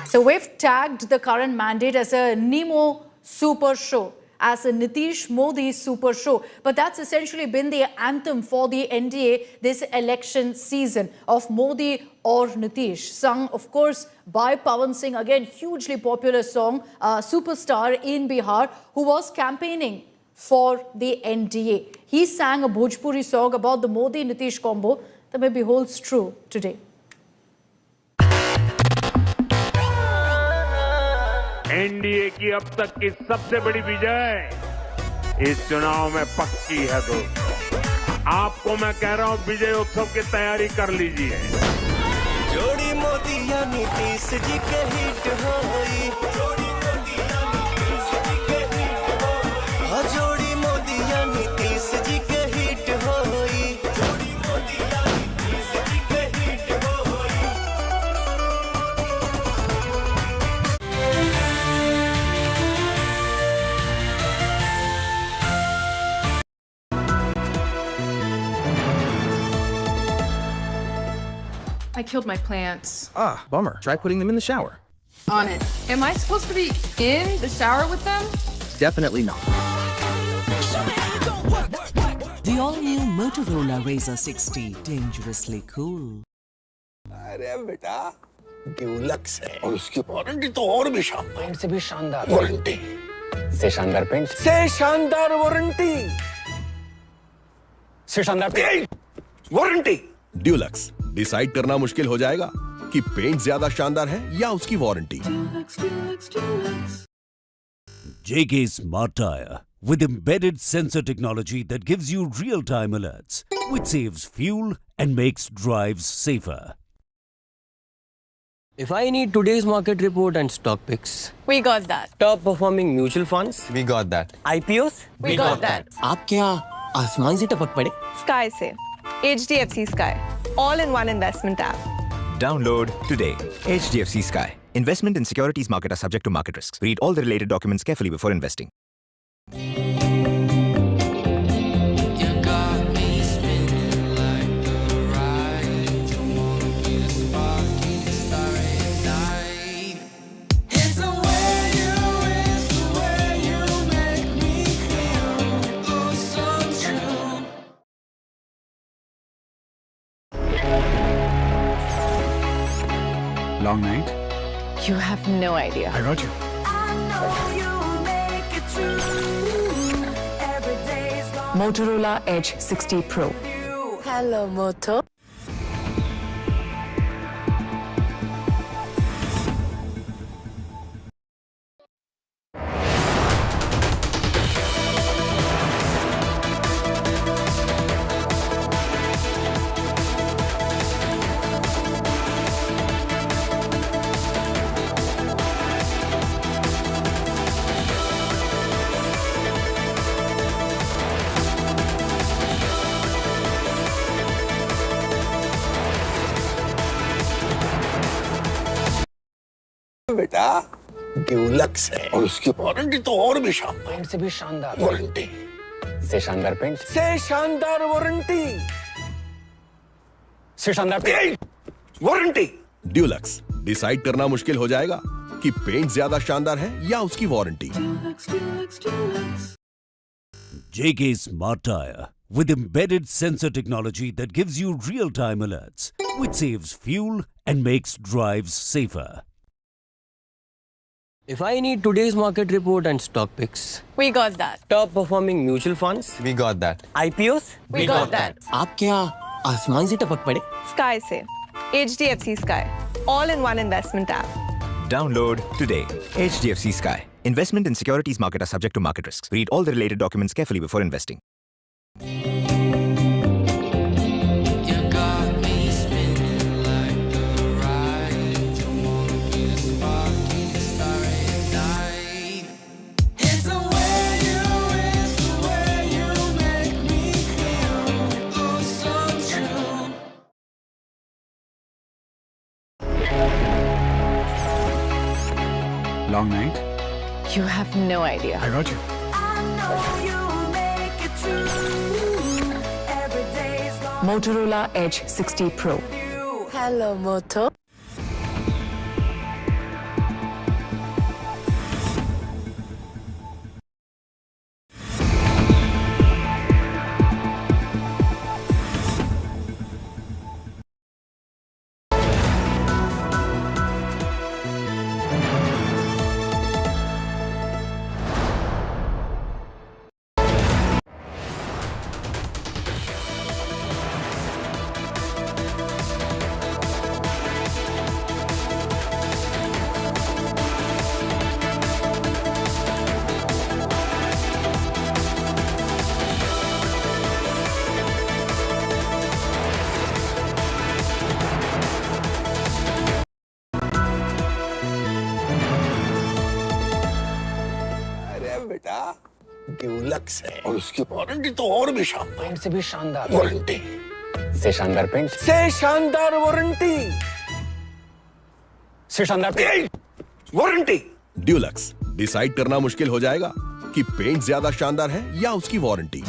So we've tagged the current mandate as a Nemo super show, as a Nitish Modi super show. But that's essentially been the anthem for the NDA this election season, of Modi or Nitish, sung of course by Pawan Singh, again hugely popular song, superstar in Bihar, who was campaigning for the NDA. He sang a Bhojpuri song about the Modi-Nitish combo that maybe holds true today. NDA की अब तक की सबसे बड़ी विजय इस चुनाव में पक्की है दोस्तों। आपको मैं कह रहा हूं विजय उत्सव की तैयारी कर लीजिए। जोड़ी मोदी या नीतीश जी के हिट होई, जोड़ी मोदी या नीतीश जी के हिट होई, हाँ जोड़ी मोदी या नीतीश जी के हिट होई, जोड़ी मोदी या नीतीश जी के हिट होई। I killed my plants. Ah, bummer. Try putting them in the shower. On it. Am I supposed to be in the shower with them? Definitely not. The all-new Motorola Razr 60, dangerously cool. अरे बेटा Dulux है और उसकी warranty तो और भी शानदार। Paint से भी शानदार वारंटी, से शानदार पेंट से शानदार वारंटी, से शानदार वारंटी। ड्यूलक्स, डिसाइड करना मुश्किल हो जाएगा कि पेंट ज्यादा शानदार है या उसकी warranty. JK Smart Tire with embedded sensor technology that gives you real-time alerts, which saves fuel and makes drives safer. If I need today's market report and stock picks, We got that. top performing mutual funds, We got that. IPOs, We got that. आप क्या आसमान से टपक पड़े? Sky से. HDFC Sky. All-in-one investment app. Download today. HDFC Sky. Investment in securities market are subject to market risks. Read all the related documents carefully before investing. Long night? You have no idea. I got you. Motorola Edge 60 Pro. Hello, Moto. बेटा Dulux है और उसकी warranty तो और भी शानदार। Paint से भी शानदार वारंटी, से शानदार पेंट से शानदार वारंटी, से शानदार वारंटी। ड्यूलक्स, डिसाइड करना मुश्किल हो जाएगा कि पेंट ज्यादा शानदार है या उसकी warranty. JK Smart Tire with embedded sensor technology that gives you real-time alerts, which saves fuel and makes drives safer. If I need today's market report and stock picks, We got that. top performing mutual funds, We got that. IPOs, We got that. आप क्या आसमान से टपक पड़े? Sky से. HDFC Sky. All-in-one investment app. Download today. HDFC Sky. Investment in securities market are subject to market risks. Read all the related documents carefully before investing. Long night? You have no idea. I got you. Motorola Edge 60 Pro. Hello, Moto. Dulux है और उसकी warranty तो और भी शानदार। Paint से भी शानदार वारंटी से शानदार पेंट से शानदार वारंटी से शानदार वारंटी। ड्यूलक्स, डिसाइड करना मुश्किल हो जाएगा कि पेंट ज्यादा शानदार है या उसकी warranty.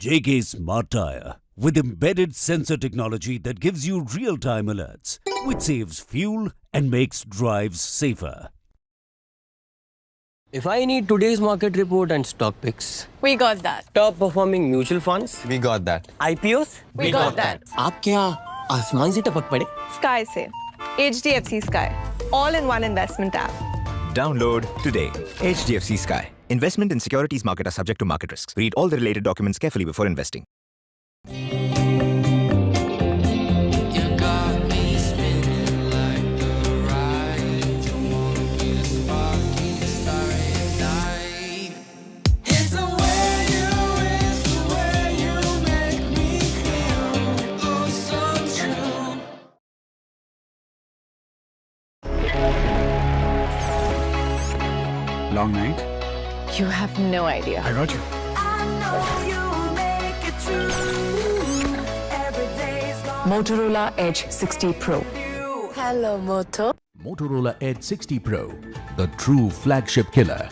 JK Smart Tire with embedded sensor technology that gives you real-time alerts, which saves fuel and makes drives safer. If I need today's market report and stock picks, We got that. top performing mutual funds, We got that. IPOs, We got that. आप क्या आसमान से टपक पड़े? Sky से HDFC Sky. All-in-one investment app. Download today. HDFC Sky. Investment in securities market are subject to market risks. Read all the related documents carefully before investing. Long night? You have no idea. I got you. Motorola Edge 60 Pro. Hello, Moto. Motorola Edge 60 Pro, the true flagship killer.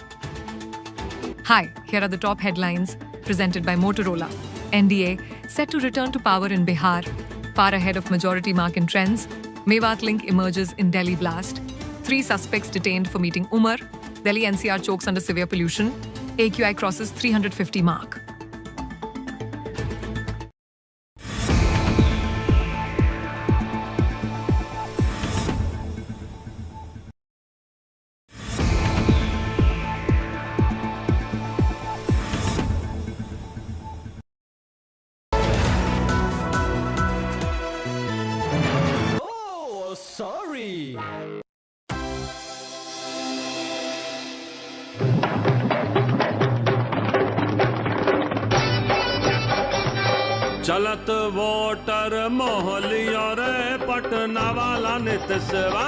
Hi, here are the top headlines presented by Motorola. NDA set to return to power in Bihar, far ahead of majority mark in trends. Mewat link emerges in Delhi blast. 3 suspects detained for meeting Umar. Delhi NCR chokes under severe pollution. AQI crosses 350 mark. Oh, sorry. चलत voter मोहलिया रे पटना वाला नितसवा।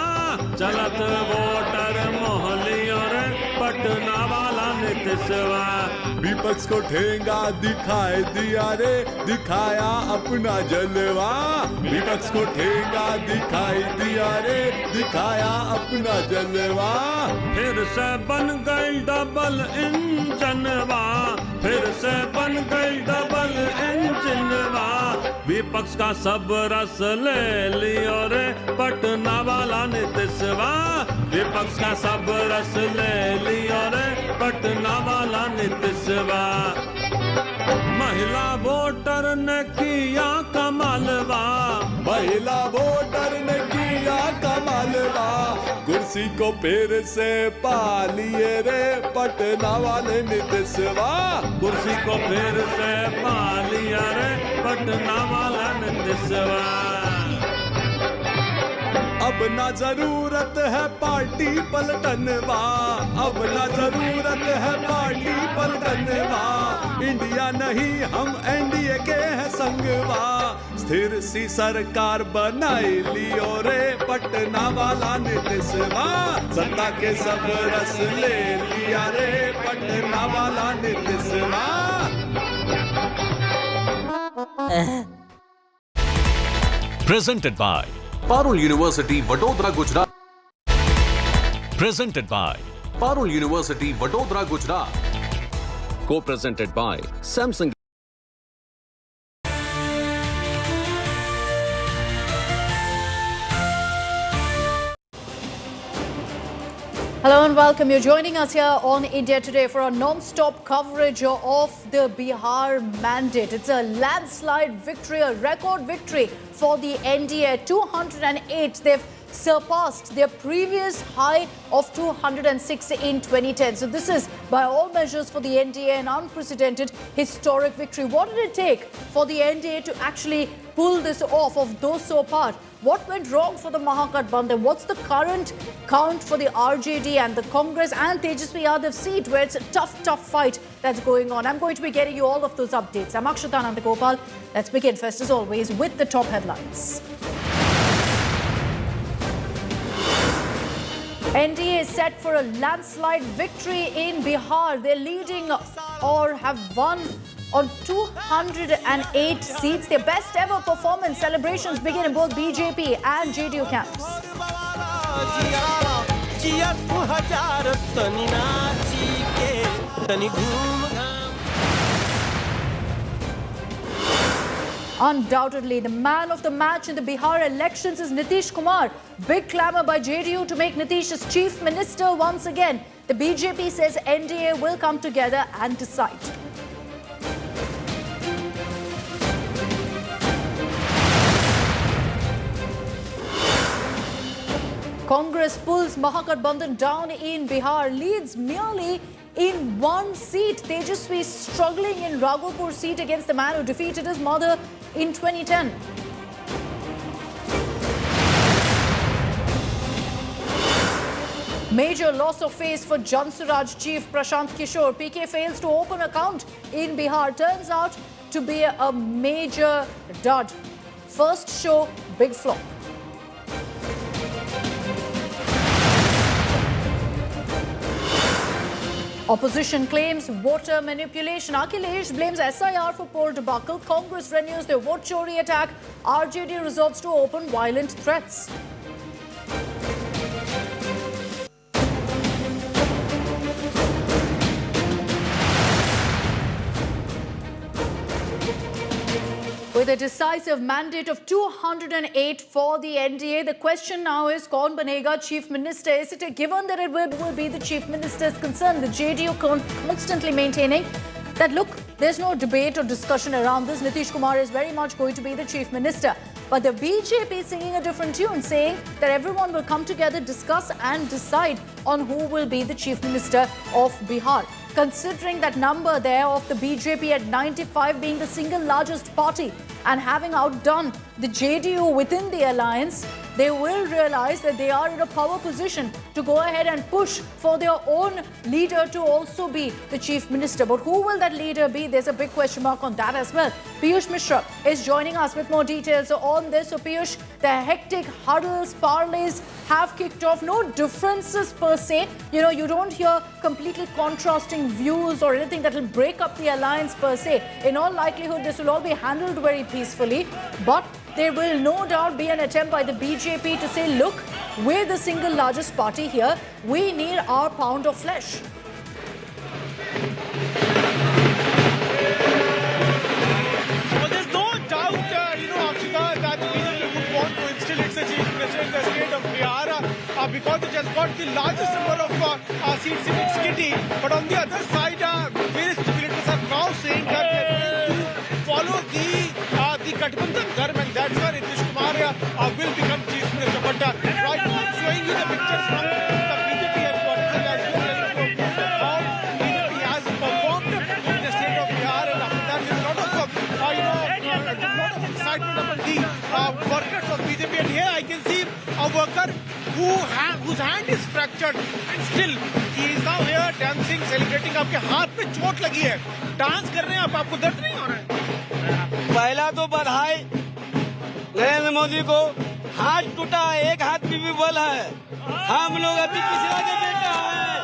चलत voter मोहलिया रे पटना वाला नितसवा। विपक्ष को ठेंगा दिखाई दिया रे, दिखाया अपना जलवा। विपक्ष को ठेंगा दिखाई दिया रे, दिखाया अपना जलवा। फिर से बन गई डबल इंजनवा, फिर से बन गई डबल इंजनवा। विपक्ष का सब रस ले लियो रे पटना वाला नितसवा। विपक्ष का सब रस ले लियो रे पटना वाला नितसवा। महिला वोटर ने किया कमालवा, महिला वोटर ने किया कमालवा। कुर्सी को फिर से पा लिए रे पटना वाले नितसवा। कुर्सी को फिर से पा लिया रे पटना वाला नितसवा। अब ना जरूरत है पार्टी पलटनवा, अब ना जरूरत है पार्टी पलटनवा। इंडिया नहीं हम एनडीए के हैं संगवा। स्थिर सी सरकार बनाई लियो रे पटना वाला नितसवा। सत्ता के सब रस ले लिया रे पटना वाला नितसवा। Presented by Parul University, Vadodara, Gujarat. Presented by Parul University, Vadodara, Gujarat. Co-presented by Samsung. Hello and welcome. You're joining us here on India Today for our non-stop coverage of the Bihar mandate. It's a landslide victory, a record victory for the NDA. 208. They've surpassed their previous high of 206 in 2010. So this is, by all measures, for the NDA an unprecedented historic victory. What did it take for the NDA to actually pull this off of those so apart? What went wrong for the Mahagathbandhan? What's the current count for the RJD and the Congress and Tejasvi Yadav seat, where it's a tough fight that's going on? I'm going to be getting you all of those updates. I'm Akshata Nandagopal. Let's begin first, as always, with the top headlines. NDA is set for a landslide victory in Bihar. They're leading or have won on 208 seats. Their best ever performance celebrations begin in both BJP and JDU camps. Undoubtedly, the man of the match in the Bihar elections is Nitish Kumar. Big clamour by JDU to make Nitish as chief minister once again. The BJP says NDA will come together and decide. Congress pulls Mahagathbandhan down in Bihar, leads merely in one seat. Tejaswi is struggling in Raghopur seat against the man who defeated his mother in 2010. Major loss of face for Suraj chief Prashant Kishore. PK fails to open account in Bihar. Turns out to be a major dud. First show, big flop. Opposition claims voter manipulation. Akhilesh blames SIR for poll debacle. Congress renews their vote chori attack. RJD resorts to open violent threats. With a decisive mandate of 208 for the NDA, the question now is, kaun banega chief minister? Is it a given that it will be the chief minister's concern? The JDU constantly maintaining that, look, there's no debate or discussion around this. Nitish Kumar is very much going to be the chief minister. But the BJP is singing a different tune, saying that everyone will come together, discuss and decide on who will be the chief minister of Bihar. Considering that number there of the BJP at 95 being the single largest party and having outdone the JDU within the alliance, they will realize that they are in a power position to go ahead and push for their own leader to also be the chief minister. But who will that leader be? There's a big question mark on that as well. Piyush Mishra is joining us with more details on this. So Piyush, the hectic huddles, parleys have kicked off. No differences per se. You know, you don't hear completely contrasting views or anything that will break up the alliance per se. In all likelihood, this will all be handled very peacefully. But there will no doubt be an attempt by the BJP to say, look, we're the single largest party here. We need our pound of flesh. Well, there's no doubt, Akshita, that the BJP would want to instill its chief minister in the state of Bihar because it has got the largest number of seats in its kitty. But on the other side, various leaders are now saying that they're going to follow the Gathbandhan government. That's why Nitish Kumar will become chief minister. But right now I'm showing you the pictures from the BJP headquarters and as well as how BJP has performed in the state of Bihar. And after that, there's a lot of excitement among the workers of BJP. And here I can see a worker whose hand is fractured and still he is now here dancing, celebrating. आपके हाथ पे चोट लगी है, dance कर रहे हैं आप, आपको दर्द नहीं हो रहा है? पहला तो बधाई नरेंद्र मोदी को, हाथ टूटा है, एक हाथ भी विबल है। हम लोग अति पिछड़ा के बेटा हैं,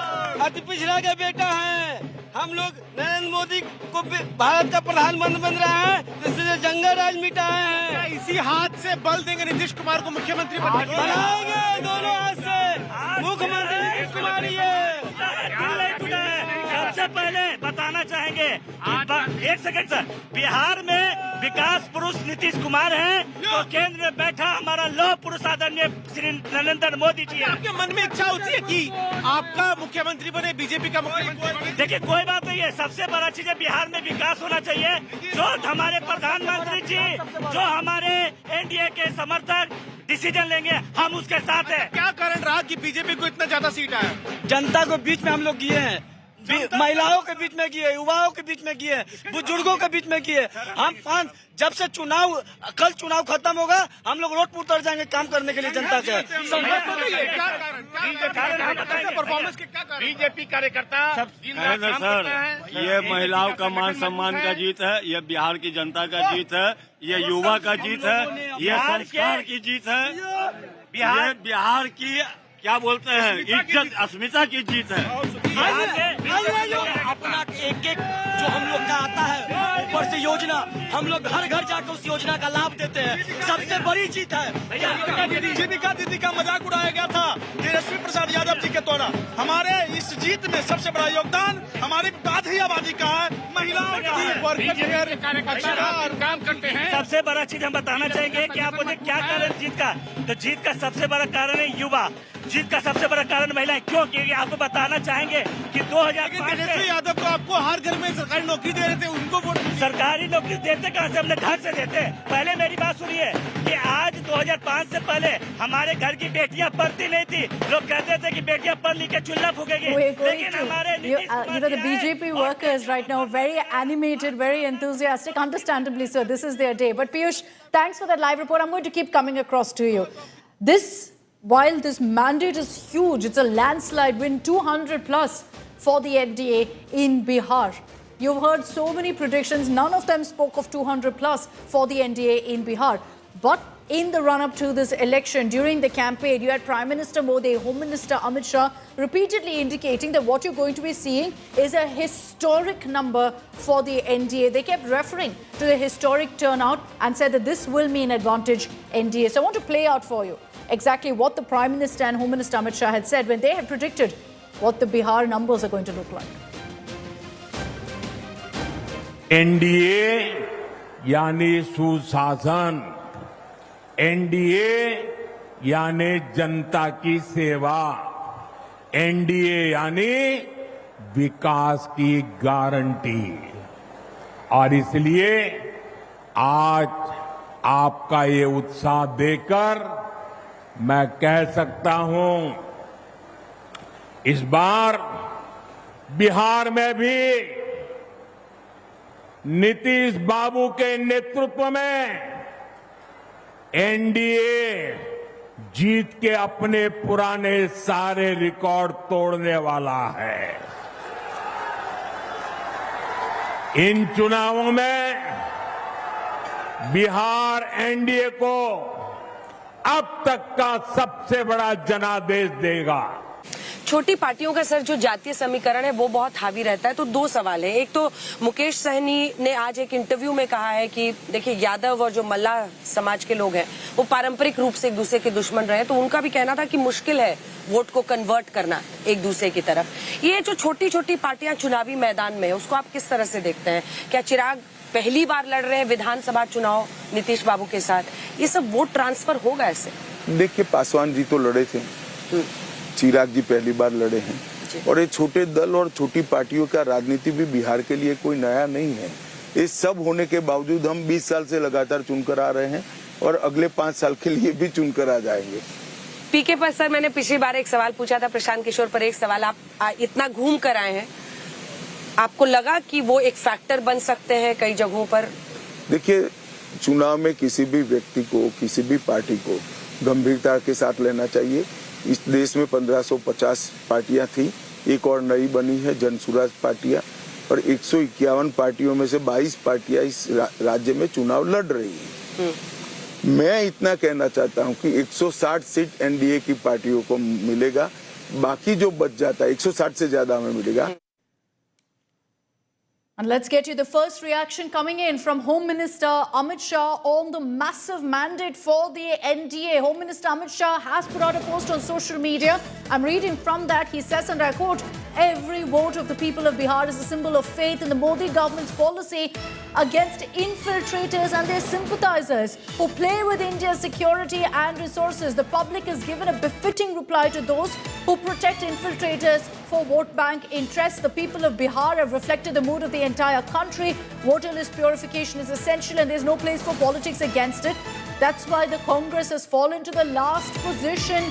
अति पिछड़ा के बेटा हैं। हम लोग नरेंद्र मोदी को भारत का प्रधानमंत्री बन रहा है, जिससे जंगल राज मिटाए हैं। क्या इसी हाथ से बल देंगे नीतीश कुमार को मुख्यमंत्री बनाएंगे? दोनों हाथ से मुख्यमंत्री नीतीश कुमार ही है। सबसे पहले बताना चाहेंगे, एक सेकंड सर, बिहार में विकास पुरुष नीतीश कुमार हैं, तो केंद्र में बैठा हमारा लौह पुरुष आदरणीय श्री नरेंद्र मोदी जी है। आपके मन में इच्छा होती है कि आपका मुख्यमंत्री बने, बीजेपी का मुख्यमंत्री? देखिए, कोई बात नहीं है, सबसे बड़ा चीज है बिहार में विकास होना चाहिए। जो हमारे प्रधानमंत्री जी, जो हमारे एनडीए के समर्थक डिसीजन लेंगे, हम उसके साथ हैं। क्या कारण रहा कि बीजेपी को इतना ज्यादा सीट आया? जनता को बीच में हम लोग किए हैं, महिलाओं के बीच में किए, युवाओं के बीच में किए, बुजुर्गों के बीच में किए। हम जब से कल चुनाव खत्म होगा, हम लोग रोड पर उतर जाएंगे काम करने के लिए जनता के। परफॉर्मेंस के क्या कारण? बीजेपी कार्यकर्ता सर, ये महिलाओं का मान सम्मान का जीत है, ये बिहार की जनता का जीत है, ये युवा का जीत है, ये संस्कार की जीत है, ये बिहार की क्या बोलते हैं, इज्जत अस्मिता की जीत है। अपना एक एक जो हम लोग का आता है ऊपर से योजना, हम लोग घर घर जाकर उस योजना का लाभ देते हैं, सबसे बड़ी जीत है। जीविका दीदी का मजाक उड़ाया गया था तेजस्वी प्रसाद यादव जी के द्वारा। हमारे इस जीत में सबसे बड़ा योगदान हमारी आधी आबादी का है, महिलाओं का काम करते हैं। सबसे बड़ा चीज हम बताना चाहेंगे कि आप बोले क्या कारण जीत का, तो जीत का सबसे बड़ा कारण है युवा, जीत का सबसे बड़ा कारण महिलाएं। क्यों? क्योंकि आपको बताना चाहेंगे कि 2005 में यादव को आपको हर घर में सरकारी नौकरी दे रहे थे, उनको वोट सरकारी नौकरी देते कहाँ से, हमने घर से देते। पहले मेरी बात सुनिए कि आज 2005 से पहले हमारे घर की बेटियां पढ़ती नहीं थी, लोग कहते थे कि बेटियां पढ़ लिख के चूल्हा फूकेगी, लेकिन हमारे the BJP workers right now very animated, very enthusiastic, understandably so. This is their day. But Piyush, thanks for that live report. I'm going to keep coming across to you. While this mandate is huge, it's a landslide win, 200 plus for the NDA in Bihar. You've heard so many predictions. None of them spoke of 200 plus for the NDA in Bihar. But in the run-up to this election, during the campaign, you had Prime Minister Modi, Home Minister Amit Shah repeatedly indicating that what you're going to be seeing is a historic number for the NDA. They kept referring to the historic turnout and said that this will mean advantage NDA. So I want to play out for you exactly what the Prime Minister and Home Minister Amit Shah had said when they had predicted what the Bihar numbers are going to look like. NDA यानी सुशासन, NDA यानी जनता की सेवा, NDA यानी विकास की guarantee. और इसलिए आज आपका ये उत्साह देखकर मैं कह सकता हूं, इस बार बिहार में भी नीतीश बाबू के नेतृत्व में एनडीए जीत के अपने पुराने सारे रिकॉर्ड तोड़ने वाला है। इन चुनावों में बिहार एनडीए को अब तक का सबसे बड़ा जनादेश देगा। छोटी पार्टियों का सर जो जातीय समीकरण है वो बहुत हावी रहता है। तो दो सवाल है, एक तो मुकेश सहनी ने आज एक इंटरव्यू में कहा है कि देखिए यादव और जो मल्लाह समाज के लोग हैं वो पारंपरिक रूप से एक दूसरे के दुश्मन रहे, तो उनका भी कहना था कि मुश्किल है वोट को कन्वर्ट करना एक दूसरे की तरफ। ये जो छोटी छोटी पार्टियां चुनावी मैदान में, उसको आप किस तरह से देखते हैं? क्या चिराग पहली बार लड़ रहे हैं विधानसभा चुनाव नीतीश बाबू के साथ, ये सब वोट ट्रांसफर होगा ऐसे? देखिए पासवान जी तो लड़े थे, चिराग जी पहली बार लड़े हैं, और ये छोटे दल और छोटी पार्टियों का राजनीति भी बिहार के लिए कोई नया नहीं है। इस सब होने के बावजूद हम 20 साल से लगातार चुनकर आ रहे हैं और अगले 5 साल के लिए भी चुनकर आ जाएंगे। पीके पर सर मैंने पिछली बार एक सवाल पूछा था प्रशांत किशोर पर, एक सवाल, आप इतना घूम कर आए हैं, आपको लगा कि वो एक फैक्टर बन सकते हैं कई जगहों पर? देखिए चुनाव में किसी भी व्यक्ति को, किसी भी पार्टी को गंभीरता के साथ लेना चाहिए। इस देश में 1550 पार्टियां थी, एक और नई बनी है जन सुराज पार्टियां, और 151 पार्टियों में से 22 पार्टियां इस राज्य में चुनाव लड़ रही हैं। मैं इतना कहना चाहता हूं कि 160 सीट एनडीए की पार्टियों को मिलेगा, बाकी जो बच जाता है 160 से ज्यादा हमें मिलेगा। And let's get you the first reaction coming in from Home Minister Amit Shah on the massive mandate for the NDA. Home Minister Amit Shah has put out a post on social media. I'm reading from that. He says, and I quote, "Every vote of the people of Bihar is a symbol of faith in the Modi government's policy against infiltrators and their sympathizers who play with India's security and resources. The public is given a befitting reply to those who protect infiltrators for vote bank interests. The people of Bihar have reflected the mood of the entire country. Voter list purification is essential and there's no place for politics against it. That's why the Congress has fallen to the last position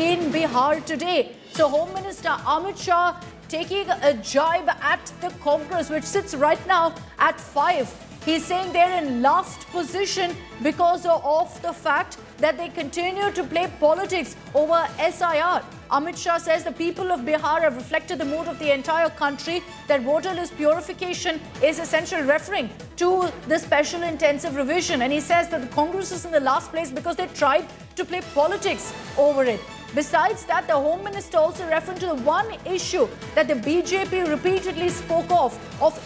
in Bihar today." So Home Minister Amit Shah taking a jibe at the Congress, which sits right now at 5. He's saying they're in last position because of the fact that they continue to play politics over SIR. Amit Shah says the people of Bihar have reflected the mood of the entire country, that voter list purification is essential, referring to the special intensive revision. And he says that the Congress is in the last place because they tried to play politics over it. Besides that, the Home Minister also referring to the one issue that the BJP repeatedly spoke of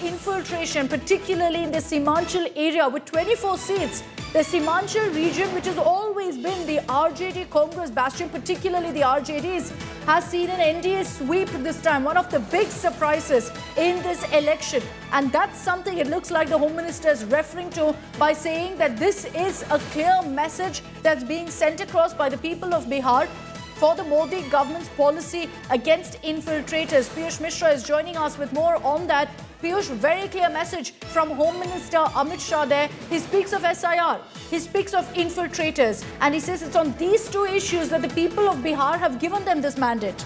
infiltration, particularly in the Simanchal area with 24 seats. The Simanchal region, which has always been the RJD Congress bastion, particularly the RJDs, has seen an NDA sweep this time, one of the big surprises in this election. And that's something it looks like the Home Minister is referring to by saying that this is a clear message that's being sent across by the people of Bihar for the Modi government's policy against infiltrators. Piyush Mishra is joining us with more on that. Piyush, very clear message from Home Minister Amit Shah there. He speaks of SIR, he speaks of infiltrators, and he says it's on these two issues that the people of Bihar have given them this mandate.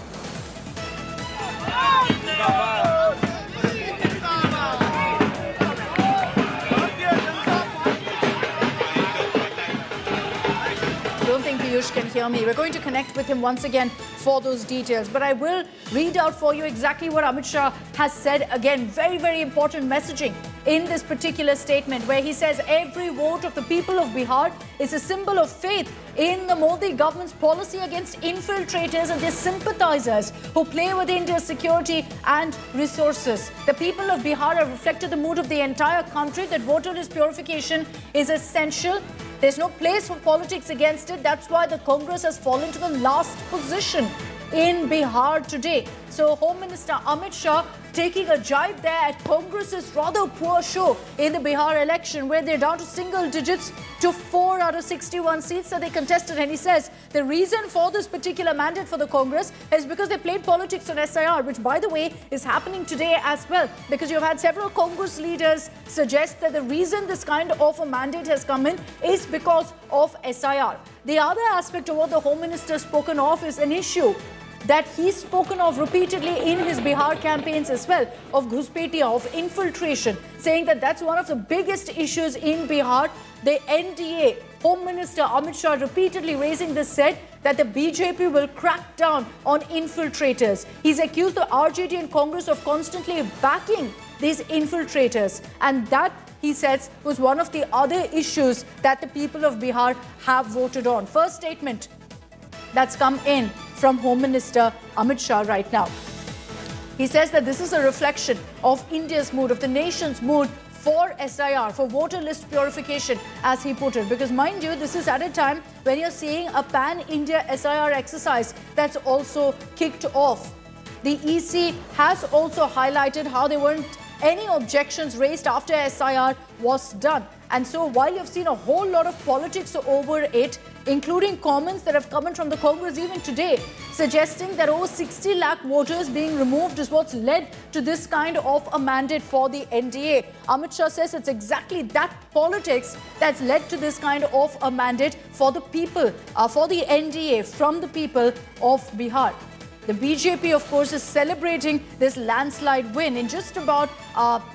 I don't think Piyush can hear me. We're going to connect with him once again for those details. But I will read out for you exactly what Amit Shah has said. Again, very, very important messaging in this particular statement where he says every vote of the people of Bihar is a symbol of faith in the Modi government's policy against infiltrators and their sympathizers who play with India's security and resources. The people of Bihar have reflected the mood of the entire country that voter list purification is essential. There's no place for politics against it. That's why the Congress has fallen to the last position in Bihar today. So Home Minister Amit Shah taking a jibe there at Congress's rather poor show in the Bihar election, where they're down to single digits to 4 out of 61 seats that they contested. And he says the reason for this particular mandate for the Congress is because they played politics on SIR, which, by the way, is happening today as well, because you've had several Congress leaders suggest that the reason this kind of a mandate has come in is because of SIR. The other aspect of what the Home Minister has spoken of is an issue that he's spoken of repeatedly in his Bihar campaigns as well, of Ghuspetia, of infiltration, saying that that's one of the biggest issues in Bihar. The NDA, Home Minister Amit Shah repeatedly raising this, said that the BJP will crack down on infiltrators. He's accused the RJD and Congress of constantly backing these infiltrators, and that, he says, was one of the other issues that the people of Bihar have voted on. First statement that's come in from Home Minister Amit Shah right now. He says that this is a reflection of India's mood, of the nation's mood for SIR, for voter list purification, as he put it. Because mind you, this is at a time when you're seeing a pan-India SIR exercise that's also kicked off. The EC has also highlighted how there weren't any objections raised after SIR was done. And so while you've seen a whole lot of politics over it, including comments that have come in from the Congress even today, suggesting that over 60 lakh voters being removed is what's led to this kind of a mandate for the NDA. Amit Shah says it's exactly that politics that's led to this kind of a mandate for the people, for the NDA, from the people of Bihar. The BJP, of course, is celebrating this landslide win. In just about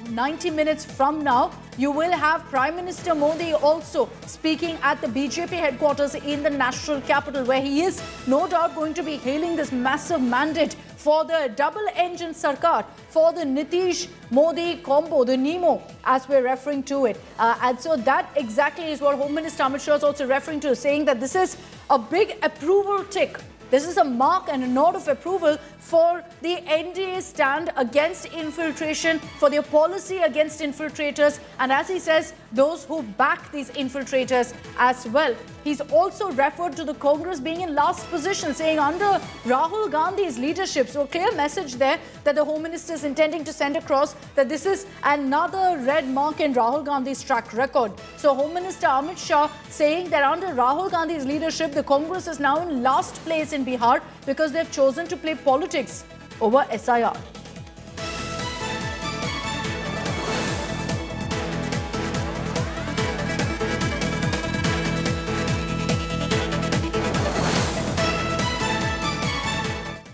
90 minutes from now, you will have Prime Minister Modi also speaking at the BJP headquarters in the national capital, where he is no doubt going to be hailing this massive mandate for the double-engine Sarkar, for the Nitish-Modi combo, the NEMO, as we're referring to it. And so that exactly is what Home Minister Amit Shah is also referring to, saying that this is a big approval tick. This is a mark and a nod of approval for the NDA stand against infiltration, for their policy against infiltrators, and as he says, those who back these infiltrators as well. He's also referred to the Congress being in last position, saying under Rahul Gandhi's leadership. So a clear message there that the Home Minister is intending to send across, that this is another red mark in Rahul Gandhi's track record. So Home Minister Amit Shah saying that under Rahul Gandhi's leadership, the Congress is now in last place in Bihar because they've chosen to play politics over SIR.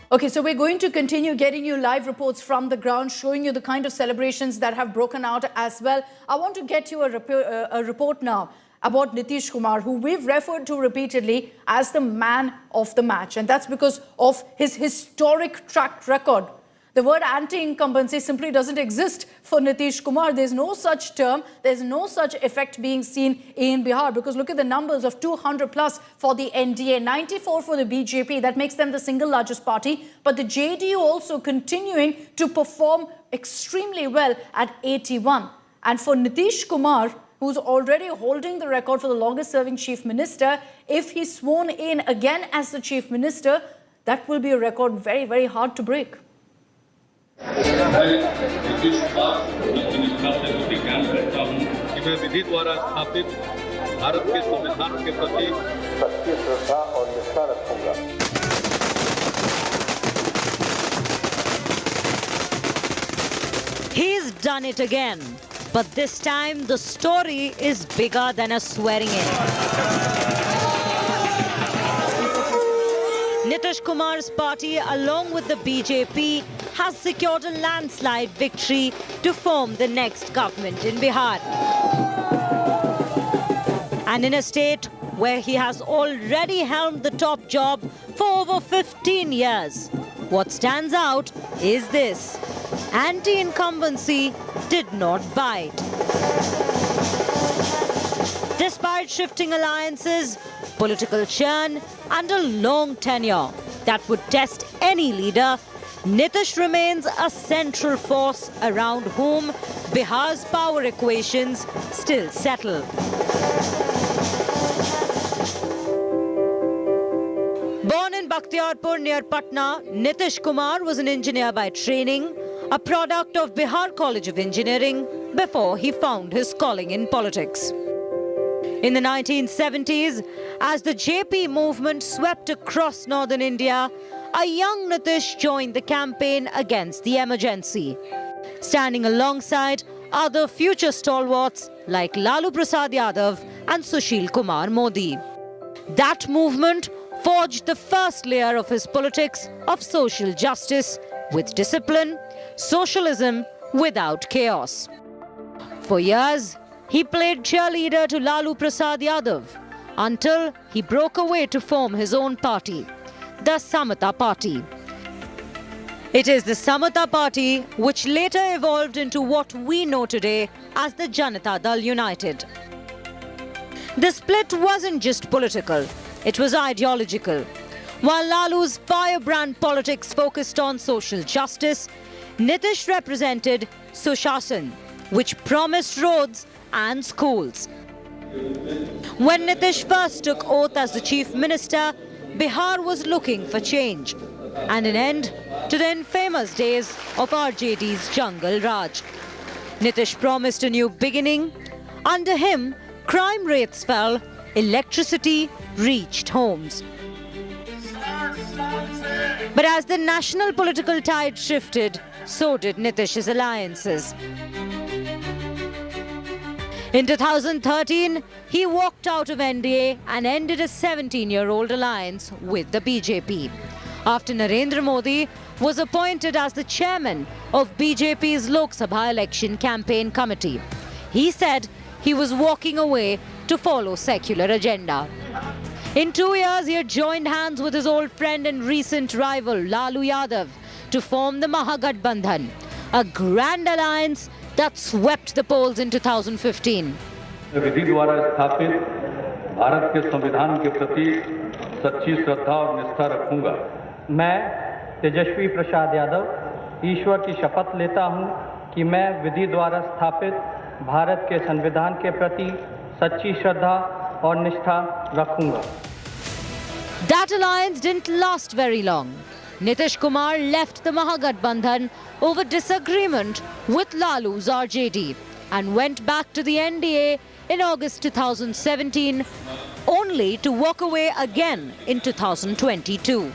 Okay, so we're going to continue getting you live reports from the ground, showing you the kind of celebrations that have broken out as well. I want to get you a report now about Nitish Kumar, who we've referred to repeatedly as the man of the match. And that's because of his historic track record. The word anti-incumbency simply doesn't exist for Nitish Kumar. There's no such term. There's no such effect being seen in Bihar, because look at the numbers of 200 plus for the NDA, 94 for the BJP. That makes them the single largest party. But the JDU also continuing to perform extremely well at 81. And for Nitish Kumar, who's already holding the record for the longest serving chief minister, if he's sworn in again as the chief minister, that will be a record very, very hard to break. विधि द्वारा स्थापित भारत के संविधान के प्रति सच्ची श्रद्धा और निष्ठा रखूंगा। He's done it again, but this time the story is bigger than a swearing in. Nitish Kumar's party, along with the BJP, has secured a landslide victory to form the next government in Bihar. And in a state where he has already helmed the top job for over 15 years, what stands out is this: anti-incumbency did not bite. Despite shifting alliances, political churn, and a long tenure that would test any leader, Nitish remains a central force around whom Bihar's power equations still settle. Born in Bakhtiarpur near Patna, Nitish Kumar was an engineer by training, a product of Bihar College of Engineering, before he found his calling in politics. In the 1970s, as the JP movement swept across northern India, a young Nitish joined the campaign against the emergency, standing alongside other future stalwarts like Lalu Prasad Yadav and Sushil Kumar Modi. That movement forged the first layer of his politics of social justice with discipline, socialism without chaos. For years, he played cheerleader to Lalu Prasad Yadav until he broke away to form his own party, the Samata Party. It is the Samata Party which later evolved into what we know today as the Janata Dal United. The split wasn't just political, it was ideological. While Lalu's firebrand politics focused on social justice, Nitish represented Sushasan, which promised roads and schools. When Nitish first took oath as the chief minister, Bihar was looking for change and an end to the infamous days of RJD's jungle Raj. Nitish promised a new beginning. Under him, crime rates fell, electricity reached homes. But as the national political tide shifted, so did Nitish's alliances. In 2013, he walked out of NDA and ended a 17-year-old alliance with the BJP. After Narendra Modi was appointed as the chairman of BJP's Lok Sabha election campaign committee, he said he was walking away to follow secular agenda. In 2 years, he had joined hands with his old friend and recent rival Lalu Yadav to form the Mahagathbandhan, a grand alliance that swept the polls in 2015. विधि द्वारा स्थापित भारत के संविधान के प्रति सच्ची श्रद्धा और निष्ठा रखूंगा। मैं तेजस्वी प्रसाद यादव ईश्वर की शपथ लेता हूं कि मैं विधि द्वारा स्थापित भारत के संविधान के प्रति सच्ची श्रद्धा और निष्ठा रखूंगा। That alliance didn't last very long. Nitish Kumar left the Mahagathbandhan over disagreement with Lalu's RJD and went back to the NDA in August 2017, only to walk away again in 2022.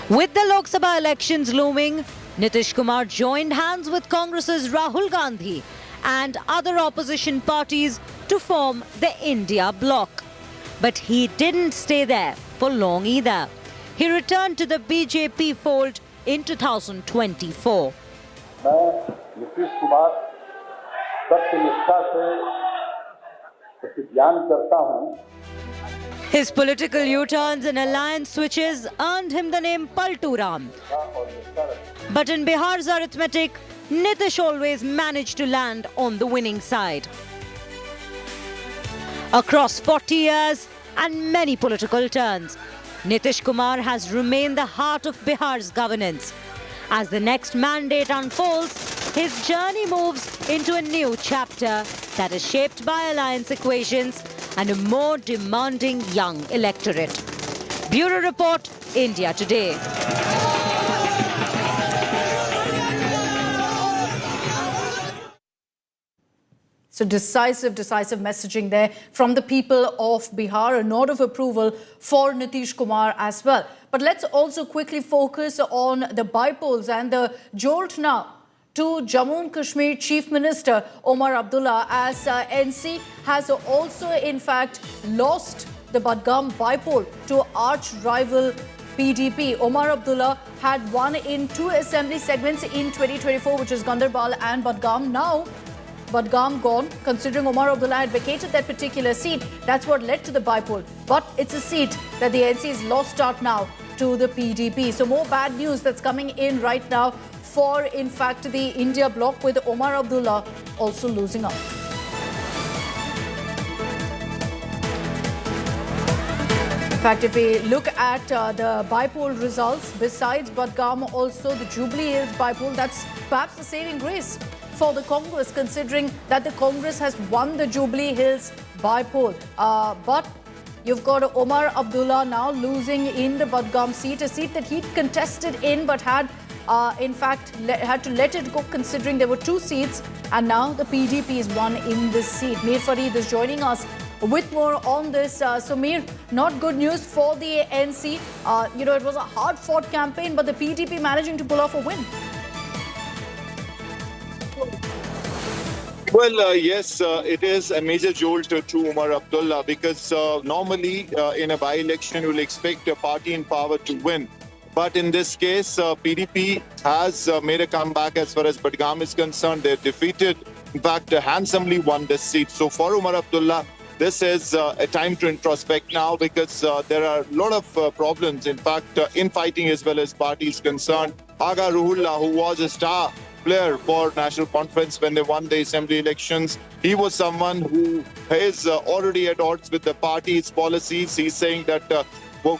With the Lok Sabha elections looming, Nitish Kumar joined hands with Congress's Rahul Gandhi and other opposition parties to form the India bloc. But he didn't stay there for long either. He returned to the BJP fold in 2024. मैं नीतीश कुमार सत्यनिष्ठा से प्रतिज्ञान करता हूं His political U-turns and alliance switches earned him the name Palturam. But in Bihar's arithmetic, Nitish always managed to land on the winning side. Across 40 years and many political turns, Nitish Kumar has remained the heart of Bihar's governance. As the next mandate unfolds, his journey moves into a new chapter that is shaped by alliance equations and a more demanding young electorate. Bureau Report, India Today. So decisive messaging there from the people of Bihar, a nod of approval for Nitish Kumar as well. But let's also quickly focus on the bypolls and the jolt now to Jammu and Kashmir Chief Minister Omar Abdullah, as NC has also in fact lost the Budgam bypoll to arch rival PDP. Omar Abdullah had won in 2 assembly segments in 2024, which is Gandarbal and Budgam. Now Budgam gone, considering Omar Abdullah had vacated that particular seat. That's what led to the bypoll. But it's a seat that the NC has lost out now to the PDP. So more bad news that's coming in right now for, in fact, the India bloc, with Omar Abdullah also losing out. In fact, if we look at the bypoll results, besides Budgam, also the Jubilee Hills bypoll, that's perhaps the saving grace for the Congress, considering that the Congress has won the Jubilee Hills bypoll. But you've got Omar Abdullah now losing in the Budgam seat, a seat that he'd contested in but had in fact had to let it go, considering there were 2 seats, and now the PDP is won in this seat. Mir Farid is joining us with more on this. So Mir, not good news for the NC. It was a hard-fought campaign, but the PDP managing to pull off a win. Well, yes, it is a major jolt to Omar Abdullah, because normally in a by-election you will expect a party in power to win. But in this case, PDP has made a comeback as far as Budgam is concerned. They're defeated, in fact, handsomely won this seat. So for Omar Abdullah, this is a time to introspect now, because there are a lot of problems, in fact, infighting as well as parties concerned. Aga Ruhullah, who was a star player for National Conference when they won the assembly elections, he was someone who is already at odds with the party's policies. He's saying that for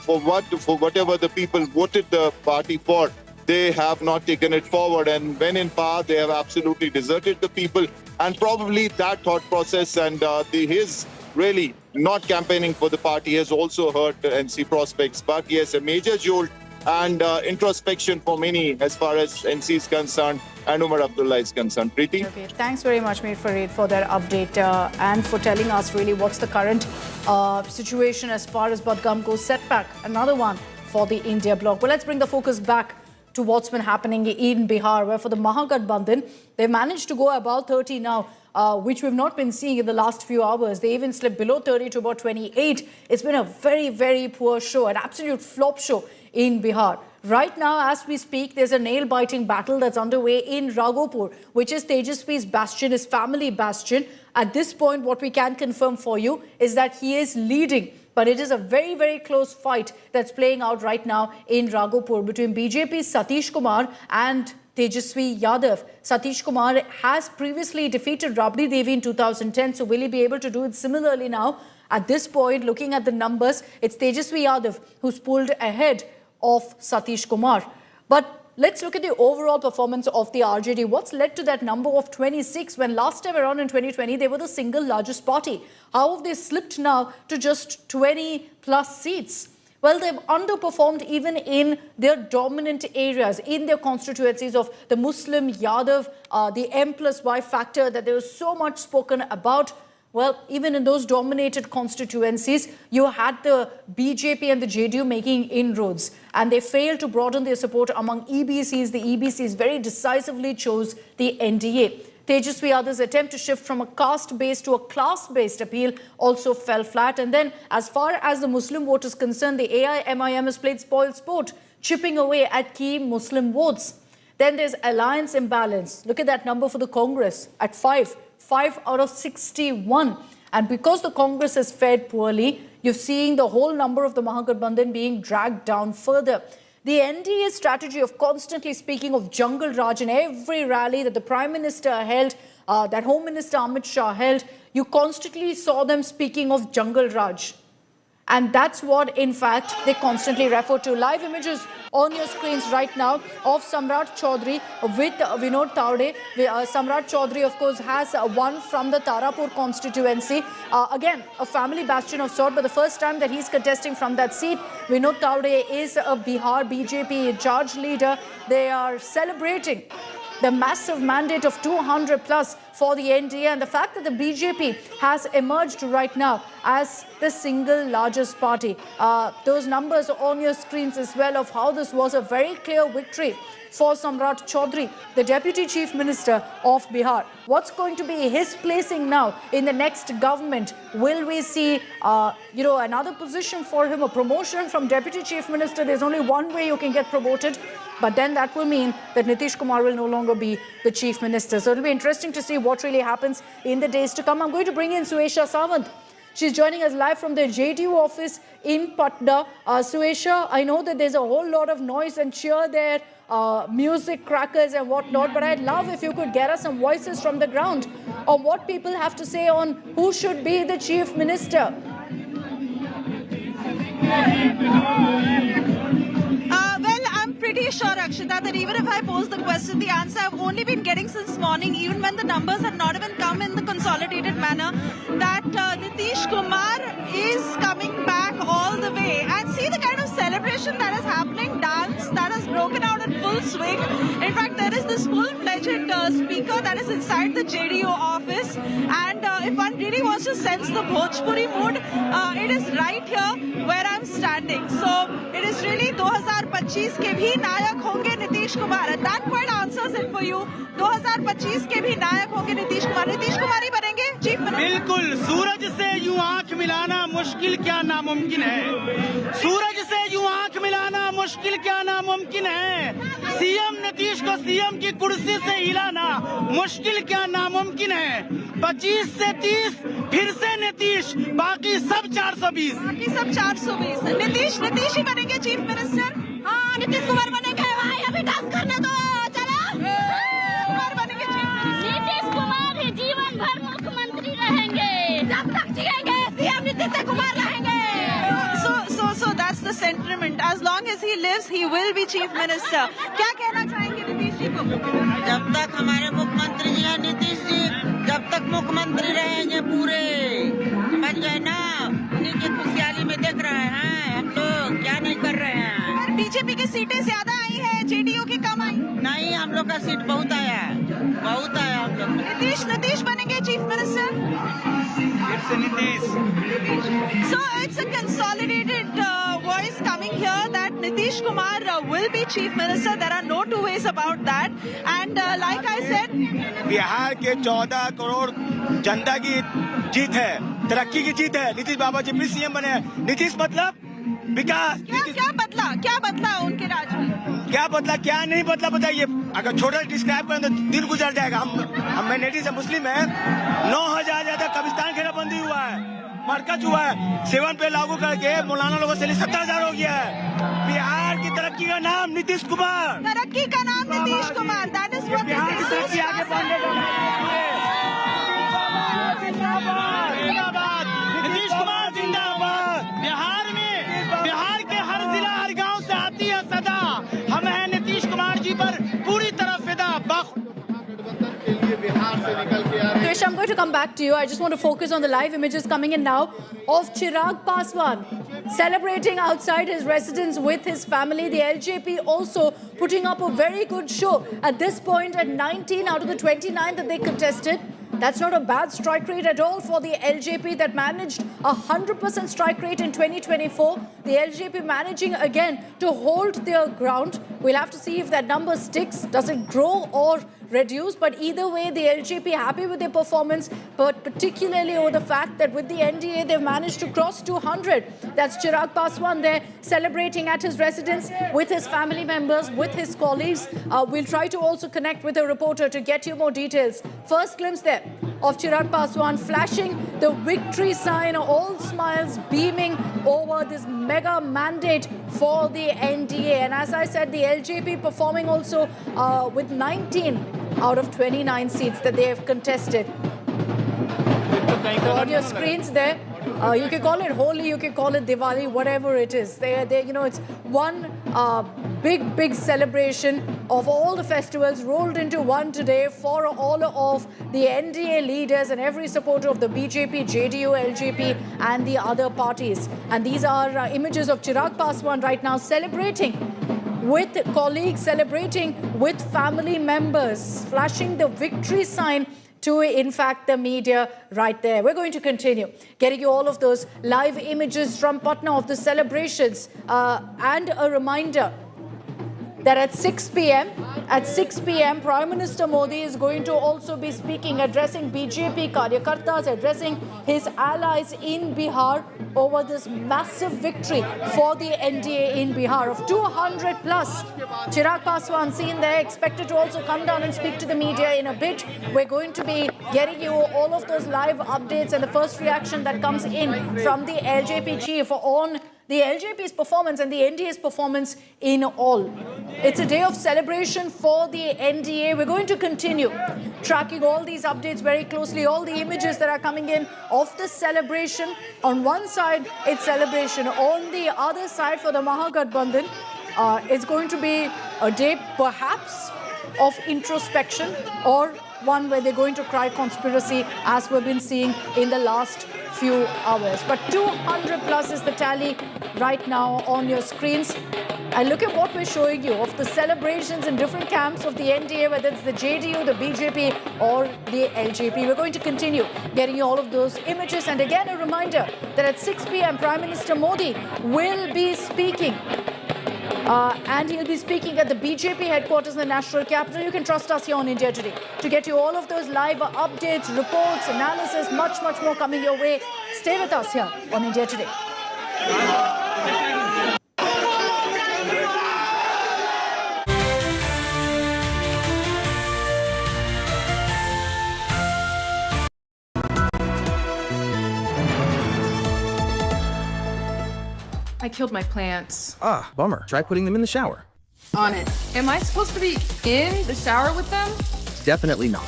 whatever the people voted the party for, they have not taken it forward, and when in power they have absolutely deserted the people. And probably that thought process and his really not campaigning for the party has also hurt NC prospects. But yes, a major jolt and introspection for many as far as NC is concerned and Omar Abdullah is concerned. Preeti? Okay, thanks very much, Mir Farid, for that update and for telling us really what's the current situation as far as Budgam goes. Setback, another one for the India bloc. Well, let's bring the focus back to what's been happening in Bihar, where for the Mahagathbandhan, they've managed to go about 30 now, which we've not been seeing in the last few hours. They even slipped below 30 to about 28. It's been a very, very poor show, an absolute flop show in Bihar. Right now, as we speak, there's a nail-biting battle that's underway in Raghopur, which is Tejaswi's bastion, his family bastion. At this point, what we can confirm for you is that he is leading. But it is a very, very close fight that's playing out right now in Raghopur between BJP's Satish Kumar and Tejaswi Yadav. Satish Kumar has previously defeated Rabdi Devi in 2010, so will he be able to do it similarly now? At this point, looking at the numbers, it's Tejaswi Yadav who's pulled ahead of Satish Kumar. But let's look at the overall performance of the RJD. What's led to that number of 26 when last time around in 2020 they were the single largest party? How have they slipped now to just 20 plus seats? Well, they've underperformed even in their dominant areas, in their constituencies of the Muslim, Yadav, the M+Y factor that there was so much spoken about. Well, even in those dominated constituencies, you had the BJP and the JDU making inroads, and they failed to broaden their support among EBCs. The EBCs very decisively chose the NDA. Tejaswi Yadav's attempt to shift from a caste-based to a class-based appeal also fell flat. And then, as far as the Muslim vote is concerned, the AIMIM has played spoil sport, chipping away at key Muslim votes. Then there's alliance imbalance. Look at that number for the Congress at 5 out of 61. And because the Congress has fared poorly, you've seen the whole number of the Mahagathbandhan being dragged down further. The NDA's strategy of constantly speaking of Jungle Raj in every rally that the Prime Minister held, that Home Minister Amit Shah held, you constantly saw them speaking of Jungle Raj. And that's what, in fact, they constantly refer to. Live images on your screens right now of Samrat Chaudhary with Vinod Taude. Samrat Chaudhary, of course, has won from the Tarapur constituency. Again, a family bastion of sort, but the first time that he's contesting from that seat. Vinod Taude is a Bihar BJP charge leader. They are celebrating the massive mandate of 200 plus for the NDA and the fact that the BJP has emerged right now as the single largest party. Those numbers are on your screens as well of how this was a very clear victory for Samrat Chaudhary, the Deputy Chief Minister of Bihar. What's going to be his placing now in the next government? Will we see, another position for him, a promotion from Deputy Chief Minister? There's only one way you can get promoted, but then that will mean that Nitish Kumar will no longer be the Chief Minister. So it'll be interesting to see what really happens in the days to come. I'm going to bring in Suesha Sawant. She's joining us live from the JDU office in Patna. Suesha, I know that there's a whole lot of noise and cheer there, music crackers and whatnot, but I'd love if you could get us some voices from the ground on what people have to say on who should be the Chief Minister. Well, I'm pretty sure, Akshita, that even if I pose the question, the answer I've only been getting since morning, even when the numbers have not even come in the consolidated manner, that Nitish Kumar is coming back all the way. And see the kind of celebration that is happening, dance that has broken out in full swing. In fact, there is this full-fledged speaker that is inside the JDU office. And if one really wants to sense the Bhojpuri mood, it is right here where I'm standing. So it is really 2025 के भी नायक होंगे Nitish Kumar. And that quite answers it for you. 2025 के भी नायक होंगे नीतीश कुमार. नीतीश कुमार ही बनेंगे chief minister. बिल्कुल. सूरज से यूं आंख मिलाना मुश्किल क्या नामुमकिन है. सूरज से यूं आंख मिलाना मुश्किल क्या नामुमकिन है. सीएम नीतीश को सीएम की कुर्सी से हिलाना मुश्किल क्या नामुमकिन है. 25 से 30 फिर से नीतीश, बाकी सब 420. बाकी सब 420. नीतीश ही बनेंगे चीफ मिनिस्टर. हाँ, नीतीश कुमार बनेंगे. भाई अभी डांस करने दो. चलो. कुमार बनेंगे चीफ. नीतीश कुमार ही जीवन भर मुख्यमंत्री रहेंगे. जब तक जिएंगे सीएम नीतीश कुमार रहेंगे. So that's the sentiment. As long as he lives, he will be chief minister. क्या कहना चाहेंगे नीतीश जी को? जब तक हमारे मुख्यमंत्री जी हैं नीतीश जी, जब तक मुख्यमंत्री रहेंगे पूरे, समझ गए ना. उन्हीं की खुशहाली में देख रहे हैं हम लोग, क्या नहीं कर रहे हैं. बीजेपी की सीटें ज्यादा आई हैं, जेडीयू की कम आई. नहीं, हम लोग का सीट बहुत आया है, बहुत आया हम लोग. नीतीश बनेंगे chief minister. So it's a consolidated voice coming here that Nitish Kumar will be chief minister. There are no two ways about that. And like I said, Bihar के 14 करोड़ जनता की जीत है, तरक्की की जीत है. नीतीश बाबा जी फिर सीएम बने. नीतीश मतलब विकास. क्या बदला उनके राज में? क्या बदला, क्या नहीं बदला बताइए. अगर छोटा डिस्क्राइब करें तो दिन गुजर जाएगा. हम माइनॉरिटी से मुस्लिम है. 9,000 ज्यादा कब्रिस्तान घेराबंदी हुआ है, मरकज हुआ है. 7 पे लागू करके मौलाना लोगों से 70,000 हो गया है. बिहार की तरक्की का नाम नीतीश कुमार. तरक्की का नाम Nitish Kumar. That is what Bihar की तरक्की आगे बढ़ने का जिंदाबाद. नीतीश कुमार जिंदाबाद. बिहार के हर जिला हर गांव से आती है सदा. हम हैं नीतीश कुमार जी पर पूरी तरह फिदा. Suresh, I'm going to come back to you. I just want to focus on the live images coming in now of Chirag Paswan celebrating outside his residence with his family. The LJP also putting up a very good show at this point at 19 out of the 29 that they contested. That's not a bad strike rate at all for the LJP that managed 100% strike rate in 2024. The LJP managing again to hold their ground. We'll have to see if that number sticks. Does it grow or reduce? But either way, the LJP happy with their performance, but particularly over the fact that with the NDA, they've managed to cross 200. That's Chirag Paswan there celebrating at his residence with his family members, with his colleagues. We'll try to also connect with a reporter to get you more details. First glimpse there of Chirag Paswan flashing the victory sign, all smiles beaming over this mega mandate for the NDA. And as I said, the LJP performing also with 19 out of 29 seats that they have contested. So on your screens there, you can call it Holi, you can call it Diwali, whatever it is. It's one big celebration of all the festivals rolled into one today for all of the NDA leaders and every supporter of the BJP, JDU, LJP and the other parties. And these are images of Chirag Paswan right now celebrating with colleagues, celebrating with family members, flashing the victory sign to, in fact, the media right there. We're going to continue getting you all of those live images from Patna of the celebrations. And a reminder that at 6 p.m., Prime Minister Modi is going to also be speaking, addressing BJP Karyakartas, addressing his allies in Bihar over this massive victory for the NDA in Bihar of 200 plus. Chirag Paswan seen there, expected to also come down and speak to the media in a bit. We're going to be getting you all of those live updates and the first reaction that comes in from the LJP chief on the LJP's performance and the NDA's performance in all. It's a day of celebration for the NDA. We're going to continue tracking all these updates very closely, all the images that are coming in of the celebration. On one side, it's celebration. On the other side, for the Mahagathbandhan, it's going to be a day perhaps of introspection or one where they're going to cry conspiracy, as we've been seeing in the last few hours. But 200 plus is the tally right now on your screens. And look at what we're showing you of the celebrations in different camps of the NDA, whether it's the JDU, the BJP or the LJP. We're going to continue getting you all of those images. And again, a reminder that at 6 p.m. Prime Minister Modi will be speaking. And he'll be speaking at the BJP headquarters in the national capital. You can trust us here on India Today to get you all of those live updates, reports, analysis, much more coming your way. Stay with us here on India Today. I killed my plants. Ah, bummer. Try putting them in the shower. On it. Am I supposed to be in the shower with them? Definitely not.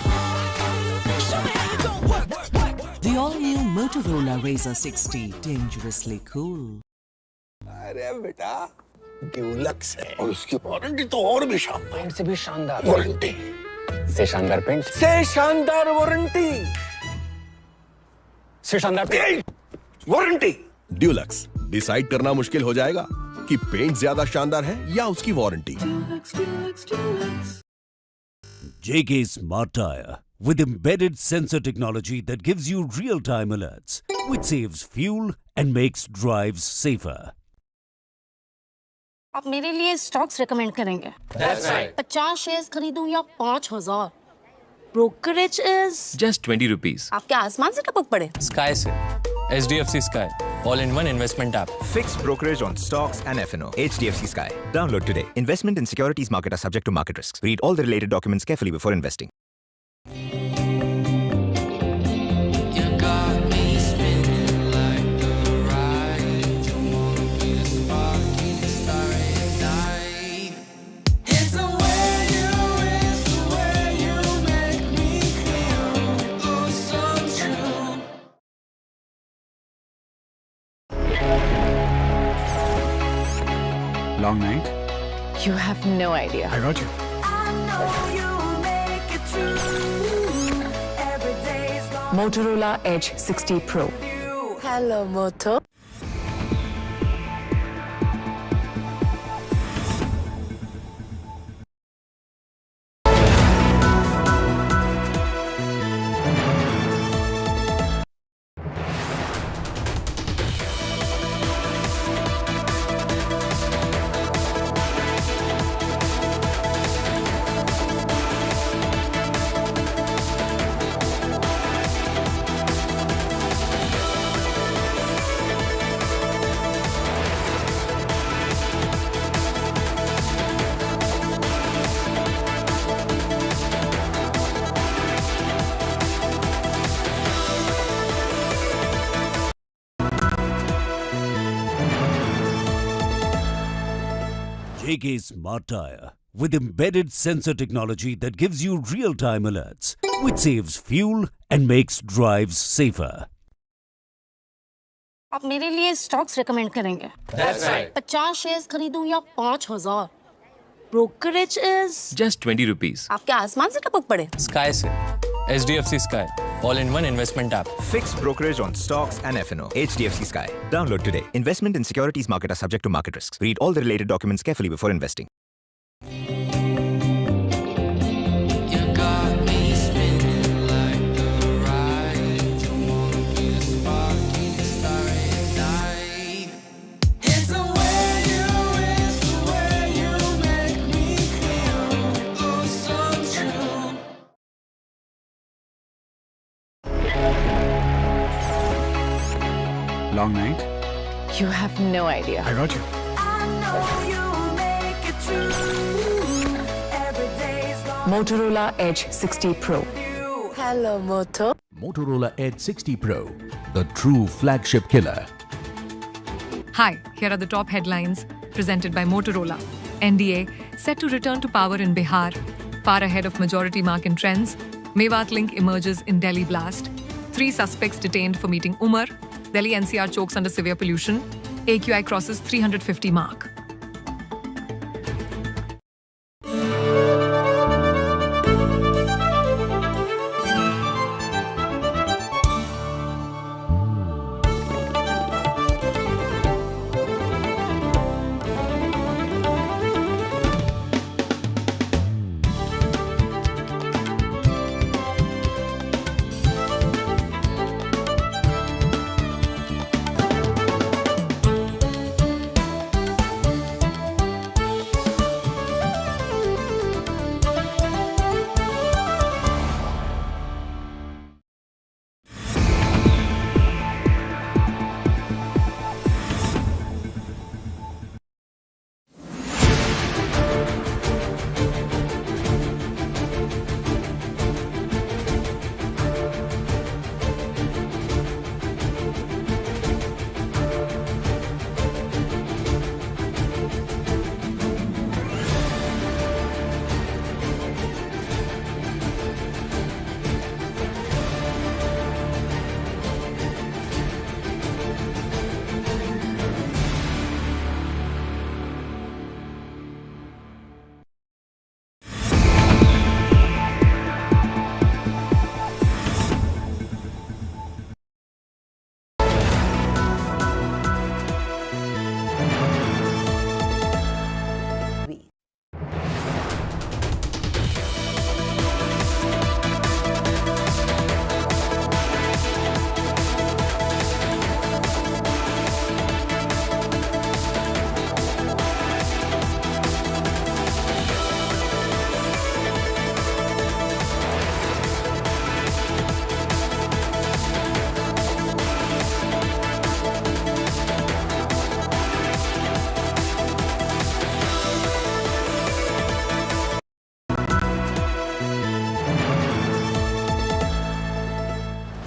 The all-new Motorola Razr 60, dangerously cool. अरे बेटा, Dulux है और उसकी warranty तो और भी शानदार। Paint से भी शानदार वारंटी। से शानदार पेंट से शानदार वारंटी। से शानदार पेंट वारंटी। ड्यूलक्स डिसाइड करना मुश्किल हो जाएगा कि पेंट ज्यादा शानदार है या उसकी warranty. JK Smart Tire with embedded sensor technology that gives you real-time alerts, which saves fuel and makes drives safer. आप मेरे लिए स्टॉक्स रेकमेंड करेंगे? That's right. 50 शेयर्स खरीदूं या 5000? Brokerage is Just 20 rupees. आप क्या आसमान से टपक पड़े? Sky से HDFC Sky, all-in-one investment app. Fixed brokerage on stocks and F&O. HDFC Sky. Download today. Investment in securities market are subject to market risks. Read all the related documents carefully before investing. Long night? You have no idea. I wrote you. Motorola Edge 60 Pro. Hello, Moto. JK Smart Tire with embedded sensor technology that gives you real-time alerts, which saves fuel and makes drives safer. आप मेरे लिए stocks recommend करेंगे? That's right. 50 shares खरीदूं या 5000? Brokerage is Just 20 rupees. आप क्या आसमान से टपक पड़े? Sky से HDFC Sky, all-in-one investment app. Fixed brokerage on stocks and F&O. HDFC Sky. Download today. Investment in securities market are subject to market risks. Read all the related documents carefully before investing. Long night? You have no idea. I got you. Motorola Edge 60 Pro. Hello, Moto. Motorola Edge 60 Pro, the true flagship killer. Hi, here are the top headlines presented by Motorola. NDA set to return to power in Bihar, far ahead of majority mark in trends. Mewat link emerges in Delhi blast. 3 suspects detained for meeting Umar. Delhi NCR chokes under severe pollution. AQI crosses 350 mark.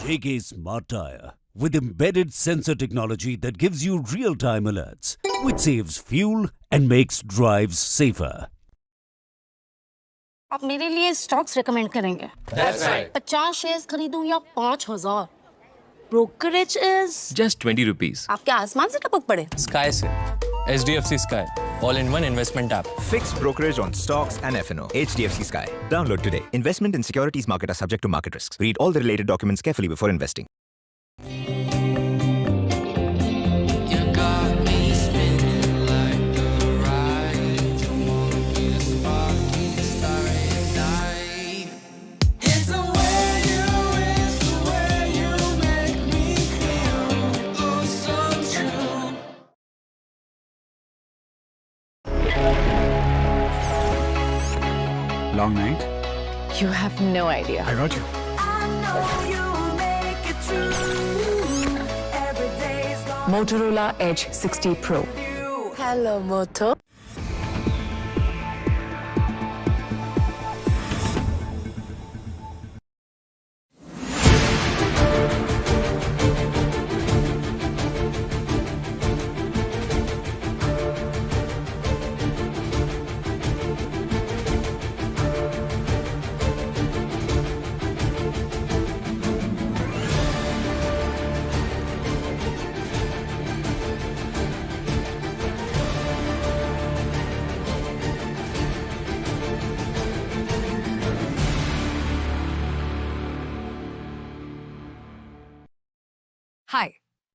JK Smart Tire with embedded sensor technology that gives you real-time alerts, which saves fuel and makes drives safer. आप मेरे लिए stocks recommend करेंगे? That's right. 50 shares खरीदूं या 5000? Brokerage is Just 20 rupees. आप क्या आसमान से टपक पड़े? Sky से HDFC Sky, all-in-one investment app. Fixed brokerage on stocks and F&O. HDFC Sky. Download today. Investment in securities market are subject to market risks. Read all the related documents carefully before investing. Long night? You have no idea. I got you. Motorola Edge 60 Pro. Hello, Moto.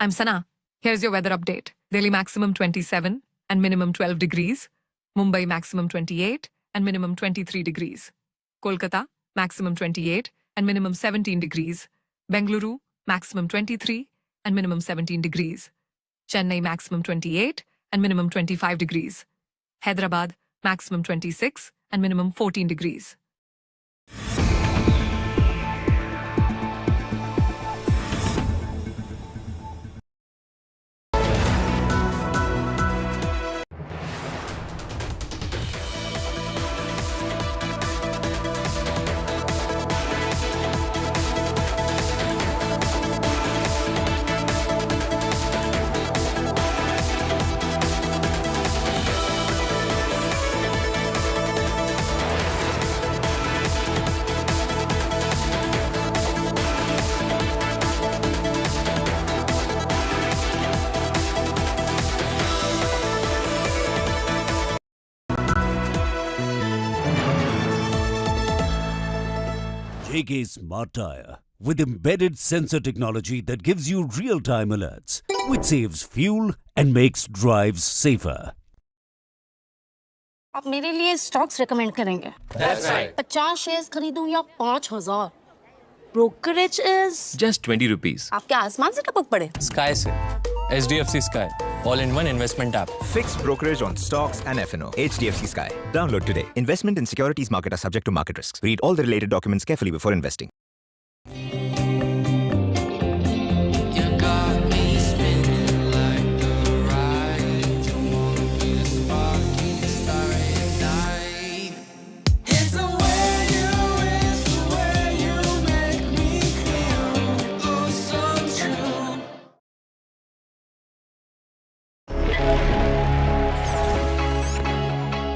I'm Sana. Here's your weather update. Delhi maximum 27 and minimum 12 degrees. Mumbai maximum 28 and minimum 23 degrees. Kolkata maximum 28 and minimum 17 degrees. Bengaluru maximum 23 and minimum 17 degrees. Chennai maximum 28 and minimum 25 degrees. Hyderabad maximum 26 and minimum 14 degrees. JK Smart Tire with embedded sensor technology that gives you real-time alerts, which saves fuel and makes drives safer. आप मेरे लिए stocks recommend करेंगे? That's right. 50 shares खरीदूं या 5000? Brokerage is Just 20 rupees. आपके आसमान से टपक पड़े? Sky से. HDFC Sky. All-in-one investment app. Fixed brokerage on stocks and F&O. HDFC Sky. Download today. Investment in securities market are subject to market risks. Read all the related documents carefully before investing.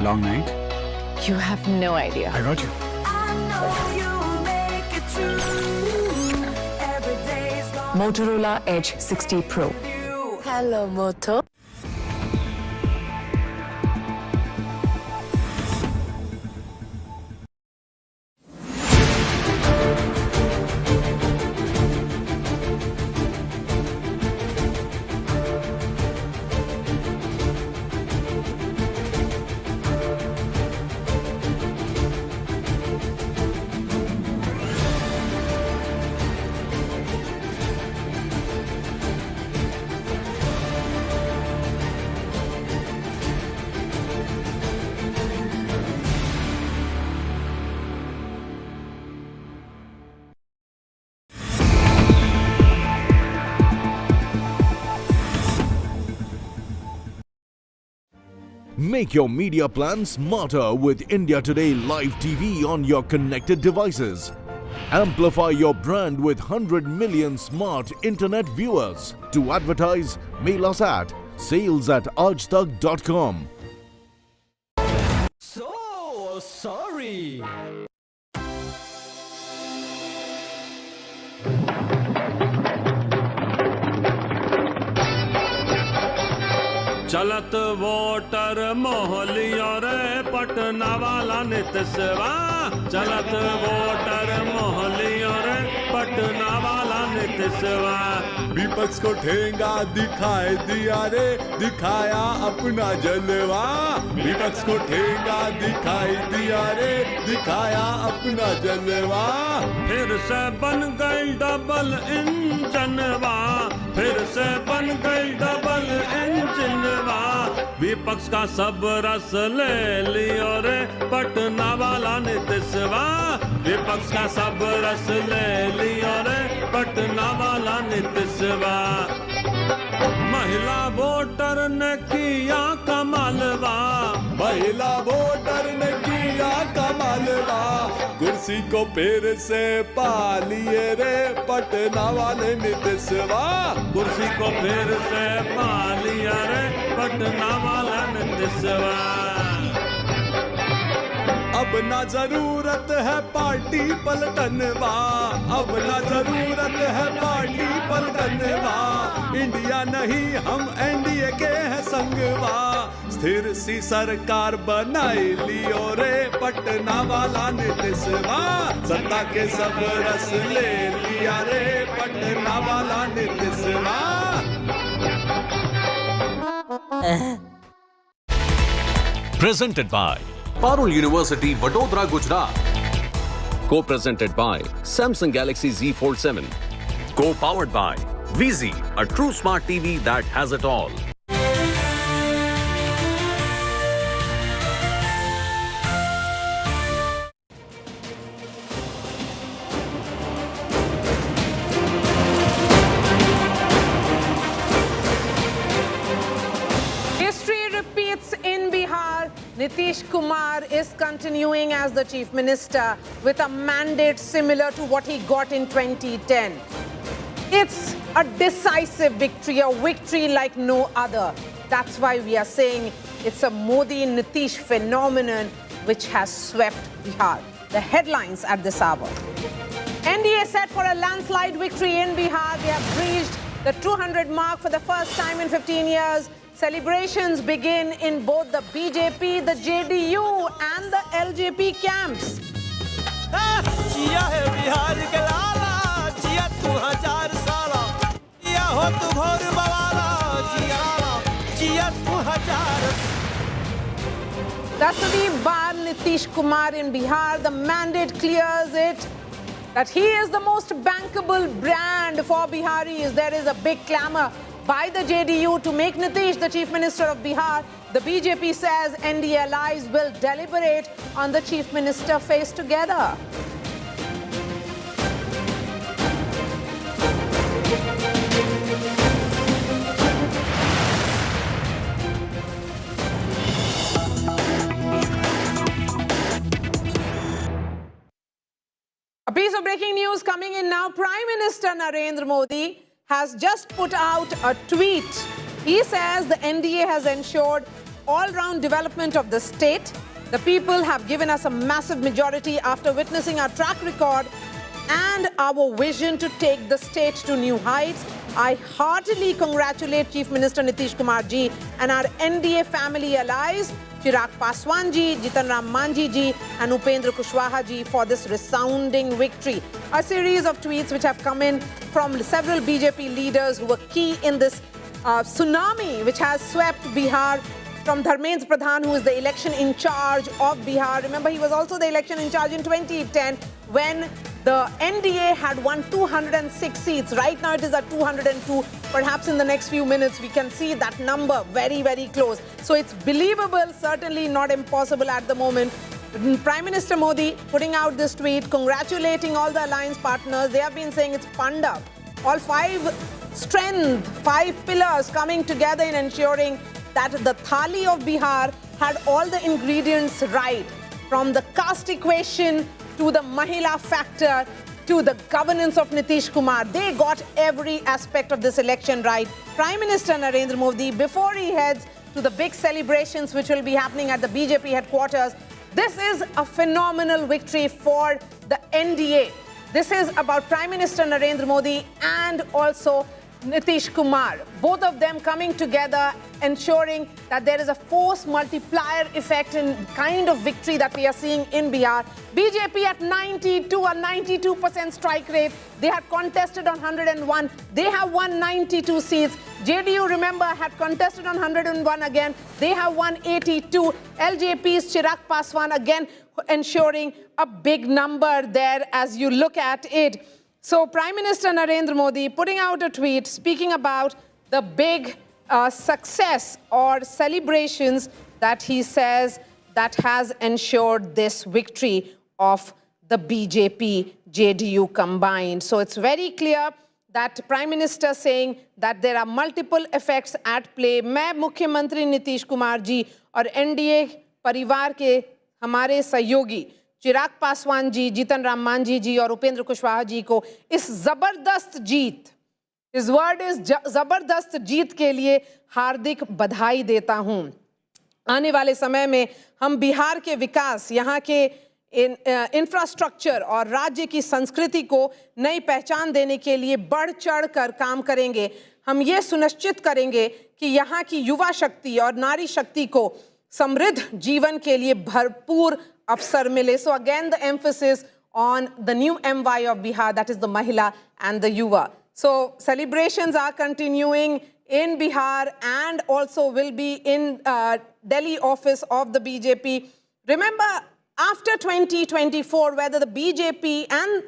Long night? You have no idea. I got you. Motorola Edge 60 Pro. Hello, Moto. Make your media plan smarter with India Today Live TV on your connected devices. Amplify your brand with 100 million smart internet viewers. To advertise, mail us at sales@aajtak.com. So sorry. चलत voter मोहलिया रे पटना वाला नितसवा चलत voter मोहलिया रे पटना वाला नितसवा विपक्ष को ठेंगा दिखाए दिया रे दिखाया अपना जलवा विपक्ष को ठेंगा दिखाई दिया रे दिखाया अपना जलवा फिर से बन गई डबल इंजनवा फिर से बन गई डबल इंजनवा विपक्ष का सब रस ले लियो रे पटना वाला नितसवा विपक्ष का सब रस ले लियो रे पटना वाला नितसवा महिला वोटर ने किया कमालवा महिला वोटर ने किया कमालवा कुर्सी को फिर से पा लिए रे पटना वाले नितसवा कुर्सी को फिर से पा लिया रे पटना वाला नितसवा अब ना जरूरत है पार्टी पलटनवा अब ना जरूरत है पार्टी पलटनवा इंडिया नहीं हम एनडीए के हैं संगवा स्थिर सी सरकार बनाई लियो रे पटना वाला नितसवा सत्ता के सब रस ले लिया रे पटना वाला नितसवा Presented by Parul University, Vadodara, Gujarat. Co-presented by Samsung Galaxy Z Fold 7. Co-powered by VZ, a true smart TV that has it all. Nitish Kumar is continuing as the Chief Minister with a mandate similar to what he got in 2010. It's a decisive victory, a victory like no other. That's why we are saying it's a Modi-Nitish phenomenon which has swept Bihar. The headlines at this hour. NDA set for a landslide victory in Bihar. They have breached the 200 mark for the first time in 15 years. Celebrations begin in both the BJP, the JDU and the LJP camps. Dasvi Bar Nitish Kumar in Bihar, the mandate clears it that he is the most bankable brand for Biharis. There is a big clamor by the JDU to make Nitish the Chief Minister of Bihar. The BJP says NDA allies will deliberate on the Chief Minister face together. A piece of breaking news coming in now. Prime Minister Narendra Modi has just put out a tweet. He says the NDA has ensured all-round development of the state. The people have given us a massive majority after witnessing our track record and our vision to take the state to new heights. I heartily congratulate Chief Minister Nitish Kumar ji and our NDA family allies, Chirag Paswan ji, Jitan Ram Manji ji and Upendra Kushwaha ji for this resounding victory. A series of tweets which have come in from several BJP leaders who were key in this tsunami which has swept Bihar, from Dharmendra Pradhan, who is the election in charge of Bihar. Remember, he was also the election in charge in 2010 when the NDA had won 206 seats. Right now it is at 202. Perhaps in the next few minutes we can see that number very, very close. So it's believable, certainly not impossible at the moment. Prime Minister Modi putting out this tweet, congratulating all the alliance partners. They have been saying it's Panda. All five pillars coming together in ensuring that the thali of Bihar had all the ingredients right. From the caste equation to the Mahila factor to the governance of Nitish Kumar. They got every aspect of this election right. Prime Minister Narendra Modi, before he heads to the big celebrations which will be happening at the BJP headquarters, this is a phenomenal victory for the NDA. This is about Prime Minister Narendra Modi and also Nitish Kumar. Both of them coming together, ensuring that there is a force multiplier effect in kind of victory that we are seeing in Bihar. BJP at 92% strike rate. They had contested on 101. They have won 92 seats. JDU, remember, had contested on 101 again. They have won 82. LJP's Chirag Paswan again ensuring a big number there as you look at it. So Prime Minister Narendra Modi putting out a tweet speaking about the big success or celebrations that he says that has ensured this victory of the BJP, JDU combined. So it's very clear that Prime Minister saying that there are multiple effects at play. मैं मुख्यमंत्री नीतीश कुमार जी और NDA परिवार के हमारे सहयोगी चिराग पासवान जी, जीतन राम मांझी जी और उपेंद्र कुशवाहा जी को इस जबरदस्त जीत, इस वर्ड इस जबरदस्त जीत के लिए हार्दिक बधाई देता हूं। आने वाले समय में हम बिहार के विकास, यहाँ के इंफ्रास्ट्रक्चर और राज्य की संस्कृति को नई पहचान देने के लिए बढ़ चढ़ कर काम करेंगे। हम ये सुनिश्चित करेंगे कि यहाँ की युवा शक्ति और नारी शक्ति को समृद्ध जीवन के लिए भरपूर अवसर मिले। So again the emphasis on the new MY of Bihar, that is the Mahila and the Yuva. So celebrations are continuing in Bihar and also will be in Delhi office of the BJP. Remember, after 2024, whether the BJP and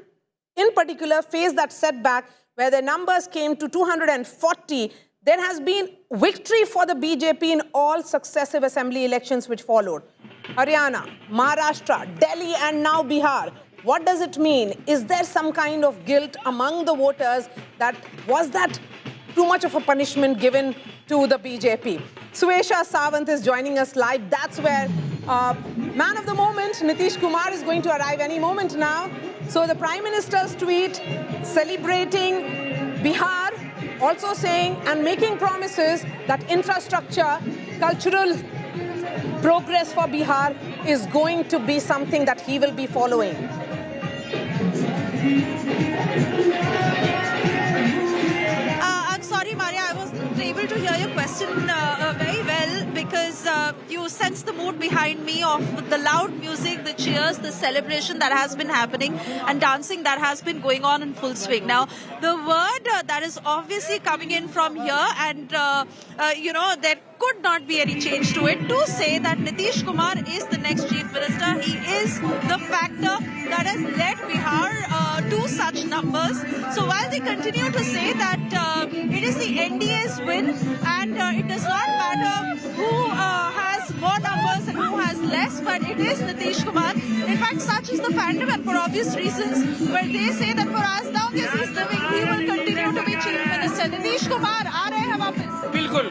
in particular faced that setback where the numbers came to 240, there has been victory for the BJP in all successive assembly elections which followed. Haryana, Maharashtra, Delhi and now Bihar. What does it mean? Is there some kind of guilt among the voters that was that too much of a punishment given to the BJP? Suesha Sawant is joining us live. That's where man of the moment, Nitish Kumar, is going to arrive any moment now. So the Prime Minister's tweet celebrating Bihar, also saying and making promises that infrastructure, cultural progress for Bihar is going to be something that he will be following. I'm sorry, Maria, I wasn't able to hear your question very well because you sense the mood behind me of the loud music, the cheers, the celebration that has been happening and dancing that has been going on in full swing. Now, the word that is obviously coming in from here and, there could not be any change to it, to say that Nitish Kumar is the next Chief Minister. He is the factor that has led Bihar to such numbers. So while they continue to say that it is the NDA's win and it does not matter who has more numbers and who has less, but it is Nitish Kumar. In fact, such is the fandom and for obvious reasons, where they say that for as long as he's living, he will continue to be Chief Minister. Nitish Kumar, aa rahe hain वापस? बिल्कुल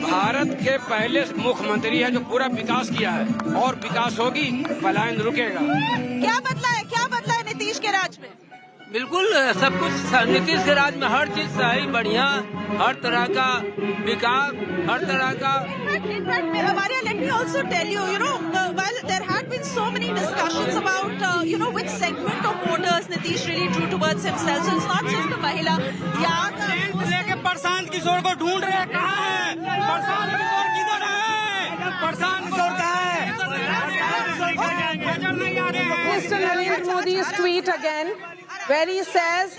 भारत के पहले मुख्यमंत्री है जो पूरा विकास किया है और विकास होगी, पलायन रुकेगा। क्या बदला है नीतीश के राज में? बिल्कुल सब कुछ नीतीश के राज में हर चीज सही बढ़िया, हर तरह का विकास, हर तरह का। In fact, Maria, let me also tell you, while there had been so many discussions about, which segment of voters Nitish really drew towards himself. So it's not just the Mahila. लेके प्रशांत किशोर को ढूंढ रहे हैं, कहाँ है? प्रशांत किशोर किधर है? प्रशांत किशोर कहाँ है? Mr. Narendra Modi's tweet again, where he says,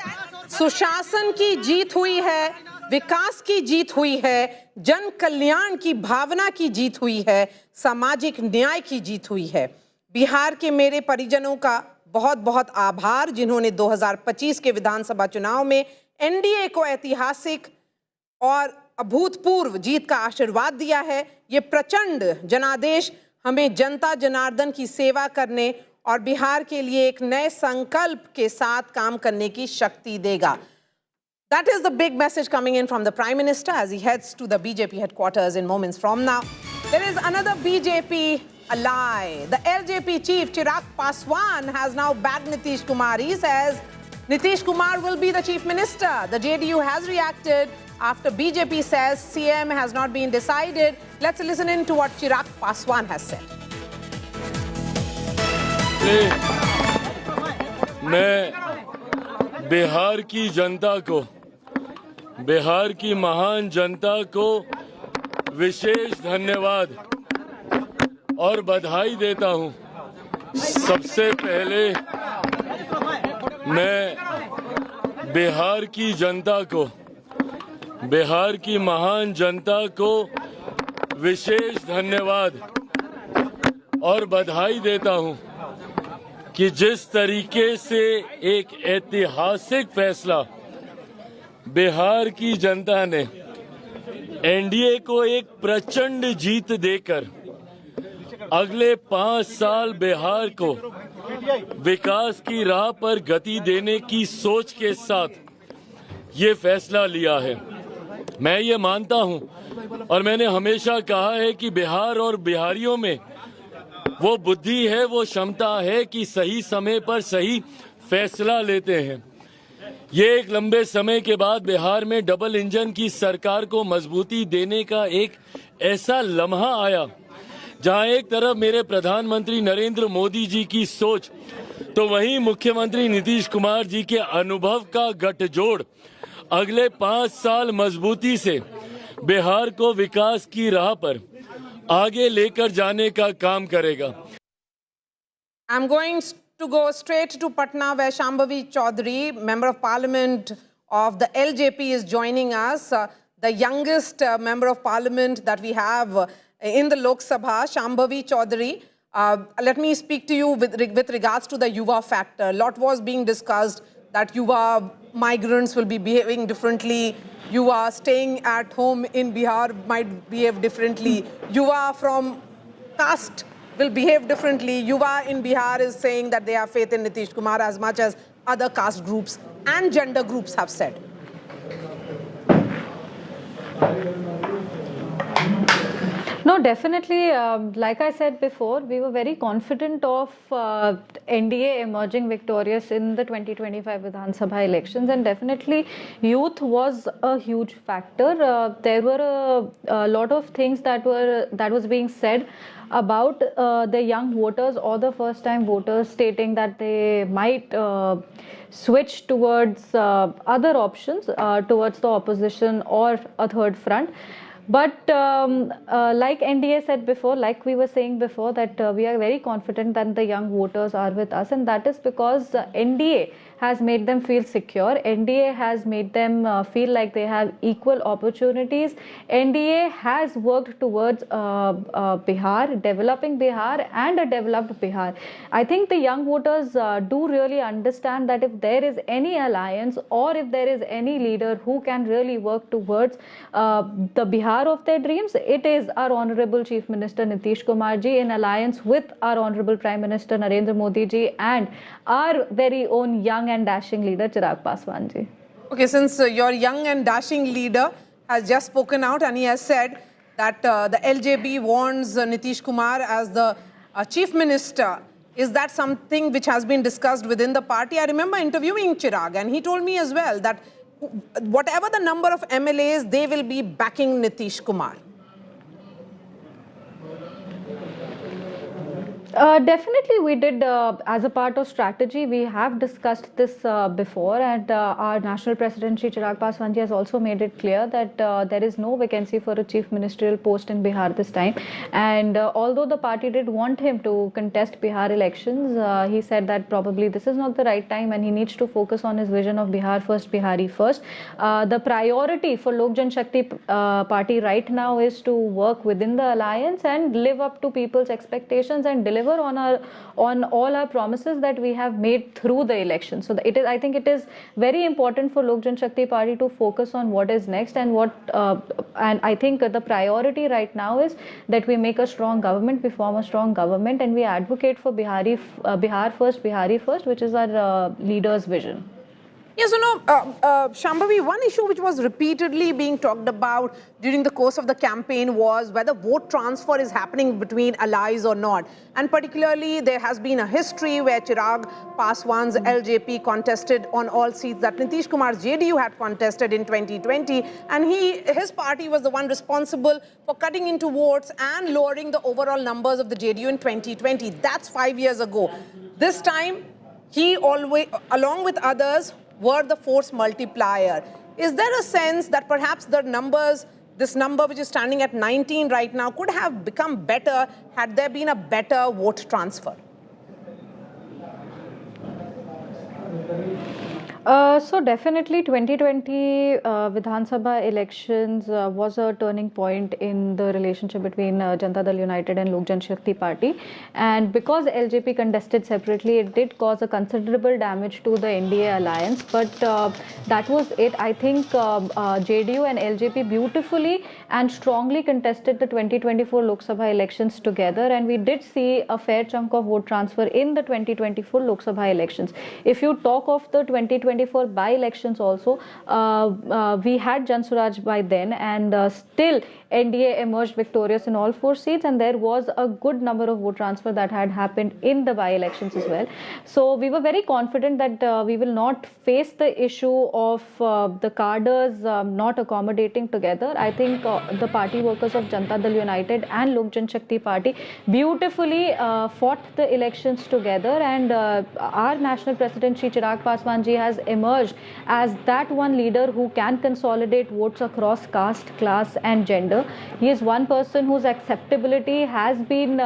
सुशासन की जीत हुई है, विकास की जीत हुई है, जन कल्याण की भावना की जीत हुई है, सामाजिक न्याय की जीत हुई है। बिहार के मेरे परिजनों का बहुत बहुत आभार जिन्होंने 2025 के विधानसभा चुनाव में एनडीए को ऐतिहासिक और अभूतपूर्व जीत का आशीर्वाद दिया है। ये प्रचंड जनादेश हमें जनता जनार्दन की सेवा करने और बिहार के लिए एक नए संकल्प के साथ काम करने की शक्ति देगा। That is the big message coming in from the Prime Minister as he heads to the BJP headquarters in moments from now. There is another BJP ally. The LJP chief Chirag Paswan has now backed Nitish Kumar. He says Nitish Kumar will be the chief minister. The JDU has reacted after BJP says CM has not been decided. Let's listen in to what Chirag Paswan has said. मैं बिहार की जनता को, बिहार की महान जनता को विशेष धन्यवाद और बधाई देता हूं। सबसे पहले मैं बिहार की जनता को, बिहार की महान जनता को विशेष धन्यवाद और बधाई देता हूं कि जिस तरीके से एक ऐतिहासिक फैसला बिहार की जनता ने एनडीए को एक प्रचंड जीत देकर अगले 5 साल बिहार को विकास की राह पर गति देने की सोच के साथ ये फैसला लिया है। मैं ये मानता हूं और मैंने हमेशा कहा है कि बिहार और बिहारियों में वो बुद्धि है, वो क्षमता है कि सही समय पर सही फैसला लेते हैं। ये एक लंबे समय के बाद बिहार में डबल इंजन की सरकार को मजबूती देने का एक ऐसा लम्हा आया जहां एक तरफ मेरे प्रधानमंत्री नरेंद्र मोदी जी की सोच तो वहीं मुख्यमंत्री नीतीश कुमार जी के अनुभव का गठजोड़ अगले 5 साल मजबूती से बिहार को विकास की राह पर आगे लेकर जाने का काम करेगा। I'm going to go straight to Patna where Shambhavi Chaudhary, Member of Parliament of the LJP, is joining us. the youngest member of parliament that we have in the Lok Sabha, Shambhavi Chaudhary. Let me speak to you with regards to the Yuva factor. A lot was being discussed that Yuva migrants will be behaving differently. Yuva staying at home in Bihar might behave differently. Yuva from caste will behave differently. Yuva in Bihar is saying that they have faith in Nitish Kumar as much as other caste groups and gender groups have said. No, definitely. Like I said before, we were very confident of NDA emerging victorious in the 2025 Vidhan Sabha elections, and definitely youth was a huge factor. There were a lot of things that was being said about the young voters or the first-time voters, stating that they might switch towards other options, towards the opposition or a third front. But like NDA said before, like we were saying before, that we are very confident that the young voters are with us, and that is because NDA has made them feel secure. NDA has made them feel like they have equal opportunities. NDA has worked towards Bihar, developing Bihar and a developed Bihar. I think the young voters do really understand that if there is any alliance or if there is any leader who can really work towards the Bihar of their dreams, it is our Honorable Chief Minister Nitish Kumar ji in alliance with our Honorable Prime Minister Narendra Modi ji and our very own young and dashing leader Chirag Paswan ji. Okay, since your young and dashing leader has just spoken out and he has said that the LJP wants Nitish Kumar as the Chief Minister, is that something which has been discussed within the party? I remember interviewing Chirag and he told me as well that whatever the number of MLAs, they will be backing Nitish Kumar. Definitely we did, as a part of strategy, we have discussed this before, and our National President Shri Chirag Paswan ji has also made it clear that there is no vacancy for a chief ministerial post in Bihar this time. And although the party did want him to contest Bihar elections, he said that probably this is not the right time and he needs to focus on his vision of Bihar first, Bihari first. The priority for Lok Jan Shakti party right now is to work within the alliance and live up to people's expectations and deliver on all our promises that we have made through the election. So I think it is very important for Lok Jan Shakti party to focus on what is next and and I think the priority right now is that we make a strong government, we form a strong government, and we advocate for Bihar first, Bihari first, which is our leader's vision. Yes, Shambhavi, one issue which was repeatedly being talked about during the course of the campaign was whether vote transfer is happening between allies or not. And particularly, there has been a history where Chirag Paswan's LJP contested on all seats that Nitish Kumar's JDU had contested in 2020. And his party was the one responsible for cutting into votes and lowering the overall numbers of the JDU in 2020. That's 5 years ago. This time, he always, along with others, were the force multiplier. Is there a sense that perhaps the numbers, this number which is standing at 19 right now, could have become better had there been a better vote transfer? So definitely 2020 Vidhan Sabha elections was a turning point in the relationship between Janata Dal United and Lok Jan Shakti party, and because LJP contested separately, it did cause a considerable damage to the NDA alliance, but that was it. I think JDU and LJP beautifully and strongly contested the 2024 Lok Sabha elections together, and we did see a fair chunk of vote transfer in the 2024 Lok Sabha elections. If you talk of the 2024 by-elections also, we had Jan Suraj by then, and still NDA emerged victorious in all 4 seats, and there was a good number of vote transfer that had happened in the by-elections as well. So we were very confident that we will not face the issue of the cadres not accommodating together. I think the party workers of Janata Dal United and Lok Jan Shakti party beautifully fought the elections together, and our National President Shri Chirag Paswan ji has emerged as that one leader who can consolidate votes across caste, class and gender. He is one person whose acceptability has been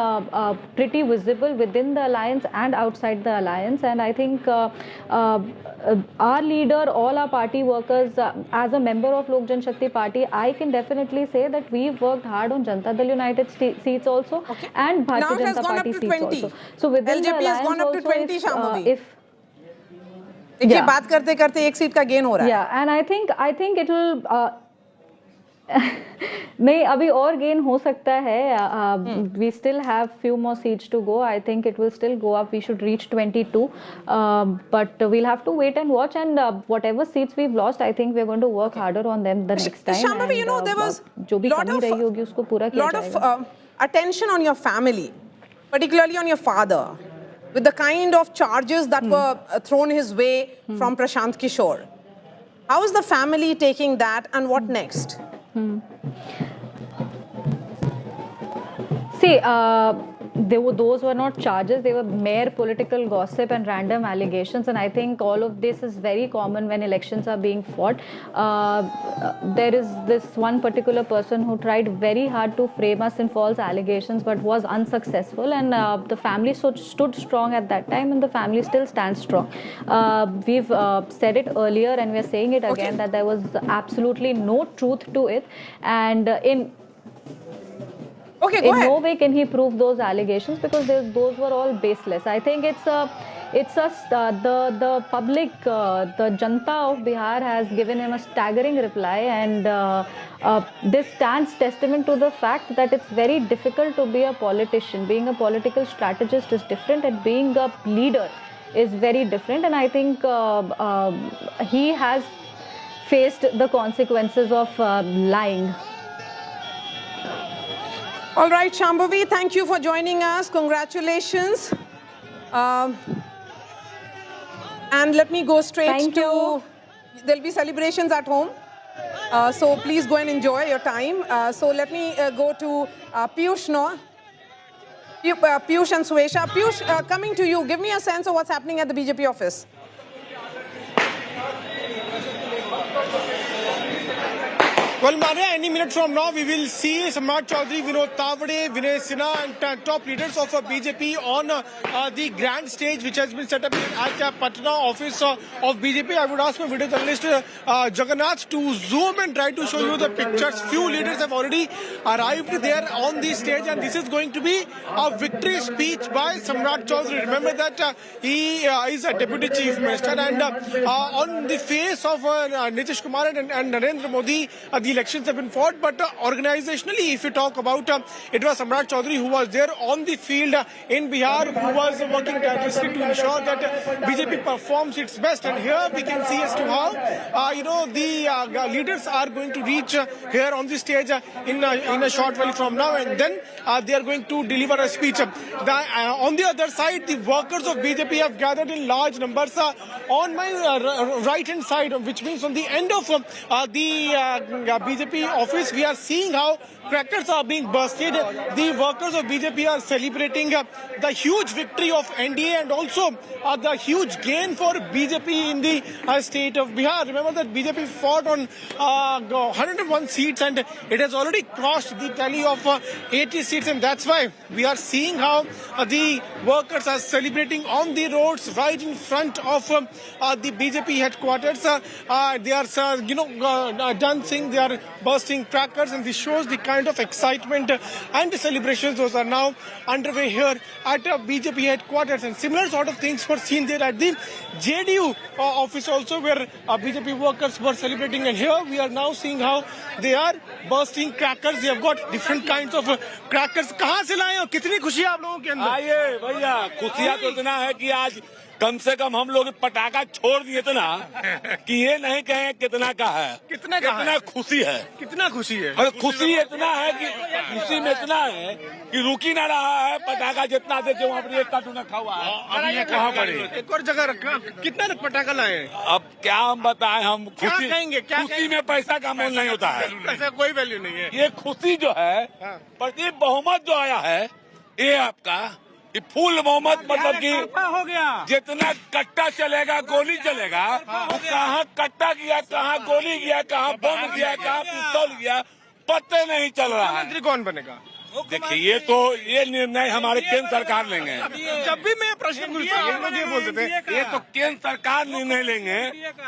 pretty visible within the alliance and outside the alliance, and I think our leader, all our party workers, as a member of Lok Jan Shakti Party, I can definitely say that we've worked hard on Janata Dal United seats also and Bharatiya Janata Party seats also. So within the LJP has gone up to 20, if, Shambhavi. देखिए बात करते करते एक seat का gain हो रहा है. Yeah, and I think it will नहीं अभी और गेन हो सकता है. We still have few more seats to go. I think it will still go up. We should reach 22, but we'll have to wait and watch. And whatever seats we've lost, I think we're going to work harder on them the next time. Shambhavi, you know, there was जो भी कमी रही होगी उसको पूरा किया जाएगा. lot of attention on your family, particularly on your father, with the kind of charges that were thrown his way from Prashant Kishore. How is the family taking that, and what next? See, those were not charges, they were mere political gossip and random allegations, and I think all of this is very common when elections are being fought. There is this one particular person who tried very hard to frame us in false allegations but was unsuccessful, and the family stood strong at that time, and the family still stands strong. We've said it earlier and we're saying it again that there was absolutely no truth to it, and in no way can he prove those allegations because those were all baseless. I think the public, the Janta of Bihar has given him a staggering reply, and this stands testament to the fact that it's very difficult to be a politician. Being a political strategist is different, and being a leader is very different, and I think he has faced the consequences of lying. All right, Shambhavi, thank you for joining us. Congratulations. And let me go straight to, there'll be celebrations at home. So please go and enjoy your time. So let me go to Piyush now. Piyush and Suesha. Piyush, coming to you, give me a sense of what's happening at the BJP office. Well, Mane, any minute from now, we will see Samrat Chaudhary, Vinod Tavade, Vinay Sinha and top leaders of BJP on the grand stage which has been set up at the Patna office of BJP. I would ask my video journalist Jagannath to zoom and try to show you the pictures. Few leaders have already arrived there on the stage, and this is going to be a victory speech by Samrat Chaudhary. Remember that he is a deputy chief minister, and on the face of Nitish Kumar and Narendra Modi, the elections have been fought, but organizationally, if you talk about it was Samrat Chaudhary who was there on the field in Bihar, who was working tirelessly to ensure that BJP performs its best. And here we can see as to how the leaders are going to reach here on the stage in a short while from now, and then they are going to deliver a speech. On the other side, the workers of BJP have gathered in large numbers on my right hand side, which means on the end of the BJP office. We are seeing how crackers are being bursted. The workers of BJP are celebrating the huge victory of NDA and also the huge gain for BJP in the state of Bihar. Remember that BJP fought on 101 seats and it has already crossed the tally of 80 seats, and that's why we are seeing how the workers are celebrating on the roads right in front of the BJP headquarters. They are dancing, they are bursting crackers, and this shows the kind of excitement and the celebrations those are now underway here at BJP headquarters. And similar sort of things were seen there at the JDU office also, where BJP workers were celebrating, and here we are now seeing how they are bursting crackers. They have got different kinds of crackers. कहाँ से लाए हो? कितनी खुशी है आप लोगों के अंदर? आइए भैया, खुशियाँ तो इतना है कि आज कम से कम हम लोग पटाखा छोड़ दिए थे ना कि ये नहीं कहें कितना का है, कितना खुशी है, कितना खुशी है। और खुशी इतना है कि खुशी में इतना है कि रुक ही ना रहा है। पटाखा जितना देते वहाँ पर एक कार्टून रखा हुआ है। अब ये कहाँ पड़े? एक और जगह रखा। कितना पटाखा लाए? अब क्या हम बताएं, हम खुशी कहेंगे, खुशी में पैसा का मोल नहीं होता है, ऐसा कोई वैल्यू नहीं है। ये खुशी जो है, प्रति बहुमत जो आया है, ये आपका कि फुल बहुमत मतलब कि हो गया जितना कट्टा चलेगा गोली चलेगा, वो कहाँ कट्टा गया, कहाँ गोली गया, कहाँ बम गया, कहाँ पिस्तौल गया, पता नहीं चल रहा है। मंत्री कौन बनेगा? देखिए ये निर्णय हमारे केंद्र सरकार लेंगे। जब भी मैं प्रश्न पूछता हूँ लोग ये बोलते थे ये तो केंद्र सरकार निर्णय लेंगे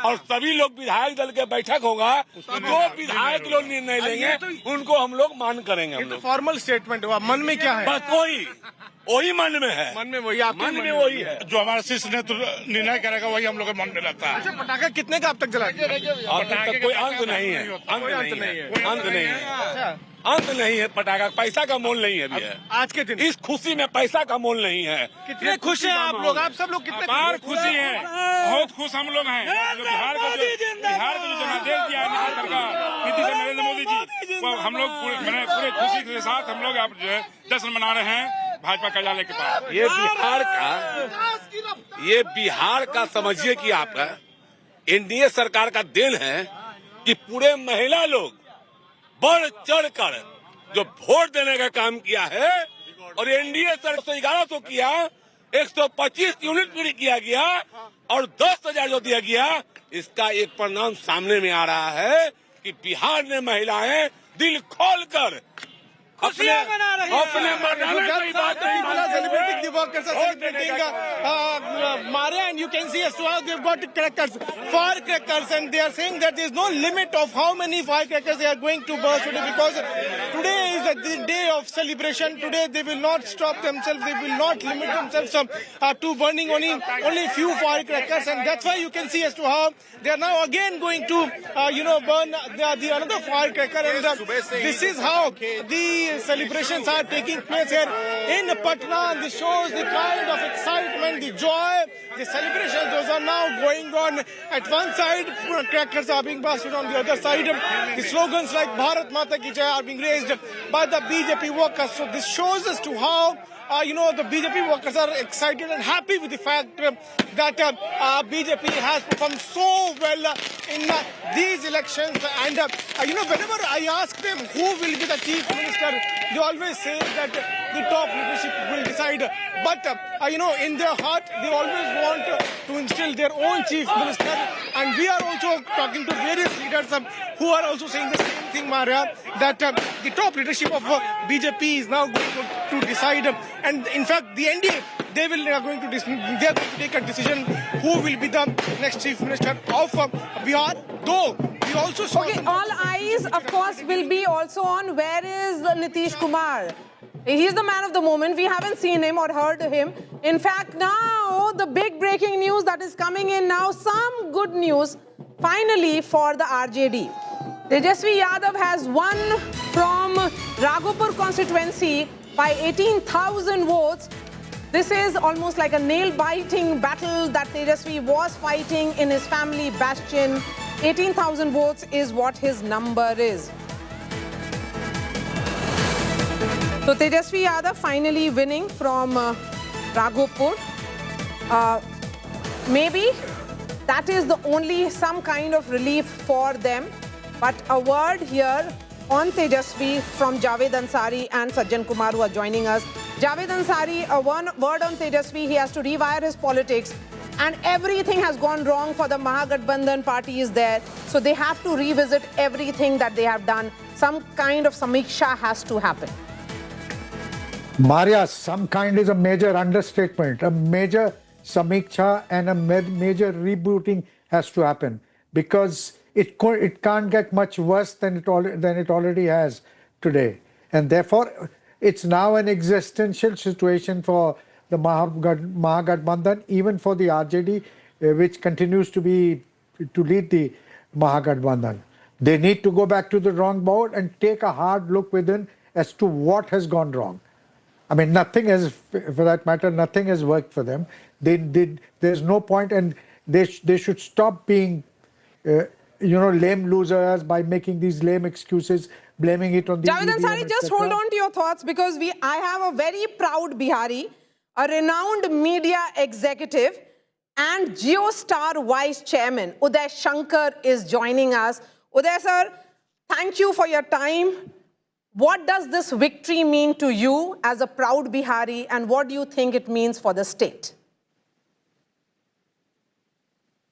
और सभी लोग विधायक दल के बैठक होगा, जो विधायक लोग निर्णय लेंगे उनको हम लोग मान करेंगे। हम लोग फॉर्मल स्टेटमेंट हुआ, मन में क्या है? बस वही मन में है। मन में वही, आपके मन में वही है। जो हमारा शीर्ष नेतृत्व निर्णय करेगा वही हम लोग के मन में लगता है। अच्छा, पटाखा कितने का अब तक जला? कोई अंत नहीं है, अंत नहीं है, अंत नहीं है। पटाखा पैसा का मोल नहीं है अभी है। आज के दिन इस खुशी में पैसा का मोल नहीं है। कितने खुश हैं आप लोग? आप सब लोग कितने खुशी हैं? बहुत खुश हम लोग हैं। बिहार को जो जनादेश दिया है बिहार सरकार नीतीश और नरेंद्र मोदी जी, वो हम लोग पूरे खुशी के साथ हम लोग आप जो है जश्न मना रहे हैं भाजपा कार्यालय के पास। ये बिहार का समझिए कि आपका एनडीए सरकार का देन है कि पूरे महिला लोग बढ़ चढ़ कर जो वोट देने का काम किया है, और एनडीए सरकार 1100 किया, 125 यूनिट फ्री किया गया और 10,000 जो दिया गया, इसका एक परिणाम सामने में आ रहा है कि बिहार ने महिलाएं दिल खोलकर खुशियां मना रही हैं। अपने मनाने की बात नहीं celebrating the workers are celebrating Maria, and you can see as to how they've got crackers, firecrackers, and they are saying that there is no limit of how many firecrackers they are going to burst today, because today is the day of celebration. Today they will not stop themselves, they will not limit themselves to burning only few firecrackers, and that's why you can see as to how they are now again going to burn the another firecracker, and this is how the celebrations are taking place here in Patna. This shows the kind of excitement, the joy, the celebrations. Those are now going on at one side. Crackers are being blasted on the other side. The slogans like Bharat Mata Ki Jai are being raised by the BJP workers. So this shows us to how the BJP workers are excited and happy with the fact that BJP has performed so well in these elections. And whenever I ask them who will be the chief minister, they always say that the top leadership will decide. But in their heart, they always want to instill their own chief minister. And we are also talking to various leaders who are also saying the same thing, Maria, that the top leadership of BJP is now going to decide. And in fact, the NDA, they are going to take a decision who will be the next chief minister of Bihar. Though we also saw all eyes, of course, will be also on where is Nitish Kumar. He's the man of the moment. We haven't seen him or heard him. In fact, now the big breaking news that is coming in now, some good news finally for the RJD. Tejasvi Yadav has won from Raghupur constituency by 18,000 votes. This is almost like a nail-biting battle that Tejasvi was fighting in his family bastion. 18,000 votes is what his number is. So Tejasvi Yadav finally winning from Raghupur. Maybe that is the only some kind of relief for them. But a word here on Tejasvi from Javed Ansari and Sajjan Kumar, who are joining us. Javed Ansari, one word on Tejasvi, he has to rewire his politics, and everything has gone wrong for the Mahagathbandhan party is there. So they have to revisit everything that they have done. Some kind of samiksha has to happen. Maria, some kind is a major understatement. A major samiksha and a major rebooting has to happen, because it can't get much worse than it already has today. And therefore, it's now an existential situation for the Mahagathbandhan, even for the RJD, which continues to lead the Mahagathbandhan. They need to go back to the drawing board and take a hard look within as to what has gone wrong. I mean, nothing has, for that matter, nothing has worked for them. There's no point, and they should stop being lame losers by making these lame excuses, blaming it on the Javed Ansari, just hold on to your thoughts, because I have a very proud Bihari, a renowned media executive and GeoStar Vice Chairman, Uday Shankar, is joining us. Uday sir, thank you for your time. What does this victory mean to you as a proud Bihari, and what do you think it means for the state?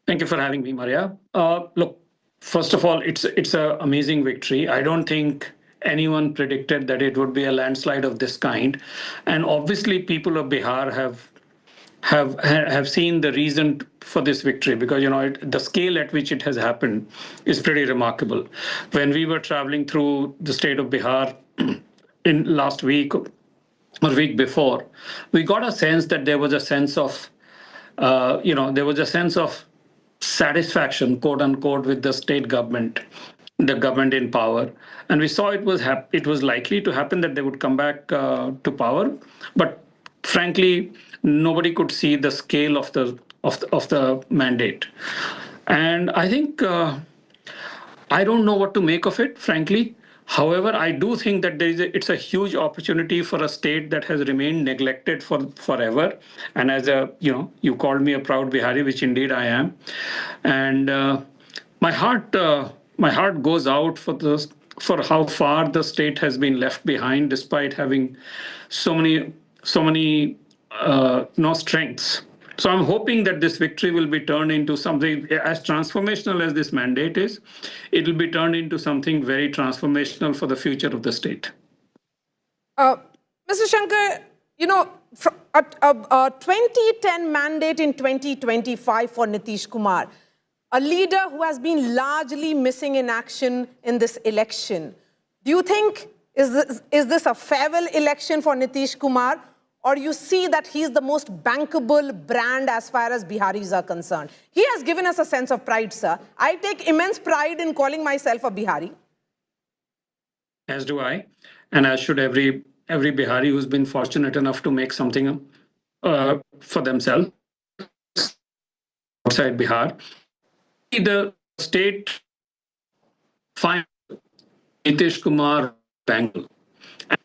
Thank you for having me, Maria. Look, first of all, it's an amazing victory. I don't think anyone predicted that it would be a landslide of this kind, and obviously, people of Bihar have seen the reason for this victory, because the scale at which it has happened is pretty remarkable. When we were traveling through the state of Bihar in last week or week before, we got a sense that there was a sense of satisfaction, quote unquote, with the state government, the government in power, and we saw it was likely to happen that they would come back to power, but frankly, nobody could see the scale of the mandate, and I think I don't know what to make of it, frankly. However, I do think that it's a huge opportunity for a state that has remained neglected forever. And as you called me a proud Bihari, which indeed I am, and my heart goes out for how far the state has been left behind, despite having so many strengths. So I'm hoping that this victory will be turned into something as transformational as this mandate is. It will be turned into something very transformational for the future of the state. Mr. Shankar, a 2010 mandate in 2025 for Nitish Kumar, a leader who has been largely missing in action in this election. Do you think, is this a farewell election for Nitish Kumar? Or you see that he's the most bankable brand as far as Biharis are concerned? He has given us a sense of pride, sir. I take immense pride in calling myself a Bihari. As do I, and as should every Bihari who's been fortunate enough to make something for themselves outside Bihar. The state finds Nitish Kumar bankable,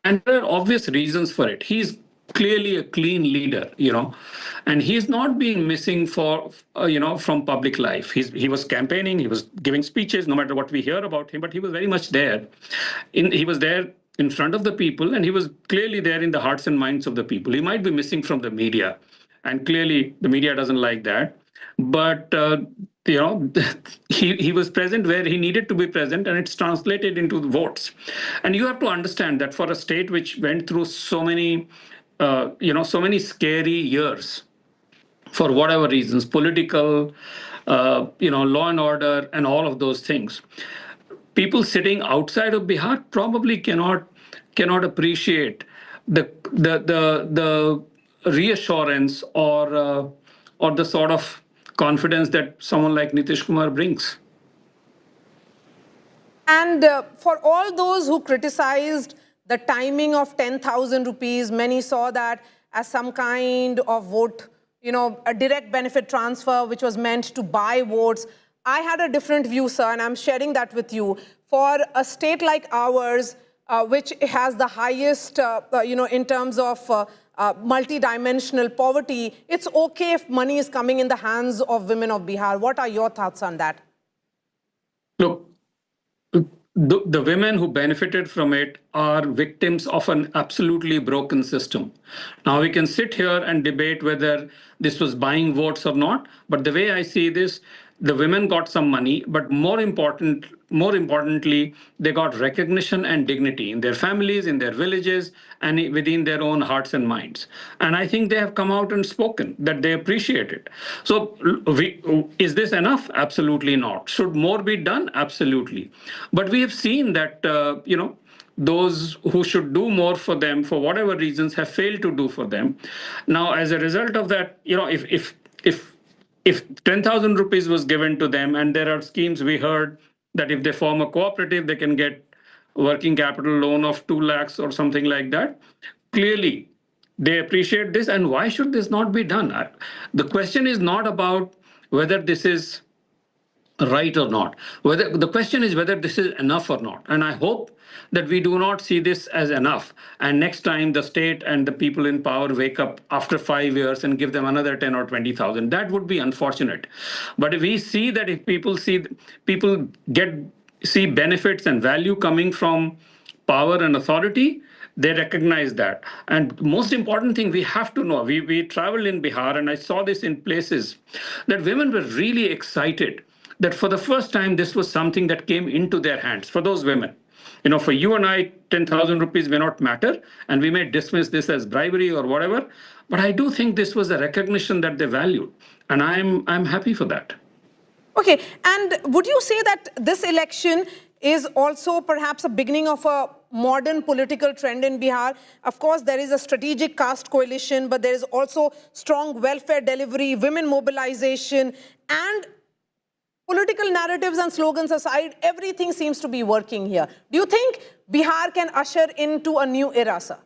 and there are obvious reasons for it. He's clearly a clean leader, and he's not being missing from public life. He was campaigning, he was giving speeches, no matter what we hear about him, but he was very much there. He was there in front of the people, and he was clearly there in the hearts and minds of the people. He might be missing from the media, and clearly the media doesn't like that. But he was present where he needed to be present, and it's translated into votes. And you have to understand that for a state which went through so many scary years, for whatever reasons, political, law and order, and all of those things, people sitting outside of Bihar probably cannot appreciate the reassurance or the sort of confidence that someone like Nitish Kumar brings. And for all those who criticized the timing of 10,000 rupees, many saw that as some kind of vote, a direct benefit transfer, which was meant to buy votes. I had a different view, sir, and I'm sharing that with you. For a state like ours, which has the highest, in terms of multi-dimensional poverty, it's okay if money is coming in the hands of women of Bihar. What are your thoughts on that? Look, the women who benefited from it are victims of an absolutely broken system. Now, we can sit here and debate whether this was buying votes or not, but the way I see this, the women got some money, but more importantly, they got recognition and dignity in their families, in their villages, and within their own hearts and minds. And I think they have come out and spoken that they appreciate it. So is this enough? Absolutely not. Should more be done? Absolutely. But we have seen that, those who should do more for them, for whatever reasons, have failed to do for them. Now, as a result of that, if 10,000 rupees was given to them, and there are schemes we heard that if they form a cooperative, they can get working capital loan of 2 lakhs or something like that. Clearly, they appreciate this, and why should this not be done? The question is not about whether this is right or not. The question is whether this is enough or not. And I hope that we do not see this as enough. And next time the state and the people in power wake up after 5 years and give them another 10 or 20,000, that would be unfortunate. But if we see that if people see benefits and value coming from power and authority, they recognize that. And most important thing we have to know, we traveled in Bihar and I saw this in places that women were really excited that for the first time this was something that came into their hands for those women. For you and I, 10,000 rupees may not matter, and we may dismiss this as bribery or whatever, but I do think this was a recognition that they valued, and I'm happy for that. Okay, and would you say that this election is also perhaps a beginning of a modern political trend in Bihar? Of course, there is a strategic caste coalition, but there is also strong welfare delivery, women mobilization, and political narratives and slogans aside, everything seems to be working here. Do you think Bihar can usher into a new era, sir?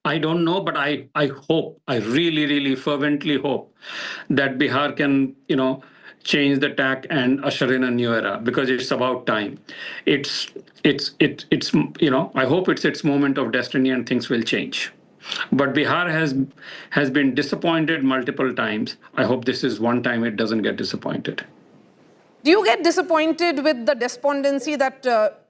I don't know, but I hope, I really, really fervently hope that Bihar can, change the tack and usher in a new era, because it's about time. I hope it's its moment of destiny and things will change. But Bihar has been disappointed multiple times. I hope this is one time it doesn't get disappointed. Do you get disappointed with the despondency that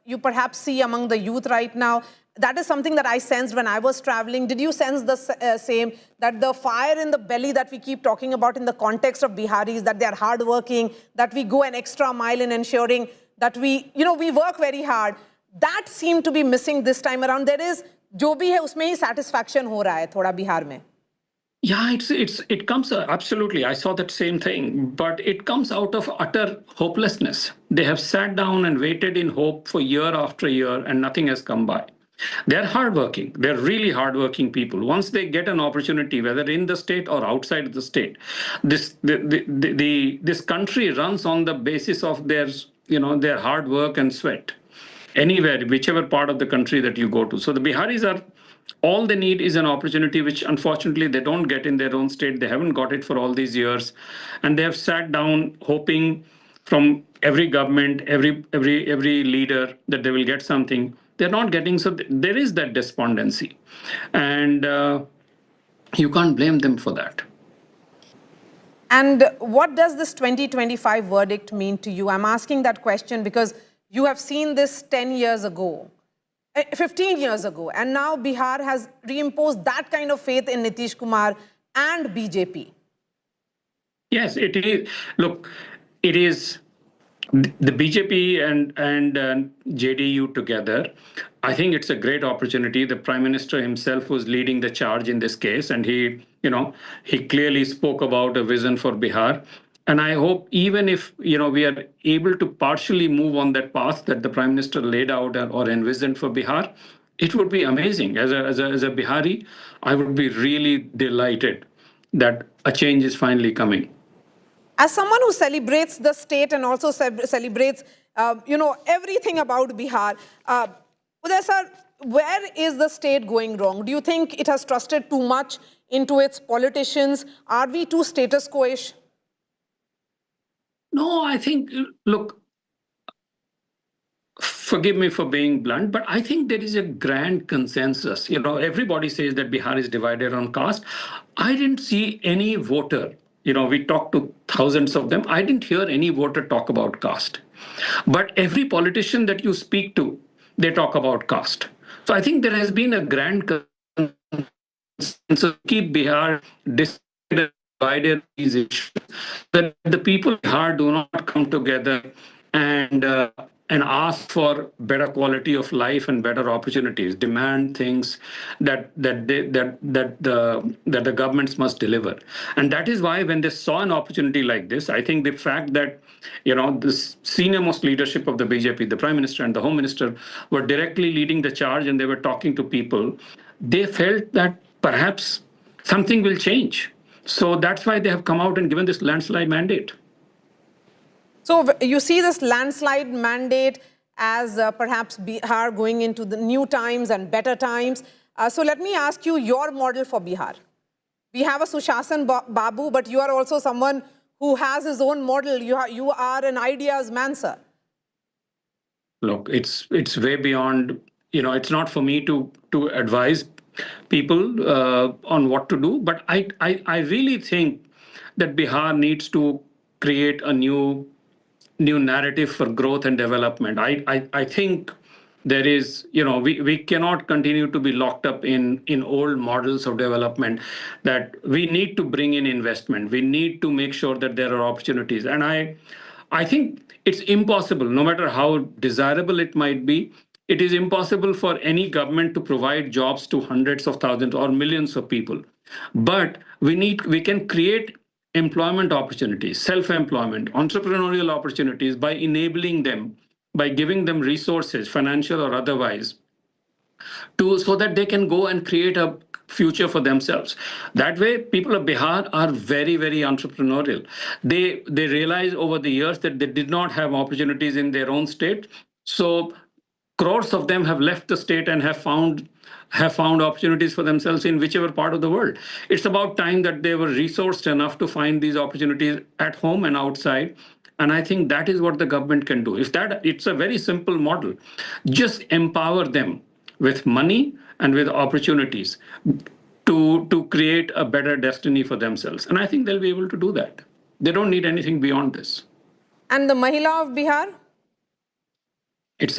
you perhaps see among the youth right now? That is something that I sensed when I was traveling. Did you sense the same, that the fire in the belly that we keep talking about in the context of Biharis, that they are hardworking, that we go an extra mile in ensuring that we work very hard, that seemed to be missing this time around? There is, jo bhi hai, usme hi satisfaction ho raha hai, thoda Bihar mein. Yeah, it comes, absolutely. I saw that same thing, but it comes out of utter hopelessness. They have sat down and waited in hope for year after year, and nothing has come by. They're hardworking. They're really hardworking people. Once they get an opportunity, whether in the state or outside of the state, this country runs on the basis of their hard work and sweat. Anywhere, whichever part of the country that you go to. So the Biharis are, all they need is an opportunity, which unfortunately they don't get in their own state. They haven't got it for all these years. And they have sat down hoping from every government, every leader, that they will get something. They're not getting, so there is that despondency. And you can't blame them for that. And what does this 2025 verdict mean to you? I'm asking that question because you have seen this 10 years ago, 15 years ago, and now Bihar has reimposed that kind of faith in Nitish Kumar and BJP. Yes, it is. Look, it is the BJP and JDU together. I think it's a great opportunity. The Prime Minister himself was leading the charge in this case, and he clearly spoke about a vision for Bihar. And I hope even if we are able to partially move on that path that the Prime Minister laid out or envisioned for Bihar, it would be amazing. As a Bihari, I would be really delighted that a change is finally coming. As someone who celebrates the state and also celebrates everything about Bihar, Uday sir, where is the state going wrong? Do you think it has trusted too much into its politicians? Are we too status quo-ish? No, I think, look, forgive me for being blunt, but I think there is a grand consensus. Everybody says that Bihar is divided on caste. I didn't see any voter, we talked to thousands of them. I didn't hear any voter talk about caste. But every politician that you speak to, they talk about caste. So I think there has been a grand consensus to keep Bihar divided these issues, that the people of Bihar do not come together and ask for better quality of life and better opportunities, demand things that the governments must deliver. And that is why when they saw an opportunity like this, I think the fact that the senior-most leadership of the BJP, the Prime Minister and the Home Minister, were directly leading the charge and they were talking to people, they felt that perhaps something will change. So that's why they have come out and given this landslide mandate. So you see this landslide mandate as perhaps Bihar going into the new times and better times. So let me ask you your model for Bihar. We have a Sushasan Babu, but you are also someone who has his own model. You are an ideas man, sir. Look, it's way beyond, it's not for me to advise people on what to do, but I really think that Bihar needs to create a new narrative for growth and development. I think there is, we cannot continue to be locked up in old models of development, that we need to bring in investment. We need to make sure that there are opportunities. And I think it's impossible, no matter how desirable it might be, it is impossible for any government to provide jobs to hundreds of thousands or millions of people. But we can create employment opportunities, self-employment, entrepreneurial opportunities by enabling them, by giving them resources, financial or otherwise, so that they can go and create a future for themselves. That way, people of Bihar are very, very entrepreneurial. They realize over the years that they did not have opportunities in their own state. So crores of them have left the state and have found opportunities for themselves in whichever part of the world. It's about time that they were resourced enough to find these opportunities at home and outside. And I think that is what the government can do. It's a very simple model. Just empower them with money and with opportunities to create a better destiny for themselves. And I think they'll be able to do that. They don't need anything beyond this. And the Mahila of Bihar? It's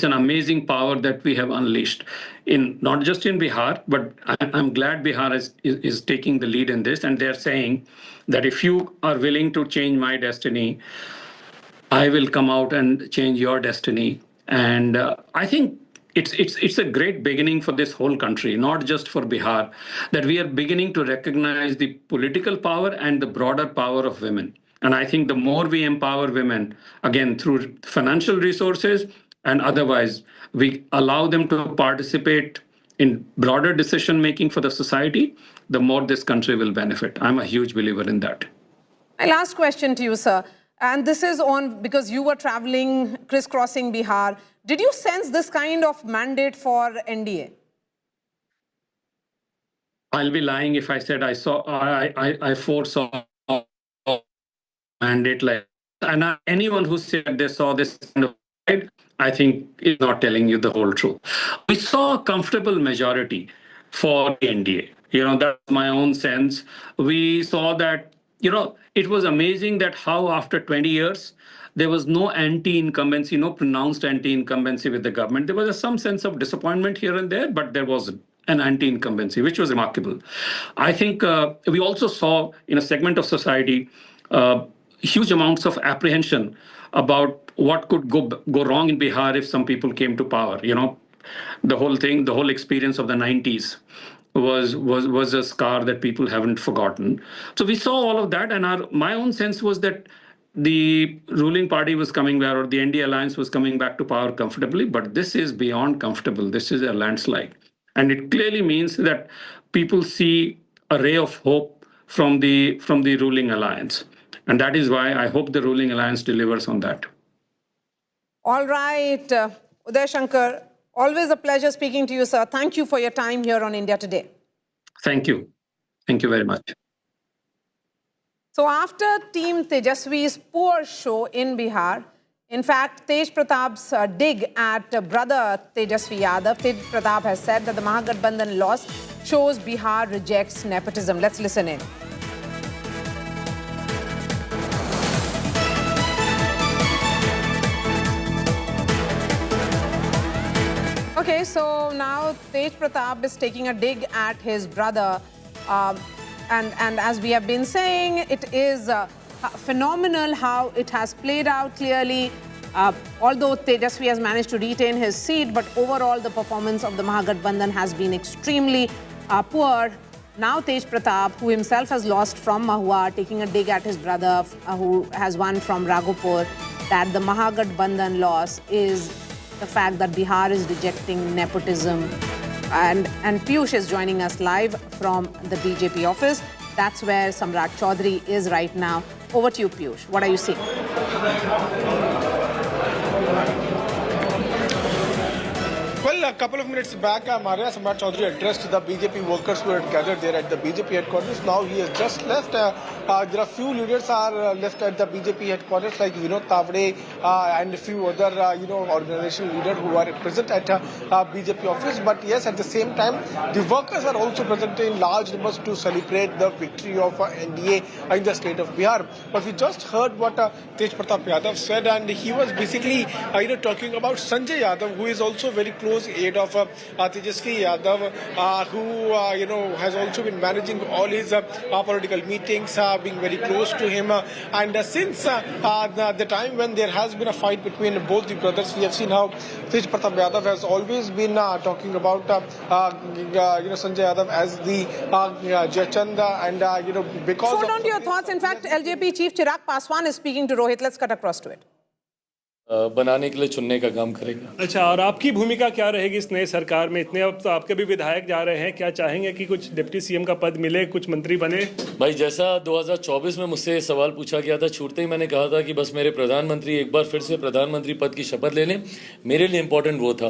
an amazing power that we have unleashed, not just in Bihar, but I'm glad Bihar is taking the lead in this, and they're saying that if you are willing to change my destiny, I will come out and change your destiny. And I think it's a great beginning for this whole country, not just for Bihar, that we are beginning to recognize the political power and the broader power of women. And I think the more we empower women, again, through financial resources and otherwise, we allow them to participate in broader decision-making for the society, the more this country will benefit. I'm a huge believer in that. My last question to you, sir, and this is because you were traveling, crisscrossing Bihar. Did you sense this kind of mandate for NDA? I'll be lying if I said I foresaw mandate and anyone who said they saw this kind of fight, I think is not telling you the whole truth. We saw a comfortable majority for the NDA. That's my own sense. We saw that, it was amazing that how after 20 years, there was no anti-incumbency, no pronounced anti-incumbency with the government. There was some sense of disappointment here and there, but there was an anti-incumbency, which was remarkable. I think we also saw in a segment of society huge amounts of apprehension about what could go wrong in Bihar if some people came to power. The whole experience of the 90s was a scar that people haven't forgotten. So we saw all of that, and my own sense was that the ruling party was coming back, or the NDA alliance was coming back to power comfortably, but this is beyond comfortable. This is a landslide. And it clearly means that people see a ray of hope from the ruling alliance. And that is why I hope the ruling alliance delivers on that. All right. Uday Shankar, always a pleasure speaking to you, sir. Thank you for your time here on India Today. Thank you. Thank you very much. So after Team Tejaswi's poor show in Bihar, in fact, Tej Pratap's dig at brother Tejaswi Yadav, Tej Pratap has said that the Mahagathbandhan loss shows Bihar rejects nepotism. Let's listen in. Okay, so now Tej Pratap is taking a dig at his brother. And as we have been saying, it is phenomenal how it has played out clearly. Although Tejaswi has managed to retain his seat, but overall the performance of the Mahagathbandhan has been extremely poor. Now Tej Pratap, who himself has lost from Mahua, taking a dig at his brother who has won from Raghupur, that the Mahagathbandhan loss is the fact that Bihar is rejecting nepotism. And Piyush is joining us live from the BJP office. That's where Samrat Chaudhary is right now. Over to you, Piyush. What are you seeing? Well, couple of minutes back, Maria Samrat Chaudhary addressed the BJP workers who had gathered there at the BJP headquarters. Now he has just left. There are few leaders are left at the BJP headquarters, like Vinod Tavade and a few other, organizational leaders who are present at BJP office. But yes, at the same time, the workers are also present in large numbers to celebrate the victory of NDA in the state of Bihar. But we just heard what Tej Pratap Yadav said, and he was basically, talking about Sanjay Yadav, who is also very close aide of Tejasvi Yadav, who, has also been managing all his political meetings, being very close to him. And since the time when there has been a fight between both the brothers, we have seen how Tej Pratap Yadav has always been talking about, Sanjay Yadav as the Jachanda, and, because... Hold on to your thoughts. In fact, LJP Chief Chirag Paswan is speaking to Rohit. Let's cut across to it. बनाने के लिए चुनने का काम करेगा। अच्छा, और आपकी भूमिका क्या रहेगी इस नए सरकार में? इतने अब तो आपके भी विधायक जा रहे हैं, क्या चाहेंगे कि कुछ डिप्टी सीएम का पद मिले, कुछ मंत्री बने? भाई, जैसा 2024 में मुझसे सवाल पूछा गया था, छूटते ही मैंने कहा था कि बस मेरे प्रधानमंत्री एक बार फिर से प्रधानमंत्री पद की शपथ ले लें। मेरे लिए इम्पोर्टेंट वो था।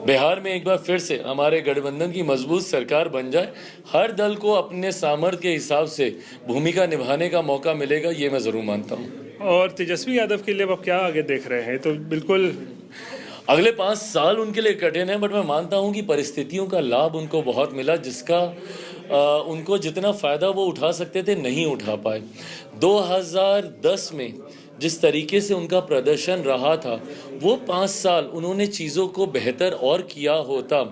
बिहार में एक बार फिर से हमारे गठबंधन की मजबूत सरकार बन जाए, हर दल को अपने सामर्थ्य के हिसाब से भूमिका निभाने का मौका मिलेगा, ये मैं जरूर मानता हूँ। और तेजस्वी यादव के लिए अब क्या आगे देख रहे हैं? तो बिल्कुल अगले 5 साल उनके लिए कठिन है, बट मैं मानता हूं कि परिस्थितियों का लाभ उनको बहुत मिला, जिसका उनको जितना फ़ायदा वो उठा सकते थे नहीं उठा पाए। 2010 में जिस तरीके से उनका प्रदर्शन रहा था, वो 5 साल उन्होंने चीज़ों को बेहतर और किया होता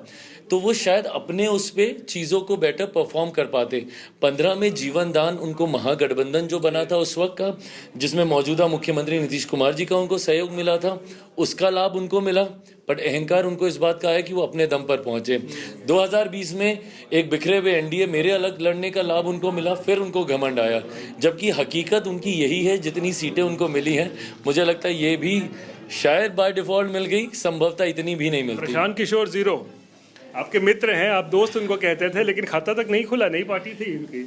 तो वो शायद अपने उस पे चीज़ों को बेटर परफॉर्म कर पाते। 15 में जीवन दान उनको महागठबंधन जो बना था उस वक्त का, जिसमें मौजूदा मुख्यमंत्री नीतीश कुमार जी का उनको सहयोग मिला था, उसका लाभ उनको मिला, बट अहंकार उनको इस बात का है कि वो अपने दम पर पहुंचे। 2020 में एक बिखरे हुए एनडीए मेरे अलग लड़ने का लाभ उनको मिला, फिर उनको घमंड आया, जबकि हकीकत उनकी यही है जितनी सीटें उनको मिली हैं। मुझे लगता है ये भी शायद बाय डिफॉल्ट मिल गई, संभवतः इतनी भी नहीं मिलती। प्रशांत किशोर जीरो आपके मित्र हैं, आप दोस्त उनको कहते थे, लेकिन खाता तक नहीं खुला, नई पार्टी थी इनकी।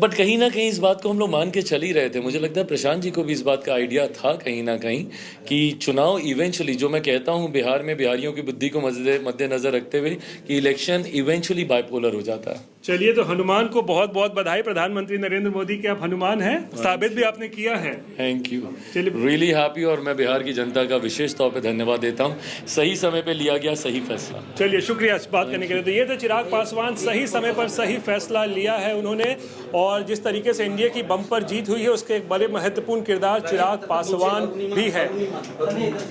बट कहीं ना कहीं इस बात को हम लोग मान के चल ही रहे थे। मुझे लगता है प्रशांत जी को भी इस बात का आइडिया था कहीं ना कहीं कि चुनाव इवेंचुअली, जो मैं कहता हूं बिहार में बिहारियों की बुद्धि को मद्देनजर रखते हुए, कि इलेक्शन इवेंचुअली बाइपोलर हो जाता है। चलिए, तो हनुमान को बहुत बहुत बधाई। प्रधानमंत्री नरेंद्र मोदी के आप हनुमान हैं, साबित भी आपने किया है। Thank you, really happy. और मैं बिहार की जनता का विशेष तौर पे धन्यवाद देता हूँ, सही समय पे लिया गया सही फैसला। चलिए, शुक्रिया बात करने के लिए। तो ये तो चिराग पासवान, सही समय पर सही फैसला लिया है उन्होंने, और जिस तरीके से एनडीए की बम्पर जीत हुई है उसके एक बड़े महत्वपूर्ण किरदार चिराग पासवान भी है।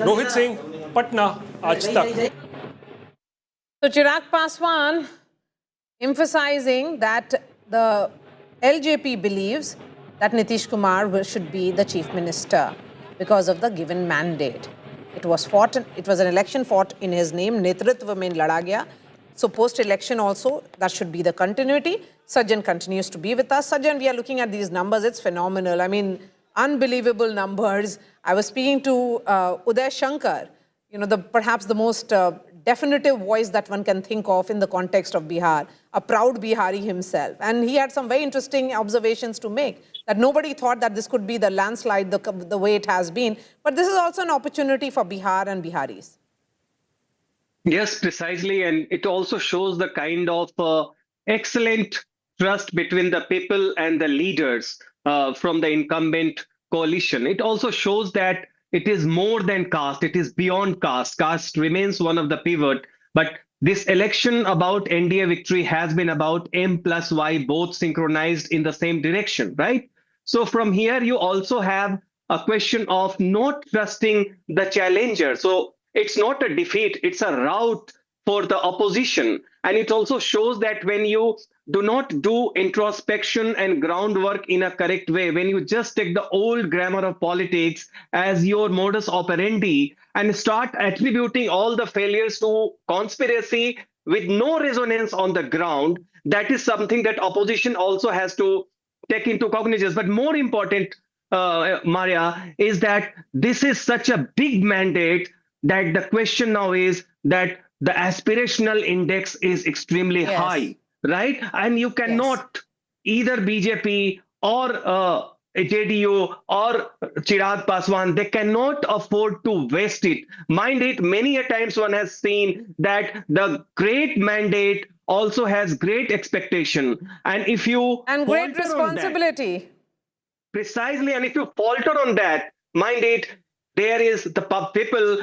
रोहित सिंह, पटना, आज तक। So Chirag Paswan emphasizing that the LJP believes that Nitish Kumar should be the chief minister because of the given mandate. It was an election fought in his name. Netritva mein lada gaya. So post-election also, that should be the continuity. Sajjan continues to be with us. Sajjan, we are looking at these numbers. It's phenomenal. I mean, unbelievable numbers. I was speaking to Uday Shankar, perhaps the most definitive voice that one can think of in the context of Bihar, a proud Bihari himself. And he had some very interesting observations to make, that nobody thought that this could be the landslide the way it has been. But this is also an opportunity for Bihar and Biharis. Yes, precisely. And it also shows the kind of excellent trust between the people and the leaders from the incumbent coalition. It also shows that it is more than caste. It is beyond caste. Caste remains one of the pivot. But this election about NDA victory has been about M plus Y, both synchronized in the same direction, right? So from here, you also have a question of not trusting the challenger. So it's not a defeat. It's a rout for the opposition. And it also shows that when you do not do introspection and groundwork in a correct way, when you just take the old grammar of politics as your modus operandi and start attributing all the failures to conspiracy with no resonance on the ground, that is something that opposition also has to take into cognizance. But more important, Maria, is that this is such a big mandate that the question now is that the aspirational index is extremely high, right? And you cannot, either BJP or JDU or Chirag Paswan, they cannot afford to waste it. Mind it, many a times one has seen that the great mandate also has great expectation. And if you and great falter on that, responsibility. precisely, and if you falter on that, mind it, there is the people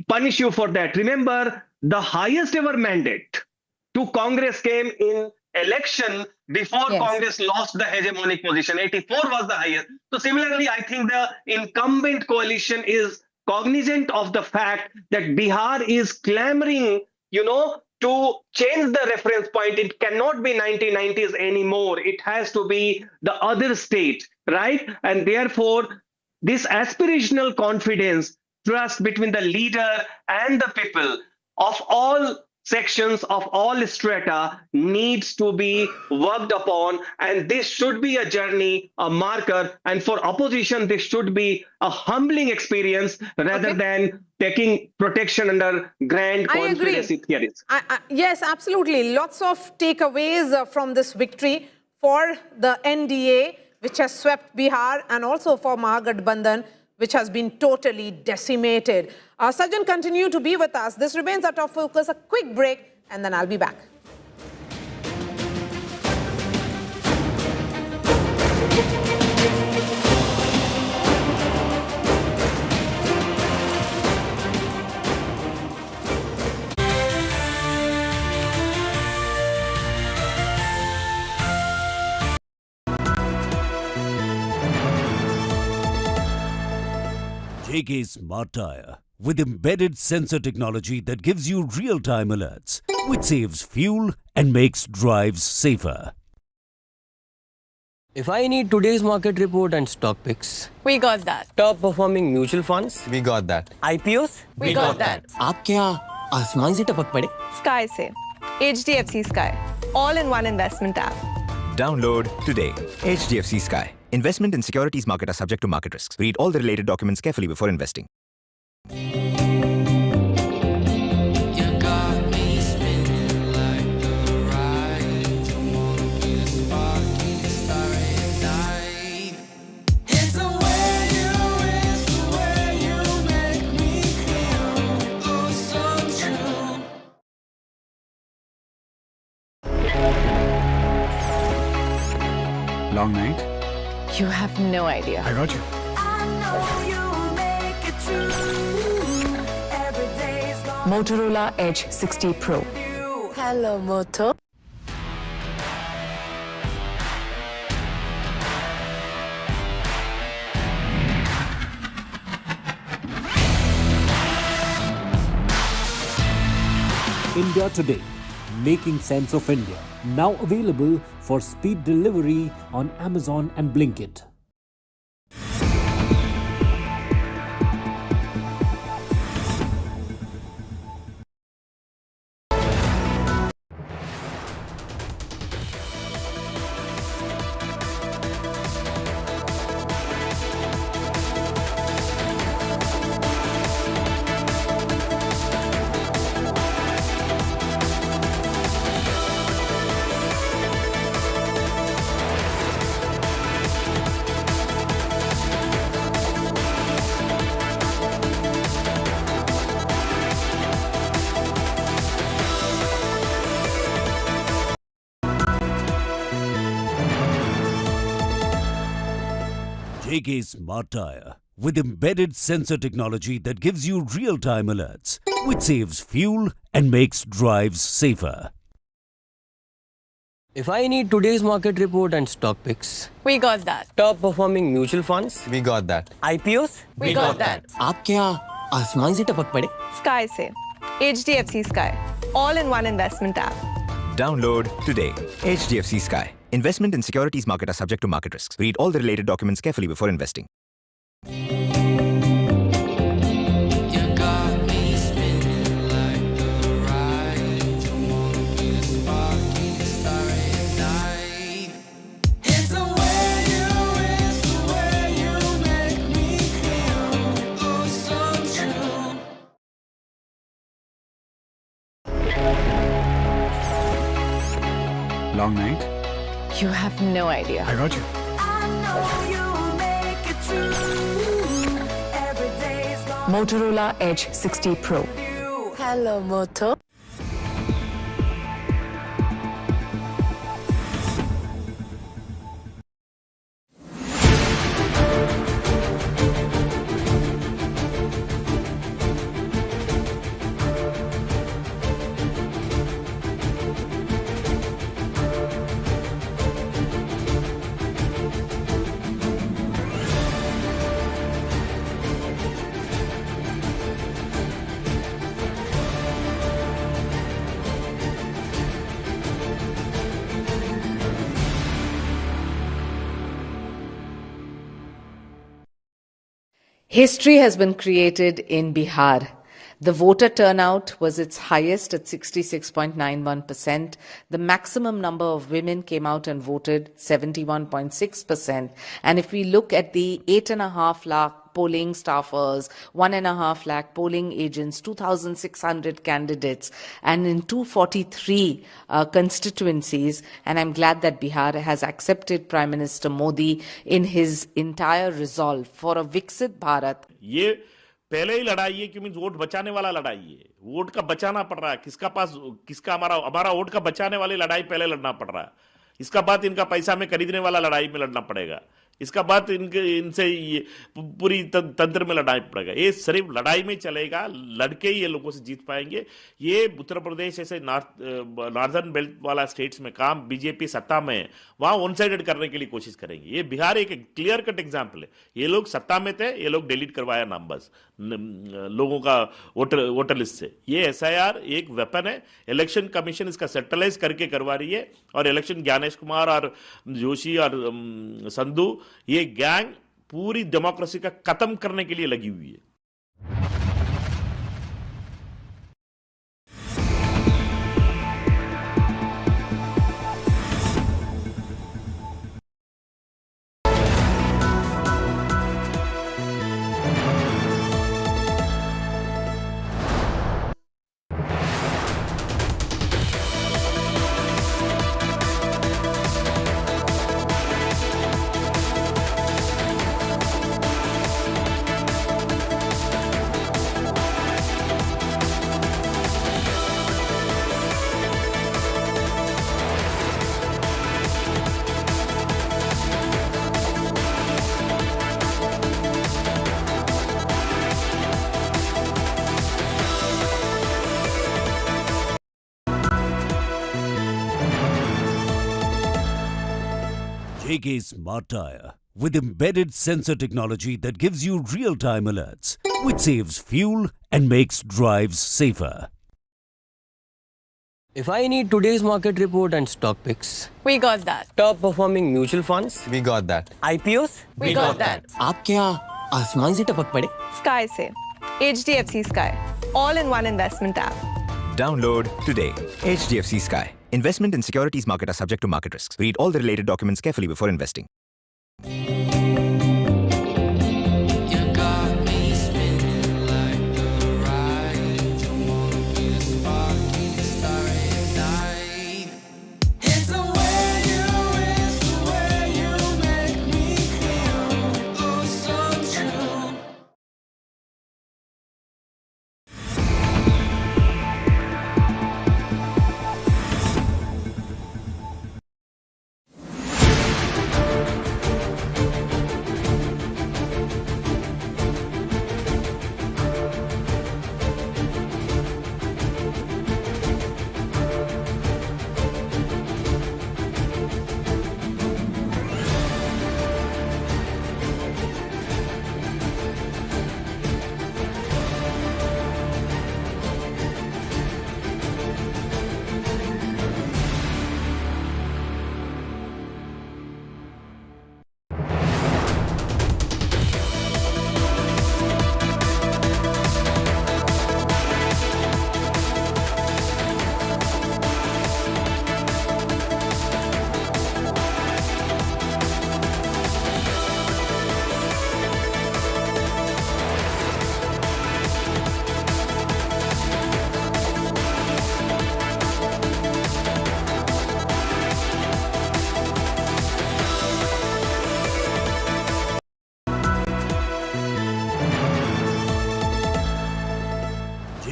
punish you for that. Remember, the highest ever mandate to Congress came in election before Congress lost the hegemonic position. 84 was the highest. So similarly, I think the incumbent coalition is cognizant of the fact that Bihar is clamoring, to change the reference point. It cannot be 1990s anymore. It has to be the other state, right? And therefore, this aspirational confidence, trust between the leader and the people of all sections, of all strata, needs to be worked upon. And this should be a journey, a marker. And for opposition, this should be a humbling experience rather than taking protection under grand conspiracy theories. Yes, absolutely. Lots of takeaways from this victory for the NDA, which has swept Bihar, and also for Mahagathbandhan, which has been totally decimated. Sajjan, continue to be with us. This remains our top focus. A quick break, and then I'll be back. JK Smart Tire with embedded sensor technology that gives you real-time alerts, which saves fuel and makes drives safer. If I need today's market report and stock picks, We got that. top performing mutual funds, We got that. IPOs, We got that. आप क्या आसमान से टपक पड़े? Sky से HDFC Sky, all-in-one investment app. Download today. HDFC Sky. Investment in securities market are subject to market risks. Read all the related documents carefully before investing. Long night? You have no idea. I got you. Motorola Edge 60 Pro. Hello, Moto. India Today, making sense of India. Now available for speed delivery on Amazon and Blinkit. JK Smart Tire with embedded sensor technology that gives you real-time alerts, which saves fuel and makes drives safer. If I need today's market report and stock picks, We got that. top performing mutual funds, We got that. IPOs, We got that. आप क्या आसमान से टपक पड़े? Sky से HDFC Sky, all-in-one investment app. Download today. HDFC Sky. Investment in securities market are subject to market risks. Read all the related documents carefully before investing. Long night? You have no idea. I got you. Motorola Edge 60 Pro. Hello, Moto. History has been created in Bihar. The voter turnout was its highest at 66.91%. The maximum number of women came out and voted, 71.6%. And if we look at the 8.5 lakh polling staffers, 1.5 lakh polling agents, 2,600 candidates, and in 243 constituencies. And I'm glad that Bihar has accepted Prime Minister Modi in his entire resolve for a Viksit Bharat. ये पहले ही लड़ाई है कि means vote बचाने वाला लड़ाई है, vote का बचाना पड़ रहा है, किसका हमारा वोट का बचाने वाली लड़ाई पहले लड़ना पड़ रहा है, इसका बाद इनका पैसा में खरीदने वाला लड़ाई में लड़ना पड़ेगा, इसका बाद इनसे पूरी तंत्र में लड़ाई पड़ेगा। ये सिर्फ लड़ाई में चलेगा, लड़के ही ये लोगों से जीत पाएंगे। ये उत्तर प्रदेश ऐसे नॉर्दर्न बेल्ट वाला स्टेट्स में काम बीजेपी सत्ता में है, वहां वन साइडेड करने के लिए कोशिश करेंगे। ये बिहार एक क्लियर कट एग्जाम्पल है। ये लोग सत्ता में थे, ये लोग डिलीट करवाया नंबर्स लोगों का वोटर लिस्ट से। ये SIR एक वेपन है, इलेक्शन कमीशन इसका सेंट्रलाइज करके करवा रही है, और इलेक्शन ज्ञानेश कुमार और जोशी और संधू, ये गैंग पूरी डेमोक्रेसी का खत्म करने के लिए लगी हुई है। JK Smart Tire with embedded sensor technology that gives you real-time alerts, which saves fuel and makes drives safer. If I need today's market report and stock picks, We got that. top performing mutual funds, We got that. IPOs, We got that. आप क्या आसमान से टपक पड़े? Sky से HDFC Sky. All in one investment app. Download today. HDFC Sky. Investment in securities market are subject to market risks. Read all the related documents carefully before investing.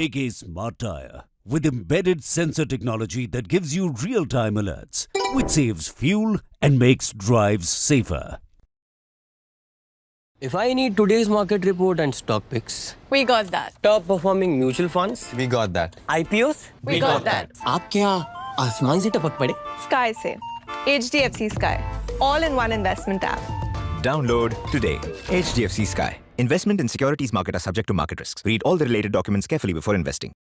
JK Smart Tire with embedded sensor technology that gives you real-time alerts, which saves fuel and makes drives safer. If I need today's market report and stock picks, We got that. top performing mutual funds, We got that. IPOs, We got that. आप क्या आसमान से टपक पड़े? Sky से HDFC Sky. All-in-one investment app. Download today. HDFC Sky. Investment in securities market are subject to market risks. Read all the related documents carefully before investing.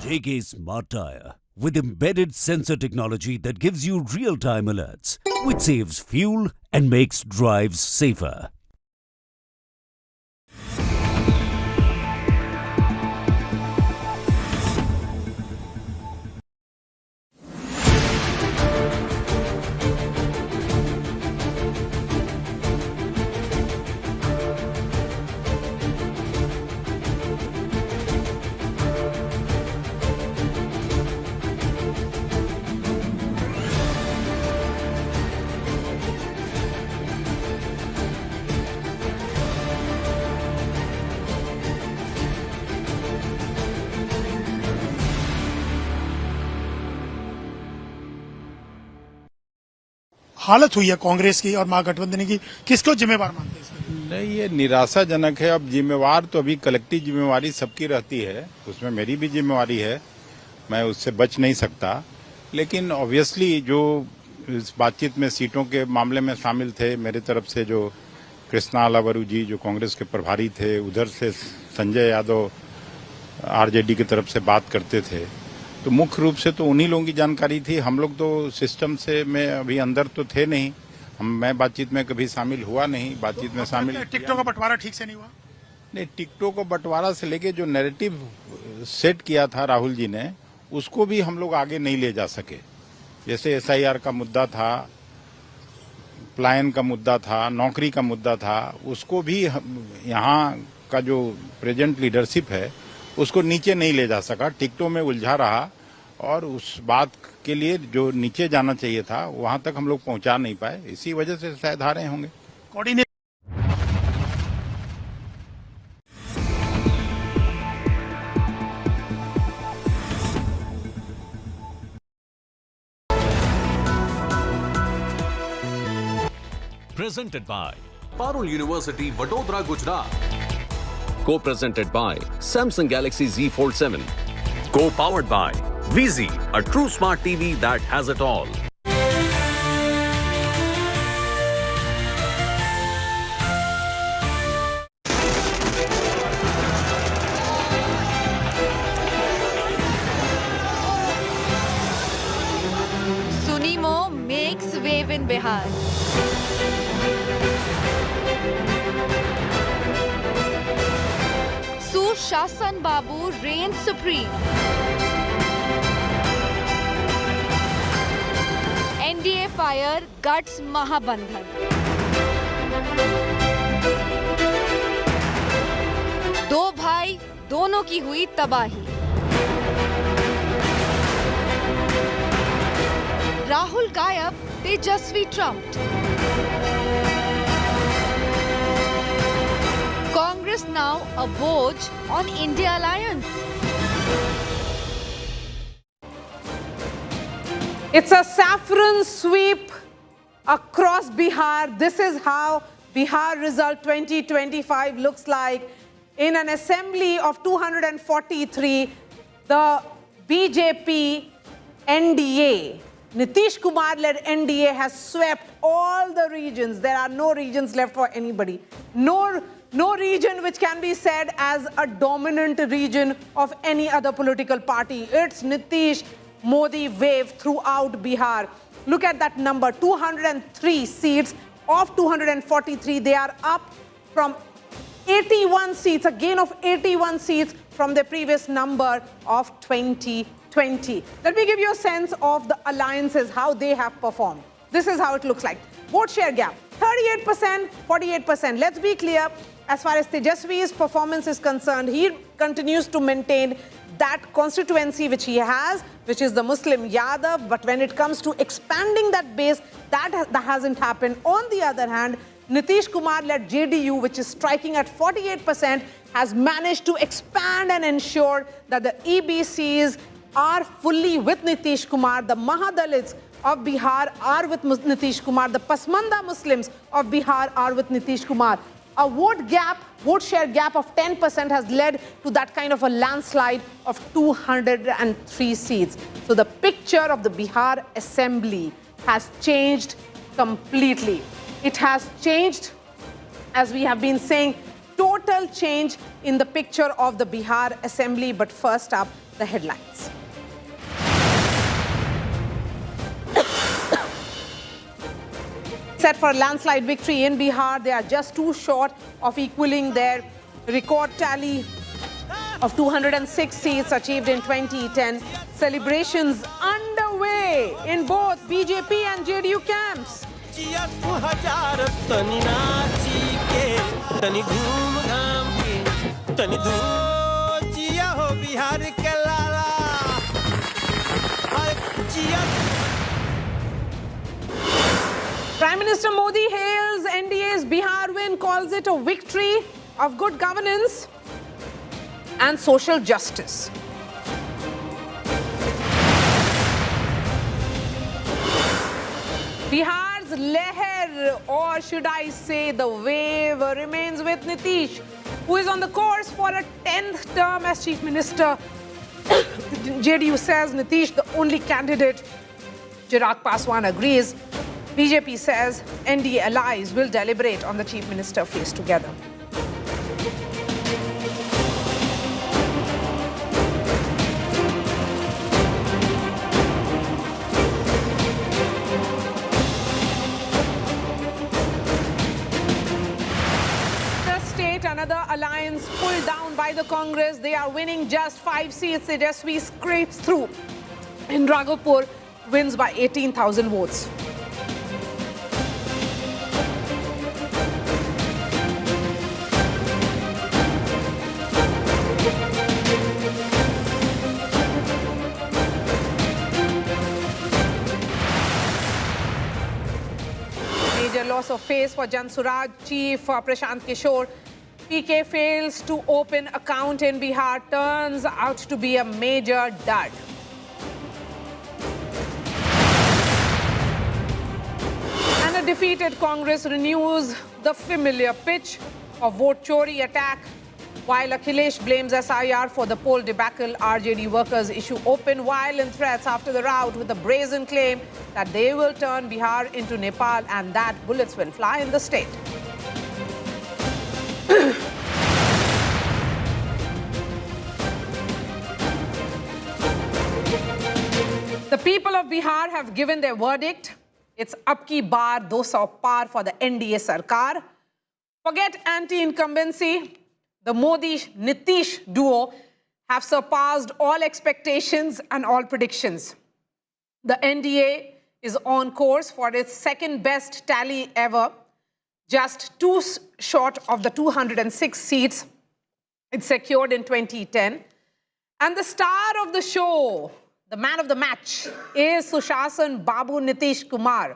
JK Smart Tire with embedded sensor technology that gives you real-time alerts, which saves fuel and makes drives safer. हालत हुई है कांग्रेस की और महागठबंधन की, किसको जिम्मेवार मानते हैं इसके? नहीं, ये निराशाजनक है। अब जिम्मेवार तो अभी कलेक्टिव जिम्मेवारी सबकी रहती है, उसमें मेरी भी जिम्मेवारी है, मैं उससे बच नहीं सकता। लेकिन ऑब्वियसली जो इस बातचीत में सीटों के मामले में शामिल थे, मेरे तरफ से जो कृष्णा अलावरू जी जो कांग्रेस के प्रभारी थे, उधर से संजय यादव आरजेडी की तरफ से बात करते थे, तो मुख्य रूप से तो उन्हीं लोगों की जानकारी थी। हम लोग तो सिस्टम से में अभी अंदर तो थे नहीं, मैं बातचीत में कभी शामिल हुआ नहीं। बातचीत में शामिल टिकटों का बंटवारा ठीक से नहीं हुआ? नहीं, टिकटों को बंटवारा से लेके जो नैरेटिव सेट किया था राहुल जी ने, उसको भी हम लोग आगे नहीं ले जा सके। जैसे एसआईआर का मुद्दा था, पलायन का मुद्दा था, नौकरी का मुद्दा था, उसको भी यहाँ का जो प्रेजेंट लीडरशिप है उसको नीचे नहीं ले जा सका, टिकटों में उलझा रहा और उस बात के लिए जो नीचे जाना चाहिए था वहां तक हम लोग पहुंचा नहीं पाए। इसी वजह से शायद हारे होंगे। Presented by Parul University, Vadodara, Gujarat. Co-presented by Samsung Galaxy Z Fold 7. Co-powered by VZ, a true smart TV that has it all. Sunimo makes wave in Bihar. Shashan Babu reigns supreme. NDA fire guts Mahabandhan. दो भाई दोनों की हुई तबाही। राहुल गायब, तेजस्वी trumped. Congress now a vote on India Alliance. It's a saffron sweep across Bihar. This is how Bihar result 2025 looks like. In an assembly of 243, the BJP NDA, Nitish Kumar-led NDA has swept all the regions. There are no regions left for anybody. No region which can be said as a dominant region of any other political party. It's Nitish Modi wave throughout Bihar. Look at that number, 203 seats. Of 243, they are up from 81 seats, a gain of 81 seats from the previous number of 2020. Let me give you a sense of the alliances, how they have performed. This is how it looks like. Vote share gap, 38%, 48%. Let's be clear, as far as Tejasvi's performance is concerned, he continues to maintain that constituency which he has, which is the Muslim Yadav. But when it comes to expanding that base, that hasn't happened. On the other hand, Nitish Kumar-led JDU, which is striking at 48%, has managed to expand and ensure that the EBCs are fully with Nitish Kumar. The Mahadalits of Bihar are with Nitish Kumar. The Pasmanda Muslims of Bihar are with Nitish Kumar. A vote share gap of 10% has led to that kind of a landslide of 203 seats. So the picture of the Bihar Assembly has changed completely. It has changed, as we have been saying, total change in the picture of the Bihar Assembly. But first up, the headlines. Set for a landslide victory in Bihar, they are just too short of equaling their record tally of 206 seats achieved in 2010. Celebrations underway in both BJP and JDU camps. Prime Minister Modi hails NDA's Bihar win, calls it a victory of good governance and social justice. Bihar's leher, or should I say the wave, remains with Nitish, who is on the course for a 10th term as Chief Minister. JDU says Nitish the only candidate. Chirag Paswan agrees. BJP says NDA allies will deliberate on the Chief Minister face together. The state, another alliance pulled down by the Congress. They are winning just 5 seats. Tejasvi scrapes through. In Raghupur, wins by 18,000 votes. Loss of face for Jan Suraj chief Prashant Kishore. PK fails to open account in Bihar, turns out to be a major dud. And a defeated Congress renews the familiar pitch of vote chori attack. While Akhilesh blames SIR for the poll debacle, RJD workers issue open violent threats after the rout with a brazen claim that they will turn Bihar into Nepal and that bullets will fly in the state. The people of Bihar have given their verdict. It's ab ki baar 200 par for the NDA Sarkar. Forget anti-incumbency. The Modi-Nitish duo have surpassed all expectations and all predictions. The NDA is on course for its second best tally ever. just short of the 206 seats it secured in 2010. And the star of the show, the man of the match, is Sushashan Babu Nitish Kumar,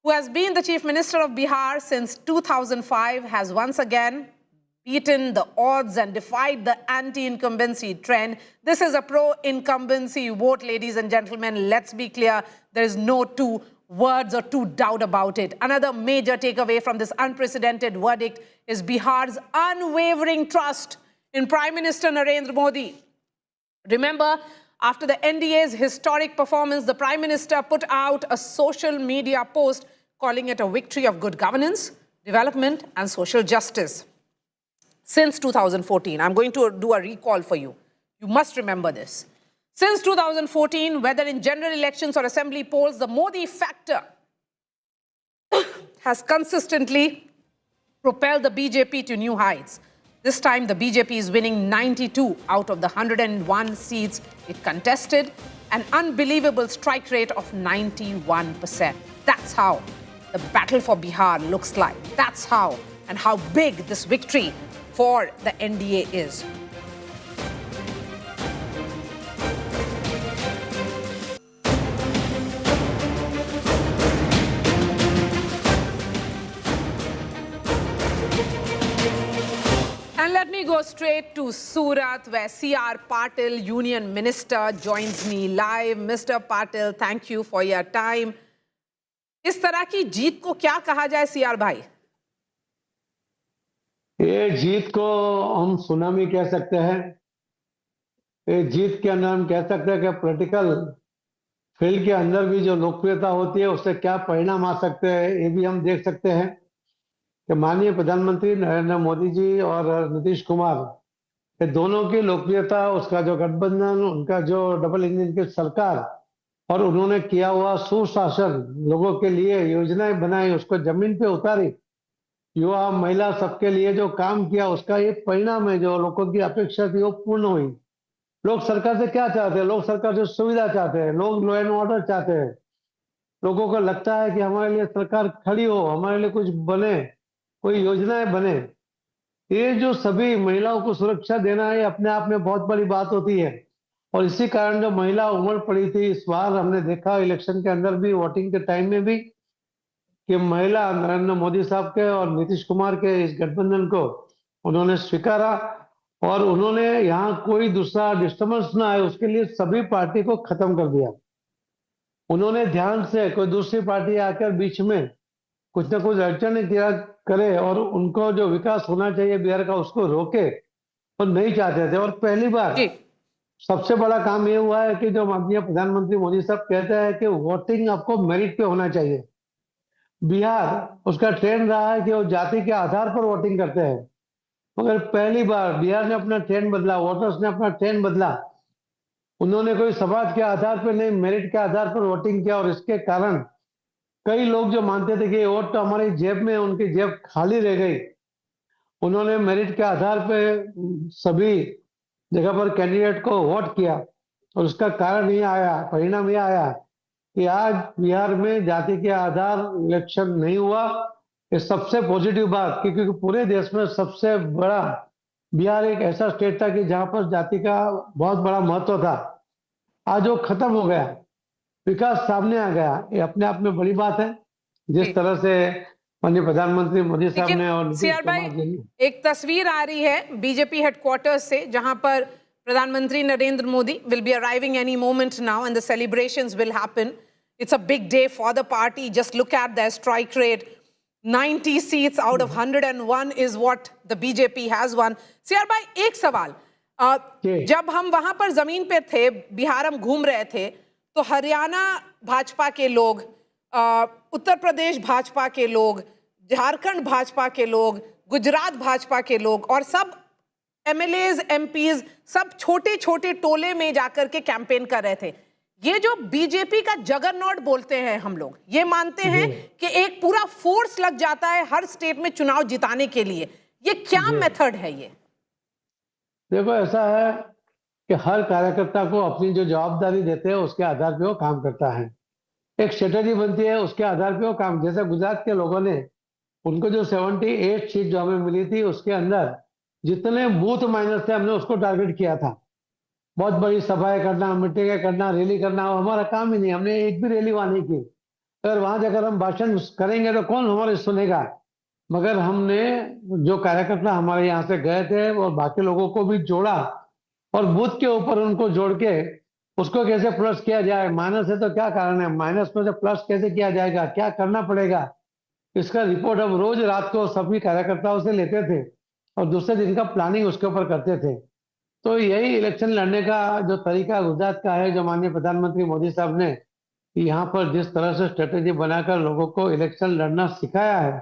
who has been the Chief Minister of Bihar since 2005, has once again beaten the odds and defied the anti-incumbency trend. This is a pro-incumbency vote, ladies and gentlemen. Let's be clear. There is no two words or two doubt about it. Another major takeaway from this unprecedented verdict is Bihar's unwavering trust in Prime Minister Narendra Modi. Remember, after the NDA's historic performance, the Prime Minister put out a social media post calling it a victory of good governance, development, and social justice. Since 2014, I'm going to do a recall for you. You must remember this. Since 2014, whether in general elections or assembly polls, the Modi factor has consistently propelled the BJP to new heights. This time, the BJP is winning 92 out of the 101 seats it contested, an unbelievable strike rate of 91%. That's how the battle for Bihar looks like. That's how and how big this victory for the NDA is. And let me go straight to Surat, where C.R. Patil, Union Minister, joins me live. Mr. Patil, thank you for your time. इस तरह की जीत को क्या कहा जाए, C.R. भाई? ये जीत को हम सुनामी कह सकते हैं। ये जीत के अंदर हम कह सकते हैं कि पॉलिटिकल फील्ड के अंदर भी जो लोकप्रियता होती है उससे क्या परिणाम आ सकते हैं, ये भी हम देख सकते हैं कि माननीय प्रधानमंत्री नरेंद्र मोदी जी और नीतीश कुमार, ये दोनों की लोकप्रियता, उसका जो गठबंधन, उनका जो डबल इंजन की सरकार और उन्होंने किया हुआ सुशासन, लोगों के लिए योजनाएं बनाई, उसको जमीन पे उतारी, युवा महिला सबके लिए जो काम किया, उसका ये परिणाम है। जो लोगों की अपेक्षा थी वो पूर्ण हुई। लोग सरकार से क्या चाहते हैं? लोग सरकार से सुविधा चाहते हैं, लोग लॉ एंड ऑर्डर चाहते हैं। लोगों को लगता है कि हमारे लिए सरकार खड़ी हो, हमारे लिए कुछ बने, कोई योजनाएं बने। ये जो सभी महिलाओं को सुरक्षा देना है, अपने आप में बहुत बड़ी बात होती है। और इसी कारण जो महिला उमड़ पड़ी थी, इस बार हमने देखा इलेक्शन के अंदर भी, वोटिंग के टाइम में भी, कि महिला नरेंद्र मोदी साहब के और नीतीश कुमार के इस गठबंधन को उन्होंने स्वीकारा और उन्होंने यहाँ कोई दूसरा डिस्टर्बेंस ना आए उसके लिए सभी पार्टी को खत्म कर दिया। उन्होंने ध्यान से कोई दूसरी पार्टी आकर बीच में कुछ ना कुछ अड़चन किया करे और उनको जो विकास होना चाहिए बिहार का उसको रोके, और नहीं चाहते थे। और पहली बार सबसे बड़ा काम ये हुआ है कि जो माननीय प्रधानमंत्री मोदी साहब कहते हैं कि वोटिंग आपको मेरिट पे होना चाहिए। बिहार उसका ट्रेंड रहा है कि वो जाति के आधार पर वोटिंग करते हैं, मगर पहली बार बिहार ने अपना ट्रेंड बदला, वोटर्स ने अपना ट्रेंड बदला। उन्होंने कोई समाज के आधार पर नहीं, मेरिट के आधार पर वोटिंग किया। और इसके कारण कई लोग जो मानते थे कि ये वोट तो हमारी जेब में, उनकी जेब खाली रह गई। उन्होंने मेरिट के आधार पर सभी जगह पर कैंडिडेट को वोट किया और उसका कारण ये आया, परिणाम ये आया कि आज बिहार में जाति के आधार इलेक्शन नहीं हुआ। ये सबसे पॉजिटिव बात, क्योंकि पूरे देश में सबसे बड़ा बिहार एक ऐसा स्टेट था कि जहां पर जाति का बहुत बड़ा महत्व था। आज वो खत्म हो गया, विकास सामने आ गया। ये अपने आप में बड़ी बात है। जिस तरह से माननीय प्रधानमंत्री मोदी साहब ने और सीआर भाई, एक तस्वीर आ रही है बीजेपी हेडक्वार्टर्स से, जहां पर प्रधानमंत्री Narendra Modi will be arriving any moment now and the celebrations will happen. It's a big day for the party. Just look at their strike rate. 90 seats out of 101 is what the BJP has won. CR भाई, एक सवाल, जब हम वहां पर जमीन पे थे, बिहार हम घूम रहे थे, तो हरियाणा भाजपा के लोग, उत्तर प्रदेश भाजपा के लोग, झारखंड भाजपा के लोग, गुजरात भाजपा के लोग और सब एमएलएज, एमपीज, सब छोटे छोटे टोले में जाकर के कैंपेन कर रहे थे। ये जो बीजेपी का जगरनॉट बोलते हैं हम लोग, ये मानते हैं कि एक पूरा फोर्स लग जाता है हर स्टेट में चुनाव जिताने के लिए। ये क्या मेथड है? ये देखो, ऐसा है कि हर कार्यकर्ता को अपनी जो जवाबदारी देते हैं उसके आधार पे वो काम करता है। एक स्ट्रेटेजी बनती है, उसके आधार पे वो काम। जैसे गुजरात के लोगों ने उनको जो 78 सीट जो हमें मिली थी उसके अंदर जितने बूथ माइनस थे हमने उसको टारगेट किया था। बहुत बड़ी सभाएं करना, मीटिंगें करना, रैली करना, हमारा काम ही नहीं, हमने एक भी रैली वहां नहीं की। अगर वहां जाकर हम भाषण करेंगे तो कौन हमारे सुनेगा। मगर हमने जो कार्यकर्ता हमारे यहाँ से गए थे और बाकी लोगों को भी जोड़ा और बूथ के ऊपर उनको जोड़ के उसको कैसे प्लस किया जाए, माइनस है तो क्या कारण है, माइनस में से प्लस कैसे किया जाएगा, क्या करना पड़ेगा, इसका रिपोर्ट हम रोज रात को सभी कार्यकर्ताओं से लेते थे और दूसरे दिन का प्लानिंग उसके ऊपर करते थे। तो यही इलेक्शन लड़ने का जो तरीका गुजरात का है, जो माननीय प्रधानमंत्री मोदी साहब ने यहाँ पर जिस तरह से स्ट्रेटेजी बनाकर लोगों को इलेक्शन लड़ना सिखाया है,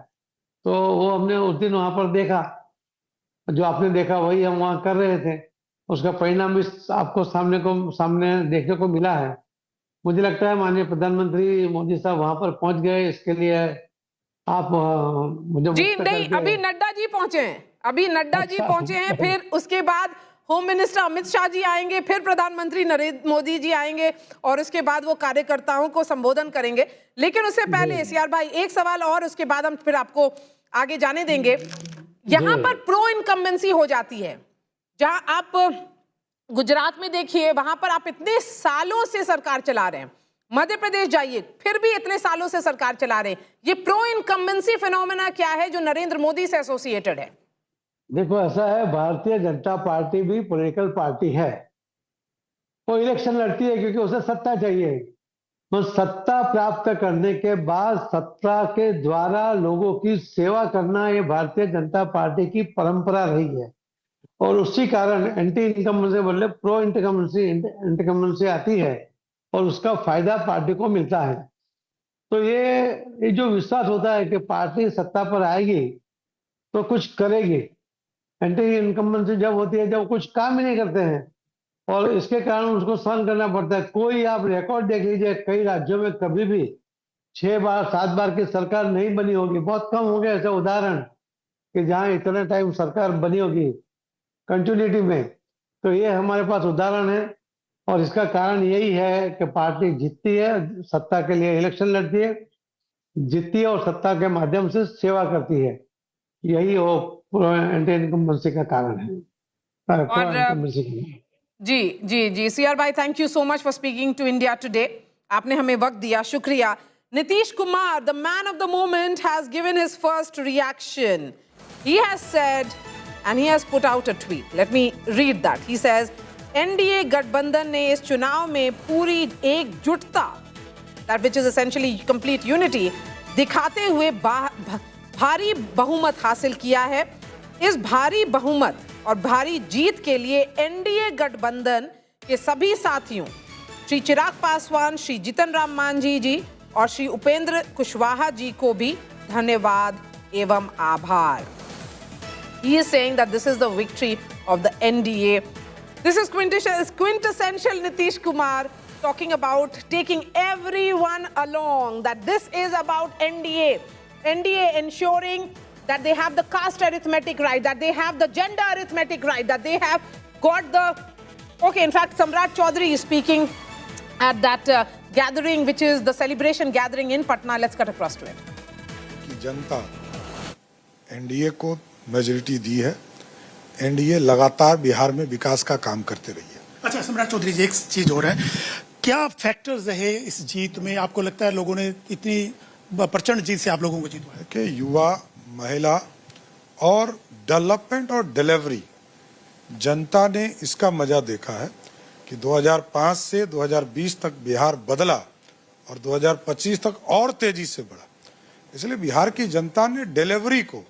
तो वो हमने उस दिन वहां पर देखा, जो आपने देखा वही हम वहां कर रहे थे। उसका परिणाम भी आपको सामने देखने को मिला है। मुझे लगता है माननीय प्रधानमंत्री मोदी साहब वहां पर पहुंच गए, इसके लिए आप मुझे जी नहीं, अभी नड्डा जी पहुंचे हैं, अभी नड्डा जी पहुंचे हैं, फिर उसके बाद होम मिनिस्टर अमित शाह जी आएंगे, फिर प्रधानमंत्री नरेंद्र मोदी जी आएंगे और उसके बाद वो कार्यकर्ताओं को संबोधन करेंगे। लेकिन उससे पहले सीआर भाई एक सवाल और, उसके बाद हम फिर आपको आगे जाने देंगे। यहां पर प्रो इनकम्बेंसी हो जाती है, जहां आप गुजरात में देखिए, वहां पर आप इतने सालों से सरकार चला रहे हैं, मध्य प्रदेश जाइए फिर भी इतने सालों से सरकार चला रहे हैं। ये प्रो इनकम्बेंसी फिनोमेना क्या है जो नरेंद्र मोदी से एसोसिएटेड है? देखो ऐसा है, भारतीय जनता पार्टी भी पॉलिटिकल पार्टी है, वो इलेक्शन लड़ती है क्योंकि उसे सत्ता चाहिए। तो सत्ता प्राप्त करने के बाद सत्ता के द्वारा लोगों की सेवा करना ये भारतीय जनता पार्टी की परंपरा रही है और उसी कारण एंटी इनकम्बेंसी बदले प्रो इनकम्बेंसी आती है और उसका फायदा पार्टी को मिलता है। तो ये जो विश्वास होता है कि पार्टी सत्ता पर आएगी तो कुछ करेगी, एंटी इनकम्बेंसी जब होती है जब कुछ काम ही नहीं करते हैं और इसके कारण उसको सहन करना पड़ता है। कोई आप रिकॉर्ड देख लीजिए, कई राज्यों में कभी भी 6 बार 7 बार की सरकार नहीं बनी होगी, बहुत कम हो गए ऐसे उदाहरण कि जहां इतना टाइम सरकार बनी होगी कंटिन्यूटी में। तो ये हमारे पास उदाहरण है और इसका कारण यही है कि पार्टी जीतती है, सत्ता के लिए इलेक्शन लड़ती है, जीतती है और सत्ता के माध्यम से सेवा करती है। यही वो एंटी इनकम्बेंसी का कारण है। जी सीआर भाई, thank you so much for speaking to India Today. आपने हमें वक्त दिया, शुक्रिया। Nitish Kumar, the man of the moment, has given his first reaction. He has said, and he has put out a tweet. Let me read that. He says, NDA गठबंधन ने इस चुनाव में पूरी एकजुटता, that which is essentially complete unity, दिखाते हुए भारी बहुमत हासिल किया है। इस भारी बहुमत और भारी जीत के लिए एनडीए गठबंधन के सभी साथियों, श्री चिराग पासवान, श्री जीतन राम मांझी जी और श्री उपेंद्र कुशवाहा जी को भी धन्यवाद एवं आभार। He is saying that this is the victory of the NDA. This is quintessential Nitish Kumar talking about taking everyone along, that this is about NDA. NDA ensuring that they have the caste arithmetic right, that they have the gender arithmetic right, that they have got the... Okay, in fact, Samrat Chaudhary is speaking at that gathering, which is the celebration gathering in Patna. Let's cut across to it. कि जनता NDA को majority दी है, NDA लगातार बिहार में विकास का काम करते रही है। अच्छा सम्राट चौधरी जी, एक चीज हो रहा है, क्या फैक्टर्स रहे इस जीत में? आपको लगता है लोगों ने इतनी प्रचंड जीत से आप लोगों को जीतवा है? कि युवा, महिला और डेवलपमेंट और डिलीवरी, जनता ने इसका मजा देखा है कि 2005 से 2020 तक बिहार बदला और 2025 तक और तेजी से बढ़ा। इसलिए बिहार की जनता ने डिलीवरी को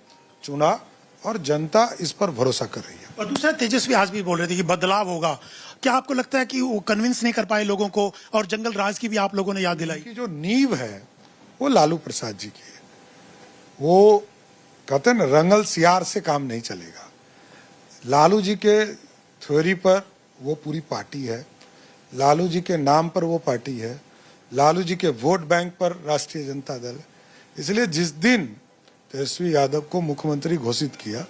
चुना और जनता इस पर भरोसा कर रही है। और दूसरा, तेजस्वी आज भी बोल रहे थे कि बदलाव होगा। क्या आपको लगता है कि वो कन्विंस नहीं कर पाए लोगों को? और जंगल राज की भी आप लोगों ने याद दिलाई कि जो नींव है वो लालू प्रसाद जी की है। वो कहते हैं रंगल सियार से काम नहीं चलेगा। लालू जी के थ्योरी पर वो पूरी पार्टी है, लालू जी के नाम पर वो पार्टी है, लालू जी के वोट बैंक पर राष्ट्रीय जनता दल है। इसलिए जिस दिन तेजस्वी यादव को मुख्यमंत्री घोषित किया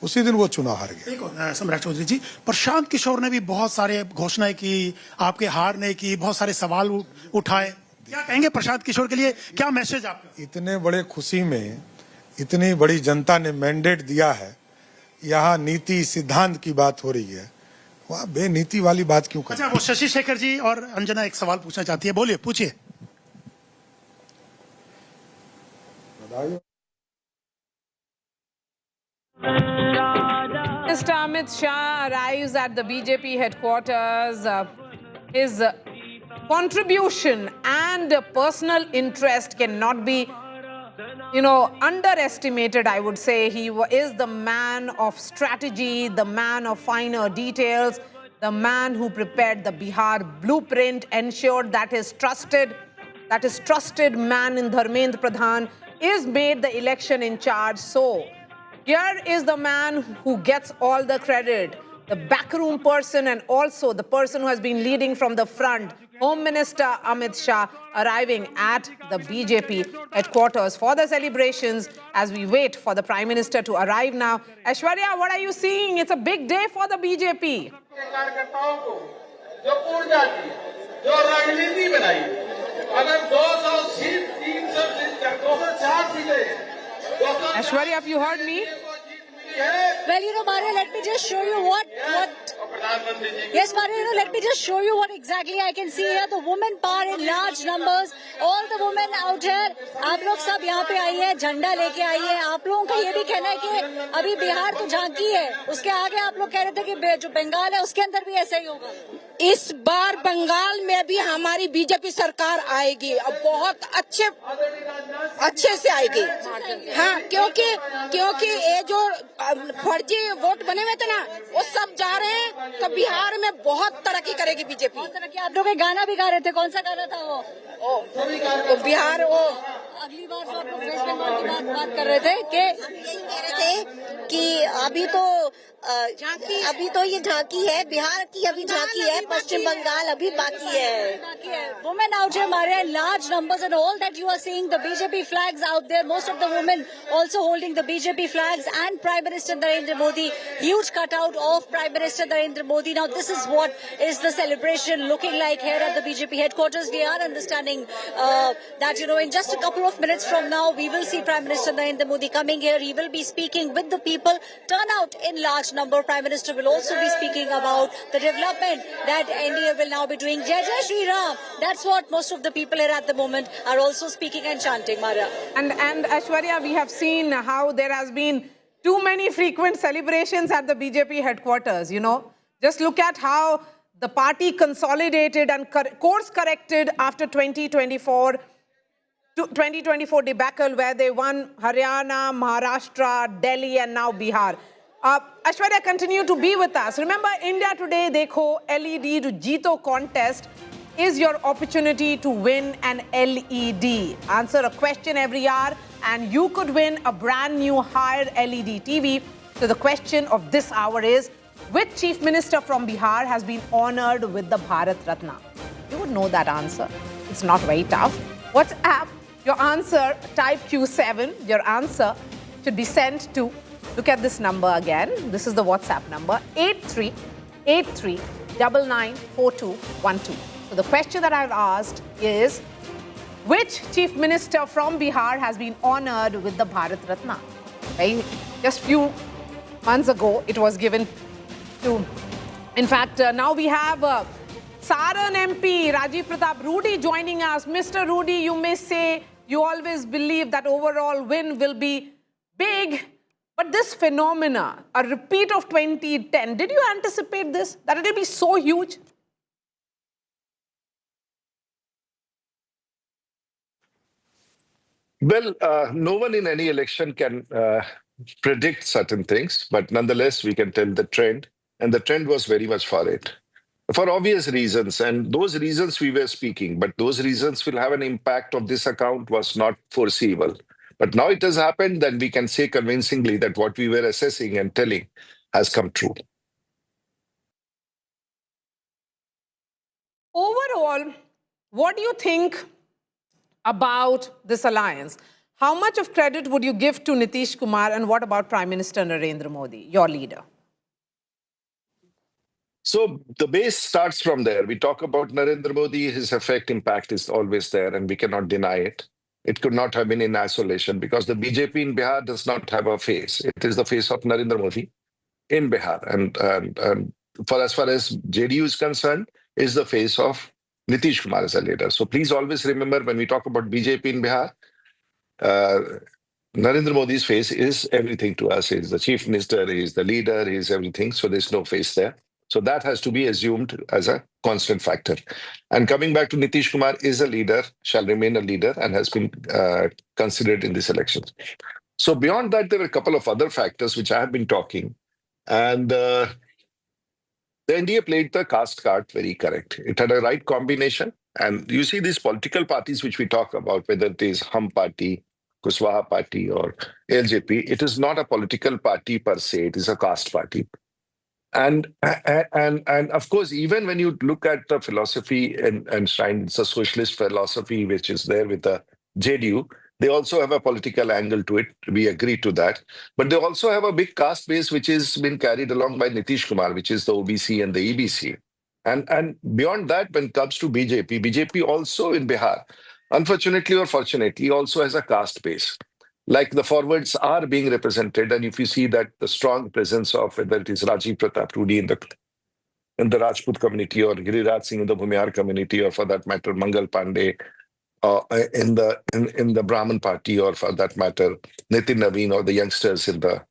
उसी दिन वो चुनाव हार गया। एक सम्राट चौधरी जी, प्रशांत किशोर ने भी बहुत सारे घोषणाएं की, आपके हार ने की, बहुत सारे सवाल उठाए। क्या कहेंगे प्रशांत किशोर के लिए, क्या मैसेज आपका? इतने बड़े खुशी में इतनी बड़ी जनता ने मैंडेट दिया है, यहाँ नीति सिद्धांत की बात हो रही है, वहाँ बेनीति वाली बात क्यों कर? अच्छा, वो शशि शेखर जी और अंजना एक सवाल पूछना चाहती है, बोलिए, पूछिए। Mr. Amit Shah arrives at the BJP headquarters. His contribution and personal interest cannot be, underestimated, I would say. He is the man of strategy, the man of finer details, the man who prepared the Bihar blueprint, ensured that his trusted man in Dharmendra Pradhan is made the election in charge. So, here is the man who gets all the credit, the backroom person and also the person who has been leading from the front, Home Minister Amit Shah, arriving at the BJP headquarters for the celebrations as we wait for the Prime Minister to arrive now. Aishwarya, what are you seeing? It's a big day for the BJP. Aishwarya, have you heard me? Well, Maria, let me just show you what. Yes, Maria, let me just show you what exactly I can see here. The women power in large numbers. All the women out here. आप लोग सब यहाँ पे आई है, झंडा लेके आई है. आप लोगों का ये भी कहना है कि अभी बिहार तो झांकी है. उसके आगे आप लोग कह रहे थे कि जो बंगाल है उसके अंदर भी ऐसा ही होगा. इस बार बंगाल में भी हमारी बीजेपी सरकार आएगी और बहुत अच्छे से आएगी. हाँ, क्योंकि ये जो फर्जी वोट बने हुए थे ना, वो सब जा रहे हैं तो बिहार में बहुत तरक्की करेगी बीजेपी. बहुत तरक्की. आप लोग एक गाना भी गा रहे थे, कौन सा गाना था वो? तो बिहार वो अगली बार जो आप लोग वेस्ट बंगाल की बात कर रहे थे कि अभी तो ये झांकी है, बिहार की अभी झांकी है, पश्चिम बंगाल अभी बाकी है. Women out here, Maria, in large numbers, and all that you are seeing, the BJP flags out there, most of the women also holding the BJP flags and Prime Minister Narendra Modi, huge cutout of Prime Minister Narendra Modi. Now, this is what is the celebration looking like here at the BJP headquarters. We are understanding that, in just a couple of minutes from now, we will see Prime Minister Narendra Modi coming here. He will be speaking with the people. Turnout in large number. Prime Minister will also be speaking about the development that NDA will now be doing. Jai Jai Shri Ram. That's what most of the people here at the moment are also speaking and chanting, Mara. And Aishwarya, we have seen how there has been too many frequent celebrations at the BJP headquarters, Just look at how the party consolidated and course corrected after 2024 debacle, where they won Haryana, Maharashtra, Delhi, and now Bihar. Aishwarya, continue to be with us. Remember, India Today Dekho LED to Jeeto contest is your opportunity to win an LED. Answer a question every hour and you could win a brand new higher LED TV. So the question of this hour is, which Chief Minister from Bihar has been honored with the Bharat Ratna? You would know that answer. It's not very tough. WhatsApp your answer, type Q7. Your answer should be sent to, look at this number again. This is the WhatsApp number, 8389994212. So the question that I've asked is, which Chief Minister from Bihar has been honored with the Bharat Ratna? Right? Just few months ago, it was given to, in fact, now we have Saran MP, Rajiv Pratap, Rudy joining us. Mr. Rudy, you may say you always believe that overall win will be big, but this phenomena, a repeat of 2010, did you anticipate this, that it will be so huge? Well, no one in any election can predict certain things, but nonetheless, we can tell the trend, and the trend was very much for it. For obvious reasons, and those reasons we were speaking, but those reasons will have an impact of this account was not foreseeable. But now it has happened, then we can say convincingly that what we were assessing and telling has come true. Overall, what do you think about this alliance? How much of credit would you give to Nitish Kumar, and what about Prime Minister Narendra Modi, your leader? So the base starts from there. We talk about Narendra Modi, his impact is always there, and we cannot deny it. It could not have been in isolation because the BJP in Bihar does not have a face. It is the face of Narendra Modi in Bihar. And for as far as JDU is concerned, is the face of Nitish Kumar as a leader. So please always remember when we talk about BJP in Bihar, Narendra Modi's face is everything to us. He's the chief minister, he's the leader, he's everything. So there's no face there. So that has to be assumed as a constant factor. And coming back to Nitish Kumar is a leader, shall remain a leader, and has been considered in this election. So beyond that, there were a couple of other factors which I have been talking. And the NDA played the caste card very correct. It had a right combination. And you see these political parties which we talk about, whether it is Hum Party, Kushwaha Party, or LJP, it is not a political party per se. It is a caste party. And of course, even when you look at the philosophy enshrined, it's a socialist philosophy which is there with the JDU. They also have a political angle to it. We agree to that. But they also have a big caste base which has been carried along by Nitish Kumar, which is the OBC and the EBC. And beyond that, when it comes to BJP also in Bihar, unfortunately or fortunately, also has a caste base. Like the forwards are being represented, and if you see that the strong presence of whether it is Rajiv Pratap Rudy in the Rajput community, or Giriraj Singh in the Bhumihar community, or for that matter Mangal Pandey in the Brahmin party, or for that matter Nitin Naveen or the youngsters in the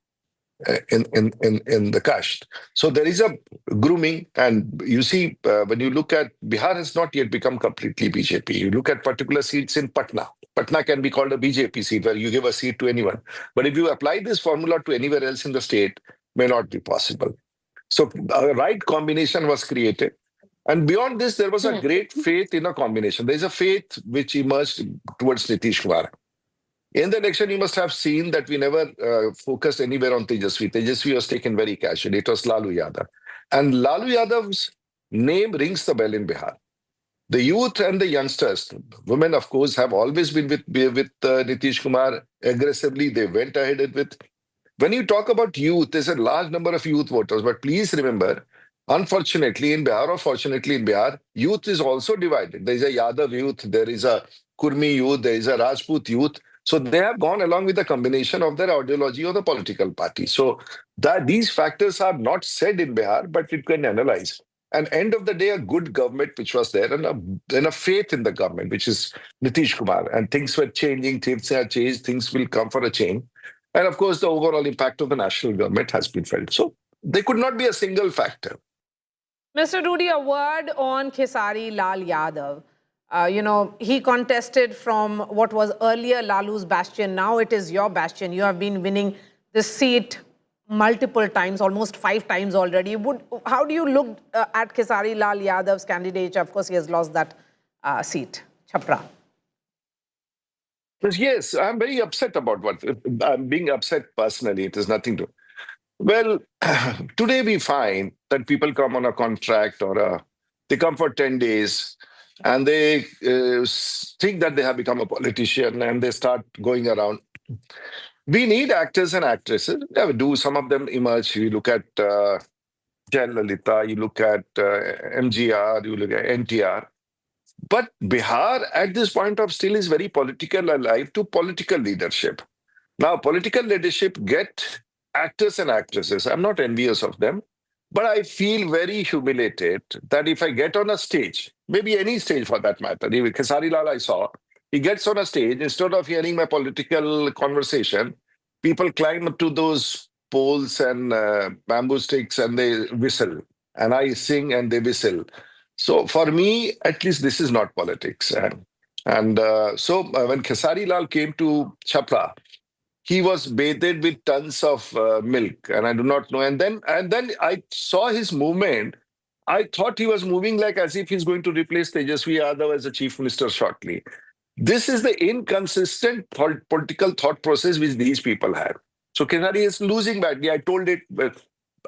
Caste. So there is a grooming, and you see when you look at Bihar has not yet become completely BJP. You look at particular seats in Patna. Patna can be called a BJP seat where you give a seat to anyone. But if you apply this formula to anywhere else in the state, may not be possible. So a right combination was created. And beyond this, there was a great faith in a combination. There is a faith which emerged towards Nitish Kumar. In the election, you must have seen that we never focused anywhere on Tejasvi. Tejasvi was taken very casually. It was Lalu Yadav. And Lalu Yadav's name rings the bell in Bihar. The youth and the youngsters, women, of course, have always been with Nitish Kumar aggressively. They went ahead with. When you talk about youth, there's a large number of youth voters. But please remember, unfortunately in Bihar or fortunately in Bihar, youth is also divided. There is a Yadav youth, there is a Kurmi youth, there is a Rajput youth. So they have gone along with the combination of their ideology or the political party. So that these factors are not said in Bihar, but it can analyze. And end of the day, a good government which was there, and a faith in the government, which is Nitish Kumar. And things were changing, things have changed, things will come for a change. And of course, the overall impact of the national government has been felt. So there could not be a single factor. Mr. Rudy, a word on Khesari Lal Yadav. He contested from what was earlier Lalu's bastion. Now it is your bastion. You have been winning this seat multiple times, almost 5 times already. How do you look at Khesari Lal Yadav's candidature? Of course, he has lost that seat, Chhapra. Yes, I'm very upset about what I'm being upset personally. It has nothing to. Well, today we find that people come on a contract or they come for 10 days and they think that they have become a politician and they start going around. We need actors and actresses. Some of them emerge. You look at Jayalalitha, you look at MGR, you look at NTR. But Bihar at this point of still is very political alive to political leadership. Now, political leadership get actors and actresses. I'm not envious of them, but I feel very humiliated that if I get on a stage, maybe any stage for that matter, even Khesari Lal I saw, he gets on a stage, instead of hearing my political conversation, people climb up to those poles and bamboo sticks and they whistle. And I sing and they whistle. So for me, at least this is not politics. So when Khesari Lal came to Chhapra, he was bathed with tons of milk, and I do not know. And then I saw his movement. I thought he was moving like as if he's going to replace Tejasvi Yadav as a chief minister shortly. This is the inconsistent political thought process which these people have. So Khesari is losing badly. I told it, but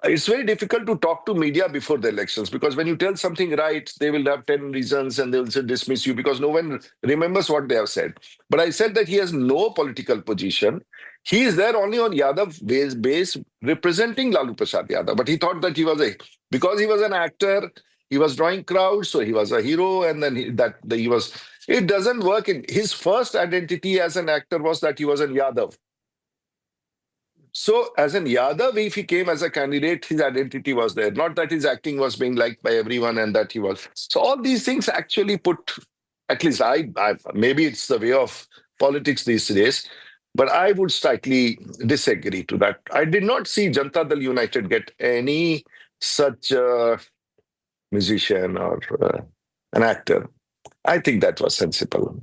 it's very difficult to talk to media before the elections because when you tell something right, they will have 10 reasons and they will dismiss you because no one remembers what they have said. But I said that he has no political position. He is there only on Yadav base representing Lalu Prasad Yadav. But he thought that because he was an actor, he was drawing crowds, so he was a hero, and then he was It doesn't work. His first identity as an actor was that he was a Yadav. So as an Yadav, if he came as a candidate, his identity was there. Not that his acting was being liked by everyone and that he was. So all these things actually put, at least I maybe it's the way of politics these days, but I would slightly disagree to that. I did not see Janata Dal United get any such musician or an actor. I think that was sensible.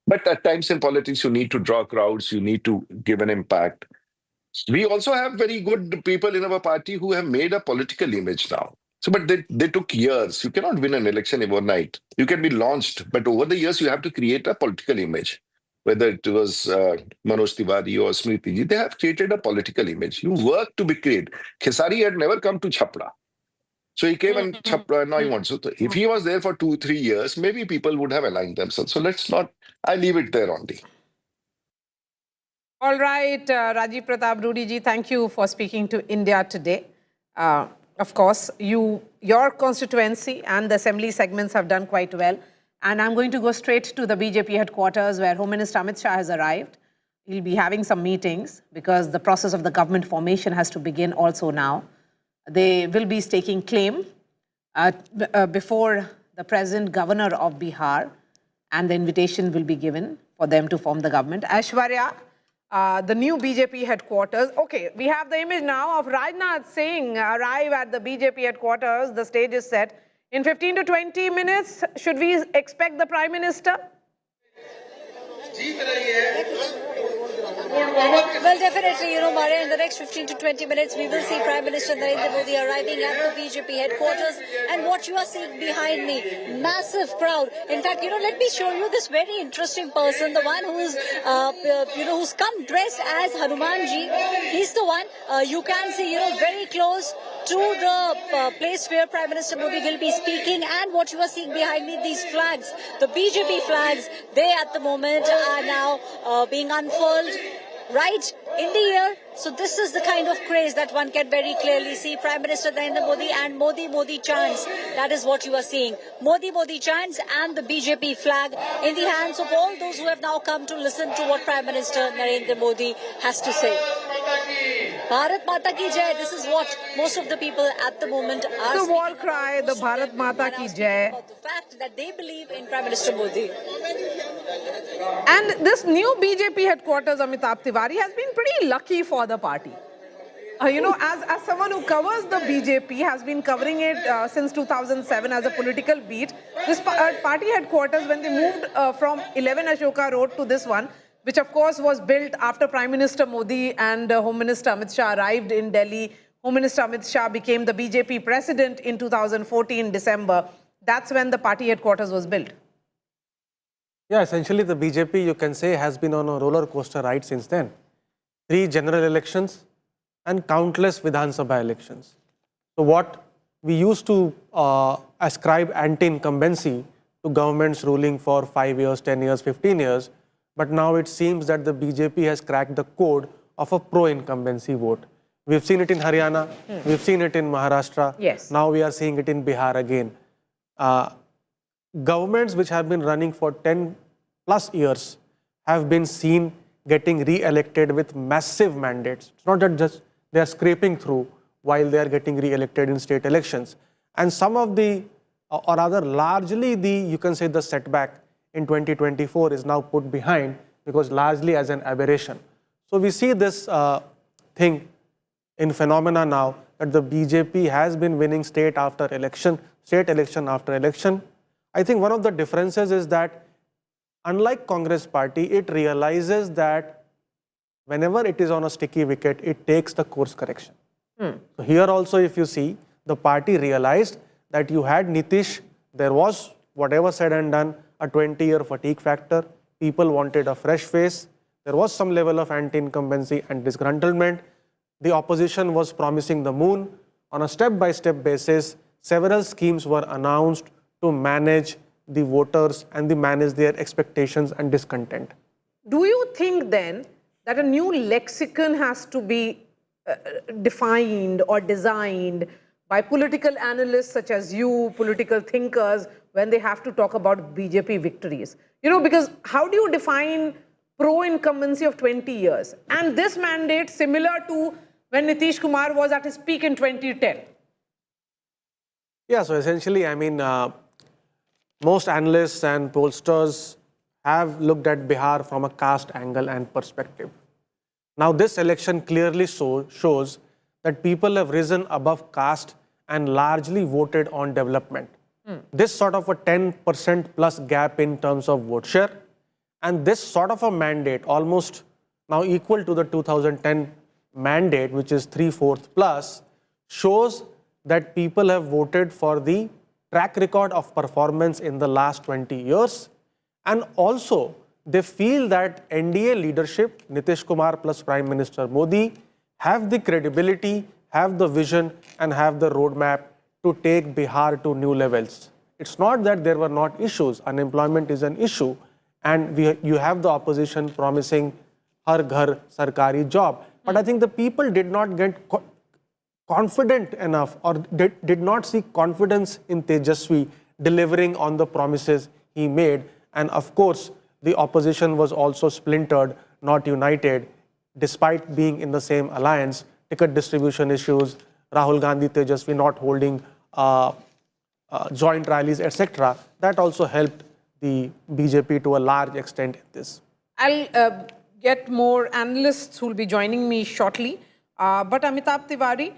But at times in politics, you need to draw crowds, you need to give an impact. We also have very good people in our party who have made a political image now. So, but they took years. You cannot win an election overnight. You can be launched, but over the years, you have to create a political image. Whether it was Manoj Tiwari or Smriti ji, they have created a political image. You work to be created. Khesari had never come to Chhapra. So he came and Chhapra, now he wants. So if he was there for 2-3 years, maybe people would have aligned themselves. So let's not, I leave it there only. All right, Rajiv Pratap Rudy ji, thank you for speaking to India Today. Of course, your constituency and the assembly segments have done quite well. And I'm going to go straight to the BJP headquarters where Home Minister Amit Shah has arrived. He'll be having some meetings because the process of the government formation has to begin also now. They will be staking claim before the present governor of Bihar, and the invitation will be given for them to form the government. Aishwarya, the new BJP headquarters. Okay, we have the image now of Rajnath Singh arrive at the BJP headquarters. The stage is set. In 15 to 20 minutes, should we expect the Prime Minister? Well, definitely, Maria, in the next 15 to 20 minutes, we will see Prime Minister Narendra Modi arriving at the BJP headquarters. And what you are seeing behind me, massive crowd. In fact, let me show you this very interesting person, the one who's, who's come dressed as Hanumanji. He's the one you can see, very close to the place where Prime Minister Modi will be speaking. And what you are seeing behind me, these flags, the BJP flags, they at the moment are now being unfurled right in the air. So this is the kind of craze that one can very clearly see. Prime Minister Narendra Modi and Modi Modi chants. That is what you are seeing. Modi Modi chants and the BJP flag in the hands of all those who have now come to listen to what Prime Minister Narendra Modi has to say. Bharat Mata Ki Jai. This is what most of the people at the moment are the war cry, the Bharat Mata Ki Jai. The fact that they believe in Prime Minister Modi. And this new BJP headquarters, Amitabh Tiwari, has been pretty lucky for the party. As someone who covers the BJP, has been covering it since 2007 as a political beat, this party headquarters, when they moved from 11 Ashoka Road to this one, which of course was built after Prime Minister Modi and Home Minister Amit Shah arrived in Delhi. Home Minister Amit Shah became the BJP president in 2014 December. That's when the party headquarters was built. Yeah, essentially the BJP, you can say, has been on a roller coaster ride since then. 3 general elections and countless Vidhan Sabha elections. So what we used to ascribe anti-incumbency to governments ruling for 5 years, 10 years, 15 years, but now it seems that the BJP has cracked the code of a pro-incumbency vote. We've seen it in Haryana, we've seen it in Maharashtra, yes. Now we are seeing it in Bihar again. Governments which have been running for 10+ years have been seen getting re-elected with massive mandates. It's not that just they are scraping through while they are getting re-elected in state elections. And some of the, or rather largely you can say the setback in 2024 is now put behind because largely as an aberration. So we see this thing in phenomena now that the BJP has been winning state after election, state election after election. I think one of the differences is that unlike Congress party, it realizes that whenever it is on a sticky wicket, it takes the course correction. So here also, if you see, the party realized that you had Nitish, there was, whatever said and done, a 20-year fatigue factor. People wanted a fresh face. There was some level of anti-incumbency and disgruntlement. The opposition was promising the moon. On a step-by-step basis, several schemes were announced to manage the voters and manage their expectations and discontent. Do you think then that a new lexicon has to be defined or designed by political analysts such as you, political thinkers, when they have to talk about BJP victories. You know, because how do you define pro-incumbency of 20 years? And this mandate, similar to when Nitish Kumar was at his peak in 2010. Yeah, so essentially, I mean, most analysts and pollsters have looked at Bihar from a caste angle and perspective. Now, this election clearly shows that people have risen above caste and largely voted on development. This sort of a 10% plus gap in terms of vote share, and this sort of a mandate, almost now equal to the 2010 mandate, which is 3/4 plus, shows that people have voted for the track record of performance in the last 20 years. And also, they feel that NDA leadership, Nitish Kumar plus Prime Minister Modi, have the credibility, have the vision, and have the roadmap to take Bihar to new levels. It's not that there were not issues. Unemployment is an issue. And you have the opposition promising Har Ghar Sarkari job. But I think the people did not get confident enough, or did not see confidence in Tejaswi delivering on the promises he made. And of course, the opposition was also splintered, not united, despite being in the same alliance. Ticket distribution issues, Rahul Gandhi, Tejaswi not holding joint rallies, etc. That also helped the BJP to a large extent in this. I'll get more analysts who will be joining me shortly. But Amitabh Tiwari,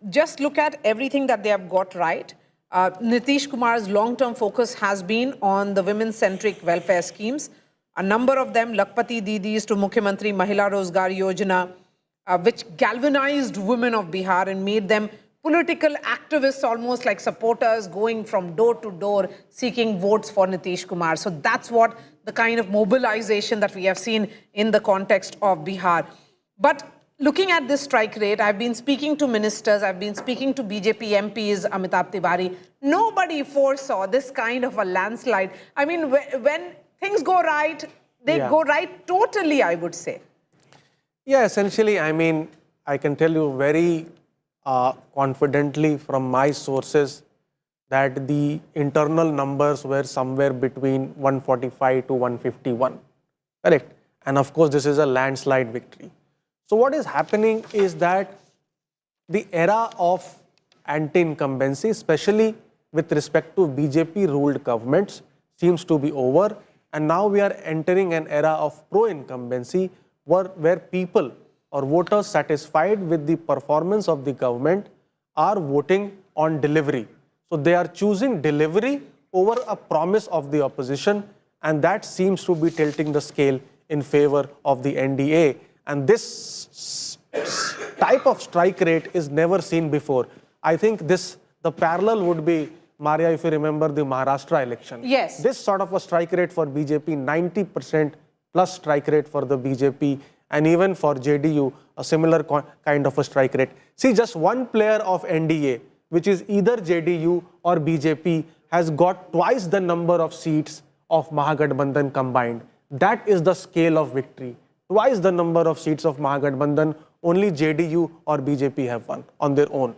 just look at everything that they have got right. Nitish Kumar's long-term focus has been on the women-centric welfare schemes. A number of them, Lakpati Didis to Mukhyamantri Mahila Rozgar Yojana, which galvanized women of Bihar and made them political activists, almost like supporters, going from door to door, seeking votes for Nitish Kumar. So that's what the kind of mobilization that we have seen in the context of Bihar. But looking at this strike rate, I've been speaking to ministers, I've been speaking to BJP MPs, Amitabh Tiwari. Nobody foresaw this kind of a landslide. I mean, when things go right, they go right totally, I would say. Yeah, essentially, I mean, I can tell you very confidently from my sources that the internal numbers were somewhere between 145 to 151. Correct? And of course, this is a landslide victory. So what is happening is that the era of anti-incumbency, especially with respect to BJP-ruled governments, seems to be over. And now we are entering an era of pro-incumbency where people or voters satisfied with the performance of the government are voting on delivery. So they are choosing delivery over a promise of the opposition, and that seems to be tilting the scale in favor of the NDA. And this type of strike rate is never seen before. I think the parallel would be, Maria, if you remember the Maharashtra election. Yes. This sort of a strike rate for BJP, 90% plus strike rate for the BJP, and even for JDU, a similar kind of a strike rate. See, just one player of NDA, which is either JDU or BJP, has got twice the number of seats of Mahagathbandhan combined. That is the scale of victory. Twice the number of seats of Mahagathbandhan, only JDU or BJP have won on their own.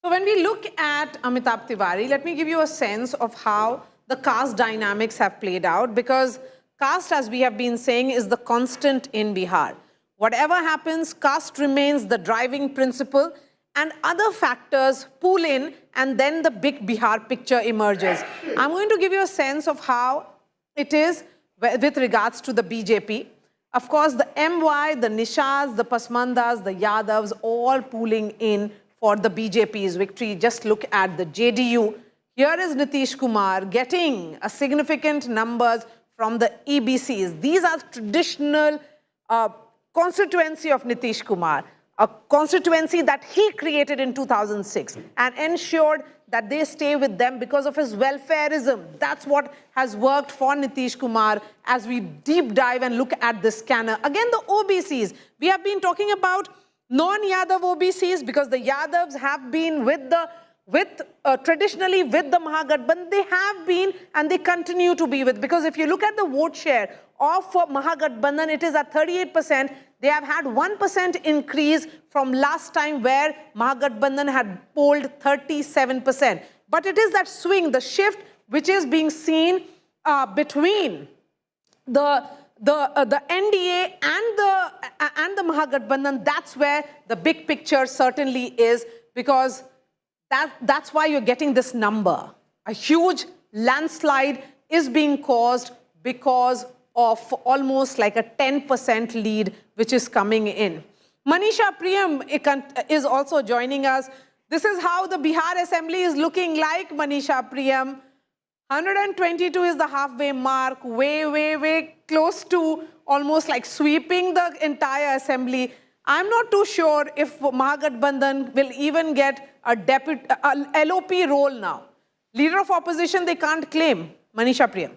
So when we look at Amitabh Tiwari, let me give you a sense of how the caste dynamics have played out, because caste, as we have been saying, is the constant in Bihar. Whatever happens, caste remains the driving principle, and other factors pull in, and then the big Bihar picture emerges. I'm going to give you a sense of how it is with regards to the BJP. Of course, the MY, the Nishas, the Pasmandas, the Yadavs, all pulling in for the BJP's victory. Just look at the JDU. Here is Nitish Kumar getting a significant numbers from the EBCs. These are traditional constituency of Nitish Kumar, a constituency that he created in 2006 and ensured that they stay with them because of his welfareism. That's what has worked for Nitish Kumar as we deep dive and look at this scanner. Again, the OBCs. We have been talking about non-Yadav OBCs because the Yadavs have been traditionally with the Mahagathbandhan. They have been and they continue to be with, because if you look at the vote share of Mahagathbandhan, it is at 38%. They have had 1% increase from last time where Mahagathbandhan had polled 37%. But it is that swing, the shift which is being seen between the NDA and the Mahagathbandhan. That's where the big picture certainly is, because that's why you're getting this number. A huge landslide is being caused because of almost like a 10% lead which is coming in. Manisha Priyam is also joining us. This is how the Bihar Assembly is looking like, Manisha Priyam. 122 is the halfway mark, way close to almost like sweeping the entire assembly. I'm not too sure if Mahagathbandhan will even get a LOP role now. Leader of opposition, they can't claim. Manisha Priyam.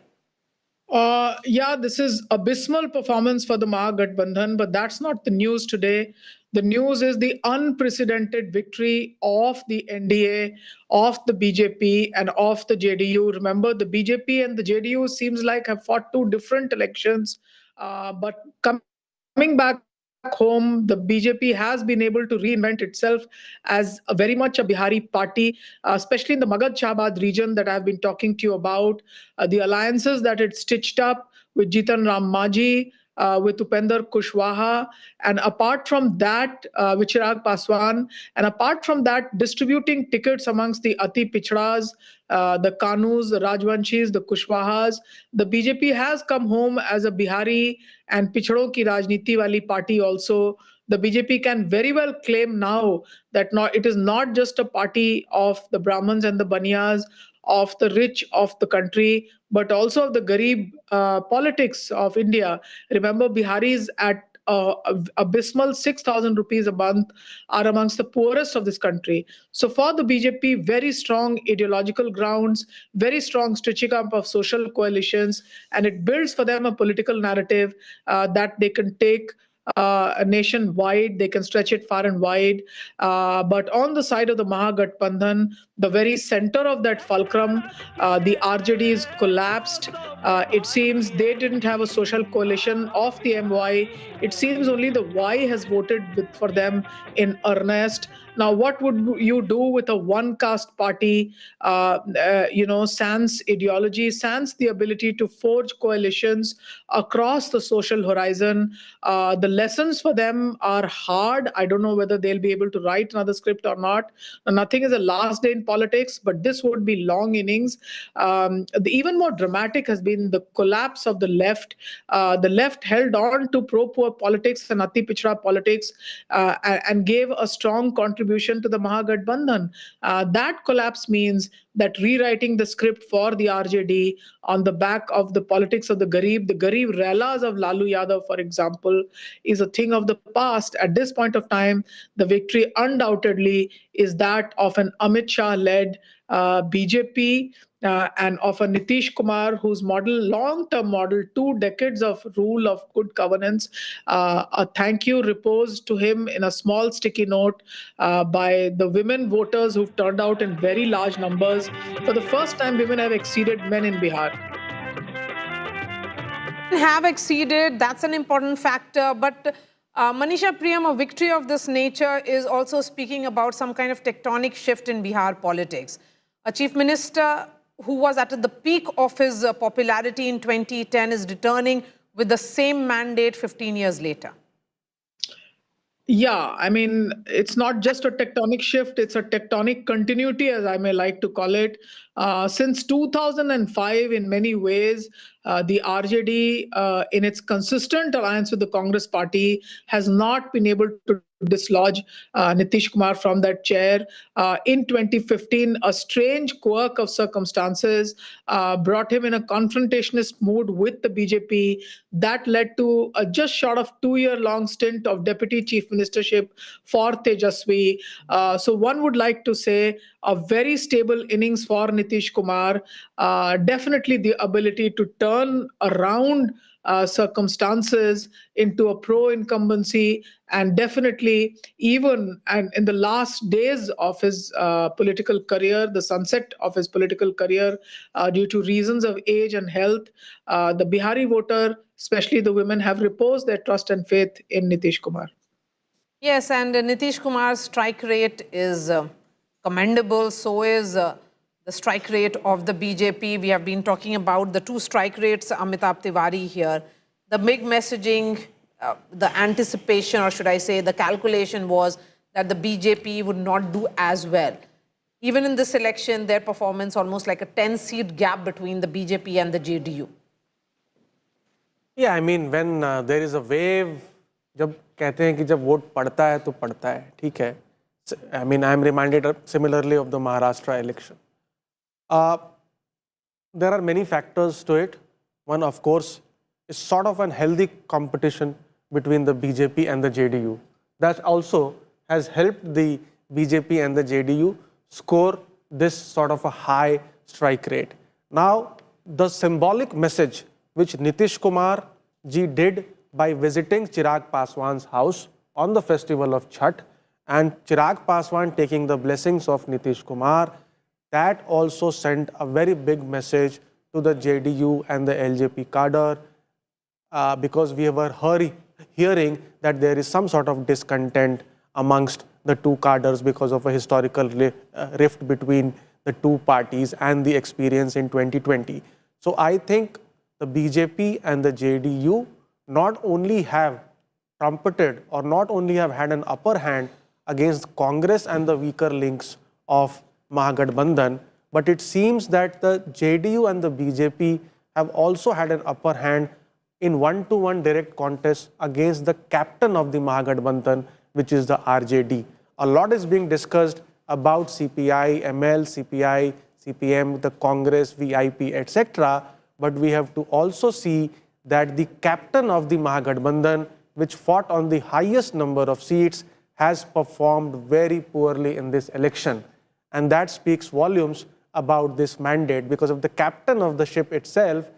Yeah, this is abysmal performance for the Mahagathbandhan, but that's not the news today. The news is the unprecedented victory of the NDA, of the BJP, and of the JDU. Remember, the BJP and the JDU seems like have fought two different elections, but coming back home, the BJP has been able to reinvent itself as very much a Bihari party, especially in the Magad Shahabad region that I've been talking to you about. The alliances that it stitched up with Jitan Ram Majhi, with Upender Kushwaha, and apart from that, with Chirag Paswan, and apart from that, distributing tickets amongst the Ati Pichdas, the Kanus, the Rajvanshis, the Kushwahas. The BJP has come home as a Bihari and Pichadon ki Rajniti wali party also. The BJP can very well claim now that it is not just a party of the Brahmins and the Baniyas, of the rich of the country, but also of the Garib politics of India. Remember, Biharis at abysmal 6,000 rupees a month are amongst the poorest of this country. So for the BJP, very strong ideological grounds, very strong stitching up of social coalitions, and it builds for them a political narrative that they can take nationwide, they can stretch it far and wide. But on the side of the Mahagathbandhan, the very center of that fulcrum, the RJD is collapsed. It seems they didn't have a social coalition of the MY. It seems only the Y has voted for them in earnest. Now, what would you do with a one-caste party, sans ideology, sans the ability to forge coalitions across the social horizon? The lessons for them are hard. I don't know whether they'll be able to write another script or not. Now, nothing is a last day in politics, but this would be long innings. The even more dramatic has been the collapse of the left. The left held on to pro-poor politics and Ati Pichda politics and gave a strong contribution to the Mahagathbandhan. That collapse means that rewriting the script for the RJD on the back of the politics of the Garib relas of Lalu Yadav, for example, is a thing of the past. At this point of time, the victory undoubtedly is that of an Amit Shah-led BJP and of a Nitish Kumar, whose long-term model, 2 decades of rule of good governance. A thank you reposed to him in a small sticky note by the women voters who've turned out in very large numbers. For the first time, women have exceeded men in Bihar. Have exceeded, that's an important factor. But Manisha Priyam, a victory of this nature is also speaking about some kind of tectonic shift in Bihar politics. A chief minister who was at the peak of his popularity in 2010 is returning with the same mandate 15 years later. Yeah, I mean, it's not just a tectonic shift, it's a tectonic continuity, as I may like to call it. Since 2005, in many ways, the RJD, in its consistent alliance with the Congress party, has not been able to dislodge Nitish Kumar from that chair. In 2015, a strange quirk of circumstances brought him in a confrontationist mood with the BJP. That led to a just short of 2-year-long stint of deputy chief ministership for Tejaswi. So one would like to say a very stable innings for Nitish Kumar. Definitely the ability to turn around circumstances into a pro-incumbency, and definitely even and in the last days of his political career, the sunset of his political career due to reasons of age and health, the Bihari voter, especially the women, have reposed their trust and faith in Nitish Kumar. Yes, and Nitish Kumar's strike rate is commendable. So is the the strike rate of the BJP. We have been talking about the 2 strike rates, Amitabh Tiwari here. The big messaging, the anticipation, or should I say the calculation was that the BJP would not do as well. Even in this election, their performance almost like a 10-seat gap between the BJP and the JDU. Yeah, I mean, when there is a wave, जब कहते हैं कि जब vote पड़ता है तो पड़ता है, ठीक है. I mean, I am reminded similarly of the Maharashtra election. There are many factors to it. One, of course, is sort of an healthy competition between the BJP and the JDU. That also has helped the BJP and the JDU score this sort of a high strike rate. Now, the symbolic message which Nitish Kumar ji did by visiting Chirag Paswan's house on the festival of Chhath and Chirag Paswan taking the blessings of Nitish Kumar, that also sent a very big message to the JDU and the LJP cadre because we were hearing that there is some sort of discontent amongst the two cadres because of a historical rift between the two parties and the experience in 2020. So I think the BJP and the JDU not only have trumpeted or not only have had an upper hand against Congress and the weaker links of Mahagathbandhan, but it seems that the JDU and the BJP have also had an upper hand in one-to-one direct contest against the captain of the Mahagathbandhan, which is the RJD. A lot is being discussed about CPI, ML, CPI, CPM, the Congress, VIP, etc. But we have to also see that the captain of the Mahagathbandhan, which fought on the highest number of seats, has performed very poorly in this election. And that speaks volumes about this mandate, because if the captain of the ship itself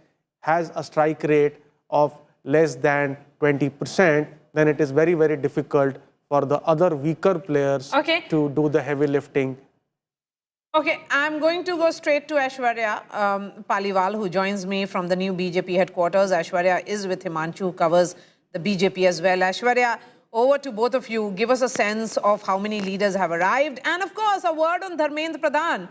has a strike rate of less than 20%, then it is very, very difficult for the other weaker players to do the heavy lifting. Okay, I'm going to go straight to Aishwarya Paliwal, who joins me from the new BJP headquarters. Aishwarya is with Himanshu, who covers the BJP as well. Aishwarya, over to both of you. Give us a sense of how many leaders have arrived. And of course, a word on Dharmendra Pradhan.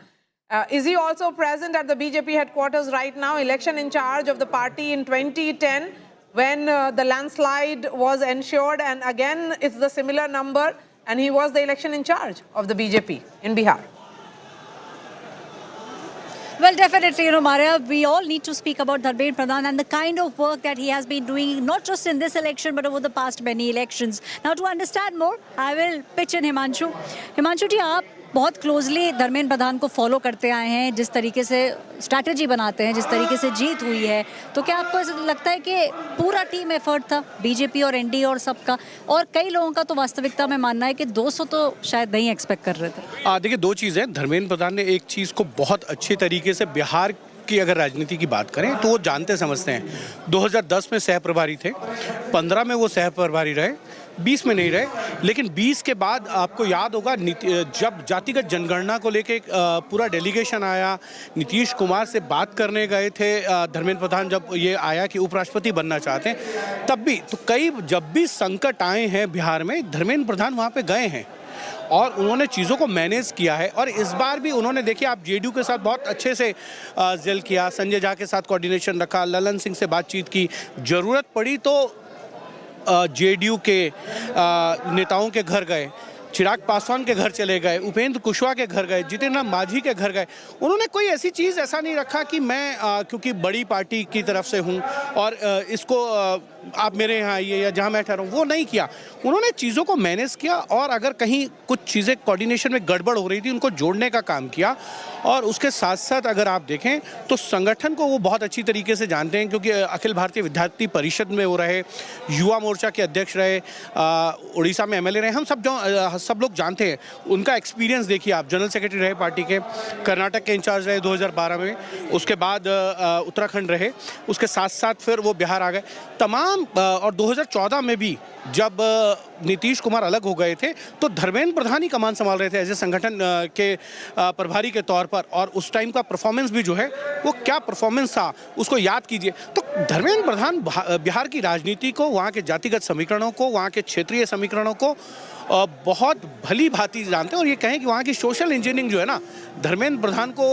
Is he also present at the BJP headquarters right now? Election in charge of the party in 2010 when the landslide was ensured. And again, it's the similar number. And he was the election in charge of the BJP in Bihar. Well, definitely, Maria, we all need to speak about Dharmendra Pradhan and the kind of work that he has been doing, not just in this election, but over the past many elections. Now, to understand more, I will pitch in Himanshu. Himanshu ji, आप बहुत closely Dharmendra Pradhan को follow करते आए हैं, जिस तरीके से strategy बनाते हैं, जिस तरीके से जीत हुई है, तो क्या आपको ऐसा लगता है कि पूरा टीम एफर्ट था बीजेपी और एनडीए और सबका, और कई लोगों का तो वास्तविकता में मानना है कि 200 तो शायद नहीं एक्सपेक्ट कर रहे थे? देखिए, दो चीज़ें. धर्मेंद्र प्रधान ने एक चीज़ को बहुत अच्छे तरीके से, बिहार की अगर राजनीति की बात करें तो वो जानते समझते हैं. 2010 में सह प्रभारी थे, 15 में वो सह प्रभारी रहे, 20 में नहीं रहे, लेकिन 20 के बाद आपको याद होगा जब जातिगत जनगणना को लेके पूरा डेलीगेशन आया, नीतीश कुमार से बात करने गए थे धर्मेंद्र प्रधान, जब ये आया कि उपराष्ट्रपति बनना चाहते हैं, तब भी तो जब भी संकट आए हैं बिहार में, धर्मेंद्र प्रधान वहाँ पे गए हैं और उन्होंने चीज़ों को मैनेज किया है. और इस बार भी उन्होंने, देखिए आप, जेडीयू के साथ बहुत अच्छे से जेल किया, संजय झा के साथ कोऑर्डिनेशन रखा, ललन सिंह से बातचीत की, ज़रूरत पड़ी तो जेडीयू के नेताओं के घर गए, चिराग पासवान के घर चले गए, उपेंद्र कुशवाहा के घर गए, जितेंद्र मांझी के घर गए. उन्होंने कोई ऐसी चीज़ ऐसा नहीं रखा कि मैं क्योंकि बड़ी पार्टी की तरफ से हूं और इसको आप मेरे यहाँ आइए या जहाँ मैं ठहरा हूँ, वो नहीं किया. उन्होंने चीज़ों को मैनेज किया और अगर कहीं कुछ चीज़ें कोऑर्डिनेशन में गड़बड़ हो रही थी, उनको जोड़ने का काम किया. और उसके साथ साथ अगर आप देखें तो संगठन को वो बहुत अच्छी तरीके से जानते हैं, क्योंकि अखिल भारतीय विद्यार्थी परिषद में वो रहे, युवा मोर्चा के अध्यक्ष रहे, उड़ीसा में एमएलए रहे. हम सब लोग जानते हैं उनका एक्सपीरियंस. देखिए आप, जनरल सेक्रेटरी रहे पार्टी के, कर्नाटक के इंचार्ज रहे 2012 में, उसके बाद उत्तराखंड रहे, उसके साथ साथ फिर वो बिहार आ गए तमाम. और 2014 में भी जब नीतीश कुमार अलग हो गए थे तो धर्मेंद्र प्रधान ही कमान संभाल रहे थे एज ए संगठन के प्रभारी के तौर पर. और उस टाइम का परफॉर्मेंस भी जो है वो क्या परफॉर्मेंस था, उसको याद कीजिए. तो धर्मेंद्र प्रधान बिहार की राजनीति को, वहाँ के जातिगत समीकरणों को, वहाँ के क्षेत्रीय समीकरणों को बहुत भली भांति जानते हैं. और ये कहें कि वहाँ की सोशल इंजीनियरिंग जो है ना, धर्मेंद्र प्रधान को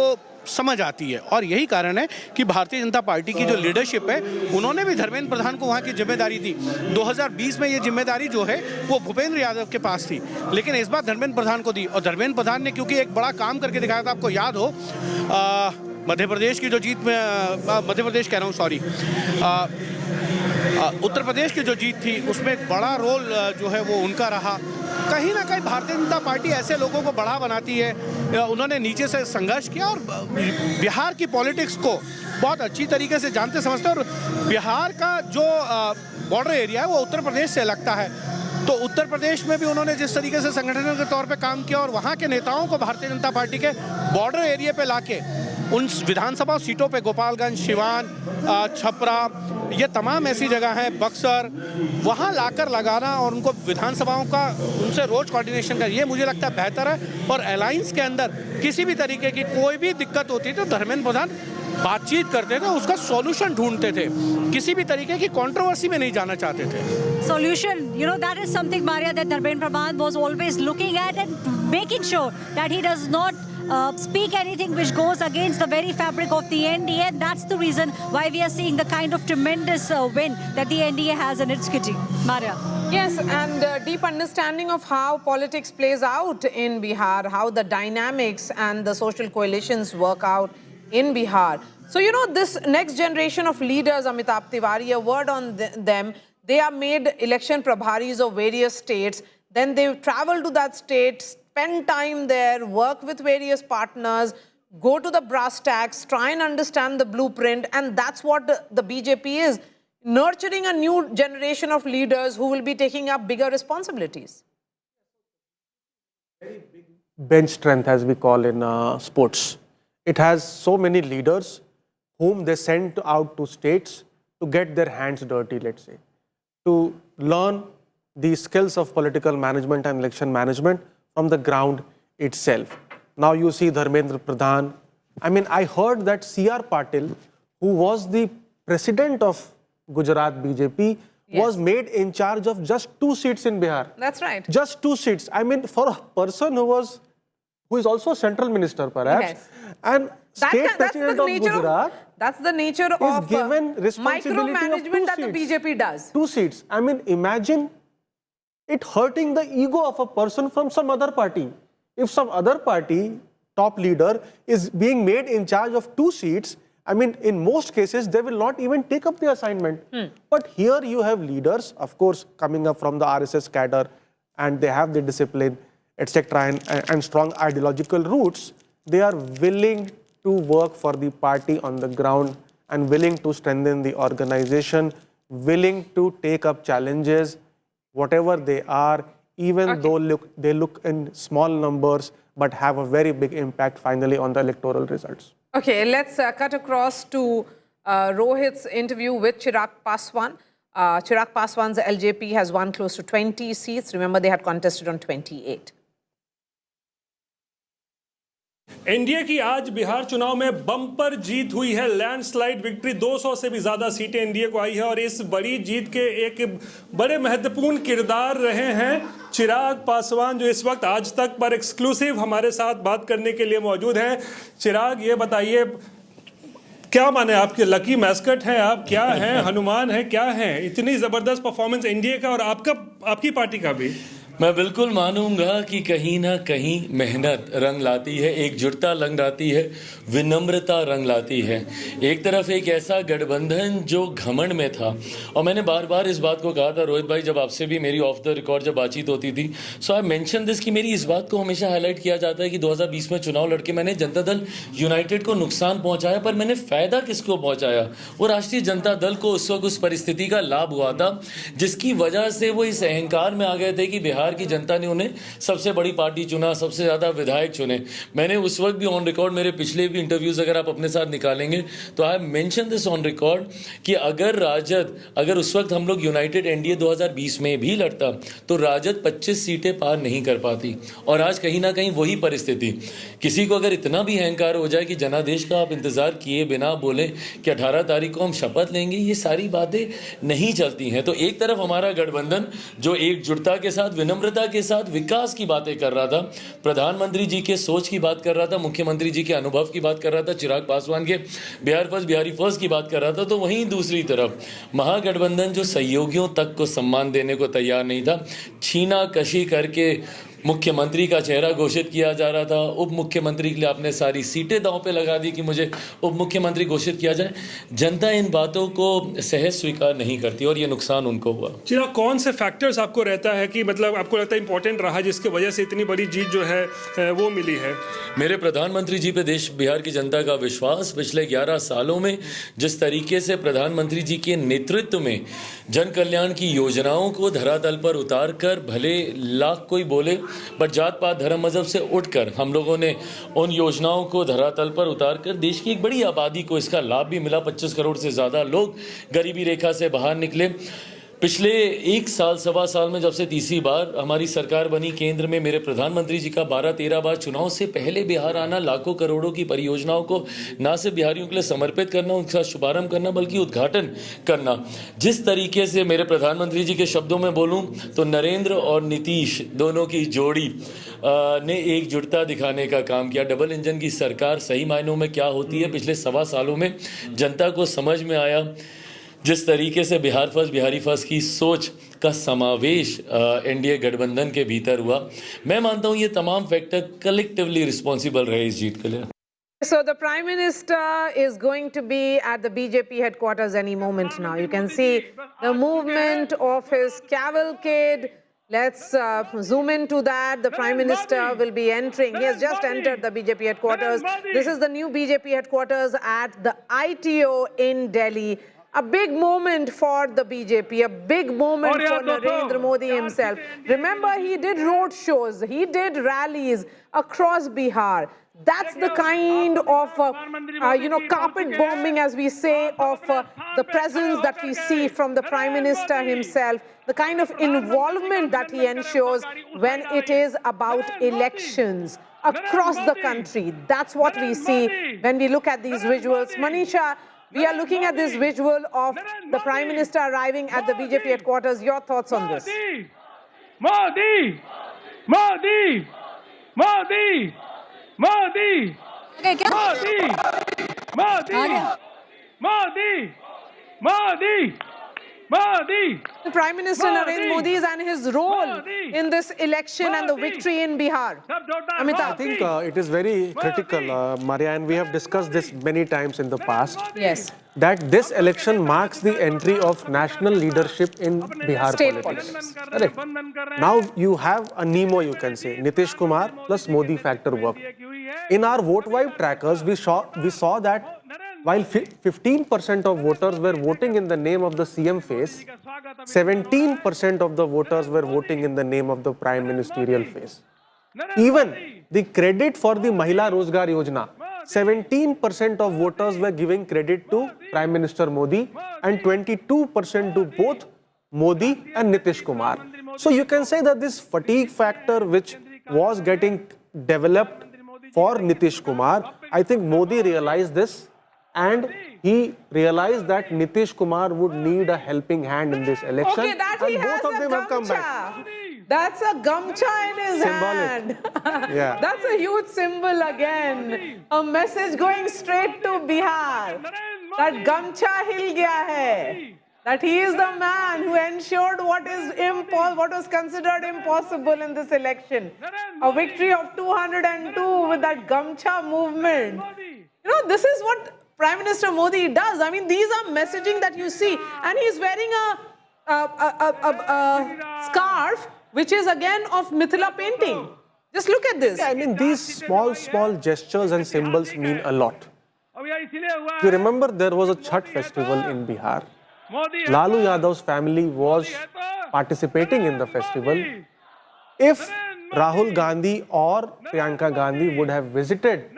समझ आती है। और यही कारण है कि भारतीय जनता पार्टी की जो लीडरशिप है, उन्होंने भी धर्मेंद्र प्रधान को वहाँ की जिम्मेदारी दी। 2020 में ये जिम्मेदारी जो है वो भूपेंद्र यादव के पास थी, लेकिन इस बार धर्मेंद्र प्रधान को दी। और धर्मेंद्र प्रधान ने क्योंकि एक बड़ा काम करके दिखाया था, आपको याद हो मध्य प्रदेश की जो जीत में, मध्य प्रदेश कह रहा हूँ सॉरी, उत्तर प्रदेश की जो जीत थी उसमें एक बड़ा रोल जो है वो उनका रहा। कहीं ना कहीं भारतीय जनता पार्टी ऐसे लोगों को बड़ा बनाती है। उन्होंने नीचे से संघर्ष किया और बिहार की पॉलिटिक्स को बहुत अच्छी तरीके से जानते समझते हैं। और बिहार का जो बॉर्डर एरिया है वो उत्तर प्रदेश से लगता है, तो उत्तर प्रदेश में भी उन्होंने जिस तरीके से संगठन के तौर पे काम किया और वहाँ के नेताओं को भारतीय जनता पार्टी के बॉर्डर एरिया पे लाके उन विधानसभा सीटों पे, गोपालगंज, सिवान, छपरा, ये तमाम ऐसी जगह हैं, बक्सर, वहाँ लाकर लगाना और उनको विधानसभाओं का उनसे रोज कोऑर्डिनेशन कर, ये मुझे लगता है बेहतर है। और अलायंस के अंदर किसी भी तरीके की कोई भी दिक्कत होती तो धर्मेंद्र प्रधान बातचीत करते थे, उसका सॉल्यूशन ढूंढते थे, किसी भी तरीके की कंट्रोवर्सी में नहीं जाना चाहते थे। Solution, that is something, Maria, that Dharmendra Pradhan was always looking at and making sure that he does not speak anything which goes against the very fabric of the NDA. And that's the reason why we are seeing the kind of tremendous win that the NDA has in its kitty. Maria. Yes, and deep understanding of how politics plays out in Bihar, how the dynamics and the social coalitions work out in Bihar. So, this next generation of leaders, Amitabh Tiwari, a word on them, they are made election prabharis of various states. Then they travel to that state, spend time there, work with various partners, go to the brass tacks, try and understand the blueprint. And that's what the BJP is, nurturing a new generation of leaders who will be taking up bigger responsibilities. Bench strength, as we call in sports. It has so many leaders whom they send out to states to get their hands dirty, let's say, to learn the skills of political management and election management from the ground itself. Now you see Dharmendra Pradhan. I mean, I heard that C.R. Patil, who was the president of Gujarat BJP, was made in charge of just 2 seats in Bihar. That's right. Just 2 seats. I mean, for a person who is also central minister, perhaps, and state president of Gujarat, that's the nature of given responsibility micromanagement that the BJP does. 2 seats. I mean, imagine it hurting the ego of a person from some other party. If some other party top leader is being made in charge of 2 seats, I mean, in most cases, they will not even take up the assignment. But here you have leaders, of course, coming up from the RSS cadre, and they have the discipline, etc., and strong ideological roots. They are willing to work for the party on the ground and willing to strengthen the organization, willing to take up challenges, whatever they are, even though they look in small numbers, but have a very big impact finally on the electoral results. Okay, let's cut across to Rohit's interview with Chirag Paswan. Chirag Paswan's LJP has won close to 20 seats. Remember, they had contested on 28. NDA की आज बिहार चुनाव में bumper जीत हुई है, landslide victory. 200 से भी ज्यादा सीटें एनडीए को आई है और इस बड़ी जीत के एक बड़े महत्वपूर्ण किरदार रहे हैं चिराग पासवान, जो इस वक्त आज तक पर एक्सक्लूसिव हमारे साथ बात करने के लिए मौजूद हैं। चिराग, ये बताइए, क्या माने, आपके लकी मैस्कट हैं आप, क्या हैं, हनुमान हैं, क्या हैं? इतनी जबरदस्त परफॉर्मेंस एनडीए का और आपकी पार्टी का भी। मैं बिल्कुल मानूंगा कि कहीं ना कहीं मेहनत रंग लाती है, एकजुटता रंग लाती है, विनम्रता रंग लाती है। एक तरफ एक ऐसा गठबंधन जो घमंड में था, और मैंने बार बार इस बात को कहा था रोहित भाई, जब आपसे भी मेरी ऑफ द रिकॉर्ड जब बातचीत होती थी, सो आई मेंशन दिस कि मेरी इस बात को हमेशा हाईलाइट किया जाता है कि 2020 में चुनाव लड़के मैंने जनता दल यूनाइटेड को नुकसान पहुंचाया, पर मैंने फायदा किसको पहुंचाया? वो राष्ट्रीय जनता दल को उस वक्त उस परिस्थिति का लाभ हुआ था, जिसकी वजह से वो इस अहंकार में आ गए थे कि बिहार की जनता ने उन्हें सबसे बड़ी पार्टी चुना, सबसे ज्यादा विधायक चुने। मैंने उस वक्त भी ऑन रिकॉर्ड, मेरे पिछले भी इंटरव्यूज अगर आप अपने साथ निकालेंगे तो I mention this on record कि अगर उस वक्त हम लोग यूनाइटेड एनडीए 2020 में भी लड़ता तो राजद 25 सीटें पार नहीं कर पाती। और आज कहीं ना कहीं वही परिस्थिति, किसी को अगर इतना भी अहंकार हो जाए कि जनादेश का आप इंतजार किए बिना बोले कि 18 तारीख को हम शपथ लेंगे, ये सारी बातें नहीं चलती हैं। तो एक तरफ हमारा गठबंधन जो एकजुटता के साथ, विनम्र विनम्रता के साथ विकास की बातें कर रहा था, प्रधानमंत्री जी के सोच की बात कर रहा था, मुख्यमंत्री जी के अनुभव की बात कर रहा था, चिराग पासवान के बिहार फर्स्ट बिहारी फर्स्ट की बात कर रहा था, तो वहीं दूसरी तरफ महागठबंधन जो सहयोगियों तक को सम्मान देने को तैयार नहीं था, छीना कशी करके मुख्यमंत्री का चेहरा घोषित किया जा रहा था, उप मुख्यमंत्री के लिए आपने सारी सीटें दांव पे लगा दी कि मुझे उप मुख्यमंत्री घोषित किया जाए। जनता इन बातों को सहज स्वीकार नहीं करती और ये नुकसान उनको हुआ। चिराग, कौन से फैक्टर्स आपको रहता है कि मतलब आपको लगता है इंपॉर्टेंट रहा जिसकी वजह से इतनी बड़ी जीत जो है वो मिली है? मेरे प्रधानमंत्री जी पे देश बिहार की जनता का विश्वास, पिछले 11 सालों में जिस तरीके से प्रधानमंत्री जी के नेतृत्व में जन कल्याण की योजनाओं को धरातल पर उतार कर, भले लाख कोई बोले पर जात पात धर्म मजहब से उठकर हम लोगों ने उन योजनाओं को धरातल पर उतार कर देश की एक बड़ी आबादी को इसका लाभ भी मिला। 25 करोड़ से ज़्यादा लोग गरीबी रेखा से बाहर निकले। पिछले 1 साल सवा साल में जब से तीसरी बार हमारी सरकार बनी केंद्र में, मेरे प्रधानमंत्री जी का 12-13 बार चुनाव से पहले बिहार आना, लाखों करोड़ों की परियोजनाओं को ना सिर्फ बिहारियों के लिए समर्पित करना, उनका शुभारंभ करना, बल्कि उद्घाटन करना। जिस तरीके से मेरे प्रधानमंत्री जी के शब्दों में बोलूं तो नरेंद्र और नीतीश दोनों की जोड़ी ने एकजुटता दिखाने का काम किया। डबल इंजन की सरकार सही मायनों में क्या होती है, पिछले सवा सालों में जनता को समझ में आया। जिस तरीके से बिहार फर्स्ट बिहारी फर्स्ट की सोच का समावेश एनडीए गठबंधन के भीतर हुआ, मैं मानता हूं ये तमाम फैक्टर कलेक्टिवली रिस्पॉन्सिबल रहे इस जीत के लिए। So the Prime Minister is going to be at the BJP headquarters any moment now. You can see the movement of his cavalcade. Let's zoom into that. The Prime Minister will be entering. He has just entered the BJP headquarters. This is the new BJP headquarters at the ITO in Delhi. A big moment for the BJP, a big moment for Narendra Modi himself. Remember, he did road shows, he did rallies across Bihar. That's the kind of, carpet bombing, as we say, of the presence that we see from the Prime Minister himself, the kind of involvement that he ensures when it is about elections across the country. That's what we see when we look at these visuals. Manisha, we are looking at this visual of the Prime Minister arriving at the BJP headquarters. Your thoughts on this? Modi! Modi! Modi! Modi! Modi! Modi! Modi! Modi! Modi! Prime Minister Narendra Modi and his role in this election and the victory in Bihar. Amitabh. I think it is very critical, Maria, and we have discussed this many times in the past. Yes. That this election marks the entry of national leadership in Bihar State politics. Correct. Now you have a Nemo, you can say, Nitish Kumar plus Modi factor work. In our vote vibe trackers, we saw that while 15% of voters were voting in the name of the CM face, 17% of the voters were voting in the name of the prime ministerial face. Even the credit for the Mahila Rozgar Yojana, 17% of voters were giving credit to Prime Minister Modi and 22% to both Modi and Nitish Kumar. So you can say that this fatigue factor which was getting developed for Nitish Kumar, I think Modi realized this. And he realized that Nitish Kumar would need a helping hand in this election. Okay, that he and has both of them a have come back. gamcha. That's a gamcha in his hand. Yeah. That's a huge symbol again. A message going straight to Bihar. That gamcha hil gaya hai. That he is the man who ensured what was considered impossible in this election. A victory of 202 with that gamcha movement. You know, this is what Prime Minister Modi does. I mean, these are messaging that you see. And he's wearing a scarf, which is again of Mithila painting. Just look at this. Yeah, I mean, these small gestures and symbols mean a lot. You remember there was a Chhath festival in Bihar. Lalu Yadav's family was participating in the festival. If Rahul Gandhi or Priyanka Gandhi would have visited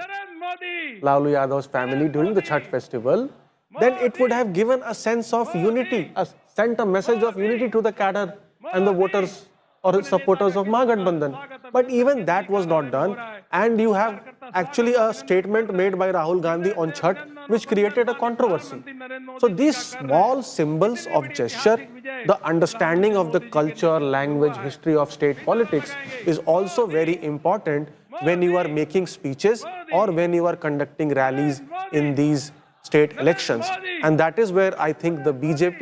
Lalu Yadav's family during the Chhath festival, then it would have given a sense of unity, sent a message of unity to the cadre and the voters or supporters of Mahagathbandhan. But even that was not done. And you have actually a statement made by Rahul Gandhi on Chhath which created a controversy. So these small symbols of gesture, the understanding of the culture, language, history of state politics is also very important when you are making speeches or when you are conducting rallies in these state elections. And that is where I think the BJP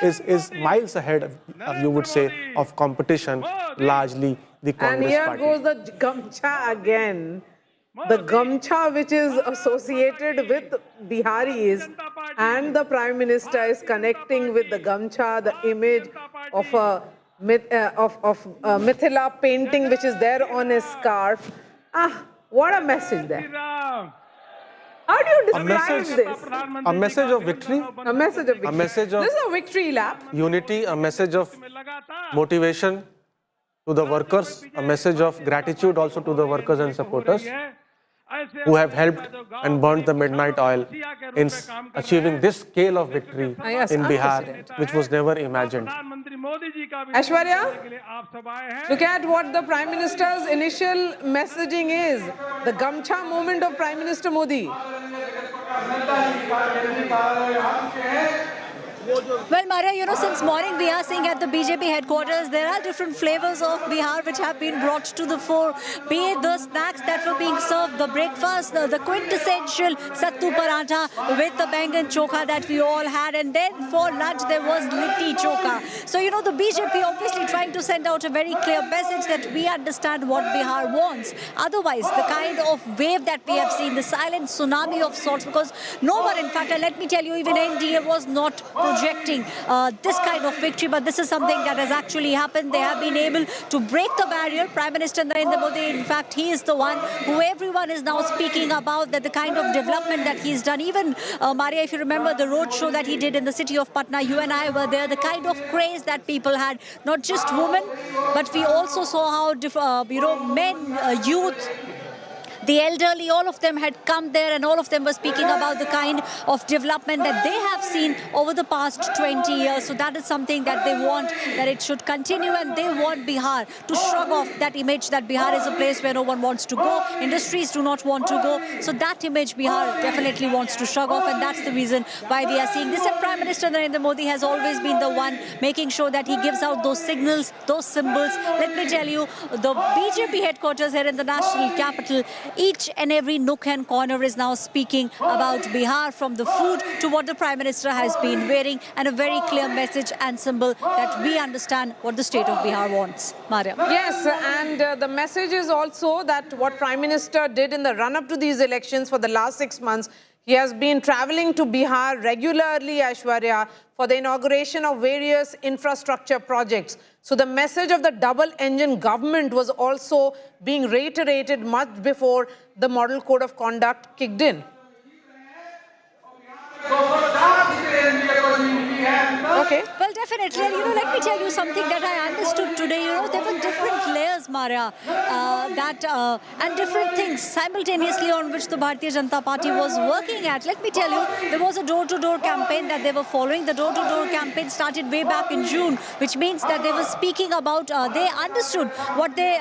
is miles ahead, you would say, of competition, largely the Congress And here party. goes the gamcha again. The gamcha which is associated with Biharis, and the Prime Minister is connecting with the gamcha, the image of a Mithila painting which is there on his scarf. What a message there. How do you describe this? A message of victory. A message of victory. A message of This is a victory lap. unity, a message of motivation to the workers, a message of gratitude also to the workers and supporters who have helped and burnt the midnight oil in achieving this scale of victory in Bihar, which was never imagined. Aishwarya, look at what the Prime Minister's initial messaging is. The Gamcha moment of Prime Minister Modi. Well, Maria, you know, since morning we are seeing at the BJP headquarters, there are different flavors of Bihar which have been brought to the fore. Be it the snacks that were being served, the breakfast, the quintessential sattu parantha with the bangan chokha that we all had. And then for lunch, there was litti chokha. So, you know, the BJP obviously trying to send out a very clear message that we understand what Bihar wants. Otherwise, the kind of wave that we have seen, the silent tsunami of sorts, because no one, in fact, let me tell you, even NDA was not projecting this kind of victory, but this is something that has actually happened. They have been able to break the barrier. Prime Minister Narendra Modi, in fact, he is the one who everyone is now speaking about, that the kind of development that he's done. Even, Maria, if you remember the road show that he did in the city of Patna, you and I were there, the kind of craze that people had, not just women, but we also saw how, you know, men, youth, the elderly, all of them had come there and all of them were speaking about the kind of development that they have seen over the past 20 years. So that is something that they want, that it should continue, and they want Bihar to shrug off that image that Bihar is a place where no one wants to go. Industries do not want to go. So that image Bihar definitely wants to shrug off, and that's the reason why we are seeing this. And Prime Minister Narendra Modi has always been the one making sure that he gives out those signals, those symbols. Let me tell you, the BJP headquarters here in the national capital, each and every nook and corner is now speaking about Bihar, from the food to what the Prime Minister has been wearing, and a very clear message and symbol that we understand what the state of Bihar wants. Maria. Yes, and the message is also that what Prime Minister did in the run-up to these elections for the last 6 months, he has been traveling to Bihar regularly, Aishwarya, for the inauguration of various infrastructure projects. So the message of the double-engine government was also being reiterated much before the Model Code of Conduct kicked in. Okay. Well, definitely. And, you know, let me tell you something that I understood today. You know, there were different layers, Maria, and different things simultaneously on which the Bharatiya Janata Party was working at. Let me tell you, there was a door-to-door campaign that they were following. The door-to-door campaign started way back in June, which means that they were speaking about, they understood what they,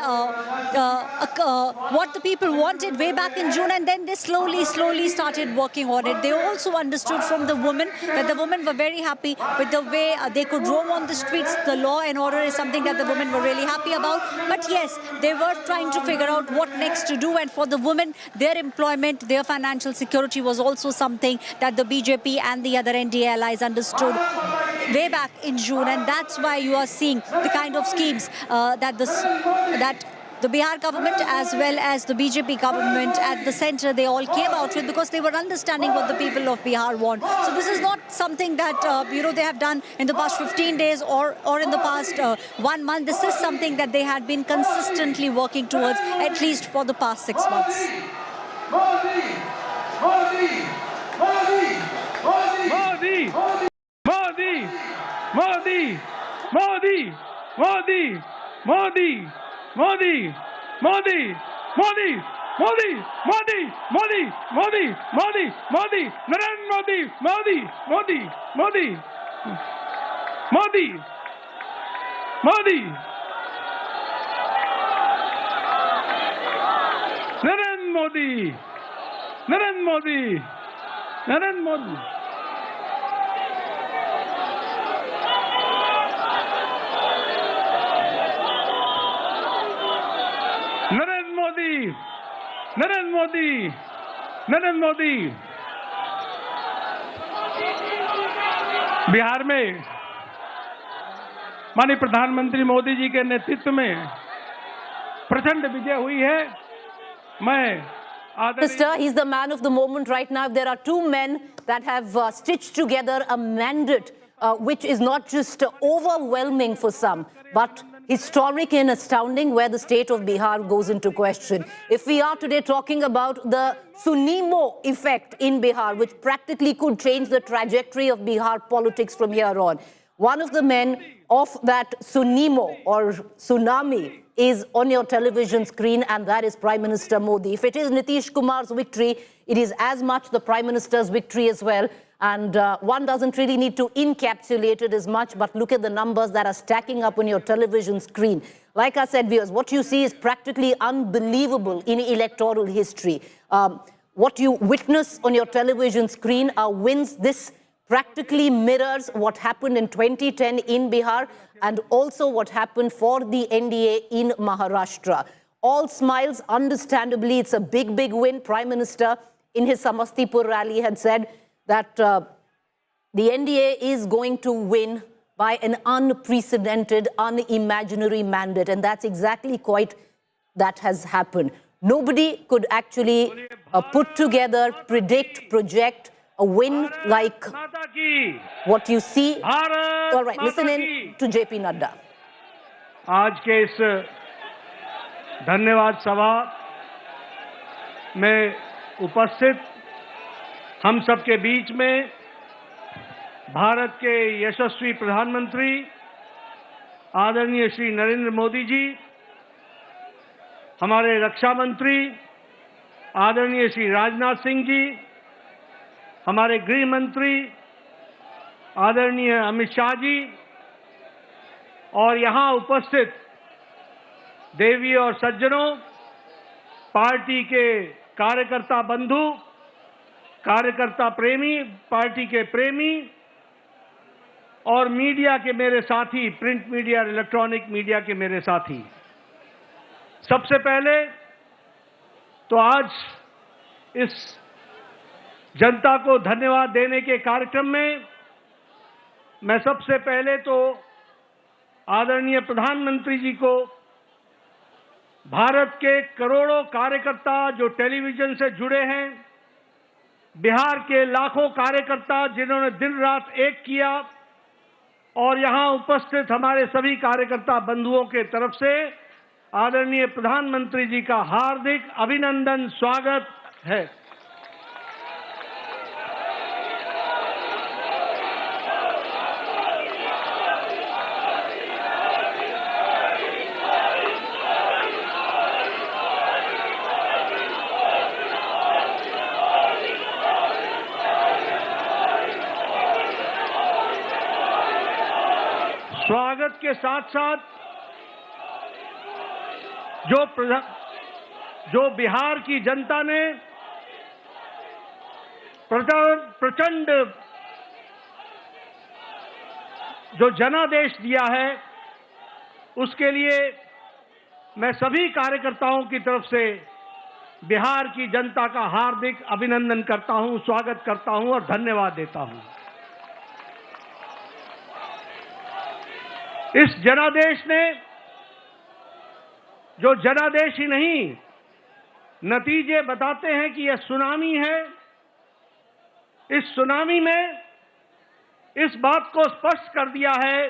what the people wanted way back in June, and then they slowly started working on it. They also understood from the women that the women were very happy with the way they could roam on the streets. The law and order is something that the women were really happy about. But yes, they were trying to figure out what next to do. And for the women, their employment, their financial security was also something that the BJP and the other NDA allies understood way back in June. And that's why you are seeing the kind of schemes that the Bihar government as well as the BJP government at the center, they all came out with, because they were understanding what the people of Bihar want. So this is not something that, you know, they have done in the past 15 days or in the past 1 month. This is something that they had been consistently working towards, at least for the past 6 months. Modi! Modi! Modi! Modi! Modi! Modi! Modi! Modi! Modi! Modi! Modi! Modi! Modi! Modi! Modi! Modi! Modi! Narendra Modi! Modi! Modi! Modi! Modi! Modi! Narendra Modi! Narendra Modi! Narendra Modi, Narendra Modi, Narendra Modi, Narendra Modi. Bihar में माननीय प्रधानमंत्री मोदी जी के नेतृत्व में प्रचंड विजय हुई है। मैं Minister, he's the man of the moment right now. There are two men that have stitched together a mandate which is not just overwhelming for some, but historic and astounding, where the state of Bihar goes into question. If we are today talking about the Sunimo effect in Bihar, which practically could change the trajectory of Bihar politics from here on, one of the men of that Sunimo or tsunami is on your television screen, and that is Prime Minister Modi. If it is Nitish Kumar's victory, it is as much the Prime Minister's victory as well. And one doesn't really need to encapsulate it as much, but look at the numbers that are stacking up on your television screen. Like I said, viewers, what you see is practically unbelievable in electoral history. What you witness on your television screen are wins. This practically mirrors what happened in 2010 in Bihar and also what happened for the NDA in Maharashtra. All smiles, understandably, it's a big, big win. Prime Minister in his Samastipur rally had said that the NDA is going to win by an unprecedented, unimaginary mandate. And that's exactly quite that has happened. Nobody could actually put together, predict, project a win like what you see. All right, listen in to JP Nadda. आज के इस धन्यवाद सभा में उपस्थित हम सबके बीच में भारत के यशस्वी प्रधानमंत्री आदरणीय श्री नरेंद्र मोदी जी, हमारे रक्षा मंत्री आदरणीय श्री राजनाथ सिंह जी, हमारे गृह मंत्री आदरणीय अमित शाह जी और यहाँ उपस्थित देवी और सज्जनों, पार्टी के कार्यकर्ता बंधु, कार्यकर्ता प्रेमी, पार्टी के प्रेमी और मीडिया के मेरे साथी, प्रिंट मीडिया, इलेक्ट्रॉनिक मीडिया के मेरे साथी, सबसे पहले तो आज इस जनता को धन्यवाद देने के कार्यक्रम में मैं सबसे पहले तो आदरणीय प्रधानमंत्री जी को, भारत के करोड़ों कार्यकर्ता जो टेलीविजन से जुड़े हैं, बिहार के लाखों कार्यकर्ता जिन्होंने दिन रात एक किया और यहां उपस्थित हमारे सभी कार्यकर्ता बंधुओं के तरफ से आदरणीय प्रधानमंत्री जी का हार्दिक अभिनंदन, स्वागत है। स्वागत के साथ साथ जो बिहार की जनता ने प्रचंड जो जनादेश दिया है, उसके लिए मैं सभी कार्यकर्ताओं की तरफ से बिहार की जनता का हार्दिक अभिनंदन करता हूं, स्वागत करता हूं और धन्यवाद देता हूं। इस जनादेश ने, जो जनादेश ही नहीं, नतीजे बताते हैं कि यह सुनामी है। इस सुनामी में इस बात को स्पष्ट कर दिया है,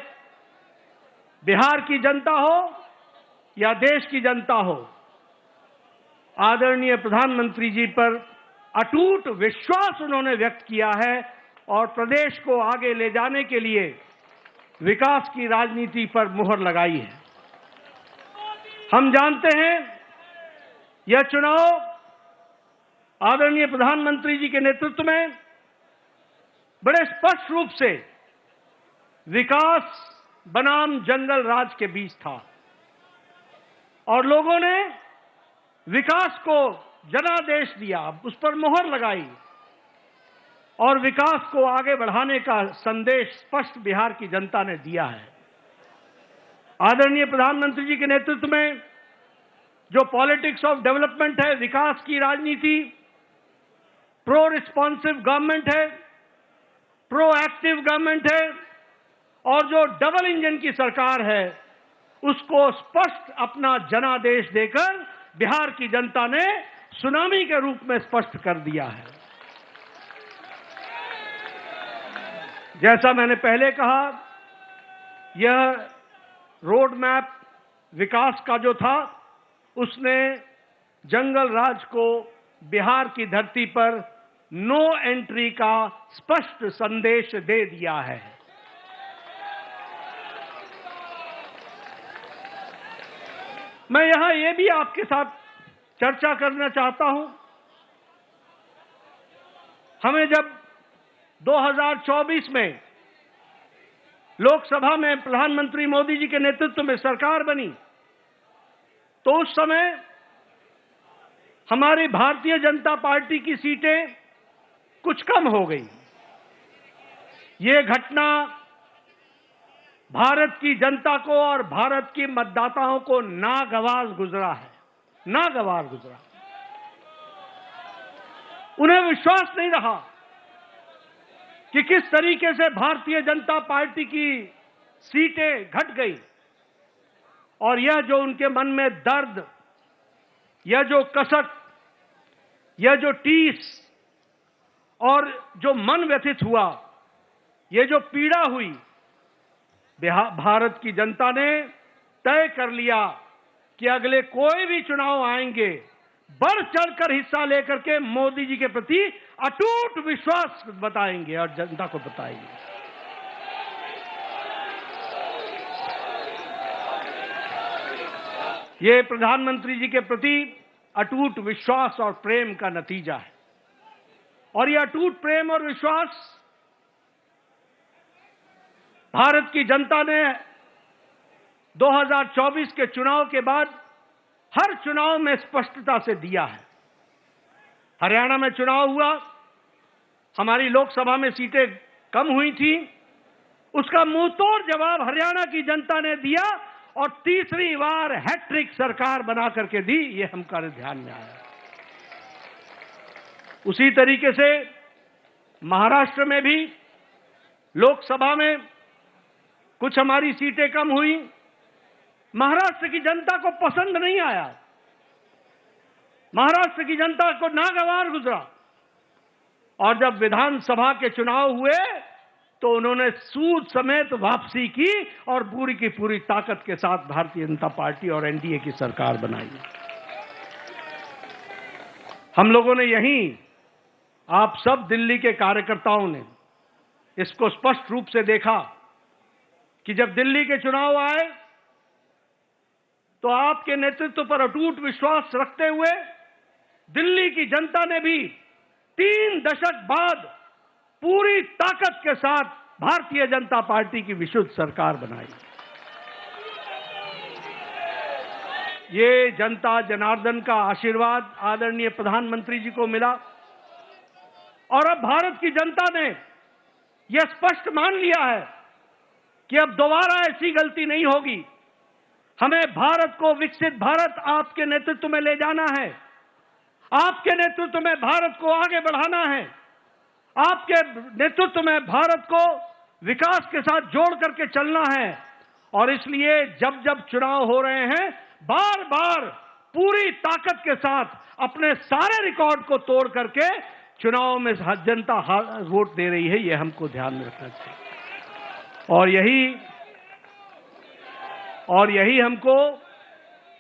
बिहार की जनता हो या देश की जनता हो, आदरणीय प्रधानमंत्री जी पर अटूट विश्वास उन्होंने व्यक्त किया है और प्रदेश को आगे ले जाने के लिए विकास की राजनीति पर मुहर लगाई है। हम जानते हैं यह चुनाव आदरणीय प्रधानमंत्री जी के नेतृत्व में बड़े स्पष्ट रूप से विकास बनाम जंगल राज के बीच था और लोगों ने विकास को जनादेश दिया, उस पर मुहर लगाई। और विकास को आगे बढ़ाने का संदेश स्पष्ट बिहार की जनता ने दिया है। आदरणीय प्रधानमंत्री जी के नेतृत्व में जो पॉलिटिक्स ऑफ डेवलपमेंट है, विकास की राजनीति, प्रो रिस्पॉन्सिव गवर्नमेंट है, प्रो एक्टिव गवर्नमेंट है, और जो डबल इंजन की सरकार है, उसको स्पष्ट अपना जनादेश देकर बिहार की जनता ने सुनामी के रूप में स्पष्ट कर दिया है। जैसा मैंने पहले कहा, यह रोड मैप विकास का जो था, उसने जंगल राज को बिहार की धरती पर नो एंट्री का स्पष्ट संदेश दे दिया है। मैं यहां यह भी आपके साथ चर्चा करना चाहता हूं, हमें जब 2024 में लोकसभा में प्रधानमंत्री मोदी जी के नेतृत्व में सरकार बनी, तो उस समय हमारी भारतीय जनता पार्टी की सीटें कुछ कम हो गई। ये घटना भारत की जनता को और भारत के मतदाताओं को नागवार गुजरा है, नागवार गुजरा। उन्हें विश्वास नहीं रहा कि किस तरीके से भारतीय जनता पार्टी की सीटें घट गई, और यह जो उनके मन में दर्द, यह जो कसक, यह जो टीस और जो मन व्यथित हुआ, यह जो पीड़ा हुई, भारत की जनता ने तय कर लिया कि अगले कोई भी चुनाव आएंगे, बढ़ चढ़कर हिस्सा लेकर के मोदी जी के प्रति अटूट विश्वास बताएंगे और जनता को बताएंगे। ये प्रधानमंत्री जी के प्रति अटूट विश्वास और प्रेम का नतीजा है। और ये अटूट प्रेम और विश्वास भारत की जनता ने 2024 के चुनाव के बाद हर चुनाव में स्पष्टता से दिया है। हरियाणा में चुनाव हुआ, हमारी लोकसभा में सीटें कम हुई थी, उसका मुंहतोड़ जवाब हरियाणा की जनता ने दिया और तीसरी बार हैट्रिक सरकार बना करके दी, ये हमारे ध्यान में आया। उसी तरीके से महाराष्ट्र में भी लोकसभा में कुछ हमारी सीटें कम हुई, महाराष्ट्र की जनता को पसंद नहीं आया, महाराष्ट्र की जनता को नागवार गुजरा। और जब विधानसभा के चुनाव हुए तो उन्होंने सूद समेत वापसी की और पूरी की पूरी ताकत के साथ भारतीय जनता पार्टी और एनडीए की सरकार बनाई। हम लोगों ने यहीं, आप सब दिल्ली के कार्यकर्ताओं ने इसको स्पष्ट रूप से देखा कि जब दिल्ली के चुनाव आए तो आपके नेतृत्व पर अटूट विश्वास रखते हुए दिल्ली की जनता ने भी 3 दशक बाद पूरी ताकत के साथ भारतीय जनता पार्टी की विशुद्ध सरकार बनाई। ये जनता जनार्दन का आशीर्वाद आदरणीय प्रधानमंत्री जी को मिला और अब भारत की जनता ने यह स्पष्ट मान लिया है कि अब दोबारा ऐसी गलती नहीं होगी। हमें भारत को विकसित भारत आपके नेतृत्व में ले जाना है, आपके नेतृत्व में भारत को आगे बढ़ाना है, आपके नेतृत्व में भारत को विकास के साथ जोड़ करके चलना है। और इसलिए जब जब चुनाव हो रहे हैं, बार बार पूरी ताकत के साथ अपने सारे रिकॉर्ड को तोड़ करके चुनाव में जनता वोट दे रही है, यह हमको ध्यान में रखना चाहिए। और यही हमको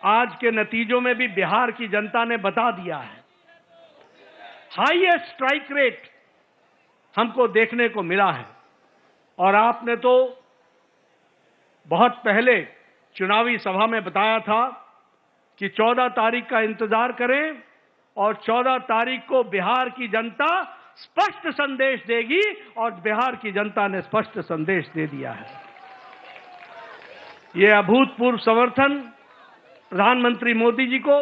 आज के नतीजों में भी बिहार की जनता ने बता दिया है। हाईएस्ट स्ट्राइक रेट हमको देखने को मिला है। और आपने तो बहुत पहले चुनावी सभा में बताया था कि 14 तारीख का इंतजार करें और 14 तारीख को बिहार की जनता स्पष्ट संदेश देगी, और बिहार की जनता ने स्पष्ट संदेश दे दिया है। यह अभूतपूर्व समर्थन प्रधानमंत्री मोदी जी को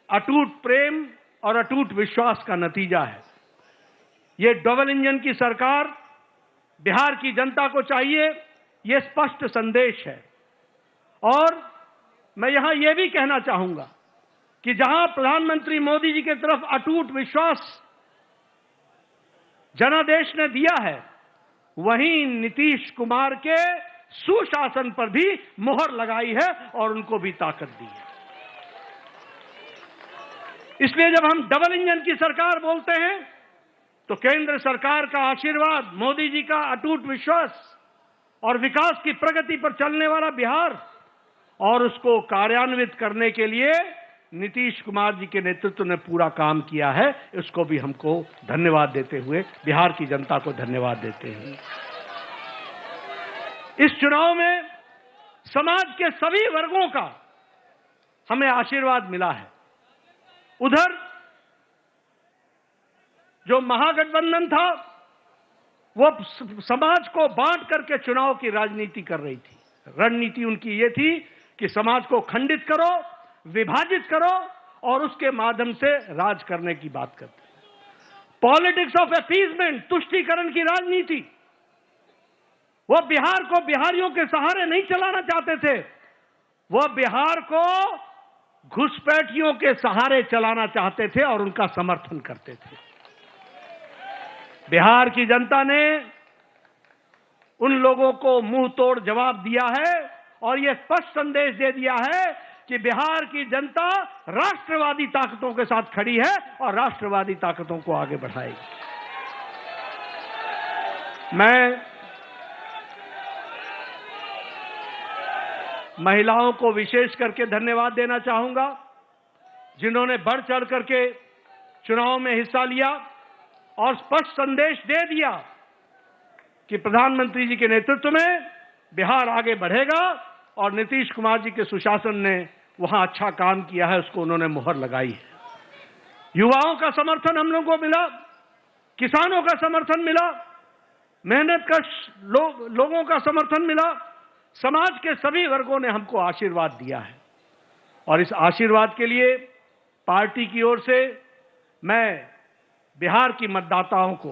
अटूट प्रेम और अटूट विश्वास का नतीजा है। ये डबल इंजन की सरकार बिहार की जनता को चाहिए, ये स्पष्ट संदेश है। और मैं यहां यह भी कहना चाहूंगा कि जहां प्रधानमंत्री मोदी जी की तरफ अटूट विश्वास जनादेश ने दिया है, वहीं नीतीश कुमार के सुशासन पर भी मुहर लगाई है और उनको भी ताकत दी है। इसलिए जब हम डबल इंजन की सरकार बोलते हैं तो केंद्र सरकार का आशीर्वाद, मोदी जी का अटूट विश्वास और विकास की प्रगति पर चलने वाला बिहार और उसको कार्यान्वित करने के लिए नीतीश कुमार जी के नेतृत्व ने पूरा काम किया है। इसको भी हमको धन्यवाद देते हुए, बिहार की जनता को धन्यवाद देते हैं। इस चुनाव में समाज के सभी वर्गों का हमें आशीर्वाद मिला है। उधर जो महागठबंधन था वो समाज को बांट करके चुनाव की राजनीति कर रही थी। रणनीति उनकी ये थी कि समाज को खंडित करो, विभाजित करो और उसके माध्यम से राज करने की बात करते हैं। पॉलिटिक्स ऑफ अपीजमेंट, तुष्टीकरण की राजनीति, वो बिहार को बिहारियों के सहारे नहीं चलाना चाहते थे, वो बिहार को घुसपैठियों के सहारे चलाना चाहते थे और उनका समर्थन करते थे। बिहार की जनता ने उन लोगों को मुंह तोड़ जवाब दिया है और यह स्पष्ट संदेश दे दिया है कि बिहार की जनता राष्ट्रवादी ताकतों के साथ खड़ी है और राष्ट्रवादी ताकतों को आगे बढ़ाएगी। मैं महिलाओं को विशेष करके धन्यवाद देना चाहूंगा, जिन्होंने बढ़ चढ़ करके चुनाव में हिस्सा लिया और स्पष्ट संदेश दे दिया कि प्रधानमंत्री जी के नेतृत्व में बिहार आगे बढ़ेगा और नीतीश कुमार जी के सुशासन ने वहां अच्छा काम किया है, उसको उन्होंने मुहर लगाई है। युवाओं का समर्थन हम लोगों को मिला, किसानों का समर्थन मिला, मेहनत का लोगों का समर्थन मिला, समाज के सभी वर्गों ने हमको आशीर्वाद दिया है और इस आशीर्वाद के लिए पार्टी की ओर से मैं बिहार की मतदाताओं को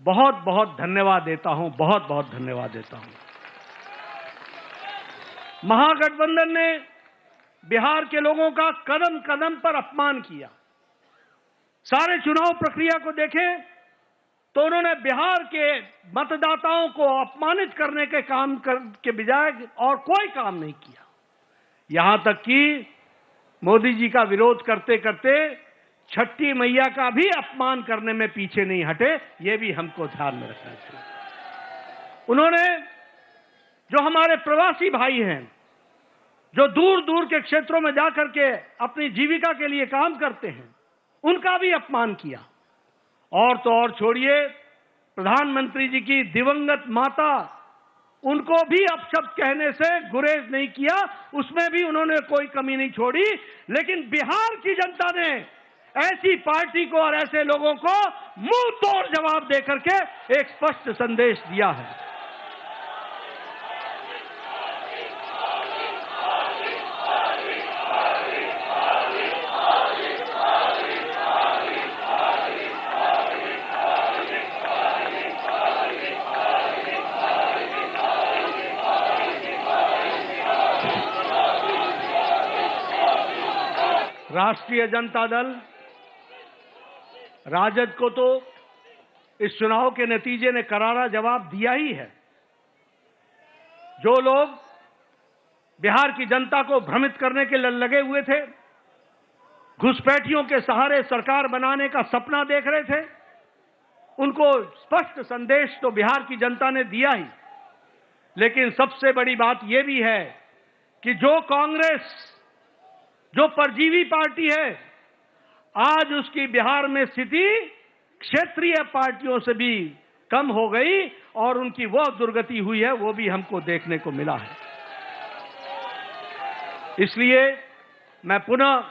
बहुत बहुत धन्यवाद देता हूं, बहुत बहुत धन्यवाद देता हूं। महागठबंधन ने बिहार के लोगों का कदम कदम पर अपमान किया। सारे चुनाव प्रक्रिया को देखें तो उन्होंने बिहार के मतदाताओं को अपमानित करने के काम के बजाय और कोई काम नहीं किया। यहां तक कि मोदी जी का विरोध करते करते छठी मैया का भी अपमान करने में पीछे नहीं हटे, ये भी हमको ध्यान में रखना चाहिए। उन्होंने जो हमारे प्रवासी भाई हैं, जो दूर दूर के क्षेत्रों में जाकर के अपनी जीविका के लिए काम करते हैं, उनका भी अपमान किया। और तो और छोड़िए, प्रधानमंत्री जी की दिवंगत माता, उनको भी अपशब्द कहने से गुरेज नहीं किया, उसमें भी उन्होंने कोई कमी नहीं छोड़ी। लेकिन बिहार की जनता ने ऐसी पार्टी को और ऐसे लोगों को मुंह तोड़ जवाब देकर के एक स्पष्ट संदेश दिया है। राष्ट्रीय जनता दल, राजद को तो इस चुनाव के नतीजे ने करारा जवाब दिया ही है। जो लोग बिहार की जनता को भ्रमित करने के लिए लगे हुए थे, घुसपैठियों के सहारे सरकार बनाने का सपना देख रहे थे, उनको स्पष्ट संदेश तो बिहार की जनता ने दिया ही। लेकिन सबसे बड़ी बात यह भी है कि जो कांग्रेस, जो परजीवी पार्टी है, आज उसकी बिहार में स्थिति क्षेत्रीय पार्टियों से भी कम हो गई और उनकी वो दुर्गति हुई है, वो भी हमको देखने को मिला है। इसलिए मैं पुनः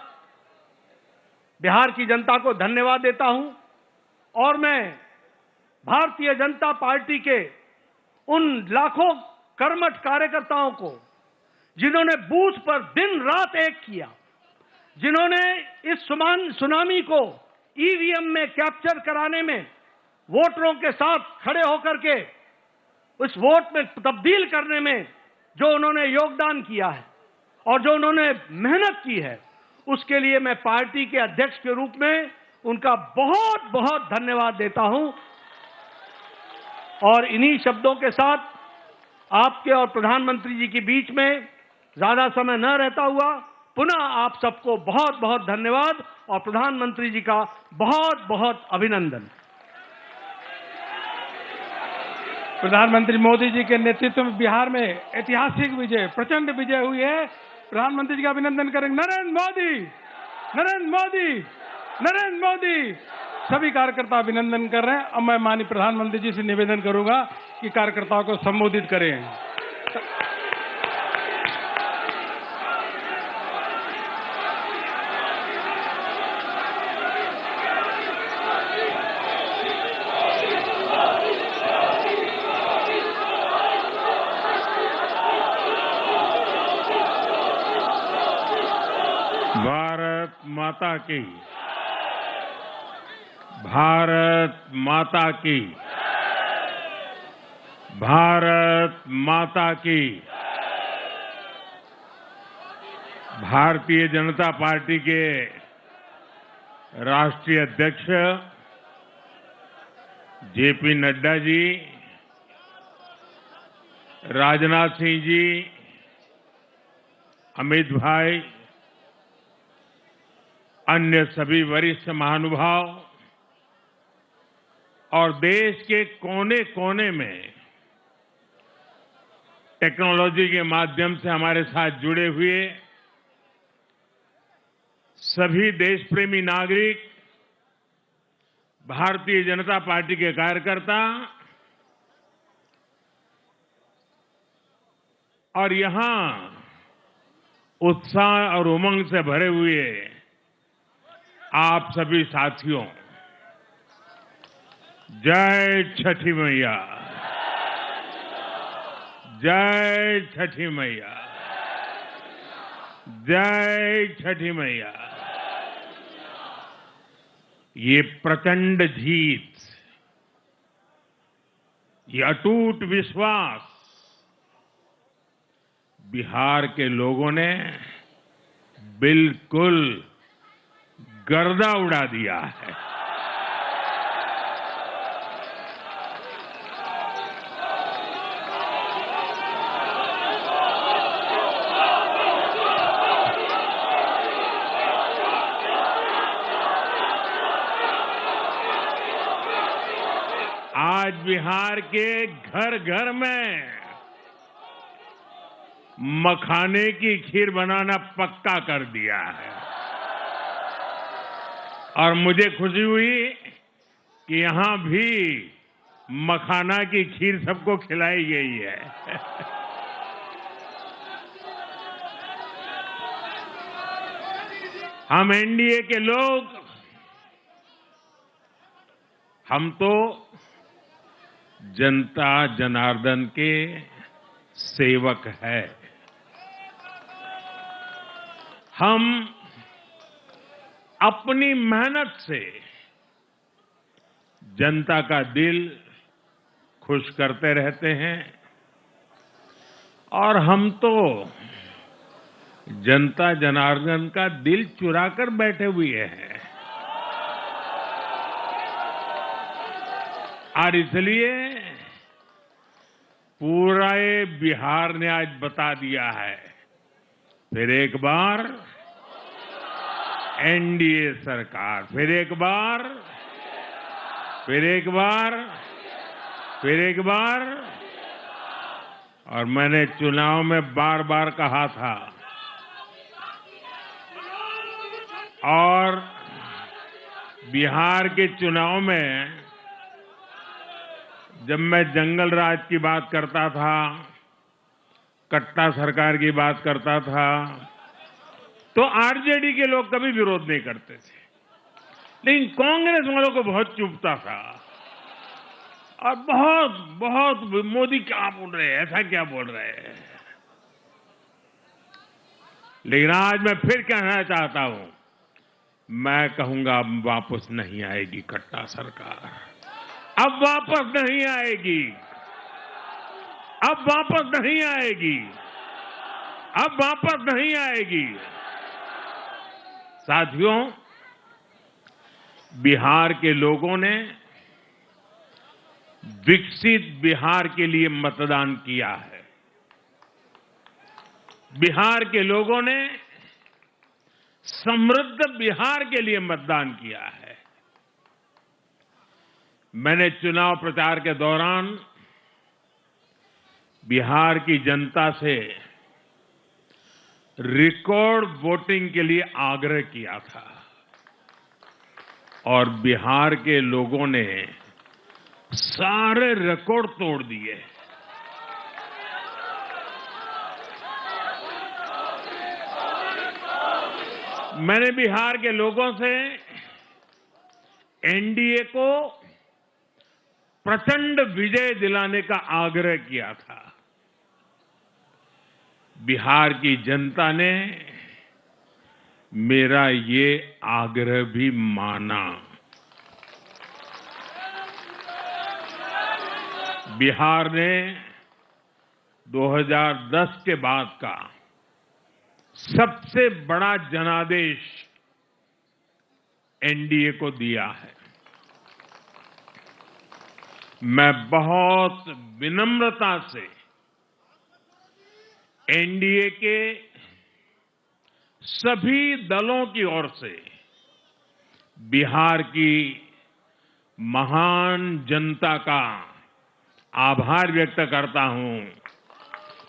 बिहार की जनता को धन्यवाद देता हूं और मैं भारतीय जनता पार्टी के उन लाखों कर्मठ कार्यकर्ताओं को, जिन्होंने बूथ पर दिन रात एक किया, जिन्होंने इस सुनामी को ईवीएम में कैप्चर कराने में वोटरों के साथ खड़े होकर के उस वोट में तब्दील करने में जो उन्होंने योगदान किया है और जो उन्होंने मेहनत की है, उसके लिए मैं पार्टी के अध्यक्ष के रूप में उनका बहुत बहुत धन्यवाद देता हूं। और इन्हीं शब्दों के साथ आपके और प्रधानमंत्री जी के बीच में ज्यादा समय न रहता हुआ पुनः आप सबको बहुत बहुत धन्यवाद और प्रधानमंत्री जी का बहुत बहुत अभिनंदन। प्रधानमंत्री मोदी जी के नेतृत्व में बिहार में ऐतिहासिक विजय, प्रचंड विजय हुई है। प्रधानमंत्री जी का अभिनंदन करेंगे। नरेंद्र मोदी, नरेंद्र मोदी, नरेंद्र मोदी। सभी कार्यकर्ता अभिनंदन कर रहे हैं। अब मैं माननीय प्रधानमंत्री जी से निवेदन करूंगा कि कार्यकर्ताओं को संबोधित करें। भारत माता की, भारत माता की, भारत माता की। भारतीय जनता पार्टी के राष्ट्रीय अध्यक्ष जेपी नड्डा जी, राजनाथ सिंह जी, अमित भाई, अन्य सभी वरिष्ठ महानुभाव और देश के कोने कोने में टेक्नोलॉजी के माध्यम से हमारे साथ जुड़े हुए सभी देशप्रेमी नागरिक, भारतीय जनता पार्टी के कार्यकर्ता और यहां उत्साह और उमंग से भरे हुए आप सभी साथियों, जय छठी मैया, जय छठी मैया, जय छठी मैया। ये प्रचंड जीत, ये अटूट विश्वास बिहार के लोगों ने बिल्कुल गर्दा उड़ा दिया है। आज बिहार के घर घर में मखाने की खीर बनाना पक्का कर दिया है और मुझे खुशी हुई कि यहां भी मखाना की खीर सबको खिलाई गई है। हम एनडीए के लोग, हम तो जनता जनार्दन के सेवक हैं। हम अपनी मेहनत से जनता का दिल खुश करते रहते हैं और हम तो जनता जनार्दन का दिल चुरा कर बैठे हुए हैं। और इसलिए पूरा बिहार ने आज बता दिया है, फिर एक बार एनडीए सरकार, फिर एक बार, फिर एक बार, फिर एक बार। और मैंने चुनाव में बार बार कहा था और बिहार के चुनाव में जब मैं जंगल राज की बात करता था, कट्टा सरकार की बात करता था, तो आरजेडी के लोग कभी विरोध नहीं करते थे, लेकिन कांग्रेस वालों को बहुत चुभता था और बहुत बहुत मोदी क्या बोल रहे हैं, ऐसा क्या बोल रहे हैं। लेकिन आज मैं फिर कहना चाहता हूं, मैं कहूंगा वापस नहीं आएगी कट्टा सरकार। अब वापस नहीं आएगी, अब वापस नहीं आएगी, अब वापस नहीं आएगी। साथियों, बिहार के लोगों ने विकसित बिहार के लिए मतदान किया है। बिहार के लोगों ने समृद्ध बिहार के लिए मतदान किया है। मैंने चुनाव प्रचार के दौरान बिहार की जनता से रिकॉर्ड वोटिंग के लिए आग्रह किया था और बिहार के लोगों ने सारे रिकॉर्ड तोड़ दिए। मैंने बिहार के लोगों से एनडीए को प्रचंड विजय दिलाने का आग्रह किया था। बिहार की जनता ने मेरा ये आग्रह भी माना। बिहार ने 2010 के बाद का सबसे बड़ा जनादेश एनडीए को दिया है। मैं बहुत विनम्रता से एनडीए के सभी दलों की ओर से बिहार की महान जनता का आभार व्यक्त करता हूं।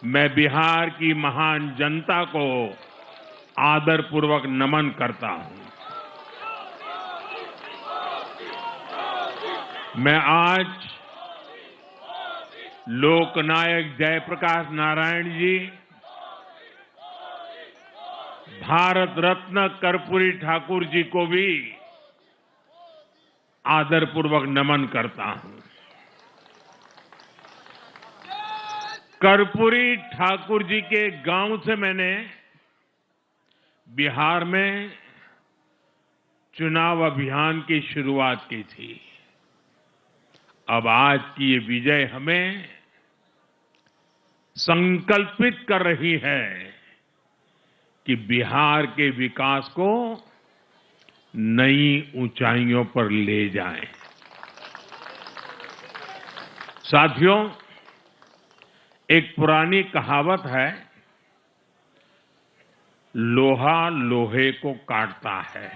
मैं बिहार की महान जनता को आदरपूर्वक नमन करता हूं। मैं आज लोकनायक जयप्रकाश नारायण जी, भारत रत्न कर्पूरी ठाकुर जी को भी आदरपूर्वक नमन करता हूं। कर्पूरी ठाकुर जी के गांव से मैंने बिहार में चुनाव अभियान की शुरुआत की थी। अब आज की ये विजय हमें संकल्पित कर रही है कि बिहार के विकास को नई ऊंचाइयों पर ले जाएं। साथियों, एक पुरानी कहावत है, लोहा लोहे को काटता है।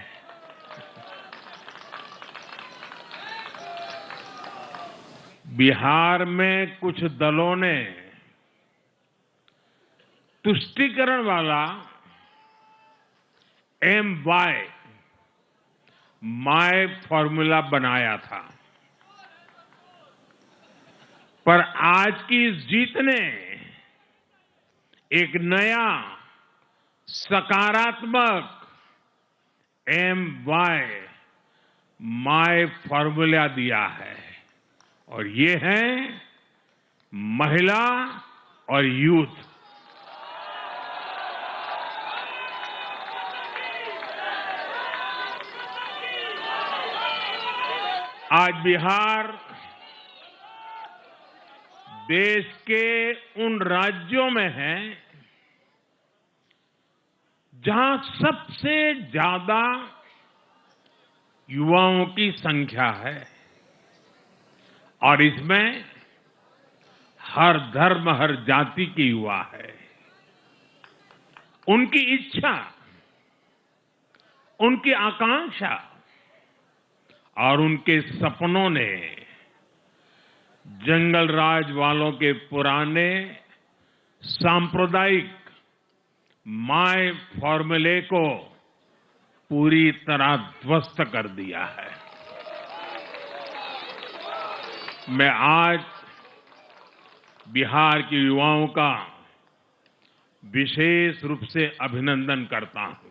बिहार में कुछ दलों ने तुष्टीकरण वाला माय फॉर्मूला बनाया था, पर आज की इस जीत ने एक नया सकारात्मक माय फॉर्मूला दिया है और ये है महिला और यूथ। आज बिहार देश के उन राज्यों में है जहां सबसे ज्यादा युवाओं की संख्या है और इसमें हर धर्म हर जाति के युवा है। उनकी इच्छा, उनकी आकांक्षा और उनके सपनों ने जंगल राज वालों के पुराने सांप्रदायिक माय फॉर्मूले को पूरी तरह ध्वस्त कर दिया है। मैं आज बिहार के युवाओं का विशेष रूप से अभिनंदन करता हूं।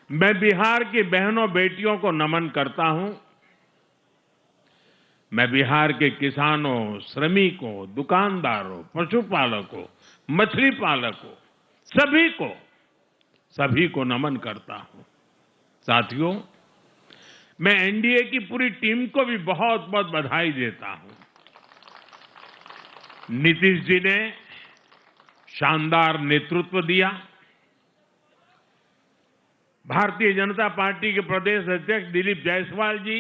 मैं बिहार की बहनों बेटियों को नमन करता हूं। मैं बिहार के किसानों, श्रमिकों, दुकानदारों, पशुपालकों, मछली पालकों, सभी को नमन करता हूं। साथियों, मैं एनडीए की पूरी टीम को भी बहुत बहुत बधाई देता हूं। नीतीश जी ने शानदार नेतृत्व दिया। भारतीय जनता पार्टी के प्रदेश अध्यक्ष दिलीप जायसवाल जी,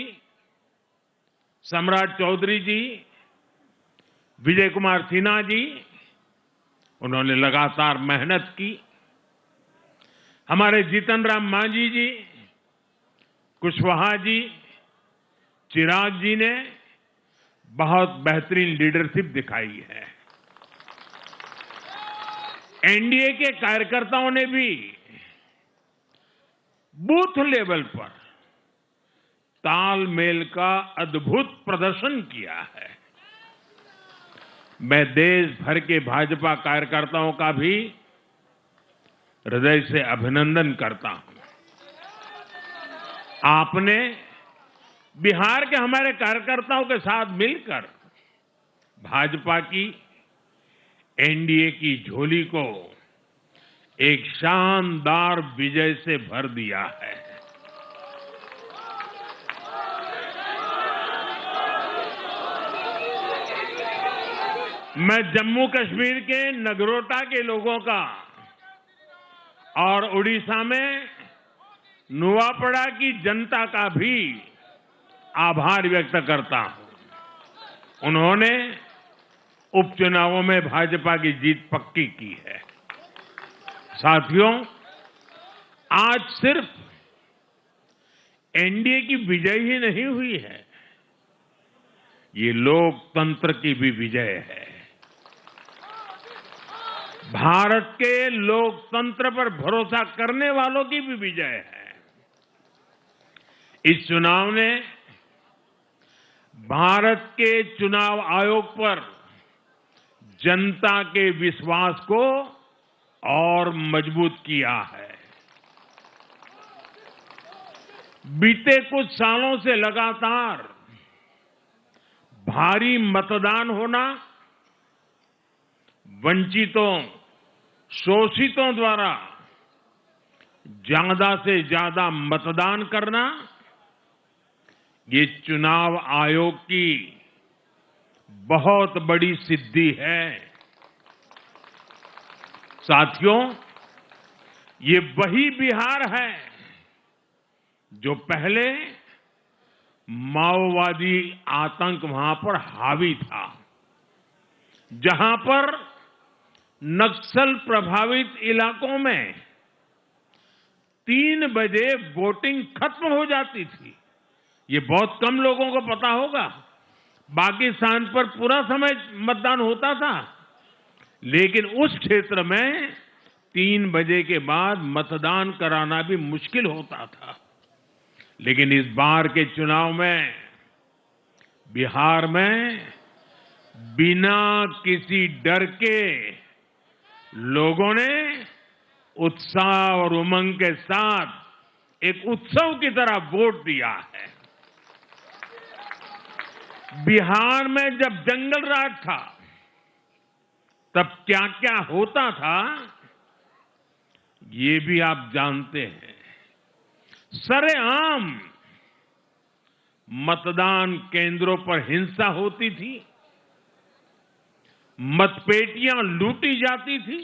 सम्राट चौधरी जी, विजय कुमार सिन्हा जी, उन्होंने लगातार मेहनत की। हमारे जीतन राम मांझी जी, कुशवाहा जी, चिराग जी ने बहुत बेहतरीन लीडरशिप दिखाई है। एनडीए के कार्यकर्ताओं ने भी बूथ लेवल पर तालमेल का अद्भुत प्रदर्शन किया है। मैं देश भर के भाजपा कार्यकर्ताओं का भी हृदय से अभिनंदन करता हूं। आपने बिहार के हमारे कार्यकर्ताओं के साथ मिलकर भाजपा की एनडीए की झोली को एक शानदार विजय से भर दिया है। मैं जम्मू कश्मीर के नगरोटा के लोगों का और उड़ीसा में नुआपड़ा की जनता का भी आभार व्यक्त करता हूं। उन्होंने उपचुनावों में भाजपा की जीत पक्की की है। साथियों, आज सिर्फ एनडीए की विजय ही नहीं हुई है, ये लोकतंत्र की भी विजय है। भारत के लोकतंत्र पर भरोसा करने वालों की भी विजय है। इस चुनाव ने भारत के चुनाव आयोग पर जनता के विश्वास को और मजबूत किया है। बीते कुछ सालों से लगातार भारी मतदान होना, वंचितों, शोषितों द्वारा ज्यादा से ज्यादा मतदान करना, ये चुनाव आयोग की बहुत बड़ी सिद्धि है। साथियों, ये वही बिहार है जो पहले माओवादी आतंक वहां पर हावी था, जहां पर नक्सल प्रभावित इलाकों में 3 बजे वोटिंग खत्म हो जाती थी। ये बहुत कम लोगों को पता होगा। बाकी स्थान पर पूरा समय मतदान होता था, लेकिन उस क्षेत्र में 3 बजे के बाद मतदान कराना भी मुश्किल होता था। लेकिन इस बार के चुनाव में बिहार में बिना किसी डर के लोगों ने उत्साह और उमंग के साथ एक उत्सव की तरह वोट दिया है। बिहार में जब जंगल राज था, तब क्या क्या होता था, ये भी आप जानते हैं। सरेआम मतदान केंद्रों पर हिंसा होती थी, मतपेटियां लूटी जाती थी।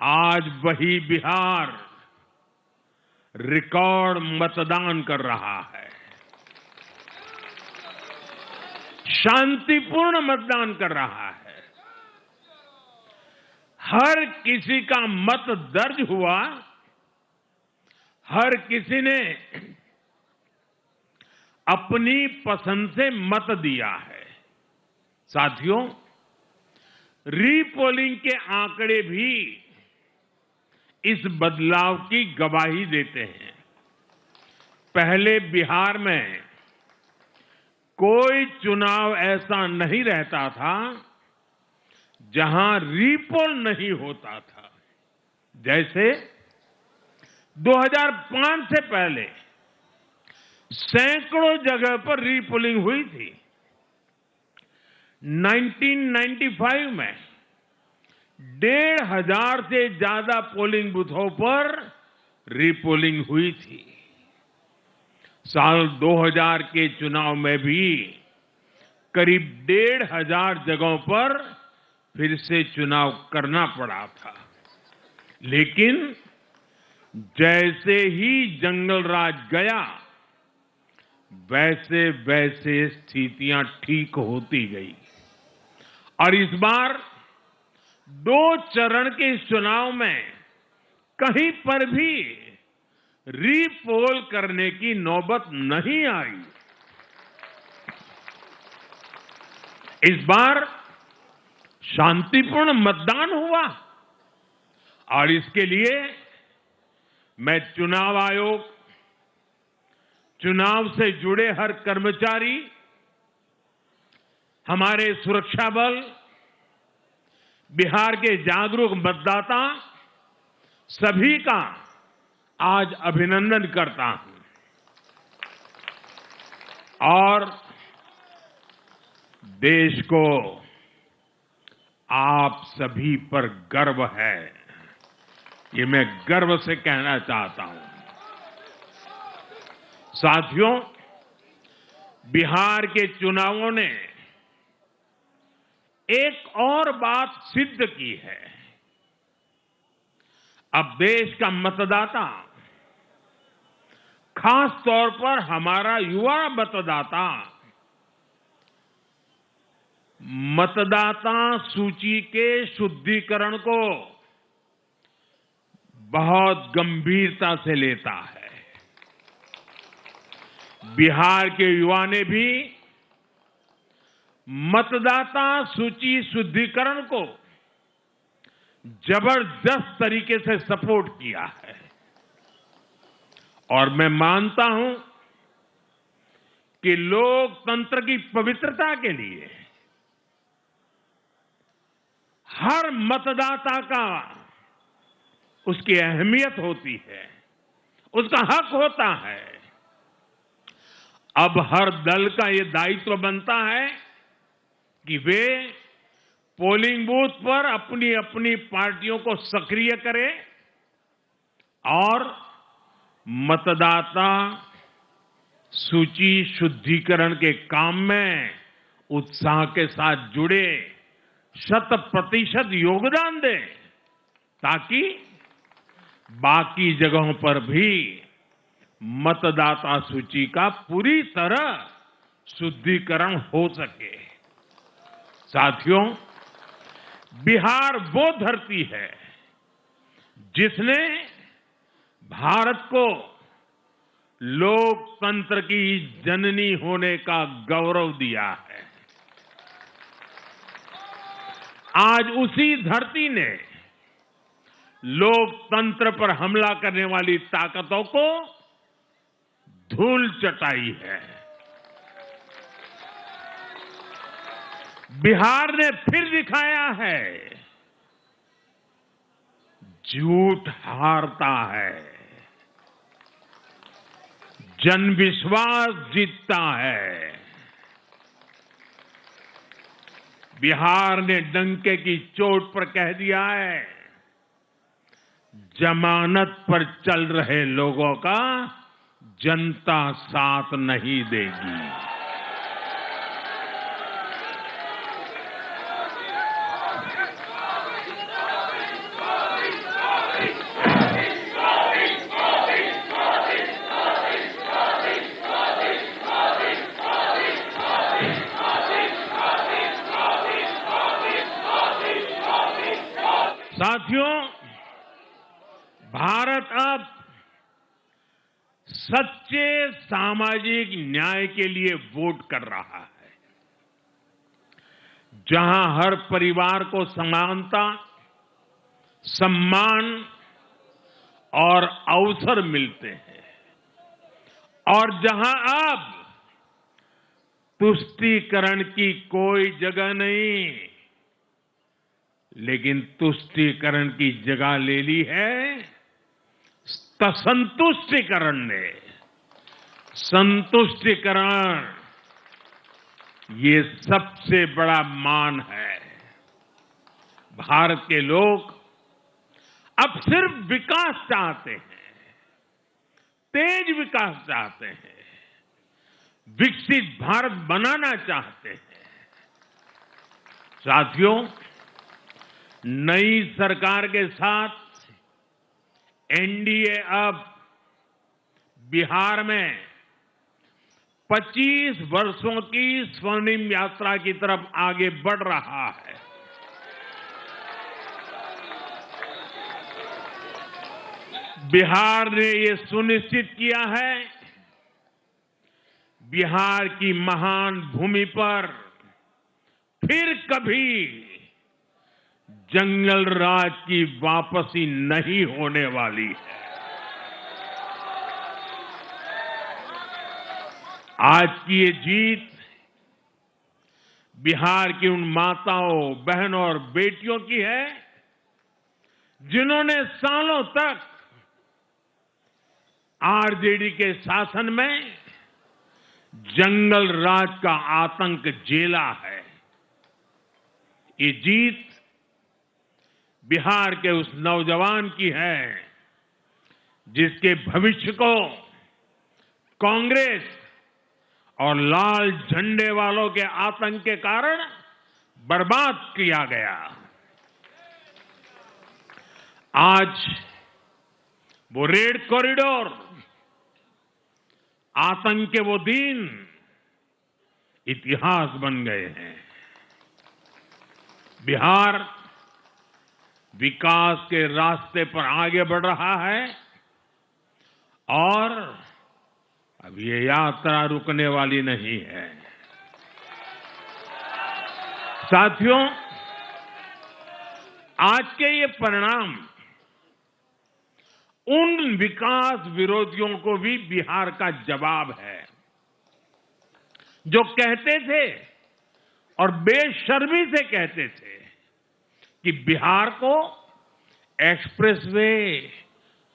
आज वही बिहार रिकॉर्ड मतदान कर रहा है। शांतिपूर्ण मतदान कर रहा है। हर किसी का मत दर्ज हुआ, हर किसी ने अपनी पसंद से मत दिया है। साथियों, रीपोलिंग के आंकड़े भी इस बदलाव की गवाही देते हैं। पहले बिहार में कोई चुनाव ऐसा नहीं रहता था जहां रीपोल नहीं होता था। जैसे 2005 से पहले सैकड़ों जगह पर रीपोलिंग हुई थी। 1995 में 1,500 से ज्यादा पोलिंग बूथों पर रीपोलिंग हुई थी। साल 2000 के चुनाव में भी करीब 1,500 जगहों पर फिर से चुनाव करना पड़ा था। लेकिन जैसे ही जंगल राज गया, वैसे वैसे स्थितियां ठीक होती गई और इस बार 2 चरण के इस चुनाव में कहीं पर भी रीपोल करने की नौबत नहीं आई। इस बार शांतिपूर्ण मतदान हुआ और इसके लिए मैं चुनाव आयोग, चुनाव से जुड़े हर कर्मचारी, हमारे सुरक्षा बल, बिहार के जागरूक मतदाता सभी का आज अभिनंदन करता हूं और देश को आप सभी पर गर्व है, ये मैं गर्व से कहना चाहता हूं। साथियों, बिहार के चुनावों ने एक और बात सिद्ध की है। अब देश का मतदाता, खास तौर पर हमारा युवा मतदाता, मतदाता सूची के शुद्धिकरण को बहुत गंभीरता से लेता है। बिहार के युवा ने भी मतदाता सूची शुद्धिकरण को जबरदस्त तरीके से सपोर्ट किया है और मैं मानता हूं कि लोकतंत्र की पवित्रता के लिए हर मतदाता का उसकी अहमियत होती है, उसका हक होता है। अब हर दल का ये दायित्व बनता है कि वे पोलिंग बूथ पर अपनी अपनी पार्टियों को सक्रिय करें और मतदाता सूची शुद्धिकरण के काम में उत्साह के साथ जुड़े, 100% योगदान दें ताकि बाकी जगहों पर भी मतदाता सूची का पूरी तरह शुद्धिकरण हो सके। साथियों, बिहार वो धरती है जिसने भारत को लोकतंत्र की जननी होने का गौरव दिया है। आज उसी धरती ने लोकतंत्र पर हमला करने वाली ताकतों को धूल चटाई है। बिहार ने फिर दिखाया है, झूठ हारता है, जन विश्वास जीतता है। बिहार ने डंके की चोट पर कह दिया है, जमानत पर चल रहे लोगों का जनता साथ नहीं देगी। साथियों, भारत अब सच्चे सामाजिक न्याय के लिए वोट कर रहा है, जहां हर परिवार को समानता, सम्मान और अवसर मिलते हैं और जहां अब तुष्टीकरण की कोई जगह नहीं, लेकिन तुष्टीकरण की जगह ले ली है संतुष्टीकरण ने। संतुष्टीकरण ये सबसे बड़ा मान है। भारत के लोग अब सिर्फ विकास चाहते हैं, तेज विकास चाहते हैं। विकसित भारत बनाना चाहते हैं। साथियों, नई सरकार के साथ एनडीए अब बिहार में 25 वर्षों की स्वर्णिम यात्रा की तरफ आगे बढ़ रहा है। बिहार ने ये सुनिश्चित किया है, बिहार की महान भूमि पर फिर कभी जंगल राज की वापसी नहीं होने वाली है। आज की ये जीत बिहार की उन माताओं, बहनों और बेटियों की है जिन्होंने सालों तक आरजेडी के शासन में जंगल राज का आतंक झेला है। ये जीत बिहार के उस नौजवान की है जिसके भविष्य को कांग्रेस और लाल झंडे वालों के आतंक के कारण बर्बाद किया गया। आज वो रेड कॉरिडोर, आतंक के वो दिन इतिहास बन गए हैं। बिहार विकास के रास्ते पर आगे बढ़ रहा है और अब ये यात्रा रुकने वाली नहीं है। साथियों, आज के ये परिणाम उन विकास विरोधियों को भी बिहार का जवाब है जो कहते थे और बेशर्मी से कहते थे कि बिहार को एक्सप्रेसवे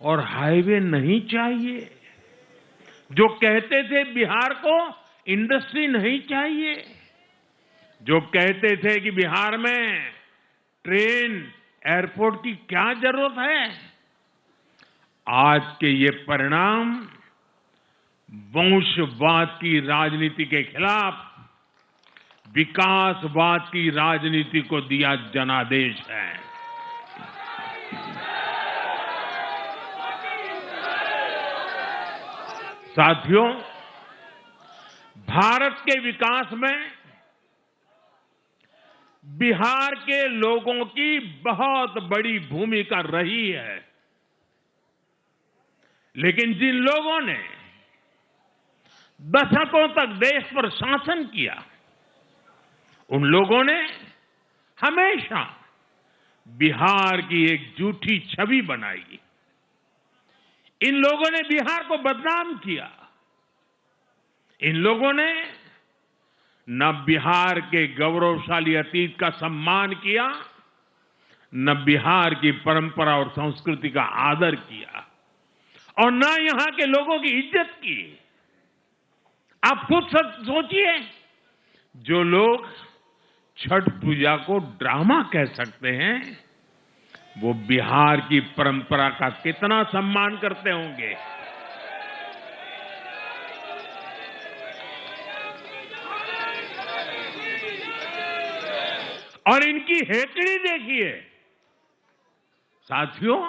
और हाईवे नहीं चाहिए, जो कहते थे बिहार को इंडस्ट्री नहीं चाहिए, जो कहते थे कि बिहार में ट्रेन, एयरपोर्ट की क्या जरूरत है। आज के ये परिणाम वंशवाद की राजनीति के खिलाफ विकासवाद की राजनीति को दिया जनादेश है। साथियों, भारत के विकास में बिहार के लोगों की बहुत बड़ी भूमिका रही है, लेकिन जिन लोगों ने दशकों तक देश पर शासन किया, उन लोगों ने हमेशा बिहार की एक झूठी छवि बनाई। इन लोगों ने बिहार को बदनाम किया। इन लोगों ने न बिहार के गौरवशाली अतीत का सम्मान किया, न बिहार की परंपरा और संस्कृति का आदर किया, और न यहां के लोगों की इज्जत की। आप खुद सोचिए, जो लोग छठ पूजा को ड्रामा कह सकते हैं, वो बिहार की परंपरा का कितना सम्मान करते होंगे। और इनकी हेकड़ी देखिए। साथियों,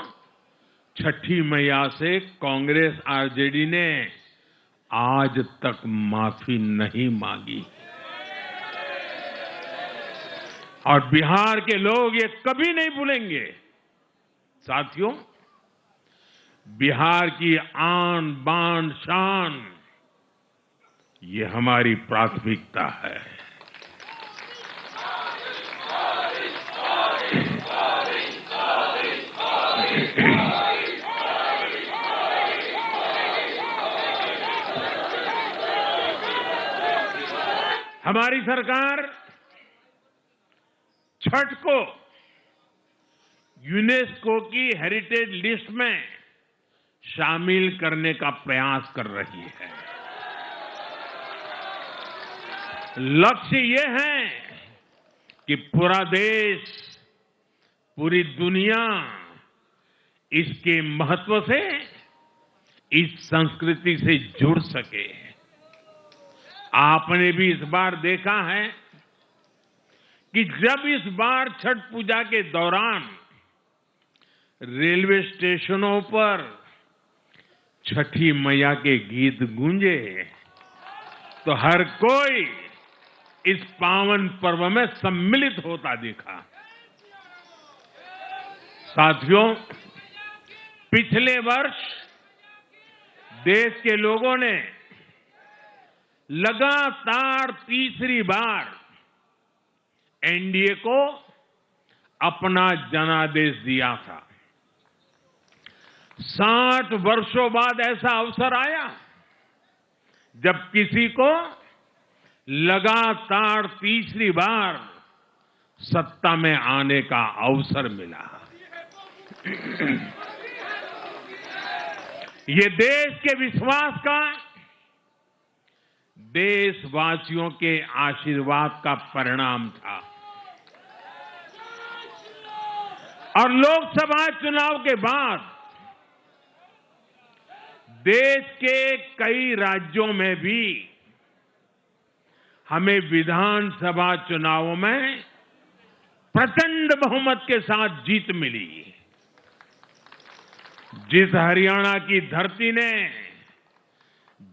छठी मैया से कांग्रेस आरजेडी ने आज तक माफी नहीं मांगी, और बिहार के लोग ये कभी नहीं भूलेंगे। साथियों, बिहार की आन बान शान, ये हमारी प्राथमिकता है। हमारी सरकार छठ को यूनेस्को की हेरिटेज लिस्ट में शामिल करने का प्रयास कर रही है। लक्ष्य ये है कि पूरा देश, पूरी दुनिया इसके महत्व से, इस संस्कृति से जुड़ सके। आपने भी इस बार देखा है कि जब इस बार छठ पूजा के दौरान रेलवे स्टेशनों पर छठी मैया के गीत गूंजे तो हर कोई इस पावन पर्व में सम्मिलित होता दिखा। साथियों, पिछले वर्ष देश के लोगों ने लगातार तीसरी बार एनडीए को अपना जनादेश दिया था। 60 वर्षों बाद ऐसा अवसर आया जब किसी को लगातार तीसरी बार सत्ता में आने का अवसर मिला। ये देश के विश्वास का, देशवासियों के आशीर्वाद का परिणाम था। और लोकसभा चुनाव के बाद देश के कई राज्यों में भी हमें विधानसभा चुनावों में प्रचंड बहुमत के साथ जीत मिली। जिस हरियाणा की धरती ने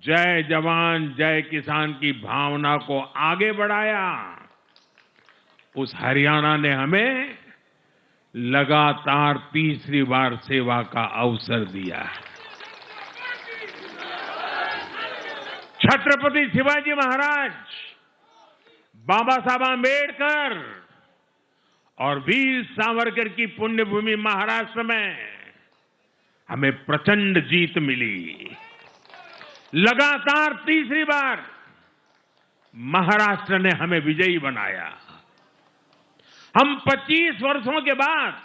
जय जवान जय किसान की भावना को आगे बढ़ाया, उस हरियाणा ने हमें लगातार तीसरी बार सेवा का अवसर दिया है। छत्रपति शिवाजी महाराज, बाबा साहब आंबेडकर और वीर सावरकर की पुण्यभूमि महाराष्ट्र में हमें प्रचंड जीत मिली। लगातार तीसरी बार महाराष्ट्र ने हमें विजयी बनाया। हम 25 वर्षों के बाद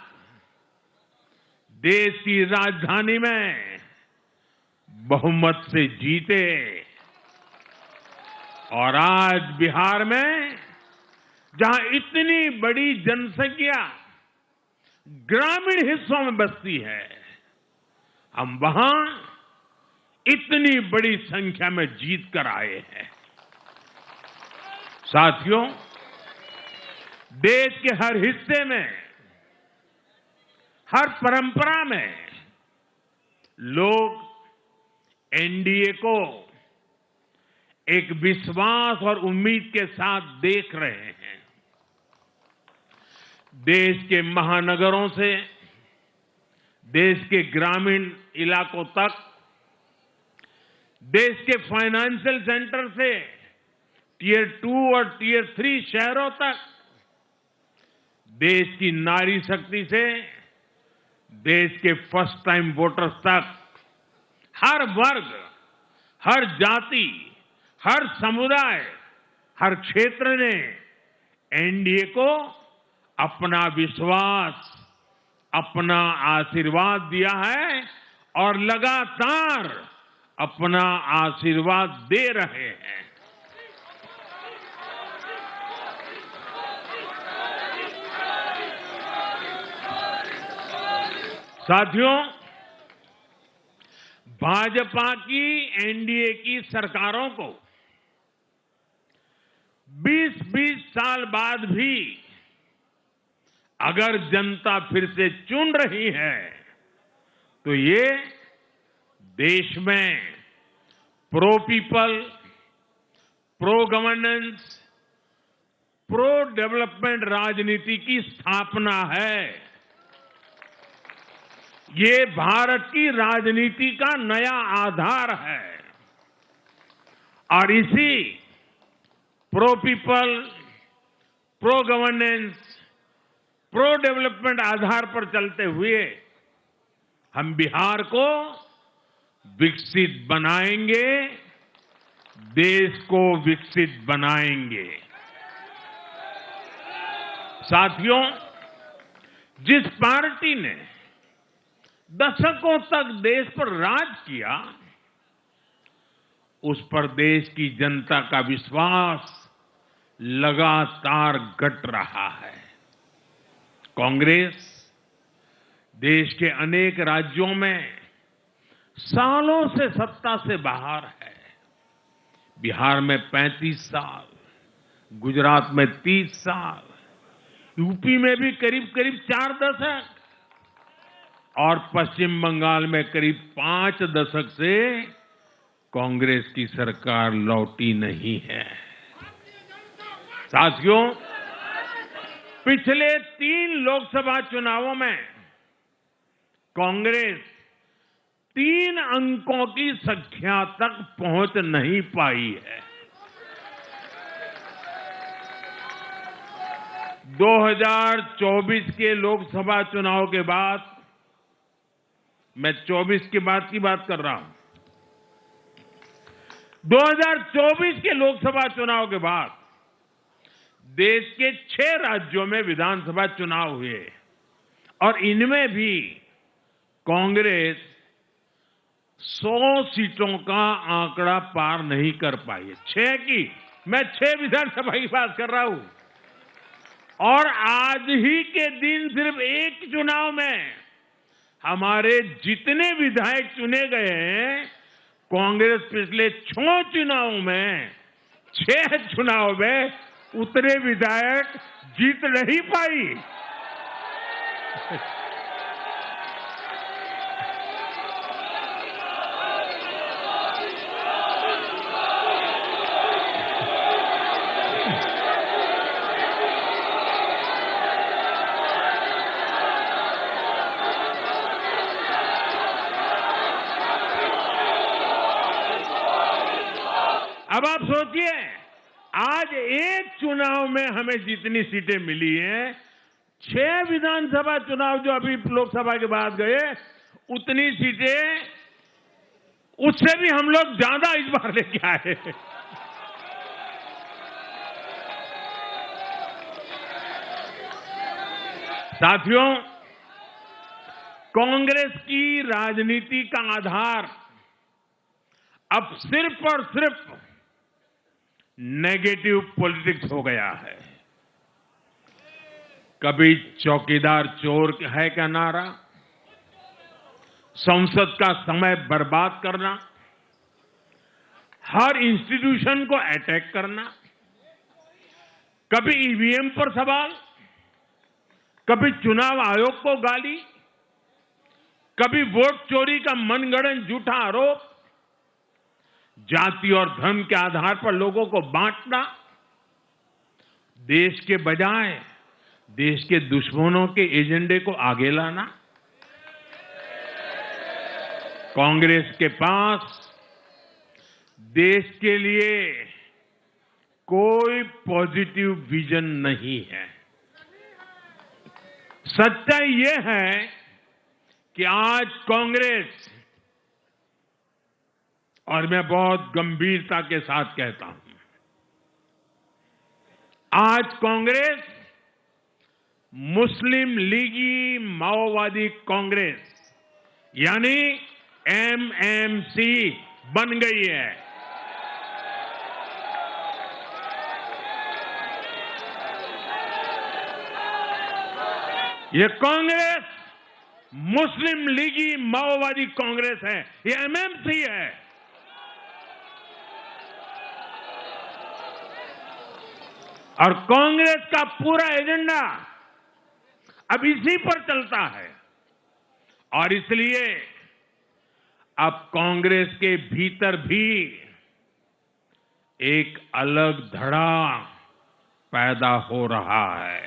देश की राजधानी में बहुमत से जीते और आज बिहार में जहां इतनी बड़ी जनसंख्या ग्रामीण हिस्सों में बसती है, हम वहां इतनी बड़ी संख्या में जीत कर आए हैं। साथियों, देश के हर हिस्से में, हर परंपरा में लोग एनडीए को एक विश्वास और उम्मीद के साथ देख रहे हैं। देश के महानगरों से देश के ग्रामीण इलाकों तक, देश के फाइनेंशियल सेंटर से टियर 2 और टियर 3 शहरों तक, देश की नारी शक्ति से देश के फर्स्ट टाइम वोटर्स तक, हर वर्ग, हर जाति, हर समुदाय, हर क्षेत्र ने एनडीए को अपना विश्वास, अपना आशीर्वाद दिया है और लगातार अपना आशीर्वाद दे रहे हैं। साथियों, भाजपा की एनडीए की सरकारों को 20-20 साल बाद भी अगर जनता फिर से चुन रही है तो ये देश में pro people, pro governance, pro development राजनीति की स्थापना है। ये भारत की राजनीति का नया आधार है और इसी pro people, pro governance, pro development आधार पर चलते हुए हम बिहार को विकसित बनाएंगे, देश को विकसित बनाएंगे। साथियों, जिस पार्टी ने दशकों तक देश पर राज किया, उस पर देश की जनता का विश्वास लगातार घट रहा है। कांग्रेस देश के अनेक राज्यों में सालों से सत्ता से बाहर है, बिहार में 35 साल, गुजरात में 30 साल, यूपी में भी करीब करीब 4 दशक और पश्चिम बंगाल में करीब 5 दशक से कांग्रेस की सरकार लौटी नहीं है। साथियों, पिछले 3 लोकसभा चुनावों में कांग्रेस 3 अंकों की संख्या तक पहुंच नहीं पाई है। 2024 के लोकसभा चुनाव के बाद, मैं 24 के बाद की बात कर रहा हूं, 2024 के लोकसभा चुनाव के बाद देश के 6 राज्यों में विधानसभा चुनाव हुए और इनमें भी कांग्रेस 100 सीटों का आंकड़ा पार नहीं कर पाई है। 6 की, मैं 6 विधानसभा की बात कर रहा हूं। और आज ही के दिन सिर्फ एक चुनाव में हमारे जितने विधायक चुने गए हैं, कांग्रेस पिछले 6 चुनावों में 6 चुनाव में उतने विधायक जीत नहीं पाई। अब आप सोचिए, आज एक चुनाव में हमें जितनी सीटें मिली हैं, 6 विधानसभा चुनाव जो अभी लोकसभा के बाद गए, उतनी सीटें, उससे भी हम लोग ज्यादा इस बार लेके आए। साथियों, कांग्रेस की राजनीति का आधार अब सिर्फ और सिर्फ नेगेटिव पॉलिटिक्स हो गया है। कभी चौकीदार चोर है का नारा, संसद का समय बर्बाद करना, हर इंस्टीट्यूशन को अटैक करना, कभी ईवीएम पर सवाल, कभी चुनाव आयोग को गाली, कभी वोट चोरी का मनगढ़ंत झूठा आरोप, जाति और धर्म के आधार पर लोगों को बांटना, देश के बजाय देश के दुश्मनों के एजेंडे को आगे लाना। कांग्रेस के पास देश के लिए कोई पॉजिटिव विजन नहीं है। सच्चाई यह है कि आज कांग्रेस, और मैं बहुत गंभीरता के साथ कहता हूं, आज कांग्रेस मुस्लिम लीगी माओवादी कांग्रेस यानी एमएमसी बन गई है। ये कांग्रेस मुस्लिम लीगी माओवादी कांग्रेस है, ये एमएमसी है। और कांग्रेस का पूरा एजेंडा अब इसी पर चलता है और इसलिए अब कांग्रेस के भीतर भी एक अलग धड़ा पैदा हो रहा है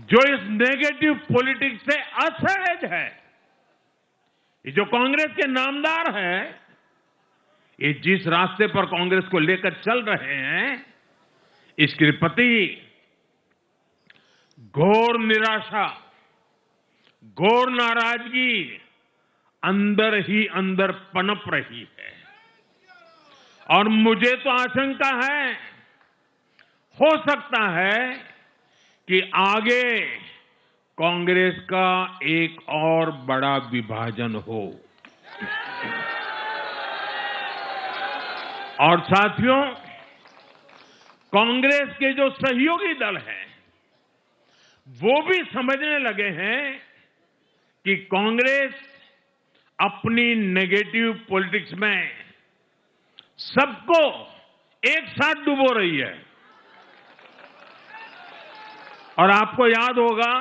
जो इस नेगेटिव पॉलिटिक्स से असहज है। ये जो कांग्रेस के नामदार हैं, ये जिस रास्ते पर कांग्रेस को लेकर चल रहे हैं, इसके प्रति घोर निराशा, घोर नाराजगी अंदर ही अंदर पनप रही है। और मुझे तो आशंका है, हो सकता है कि आगे कांग्रेस का एक और बड़ा विभाजन हो। और साथियों, कांग्रेस के जो सहयोगी दल हैं, वो भी समझने लगे हैं कि कांग्रेस अपनी नेगेटिव पॉलिटिक्स में सबको एक साथ डुबो रही है। और आपको याद होगा,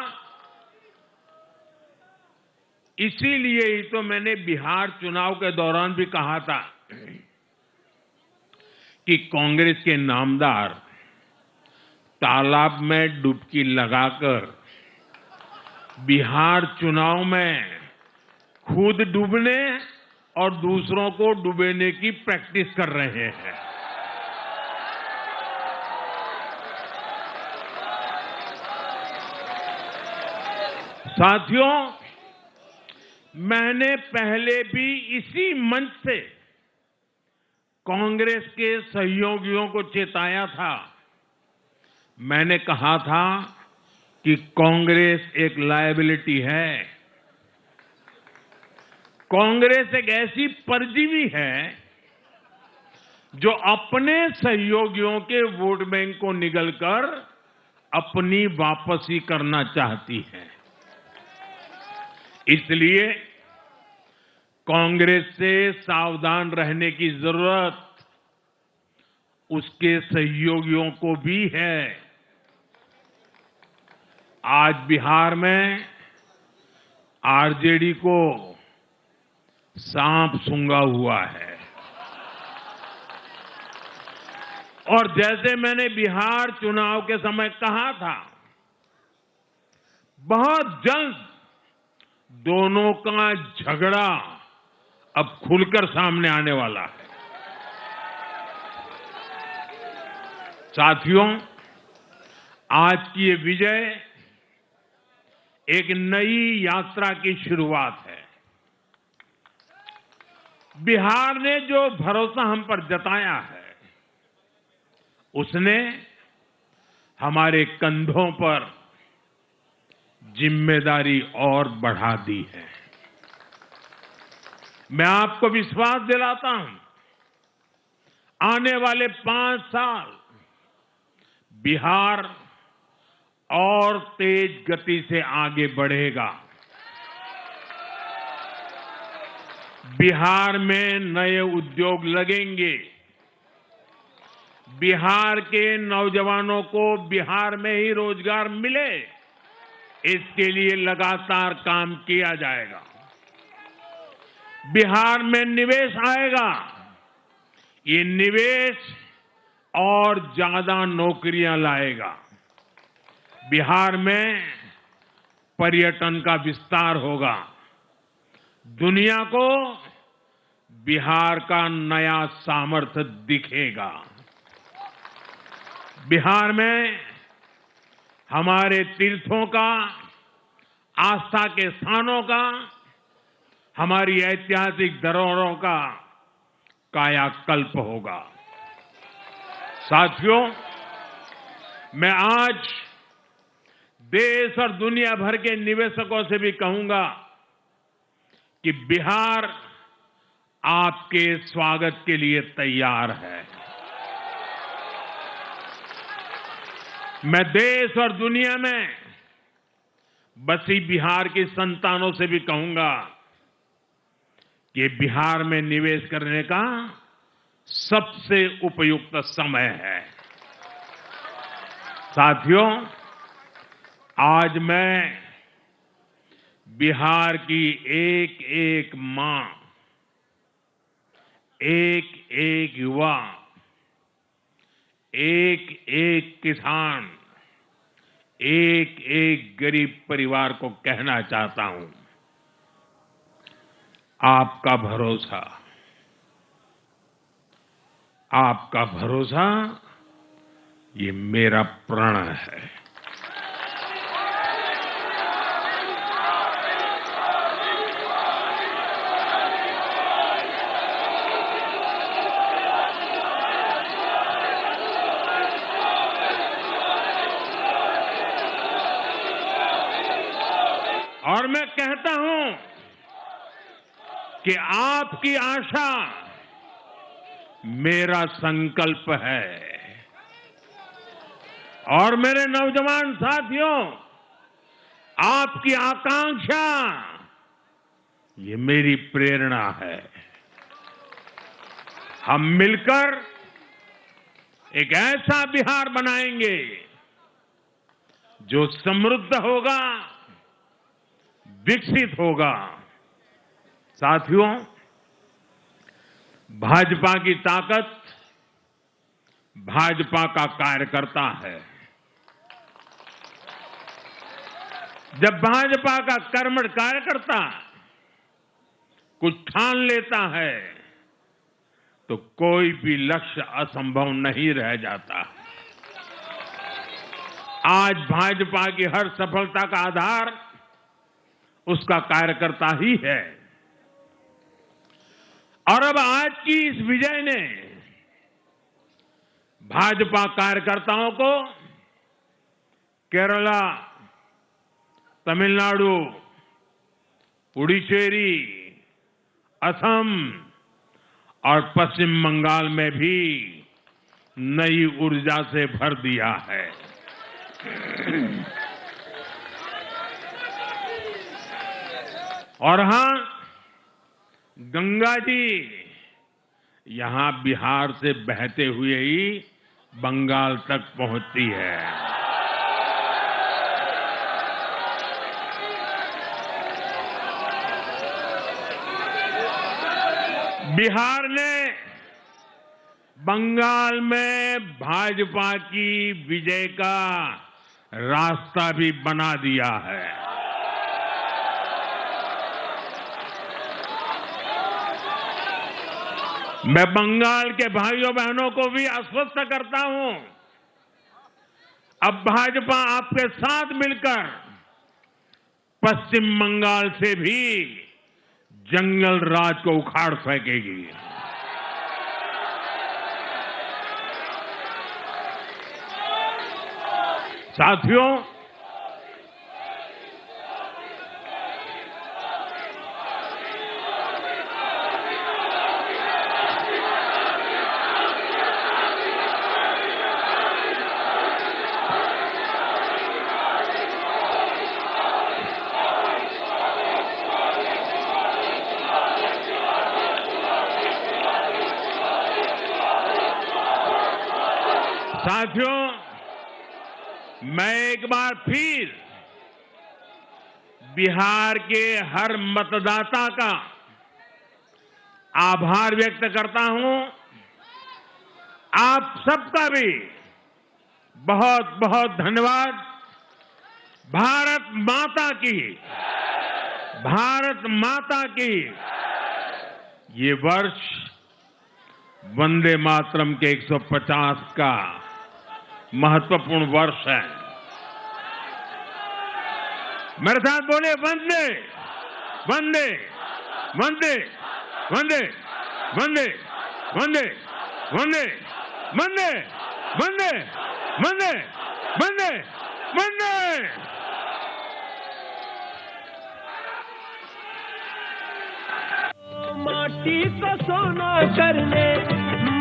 इसीलिए ही तो मैंने बिहार चुनाव के दौरान भी कहा था कि कांग्रेस के नामदार तालाब में डुबकी लगाकर बिहार चुनाव में खुद डूबने और दूसरों को डुबेने की प्रैक्टिस कर रहे हैं। साथियों, मैंने पहले भी इसी मंच से कांग्रेस के सहयोगियों को चेताया था। मैंने कहा था कि कांग्रेस एक लायबिलिटी है। कांग्रेस एक ऐसी परजीवी है जो अपने सहयोगियों के वोट बैंक को निगलकर अपनी वापसी करना चाहती है। इसलिए कांग्रेस से सावधान रहने की जरूरत उसके सहयोगियों को भी है। आज बिहार में आरजेडी को सांप सूंघा हुआ है। और जैसे मैंने बिहार चुनाव के समय कहा था, बहुत जल्द दोनों का झगड़ा अब खुलकर सामने आने वाला है। साथियों, आज की ये विजय एक नई यात्रा की शुरुआत है। बिहार ने जो भरोसा हम पर जताया है, उसने हमारे कंधों पर जिम्मेदारी और बढ़ा दी है। मैं आपको विश्वास दिलाता हूं, आने वाले 5 साल बिहार और तेज गति से आगे बढ़ेगा। बिहार में नए उद्योग लगेंगे। बिहार के नौजवानों को बिहार में ही रोजगार मिले, इसके लिए लगातार काम किया जाएगा। बिहार में निवेश आएगा। ये निवेश और ज्यादा नौकरियां लाएगा। बिहार में पर्यटन का विस्तार होगा। दुनिया को बिहार का नया सामर्थ्य दिखेगा। बिहार में हमारे तीर्थों का, आस्था के स्थानों का, हमारी ऐतिहासिक धरोहरों का कायाकल्प होगा। साथियों, मैं आज देश और दुनिया भर के निवेशकों से भी कहूंगा कि बिहार आपके स्वागत के लिए तैयार है। मैं देश और दुनिया में बसी बिहार की संतानों से भी कहूंगा कि बिहार में निवेश करने का सबसे उपयुक्त समय है। साथियों, आज मैं बिहार की एक एक मां, एक एक युवा, एक एक किसान, एक एक गरीब परिवार को कहना चाहता हूं, आपका भरोसा, आपका भरोसा ये मेरा प्रण है। और मैं कहता हूं कि आपकी आशा मेरा संकल्प है। और मेरे नौजवान साथियों, आपकी आकांक्षा ये मेरी प्रेरणा है। हम मिलकर एक ऐसा बिहार बनाएंगे जो समृद्ध होगा, विकसित होगा। साथियों, भाजपा की ताकत भाजपा का कार्यकर्ता है। जब भाजपा का कर्मठ कार्यकर्ता कुछ ठान लेता है तो कोई भी लक्ष्य असंभव नहीं रह जाता। आज भाजपा की हर सफलता का आधार उसका कार्यकर्ता ही है। और अब आज की इस विजय ने भाजपा कार्यकर्ताओं को केरला, तमिलनाडु, पुडुचेरी, असम और पश्चिम बंगाल में भी नई ऊर्जा से भर दिया है। और हां, गंगा जी यहां बिहार से बहते हुए ही बंगाल तक पहुंचती है। बिहार ने बंगाल में भाजपा की विजय का रास्ता भी बना दिया है। मैं बंगाल के भाइयों बहनों को भी आश्वस्त करता हूं, अब भाजपा आपके साथ मिलकर पश्चिम बंगाल से भी जंगल राज को उखाड़ फेंकेगी। साथियों, मैं एक बार फिर बिहार के हर मतदाता का आभार व्यक्त करता हूं। आप सबका भी बहुत बहुत धन्यवाद। भारत माता की, भारत माता की। ये वर्ष वंदे मातरम के 150 का महत्वपूर्ण वर्ष है। मेरे साथ बोले वंदे वंदे वंदे वंदे वंदे वंदे वंदे वंदे वंदे वंदे वंदे वंदे। माटी को सोना करने,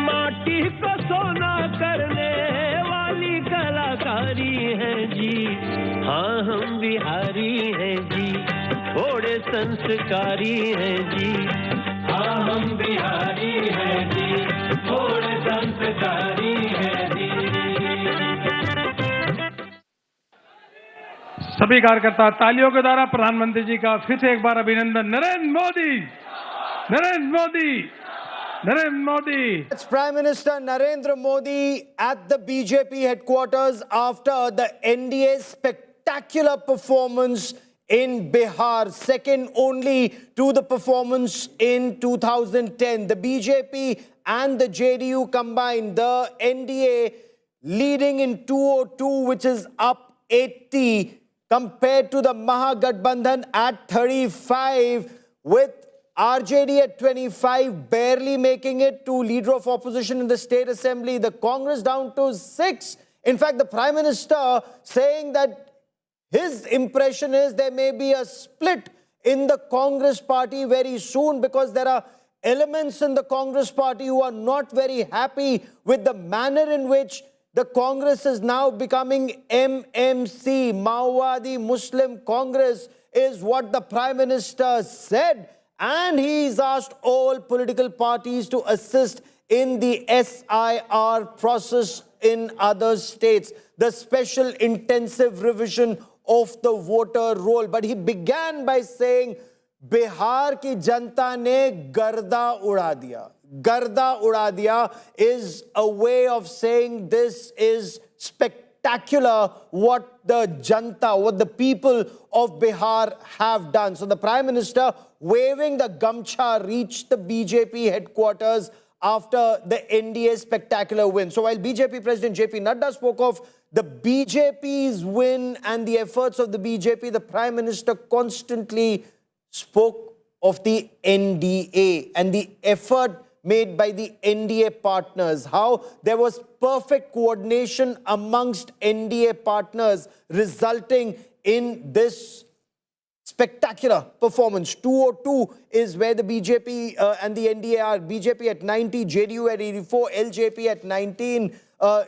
माटी को सोना करने वाली कलाकारी है जी। हाँ, हम बिहारी हैं जी, थोड़े संस्कारी हैं जी। हाँ, हम बिहारी हैं जी, थोड़े संस्कारी हैं जी। सभी कार्यकर्ता तालियों के द्वारा प्रधानमंत्री जी का फिर से एक बार अभिनंदन। Narendra Modi, Narendra Modi, Narendra Modi. It's Prime Minister Narendra Modi at the BJP headquarters after the NDA's spectacular performance in Bihar, second only to the performance in 2010. The BJP and the JDU combined, the NDA leading in 202, which is up 80, compared to the Mahagathbandhan at 35, with RJD at 25, barely making it to leader of opposition in the state assembly. The Congress down to 6. In fact, the Prime Minister saying that his impression is there may be a split in the Congress party very soon, because there are elements in the Congress party who are not very happy with the manner in which the Congress is now becoming MMC, Maowadi Muslim Congress, is what the Prime Minister said. And he's asked all political parties to assist in the SIR process in other states, the special intensive revision of the voter roll. But he began by saying, Bihar ki janta ne garda uda diya. Garda uda diya is a way of saying this is spectacular what the janta, what the people of Bihar have done. So the Prime Minister, waving the gamcha, reached the BJP headquarters after the NDA's spectacular win. So while BJP President JP Nadda spoke of the BJP's win and the efforts of the BJP, the Prime Minister constantly spoke of the NDA and the effort made by the NDA partners, how there was perfect coordination amongst NDA partners resulting in this spectacular performance. 202 is where the BJP and the NDA are. BJP at 90, JDU at 84, LJP at 19,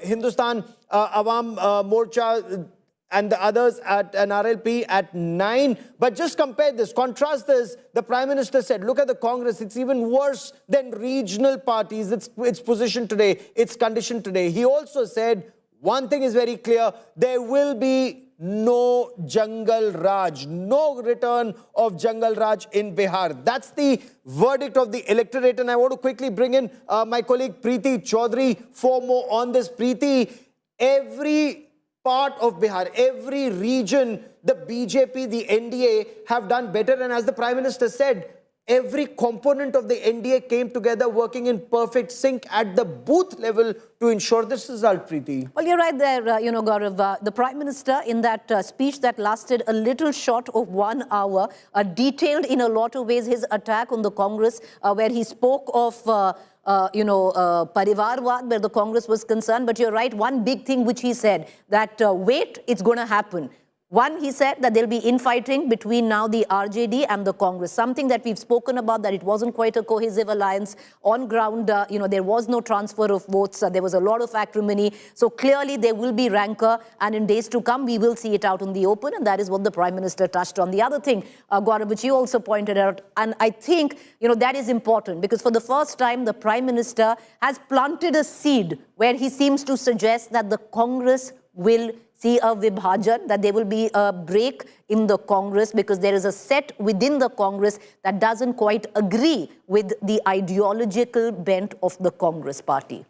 Hindustan Awam Morcha and the others at an RLP at 9. But just compare this, contrast this. The Prime Minister said, look at the Congress, it's even worse than regional parties, its position today, its condition today. He also said, one thing is very clear, there will be no Jungle Raj, no return of Jungle Raj in Bihar. That's the verdict of the electorate. And I want to quickly bring in my colleague Preeti Chaudhary for more on this. Preeti, every part of Bihar, every region, the BJP, the NDA have done better. And as the Prime Minister said, every component of the NDA came together working in perfect sync at the booth level to ensure this result, Preeti. Well, you're right there, Gaurav. The Prime Minister, in that speech that lasted a little short of 1 hour, detailed in a lot of ways his attack on the Congress, where he spoke of Parivarwad, where the Congress was concerned. But you're right, one big thing which he said, that wait, it's going to happen. One, he said that there'll be infighting between now the RJD and the Congress, something that we've spoken about, that it wasn't quite a cohesive alliance. On ground, there was no transfer of votes. There was a lot of acrimony. So clearly there will be rancor, and in days to come, we will see it out in the open, and that is what the Prime Minister touched on. The other thing, Gaurav, which you also pointed out, and I think, that is important, because for the first time, the Prime Minister has planted a seed where he seems to suggest that the Congress will see a vibhajan, that there will be a break in the Congress because there is a set within the Congress that doesn't quite agree with the ideological bent of the Congress party.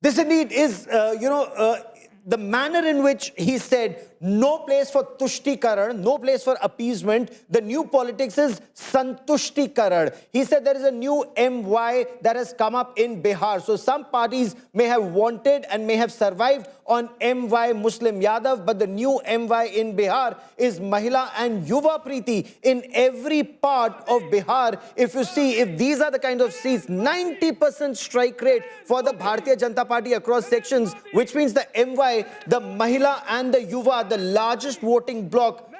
This indeed is, the manner in which he said, no place for Tushtikaran, no place for appeasement. The new politics is Santushtikaran. He said there is a new MY that has come up in Bihar. So some parties may have wanted and may have survived on MY Muslim Yadav, but the new MY in Bihar is Mahila and Yuva Preeti. In every part of Bihar, if you see, if these are the kind of seats, 90% strike rate for the Bharatiya Janata Party across sections, which means the MY, the Mahila and the Yuva, the largest voting bloc,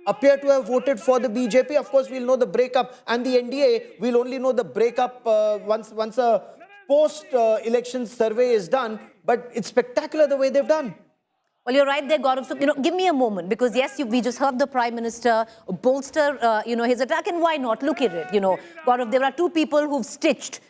appear to have voted for the BJP. Of course, we'll know the breakup, and the NDA will only know the breakup once a post-election survey is done. But it's spectacular the way they've done. Well, you're right there, Gaurav. So, give me a moment, because yes, we just heard the Prime Minister bolster, his attack, and why not? Look at it, Gaurav, there are two people who've stitched,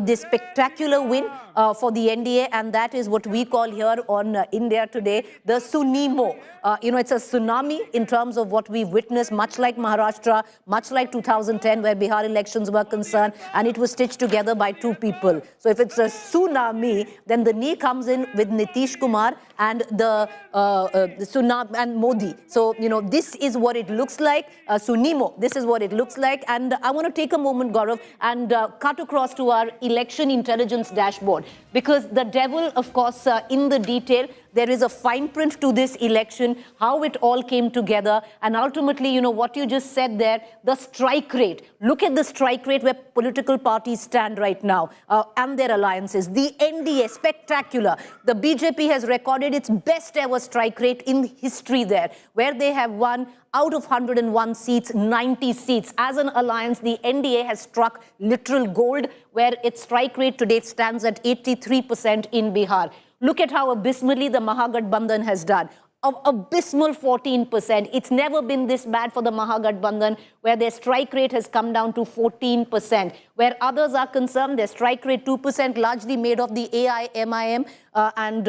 this spectacular win for the NDA, and that is what we call here on India Today, the Sunimo. It's a tsunami in terms of what we've witnessed, much like Maharashtra, much like 2010, where Bihar elections were concerned, and it was stitched together by two people. So if it's a tsunami, then the knee comes in with Nitish Kumar and the tsunami and Modi. So, this is what it looks like. Sunimo, this is what it looks like. And I want to take a moment, Gaurav, and cut across to our election intelligence dashboard, because the devil, of course, in the detail. There is a fine print to this election, how it all came together, and ultimately, what you just said there, the strike rate. Look at the strike rate where political parties stand right now and their alliances. The NDA, spectacular. The BJP has recorded its best ever strike rate in history there, where they have won out of 101 seats, 90 seats. As an alliance, the NDA has struck literal gold, where its strike rate today stands at 83% in Bihar. Look at how abysmally the Mahagathbandhan has done. abysmal 14%. It's never been this bad for the Mahagathbandhan, where their strike rate has come down to 14%. Where others are concerned, their strike rate 2%, largely made of the AI-MIM and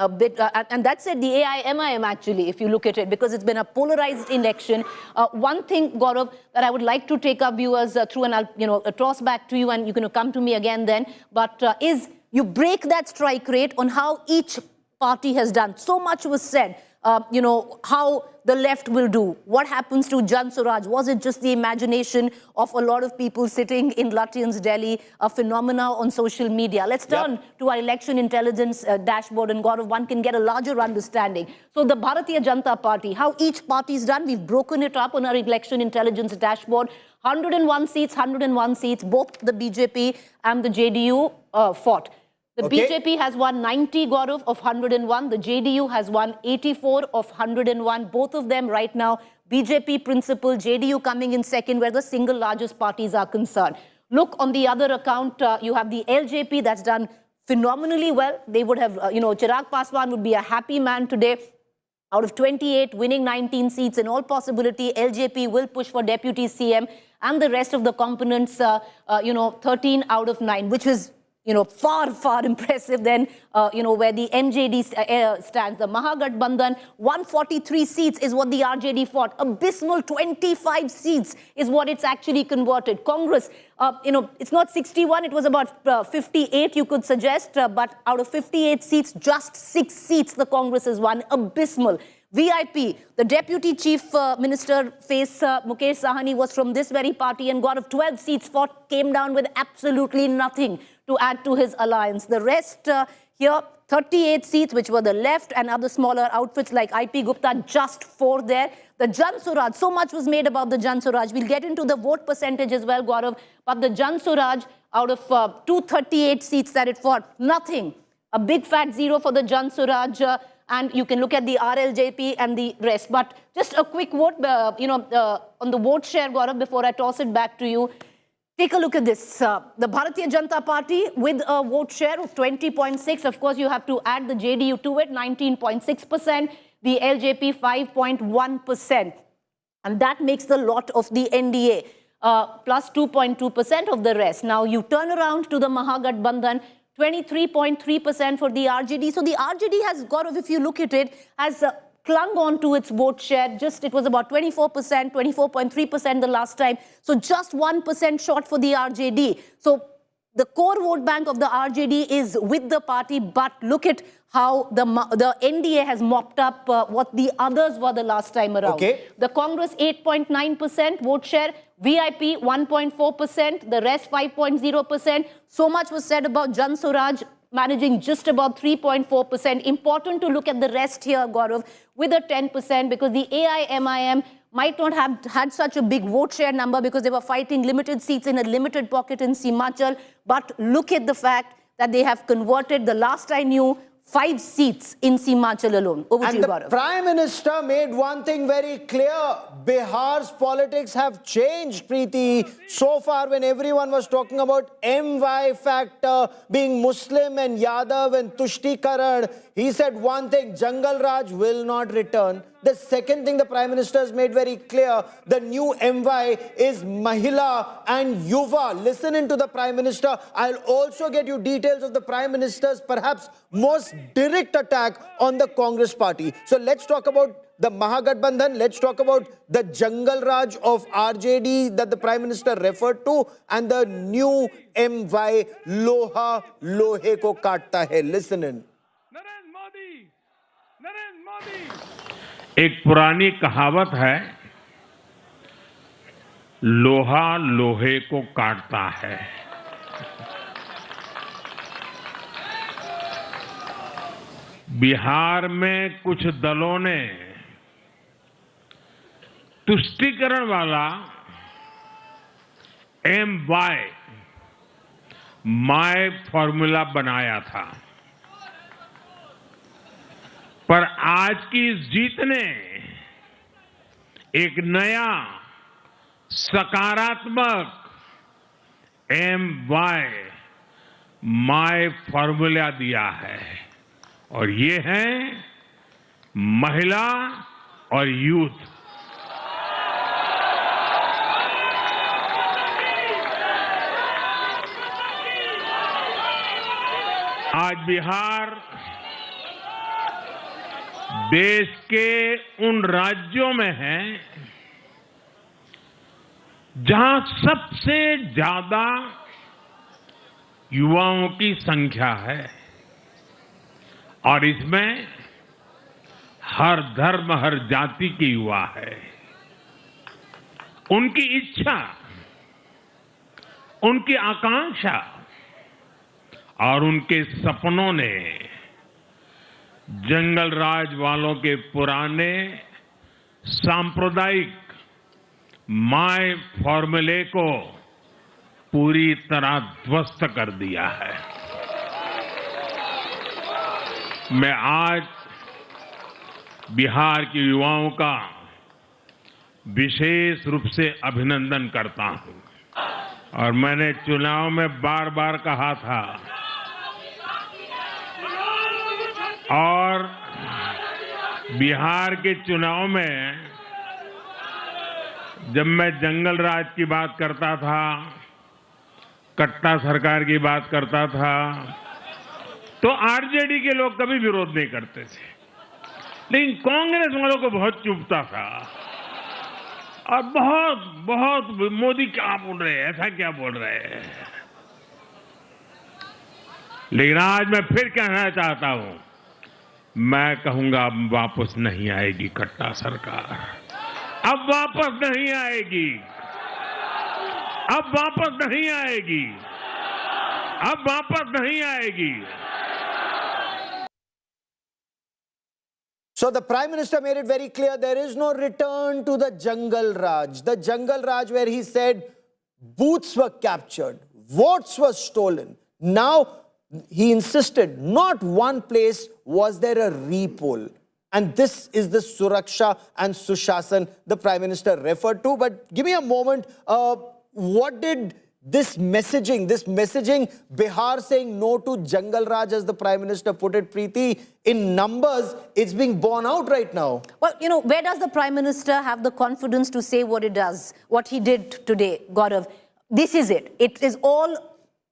a bit, and that's it, the AI-MIM actually, if you look at it, because it's been a polarized election. One thing, Gaurav, that I would like to take our viewers through, and I'll toss back to you, and you're going to come to me again then, but is you break that strike rate on how each party has done. So much was said, how the left will do. What happens to Jan Suraj? Was it just the imagination of a lot of people sitting in Lutyens, Delhi, a phenomena on social media? Let's turn to our election intelligence dashboard, and Gaurav, one can get a larger understanding. So the Bharatiya Janata Party, how each party's done, we've broken it up on our election intelligence dashboard. 101 seats, both the BJP and the JDU fought. The BJP has won 90, Gaurav, of 101. The JDU has won 84 of 101. Both of them right now, BJP principal, JDU coming in second, where the single largest parties are concerned. Look, on the other account, you have the LJP that's done phenomenally well. They would have, Chirag Paswan would be a happy man today. Out of 28, winning 19 seats in all possibility, LJP will push for deputy CM, and the rest of the components, 13 out of 9, which is far impressive than, where the MJD stands. The Mahagathbandhan, 143 seats is what the RJD fought. Abysmal 25 seats is what it's actually converted. Congress, it's not 61, it was about 58, you could suggest, but out of 58 seats, just 6 seats the Congress has won. Abysmal. VIP, the Deputy Chief Minister face Mukesh Sahani was from this very party and got 12 seats fought, came down with absolutely nothing to add to his alliance. The rest here, 38 seats, which were the left and other smaller outfits like IP Gupta, just 4 there. The Jan Suraj, so much was made about the Jan Suraj. We'll get into the vote percentage as well, Gaurav. But the Jan Suraj, out of 238 seats that it fought, nothing. A big fat 0 for the Jan Suraj. And you can look at the RLJP and the rest. But just a quick vote, on the vote share, Gaurav, before I toss it back to you. Take a look at this. The Bharatiya Janata Party with a vote share of 20.6. Of course, you have to add the JDU to it, 19.6%. The LJP, 5.1%. And that makes the lot of the NDA, plus 2.2% of the rest. Now, you turn around to the Mahagathbandhan, 23.3% for the RJD. So the RJD has got, if you look at it, has clung on to its vote share. It was about 24%, 24.3% the last time. So just 1% short for the RJD. So the core vote bank of the RJD is with the party, but look at how the NDA has mopped up what the others were the last time around. The Congress, 8.9% vote share. VIP, 1.4%. The rest, 5.0%. So much was said about Jan Suraj managing just about 3.4%. Important to look at the rest here, Gaurav, with a 10%, because the AI-MIM might not have had such a big vote share number because they were fighting limited seats in a limited pocket in Simachal. But look at the fact that they have converted, the last I knew, 5 seats in Simachal alone. Over to you, Gaurav. And the Prime Minister made one thing very clear. Bihar's politics have changed, Preeti. So far, when everyone was talking about MY factor, being Muslim and Yadav and Tushtikaran, he said one thing, Jungle Raj will not return. The second thing the Prime Minister has made very clear, the new MY is Mahila and Yuva. Listen into the Prime Minister. I'll also get you details of the Prime Minister's perhaps most direct attack on the Congress party. So let's talk about the Mahagathbandhan. Let's talk about the Jungle Raj of RJD that the Prime Minister referred to, and the new MY Loha Lohe ko kaatta hai. Listen in. एक पुरानी कहावत है, लोहा लोहे को काटता है। बिहार में कुछ दलों ने तुष्टीकरण वाला माय फॉर्मूला बनाया था, पर आज की इस जीत ने एक नया सकारात्मक माय फॉर्मूला दिया है, और ये है महिला और यूथ। आज बिहार देश के उन राज्यों में है जहां सबसे ज्यादा युवाओं की संख्या है और इसमें हर धर्म हर जाति के युवा है। उनकी इच्छा, उनकी आकांक्षा और उनके सपनों ने जंगल राज वालों के पुराने सांप्रदायिक माय फॉर्मूले को पूरी तरह ध्वस्त कर दिया है। मैं आज बिहार के युवाओं का विशेष रूप से अभिनंदन करता हूं और मैंने चुनाव में बार बार कहा था और बिहार के चुनाव में जब मैं जंगल राज की बात करता था, कट्टा सरकार की बात करता था, तो आरजेडी के लोग कभी विरोध नहीं करते थे, लेकिन कांग्रेस वालों को बहुत चुभता था और बहुत मोदी क्या बोल रहे हैं, ऐसा क्या बोल रहे हैं। लेकिन आज मैं फिर कहना चाहता हूं, मैं कहूंगा अब वापस नहीं आएगी कट्टा सरकार, अब वापस नहीं आएगी, अब वापस नहीं आएगी, अब वापस नहीं आएगी। So the Prime Minister made it very clear there is no return to the Jungle Raj. The Jungle Raj where he said booths were captured, votes were stolen. Now he insisted not one place was there a repoll. And this is the Suraksha and Sushasan the Prime Minister referred to. But give me a moment, what did this messaging, Bihar saying no to Jungle Raj as the Prime Minister put it, Preeti, in numbers, it's being borne out right now. Well, you know, where does the Prime Minister have the confidence to say what he did today, Gaurav? This is it. It is all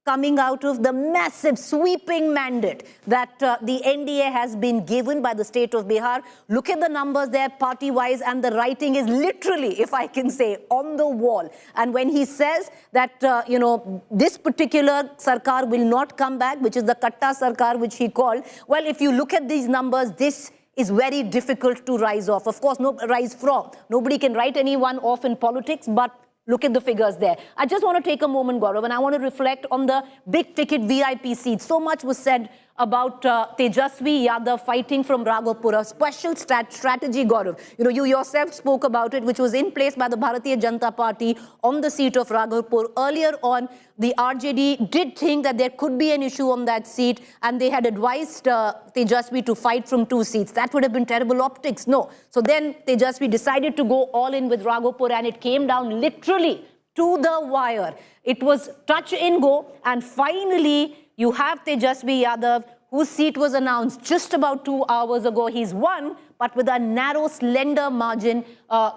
coming out of the massive sweeping mandate that the NDA has been given by the state of Bihar. Look at the numbers there party-wise, and the writing is literally, if I can say, on the wall. And when he says that, you know, this particular sarkar will not come back, which is the Katta sarkar, which he called, well, if you look at these numbers, this is very difficult to rise off. Of course, rise from. Nobody can write anyone off in politics, but look at the figures there. I just want to take a moment, Gaurav, and I want to reflect on the big-ticket VIP seats. So much was said about Tejasvi Yadav fighting from Raghavpur, a special strategy, Gaurav. You know, you yourself spoke about it, which was in place by the Bharatiya Janata Party on the seat of Raghavpur. Earlier on, the RJD did think that there could be an issue on that seat, and they had advised Tejasvi to fight from 2 seats. That would have been terrible optics. No. So then Tejasvi decided to go all in with Raghavpur, and it came down literally to the wire. It was touch and go, and finally you have Tejasvi Yadav, whose seat was announced just about 2 hours ago. He's won, but with a narrow, slender margin,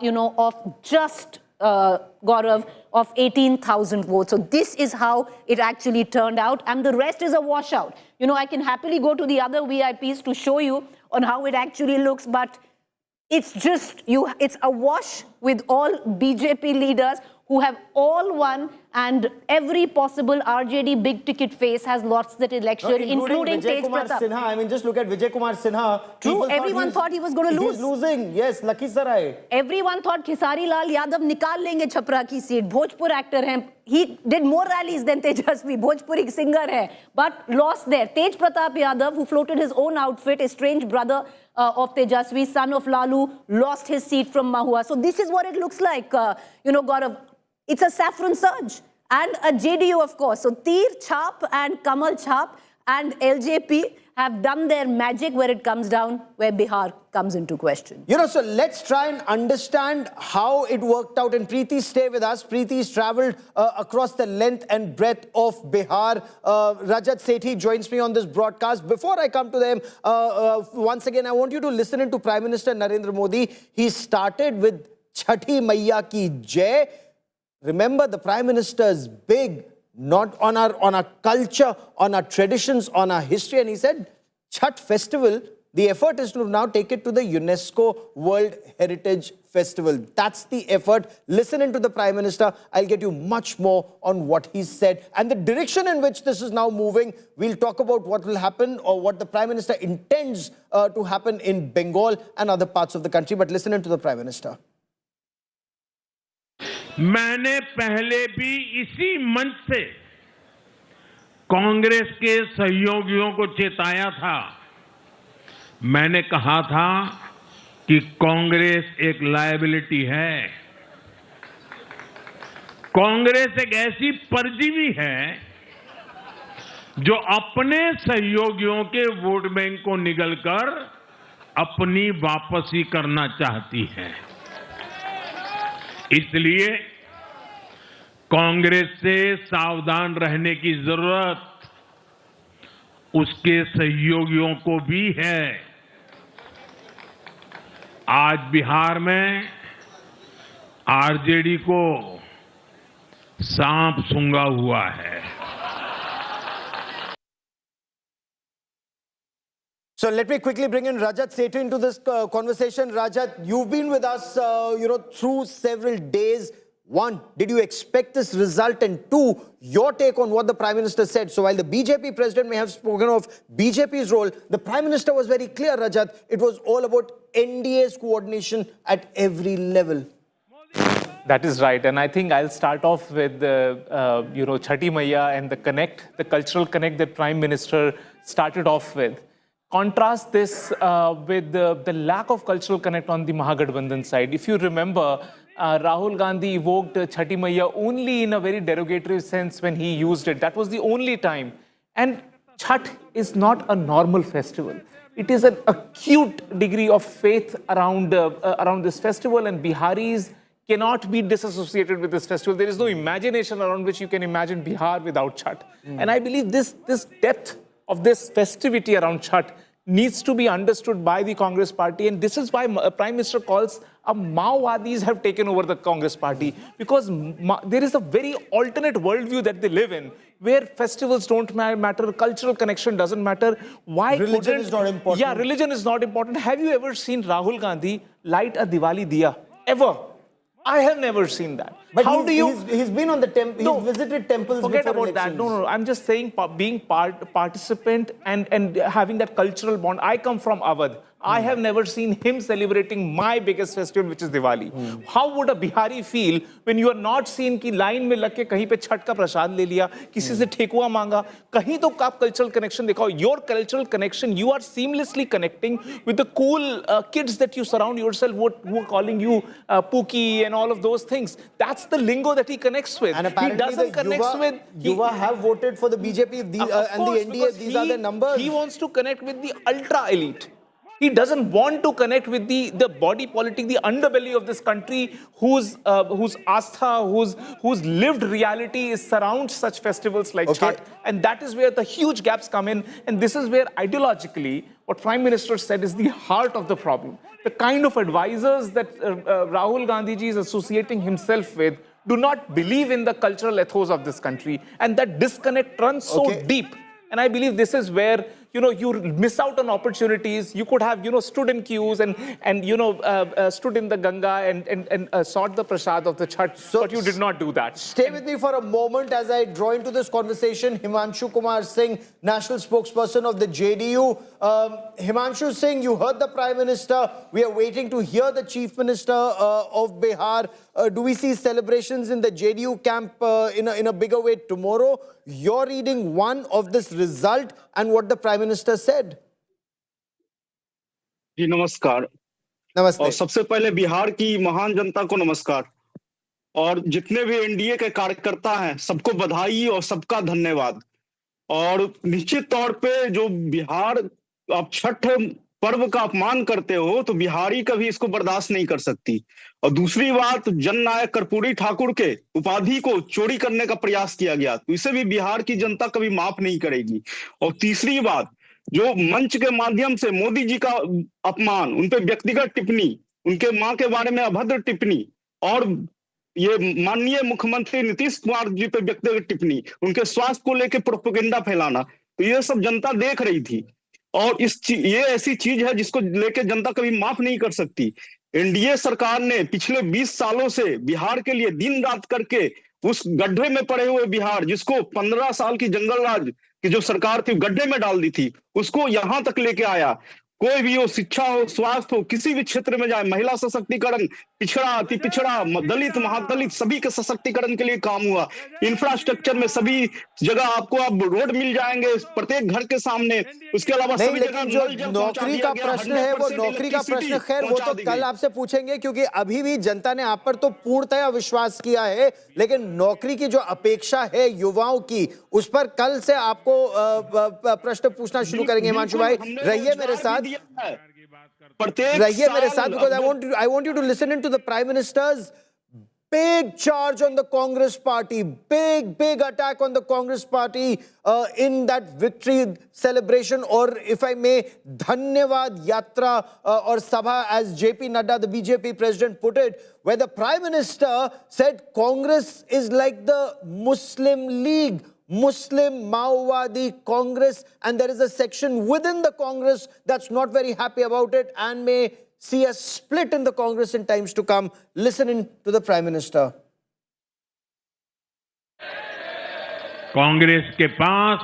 you know, of just, Gaurav, of 18,000 votes. So this is how it actually turned out, and the rest is a washout. You know, I can happily go to the other VIPs to show you on how it actually looks, but it's just, it's a wash with all BJP leaders who have all won, and every possible RJD big-ticket face has lost that election, including Tej Pratap. Sinha. I mean, just look at Vijay Kumar Sinha. True, everyone thought he was going to lose. He's losing, yes, Lakhisarai. Everyone thought Khesari Lal Yadav nikal lenge Chhapra ki seat. Bhojpur actor hai. He did more rallies than Tejasvi. Bhojpuri singer hai, but lost there. Tej Pratap Yadav, who floated his own outfit, estranged brother of Tejasvi, son of Lalu, lost his seat from Mahua. So this is what it looks like, you know, Gaurav. It's a saffron surge and a JDU, of course. So Tir Chhap and Kamal Chhap. and LJP have done their magic where it comes down, where Bihar comes into question. You know, so let's try and understand how it worked out. And Preeti, stay with us. Preeti's traveled across the length and breadth of Bihar. Rajat Sethi joins me on this broadcast. Before I come to them, once again, I want you to listen into Prime Minister Narendra Modi. He started with Chhathi Maiya ki Jai. Remember, the Prime Minister's big, not on our culture, on our traditions, on our history. And he said, Chhath festival, the effort is to now take it to the UNESCO World Heritage Festival. That's the effort. Listen into the Prime Minister. I'll get you much more on what he said and the direction in which this is now moving. We'll talk about what will happen or what the Prime Minister intends to happen in Bengal and other parts of the country. But listen into the Prime Minister. मैंने पहले भी इसी मंच से कांग्रेस के सहयोगियों को चेताया था। मैंने कहा था कि कांग्रेस एक लायबिलिटी है। कांग्रेस एक ऐसी परजीवी है जो अपने सहयोगियों के वोट बैंक को निगलकर अपनी वापसी करना चाहती है। इसलिए कांग्रेस से सावधान रहने की जरूरत उसके सहयोगियों को भी है। आज बिहार में आरजेडी को सांप सूंघा हुआ है। So let me quickly bring in Rajat Sethi into this conversation. Rajat, you've been with us, through several days. One, did you expect this result? And two, your take on what the Prime Minister said. So while the BJP president may have spoken of BJP's role, the Prime Minister was very clear, Rajat. It was all about NDA's coordination at every level. That is right. And I think I'll start off with, Chhathi Maiya and the cultural connect that Prime Minister started off with. Contrast this with the lack of cultural connect on the Mahagathbandhan side. If you remember, Rahul Gandhi evoked Chhathi Maiya only in a very derogatory sense when he used it. That was the only time. And Chhath is not a normal festival. It is an acute degree of faith around this festival, and Biharis cannot be disassociated with this festival. There is no imagination around which you can imagine Bihar without Chhath. And I believe this depth of this festivity around Chhath needs to be understood by the Congress party, and this is why Prime Minister calls Maowadis have taken over the Congress party, because there is a very alternate worldview that they live in, where festivals don't matter, cultural connection doesn't matter. Why religion is not important? Yeah, religion is not important. Have you ever seen Rahul Gandhi light a Diwali diya? Ever? I have never seen that. But he's been on the temple. No, he's visited temples. Forget before about elections. that. No. I'm just saying being participant and having that cultural bond. I come from Awadh. I have never seen him celebrating my biggest festival, which is Diwali. How would a Bihari feel when you are not seen कि line में लग के कहीं पे छठ का प्रसाद ले लिया, किसी से ठेकुआ मांगा, कहीं तो आप cultural connection दिखाओ. Your cultural connection, you are seamlessly connecting with the cool kids that you surround yourself, who are calling you Pookie and all of those things. That's the lingo that he connects with. And apparently he doesn't connect with... Yuva have voted for the BJP and the NDA. These are the numbers. He wants to connect with the ultra elite. He doesn't want to connect with the body politic, the underbelly of this country, whose astha, whose lived reality surrounds such festivals like Chhath. And that is where the huge gaps come in. And this is where ideologically, what Prime Minister said is the heart of the problem. The kind of advisors that Rahul Gandhi ji is associating himself with do not believe in the cultural ethos of this country. And that disconnect runs so deep. And I believe this is where, you miss out on opportunities. You could have, stood in queues and stood in the Ganga and sought the prasad of the Chhath, but you did not do that. Stay with me for a moment as I draw into this conversation Himanshu Kumar Singh, national spokesperson of the JDU. Himanshu Singh, you heard the Prime Minister. We are waiting to hear the Chief Minister of Bihar. Do we see celebrations in the JDU camp in a bigger way tomorrow? You're reading one of this result and what the Prime Minister said. जी नमस्कार। नमस्ते। और सबसे पहले बिहार की महान जनता को नमस्कार और जितने भी एनडीए के कार्यकर्ता हैं सबको बधाई और सबका धन्यवाद। और निश्चित तौर पे जो बिहार आप छठ पर्व का अपमान करते हो तो बिहारी कभी इसको बर्दाश्त नहीं कर सकती। और दूसरी बात, जननायक कर्पूरी ठाकुर के उपाधि को चोरी करने का प्रयास किया गया तो इसे भी बिहार की जनता कभी माफ नहीं करेगी। और तीसरी बात, जो मंच के माध्यम से मोदी जी का अपमान, उन पे व्यक्तिगत टिप्पणी, उनके मां के बारे में अभद्र टिप्पणी और ये माननीय मुख्यमंत्री नीतीश कुमार जी पे व्यक्तिगत टिप्पणी, उनके स्वास्थ्य को लेकर प्रोपेगेंडा फैलाना, तो ये सब जनता देख रही थी। और ये ऐसी चीज है जिसको लेके जनता कभी माफ नहीं कर सकती। एनडीए सरकार ने पिछले 20 सालों से बिहार के लिए दिन रात करके उस गड्ढे में पड़े हुए बिहार, जिसको 15 साल की जंगल राज की जो सरकार थी गड्ढे में डाल दी थी, उसको यहां तक लेके आया। कोई भी हो, शिक्षा हो, स्वास्थ्य हो, किसी भी क्षेत्र में जाए, महिला सशक्तिकरण, पिछड़ा, अति पिछड़ा, दलित, महादलित, सभी के सशक्तिकरण के लिए काम हुआ। इंफ्रास्ट्रक्चर में सभी जगह आपको अब रोड मिल जाएंगे प्रत्येक घर के सामने। उसके अलावा नहीं, सभी लेकिन जो नौकरी का प्रश्न है वो नौकरी का प्रश्न, खैर वो तो कल आपसे पूछेंगे, क्योंकि अभी भी जनता ने आप पर तो पूर्णतया विश्वास किया है, लेकिन नौकरी की जो अपेक्षा है युवाओं की, उस पर कल से आपको प्रश्न पूछना शुरू करेंगे। हिमांशु भाई रहिए मेरे साथ, because I want you to listen into the Prime Minister's big charge on the Congress party, big attack on the Congress party in that victory celebration, or if I may, Dhanyavad Yatra or Sabha, as JP Nadda, the BJP president, put it, where the Prime Minister said Congress is like the Muslim League, Muslim Maowadi Congress, and there is a section within the Congress that's not very happy about it and may see a split in the Congress in times to come. Listen in to the Prime Minister. Congress के पास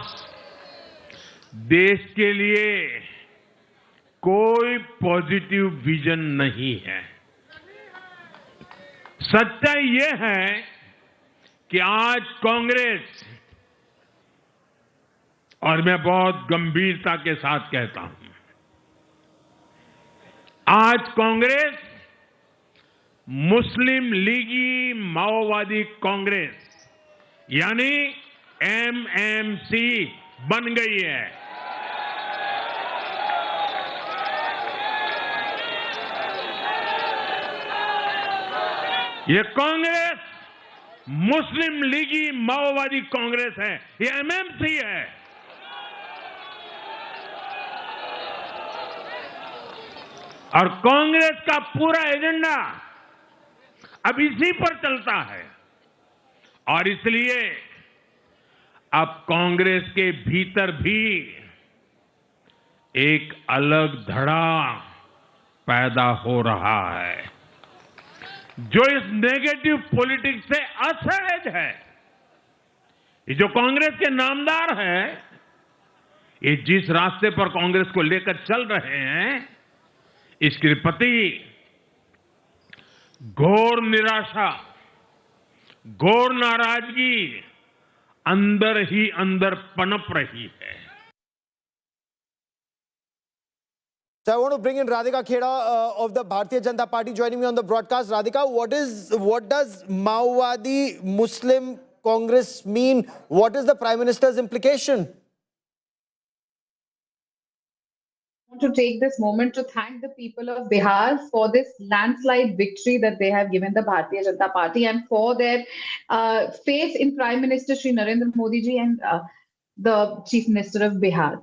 देश के लिए कोई positive vision नहीं है। सच्चाई ये है कि आज कांग्रेस, और मैं बहुत गंभीरता के साथ कहता हूं, आज कांग्रेस मुस्लिम लीगी माओवादी कांग्रेस यानी एमएमसी बन गई है। ये कांग्रेस मुस्लिम लीगी माओवादी कांग्रेस है, ये एमएमसी है। और कांग्रेस का पूरा एजेंडा अब इसी पर चलता है, और इसलिए अब कांग्रेस के भीतर भी एक अलग धड़ा पैदा हो रहा है, जो इस नेगेटिव पॉलिटिक्स से असहज है। ये जो कांग्रेस के नामदार हैं, ये जिस रास्ते पर कांग्रेस को लेकर चल रहे हैं, इसके प्रति घोर निराशा, घोर नाराजगी अंदर ही अंदर पनप रही है। So I want to bring in Radhika Kheda of the Bharatiya Janata Party joining me on the broadcast. Radhika, what does Maowadi Muslim Congress mean? What is the Prime Minister's implication? To take this moment to thank the people of Bihar for this landslide victory that they have given the Bharatiya Janata Party, and for their faith in Prime Minister Shri Narendra Modi ji and the Chief Minister of Bihar.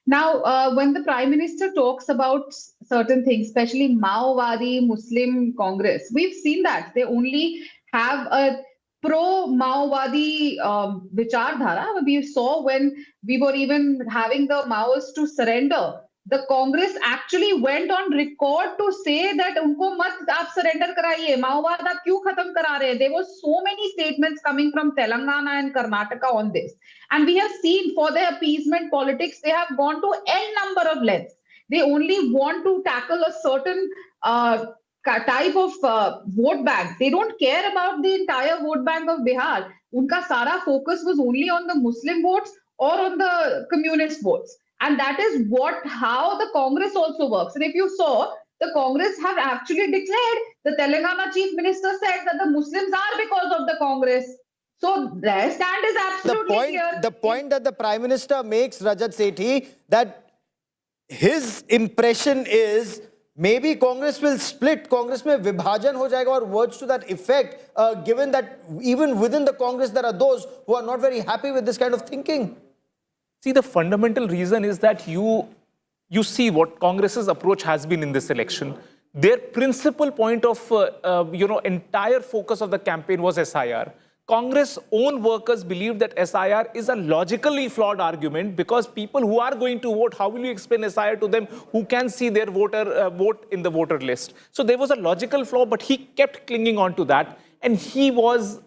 Now, when the Prime Minister talks about certain things, especially Maowadi Muslim Congress, we've seen that they only have a pro-Maowadi vichardhara. We saw when we were even having the Maoists to surrender, the Congress actually went on record to say that unko mat aap surrender karaiye, Maovad aap kyun khatam kara rahe? There were so many statements coming from Telangana and Karnataka on this. And we have seen for their appeasement politics, they have gone to n number of lengths. They only want to tackle a certain type of vote bank. They don't care about the entire vote bank of Bihar. Unka sara focus was only on the Muslim votes or on the communist votes. And that is how the Congress also works. And if you saw, the Congress have actually declared, the Telangana Chief Minister said that the Muslims are because of the Congress. So their stand is absolutely clear. The point that the Prime Minister makes, Rajat Sethi, that his impression is maybe Congress will split, Congress mein vibhajan ho jayega or words to that effect, given that even within the Congress there are those who are not very happy with this kind of thinking. See, the fundamental reason is that you see what Congress's approach has been in this election. Their principal point of, entire focus of the campaign was SIR. Congress own workers believe that SIR is a logically flawed argument because people who are going to vote, how will you explain SIR to them who can see their vote in the voter list? So there was a logical flaw, but he kept clinging on to that. And he was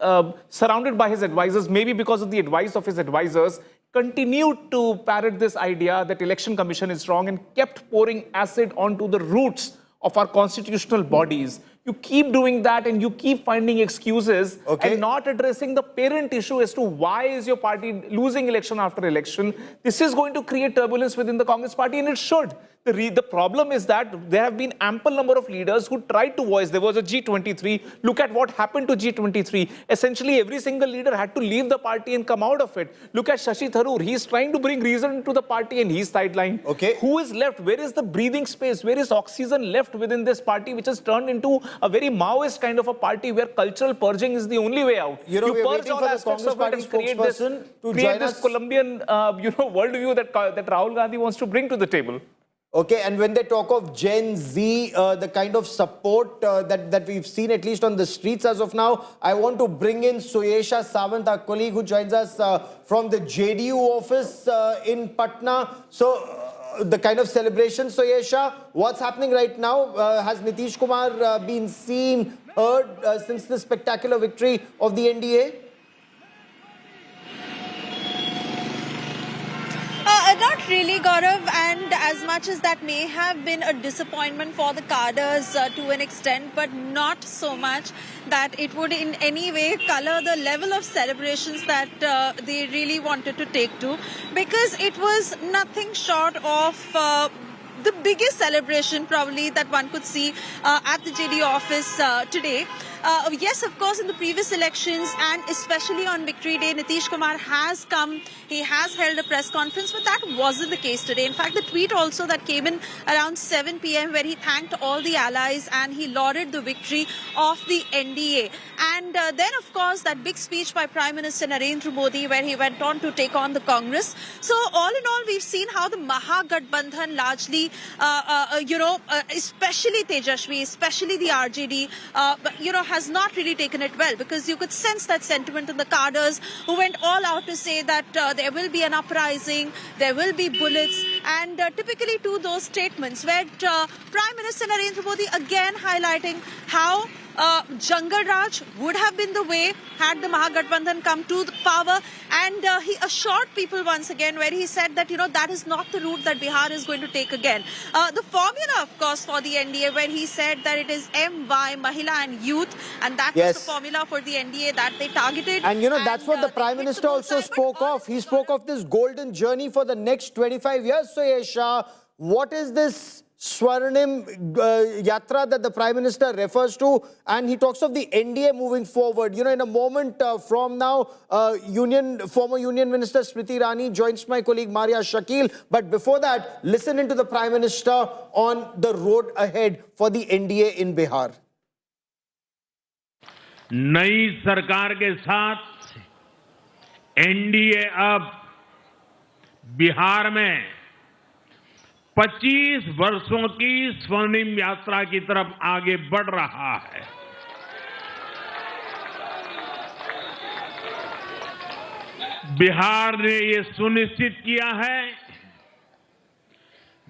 surrounded by his advisors, maybe because of the advice of his advisors, continued to parrot this idea that Election Commission is wrong and kept pouring acid onto the roots of our constitutional bodies. You keep doing that and you keep finding excuses and not addressing the parent issue as to why is your party losing election after election. This is going to create turbulence within the Congress party, and it should. The problem is that there have been ample number of leaders who tried to voice. There was a G23. Look at what happened to G23. Essentially, every single leader had to leave the party and come out of it. Look at Shashi Tharoor. He's trying to bring reason to the party and he's sidelined. Who is left? Where is the breathing space? Where is oxygen left within this party, which has turned into a very Maoist kind of a party where cultural purging is the only way out? You purge all aspects of it and create this Colombian worldview that Rahul Gandhi wants to bring to the table. Okay, and when they talk of Gen Z, the kind of support that we've seen, at least on the streets as of now, I want to bring in Suyesha Sawant, our colleague who joins us from the JDU office in Patna. So, the kind of celebration, Suyesha, what's happening right now? Has Nitish Kumar been seen, heard since the spectacular victory of the NDA? Not really, Gaurav, and as much as that may have been a disappointment for the cadres to an extent, but not so much that it would in any way color the level of celebrations that they really wanted to take to, because it was nothing short of the biggest celebration probably that one could see at the JDU office today. Yes, of course, in the previous elections and especially on Victory Day, Nitish Kumar has come, he has held a press conference, but that wasn't the case today. In fact, the tweet also that came in around 7 p.m. where he thanked all the allies and he lauded the victory of the NDA. And then, of course, that big speech by Prime Minister Narendra Modi where he went on to take on the Congress. So all in all, we've seen how the Mahagathbandhan largely, especially Tejashwi, especially the RJD, has not really taken it well, because you could sense that sentiment in the cadres who went all out to say that there will be an uprising, there will be bullets, and typically to those statements where Prime Minister Narendra Modi again highlighting how Jungle Raj would have been the way had the Mahagathbandhan come to the power, and he assured people once again where he said that that is not the route that Bihar is going to take again. The formula, of course, for the NDA, where he said that it is MY, Mahila and Youth, and that was the formula for the NDA that they targeted. And that's what the Prime Minister also spoke of. He spoke of this golden journey for the next 25 years. So, Yesha, what is this Swarnim Yatra that the Prime Minister refers to? And he talks of the NDA moving forward. In a moment from now, former Union Minister Smriti Irani joins my colleague Maria Shakil. But before that, listen into the Prime Minister on the road ahead for the NDA in Bihar. नई सरकार के साथ NDA अब बिहार में 25 वर्षों की स्वर्णिम यात्रा की तरफ आगे बढ़ रहा है। बिहार ने ये सुनिश्चित किया है,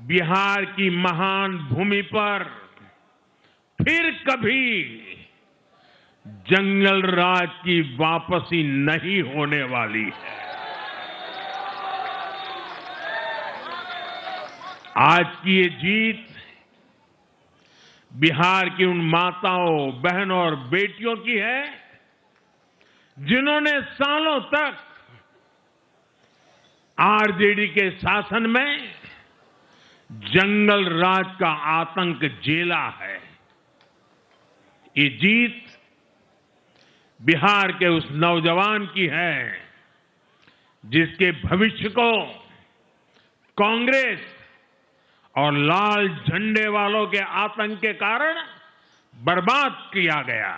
बिहार की महान भूमि पर फिर कभी जंगल राज की वापसी नहीं होने वाली है। आज की ये जीत बिहार की उन माताओं, बहनों और बेटियों की है जिन्होंने सालों तक आरजेडी के शासन में जंगल राज का आतंक झेला है। ये जीत बिहार के उस नौजवान की है जिसके भविष्य को कांग्रेस और लाल झंडे वालों के आतंक के कारण बर्बाद किया गया।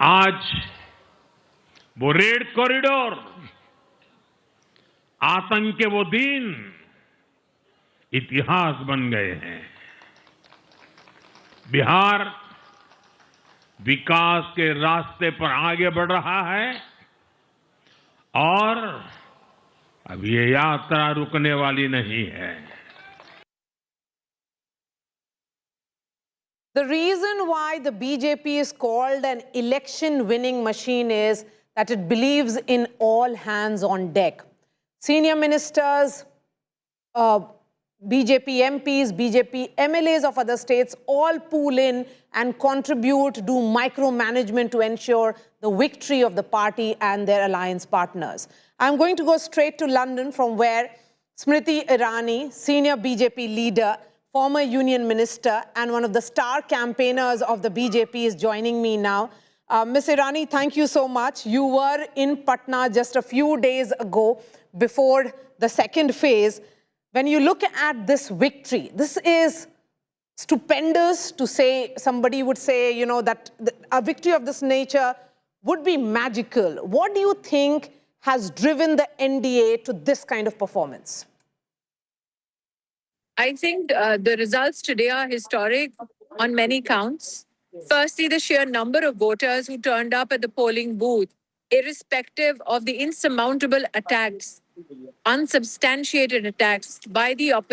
आज वो रेड कॉरिडोर, आतंक के वो दिन इतिहास बन गए हैं। बिहार विकास के रास्ते पर आगे बढ़ रहा है और अब ये यात्रा रुकने वाली नहीं है। The reason why the BJP is called an election-winning machine is that it believes in all hands on deck. Senior ministers, BJP MPs, BJP MLAs of other states all pool in and contribute, do micromanagement to ensure the victory of the party and their alliance partners. I'm going to go straight to London, from where Smriti Irani, senior BJP leader, former union minister, and one of the star campaigners of the BJP is joining me now. Ms. Irani, thank you so much. You were in Patna just a few days ago before the second phase. When you look at this victory, this is stupendous to say. Somebody would say, you know, that a victory of this nature would be magical. What do you think has driven the NDA to this kind of performance? I think the results today are historic on many counts. Firstly, the sheer number of voters who turned up at the polling booth, irrespective of the insurmountable attacks, unsubstantiated attacks by the opposition.